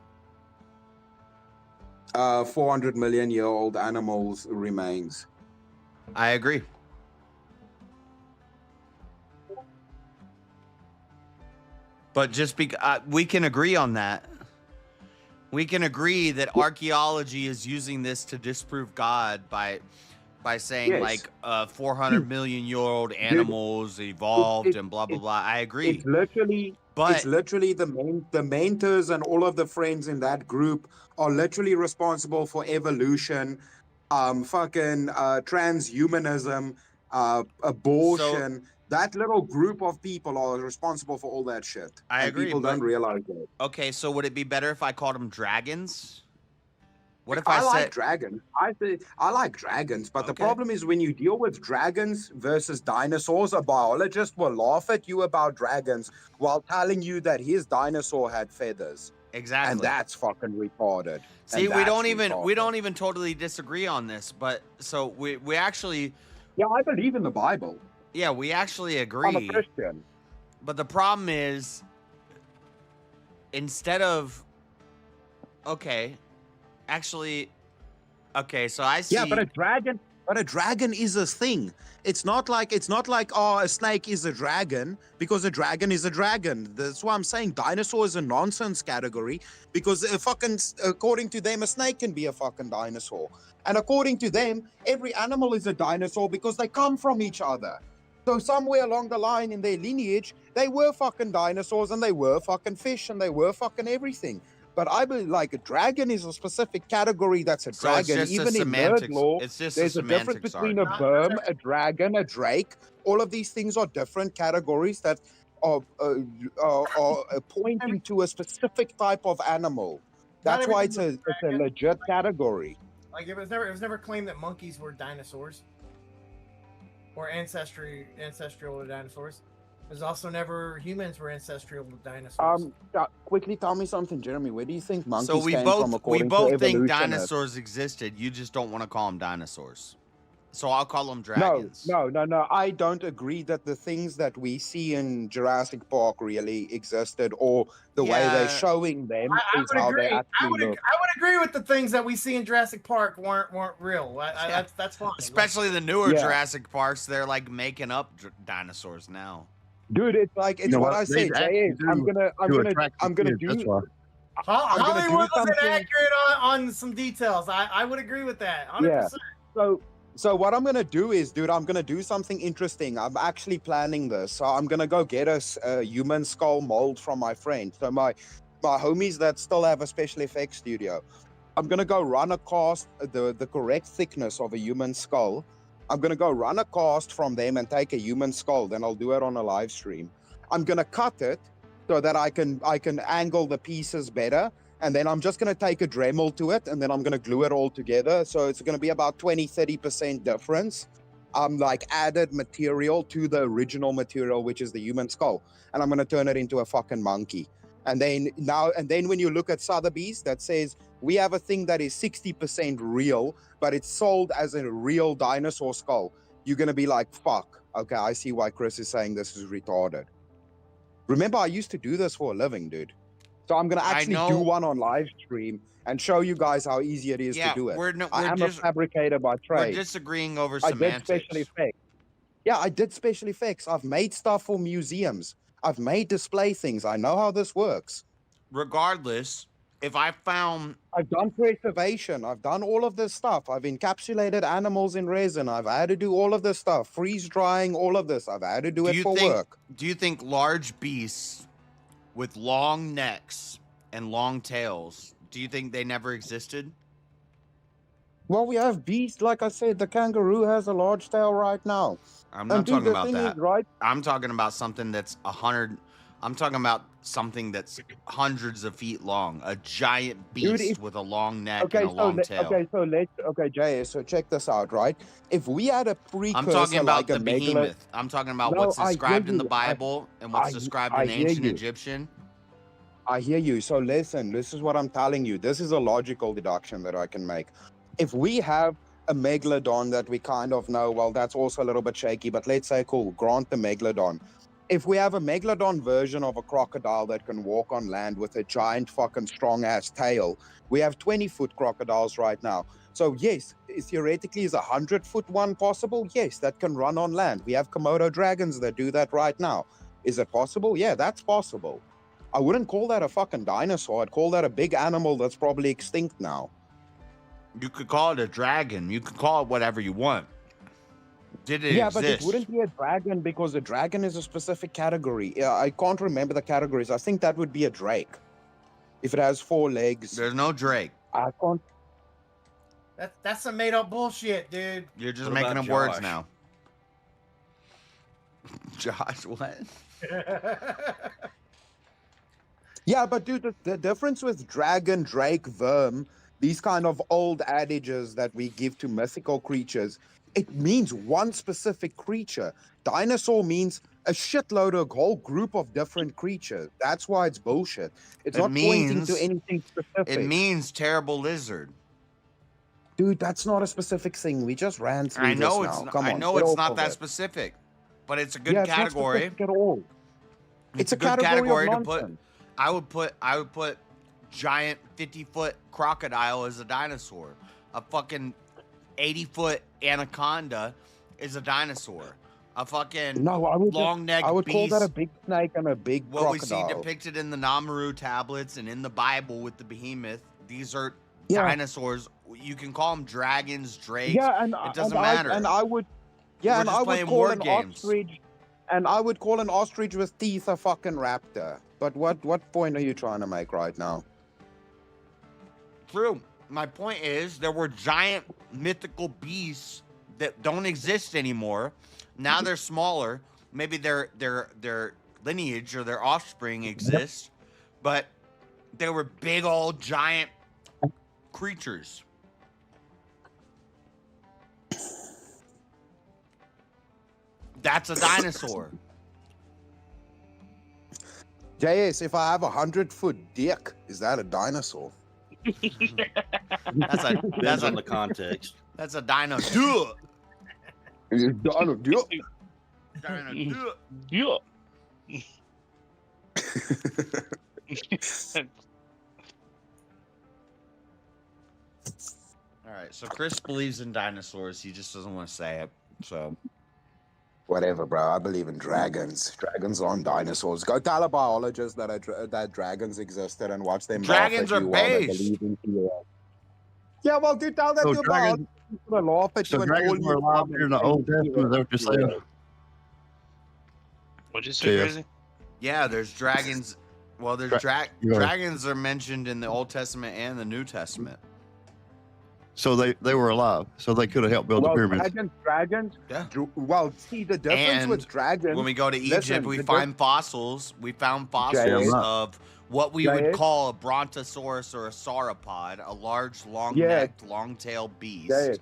400 million year old animals remains. I agree. But just we can agree on that. We can agree that archaeology is using this to disprove God by saying like 400 million year old animals evolved and blah blah blah. I agree. It's literally the mentors and all of the friends in that group are literally responsible for evolution, transhumanism, abortion. That little group of people are responsible for all that shit. I agree. People don't realize that. Okay, so would it be better if I called them dragons? What if I like dragons? I like dragons, but the problem is when you deal with dragons versus dinosaurs, a biologist will laugh at you about dragons while telling you that his dinosaur had feathers. Exactly. And that's fucking retarded. See, we don't even totally disagree on this, but so we actually. Yeah, I believe in the Bible. Yeah, we actually agree. I'm a Christian. But the problem is, instead of, okay, actually, okay, so I see. Yeah, but a dragon is a thing. It's not like oh, a snake is a dragon, because a dragon is a dragon. That's why I'm saying dinosaur is a nonsense category, because according to them, a snake can be a fucking dinosaur. And according to them, every animal is a dinosaur because they come from each other. So somewhere along the line in their lineage, they were fucking dinosaurs, and they were fucking fish, and they were fucking everything. But I believe, like, a dragon is a specific category that's a So it's dragon. just a Even in nerd semantics- law, it's just there's a a difference semantics between a argument. berm, a dragon, a drake. All of these things are different categories that are pointing to a specific type of animal. That's why it's a legit category. Like it was never claimed that monkeys were dinosaurs or ancestral to dinosaurs. There's also never humans were ancestral to dinosaurs. Quickly tell me something, Jeremy. Where do you think monkeys So we came from both according to think evolutionists? dinosaurs existed. You just don't want to call them dinosaurs. So I'll call them dragons. No. I don't agree that the things that we see in Jurassic Park really existed, or the way they're showing them is how they actually look. I would agree with the things that we see in Jurassic Park weren't real. That's fine. Especially the newer Yeah. Jurassic Parks, they're like making up dinosaurs now. Dude, it's like it's what I say, Jay. I'm gonna do. Hollywood wasn't accurate on some details. I would agree with that. 100%. Yeah. So what I'm gonna do is, dude, I'm gonna do something interesting. I'm actually planning this. So I'm gonna go get a human skull mold from my friend. So my homies that still have a special effects studio. I'm gonna go run a cast, the correct thickness of a human skull. I'm gonna go run a cast from them and take a human skull. Then I'll do it on a live stream. I'm gonna cut it so that I can angle the pieces better. And then I'm just going to take a Dremel to it, and then I'm going to glue it all together. So it's going to be about 20-30% difference. Like added material to the original material, which is the human skull. And I'm going to turn it into a fucking monkey. And then when you look at Sotheby's, that says we have a thing that is 60% real, but it's sold as a real dinosaur skull. You're going to be like, fuck. Okay, I see why Chris is saying this is retarded. Remember, I used to do this for a living, dude. So I'm going to actually do one on live stream and show you guys how easy it is to do it. I am a fabricator by trade. We're disagreeing over I did semantics. special effects. Yeah, I did special effects. I've made stuff for museums. I've made display things. I know how this works. Regardless, if I found... I've done preservation. I've done all of this stuff. I've encapsulated animals in resin. I've had to do all of this stuff. Freeze drying, all of this. I've had to do it for work. Do you think large beasts with long necks and long tails, do you think they never existed? Well, we have beasts. Like I said, the kangaroo has a large tail right now. I'm not talking about that. Right? I'm talking about something that's 100. I'm talking about something that's hundreds of feet long. A giant beast with a long neck and a long tail. Okay, Jay. So check this out, right? If we had a precursor, I'm talking about like the behemoth. I'm talking about what's described in the Bible and what's described in ancient Egyptian. I hear you. So listen, this is what I'm telling you. This is a logical deduction that I can make. If we have a megalodon that we kind of know, well, that's also a little bit shaky, but let's say, cool, grant the megalodon. If we have a megalodon version of a crocodile that can walk on land with a giant fucking strong-ass tail, we have 20-foot crocodiles right now. So yes, theoretically, is a 100-foot one possible? Yes, that can run on land. We have Komodo dragons that do that right now. Is it possible? Yeah, that's possible. I wouldn't call that a fucking dinosaur. I'd call that a big animal that's probably extinct now. You could call it a dragon. You could call it whatever you want. Did it exist? But it wouldn't be a dragon because a dragon is a specific category. Yeah, I can't remember the categories. I think that would be a drake. If it has 4 legs. There's no drake. I can't. That's some made up bullshit, dude. You're just making up words now. Josh, what? Yeah, but dude, the difference with dragon, drake, worm, these kind of old adages that we give to mythical creatures, it means one specific creature. Dinosaur means a shitload of whole group of different creatures. That's why it's bullshit. It's not pointing to anything specific. It means terrible lizard. Dude, that's not a specific thing. We just ran through I know this it's now. not, Come on, I know get it's off not of that it. specific, but it's a good Yeah, it's not category. specific at all. It's a good category category of to put. nonsense. I would put giant 50-foot crocodile as a dinosaur. A fucking 80-foot anaconda is a dinosaur. A fucking No, I would long-necked I would call that a beast. big snake and a big What we see crocodile. depicted in the Namaru tablets and in the Bible with the behemoth, these are Yeah. dinosaurs. You can call them dragons, drakes. Yeah, it doesn't matter. I would, yeah, We're and just I would playing call word an games. ostrich, and I would call an ostrich with teeth a fucking raptor. But what point are you trying to make right now? True. My point is there were giant mythical beasts that don't exist anymore. Now they're smaller. Maybe their lineage or their offspring exists, but they were big old giant creatures. That's a dinosaur. JS, if I have 100-foot dick, is that a dinosaur? That's Depends on the context. That's a dino. Duh. It's a dino. Dino. Yeah. All right. So Chris believes in dinosaurs. He just doesn't want to say it. So Whatever, bro. I believe in dragons. Dragons aren't dinosaurs. Go tell a biologist that dragons existed and watch them. Dragons laugh are at you while they based. believe in theory. Yeah, well, dude, tell that So to a dragons- biologist. He's gonna laugh at So you and dragons call were you alive dumb in and the say Old you Testament. Is that what you're saying? What'd you say, Yeah. Crazy? yeah, there's dragons. Well, there's Go ahead. dragons are mentioned in the Old Testament and the New Testament. So they were alive. So they could have helped build Well, the pyramids. dragons. Yeah. Well, see the difference And with dragons. when we go to Egypt, Listen, we the find fossils. We found fossils JS. of what we would JS. call a brontosaurus or a sauropod, a large, Yeah. long-necked, long-tailed beast.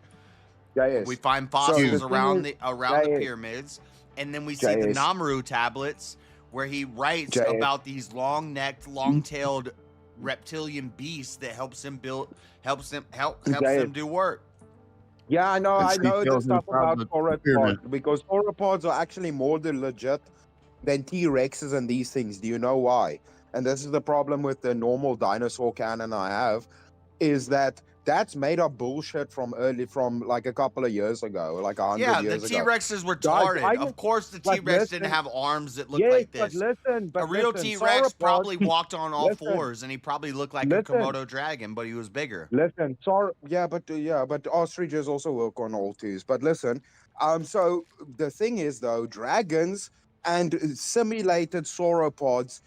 JS. We find So fossils the around thing the is- JS. pyramids, and then we see the JS. Namaru tablets where he writes JS. about these long-necked, long-tailed reptilian beasts that helps him JS. them do work. Yeah, I know And the Steve tells stuff him about about the pyramid. sauropods because sauropods are actually more legit than T-Rexes and these things. Do you know why? And this is the problem with the normal dinosaur canon I have, is that that's made up bullshit from like a couple of years ago, like 100 Yeah, the years ago. T-Rexes were Guys, retarded. Of course, the but T-Rex listen- didn't have arms that looked Yes, like but this. listen, A real listen, T-Rex sauropods- probably walked on all Listen. fours, and he probably looked like a Listen. Komodo dragon, but he was bigger. Listen, but ostriches also work on all twos. But listen, so the thing is though, dragons and simulated sauropods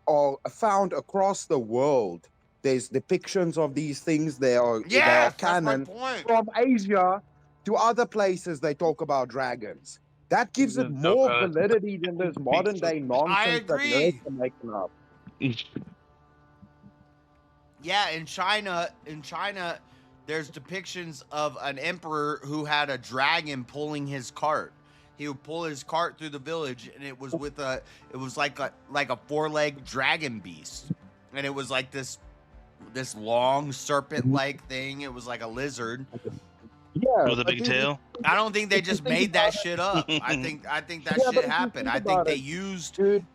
are found across the world. There's depictions of these things. They are Yes, that's my canon point. from Asia to other places. They talk about dragons. That gives it No, more validity than this modern day nonsense that agree. nerds are making up. Yeah, in China, there's depictions of an emperor who had a dragon pulling his cart. He would pull his cart through the village, and it was like a four-legged dragon beast, and it was like this long serpent-like thing. It was like a lizard. Yeah, With a big tail? I don't think they just think made that about shit up. I think that Yeah, but shit if you happened. think I think about they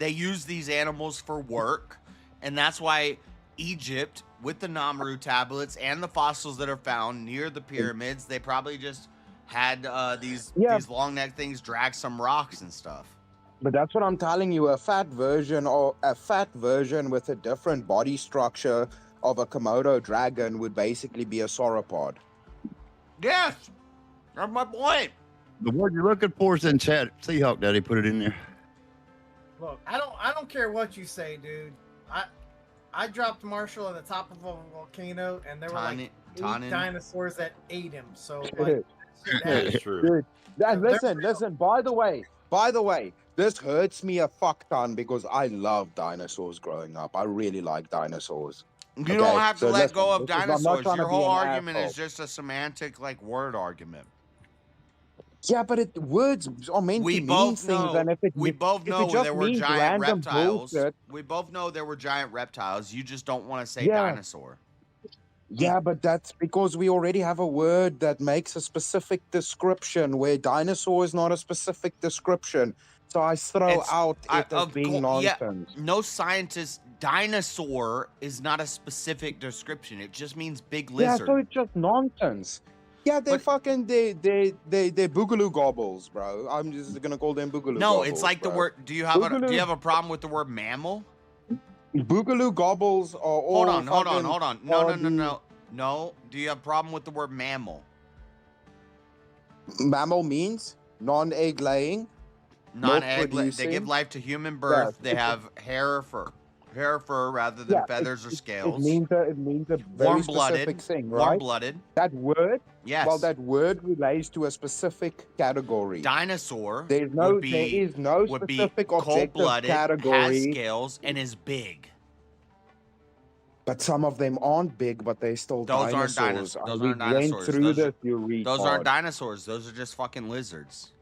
it, used these animals for work, and that's why Egypt, with the Namaru tablets and the fossils that are found near the pyramids, they probably just had these long neck things drag some rocks and stuff. But that's what I'm telling you. A fat version with a different body structure of a Komodo dragon would basically be a sauropod. Yes, that's my point. The word you're looking for is in chat. Seahawk Daddy put it in there. Look, I don't care what you say, dude. I dropped Marshall at the top of a volcano, and there were like 8 dinosaurs that ate him. So like, That is true. Dude, and listen. By the way, this hurts me a fuck ton because I love dinosaurs growing up. I really like dinosaurs. You Okay, don't have to so let listen, go of this is- I'm not dinosaurs. trying to Your be whole an argument asshole. is just a semantic, like, word argument. Yeah, but words are meant We to mean both things, know. and if it There just were means giant random reptiles. bullshit, We both know there were giant reptiles. You just don't want to say Yeah. dinosaur. yeah, but that's because we already have a word that makes a specific description, where dinosaur is not a specific description. So I throw out it as being Yeah, nonsense. no scientist. Dinosaur is not a specific description. It just means big Yeah, lizard. so it's just nonsense. Yeah, they fucking they boogaloo gobbles, bro. I'm just gonna call them boogaloo No, gobbles. it's like the bro. word. Do you have a problem with the word mammal? Boogaloo gobbles are all. Hold on. No. Do you have a problem with the word mammal? Mammal means non-egg laying, Non-egg. They producing. give life to human birth. Yes. They have hair or fur. Hair or fur rather than feathers or scales. It means a very specific thing, right? Warm-blooded. That word. Yes. Well, that word relates to a specific category. Dinosaur. There is no specific objective cold-blooded, category. has scales, and is big. But some of them aren't big, but they're still Those aren't dinosaurs. dinosaurs. Those We aren't dinosaurs. went through this, you retard. Those aren't dinosaurs. Those are just fucking lizards.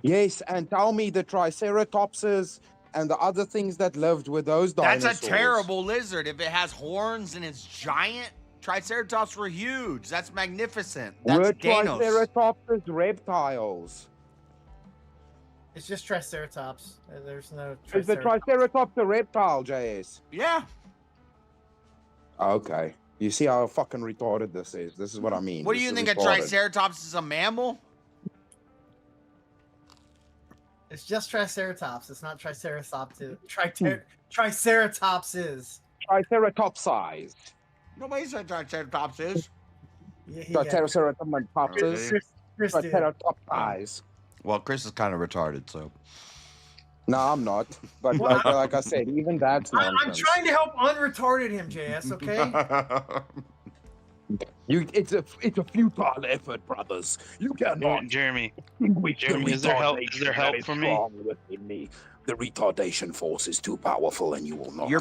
Yes, and tell me the triceratopses and the other things that lived with those dinosaurs. That's a terrible lizard. If it has horns and it's giant, Triceratops were huge. That's magnificent. That's Were Danos. triceratopses reptiles? It's just Triceratops. There's no. Is the triceratops a reptile, JS? Yeah. Okay. You see how fucking retarded this is? This is what I mean. What do This you is think? A retarded. Triceratops is a mammal? It's just Triceratops. It's not Triceratops. Triceratops is. Triceratops size. Nobody said Triceratops is. Triceratops is. Triceratops size. Well, Chris is kind of retarded, so. No, I'm not. But Well, like I said, even that's I'm nonsense. trying to help unretarded him, JS. Okay. It's a futile effort, brothers. You cannot. Jeremy, Is there help for me? me? The retardation force is too powerful, and you will not. Your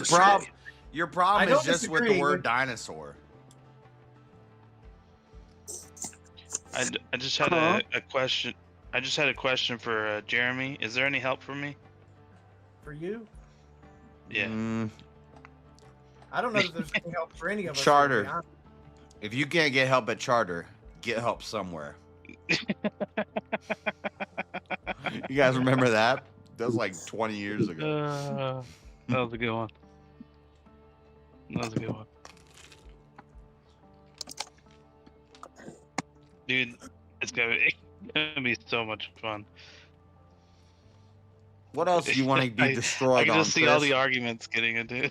problem I is don't just with the disagree, word but- dinosaur. I just had a question. I just had a question for Jeremy. Is there any help for me? For you, Yeah. I don't know if there's any help for any of us. to be Charter. honest. If you can't get help at Charter, get help somewhere. You guys remember that? That was like 20 years ago. That was a good one. Dude, it's gonna be so much fun. What else do you want to be destroyed I can on, just see all Chris? the arguments getting into.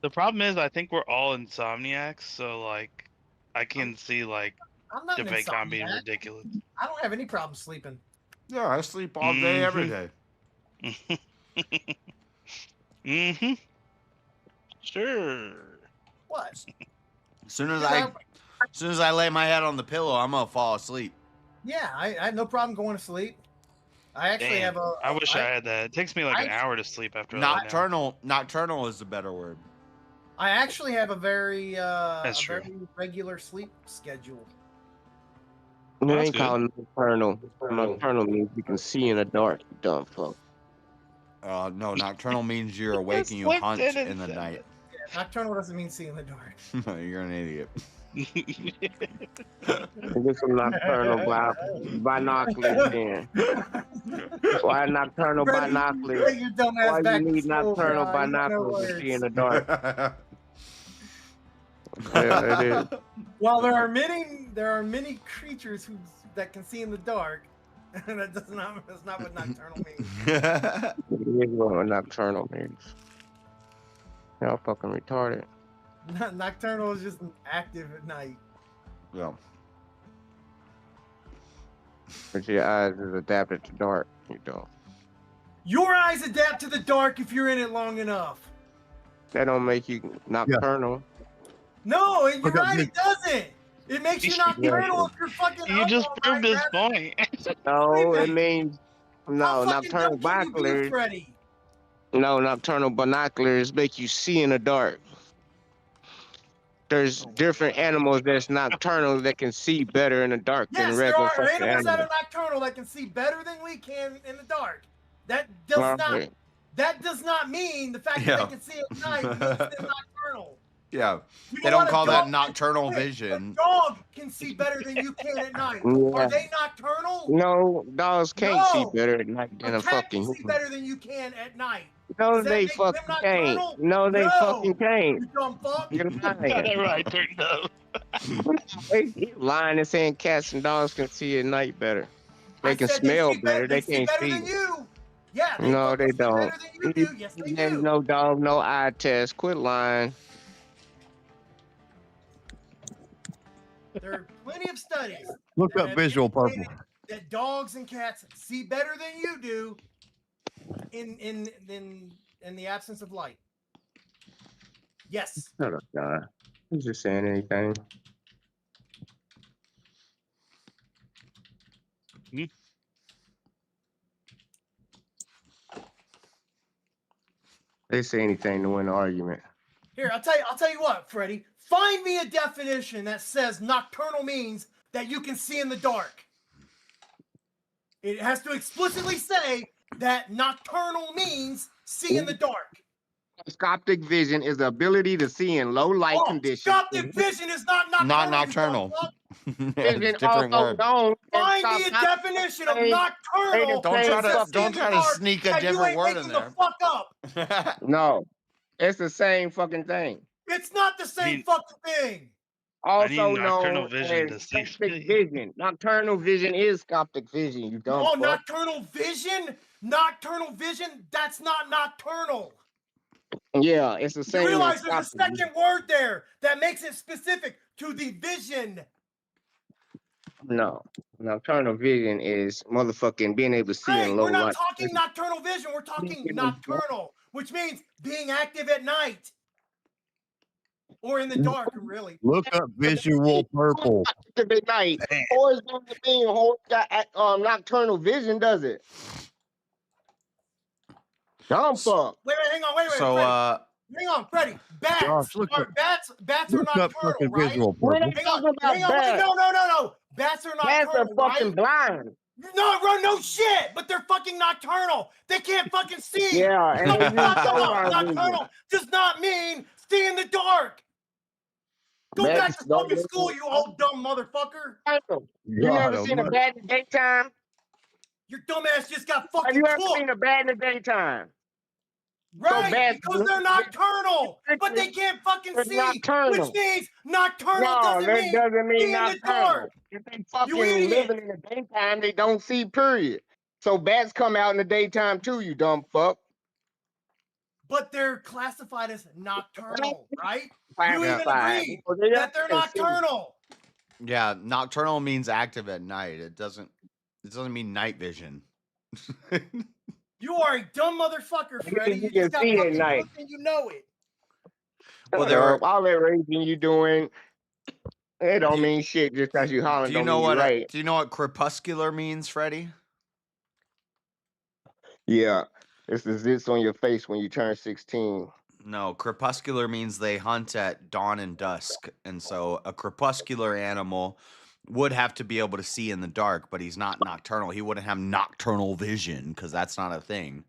The problem is, I think we're all insomniacs, so like, I can see like I'm not an DebateCon being insomniac. ridiculous. I don't have any problem sleeping. Yeah, I sleep all day, every day. Mm-hmm. Sure. What? As soon as I lay my head on the pillow, I'm gonna fall asleep. Yeah, I have no problem going to sleep. I actually Damn, have a. I wish I had that. It takes me like an hour to sleep after I lay down. Nocturnal is the better word. I actually have a very That's true. very regular sleep schedule. You that's ain't good. calling nocturnal. Nocturnal means you can see in the dark, you dumb fuck. No, nocturnal means you're awake and you slipped hunt in and in the said night. Yeah, nocturnal doesn't mean see in the dark. You're an idiot. Get some nocturnal binoculars then. Why nocturnal Freddie, binoculars? take your dumb ass Why back you to need school, nocturnal bro. You know binoculars to see in the dark? Yeah, it is. Well, there are many creatures that can see in the dark. That's not what nocturnal means. It is what nocturnal means. Y'all fucking retarded. Nocturnal is just active at night. Yeah. But your eyes is adapted to dark. You don't. Your eyes adapt to the dark if you're in it long enough. That don't make you nocturnal. No, you're right. It doesn't. It makes you nocturnal if you're fucking. You up just all proved night, his man. point. No, it means no nocturnal Dumb can you be, binoculars. Freddy? No, nocturnal binoculars make you see in the dark. There's different animals that's nocturnal that can see better in the dark Yes, than there regular are fucking animals that animals. are nocturnal that can see better than we can in the dark. That does not. Right. That does not mean the fact that they can see at night makes them nocturnal. Yeah, You they know don't what? A call that dog- nocturnal wait, vision. A dog can see better than you can at night. Are Yeah. they nocturnal? No, dogs can't see No. better at night than A a cat can fucking see human. better than you can at night. No, Does that they make them fucking can't. nocturnal? No, they fucking No. can't. You dumb fuck. You're Got lying. it right, turned up. They keep lying and saying cats and dogs can see at night better. They I can said they smell see better. They They see can't better see. than you. Yeah, they No, fucking they see don't. better than you do. Yes, they There's do. no dog, no eye test. Quit lying. There are plenty of studies Look that up have visual purple. indicated that dogs and cats see better than you do in the absence of light. Yes. Shut up, John. Who's just saying anything? They say anything to win an argument. Here, I'll tell you what, Freddie. Find me a definition that says nocturnal means that you can see in the dark. It has to explicitly say that nocturnal means see in the dark. Optic vision is the ability to see in low light conditions. Optic vision is not nocturnal. Not nocturnal. Vision It's a different also word. known as Find me a definition of nocturnal. Don't try to sneak a that you different ain't word in making there. the fuck up. No, it's the same fucking thing. It's not the same fucking thing. Also nocturnal known vision to as see. optic vision. Nocturnal vision is optic vision. You dumb Oh, fuck. nocturnal vision? Nocturnal vision? That's not nocturnal. Yeah, it's the same. You realize as there's a optic second vision. word there that makes it specific to the vision. No, nocturnal vision is motherfucking being able to see Hey, in low we're not light. talking nocturnal vision. We're talking nocturnal, which means being active at night or in the dark, really. Look up visual purple. Active at night. Horizontal being nocturnal vision, does it? Dumb fuck. Wait, hang on, wait, So, Freddie. Hang on, Freddie. Bats. Josh, look up- Bats are look up nocturnal, fucking right? visual We're purple. not Hang on, talking about hang on. bats. Wait, no. Bats are Bats nocturnal, are fucking right? blind. No shit, but they're fucking nocturnal. They can't fucking see. Yeah, and What they are you use talking about? solar vision. Nocturnal does not mean see in the dark. Go back Bats to don't fucking school, you old dumb motherfucker. You never seen a bat in the daytime? Your dumb ass just got Have fucking you ever cooked. seen a bat in the daytime? Right, bats- because they're nocturnal, but they can't fucking They're see, nocturnal. which means nocturnal No, doesn't that mean doesn't mean see in the nocturnal. dark. If they You fucking idiot. living in the daytime, they don't see, period. So bats come out in the daytime too, you dumb fuck. But they're classified as nocturnal, right? You even Classified. agree Well, they that they're are considered- nocturnal. Yeah, nocturnal means active at night. It doesn't mean night vision. You are a dumb motherfucker, Freddie. You You can just got see at fucking night. cooked and you know it. Well, Shut there up. are- All that raging you doing, it don't mean shit just because you hollering. Do you don't know mean what? you right. Do you know what crepuscular means, Freddie? Yeah, it's the zits on your face when you turn 16. No, crepuscular means they hunt at dawn and dusk, and so a crepuscular animal would have to be able to see in the dark, but he's not nocturnal. He wouldn't have nocturnal vision because that's not a thing.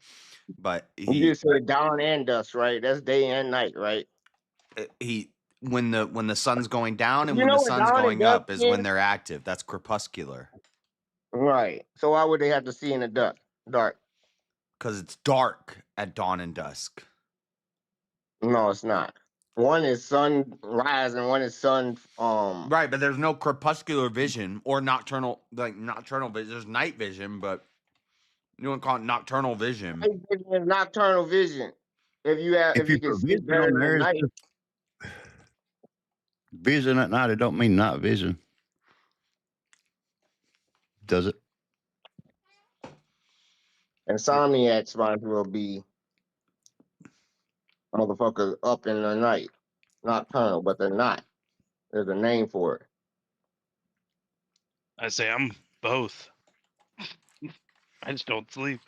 But You he just said dawn and dusk, right? That's day and night, right? when the sun's going down and You when know the what sun's dawn and going up dusk is when is? they're active. That's crepuscular Right. So why would they have to see in the dark? because it's dark at dawn and dusk. No, it's not. One is sunrise and one is sun. Right, but there's no crepuscular vision or nocturnal vision. There's night vision, but you wouldn't call it nocturnal vision. Night vision is nocturnal vision. If you have, if you can put see vision better on than there, it's night. just vision at night. It don't mean night vision, does it? Insomniacs might will be motherfuckers up in the night, nocturnal, but they're not. There's a name for it. I say I'm both. I just don't sleep.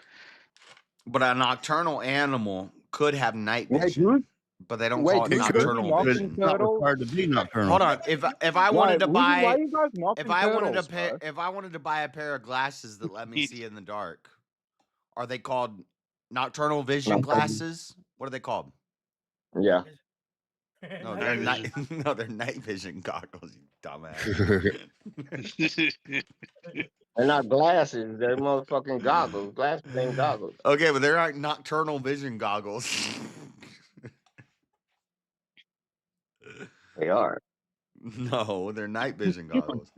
But a nocturnal animal could have night vision, dude. but they don't Wait, call it dude, nocturnal walking vision. It's not required to be nocturnal. Hold on, if I wanted to why buy, you guys mocking if I wanted to turtles, pay, bro? if I wanted to buy a pair of glasses that let me see in the dark, are they called nocturnal vision Nocturnal. glasses? What are they called? Yeah. No, Night they're vision. night. No, they're night vision goggles. You dumbass. They're not glasses. They're motherfucking goggles. Glasses ain't goggles. Okay, but they're like nocturnal vision goggles. They are. No, they're night vision goggles.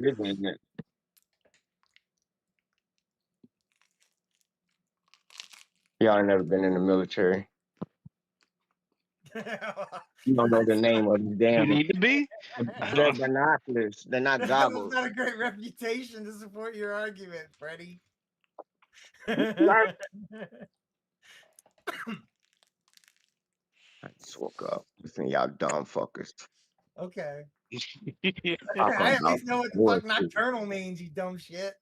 Y'all ain't never been in the military. You don't know the name of these damn. You need to be. They're binoculars. They're not That was goggles. not a great reputation to support your argument, Freddie. I just woke up. Listen, y'all dumb fuckers. Okay. Talk I at about least know what the war fuck nocturnal means, you dumb shit.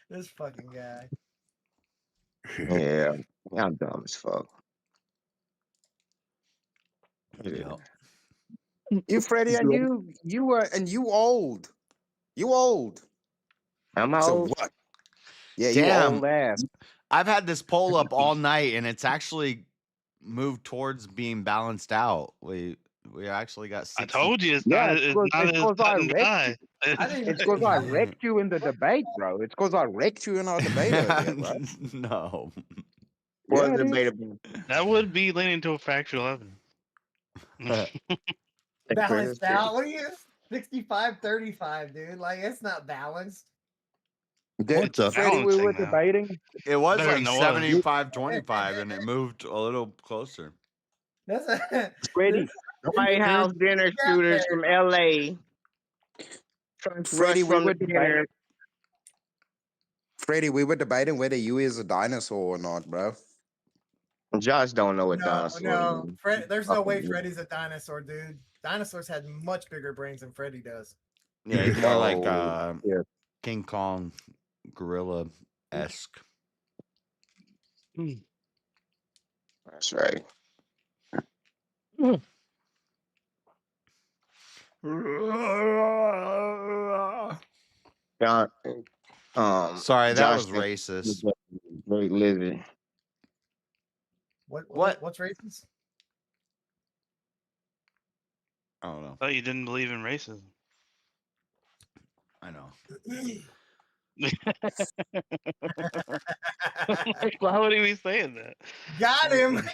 This fucking guy. Yeah, y'all dumb as fuck. Yep. You, Freddie, and you old. You old. I'm So old. what? Yeah, you Damn. old ass. I've had this poll up all night, and it's actually moved towards being balanced out. We actually got 60. I told you it's Yeah, not. it's It's because not as cut and dry. It's because I wrecked you in the debate, bro. It's because I wrecked you in our debate earlier, bro. No. What Yeah, it is. debatable? That would be leaning to a factual evidence. Balanced out. What are you? 65-35, dude. Like, it's not balanced. What's up? Freddie, we were debating. It was Better like than it was. 75-25, and it moved a little closer. That's a Freddie, White House dinner shooters from L.A. Freddie, we from were the dinner. debating. Freddie, we were debating whether you is a dinosaur or not, bro. Josh don't know what No, dinosaur no. means. There's no way Freddy's a dinosaur, dude. Dinosaurs had much bigger brains than Freddy does. Yeah, he's more like yeah. King Kong, gorilla-esque. That's right. John, Sorry, that Josh was racist. Great living. What's racist? I don't know. Oh, you didn't believe in racism. I know. Like, why would he be saying that? Got him.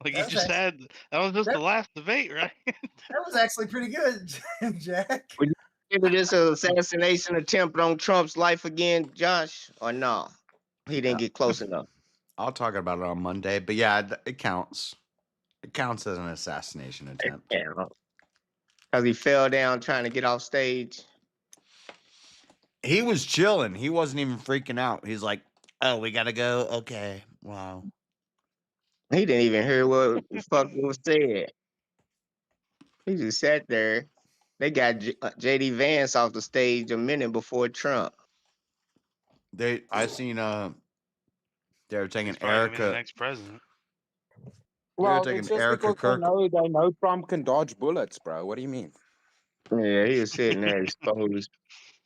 Like you just had that was just the last debate, right? That was actually pretty good, Jack. Would you consider this an assassination attempt on Trump's life again, Josh, or no? He didn't get close enough. I'll talk about it on Monday, but yeah, it counts. It counts as an assassination attempt. Because he fell down trying to get off stage. He was chilling. He wasn't even freaking out. He's like, "Oh, we gotta go. Okay, wow." He didn't even hear what the fuck was said. He just sat there. They got JD Vance off the stage a minute before Trump. I seen they were taking He's probably gonna be the Erica. next president. Well, taking it's just Erica because Kirk. they know Trump can dodge bullets, bro. What do you mean? Yeah, he was sitting there exposed.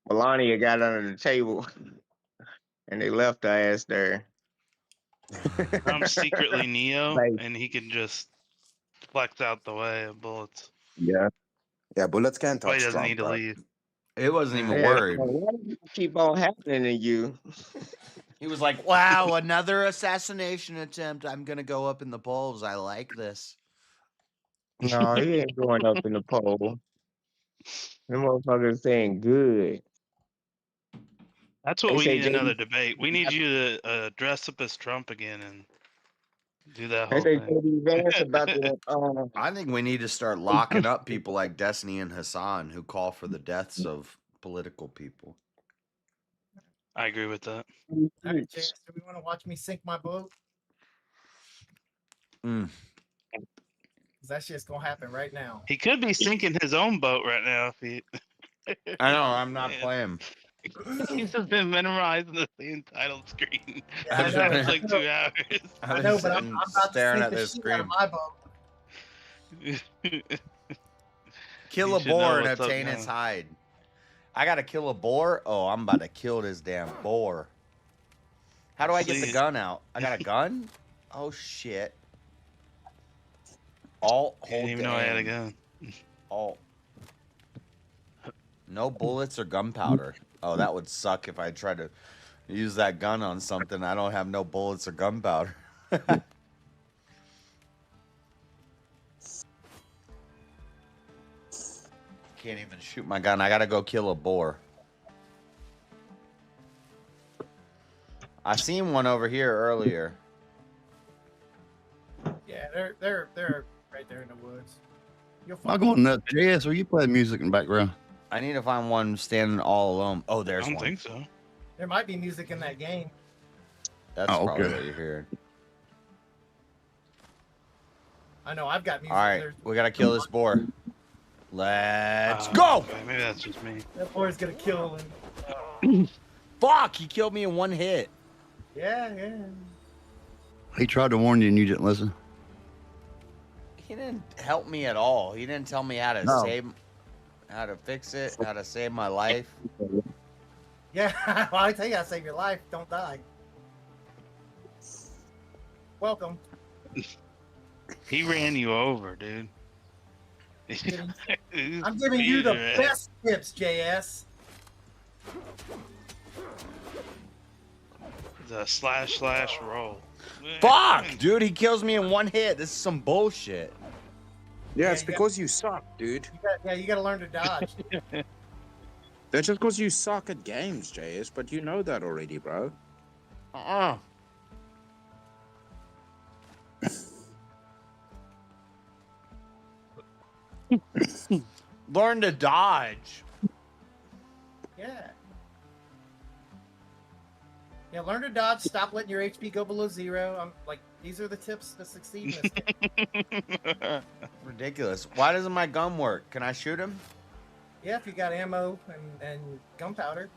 Melania got under the table, and they left her ass there. Trump's secretly Neo, Right. and he can just flex out the way of bullets. Yeah. Yeah, bullets can't But he touch doesn't Trump, need to bro. leave. It wasn't even Yeah, worried. why does it keep on happening to you? He was like, "Wow, another assassination attempt. I'm gonna go up in the polls. I like this." No, he ain't going up in the poll. The motherfucker's saying good. That's what They we say need another JD debate. We need you to dress up as Trump again and do that They whole say thing. JD Vance about the I think we need to start locking up people like Destiny and Hassan who call for the deaths of political people. I agree with that. All right, Chance, do we want to watch me sink my boat? Because that shit's gonna happen right now. He could be sinking his own boat right now if he. I know. I'm not playing. He's just been memorizing the same title screen Yeah, for the past like 2 hours. I know, but I'm about staring to at sink the this shit out of screen. my boat. Kill You a should know boar and what's up obtain now. its hide. I gotta kill a boar. Oh, I'm about to kill this damn boar. How do I get the gun out? I got a gun? Oh shit. Alt, hold Didn't even know I had a gun. Alt. No bullets or gunpowder. Oh, that would suck if I tried to use that gun on something. I don't have no bullets or gunpowder. Can't even shoot my gun. I gotta go kill a boar. I seen one over here earlier. Yeah, they're right there in the woods. You'll I'm find going nuts. JS, are you playing music in the background? I need to find one standing all alone. Oh, there's one. I don't think so. There might be music in that game. That's Oh, probably okay. what you're hearing. I know I've got music. All right, There's- we gotta kill this boar. Let's go. Okay, maybe that's just me. That boy's gonna kill him. Fuck! He killed me in one hit. Yeah. He tried to warn you and you didn't listen. He didn't help me at all. He didn't tell me how to No. how to fix it, how to save my life. Yeah, well, I tell you, I save your life. Don't die. Welcome. He ran you over, dude. I'm giving you the best tips, JS. The / roll. Fuck, dude! He kills me in one hit. This is some bullshit. Yeah, it's because you suck, dude. You gotta learn to dodge. That's just because you suck at games, JS, but you know that already, bro. Learn to dodge. Yeah. Yeah, learn to dodge. Stop letting your HP go below 0. These are the tips to succeed in this game. Ridiculous. Why doesn't my gun work? Can I shoot him? Yeah, if you got ammo and gunpowder.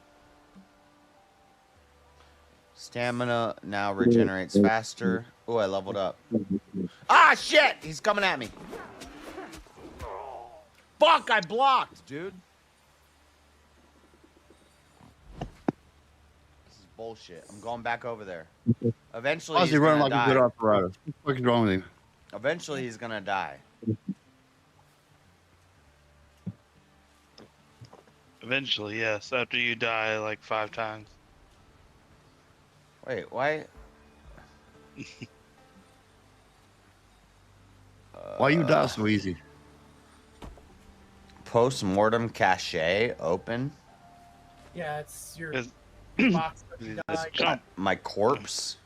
Stamina now regenerates faster. Oh, I leveled up. Ah, shit! He's coming at me. Fuck, I blocked, dude. This is bullshit. I'm going back over there. Eventually, Why is he's he running gonna like a die. good operator? What the fuck is wrong with him? Eventually, he's gonna die. Eventually, yes. After you die like 5 times. Wait, why? Why you die so easy? Post-mortem cache open. Yeah, it's your box that you died. My corpse.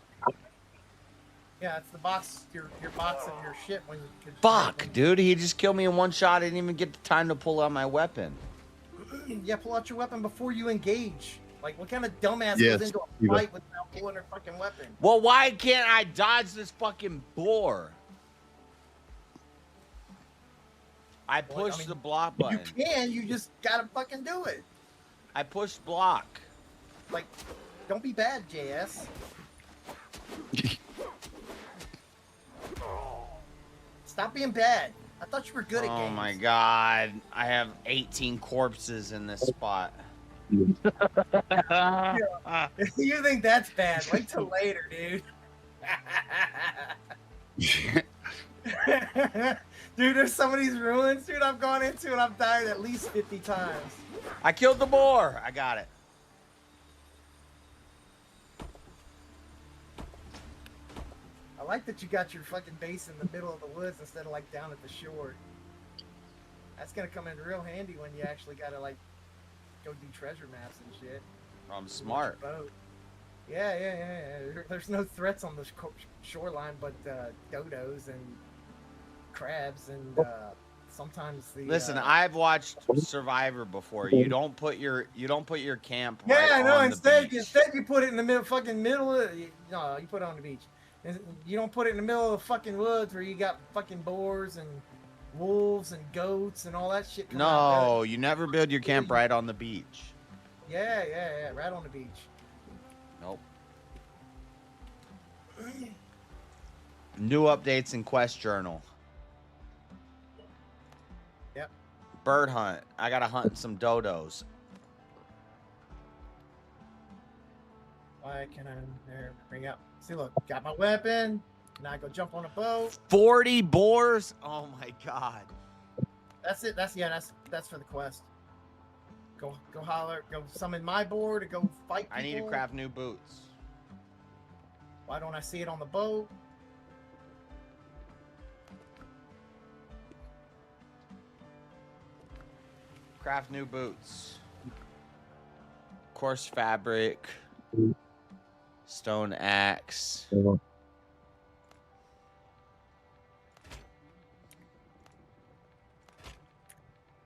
Yeah, it's the box, your box of your shit when you could. Fuck, dude. He just killed me in one shot. I didn't even get the time to pull out my weapon. Yeah, pull out your weapon before you engage. Like, what kind of dumbass Yes, goes into a Eva. fight without pulling their fucking weapon? Well, why can't I dodge this fucking boar? I pushed the block button. You can, you just gotta fucking do it. I pushed block. Like, don't be bad, JS. Stop being bad. I thought you were good at games. Oh my god. I have 18 corpses in this spot. You think that's bad? Wait till later, dude. Dude, there's some of these ruins, dude, I've gone into and I've died at least 50 times. I killed the boar. I got it. I like that you got your fucking base in the middle of the woods instead of like down at the shore. That's gonna come in real handy when you actually gotta like go do treasure maps and shit. I'm smart. Boat. Yeah. There's no threats on the shoreline but dodos and crabs and sometimes the. Listen, I've watched Survivor before. You don't put your camp Yeah, right I know. on the beach. Instead, you put it in the middle, fucking middle of. No, you put it on the beach. You don't put it in the middle of the fucking woods where you got fucking boars and wolves and goats and all that shit. coming out No, you never build your camp right on the beach. there. Yeah, right on the beach. Nope. New updates in Quest Journal. Yep. Bird hunt. I gotta hunt some dodos. Why can I there bring up? See, look, got my weapon. Now I go jump on a boat. 40 boars? Oh my god. That's it. That's for the quest. Go holler. Go summon my board to go fight people. I need to craft new boots. Why don't I see it on the boat? Craft new boots. Coarse fabric. Stone axe.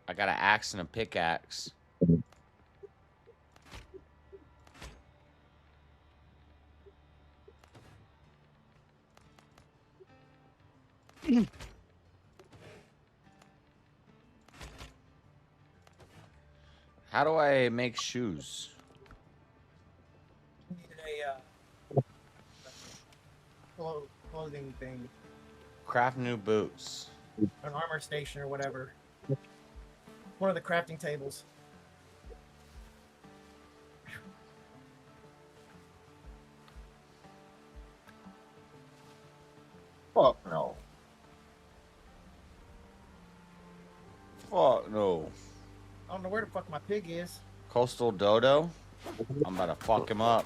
I got an axe and a pickaxe. How do I make shoes? You need a clothing thing. Craft new boots. An armor station or whatever. One of the crafting tables. Fuck no. Fuck no. I don't know where the fuck my pig is. Coastal Dodo? I'm about to fuck him up.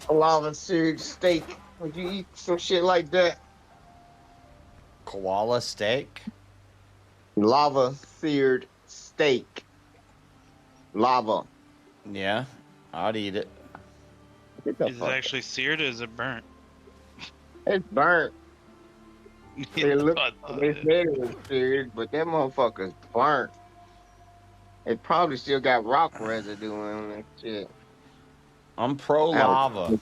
A lava seared steak. Would you eat some shit like that? Koala steak? Lava seared steak. Lava. Yeah, I'd eat it. Is it actually seared or is it burnt? It's burnt. They look. I They said it was seared, but that motherfucker's burnt. It probably still got rock residue in that shit. I'm pro lava.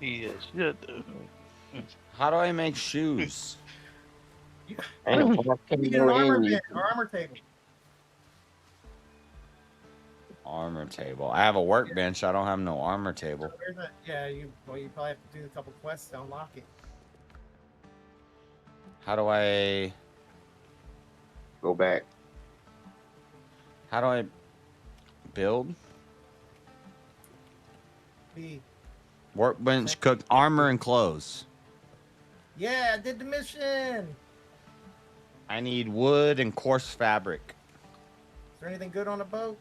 Yeah, shit. How do I make shoes? You need an armor bench or armor table. Armor table. I have a workbench. I don't have no armor table. Yeah, you probably have to do a couple quests to unlock it. How do I go back? How do I build? B. Workbench, cook, armor, and clothes. Yeah, I did the mission. I need wood and coarse fabric. Is there anything good on the boat?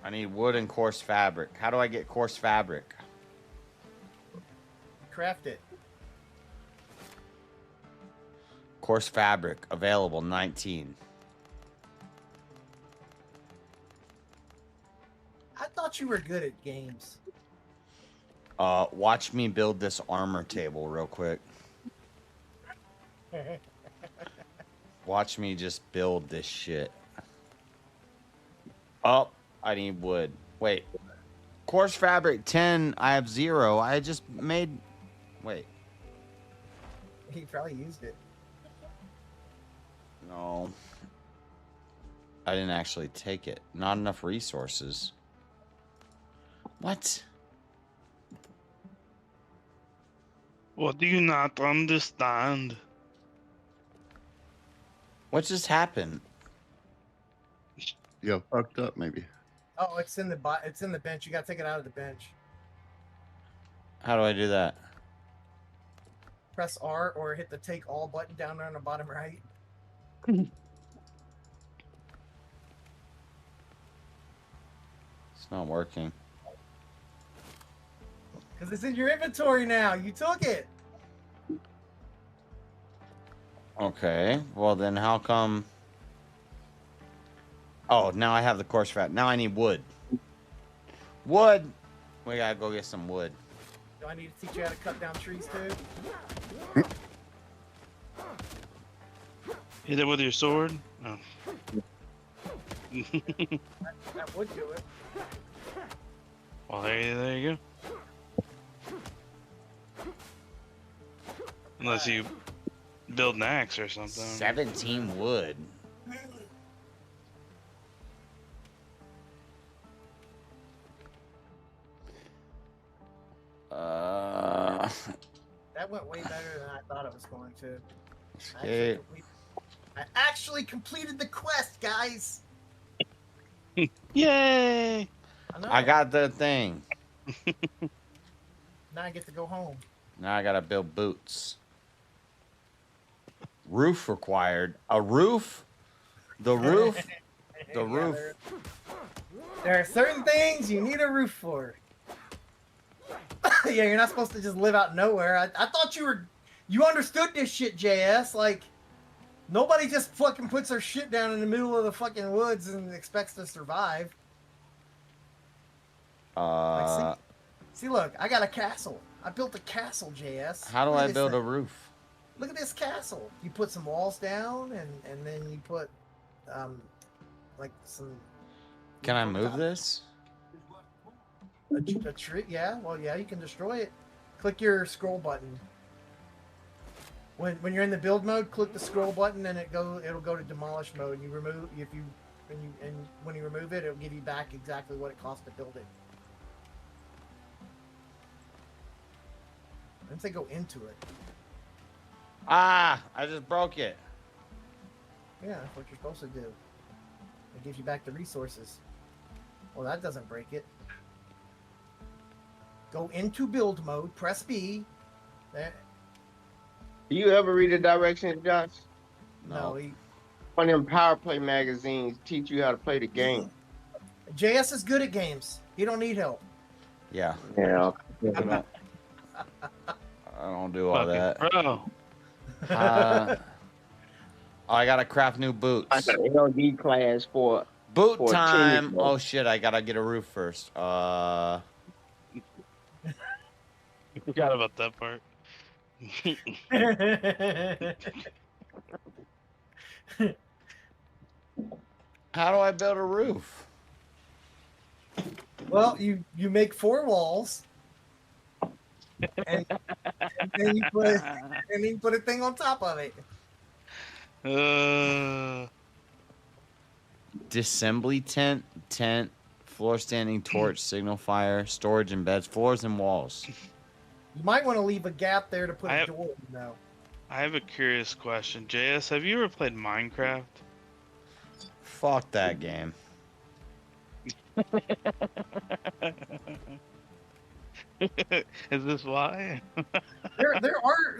I need wood and coarse fabric. How do I get coarse fabric? Craft it. Coarse fabric available 19. I thought you were good at games. Watch me build this armor table real quick. Watch me just build this shit. Oh, I need wood. Wait. Coarse fabric 10, I have 0. I just made... Wait. He probably used it. No. I didn't actually take it. Not enough resources. What? What do you not understand? What just happened? You fucked up, maybe. Oh, it's in the bench. You gotta take it out of the bench. How do I do that? Press R or hit the take all button down there on the bottom right. It's not working. Because it's in your inventory now. You took it. Okay. Well, then how come... Oh, now I have the coarse fat. Now I need wood. Wood! We gotta go get some wood. Do I need to teach you how to cut down trees too? Hit it with your sword? Oh. That would do it. Well, there you go. Unless you build an axe or something. 17 wood. That went way better than I thought it was going to. Escape. I actually completed the quest, guys. Yay! I got the thing. Now I get to go home. Now I gotta build boots. Roof required. A roof? The roof? The Yeah, roof. There are certain things you need a roof for. Yeah, you're not supposed to just live out nowhere. I thought you understood this shit, JS. Like, nobody just fucking puts their shit down in the middle of the fucking woods and expects to survive. Like, see, look, I got a castle. I built a castle, JS. How do I build a roof? Look at this castle. You put some walls down, and then you put, like some. Can I move this? A tree? Yeah. Well, yeah. You can destroy it. Click your scroll button. When you're in the build mode, click the scroll button, and it'll go to demolish mode. You remove when you remove it, it'll give you back exactly what it cost to build it. Once they go into it. Ah, I just broke it. Yeah, that's what you're supposed to do. It gives you back the resources. Well, that doesn't break it. Go into build mode, press B. There. Do you ever read the directions, Josh? No. One of them Power Play magazines teach you how to play the game. JS is good at games. He don't need help. Yeah. Yeah. I don't do all that. Bro. I gotta craft new boots. I got an LD class for boot for time. tennis Oh shit! I gotta get a roof first. Forgot about that part. How do I build a roof? Well, you make 4 walls, and then you put a thing on top of it. Disassembly tent, floor standing torch, signal fire, storage and beds, floors and walls. You might want to leave a gap there to put a door in, though. I have a curious question. JS, have you ever played Minecraft? Fuck that game. Is this why?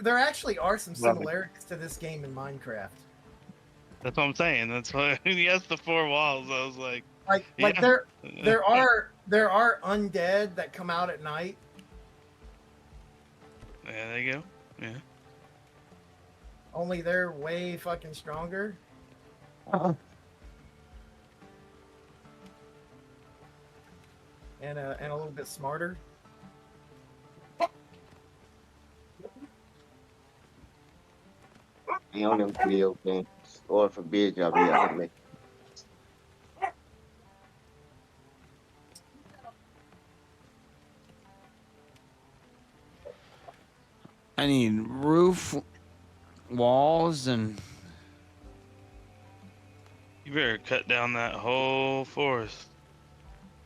there actually are some similarities to this game in Minecraft. That's what I'm saying. That's why he has the 4 walls. I was like, like there are undead that come out at night. Yeah, there you go. Yeah. Only they're way fucking stronger. And a little bit smarter. be on them video games. Lord forbid y'all be out of me. I need roof, walls, and... You better cut down that whole forest.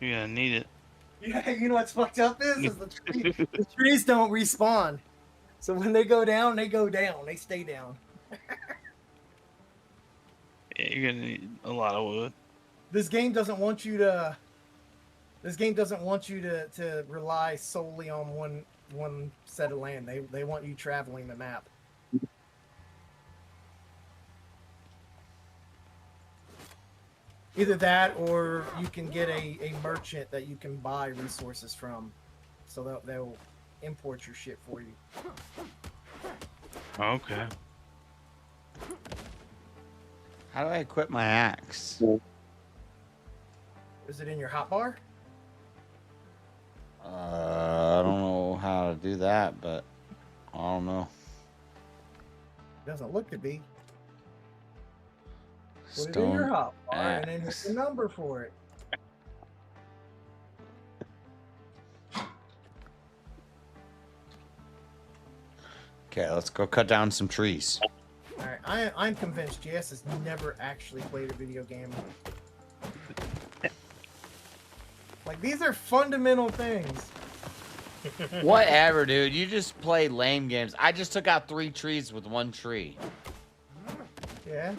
You're gonna need it. Yeah, you know what's fucked up is the trees don't respawn. So when they go down, they go down. They stay down. Yeah, you're gonna need a lot of wood. This game doesn't want you to. This game doesn't want you to rely solely on one set of land. They want you traveling the map. Either that, or you can get a merchant that you can buy resources from, so they'll import your shit for you. Okay. How do I equip my axe? Is it in your hotbar? I don't know how to do that, but I don't know. Doesn't look to be. Put it in Stone your hotbar and then hit axe. the number for it. Okay, let's go cut down some trees. All right, I'm convinced JS has never actually played a video game. Like, these are fundamental things. Whatever, dude. You just play lame games. I just took out 3 trees with 1 tree. Yeah.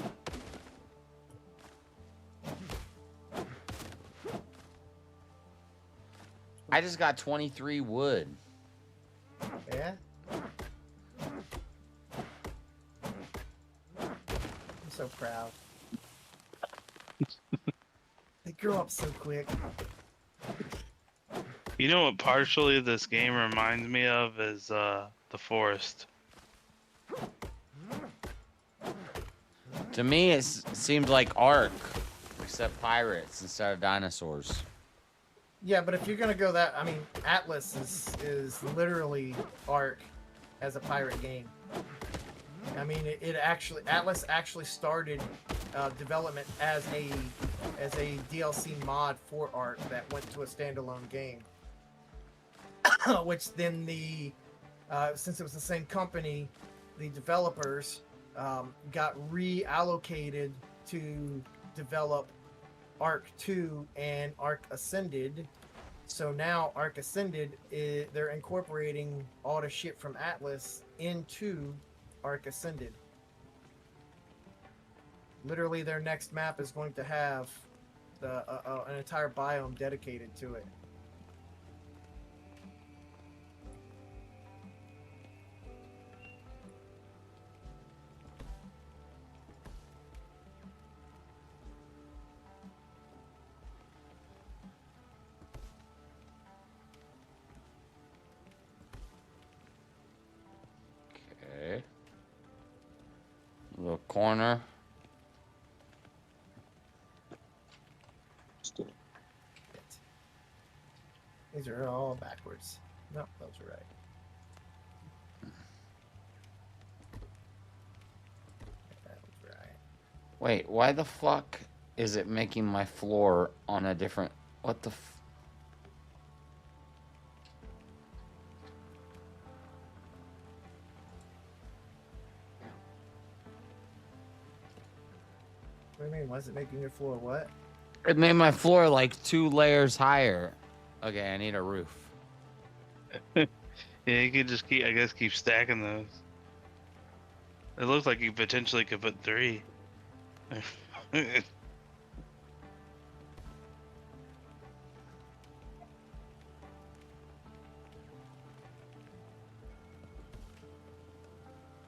I just got 23 wood. Yeah. I'm so proud. They grow up so quick. You know what partially this game reminds me of is the forest. To me, it seems like Ark, except pirates instead of dinosaurs. Yeah, but if you're gonna go that, I mean, Atlas is literally Ark as a pirate game. I mean, Atlas actually started development as a DLC mod for Ark that went to a standalone game, which then since it was the same company, the developers got reallocated to develop Ark 2 and Ark Ascended. So now Ark Ascended, they're incorporating all the shit from Atlas into Ark Ascended. Literally, their next map is going to have an entire biome dedicated to it. Okay. Little corner. These are all backwards. No, those are right. That was right. Wait, why the fuck is it making my floor on a different... What the What do you mean? Why is it making your floor what? It made my floor like 2 layers higher. Okay, I need a roof. Yeah, you could just keep stacking those. It looks like you potentially could put 3.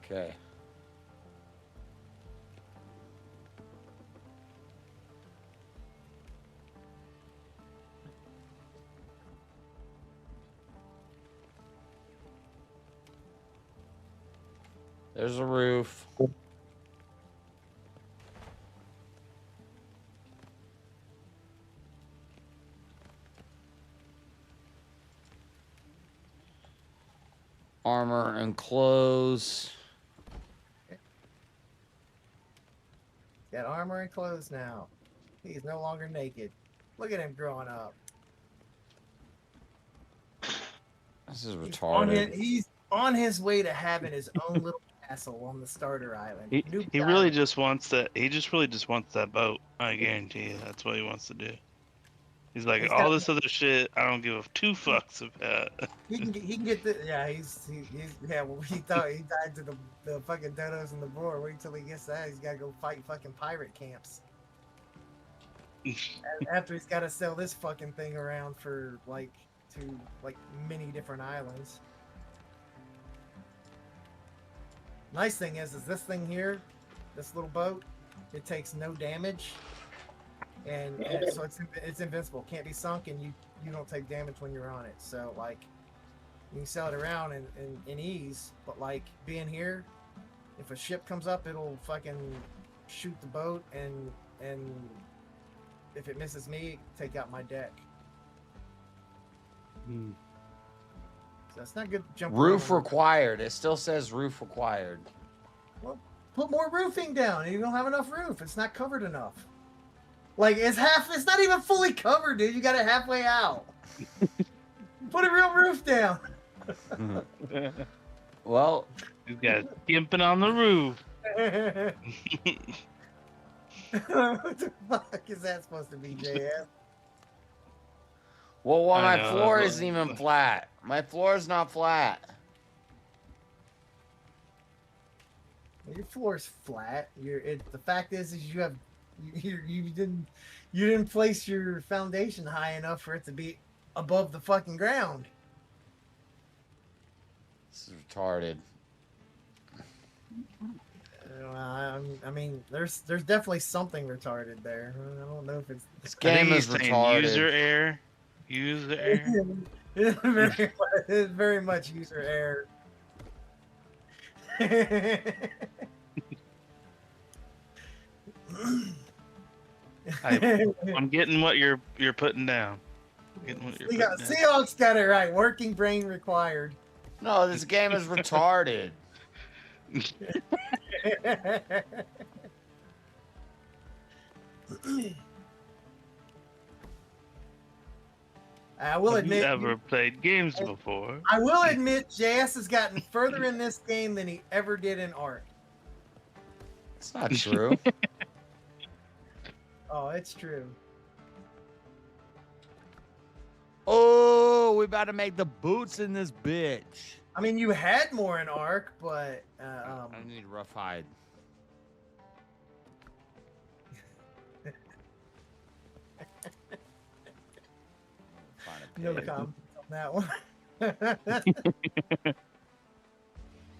Okay. There's a roof. Armor and clothes. Got armor and clothes now. He's no longer naked. Look at him growing up. This is retarded. He's on his way to having his own little castle on the starter island. He really just wants that. He just really just wants that boat. I guarantee you, that's what he wants to do. He's like, all this other shit, I don't give a 2 fucks about. He can get the well, he thought he died to the fucking dodos and the boar. Wait till he gets that. He's gotta go fight fucking pirate camps. After he's gotta sell this fucking thing around for to many different islands. Nice thing is this thing here, this little boat, it takes no damage, and so it's invincible. Can't be sunk, and you don't take damage when you're on it. So you can sell it around in ease. But being here, if a ship comes up, it'll fucking shoot the boat, and if it misses me, take out my deck. So that's not good. Jump Roof around. required. It still says roof required. Well, put more roofing down. You don't have enough roof. It's not covered enough. It's not even fully covered, dude. You got it halfway out. Put a real roof down. Well, you got skimping on the roof. What the fuck is that supposed to be, JF? Well, my floor isn't even flat. My floor is not flat. Your floor is flat. The fact is you didn't place your foundation high enough for it to be above the fucking ground. This is retarded. I mean, there's definitely something retarded there. I don't know if it's This game is retarded. User error. User error. It's very much user error. I'm getting what you're putting down. Seahawks got it right. Working brain required. No, this game is retarded. I will admit. Have you ever played games before? I will admit, JS has gotten further in this game than he ever did in Ark. It's not true. Oh, it's true. Oh, we about to make the boots in this bitch. I mean, you had more in Ark, but I need rough hide. no comment on that one.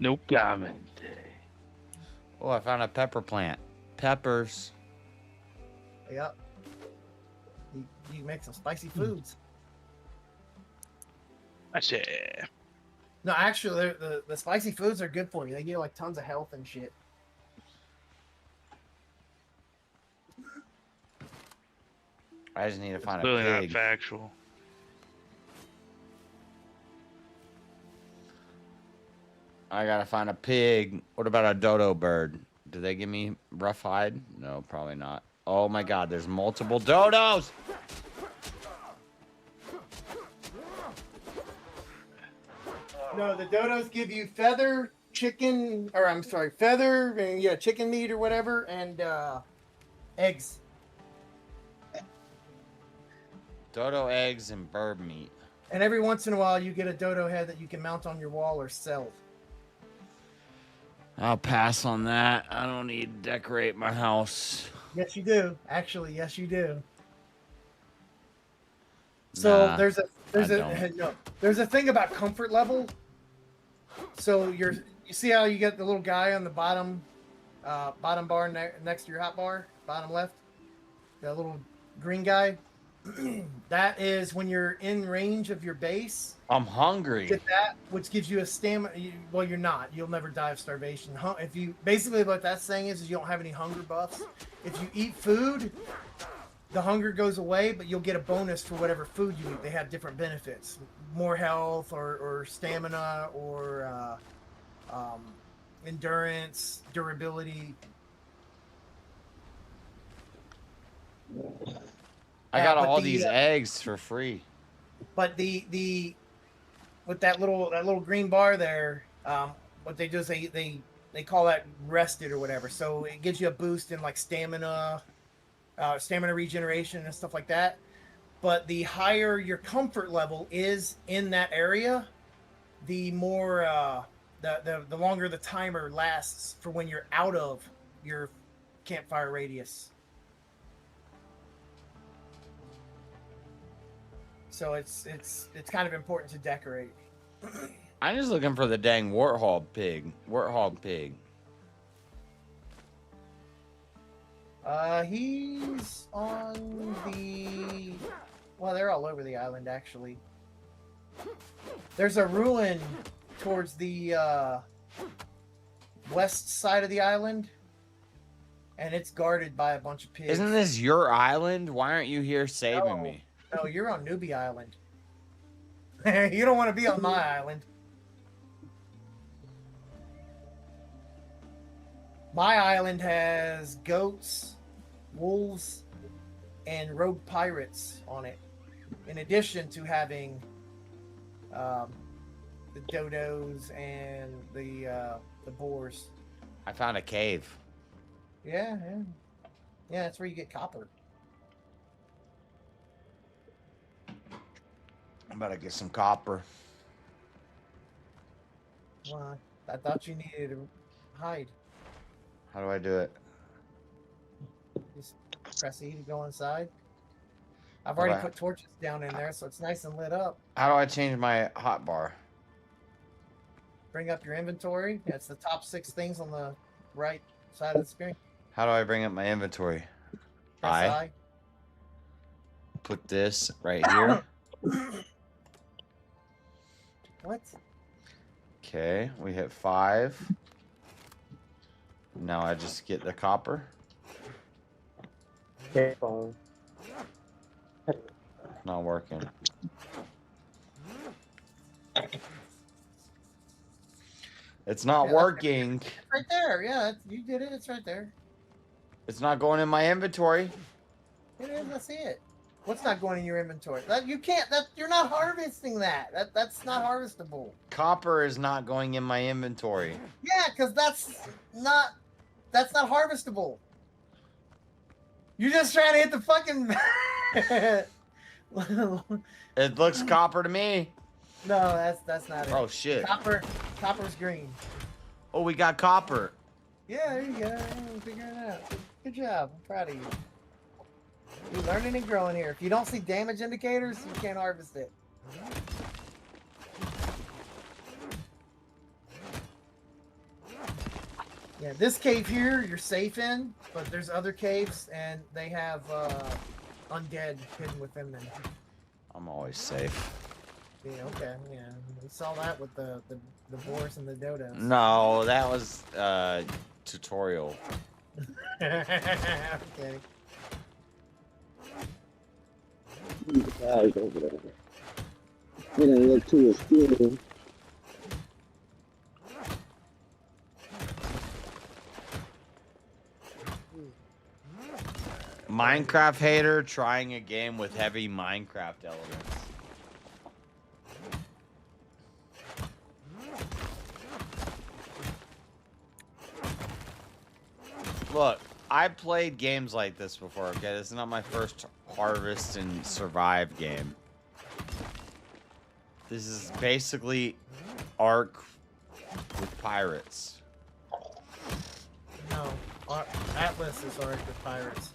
No comment. Oh, I found a pepper plant. Peppers. Yep. You make some spicy foods. No, actually, the spicy foods are good for you. They give you like tons of health and shit. I just need to find Clearly a pig. not factual. I gotta find a pig. What about a dodo bird? Do they give me rough hide? No, probably not. Oh my god, there's multiple dodos! No, the dodos give you feather, chicken, or I'm sorry, feather, and yeah, chicken meat or whatever, and eggs. Dodo eggs and bird meat. And every once in a while, you get a dodo head that you can mount on your wall or sell. I'll pass on that. I don't need to decorate my house. Yes, you do. Actually, yes, you do. So Nah, there's a don't. no, there's a thing about comfort level. So you see how you get the little guy on the bottom bar next to your hot bar, bottom left, that little green guy. That is when you're in range of your base. I'm hungry. Get that, which gives you a stamina. Well, you're not. You'll never die of starvation. If you basically what that's saying is you don't have any hunger buffs. If you eat food, the hunger goes away, but you'll get a bonus for whatever food you eat. They have different benefits, more health or stamina or endurance, durability. I got all these eggs for free. But the with that little green bar there, what they do is they call that rested or whatever. So it gives you a boost in like stamina regeneration and stuff like that. But the higher your comfort level is in that area, the more the longer the timer lasts for when you're out of your campfire radius. So it's kind of important to decorate. I'm just looking for the dang warthog pig. He's on the... Well, they're all over the island, actually. There's a ruin towards the west side of the island, and it's guarded by a bunch of pigs. Isn't this your island? Why aren't you here saving me? No, you're on Newbie Island. You don't want to be on my island. My island has goats, wolves, and rogue pirates on it, in addition to having the dodos and the boars. I found a cave. Yeah, that's where you get copper. I'm about to get some copper. Well, I thought you needed to hide. How do I do it? Just press E to go inside. I've How do already I- put torches down in there, so it's nice and lit up. How do I change my hotbar? Bring up your inventory. That's the top 6 things on the right side of the screen. How do I bring up my inventory? Press I. Put this right here. What? Okay, we hit 5. Now I just get the copper. Not working. It's not working. It's right there. Yeah, you did it. It's right there. It's not going in my inventory. It is. I see it. What's not going in your inventory? That you can't. That you're not harvesting that. That's not harvestable. Copper is not going in my inventory. Yeah, because that's not harvestable. You're just trying to hit the fucking. It looks copper to me. No, that's not it. Oh shit. Copper's green. Oh, we got copper. Yeah, there you go. I'm figuring it out. Good job. I'm proud of you. You're learning and growing here. If you don't see damage indicators, you can't harvest it. Yeah, this cave here, you're safe in, but there's other caves, and they have undead hidden within them. I'm always safe. Yeah, okay, yeah. We saw that with the boars and the dodos. No, that was tutorial. Okay. Guys over there. We done look to a school. Minecraft hater trying a game with heavy Minecraft elements. Look, I played games like this before, okay? This is not my first harvest and survive game. This is basically Ark with pirates. No, Atlas is Ark with pirates.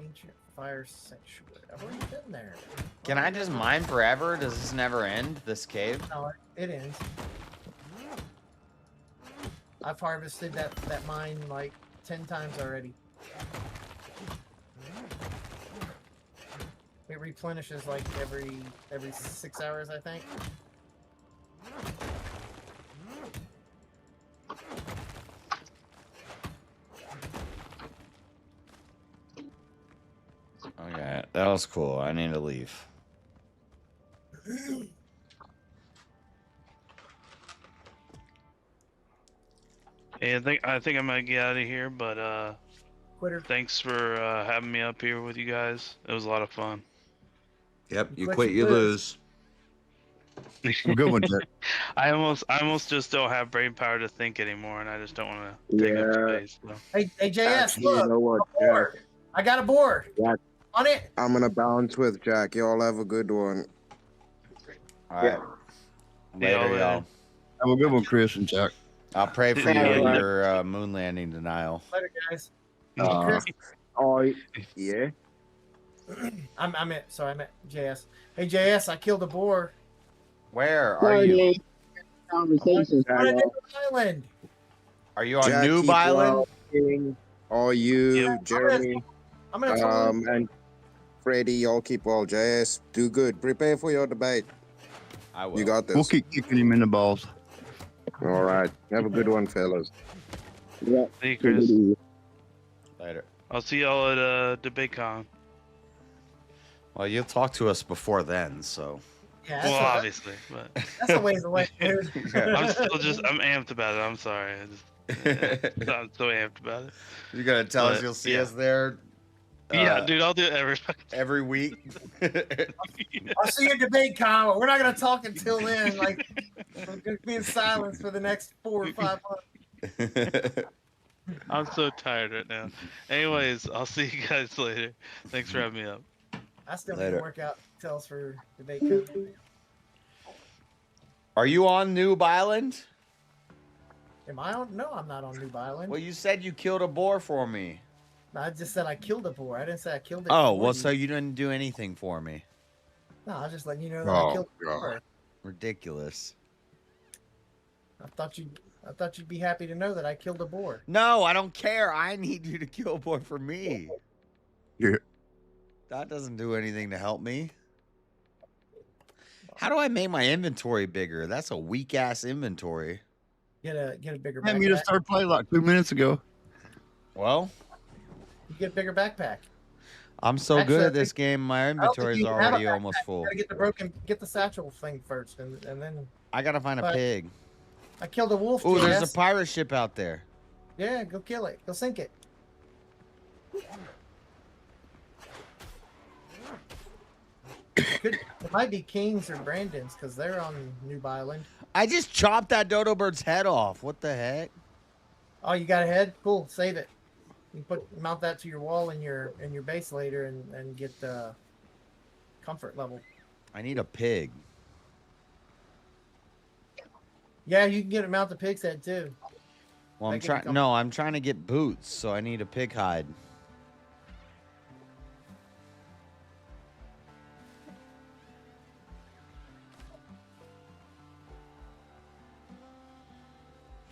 Ancient fire sanctuary. I've already been there. Can I just mine forever? Does this never end, this cave? No, it ends. I've harvested that mine like 10 times already. It replenishes like every 6 hours, I think. Okay, that was cool. I need to leave. Hey, I think I might get out of here, but Quitter. Thanks for having me up here with you guys. It was a lot of fun. Yep, you quit, quit, you you lose. Good one, Jack. I almost just don't have brain power to think anymore, and I just don't want to take up space. So. Hey, JS, Actually, look, you know what, a board. I got a board. Jack, On it. I'm gonna bounce with Jack. Y'all have a good one. All right. Later, y'all. Have a good one, Chris and Jack. I'll pray for you Yeah. in your moon landing denial. Later, guys. Oh, yeah. I'm at JS. Hey, JS, I killed a boar. Where are Sorry, you? Nate. Conversation. On a different island. Are you on Jack, Noob keep Island? walking. All you, Jeremy, I'm gonna tell him. and Freddy, y'all keep well. JS, do good. Prepare for your debate. I will. You got this. We'll keep kicking him in the balls. All right. Have a good one, fellas. Yeah. See you, Chris. Later. I'll see y'all at DebateCon. Well, you'll talk to us before then, so. Yeah, Well, obviously, but that's a ways away, dude. I'm amped about it. I'm sorry. I'm so amped about it. You're gonna tell us But, you'll see yeah. us there? Yeah, dude, I'll do it every week. I'll see you at DebateCon. We're not gonna talk until then. Like, we're gonna be in silence for the next 4 or 5 months. I'm so tired right now. Anyways, I'll see you guys later. Thanks for having me up. I still need Later. to work out details for DebateCon. Are you on Noob Island? Am I on? No, I'm not on Noob Island. Well, you said you killed a boar for me. I just said I killed a boar. I didn't say I killed it. Oh, for well, you. so you didn't do anything for me. No, I was just letting you know that I killed a boar. Ridiculous. I thought you'd be happy to know that I killed a boar. No, I don't care. I need you to kill a boar for me. Yeah. That doesn't do anything to help me. How do I make my inventory bigger? That's a weak ass inventory. Get a bigger Man, backpack. you just started playing like 2 minutes ago. Well, You get a bigger backpack. I'm so Actually, good I at this think- game. My I don't think inventory is you can have a already backpack. almost full. You gotta get the satchel thing first, and then. I gotta find a But pig. I killed a wolf. Oh, there's a JS. pirate ship out there. Yeah, go kill it. Go sink it. It might be King's or Brandon's because they're on Noob Island. I just chopped that dodo bird's head off. What the heck? Oh, you got a head? Cool. Save it. You mount that to your wall in your base later and get the comfort level. I need a pig. Yeah, you can get it mount the pig's head too. Well, I'm That gives you trying. comfort. No, I'm trying to get boots, so I need a pig hide.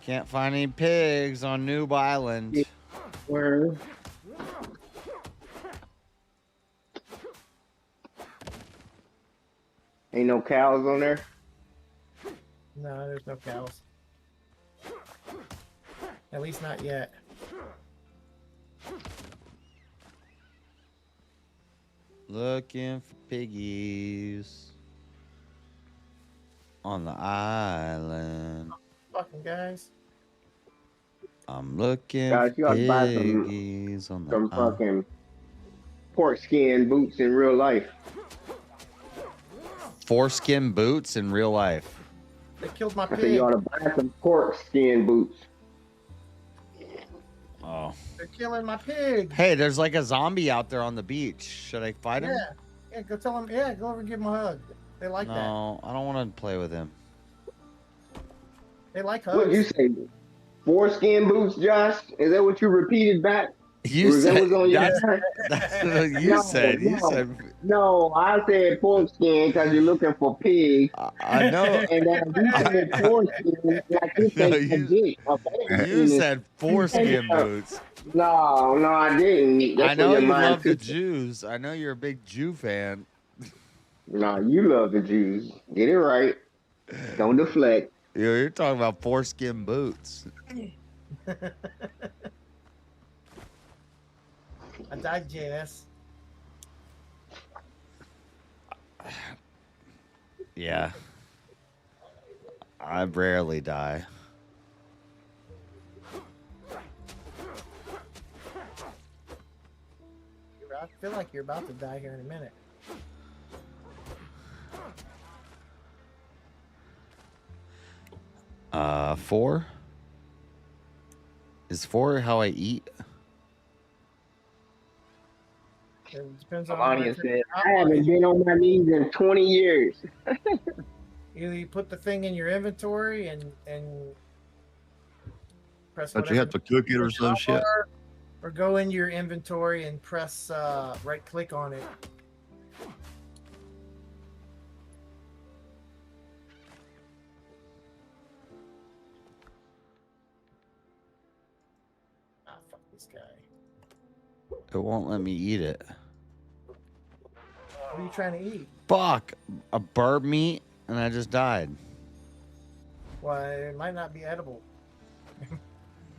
Can't find any pigs on Noob Island. Where? Ain't no cows on there. No, there's no cows. At least not yet. Looking for piggies on the island. Fucking guys. I'm looking Guys, you for gotta buy piggies on the some island. fucking pork skin boots in real life. Foreskin boots in real life. They killed my I said pig. you ought to buy some pork skin boots. Oh. They're killing my pig. Hey, there's like a zombie out there on the beach. Should I fight him? Yeah. Yeah, go tell them. Yeah, go over and give them a hug. They like that. No, I don't want to play with him. They like What'd you hugs. say? Foreskin boots, Josh? Is that what you repeated back? You Or is that said what's on your that's, back? that's what you No, said. You no. said No, I said pork skin because you're looking for pig. I know. And then you said foreskin like you No, think a dick. A baby you penis. said foreskin boots. No, I didn't. That's I know where your you mind love the took you. Jews. I know you're a big Jew fan. No, you love the Jews. Get it right. Don't deflect. You're talking about foreskin boots. I died, JS. Yeah. I rarely die. I feel like you're about to die here in a minute. Four? Is four how I eat? It depends on Melania what said, I haven't been on my knees in 20 years. Either you put the thing in your inventory and press But you have to cook it or some shit. or go into your inventory and press right click on it. Ah, fuck this guy. It won't let me eat it. What are you trying to eat? Fuck! A bird meat, and I just died. Well, it might not be edible.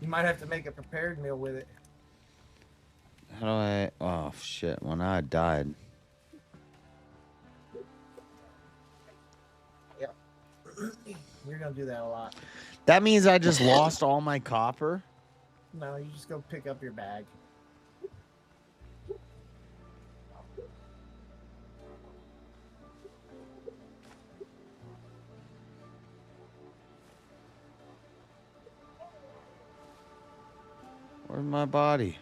You might have to make a prepared meal with it. How do I? Oh shit! Well, now I died. Yep. You're gonna do that a lot. That means I just lost all my copper. No, you just go pick up your bag. Where's my body?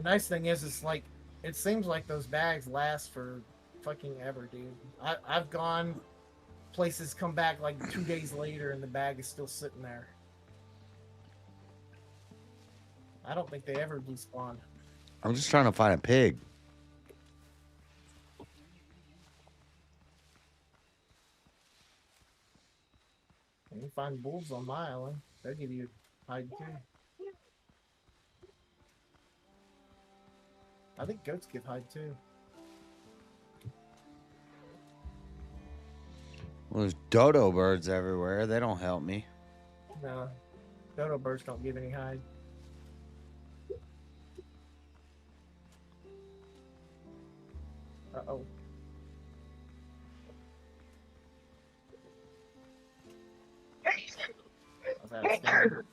nice thing is like, it seems like those bags last for fucking ever, dude. I've gone places, come back like 2 days later, and the bag is still sitting there. I don't think they ever despawn. I'm just trying to find a pig. You can find wolves on my island. They'll give you hide too. I think goats give hide too. Well, there's dodo birds everywhere. They don't help me. No, dodo birds don't give any hide. Uh-oh. Was that a stand?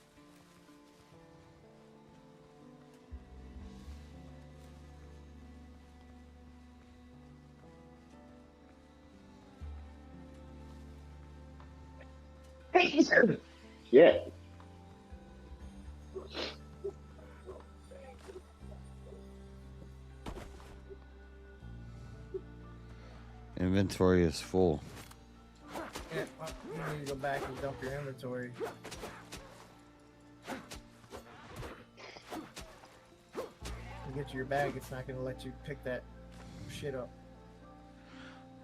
Yeah. Inventory is full. Yeah, well, you need to go back and dump your inventory. You get to your bag, it's not going to let you pick that shit up.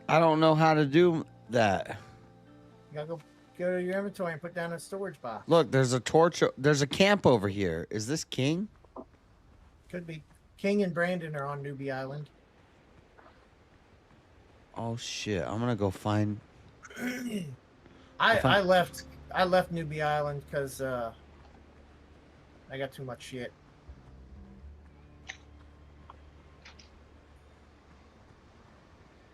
I don't know how to do that. You gotta go to your inventory and put down a storage box. Look, there's a torch. There's a camp over here. Is this King? Could be. King and Brandon are on Newbie Island. Oh shit! I'm gonna go find. I left Newbie Island because I got too much shit.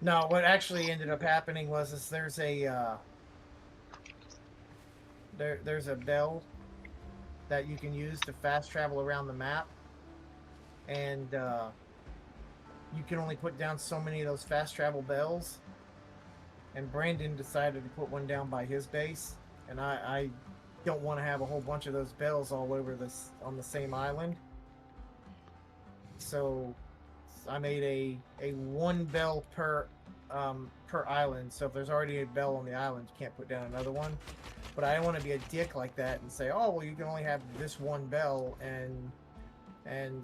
No, what actually ended up happening was there's a there's a bell that you can use to fast travel around the map, and you can only put down so many of those fast travel bells. And Brandon decided to put one down by his base, and I don't want to have a whole bunch of those bells all over this on the same island. So I made a one bell per island. So if there's already a bell on the island, you can't put down another one. But I don't want to be a dick like that and say, oh well, you can only have this one bell, and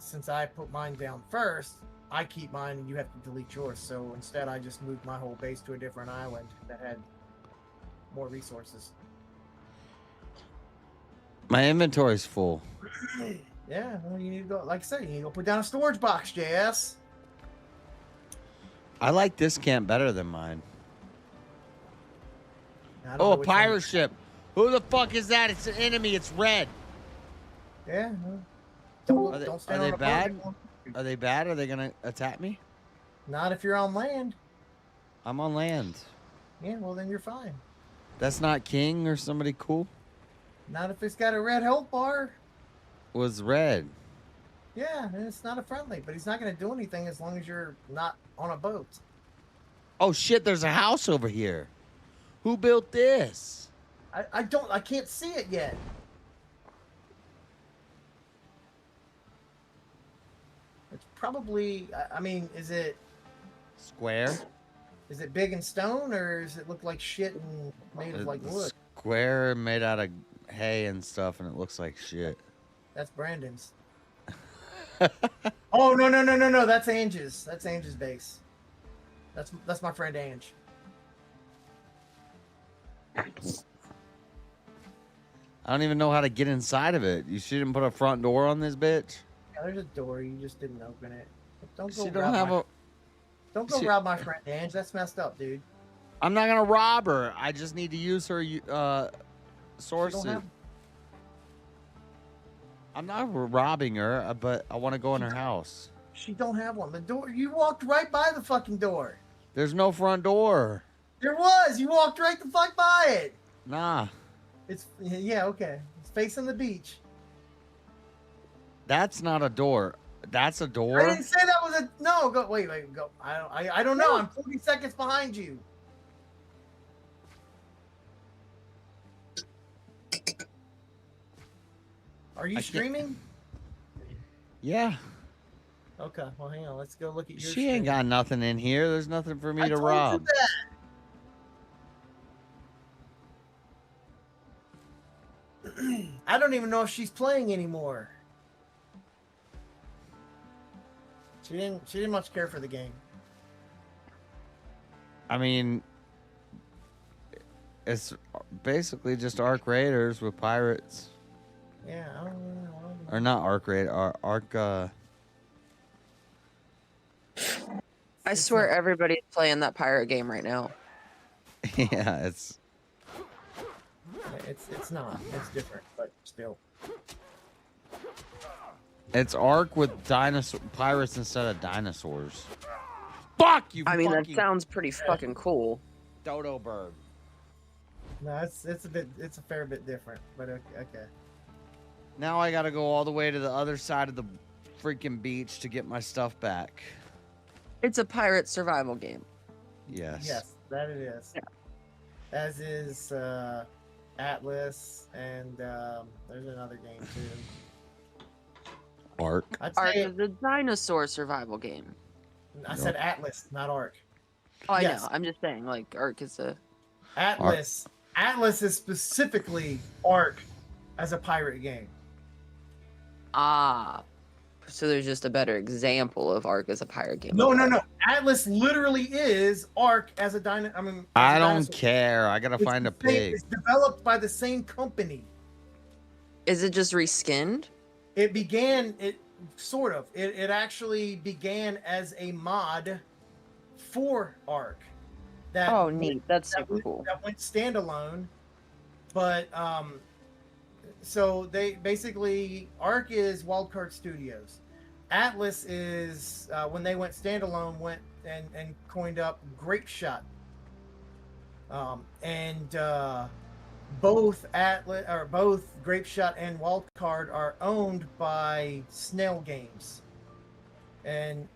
since I put mine down first, I keep mine and you have to delete yours. So instead I just moved my whole base to a different island that had more resources. My inventory's full. Yeah, well, you need to go, like I said, you need to go put down a storage box, JS. I like this camp better than mine. Oh, a pirate ship. Who the fuck is that? It's an enemy. It's red. Yeah. Don't stand are on they a bad? boat. Are they bad? Are they gonna attack me? Not if you're on land. I'm on land. Yeah, well then you're fine. That's not King or somebody cool? Not if it's got a red health bar. Was red. Yeah, and it's not a friendly, but he's not going to do anything as long as you're not on a boat. Oh shit, there's a house over here. Who built this? I can't see it yet. It's probably, I mean, is it Square? Is it big and stone, or does it look like shit and made of like wood? Square made out of hay and stuff, and it looks like shit. That's Brandon's. Oh no! That's Ange's. That's Ange's base. That's my friend Ange. I don't even know how to get inside of it. You shouldn't put a front door on this bitch. Yeah, there's a door. You just didn't open it. Don't go. She don't have a. Don't go rob my friend Ange. That's messed up, dude. I'm not gonna rob her. I just need to use her sword suit. I'm not robbing her, but I want to go in her house. She don't have one. The door. You walked right by the fucking door. There's no front door. There was. You walked right the fuck by it. Nah. It's okay. It's facing the beach. That's not a door. That's a door. I didn't say that was a no. Go wait, go. I don't know. I'm 40 seconds behind you. Are you streaming? Yeah. Okay, well, hang on. Let's go look at your She ain't got nothing in here. There's nothing for me to told you rob. that. I don't even know if she's playing anymore. She didn't much care for the game. I mean, it's basically just Arc Raiders with pirates. Yeah, I don't know. Or not Arc Raider, Arc. I swear everybody's playing that pirate game right now. Yeah, it's not. It's different, but still. It's Arc with pirates instead of dinosaurs. Fuck you! I mean, that fucking sounds pretty fucking cool. dodo bird. No, it's a fair bit different, but okay. Now I gotta go all the way to the other side of the freaking beach to get my stuff back. It's a pirate survival game. Yes. Yes, that it is. Yeah. As is Atlas, and there's another game too. Arc. Ark is a dinosaur survival game. I said Atlas, not Arc. Oh, I Yes. know. I'm just saying, like, Ark is a... Atlas. Atlas is specifically Arc as a pirate game. Ah. So there's just a better example of Ark as a pirate game. No. Atlas literally is Arc as a dino. I mean, I don't care. I gotta find a pig. It's developed by the same company. Is it just reskinned? It began. It sort of. It actually began as a mod for Arc. Oh, neat. That's super cool. That went standalone, but so they basically Arc is Wildcard Studios. Atlas is when they went standalone, went and coined up Grape Shot. Both Grape Shot and Wildcard are owned by Snail Games, and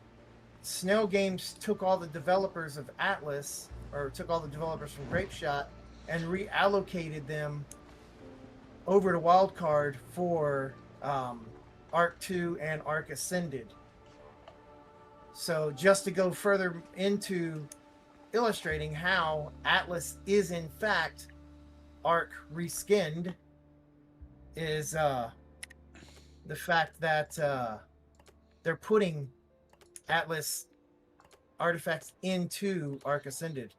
Snail Games took all the developers of Atlas, or took all the developers from Grape Shot, and reallocated them over to Wildcard for Arc 2 and Arc Ascended. So just to go further into illustrating how Atlas is in fact Arc reskinned, is the fact that they're putting Atlas artifacts into Arc Ascended.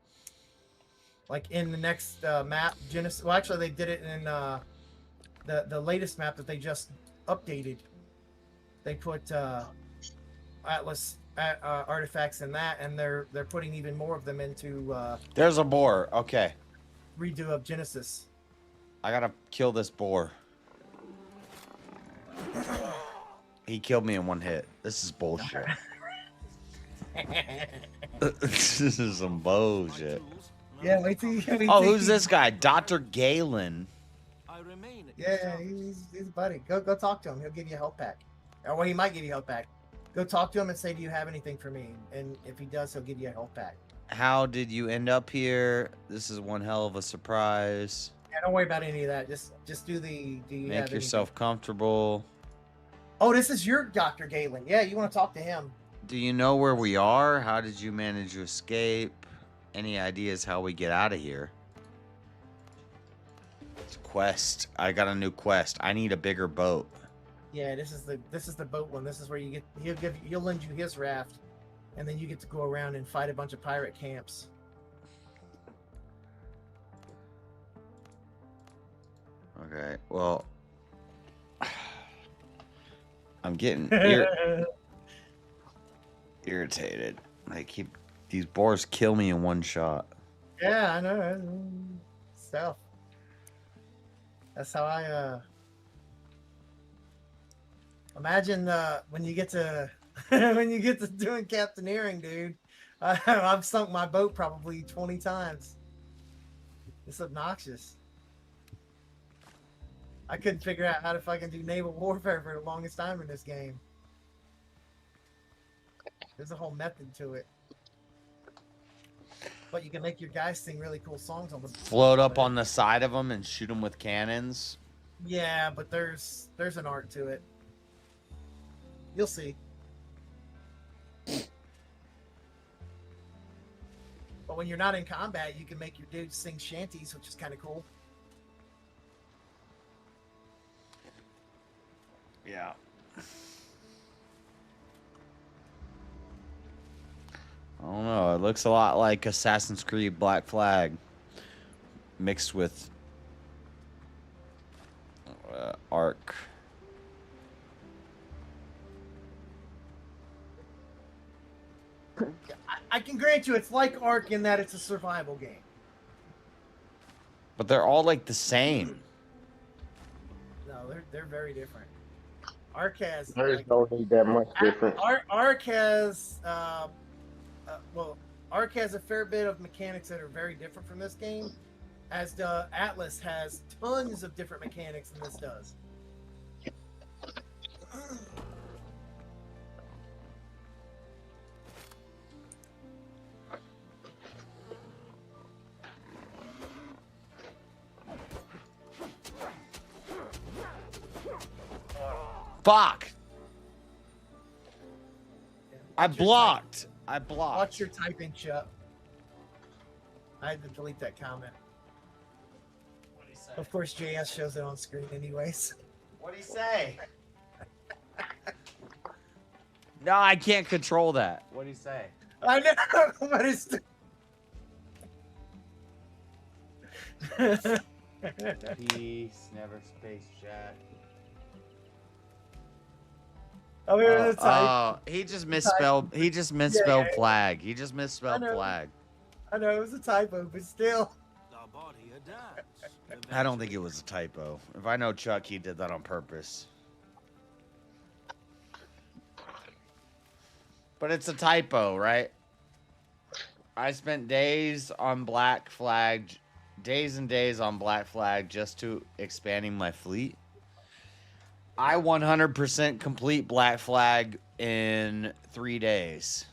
Like in the next map, Genesis. Well, actually, they did it in the latest map that they just updated. They put Atlas artifacts in that, and they're putting even more of them into There's a boar. Okay. redo of Genesis. I gotta kill this boar. He killed me in one hit. This is bullshit. This is some bullshit. Yeah, wait till you. Oh, who's this guy? Dr. Galen. Yeah, he's a buddy. Go talk to him. He'll give you a health pack. Or well, he might give you a health pack. Go talk to him and say, "Do you have anything for me?" And if he does, he'll give you a health pack. How did you end up here? This is one hell of a surprise. Yeah, don't worry about any of that. Just do the. Do you Make have yourself comfortable. Oh, this is your Dr. Galen. Yeah, you want to talk to him. Do you know where we are? How did you manage to escape? Any ideas how we get out of here? It's a quest. I got a new quest. I need a bigger boat. Yeah, this is the boat one. This is where you get he'll lend you his raft, and then you get to go around and fight a bunch of pirate camps. Okay, well, I'm getting irritated. These boars kill me in one shot. Yeah, I know. Stuff. That's how I imagine when you get to when you get to doing captaineering, dude. I've sunk my boat probably 20 times. It's obnoxious. I couldn't figure out how to fucking do naval warfare for the longest time in this game. There's a whole method to it. But you can make your guys sing really cool songs on the Float up on the side of them and shoot them with cannons. Yeah, but there's an art to it. You'll see. But when you're not in combat, you can make your dudes sing shanties, which is kind of cool. Yeah. I don't know. It looks a lot like Assassin's Creed Black Flag mixed with Ark. I can grant you, it's like Ark in that it's a survival game. But they're all like the same. No, they're very different. Ark has Hers like, don't need that much different. Ark has well, Ark has a fair bit of mechanics that are very different from this game, as the Atlas has tons of different mechanics than this does. Fuck! I blocked. I blocked. Watch your typing, Chuck. I had to delete that comment. Of course, JS shows it on screen anyways. What'd he say? No, I can't control that. What'd he say? I know, but it's... Peace, never space chat. Oh, here the type. Oh, he just misspelled. He just misspelled flag. He just misspelled flag. I know it was a typo, but still. I don't think it was a typo. If I know Chuck, he did that on purpose. But it's a typo, right? I spent days on Black Flag, days and days on Black Flag just to expanding my fleet. I 100% complete Black Flag in 3 days.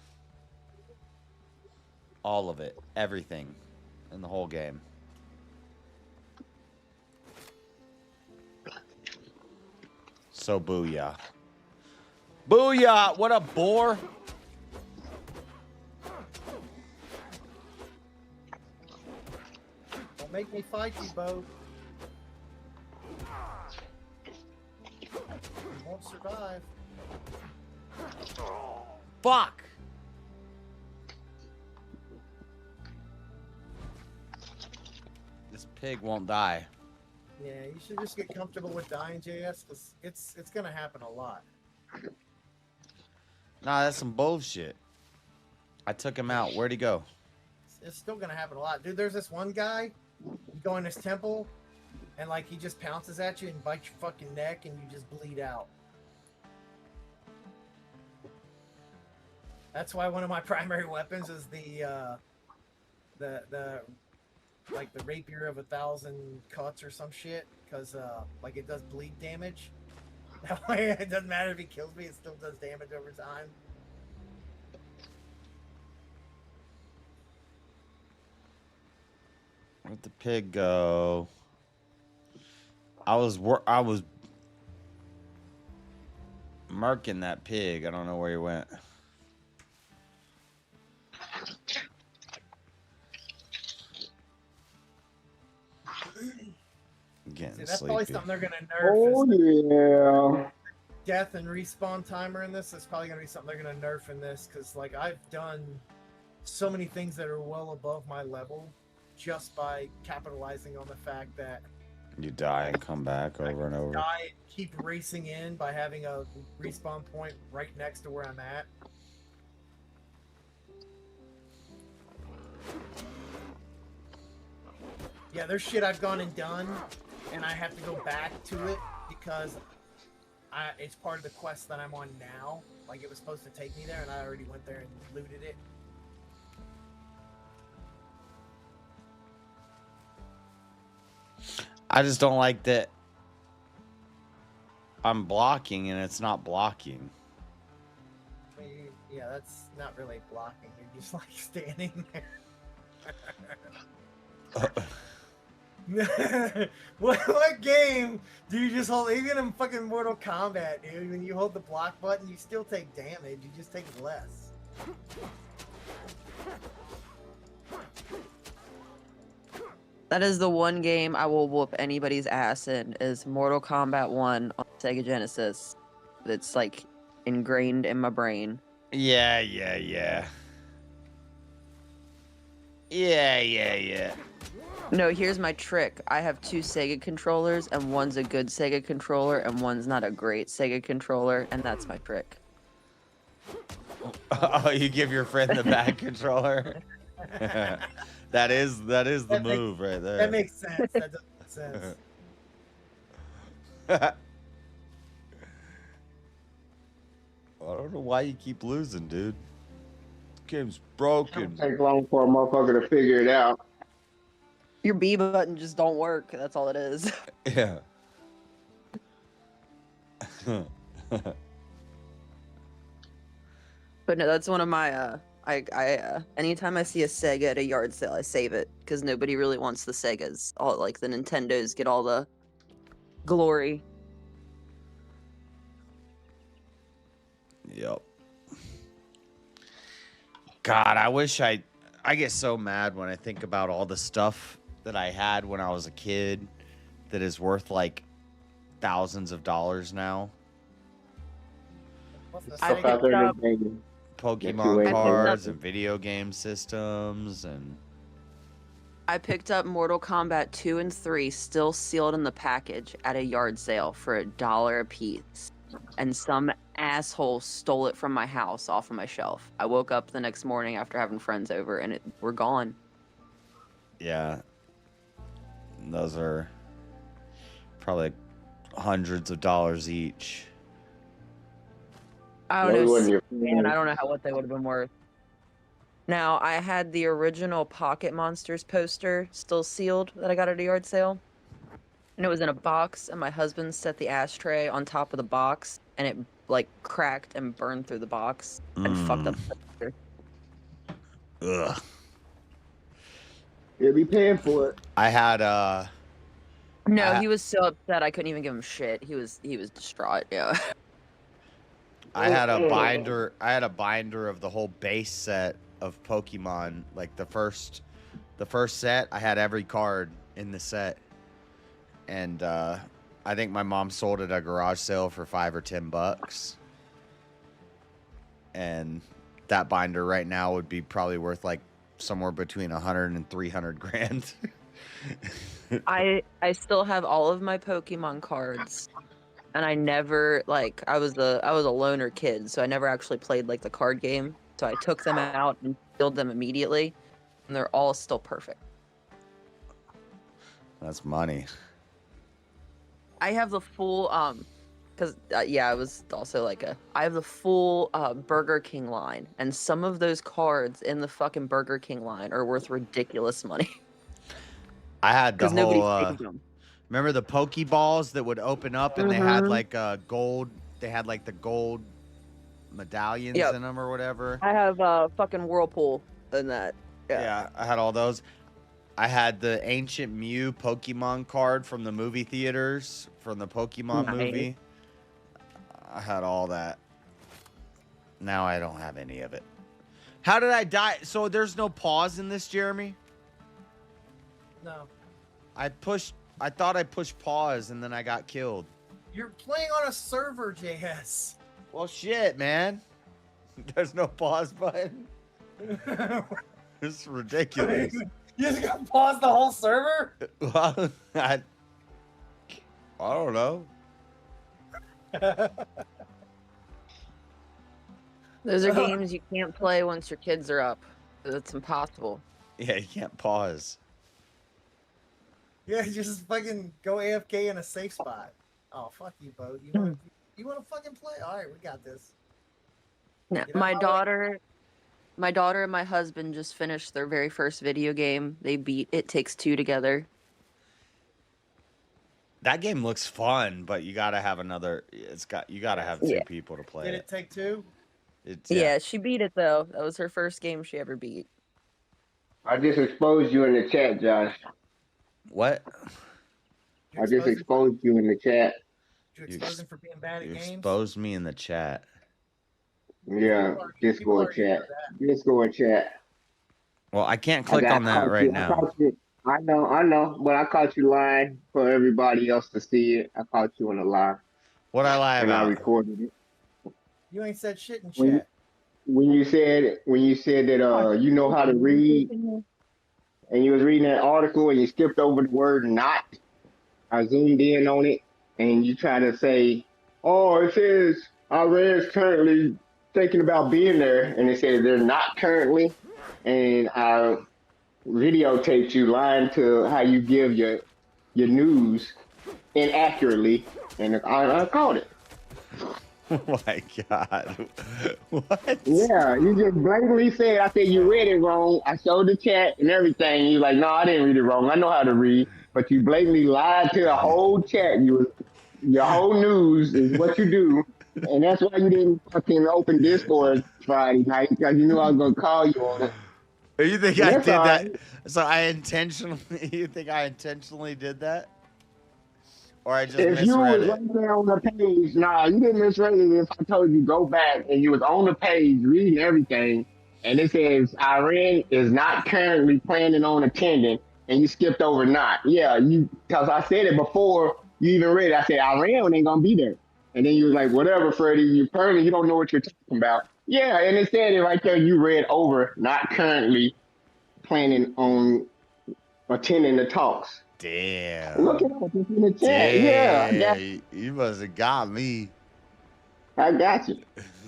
All of it. Everything. In the whole game. So booyah. Booyah! What a bore! Don't make me fight you, Bo. You won't survive. Fuck! This pig won't die. Yeah, you should just get comfortable with dying, JS, because it's gonna happen a lot. Nah, that's some bullshit. I took him out. Where'd he go? It's still gonna happen a lot, dude. There's this one guy. You go in this temple, and like he just pounces at you and bites your fucking neck, and you just bleed out. That's why one of my primary weapons is the like the rapier of 1,000 cuts or some shit, because like it does bleed damage. That way it doesn't matter if he kills me, it still does damage over time. Where'd the pig go? I was marking that pig. I don't know where he went. Getting See, that's sleepy. probably something they're gonna nerf. Oh yeah. Death and respawn timer in this is probably gonna be something they're gonna nerf in this, because like I've done so many things that are well above my level just by capitalizing on the fact that You die and come back over and over. I keep racing in by having a respawn point right next to where I'm at. Yeah, there's shit I've gone and done, and I have to go back to it because it's part of the quest that I'm on now. Like, it was supposed to take me there, and I already went there and looted it. I just don't like that I'm blocking and it's not blocking. Yeah, that's not really blocking. You're just, like, standing there. What game do you just hold? Even in fucking Mortal Kombat, dude, when you hold the block button, you still take damage. You just take less. That is the one game I will whoop anybody's ass in. Is Mortal Kombat 1 on Sega Genesis. It's like ingrained in my brain. Yeah, yeah, yeah. Yeah, yeah, yeah. No, here's my trick. I have 2 Sega controllers, and one's a good Sega controller, and one's not a great Sega controller, and that's my trick. Oh, you give your friend the bad controller? that is the move right there. That makes sense. That does make sense. I don't know why you keep losing, dude. Game's broken. Take long for a motherfucker to figure it out. Your B button just don't work. That's all it is. Yeah. But no, that's one of my anytime I see a Sega at a yard sale, I save it because nobody really wants the Segas. All like the Nintendos get all the glory. Yep. God, I wish I get so mad when I think about all the stuff that I had when I was a kid that is worth like thousands of dollars now. I picked up Pokemon cards and video game systems and I picked up Mortal Kombat 2 and 3 still sealed in the package at a yard sale for $1 a piece. And some asshole stole it from my house off of my shelf. I woke up the next morning after having friends over and we're gone. yeah. Those are probably hundreds of dollars each. I don't know. Man, I don't know what they would have been worth. Now, I had the original Pocket Monsters poster still sealed that I got at a yard sale. And it was in a box, and my husband set the ashtray on top of the box, and it like cracked and burned through the box and fucked up the poster. Ugh. You'll be paying for it. I had No, he was so upset I couldn't even give him shit. He was distraught, yeah. I had a binder. I had a binder of the whole base set of Pokemon. Like the first set, I had every card in the set, and I think my mom sold it at a garage sale for $5 or $10. And that binder right now would be probably worth like somewhere between 100 and 300 grand. I still have all of my Pokemon cards. And I never I was a loner kid, so I never actually played like the card game. So I took them out and filled them immediately, and they're all still perfect. That's money. I have the full because I was also I have the full Burger King line, and some of those cards in the fucking Burger King line are worth ridiculous money. I had the whole. Taking them. Remember the Pokeballs that would open up and they had like gold. They had like the gold medallions in them or whatever. I have fucking Whirlpool in that. Yeah, I had all those. I had the Ancient Mew Pokemon card from the movie theaters, from the Pokemon movie. I had all that. Now I don't have any of it. How did I die? So there's no pause in this, Jeremy? No. I thought I pushed pause and then I got killed. You're playing on a server, JS. Well, shit, man. There's no pause button. This is ridiculous. You just gonna pause the whole server? Well, I don't know. Those are games you can't play once your kids are up. It's impossible. Yeah, you can't pause. Yeah, you just fucking go AFK in a safe spot. Oh, fuck you, Bo. You want to fucking play? All right, we got this. No, my daughter and my husband just finished their very first video game. They beat It Takes Two together. That game looks fun, but you gotta have another. You gotta have two people to play Did it take two? Yeah, she beat it though. That was her first game she ever beat. I just exposed you in the chat, Josh. What? I just exposed you in the chat. You exposed him for being bad at games? Exposed me in the chat. Yeah, Discord chat. Discord chat. Well, I can't click on that right now. I know, but I caught you lying for everybody else to see it. I caught you in a lie. What I lie and about? I recorded it. You ain't said shit in When chat. when you said that you know how to read, and you was reading that article and you skipped over the word not. I zoomed in on it, and you try to say, "Oh, it says Iran's currently thinking about being there," and it says they're not currently, and I videotaped you lying to how you give your news inaccurately, and I caught it. Oh my god. What? Yeah, you just blatantly said, I said you read it wrong. I showed the chat and everything. You like, no, I didn't read it wrong. I know how to read. But you blatantly lied to the whole chat. Your whole news is what you do. And that's why you didn't fucking open Discord Friday night, because you knew I was going to call you on it. You think But I that's did all that? right. So I intentionally? You think I intentionally did that, or I just If you misread was it? right there on the page, nah, you didn't misread it. If I told you go back and you was on the page reading everything, and it says Iran is not currently planning on attending, and you skipped over not. Yeah, because I said it before you even read it. I said Iran ain't gonna be there, and then you was like, whatever, Freddie. You don't know what you're talking about. Yeah, and it said it right there. You read over not currently planning on attending the talks. Damn. Look it up. It's in the chat. Yeah, I got Damn. You must have got me. I got you.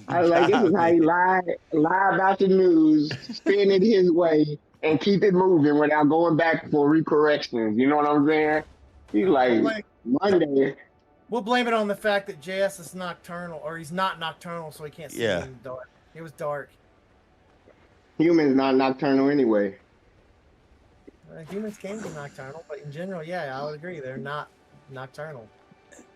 I was like, this is Got how me. he lie about the news, spin it his way, and keep it moving without going back for recorrections. You know what I'm saying? He's like, Monday. We'll blame it on the fact that JS is nocturnal, or he's not nocturnal, so he can't see Yeah. in the dark. It was dark. Humans not nocturnal anyway. Humans can be nocturnal, but in general, yeah, I would agree. They're not nocturnal.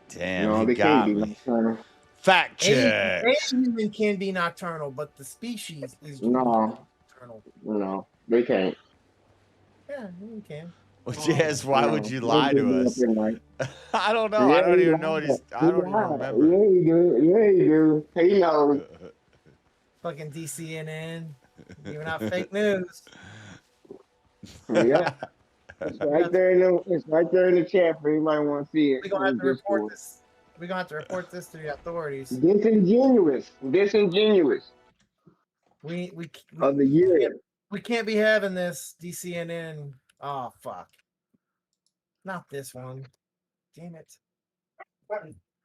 Damn, No, he they got can't be me. nocturnal. Fact A check. human can be nocturnal, but the species is No, nocturnal. no, they can't. Yeah, you can. Well, yes, why would No, you they lie just to be up us? at night. I don't know. Yeah, I don't he even know what he's. lied. I He don't even lied. remember. Yeah, he do. Yeah, he do. He knows. Fucking DCNN giving out fake news. Yeah. It's right there in the chat for anybody want to see it We're gonna have in to report Discord. this. We're gonna have to report this to the authorities. Disingenuous We of the year. we can't be having this DCNN. Oh fuck! Not this one. Damn it!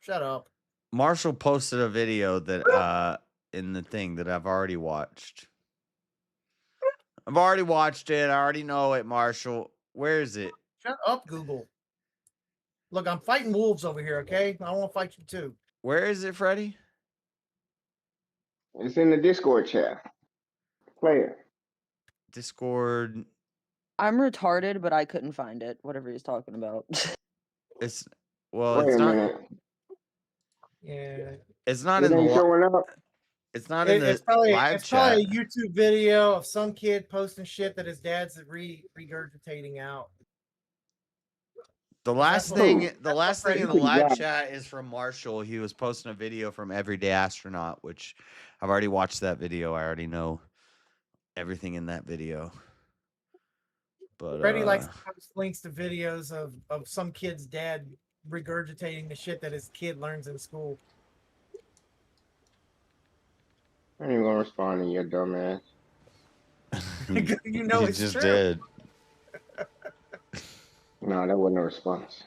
Shut up. Marshall posted a video that in the thing that I've already watched. I've already watched it. I already know it, Marshall. Where is it? Shut up, Google. Look, I'm fighting wolves over here. Okay, I want to fight you too. Where is it, Freddie? It's in the Discord chat. Play it. Discord. I'm retarded, but I couldn't find it. Whatever he's talking about. It's well, Wait it's a not. minute. Yeah. It's not It in the. ain't showing up. It's not in the It's probably live chat. a YouTube video of some kid posting shit that his dad's regurgitating out. The last thing in the Pretty live bad. chat is from Marshall. He was posting a video from Everyday Astronaut, which I've already watched that video. I already know everything in that video. But Freddie likes to post links to videos of some kid's dad regurgitating the shit that his kid learns in school. I ain't gonna respond to your dumb ass. You know he it's just true. did. No, that wasn't a response.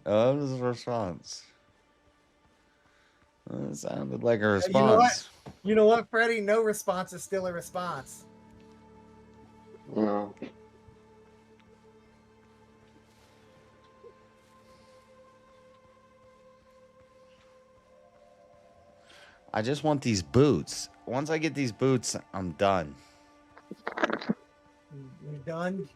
Oh, that was a response. It sounded like a response. You know what? You know what, Freddie? No response is still a response. No. I just want these boots. Once I get these boots, I'm done. You done?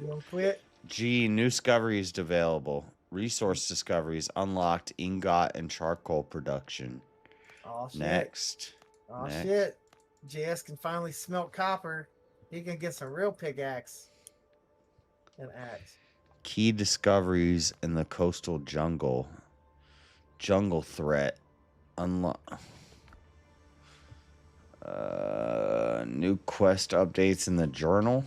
You don't quit? Gee, new discoveries available. Resource discoveries unlocked. Ingot and charcoal production. Oh shit. Next. Oh Next. shit. JS can finally smelt copper. He can get some real pickaxe. And axe. Key discoveries in the coastal jungle. Jungle threat. Unlock. New quest updates in the journal.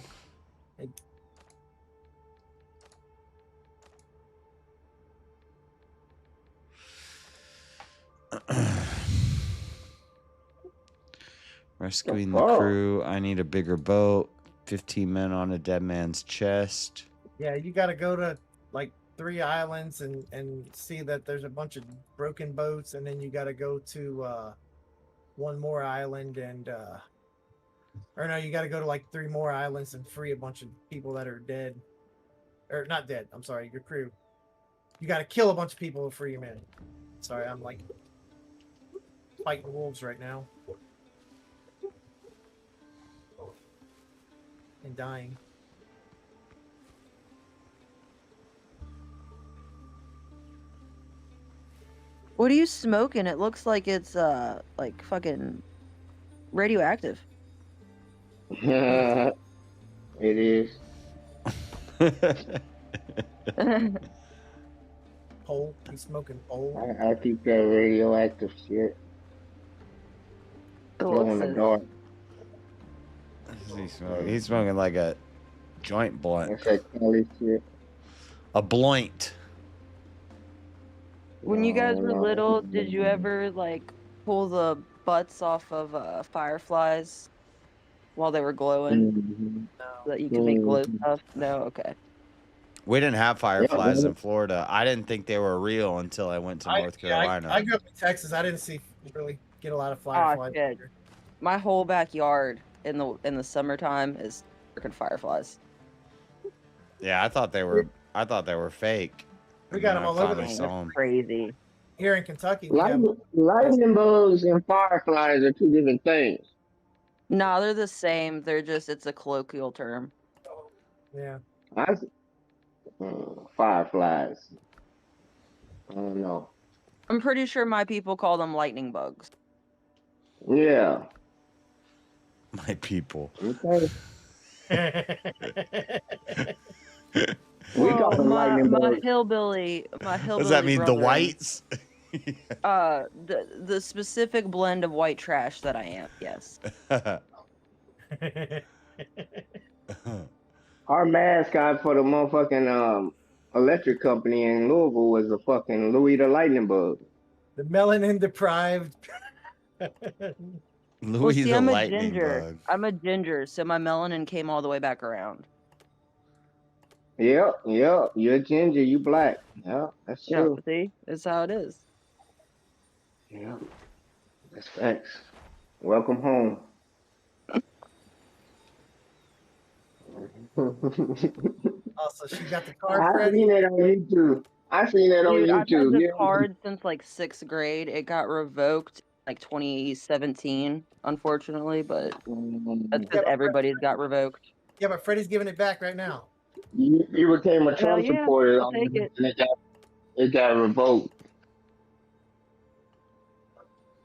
Rescuing the crew. I need a bigger boat. 15 men on a dead man's chest. Yeah, you got to go to like 3 islands and see that there's a bunch of broken boats, and then you got to go to one more island and or no, you got to go to like 3 more islands and free a bunch of people that are dead, or not dead. I'm sorry, your crew. You got to kill a bunch of people to free your men. Sorry, I'm like fighting wolves right now and dying. What are you smoking? It looks like it's like fucking radioactive. It is. Pole. He's smoking pole. I keep that radioactive shit. Glow in the dark. He's smoking like a joint blunt. That's that Cali shit. A blunt. When you guys were little, did you ever like pull the butts off of fireflies while they were glowing so that you could make glow stuff? No, okay. We didn't have fireflies in Florida. I didn't think they were real until I went to North Carolina. I grew up in Texas. I didn't really get a lot of fireflies. Shit. My whole backyard in the summertime is freaking fireflies. Yeah, I thought they were fake. We got them all over the place. Crazy. Here in Kentucky, Lightning bugs and fireflies are 2 different things. No, they're the same. It's a colloquial term. Yeah. Fireflies. I don't know. I'm pretty sure my people call them lightning bugs. Yeah. My people. Okay. We got them lightning my bugs. hillbilly. Does that mean the brother, whites? the specific blend of white trash that I am. Yes. Our mascot for the motherfucking electric company in Louisville was a fucking Louis the Lightning Bug. The melanin deprived. Louis the I'm a lightning ginger. bug. I'm a ginger, so my melanin came all the way back around. Yep. You're a ginger, you black. Yeah, that's true. See? That's how it is. Yeah. That's facts. Welcome home. Also, she got the card I ready. seen that on YouTube. Dude, I've had YouTube. this card since like 6th grade. It got revoked like 2017, unfortunately, but that's because everybody's got revoked. Yeah, but Freddie's giving it back right now. You became a Trump yeah, supporter. I'll take it. And it got revoked.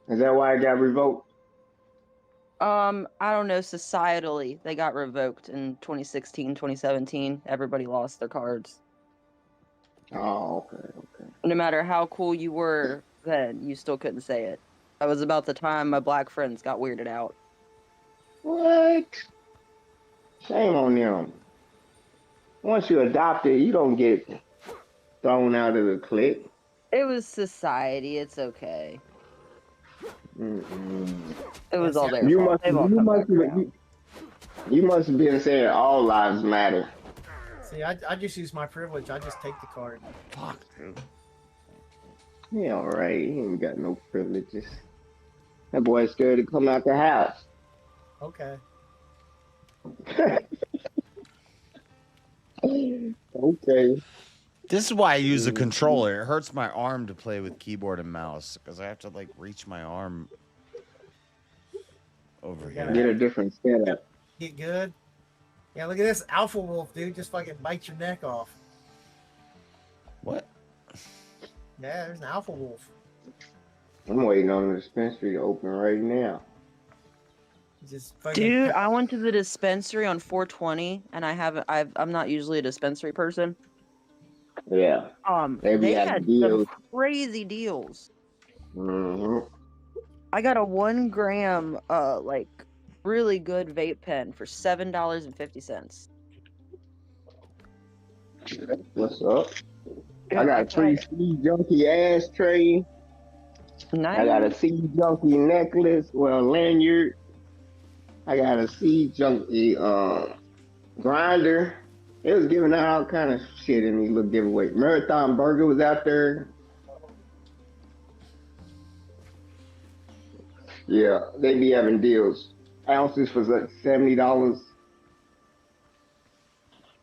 Is that why it got revoked? I don't know. Societally, they got revoked in 2016, 2017. Everybody lost their cards. Oh, okay. No matter how cool you were then, you still couldn't say it. That was about the time my black friends got weirded out. What? Shame on them. Once you adopt it, you don't get thrown out of the clique. It was society. It's okay. Mm-mm. It was all their You fault. must, They've all you come must, back around. you must have been saying all lives matter. See, I just use my privilege. I just take the card. Fuck, dude. He all right. He ain't got no privileges. That boy's scared to come out the house. Okay. Okay. This is why I use a controller. It hurts my arm to play with keyboard and mouse because I have to like reach my arm over here. Get a different setup. Get good. Yeah, look at this alpha wolf, dude. Just fucking bite your neck off. What? Yeah, there's an alpha wolf. I'm waiting on the dispensary to open right now. Just fucking... Dude, I went to the dispensary on 420, and I'm not usually a dispensary person. Yeah. They had some crazy deals. Mm-hmm. I got a 1 gram, like really good vape pen for $7.50. What's up? I got 3 Junkie ashtray. I got a seed junkie necklace, well, lanyard. I got a seed junkie grinder. It was giving out all kind of shit in these little giveaways. Marathon Burger was out there. Yeah, they be having deals. Ounces for like $70.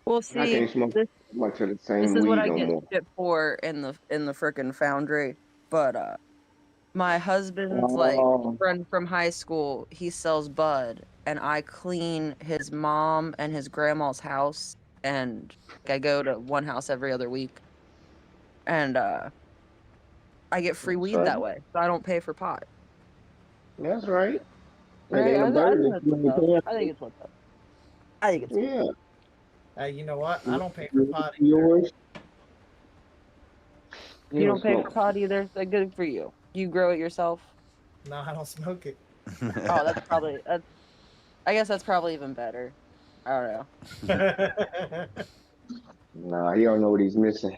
Well, I see, can't smoke much of the this same is what weed I no get more. shit for in the frickin' foundry. But my husband's like Oh, friend from high school, he sells bud, and I clean his mom and his grandma's house, and I go to one house every other week, and I get free that's weed right. that way, so I don't pay for pot. That's right. It Right? ain't a I think burden. that's what's up. I think it's what's up. I think it's Yeah. Hey, you know what? I don't pay for pot either. Yours? You don't pay for smoke. pot either. That's good for you. You grow it yourself. No, I don't smoke it. Oh, that's probably that's. I guess that's probably even better. I don't know. Nah, he don't know what he's missing.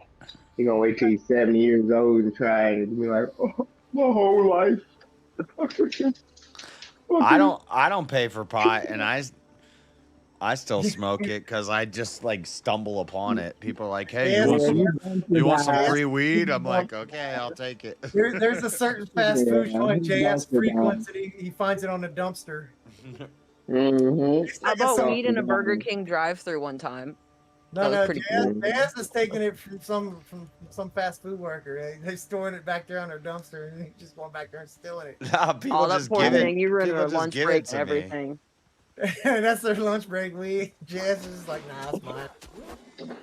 He gonna wait till he's 70 years old and try and be like, oh, my whole life. I don't pay for pot, and I still smoke it because I just like stumble upon it. People are like, "Hey, Yeah, you want some yeah. free weed?" I'm like, "Okay, I'll take it." There's a certain fast food Yeah, joint JS he frequents, and he finds it on the dumpster. Mm-hmm. I bought weed in a Burger King drive-through one time. No, That was no, pretty JS is taking it from some fast food worker. They storing it back there on their dumpster, and he's just going back there and stealing it. Nah, people Oh, that just poor give thing. it. You ruined People our just lunch give break it and to me. everything. That's their lunch break weed. JS is just like, nah, that's mine.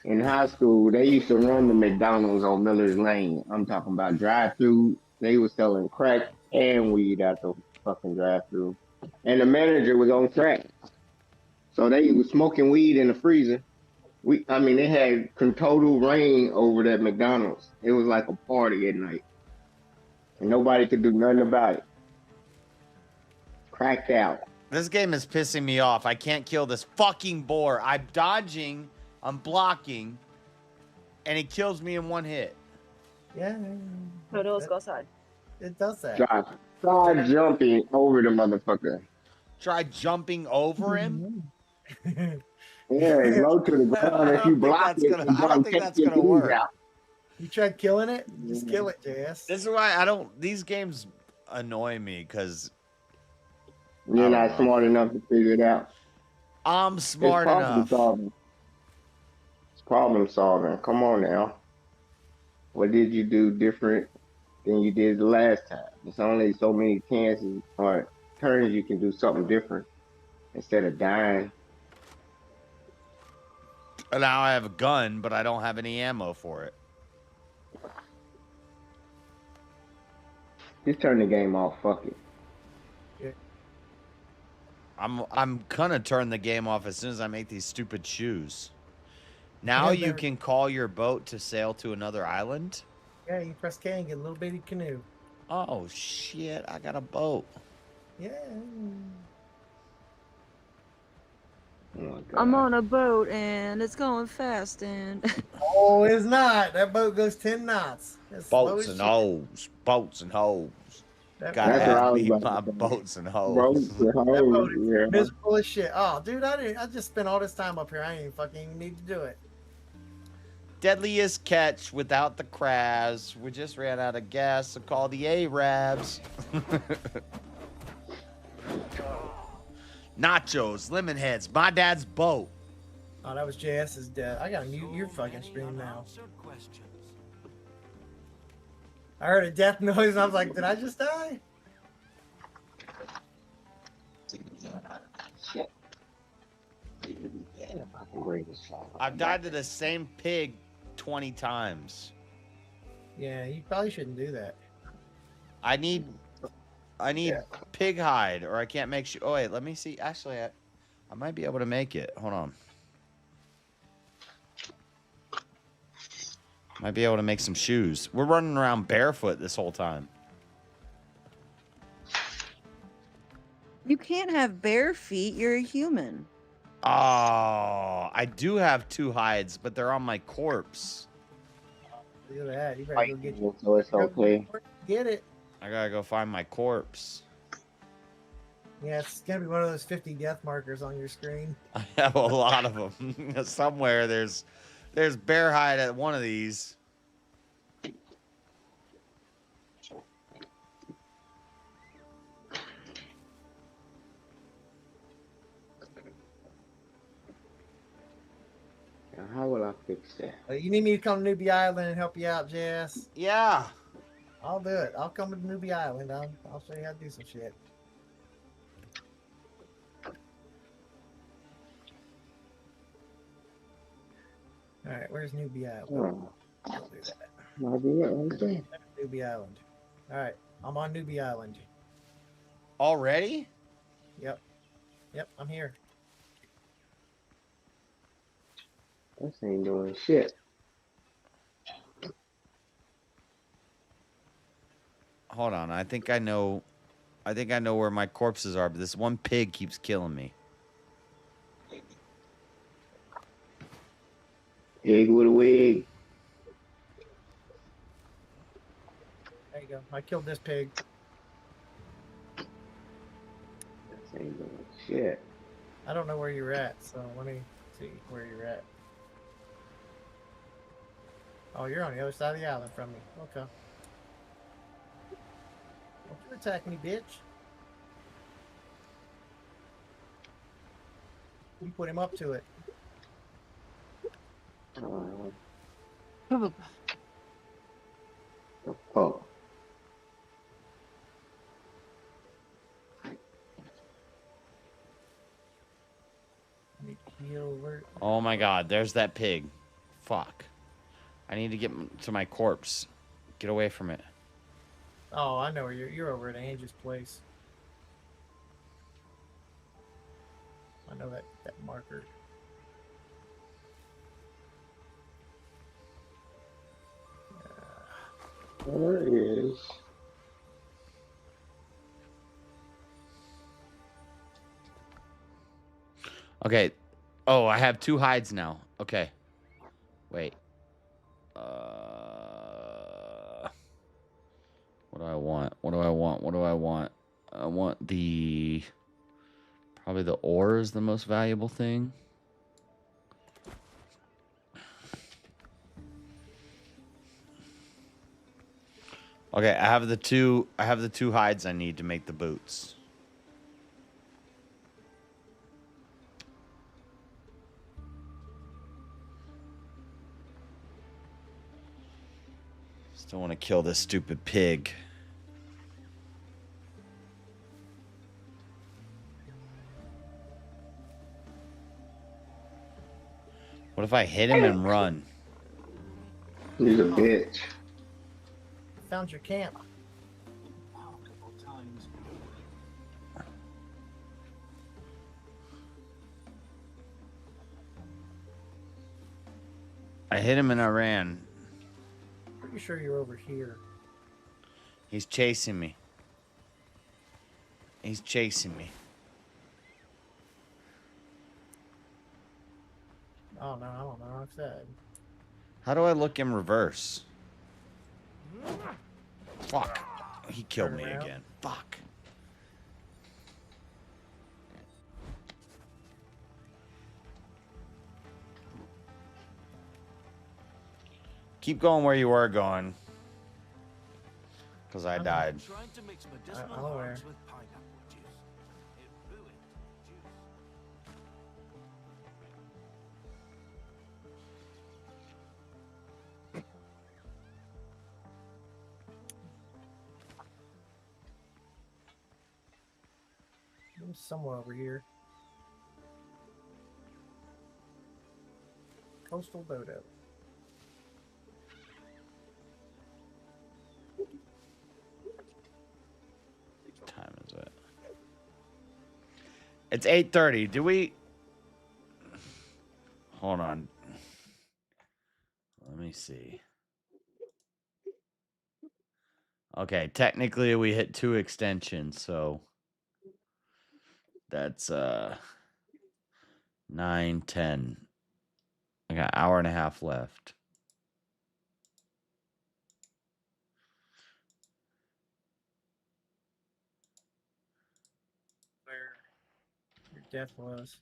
In high school, they used to run the McDonald's on Miller's Lane. I'm talking about drive-through. They was selling crack and weed at the fucking drive-through, and the manager was on crack. So they was smoking weed in the freezer. They had total reign over that McDonald's. It was like a party at night, and nobody could do nothing about it. Cracked out. This game is pissing me off. I can't kill this fucking boar. I'm dodging, I'm blocking, and it kills me in one hit. Yeah. So let's go outside. It does that. Try jumping over the motherfucker. Try jumping over him? Yeah, low to the ground. If you block it, I don't think that's gonna work. You tried killing it? Just kill it, JS. This is why I don't. These games annoy me because you're not smart enough to figure it out. I'm smart enough. It's problem solving. Come on now. What did you do different than you did the last time? There's only so many chances or turns you can do something different instead of dying. Now I have a gun, but I don't have any ammo for it. Just turn the game off. Fuck it. I'm gonna turn the game off as soon as I make these stupid shoes. Now Yeah, you can call your boat to sail to another island? Yeah, you press K and get a little bitty canoe. Oh shit, I got a boat. Yeah. I'm on a boat and it's going fast and Oh, it's not. That boat goes 10 knots. It's slow Boats as and shit. hoes. Boats and hoes. That Gotta That's what I have was me about my to say. boats and hoes. Boats and That boat is yeah. miserable as shit. Oh, dude, I just spent all this time up here. I ain't even fucking need to do it. Deadliest catch without the crabs. We just ran out of gas, so call the Arabs. Nachos, lemon heads, my dad's boat. Oh, that was JS's death. I gotta mute your fucking stream now. I heard a death noise and I was like, did I just die? I've died to the same pig 20 times. Yeah, you probably shouldn't do that. I need pig hide, or I can't make sure. Oh wait, let me see. Actually, I might be able to make it. Hold on. Might be able to make some shoes. We're running around barefoot this whole time. you can't have bare feet. You're a human. Oh, I do have 2 hides, but they're on my corpse. Look at that. You better go get So it's okay. Get it. I gotta go find my corpse. Yeah, it's gonna be one of those 50 death markers on your screen. I have a lot of them. Somewhere there's bear hide at one of these. Now, how will I fix that? You need me to come to Newbie Island and help you out, Jess? Yeah. I'll do it. I'll come to Newbie Island. I'll show you how to do some shit. All right, where's Newbie Island? I'll do that. I'll do it right there. Newbie Island. All right, I'm on Newbie Island. Already? Yep. Yep, I'm here. This ain't doing shit. Hold on. I think I know where my corpses are, but this one pig keeps killing me. Pig with a wig. There you go. I killed this pig. This ain't doing shit. I don't know where you're at, so let me see where you're at. Oh, you're on the other side of the island from me. Okay. Don't you attack me, bitch. You put him up to it. Oh. Oh my god, there's that pig. Fuck. I need to get to my corpse. Get away from it. Oh, I know where you're over at Angie's place. I know that marker. There it is. Okay. Oh, I have 2 hides now. Okay. Wait. What do I want? What do I want? What do I want? I want probably the ore is the most valuable thing. Okay, I have the two hides I need to make the boots. Still want to kill this stupid pig. What if I hit him and run? He's a bitch. Found your camp. I hit him and I ran. Pretty sure you're over here. He's chasing me. He's chasing me. Oh no, I'm on the wrong side. How do I look in reverse? Fuck. He killed me again. Fuck. Keep going where you were going. Because I died. I'm aware. I'm somewhere over here. Coastal Dodo. What time is it? It's 8:30. Do we... Hold on. Let me see. Okay, technically we hit 2 extensions, so... That's 9, 10. I got an hour and a half left. Death was.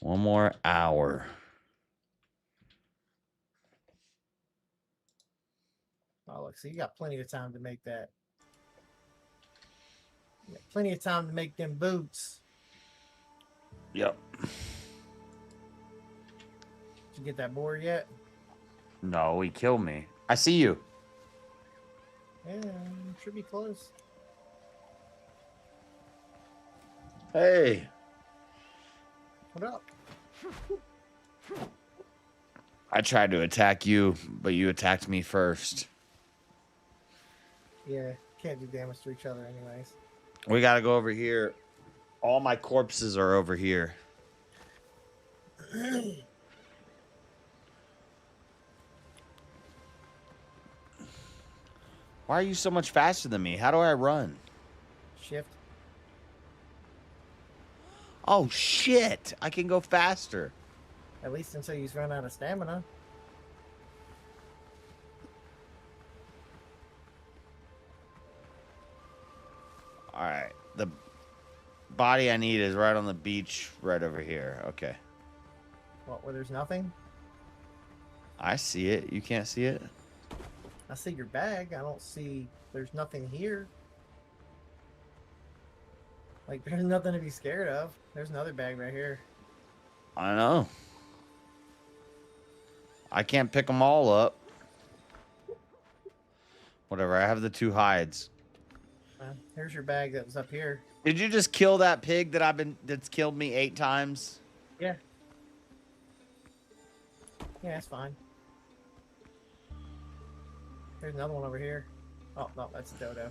1 more hour. Oh, look, so you got plenty of time to make that. You got plenty of time to make them boots. Yep. Did you get that boar yet? No, he killed me. I see you. Yeah, should be close. Hey. What up? I tried to attack you, but you attacked me first. Yeah, can't do damage to each other anyways. We gotta go over here. All my corpses are over here. Why are you so much faster than me? How do I run? Shift. Oh, shit. I can go faster. At least until you run out of stamina. All right. The body I need is right on the beach right over here. Okay. What, where there's nothing? I see it. You can't see it? I see your bag. I don't see... There's nothing here. Like, there's nothing to be scared of. There's another bag right here. I know. I can't pick them all up. Whatever. I have the 2 hides. Here's your bag that was up here. Did you just kill that pig that's killed me 8 times? Yeah. Yeah, it's fine. There's another one over here. Oh, no, that's Dodo.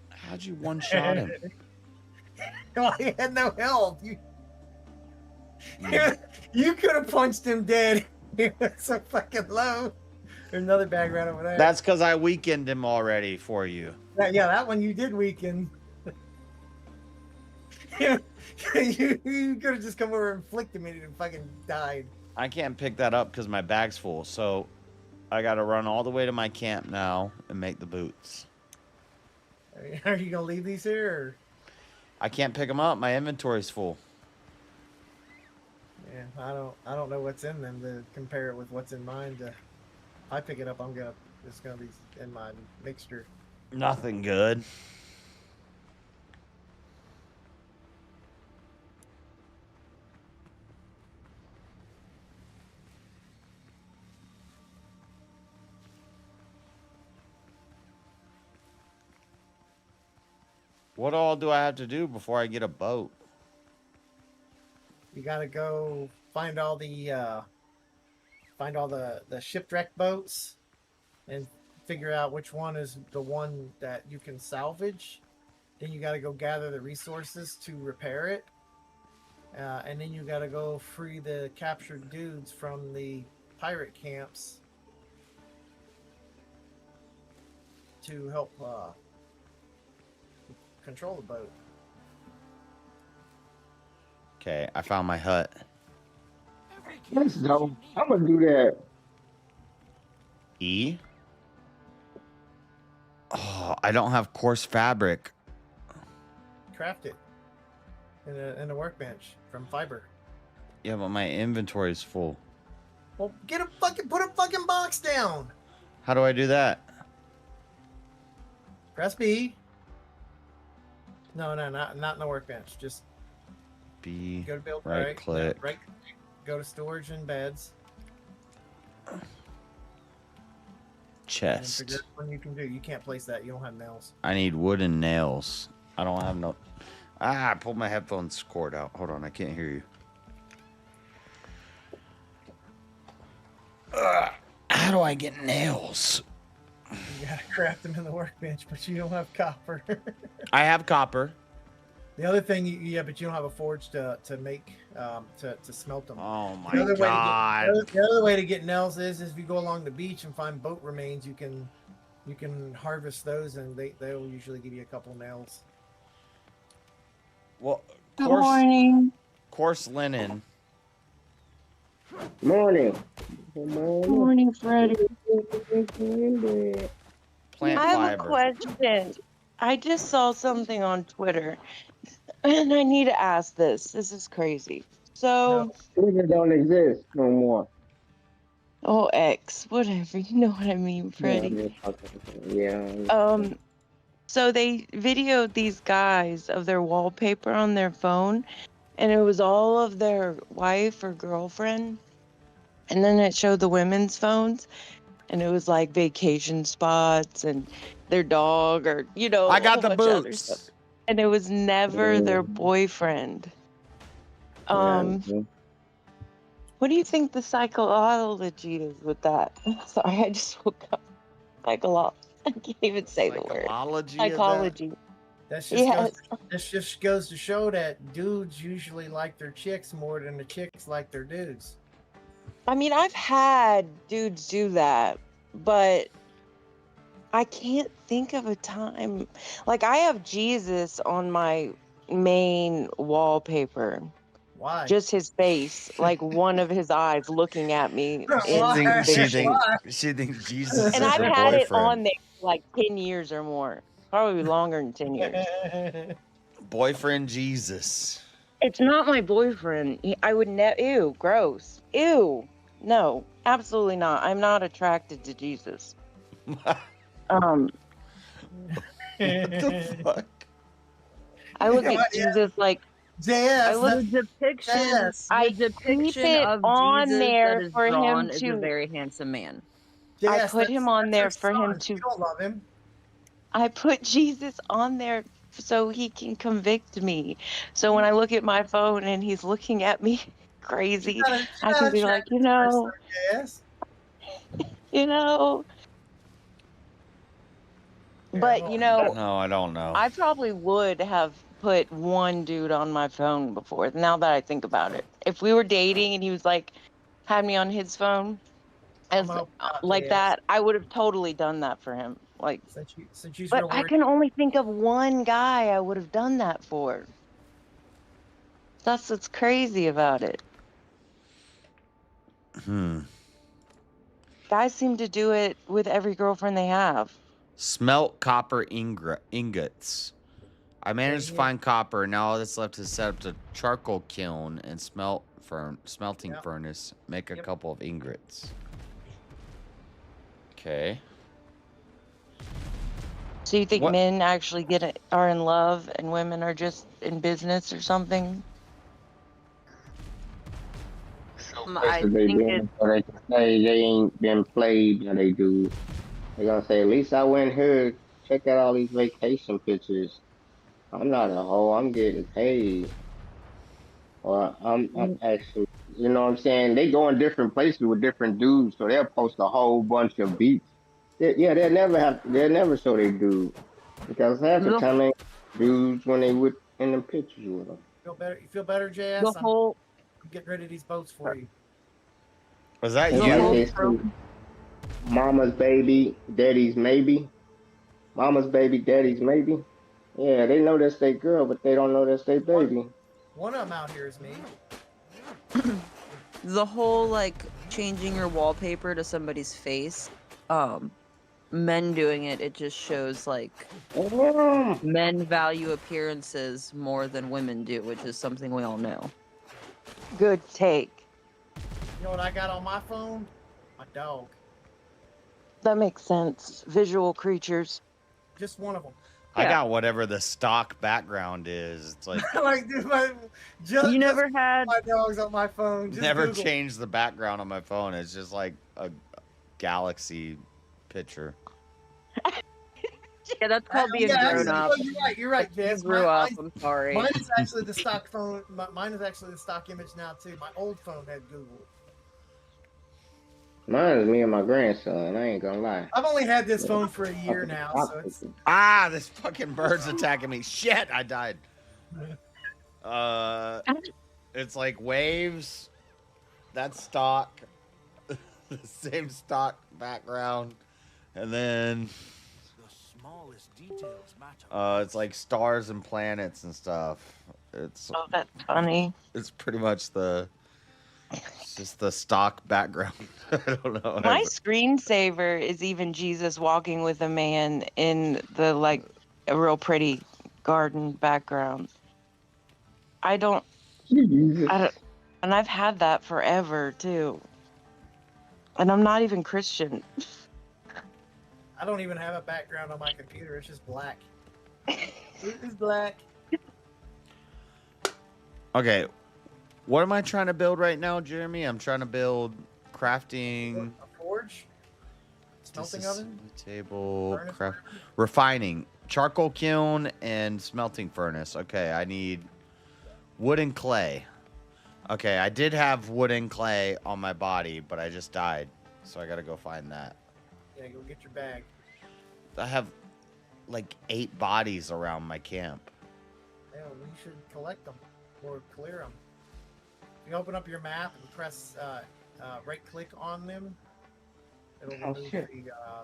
How'd you one-shot him? Well, he had no health. You could have punched him dead. He was so fucking low. There's another bag right over there. That's because I weakened him already for you. Yeah, that one you did weaken. you could have just come over and flicked him and he fucking died. I can't pick that up because my bag's full, so I got to run all the way to my camp now and make the boots. Are you gonna leave these here? Or? I can't pick them up. My inventory's full. Yeah, I don't know what's in them to compare it with what's in mine. If I pick it up, it's gonna be in my mixture. Nothing good. What all do I have to do before I get a boat? You gotta go find all the shipwreck boats and figure out which one is the one that you can salvage. Then you gotta go gather the resources to repair it. And then you gotta go free the captured dudes from the pirate camps to help control the boat. Okay, I found my hut. Let's go. I'm gonna do that. E? Oh, I don't have coarse fabric. Craft it in a workbench from fiber. Yeah, but my inventory is full. Well, put a fucking box down. How do I do that? Press B. No, not in the workbench. Just B. go to build. Right click. Right. Go to storage and beds. Chest. And figure out what you can do. You can't place that. You don't have nails. I need wood and nails. I don't have no. I pulled my headphones cord out. Hold on, I can't hear you. How do I get nails? You gotta craft them in the workbench, but you don't have copper. I have copper. The other thing, but you don't have a forge to make to smelt them. Oh my God! god! The other way to get nails is if you go along the beach and find boat remains, you can harvest those, and they'll usually give you a couple nails. Well, Good morning. Coarse linen. Morning. Morning, Freddie. Plant I have fiber. a question. I just saw something on Twitter, and I need to ask this. This is crazy. So, Twitter don't exist no more. oh, X, whatever. You know what I mean, Yeah, Freddie. yeah. So they videoed these guys of their wallpaper on their phone, and it was all of their wife or girlfriend. And then it showed the women's phones, and it was like vacation spots and their dog or, you know, I a got whole the bunch of other stuff. boots. And it was never their boyfriend. What do you think the psychology is with that? Sorry, I just woke up. I can't even say the word. Psychology. This just goes to show that dudes usually like their chicks more than the chicks like their dudes. I mean, I've had dudes do that, but I can't think of a time. Like, I have Jesus on my main wallpaper. Why? Just his face, like one of his eyes looking at me in the picture. She thinks Jesus And is I've her had it boyfriend. on there for like 10 years or more. Probably longer than 10 years. Boyfriend Jesus. It's not my boyfriend. I would never. Ew, gross. Ew. No, absolutely not. I'm not attracted to Jesus. What the fuck? I look at Jesus like. JS, The depiction, I the depiction keep it of on Jesus there that is for drawn him is to. a very handsome man. I Yes, put him on there for him to. You don't love him. I put Jesus on there so he can convict me. So when I look at my phone and he's looking at me crazy, I can be like, Yes. you know. But No, I don't know. I probably would have put one dude on my phone before. Now that I think about it, if we were dating and he was like, had me on his phone, as like that, I would have totally done that for him. Like, since you but I can only think of one guy I would have done that for. That's what's crazy about it. Guys seem to do it with every girlfriend they have. Smelt copper ingots. I managed to find copper. Now all that's left is set up the charcoal kiln and smelting furnace. Make a couple of ingots. Okay. So you think men actually are in love and women are just in business or something? I think they can say they ain't been played, and they do. They're gonna say, at least I went here. Check out all these vacation pictures. I'm not a hoe. I'm getting paid. Or I'm actually, you know what I'm saying? They go in different places with different dudes, so they'll post a whole bunch of beats. They'll never show they dude because half the time they dudes when they with in the pictures with them. You feel better, JS? I'm getting rid of these boats for you. Was that It's like they say, mama's baby, daddy's maybe. Mama's baby, daddy's maybe. Yeah, they know that's their girl, but they don't know that's their baby. One of them out here is me. The whole like changing your wallpaper to somebody's face, men doing it just shows like men value appearances more than women do, which is something we all know. Good take. You know what I got on my phone? My dog. That makes sense. Visual creatures. Just one of them. I got whatever the stock background is. It's like like, dude, you never had my dogs on my phone. Just never Google. changed the background on my phone. It's just like a galaxy picture. Yeah, that's called being grown up. You're right, Jess. Grew up. I'm sorry. Mine is actually the stock phone. Mine is actually the stock image now too. My old phone had Google. Mine is me and my grandson. I ain't gonna lie. I've only had this phone for a year now, so it's. This fucking bird's attacking me. Shit, I died. It's like waves. That's stock. The same stock background, and then it's like stars and planets and stuff. It's that's funny. It's pretty much just the stock background. I don't know. My screensaver is even Jesus walking with a man in the like a real pretty garden background. I don't, and I've had that forever too. And I'm not even Christian. I don't even have a background on my computer. It's just black. It's black. Okay, what am I trying to build right now, Jeremy? I'm trying to build crafting. A forge? Smelting oven? Table, Furnace craft, refining, charcoal kiln, and smelting furnace. Okay, I need wood and clay. Okay, I did have wood and clay on my body, but I just died, so I gotta go find that. Yeah, go get your bag. I have like 8 bodies around my camp. Yeah, we should collect them or clear them. If you open up your map and press right-click on them, it'll remove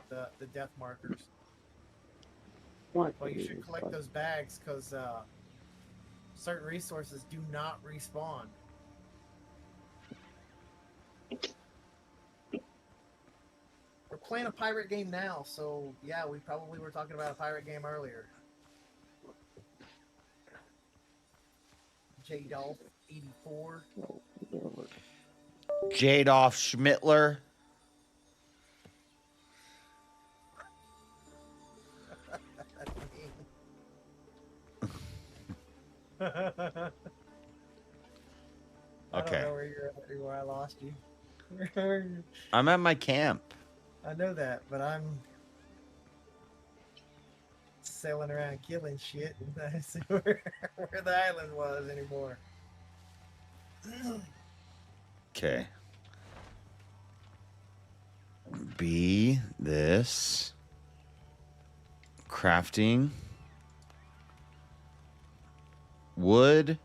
the death markers. Well, you should collect those bags because certain resources do not respawn. We're playing a pirate game now, so yeah, we probably were talking about a pirate game earlier. J-Dolph 84. Jadolf Schmittler. I Okay. don't know where you're at, where I lost you. I'm at my camp. I know that, but I'm sailing around killing shit. And I see where the island was anymore. Okay. B this. Crafting. Wood.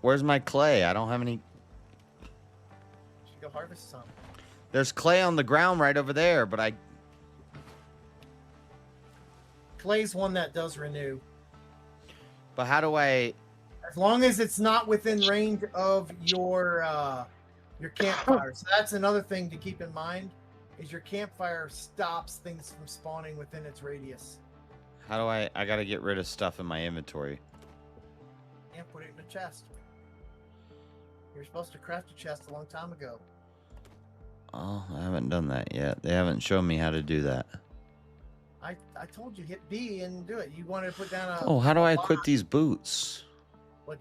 Where's my clay? I don't have any. Should go harvest some. There's clay on the ground right over there, but I. Clay's one that does renew. But how do I? As long as it's not within range of your campfire. So that's another thing to keep in mind, is your campfire stops things from spawning within its radius. How do I? I gotta get rid of stuff in my inventory. And put it in a chest. You're supposed to craft a chest a long time ago. Oh, I haven't done that yet. They haven't shown me how to do that. I told you hit B and do it. You wanted to put down a. Oh, how do I a equip box. these boots? What?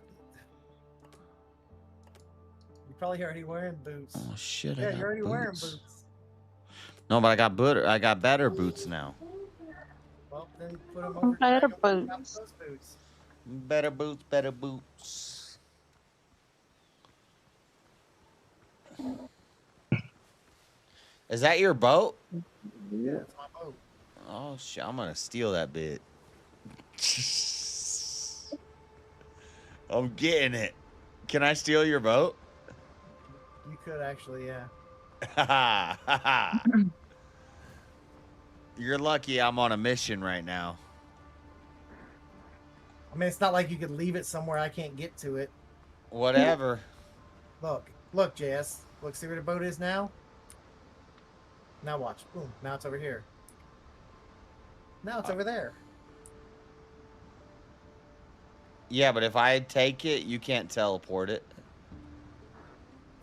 You're probably already wearing boots. Oh shit! Yeah, I got you're already wearing boots. boots. No, but I got better. I got better boots now. Well, then put them over. Better drag 'em over top of boots. those boots. Better boots. Better boots. Is that your boat? Yeah, it's my boat. Oh shit! I'm gonna steal that bit. I'm getting it. Can I steal your boat? You could actually, yeah. You're lucky I'm on a mission right now. I mean, it's not like you could leave it somewhere I can't get to it. Whatever. Look, JS. Look, see where the boat is now? Now watch. Boom. Now it's over here. Now it's over there. Yeah, but if I take it, you can't teleport it.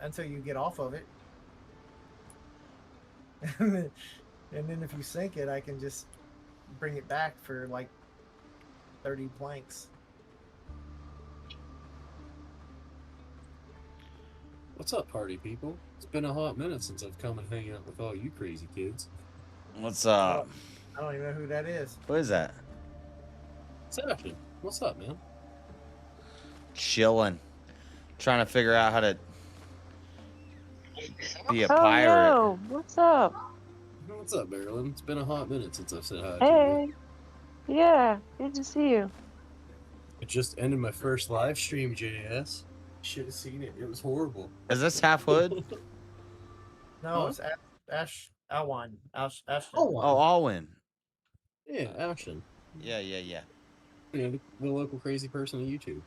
Until you get off of it. And then if you sink it, I can just bring it back for like 30 planks. What's up, party people? It's been a hot minute since I've come and hang out with all you crazy kids. What's up? I don't even know who that is. What is that? Sebastian, what's up, man? Chilling. Trying to figure out how to be a Oh, pirate. no. What's up? What's up, Marilyn? It's been a hot minute since I've said hi to Hey. Yeah, good to see you. you. I just ended my first live stream, JS. Should have seen it. It was horrible. Is this half hood? No, Huh? it's Ash Alwyn. Ash. Oh, Oh, Alwyn. yeah, Ashton. Yeah. You know, the local crazy person on YouTube.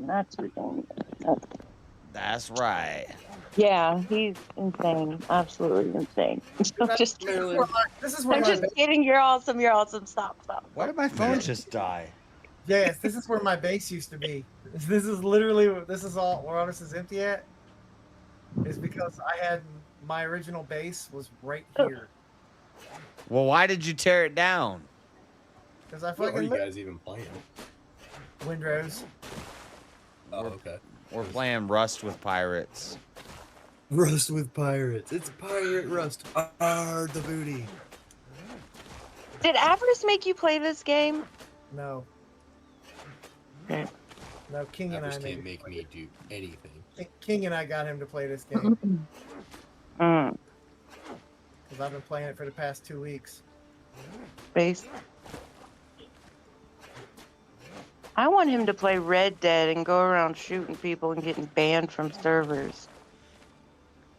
That's That's right. Yeah, he's insane. Absolutely insane. I'm just kidding. This is where I'm my just kidding. You're awesome. You're awesome. Stop. Why did my phone just die? Yes, this is where my base used to be. This is literally all where all this is empty at. Is because I had my original base was right here. Well, why did you tear it down? Because I What are fucking you guys even playing? Windrose. Oh, okay. We're playing Rust with pirates. Rust with pirates. It's pirate Rust. R the booty. Did Avarice make you play this game? No. No, King and I Avarice can't make me do anything. King and I got him to play this game. Because I've been playing it for the past 2 weeks. Base. I want him to play Red Dead and go around shooting people and getting banned from servers.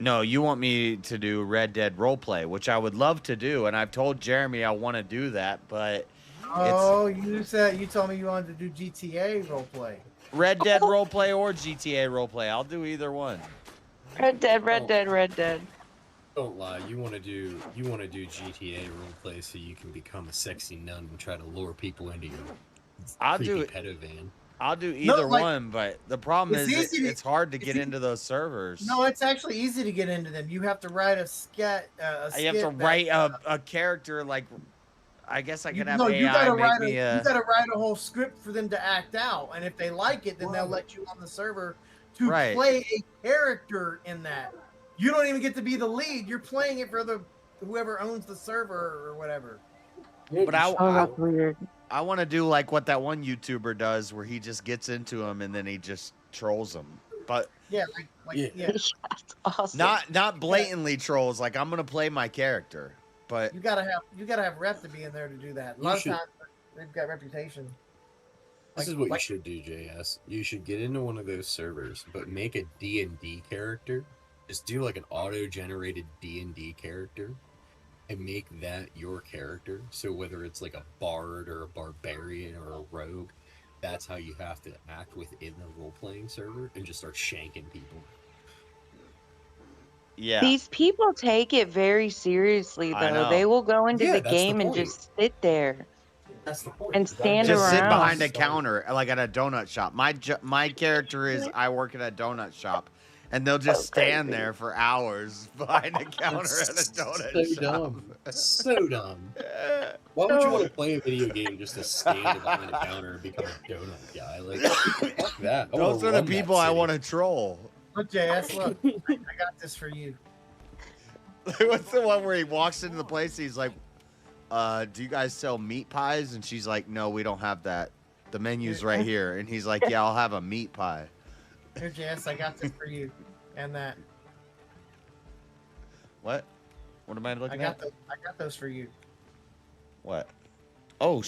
No, you want me to do Red Dead roleplay, which I would love to do, and I've told Jeremy I want to do that, but Oh, you told me you wanted to do GTA roleplay. Red Dead roleplay or GTA roleplay. I'll do either one. Red Dead, Red Dead, Red Dead. Don't lie. You want to do GTA roleplay so you can become a sexy nun and try to lure people into your creepy pedo van. I'll do either one, but the problem is it's hard to get into those servers. No, it's actually easy to get into them. You have to write a skit. You have to write a character like. I guess I could have AI you gotta make me a. You gotta write a whole script for them to act out, and if they like it, then they'll let you on the server to play a character in that. You don't even get to be the lead. You're playing it for whoever owns the server or whatever. But I want to do like what that one YouTuber does, where he just gets into them and then he just trolls them. But yeah, yeah. That's awesome. Not blatantly trolls. Like I'm gonna play my character, but you gotta have rep to be in there to do that. A lot of times they've got reputation. This is what you should do, JS. You should get into one of those servers, but make a D&D character. Just do like an auto-generated D&D character and make that your character. So whether it's like a bard or a barbarian or a rogue, that's how you have to act within the role-playing server and just start shanking people. Yeah. These people take it very seriously, I though. know. They will go into the that's the game and point. just sit there. That's the point. And stand just around. sit behind a counter, like at a donut shop. My character is I work at a donut shop, and they'll just stand there for hours behind a counter at a donut shop. So dumb. Why would you want to play a video game just to stand behind a counter and become a donut guy? Like, fuck that. I Those wanna are the run that people I city. want to troll. Look, JS, look, I got this for you. What's the one where he walks into the place? He's like, "Do you guys sell meat pies?" And she's like, "No, we don't have that. The menu's right here." And he's like, "Yeah, I'll have a meat pie." Here, JS, I got this for you, and that. What? What am I looking at? I got those for you. What? Oh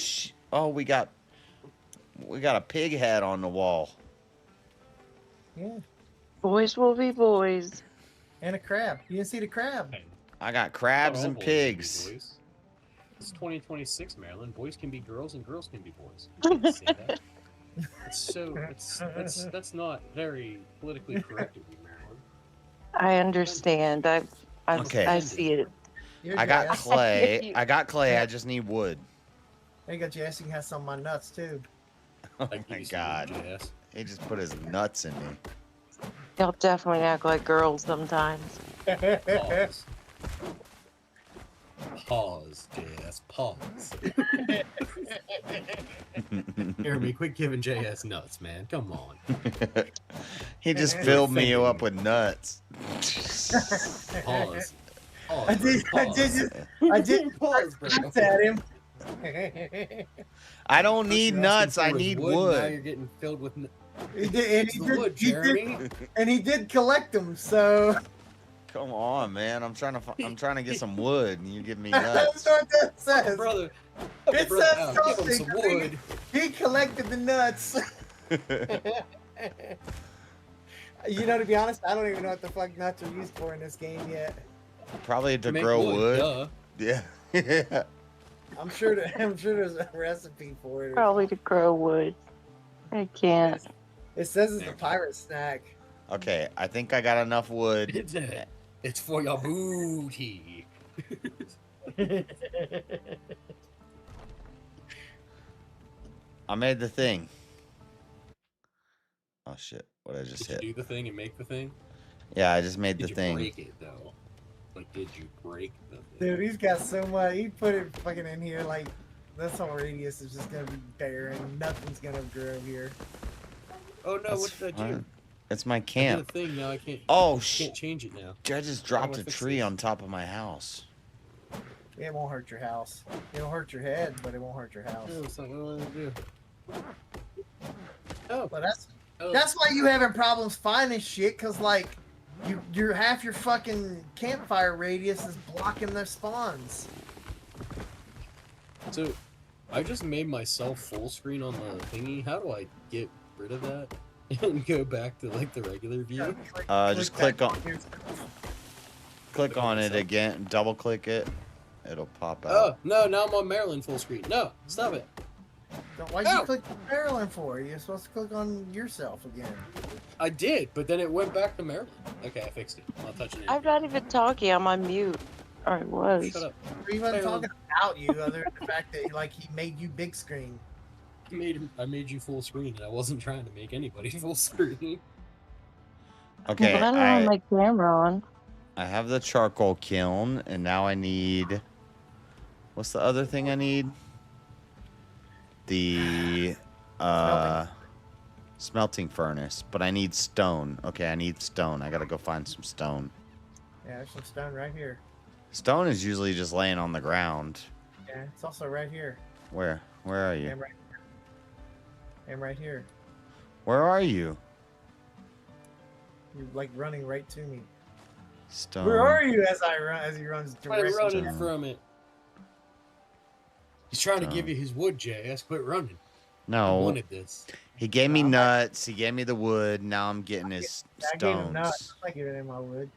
Oh, we got a pig head on the wall. Yeah. Boys will be boys. And a crab. You didn't see the crab. I got crabs and pigs. It's 2026, Maryland. Boys can be girls and girls can be boys. You can't say that. That's not very politically correct of you, Maryland. I understand. Okay. I see it. Here's I got JS. clay. I just need wood. There you go, JS. You can have some of my nuts, too. Oh my god. He just put his nuts in me. Y'all definitely act like girls sometimes. Pause. Pause, JS. Pause. Jeremy, quit giving JS nuts, man. Come on. He just filled me up with nuts. Pause. I did pause, bro. nuts at him. I don't need You're nuts. asking I for need wood. Now wood. you're getting filled with. He did, Jeremy. and he did collect them. So Come on, man. I'm trying to get some wood, and you give me that's nuts. what that says. Brother, It brother, says Al, give him something. some wood. He collected the nuts. You know, to be honest, I don't even know what the fuck nuts are used for in this game yet. Probably to Make grow wood, wood. duh. Yeah. I'm sure there's a recipe for it. Probably to grow wood. I can't. It says it's a pirate snack. Okay, I think I got enough wood. It's for your booty. I made the thing. Oh shit! What did I just Did hit? you do the thing and make the thing? Yeah, I just made Did the you thing. break it though? Like, did you break the thing? Dude, he's got so much. He put it fucking in here like this whole radius is just gonna be barren. Nothing's gonna grow here. Oh no! That's What did I do? fine. It's my I did a camp. thing. Now I can't. Oh Can't change it now. I just How do dropped I a fix tree this? on top of my house. It won't hurt your house. It'll hurt your head, but it won't hurt your house. No, it's not what I want to do. Oh, but that's why you having problems finding shit, cause like you're half your fucking campfire radius is blocking their spawns. So, I just made myself full screen on the thingy. How do I get rid of that and go back to like the regular view? Just click on it again. Double click it. It'll pop out. Oh no! Now I'm on Maryland full screen. No, stop it. Why'd you click Maryland for? You're supposed to click on yourself again. I did, but then it went back to Maryland. Okay, I fixed it. I'll touch it. I'm not even talking. I'm on mute. Or I was. Shut up. We're even talking about you, other than the fact that like he made you big screen. I made you full screen, and I wasn't trying to make anybody full screen. Okay, I don't have my camera on. I have the charcoal kiln, and now I need. What's the other thing I need? The smelting furnace, but I need stone. Okay, I need stone. I gotta go find some stone. Yeah, there's some stone right here. Stone is usually just laying on the ground. Yeah, it's also right here. Where? Where are you? And right here. And right here. Where are you? You're like running right to me. Stone. Where are you as I run? As he runs I'm directly. running from it. He's trying to give you his wood, JS. Quit running. No. I wanted this. He gave me nuts. He gave me the wood. Now I'm getting his I gave him stones. nuts. I gave him my wood.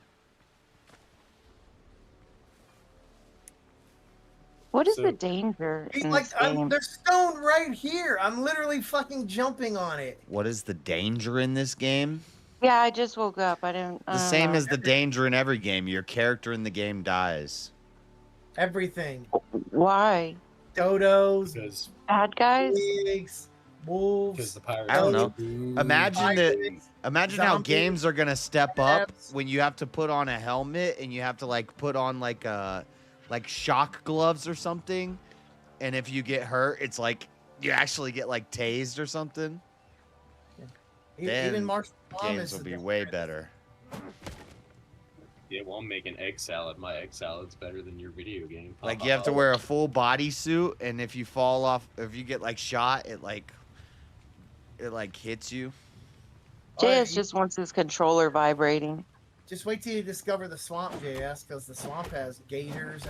What is the danger He's in like, this game? there's stone right here. I'm literally fucking jumping on it. What is the danger in this game? Yeah, I just woke up. I didn't. The same as the danger in every game. Your character in the game dies. Everything. Why? Dodos. Bad guys. Pigs. Wolves. Because the pirates. I don't know. Imagine that. Pirates, Imagine how zombies, games are gonna step up crabs. when you have to put on a helmet and you have to like put on like shock gloves or something, and if you get hurt, it's like you actually get like tased or something. Then Even Marshall games will be way better. Yeah, well, I'm making egg salad. My egg salad's better than your video game. Like you have to wear a full body suit, and if you fall off, if you get like shot, it like hits you. JS just wants his controller vibrating. Just wait till you discover the swamp, JS, because the swamp has gators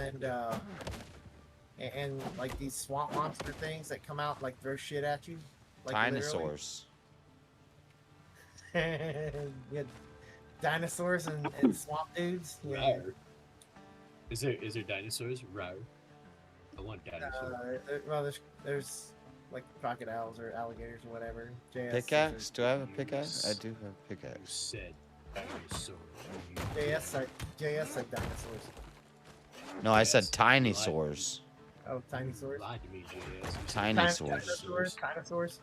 and like these swamp monster things that come out like throw shit at you. Like Dinosaurs. Yeah, dinosaurs and swamp dudes. Yeah. Is there dinosaurs? Rawr. I want dinosaurs. Well, there's like crocodiles or alligators or whatever. JS Pickaxe? Do I have a pickaxe? I do have a pickaxe. Said dinosaur. JS said dinosaurs. No, I said tiny saurs. Oh, tiny saurs. Lied to me, JS. Tiny saurs. Dinosaurs.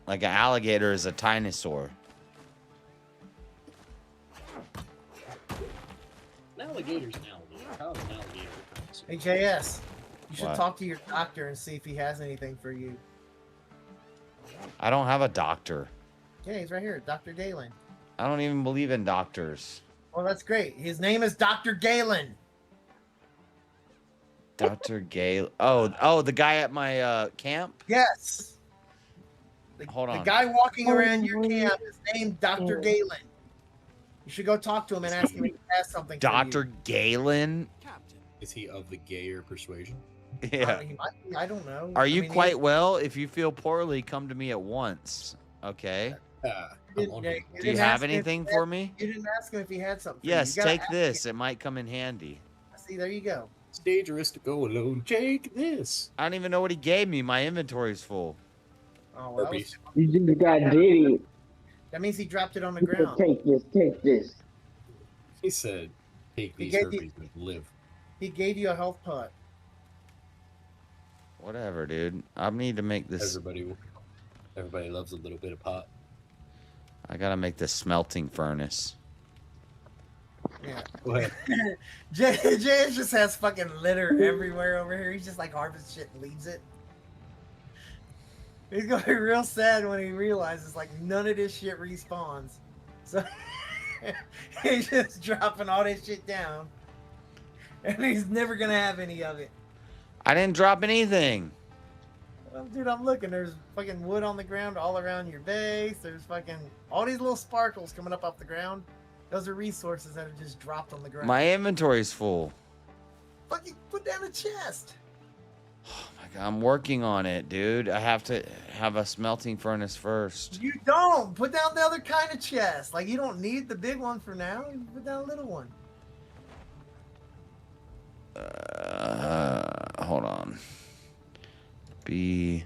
Like an alligator is a tinosaur. An alligator's an alligator. How's an alligator? Hey, JS, you should What? talk to your doctor and see if he has anything for you. I don't have a doctor. Yeah, he's right here, Dr. Galen. I don't even believe in doctors. Well, that's great. His name is Dr. Galen. Dr. Gale. Oh, the guy at my camp? Yes. Hold on. The guy walking around your camp is named Dr. Galen. You should go talk to him and ask him if he has something for you. Dr. Galen? Is he of the gayer persuasion? Yeah. He might be, I don't know. Are I you mean, quite well? If you feel poorly, come to me at once. Okay. you Do you didn't have ask him if anything he for had- me? You didn't ask him if he had something. for you. Yes, You gotta take ask this. It might come in handy. him. See, there you go. It's dangerous to go alone. Take this. I don't even know what he gave me. My inventory's full. Oh, well, Herpes. You just got Diddy. That means he dropped it on the He said, ground. take this, take this. He said, take He these gave you- herpes and live. He gave you a health pot. Whatever, dude. I need to make this. Everybody loves a little bit of pot. I gotta make this smelting furnace. Yeah. What? Jay just has fucking litter everywhere over here. He's just like harvests shit and leaves it. He's gonna be real sad when he realizes like none of this shit respawns. So he's just dropping all this shit down. And he's never gonna have any of it. I didn't drop anything. Well, dude, I'm looking. There's fucking wood on the ground all around your base. There's fucking all these little sparkles coming up off the ground. Those are resources that are just dropped on the ground. My inventory's full. Fucking put down a chest. Oh my God, I'm working on it, dude. I have to have a smelting furnace first. You don't put down the other kind of chest. Like you don't need the big one for now. You put down a little one. Hold on. B.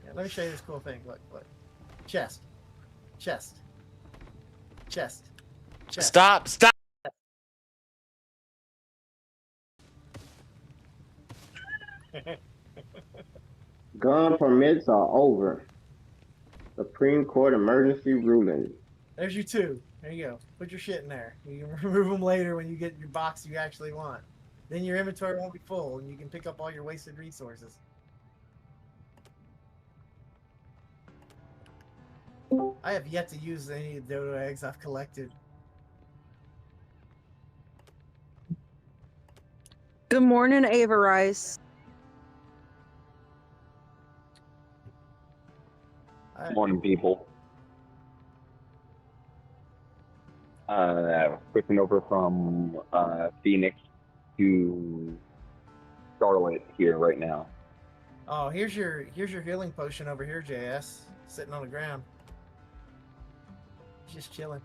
Yeah, let me show you this cool thing. Look. Chest. Chest. Chest. Chest. Stop! Gun permits are over. Supreme Court emergency ruling. There's your two. There you go. Put your shit in there. You can remove them later when you get your box you actually want. Then your inventory won't be full and you can pick up all your wasted resources. I have yet to use any of the dodo eggs I've collected. Good morning, Ava Rice. Morning, people. Switching over from Phoenix to Charlotte here right now. Oh, here's your healing potion over here, JS. Sitting on the ground. Just chilling.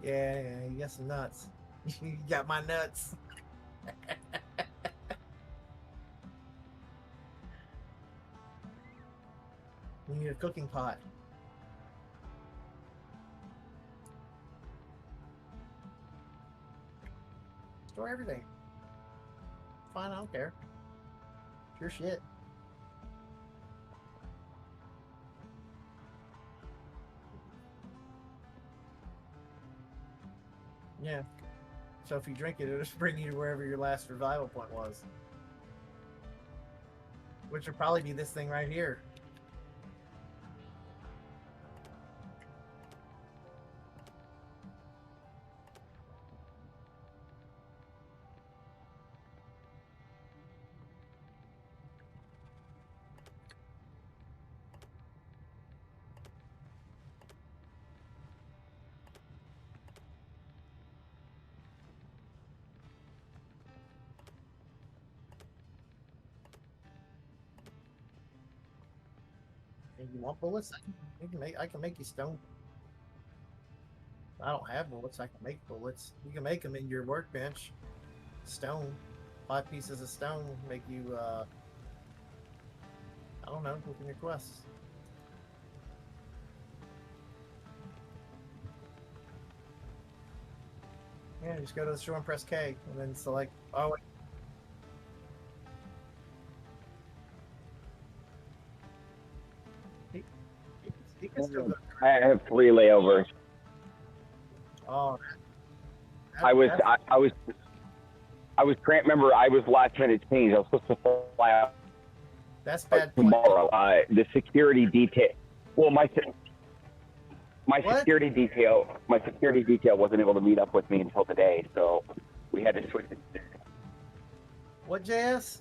Yeah, you got some nuts. You got my nuts. You need a cooking pot. Store everything. Fine, I don't care. It's your shit. Yeah. So if you drink it, it'll just bring you to wherever your last survival point was. Which would probably be this thing right here. If you want bullets, I can make you stone. I don't have bullets. I can make bullets. You can make them in your workbench. Stone. 5 pieces of stone make you, I don't know, look in your quests. Yeah, just go to the store and press K, and then select, oh, wait. He can still go. I have 3 layovers. Oh, I was remember I was last minute change. I was supposed to fly out that's bad. tomorrow. The security detail. Well, my security detail wasn't able to meet up with me until today, so we had to switch it. What, JS?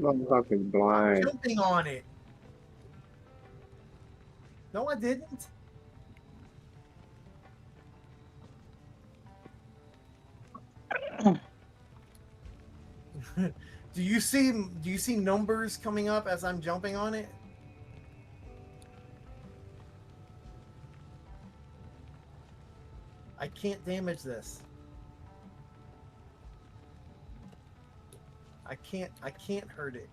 Motherfucker's blind. Jumping on it. No, I didn't. Do you see numbers coming up as I'm jumping on it? I can't damage this. I can't hurt it.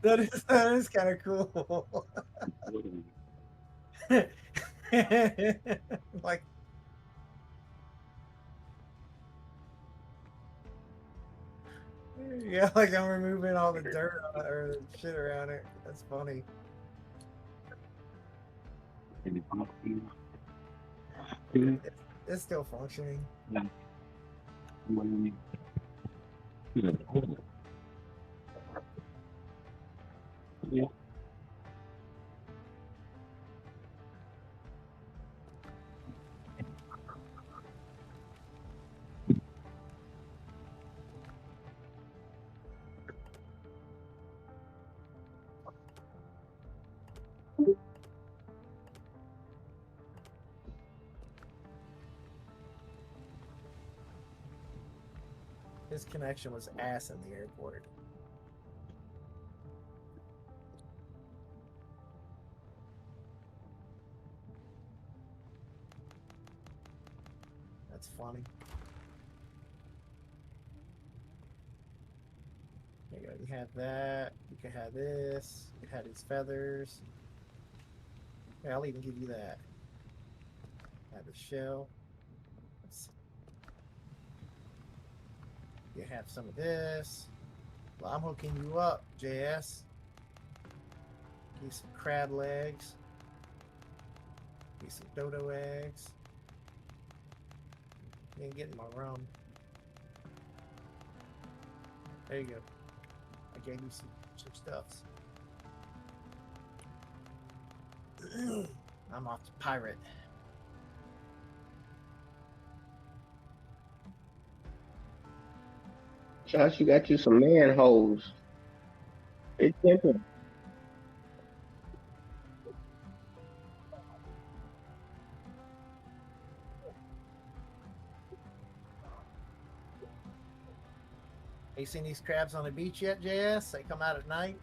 that is kind of cool. Like, yeah, like I'm removing all the dirt or the shit around it. That's funny. It's still functioning. Yeah. His connection was ass in the airport. That's funny. There you go. You have that. You can have this. You had his feathers. Yeah, I'll even give you that. Have the shell. You have some of this. Well, I'm hooking you up, JS. Give you some crab legs. Give you some dodo eggs. You ain't getting my rum. There you go. I gave you some stuffs. I'm off to pirate. Josh, you got you some manholes. It's simple. You seen these crabs on the beach yet, JS? They come out at night.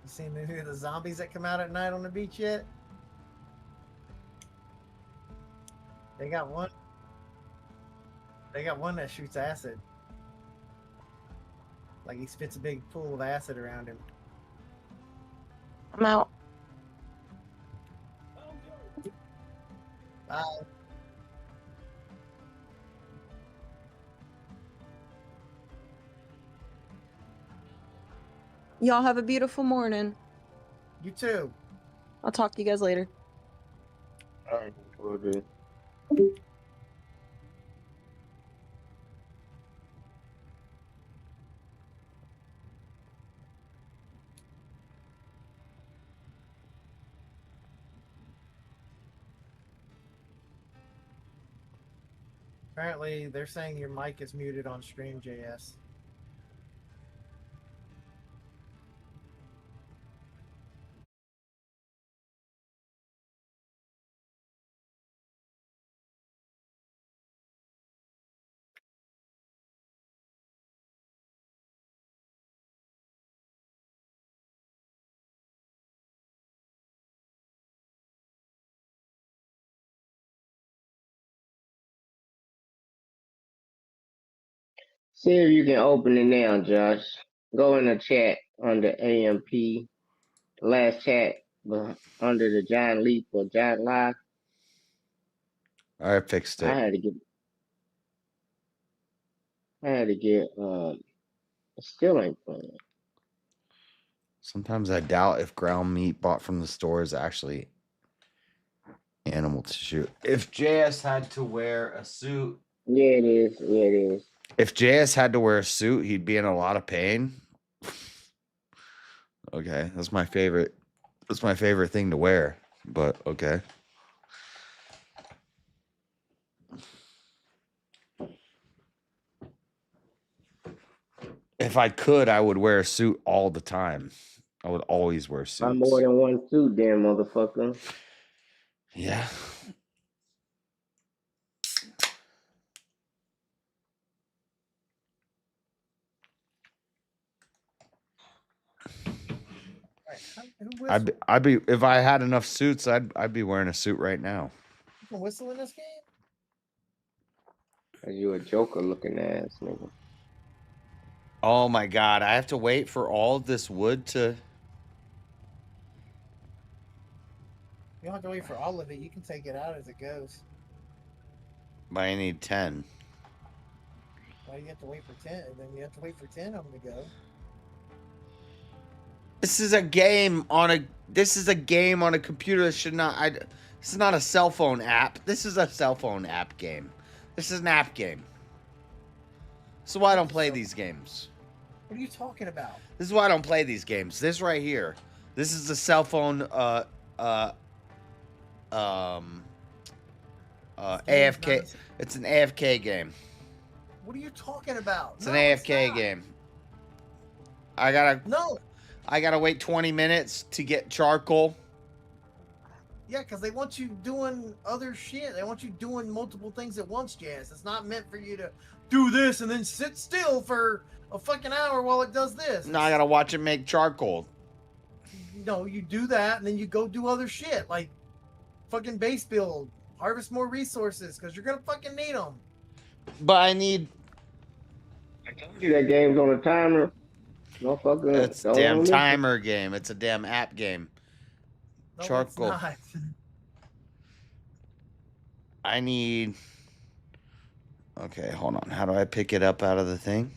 You seen the zombies that come out at night on the beach yet? They got one. They got one that shoots acid. Like he spits a big pool of acid around him. I'm out. Bye. Y'all have a beautiful morning. You too. I'll talk to you guys later. All right, we'll do. Apparently, they're saying your mic is muted on stream, JS. See if you can open it now, Josh. Go in the chat under AMP, last chat under the Giant Leap or Giant Live. I fixed it. I had to get it still ain't playing. Sometimes I doubt if ground meat bought from the store is actually animal tissue. If JS had to wear a suit. Yeah, it is. Yeah, it is. If JS had to wear a suit, he'd be in a lot of pain. Okay, that's my favorite. That's my favorite thing to wear. But okay. If I could, I would wear a suit all the time. I would always wear suits. I'm more than one suit, damn motherfucker. Yeah. I'd be if I had enough suits, I'd be wearing a suit right now. You can whistle in this game? You a Joker looking ass nigga. Oh my god, I have to wait for all this wood to. You don't have to wait for all of it. You can take it out as it goes. But I need 10. Why do you have to wait for 10? Then you have to wait for 10 of them to go. This is a game on a. This is a game on a computer that should not. This is not a cell phone app. This is a cell phone app game. This is an app game. This is why I don't play these games. What are you talking about? This is why I don't play these games. This right here. This is a cell phone. AFK. It's an AFK game. What are you talking about? It's an AFK game. I gotta wait 20 minutes to get charcoal. Yeah, because they want you doing other shit. They want you doing multiple things at once, Jazz. It's not meant for you to do this and then sit still for a fucking hour while it does this. No, I gotta watch it make charcoal. No, you do that and then you go do other shit like fucking base build, harvest more resources because you're gonna fucking need them. But I need. See that game's on a timer. Motherfucker. It's a damn timer game. It's a damn app game. No, Charcoal. It's not. I need. Okay, hold on. How do I pick it up out of the thing?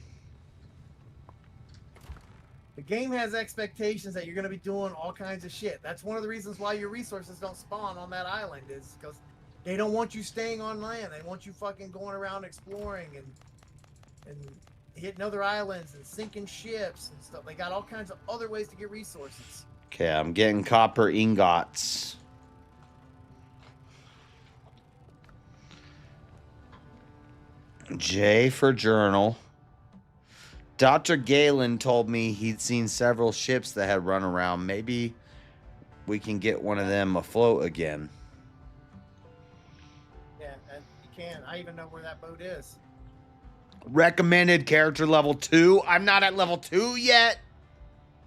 The game has expectations that you're going to be doing all kinds of shit. That's one of the reasons why your resources don't spawn on that island is because they don't want you staying on land. They want you fucking going around exploring and hitting other islands and sinking ships and stuff. They got all kinds of other ways to get resources. Okay, I'm getting copper ingots. J for journal. Dr. Galen told me he'd seen several ships that had run around. Maybe we can get one of them afloat again. Yeah, you can. I even know where that boat is. Recommended character level 2. I'm not at level 2 yet.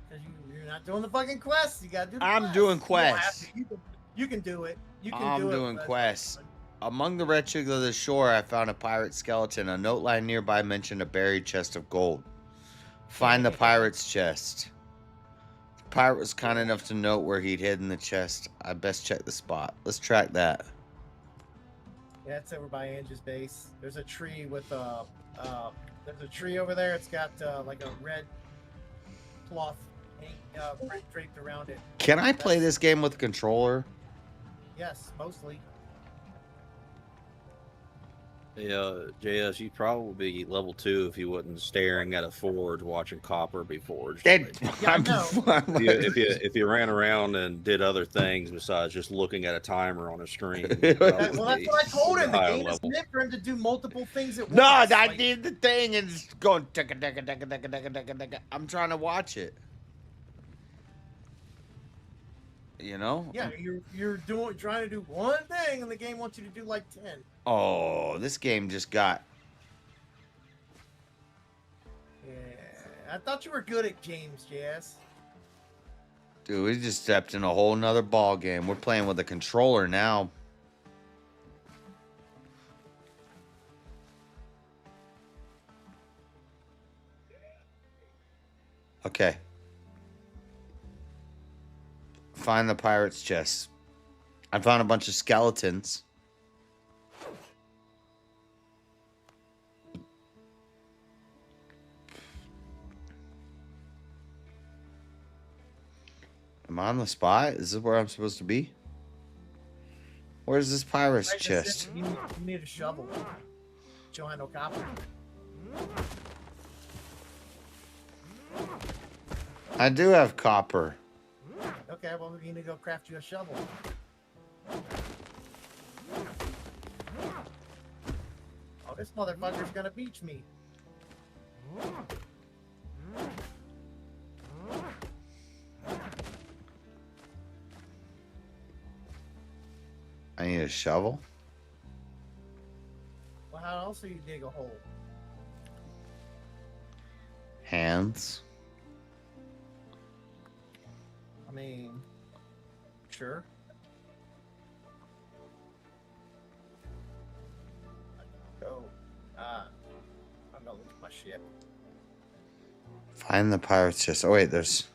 Because you're not doing the fucking quests. You got to do the I'm quests. doing You don't have quests. to. You can do it. You can I'm do it. doing but- quests. Among the wretched of the shore, I found a pirate skeleton. A note line nearby mentioned a buried chest of gold. Find the pirate's chest. The pirate was kind enough to note where he'd hidden the chest. I best check the spot. Let's track that. Yeah, it's over by Angie's base. There's a tree with there's a tree over there. It's got like a red cloth draped around it. Can I play this game with a controller? Yes, mostly. Yeah, JS, you'd probably be level 2 if you wasn't staring at a forge watching copper be forged. If you ran around and did other things besides just looking at a timer on a screen. Well, that's what I told him. The game is meant for him to do multiple things at once. No, I did the thing and it's going. I'm trying to watch it. You know? Yeah, you're trying to do one thing, and the game wants you to do like 10. Oh, this game just got. Yeah, I thought you were good at games, Jazz. Dude, we just stepped in a whole nother ball game. We're playing with a controller now. Okay. Find the pirate's chest. I found a bunch of skeletons. Am I on the spot? Is this where I'm supposed to be? Where's this pirate's chest? You need a shovel. Don't have no copper. I do have copper. Okay, well, you need to go craft you a shovel. Oh, this motherfucker's gonna beach me. I need a shovel. Well, how else do you dig a hole? Hands. I mean, sure. Go. ship. Find the pirate's chest. Oh wait, there's.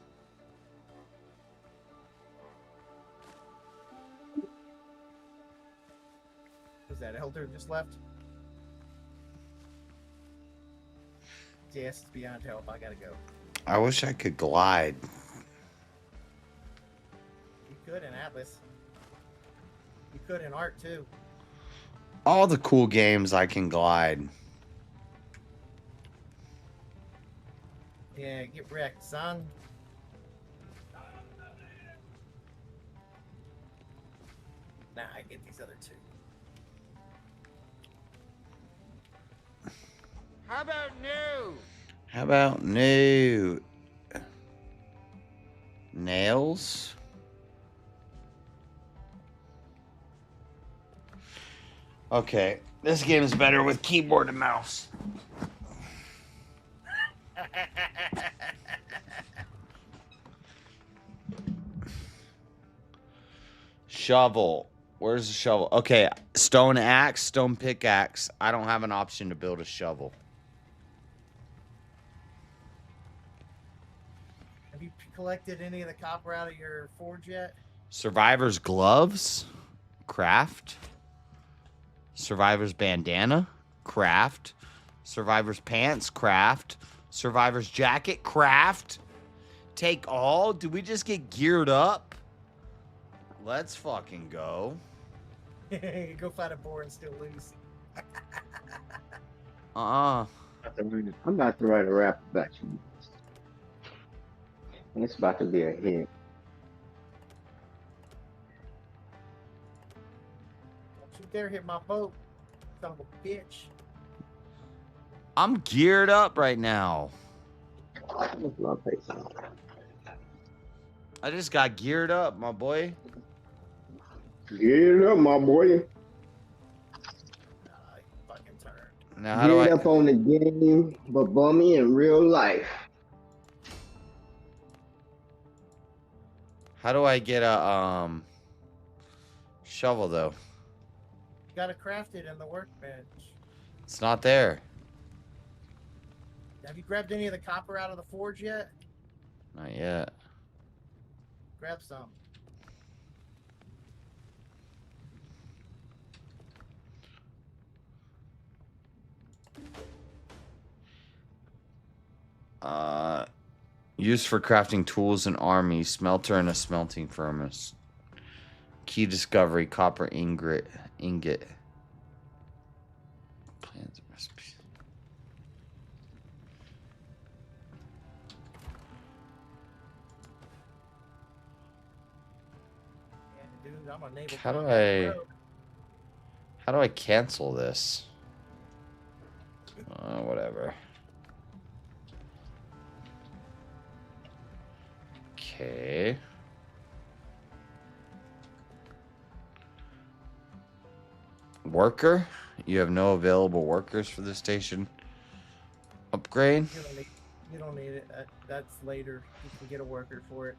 Was that Elder just left? Yes, it's beyond help. I gotta go. I wish I could glide. You could in Atlas. You could in Art too. All the cool games I can glide. Yeah, get wrecked, son. Nah, I get these other two. How about new? How about new nails? Okay, this game is better with keyboard and mouse. Shovel. Where's the shovel? Okay, stone axe, stone pickaxe. I don't have an option to build a shovel. Have you collected any of the copper out of your forge yet? Survivor's gloves, craft. Survivor's bandana, craft. Survivor's pants, craft. Survivor's jacket, craft. Take all? Did we just get geared up? Let's fucking go. Go fight a boar and still lose. Uh-uh. I'm about to write a rap about you. And it's about to be a hit. Don't you dare hit my boat, son of a bitch. I'm geared up right now. I just got geared up, my boy. Geared up, my boy. Now, how do I... Geared up on the game, but bummy in real life. How do I get a shovel though? You gotta craft it in the workbench. It's not there. Have you grabbed any of the copper out of the forge yet? Not yet. Grab some. Used for crafting tools and army, smelter and a smelting furnace. Key discovery, copper ingot. Plans and recipes. Yeah, dude, I'm a naval How do I cancel this? Whatever. Okay. Worker? You have no available workers for this station. Upgrade? You don't need it. That's later. You can get a worker for it.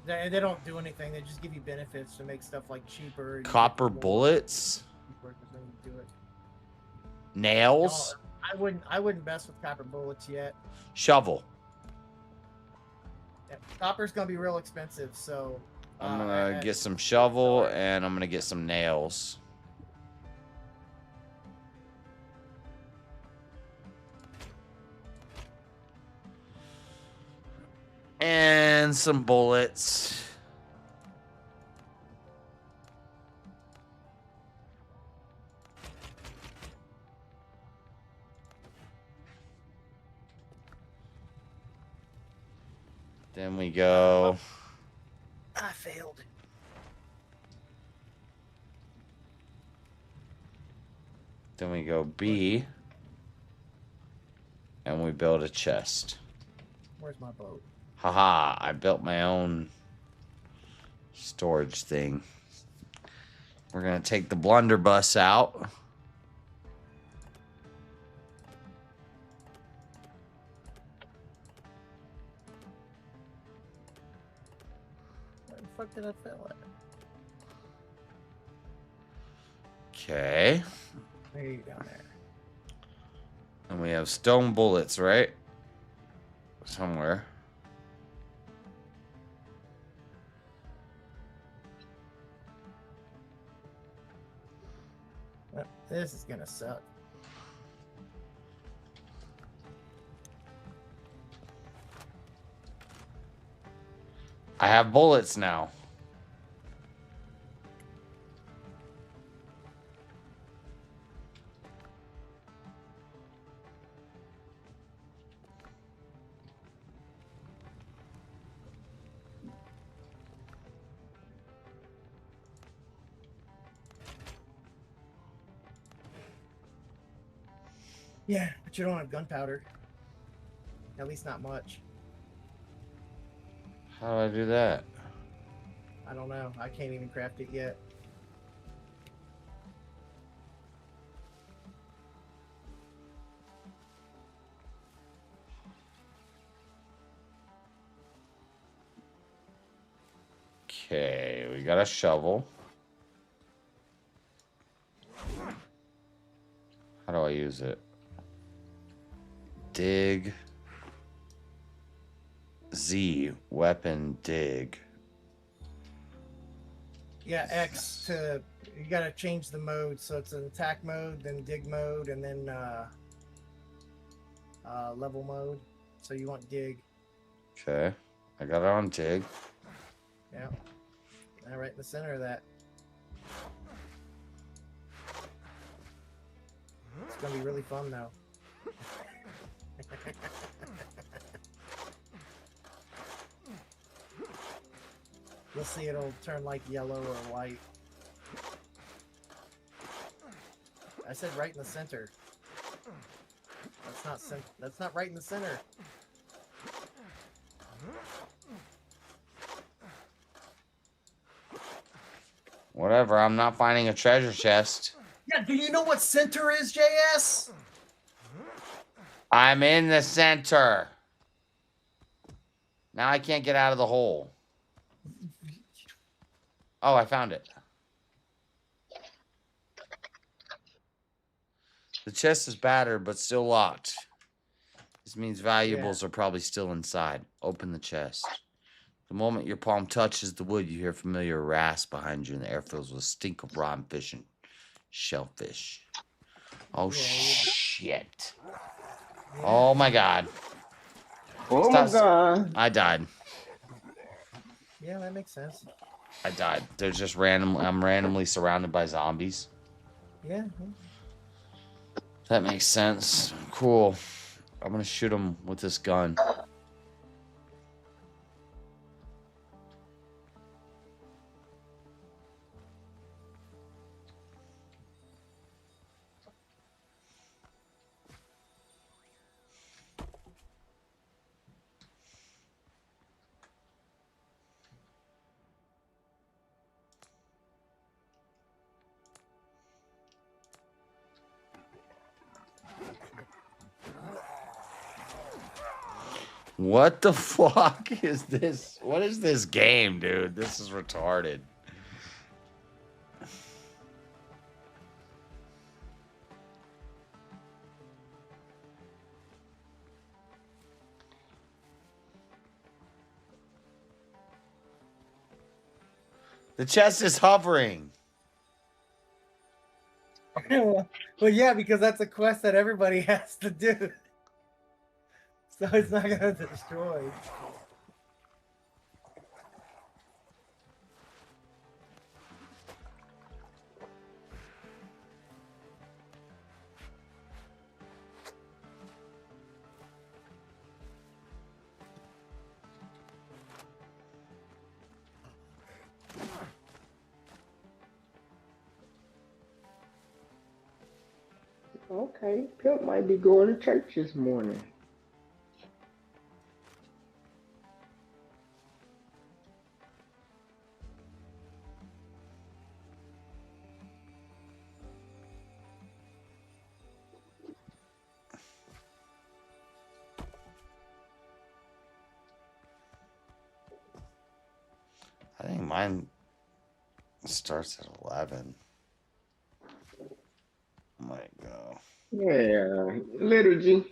They don't do anything. They just give you benefits to make stuff like cheaper. You Copper get more bullets? workers when you do it. Nails? No, I wouldn't mess with copper bullets yet. Shovel. Yeah, copper's gonna be real expensive, so I'm gonna get some shovel and I'm gonna get some nails. And some bullets. Then we go. I failed. Then we go B. And we build a chest. Where's my boat? Haha, I built my own storage thing. We're gonna take the blunderbuss out. Where the fuck did I fail at? Okay. Hey, down there. And we have stone bullets, right? Somewhere. This is gonna suck. I have bullets now. Yeah, but you don't have gunpowder. At least not much. How do I do that? I don't know. I can't even craft it yet. Okay, we got a shovel. How do I use it? Dig. Z, weapon, dig. Yeah, X to, you gotta change the mode. So it's an attack mode, then dig mode, and then level mode. So you want dig. Okay, I got it on dig. Yeah. Now right in the center of that. It's gonna be really fun though. You'll see it'll turn like yellow or white. I said right in the center. That's not right in the center. Whatever, I'm not finding a treasure chest. Yeah, do you know what center is, JS? I'm in the center. Now I can't get out of the hole. Oh, I found it. The chest is battered, but still locked. This means valuables are probably still inside. Open the chest. The moment your palm touches the wood, you hear a familiar rasp behind you, and the air fills with a stink of rotten fish and shellfish. Oh, shit. Oh, my God. Oh, my God. I died. Yeah, that makes sense. I died. There's just I'm randomly surrounded by zombies. Yeah. That makes sense. Cool. I'm gonna shoot him with this gun. What the fuck is this? What is this game, dude? This is retarded. The chest is hovering. Well, yeah, because that's a quest that everybody has to do. So it's not gonna destroy. Okay, Pimp might be going to church this morning. I think mine starts at 11. might go. Yeah, liturgy.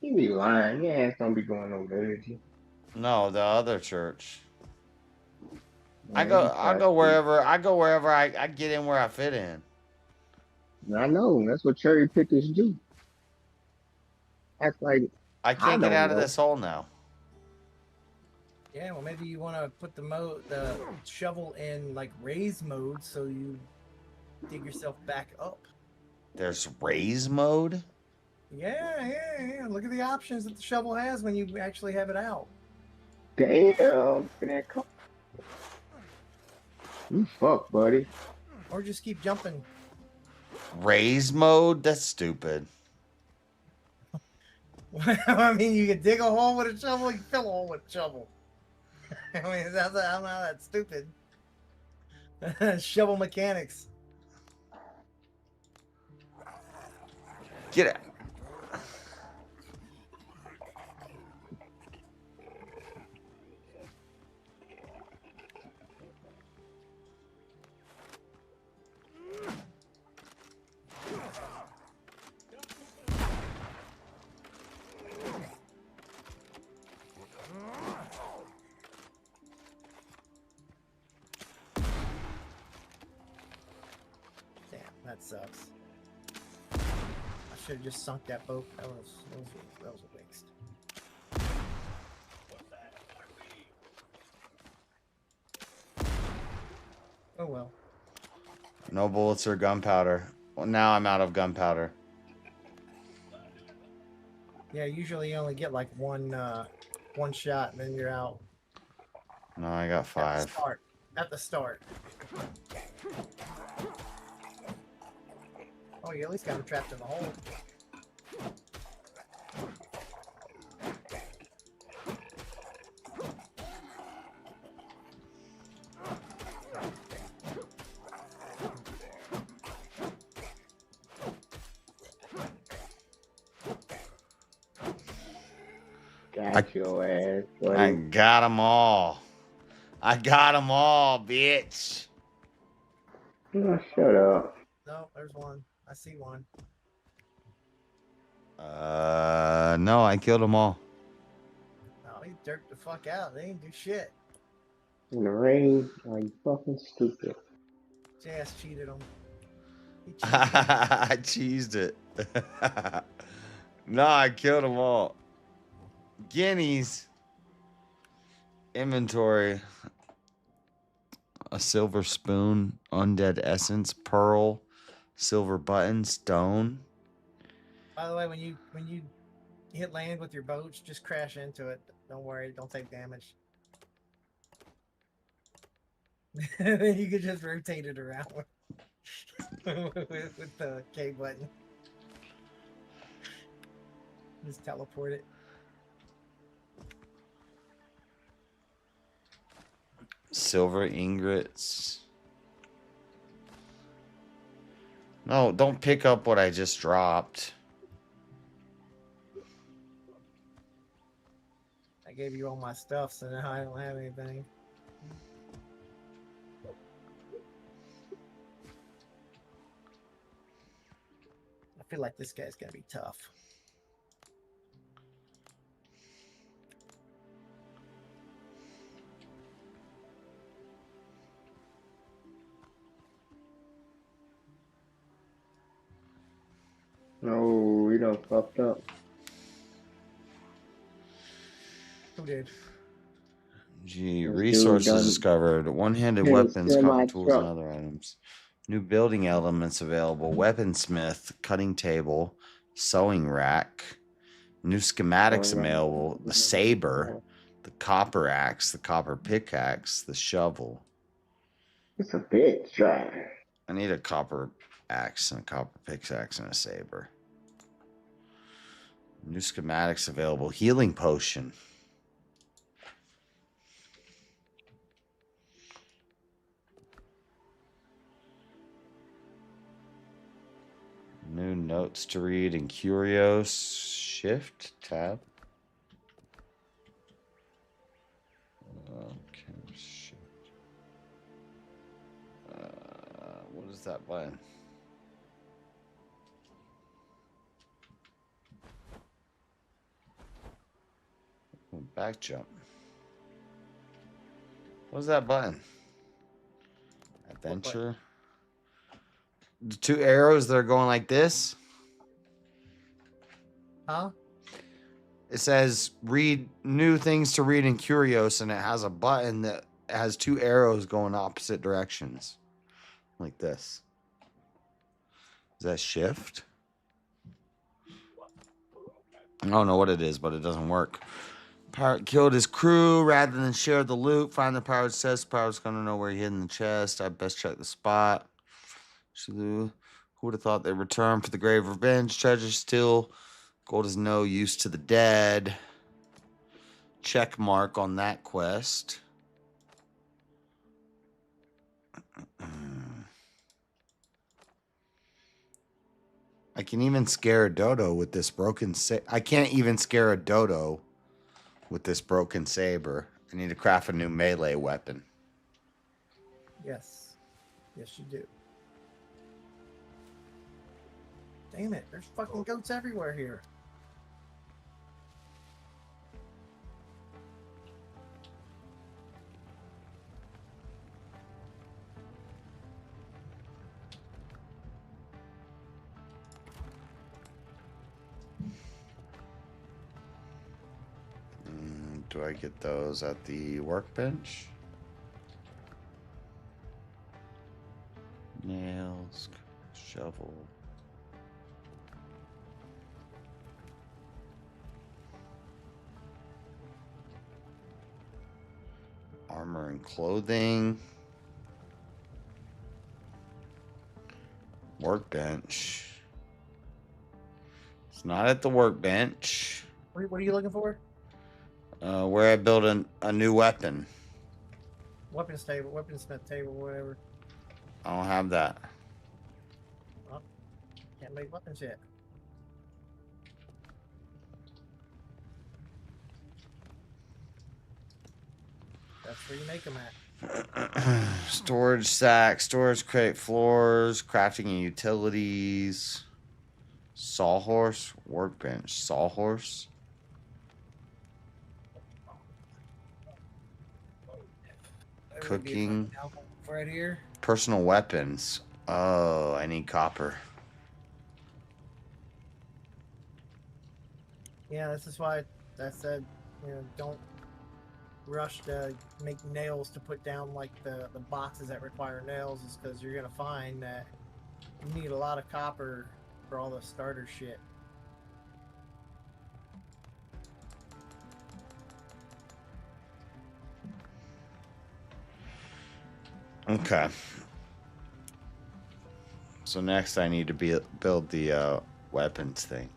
You be lying. Your ass don't be going no liturgy. No, the other church. I Man, go. you I try to go speak. wherever. I go wherever I get in where I fit in. I know. That's what cherry pickers do. Act like I I can't get don't out of know. this hole now. Yeah, well, maybe you want to put the shovel in like raise mode, so you dig yourself back up. There's raise mode. Yeah. Look at the options that the shovel has when you actually have it out. Damn, look at that car. You fuck, buddy. Or just keep jumping. Raise mode. That's stupid. I mean, you can dig a hole with a shovel, you can fill a hole with a shovel. I mean, I'm not that stupid. Shovel mechanics. Get it. Damn, that sucks. I should have just sunk that boat. That was a waste. Oh well. No bullets or gunpowder. Well, now I'm out of gunpowder. Yeah, usually you only get like one shot and then you're out. No, I got 5. At the start. Oh, you at least got him trapped in the hole. Got your ass, buddy. I got them all. I got them all, bitch. Oh, shut up. No, there's one. I see one. No, I killed them all. No, he jerked the fuck out. They didn't do shit. In the rain, are you fucking stupid? JS cheated him. I cheesed it. No, I killed them all. Guineas. Inventory. A silver spoon. Undead essence. Pearl. Silver button. Stone. By the way, when you hit land with your boats, just crash into it. Don't worry, don't take damage. You could just rotate it around with the K button. Just teleport it. Silver ingots. No, don't pick up what I just dropped. I gave you all my stuff, so now I don't have anything. I feel like this guy's gonna be tough. No, you done fucked up. Who did? Gee, This resources dude done discovered. One-handed hit a weapons, copper tools, and semi-truck. other items. New building elements available. Weaponsmith, cutting table, sewing rack. New schematics available. The saber, the copper axe, the copper pickaxe, the shovel. It's a bitch, right? I need a copper axe and a copper pickaxe and a saber. New schematics available. Healing potion. New notes to read in Curios. Shift tab. Okay, shift. What is that button? Back jump. What was that button? Adventure. The 2 arrows that are going like this. Huh? It says read new things to read in Curios, and it has a button that has 2 arrows going opposite directions. Like this. Is that shift? I don't know what it is, but it doesn't work. Pirate killed his crew rather than share the loot. Find the pirate's chest. Pirate's gonna know where he hid in the chest. I best check the spot. Who would have thought they returned for the grave revenge? Treasure still. Gold is no use to the dead. Check mark on that quest. I can even scare a dodo with this broken I can't even scare a dodo with this broken saber. I need to craft a new melee weapon. Yes. Yes, you do. Damn it. There's fucking goats everywhere here. Do I get those at the workbench? Nails, shovel. Armor and clothing. Workbench. It's not at the workbench. What are you looking for? Where I build a new weapon. Weapons table, weaponsmith table, whatever. I don't have that. Oh, can't make weapons yet. That's where you make them at. Storage sack, storage crate, floors, crafting and utilities. Sawhorse, workbench, sawhorse. Cooking. Right here. Personal weapons. Oh, I need copper. Yeah, this is why I said, don't rush to make nails to put down like the boxes that require nails, is because you're gonna find that you need a lot of copper for all the starter shit. Okay. So next I need to build the weapons thing.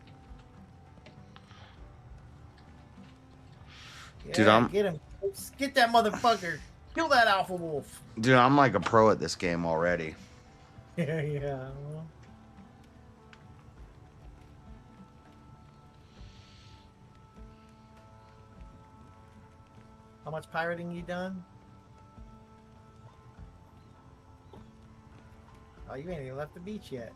Yeah, Dude, get him. Get that motherfucker. Kill that alpha wolf. Dude, I'm like a pro at this game already. Yeah. How much pirating you done? Oh, you ain't even left the beach yet.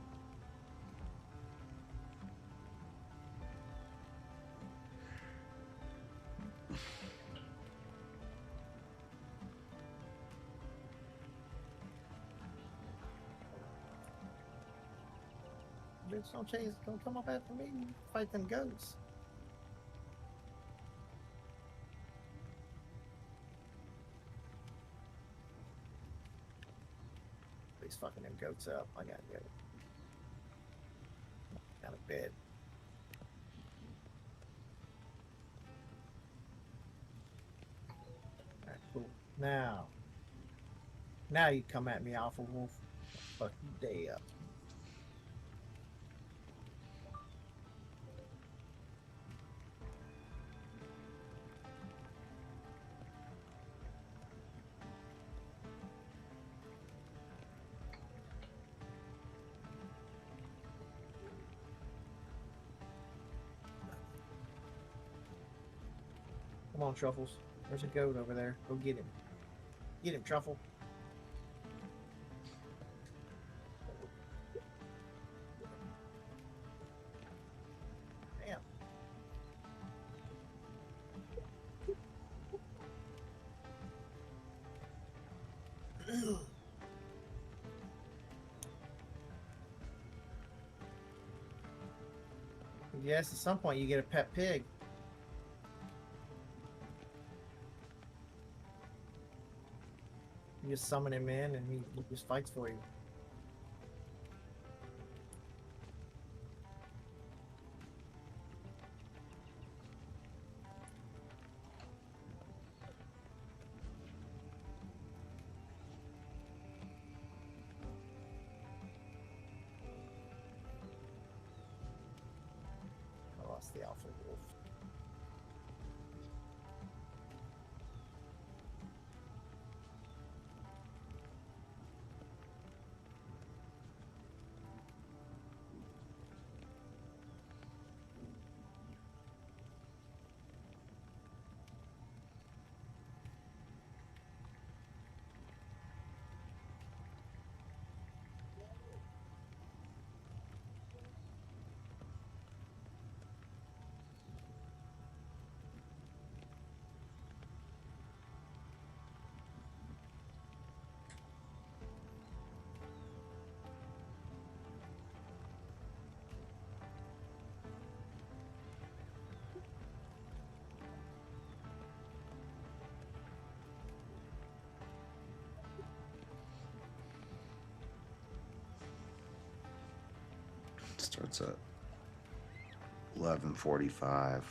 Bitch, don't chase. Don't come up after me. Fight them goats. He's fucking them goats up. I gotta get it. Out of bed. Alright, cool. Now you come at me, Alpha Wolf. Fuck you day up. Come on, Truffles. There's a goat over there. Go get him. Get him, Truffle. Damn. Yes, at some point you get a pet pig. You just summon him in and he just fights for you. I lost the alpha wolf. Starts at 11:45.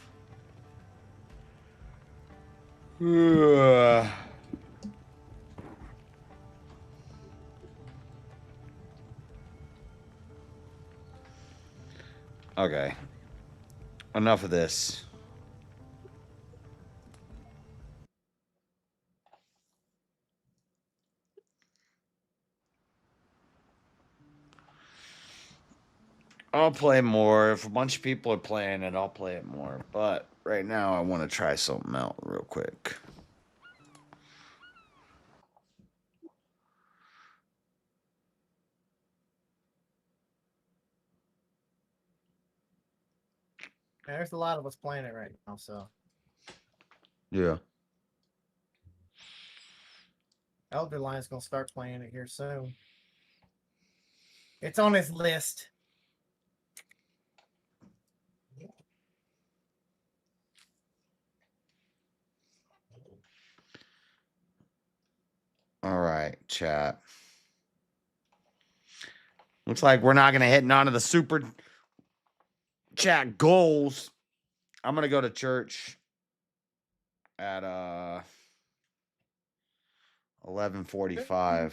Okay. Enough of this. I'll play more. If a bunch of people are playing it, I'll play it more. But right now, I want to try something out real quick. Yeah, there's a lot of us playing it right now, so. Yeah. Elderline's gonna start playing it here soon. It's on his list. All right, chat. Looks like we're not going to hit none of the super chat goals. I'm going to go to church at 11:45.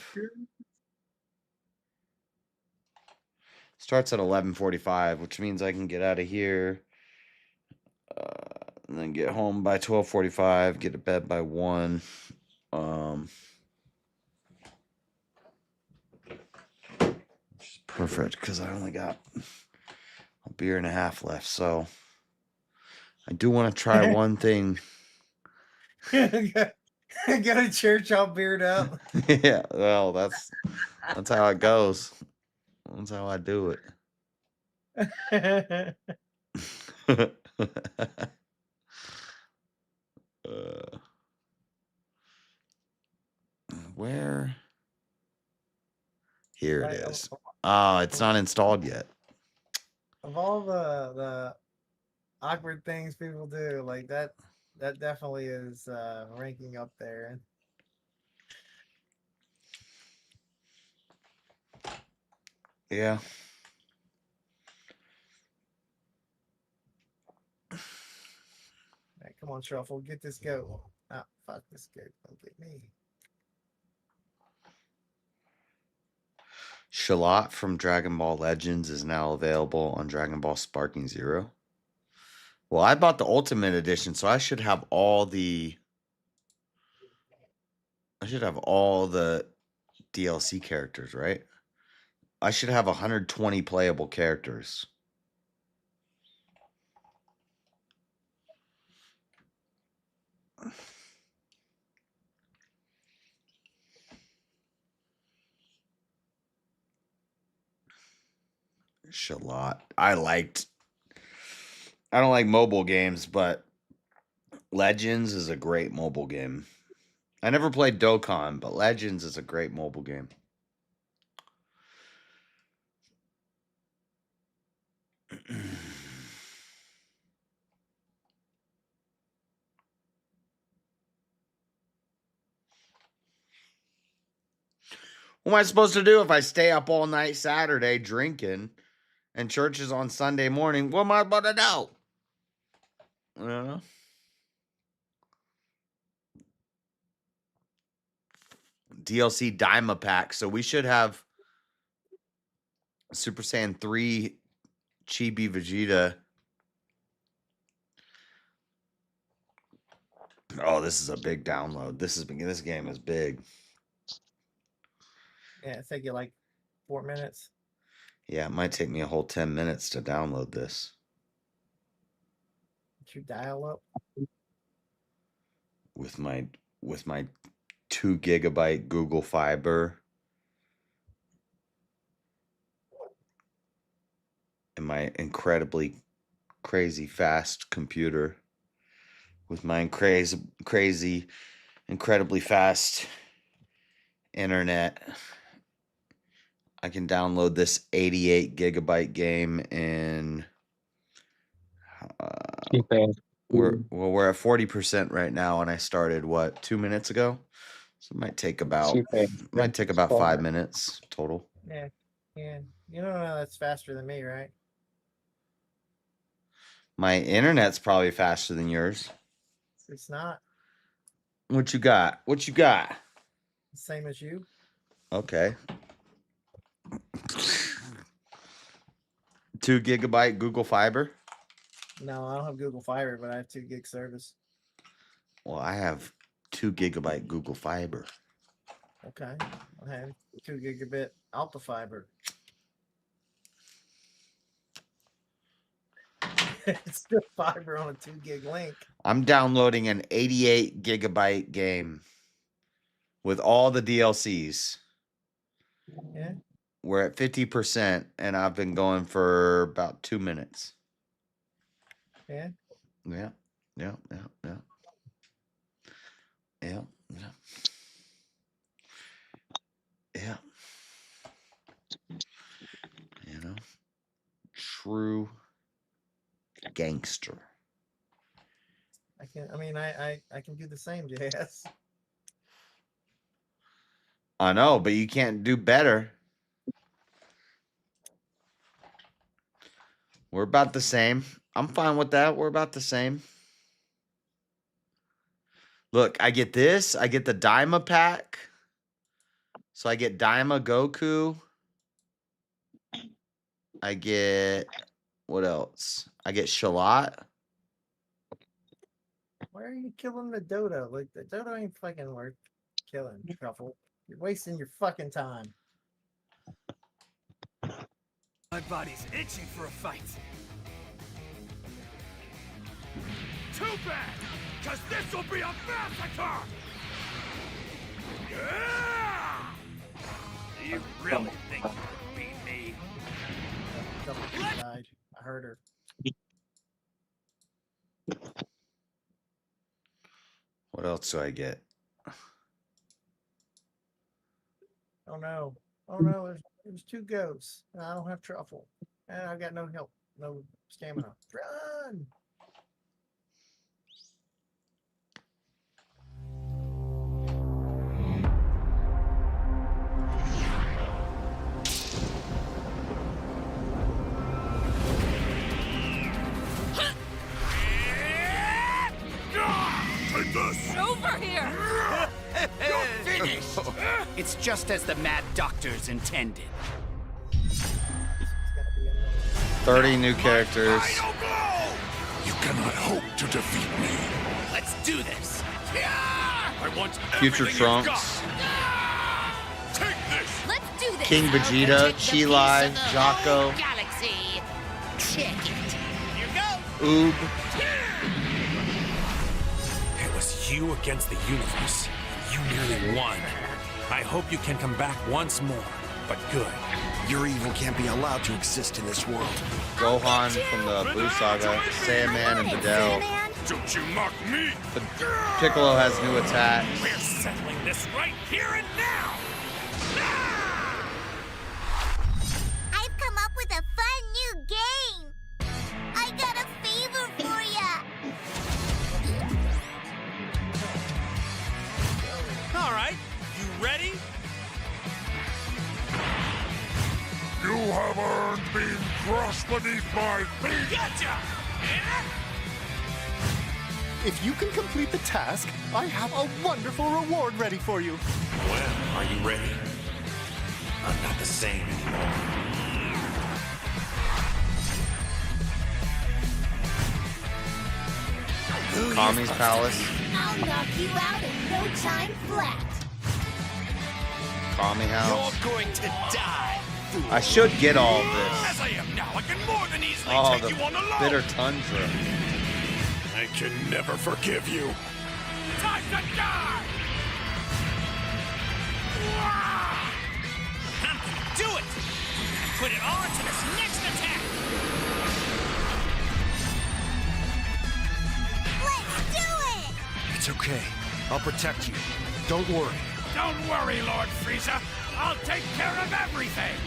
Starts at 11:45, which means I can get out of here and then get home by 12:45, get to bed by 1. Which is perfect because I only got a beer and a half left. So I do want to try one thing. Go to church all beard up. Yeah, well, that's how it goes. That's how I do it. Where? Here it is. Oh, it's not installed yet. Of all the awkward things people do, like that definitely is ranking up there. Yeah. Right, come on, Truffle, get this goat. Ah, fuck this goat. Don't get me. Shalot from Dragon Ball Legends is now available on Dragon Ball Sparking Zero. Well, I bought the Ultimate Edition, so I should have all the DLC characters, right? I should have 120 playable characters. Shalot. I don't like mobile games, but Legends is a great mobile game. I never played Dokkan, but Legends is a great mobile game. What am I supposed to do if I stay up all night Saturday drinking and church is on Sunday morning? What am I about to do? I don't know. DLC Daima pack. So we should have Super Saiyan 3 Chibi Vegeta. Oh, this is a big download. This game is big. Yeah, it take you like 4 minutes. Yeah, it might take me a whole 10 minutes to download this. Did you dial up? With my 2 gigabyte Google Fiber and my incredibly crazy fast computer with my crazy incredibly fast internet, I can download this 88 gigabyte game in we're at 40% right now, and I started 2 minutes ago, so it might take about 5 minutes total. Yeah, you know that's faster than me, right? My internet's probably faster than yours. It's not What you got? the same as you. Okay. 2 gigabyte Google Fiber. No, I don't have Google Fiber, but I have 2 gig service. Well, I have 2 gigabyte Google Fiber. Okay, I have 2 gigabit Alpha Fiber. It's still fiber on a 2 gig link. I'm downloading an 88 gigabyte game with all the DLCs. Yeah. We're at 50%, and I've been going for about 2 minutes. Yeah. Yeah. You know, true gangster. I can do the same, JS. I know, but you can't do better. We're about the same. I'm fine with that. We're about the same. Look, I get this. I get the Daima pack. So I get Daima Goku. I get... What else? I get Shalat. Why are you killing the dodo? Like, the dodo ain't fucking worth killing, Truffle. You're wasting your fucking time. My body's itching for a fight. Too bad, because this will be a massacre! Yeah! You really think you can beat me? She died. I heard her. What else do I get? Oh no. Oh no, there's 2 ghosts. And I don't have Truffle. And I've got no help. No stamina. Run! Take this! Over here! You're finished! It's just as the mad doctors intended. 30 new characters. You cannot hope to defeat me. Let's do this. I want Future everything you've Trunks. got. Take this! Let's do this. King Vegeta, Chi-Lai, Jocko, Galaxy. Check it. Here goes. Oob. It was you against the universe. You nearly won. I hope you can come back once more, but good. Your evil can't be allowed to exist in this world. Gohan from the Blue Saga, Saiyaman and Videl. Don't you mock me! But Piccolo has new attacks. We're settling this right here and now! I've come up with a fun new game. I got a favor for ya. All right, you ready? You have earned being crushed beneath my feet! Gotcha! If you can complete the task, I have a wonderful reward ready for you. Well, are you ready? I'm not the same anymore. Kami's Palace. I'll knock you out in no time flat. Kami House. You're going to die. I should get all of this. As I am now, I can more than easily Oh, take you on the alone. bitter tundra. I can never forgive you. Time to die! I'm gonna do it! Put it on to this next attack! Let's do it! It's okay. I'll protect you. Don't worry. Don't worry, Lord Frieza. I'll take care of everything.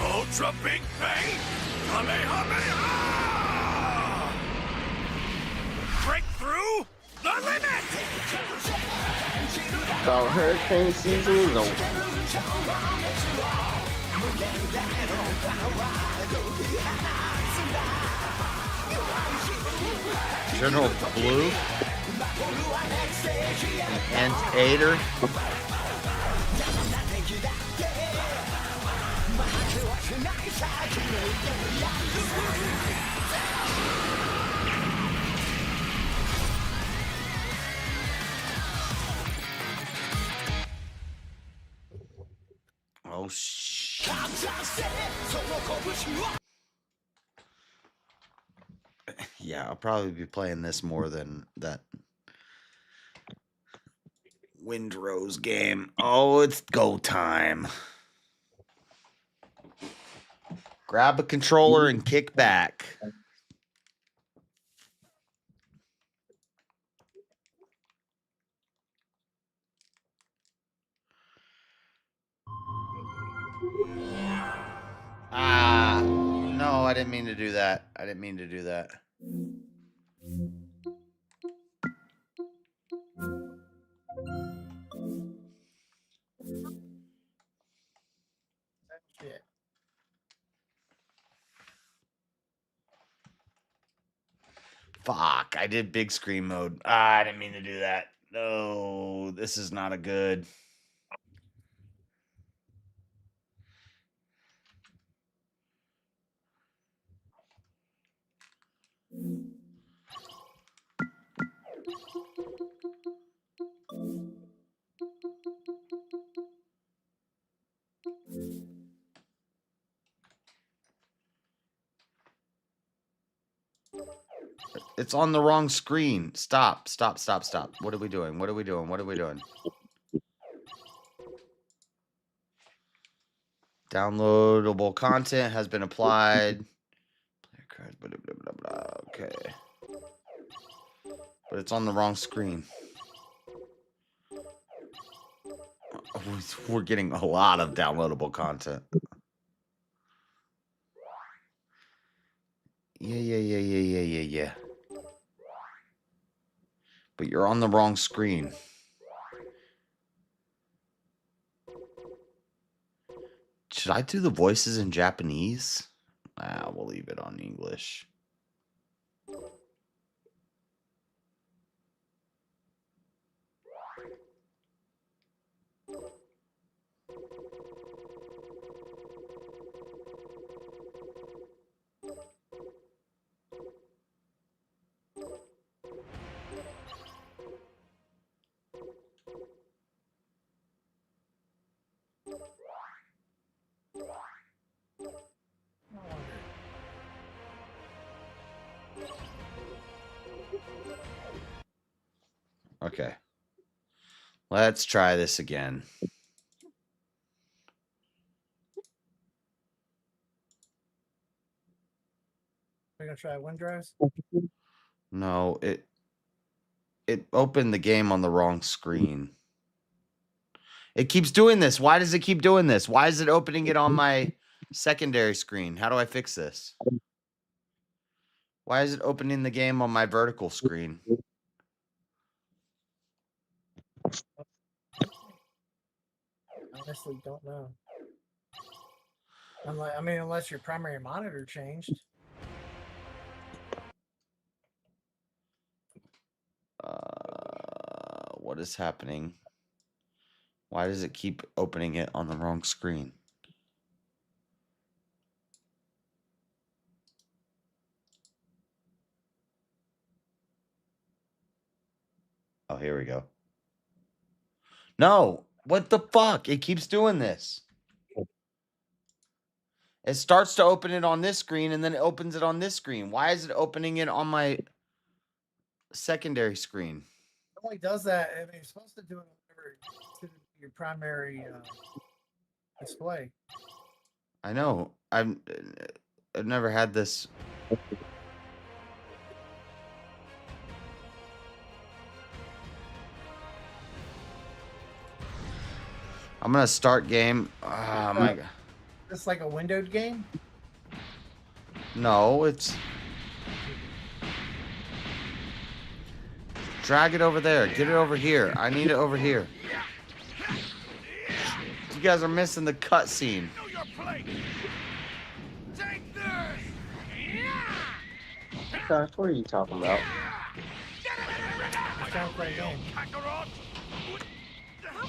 Ultra Big Bang! Kamehameha! Break through the limit! So hurricane season is over. General Blue. And Aider. Oh shit. Yeah, I'll probably be playing this more than that Windrose game. Oh, it's go time. Grab a controller and kick back. Ah, no, I didn't mean to do that. I didn't mean to do that. Fuck, I did big screen mode. Ah, I didn't mean to do that. No, this is not a good. It's on the wrong screen. Stop, stop, stop, stop. What are we doing? What are we doing? What are we doing? Downloadable content has been applied. Blah, blah, blah, blah. Okay. But it's on the wrong screen. We're getting a lot of downloadable content. Yeah. But you're on the wrong screen. Should I do the voices in Japanese? We'll leave it on English. Okay. Let's try this again. We're gonna try WinDrives. No, it opened the game on the wrong screen. It keeps doing this. Why does it keep doing this? Why is it opening it on my secondary screen? How do I fix this? Why is it opening the game on my vertical screen? Honestly, don't know. Unless your primary monitor changed. What is happening? Why does it keep opening it on the wrong screen? Oh, here we go. No, what the fuck? It keeps doing this. It starts to open it on this screen and then it opens it on this screen. Why is it opening it on my secondary screen? It only does that. I mean, it's supposed to do it to your primary display. I know. I've never had this. I'm gonna start game. Oh my god. It's like a windowed game. No, it's. Drag it over there. Get it over here. I need it over here. You guys are missing the cutscene. Gosh, what are you talking about? How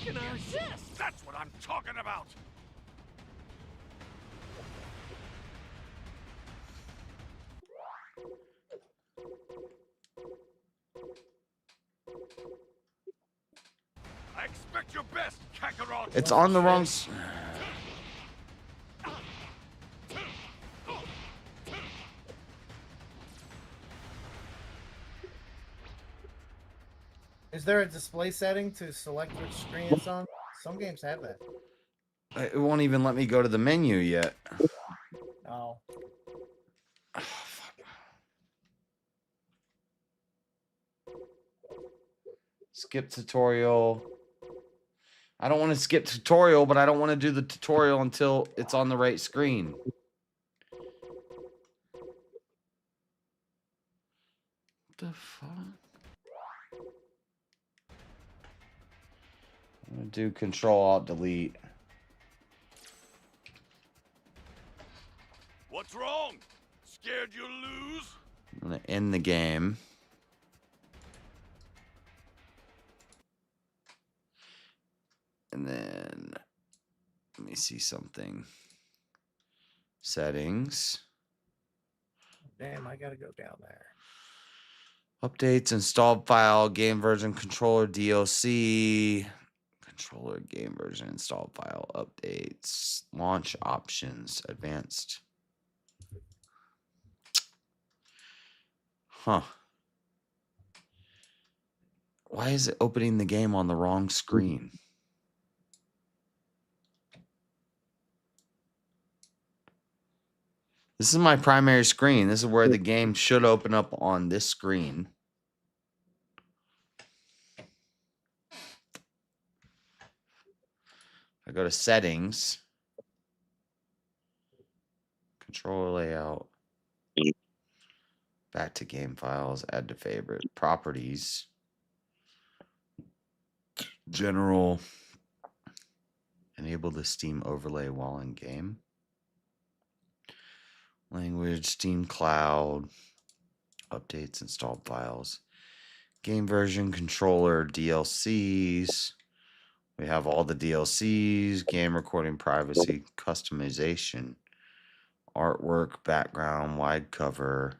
can I assist? That's what I'm talking about. I expect your best, Kakarot. It's on the wrong. Is there a display setting to select which screen it's on? Some games have that. It won't even let me go to the menu yet. Oh. Skip tutorial. I don't want to skip tutorial, but I don't want to do the tutorial until it's on the right screen. What the fuck? I'm going to do Control-Alt-Delete. What's wrong? Scared you'll lose? I'm going to end the game. And then, let me see something. Settings. Damn, I gotta go down there. Updates, installed file, game version, controller, DLC. Controller, game version, installed file, updates, launch options, advanced. Huh. Why is it opening the game on the wrong screen? This is my primary screen. This is where the game should open up on this screen. I go to settings, controller layout, back to game files, add to favorite, properties, general, enable the Steam overlay while in game, language, Steam Cloud, updates, installed files, game version, controller, DLCs. We have all the DLCs, game recording, privacy, customization, artwork, background, wide cover,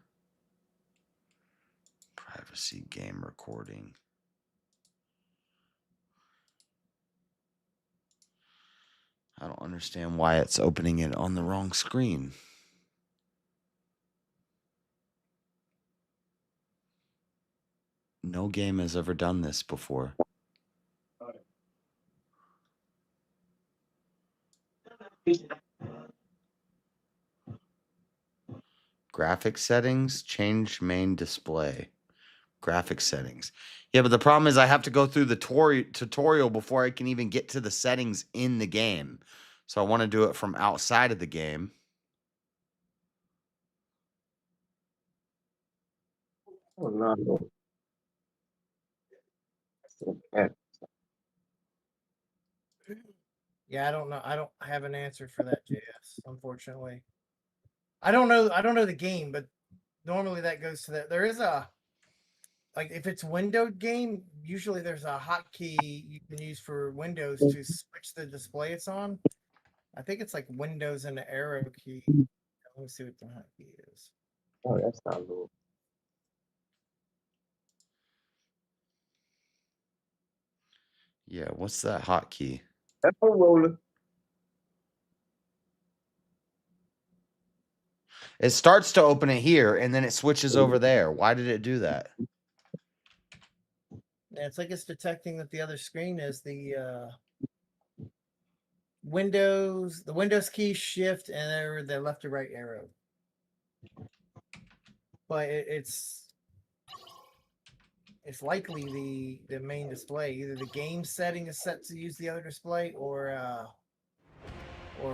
privacy, game recording. I don't understand why it's opening it on the wrong screen. No game has ever done this before. Graphic settings, change main display. Graphic settings. Yeah, but the problem is I have to go through the tutorial before I can even get to the settings in the game. So I want to do it from outside of the game. Oh, no. Yeah, I don't know. I don't have an answer for that, JS, unfortunately. I don't know the game, but normally that goes to that. There is a, like, if it's windowed game, usually there's a hotkey you can use for Windows to switch the display it's on. I think it's like Windows and the arrow key. Let me see what the hotkey is. Oh, that's not good. Yeah, what's that hotkey? That's a roller. It starts to open it here and then it switches over there. Why did it do that? Yeah, it's like it's detecting that the other screen is the Windows key, shift, and the left to right arrow. But it's likely the main display. Either the game setting is set to use the other display, or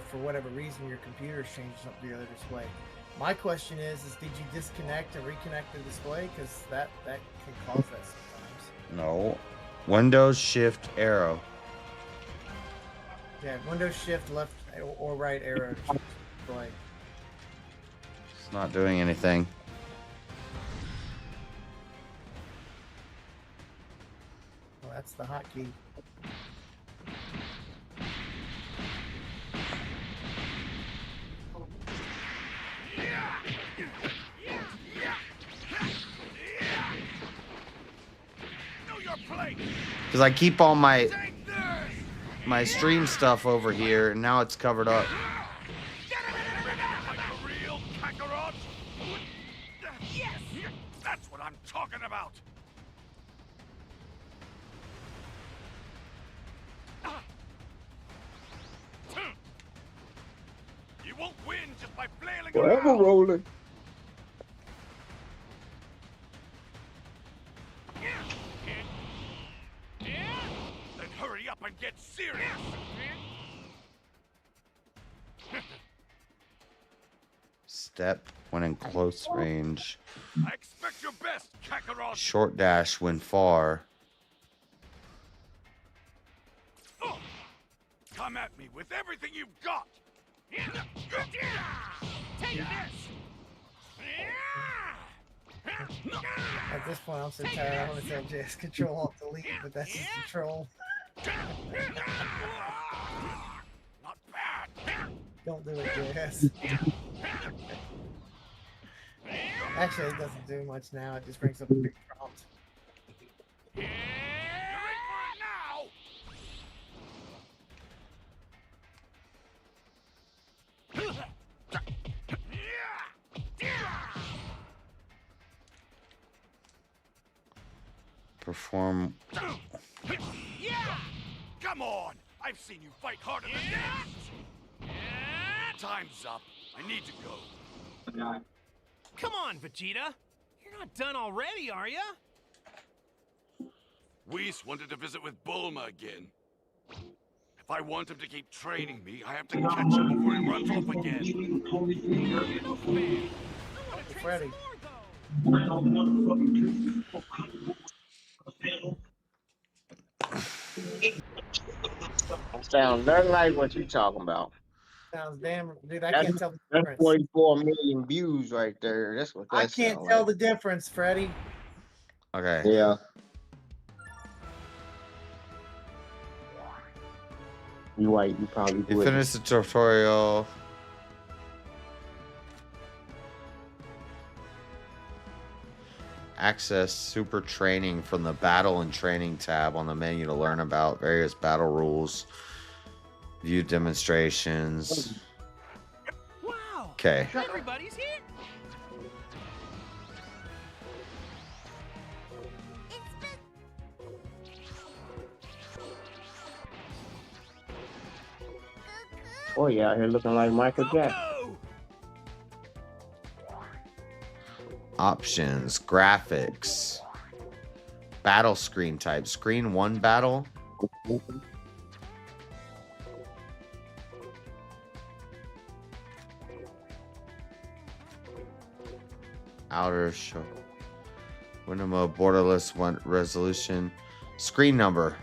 for whatever reason your computer's changed up the other display. My question is did you disconnect and reconnect the display? Because that can cause that sometimes. No. Windows shift arrow. Yeah, Windows shift left or right arrow to change the display. It's not doing anything. Well, that's the hotkey. Because I keep all my stream stuff over here, and now it's covered up. Yes! That's what I'm talking about! You won't win just by flailing Forever around! rolling. Then hurry up and get serious! Step when in close range. I expect your best, Kakarot! Short dash when far. Come at me with everything you've got! Take this! At this point, I'm so tired. I want to tell JS Control Alt Delete, but that's just Control. Not bad! Don't do it, JS. Actually, it doesn't do much now. It just brings up a big prompt. You're in for it now! Perform. Yeah! Come on! I've seen you fight harder than this! Time's up. I need to go. Come on, Vegeta. You're not done already, are ya? Whis wanted to visit with Bulma again. If I want him to keep training me, I have to catch him before he runs off again. Freddy. Sounds nothing like what you talking about. Sounds damn, dude. I That's, can't tell the that's difference. 44 million views right there. That's what that I can't sound tell like. the difference, Freddy. Okay. Yeah. You right. You probably You would. finished the tutorial. Access super training from the battle and training tab on the menu to learn about various battle rules. View demonstrations. Wow. Okay. Everybody's here. Oh, yeah, out here looking like Michael Jackson. Options, graphics, battle screen type, screen 1 battle. Outer show. Window mode, borderless, one resolution, screen number.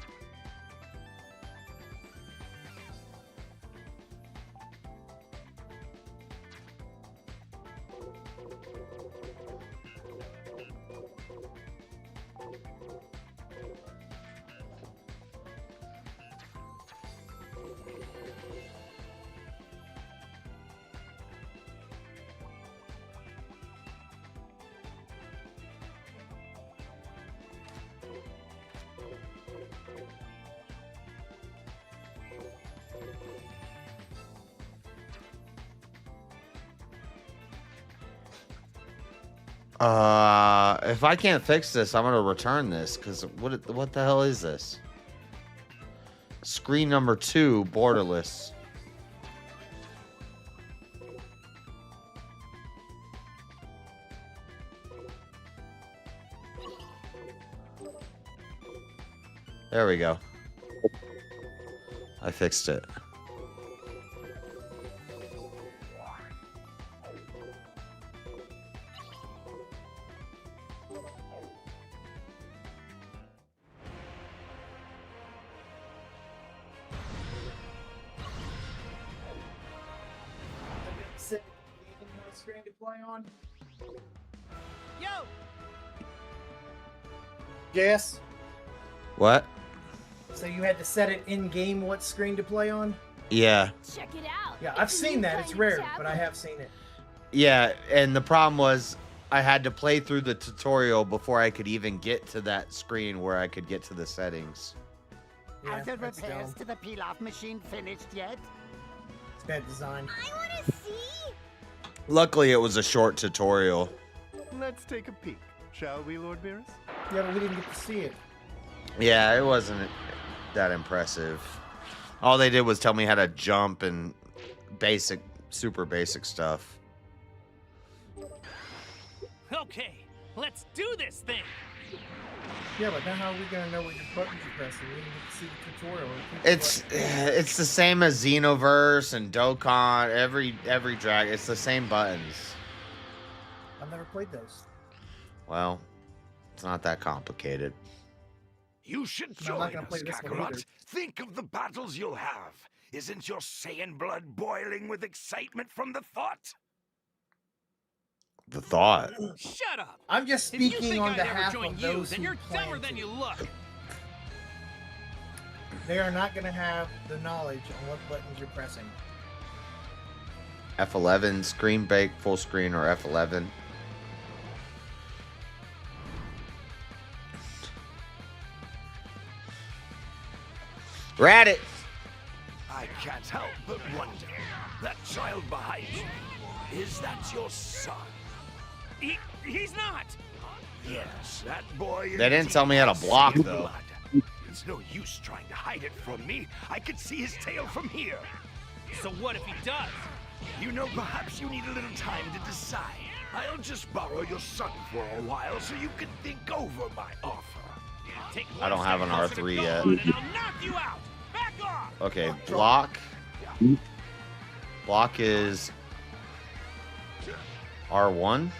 If I can't fix this, I'm gonna return this because what the hell is this? Screen number 2, borderless. There we go. I fixed it. Screen to play on. Yo. Yes. What? So you had to set it in game what screen to play on? Yeah. Check it out. Yeah, I've seen that. It's rare, but I have seen it. Yeah, and the problem was I had to play through the tutorial before I could even get to that screen where I could get to the settings. Yeah, Are the that's repairs dumb. to the peel-off machine finished yet? It's bad design. I want to see. Luckily, it was a short tutorial. Let's take a peek, shall we, Lord Beerus? Yeah, but we didn't get to see it. Yeah, it wasn't that impressive. All they did was tell me how to jump and basic, super basic stuff. Okay, let's do this thing. Yeah, but now how are we gonna know what your buttons you're pressing? We didn't get to see the tutorial. It's the same as Xenoverse and Dokkan. Every drag, it's the same buttons. I've never played those. Well, it's not that complicated. You should No, I'm not join gonna us, play this one either. Kakarot. Think of the battles you'll have. Isn't your Saiyan blood boiling with excitement from the thought? The thought. Shut up. I'm just If you speaking think on I'd ever behalf join of you, those then who you're plan dumber than to. you look. They are not gonna have the knowledge on what buttons you're pressing. F11, screen bake, full screen, or F11. We're at it. I can't help but wonder. That child behind you, is that your son? He's not. Yes, that boy. They didn't tell me how to block, though. It's no use trying to hide it from me. I could see his tail from here. So what if he does? You know, perhaps you need a little time to decide. I'll just borrow your son for a while so you can think over my offer. Take I don't have an R3 yet. and I'll knock you out. Back off. Okay, block. Block is R1.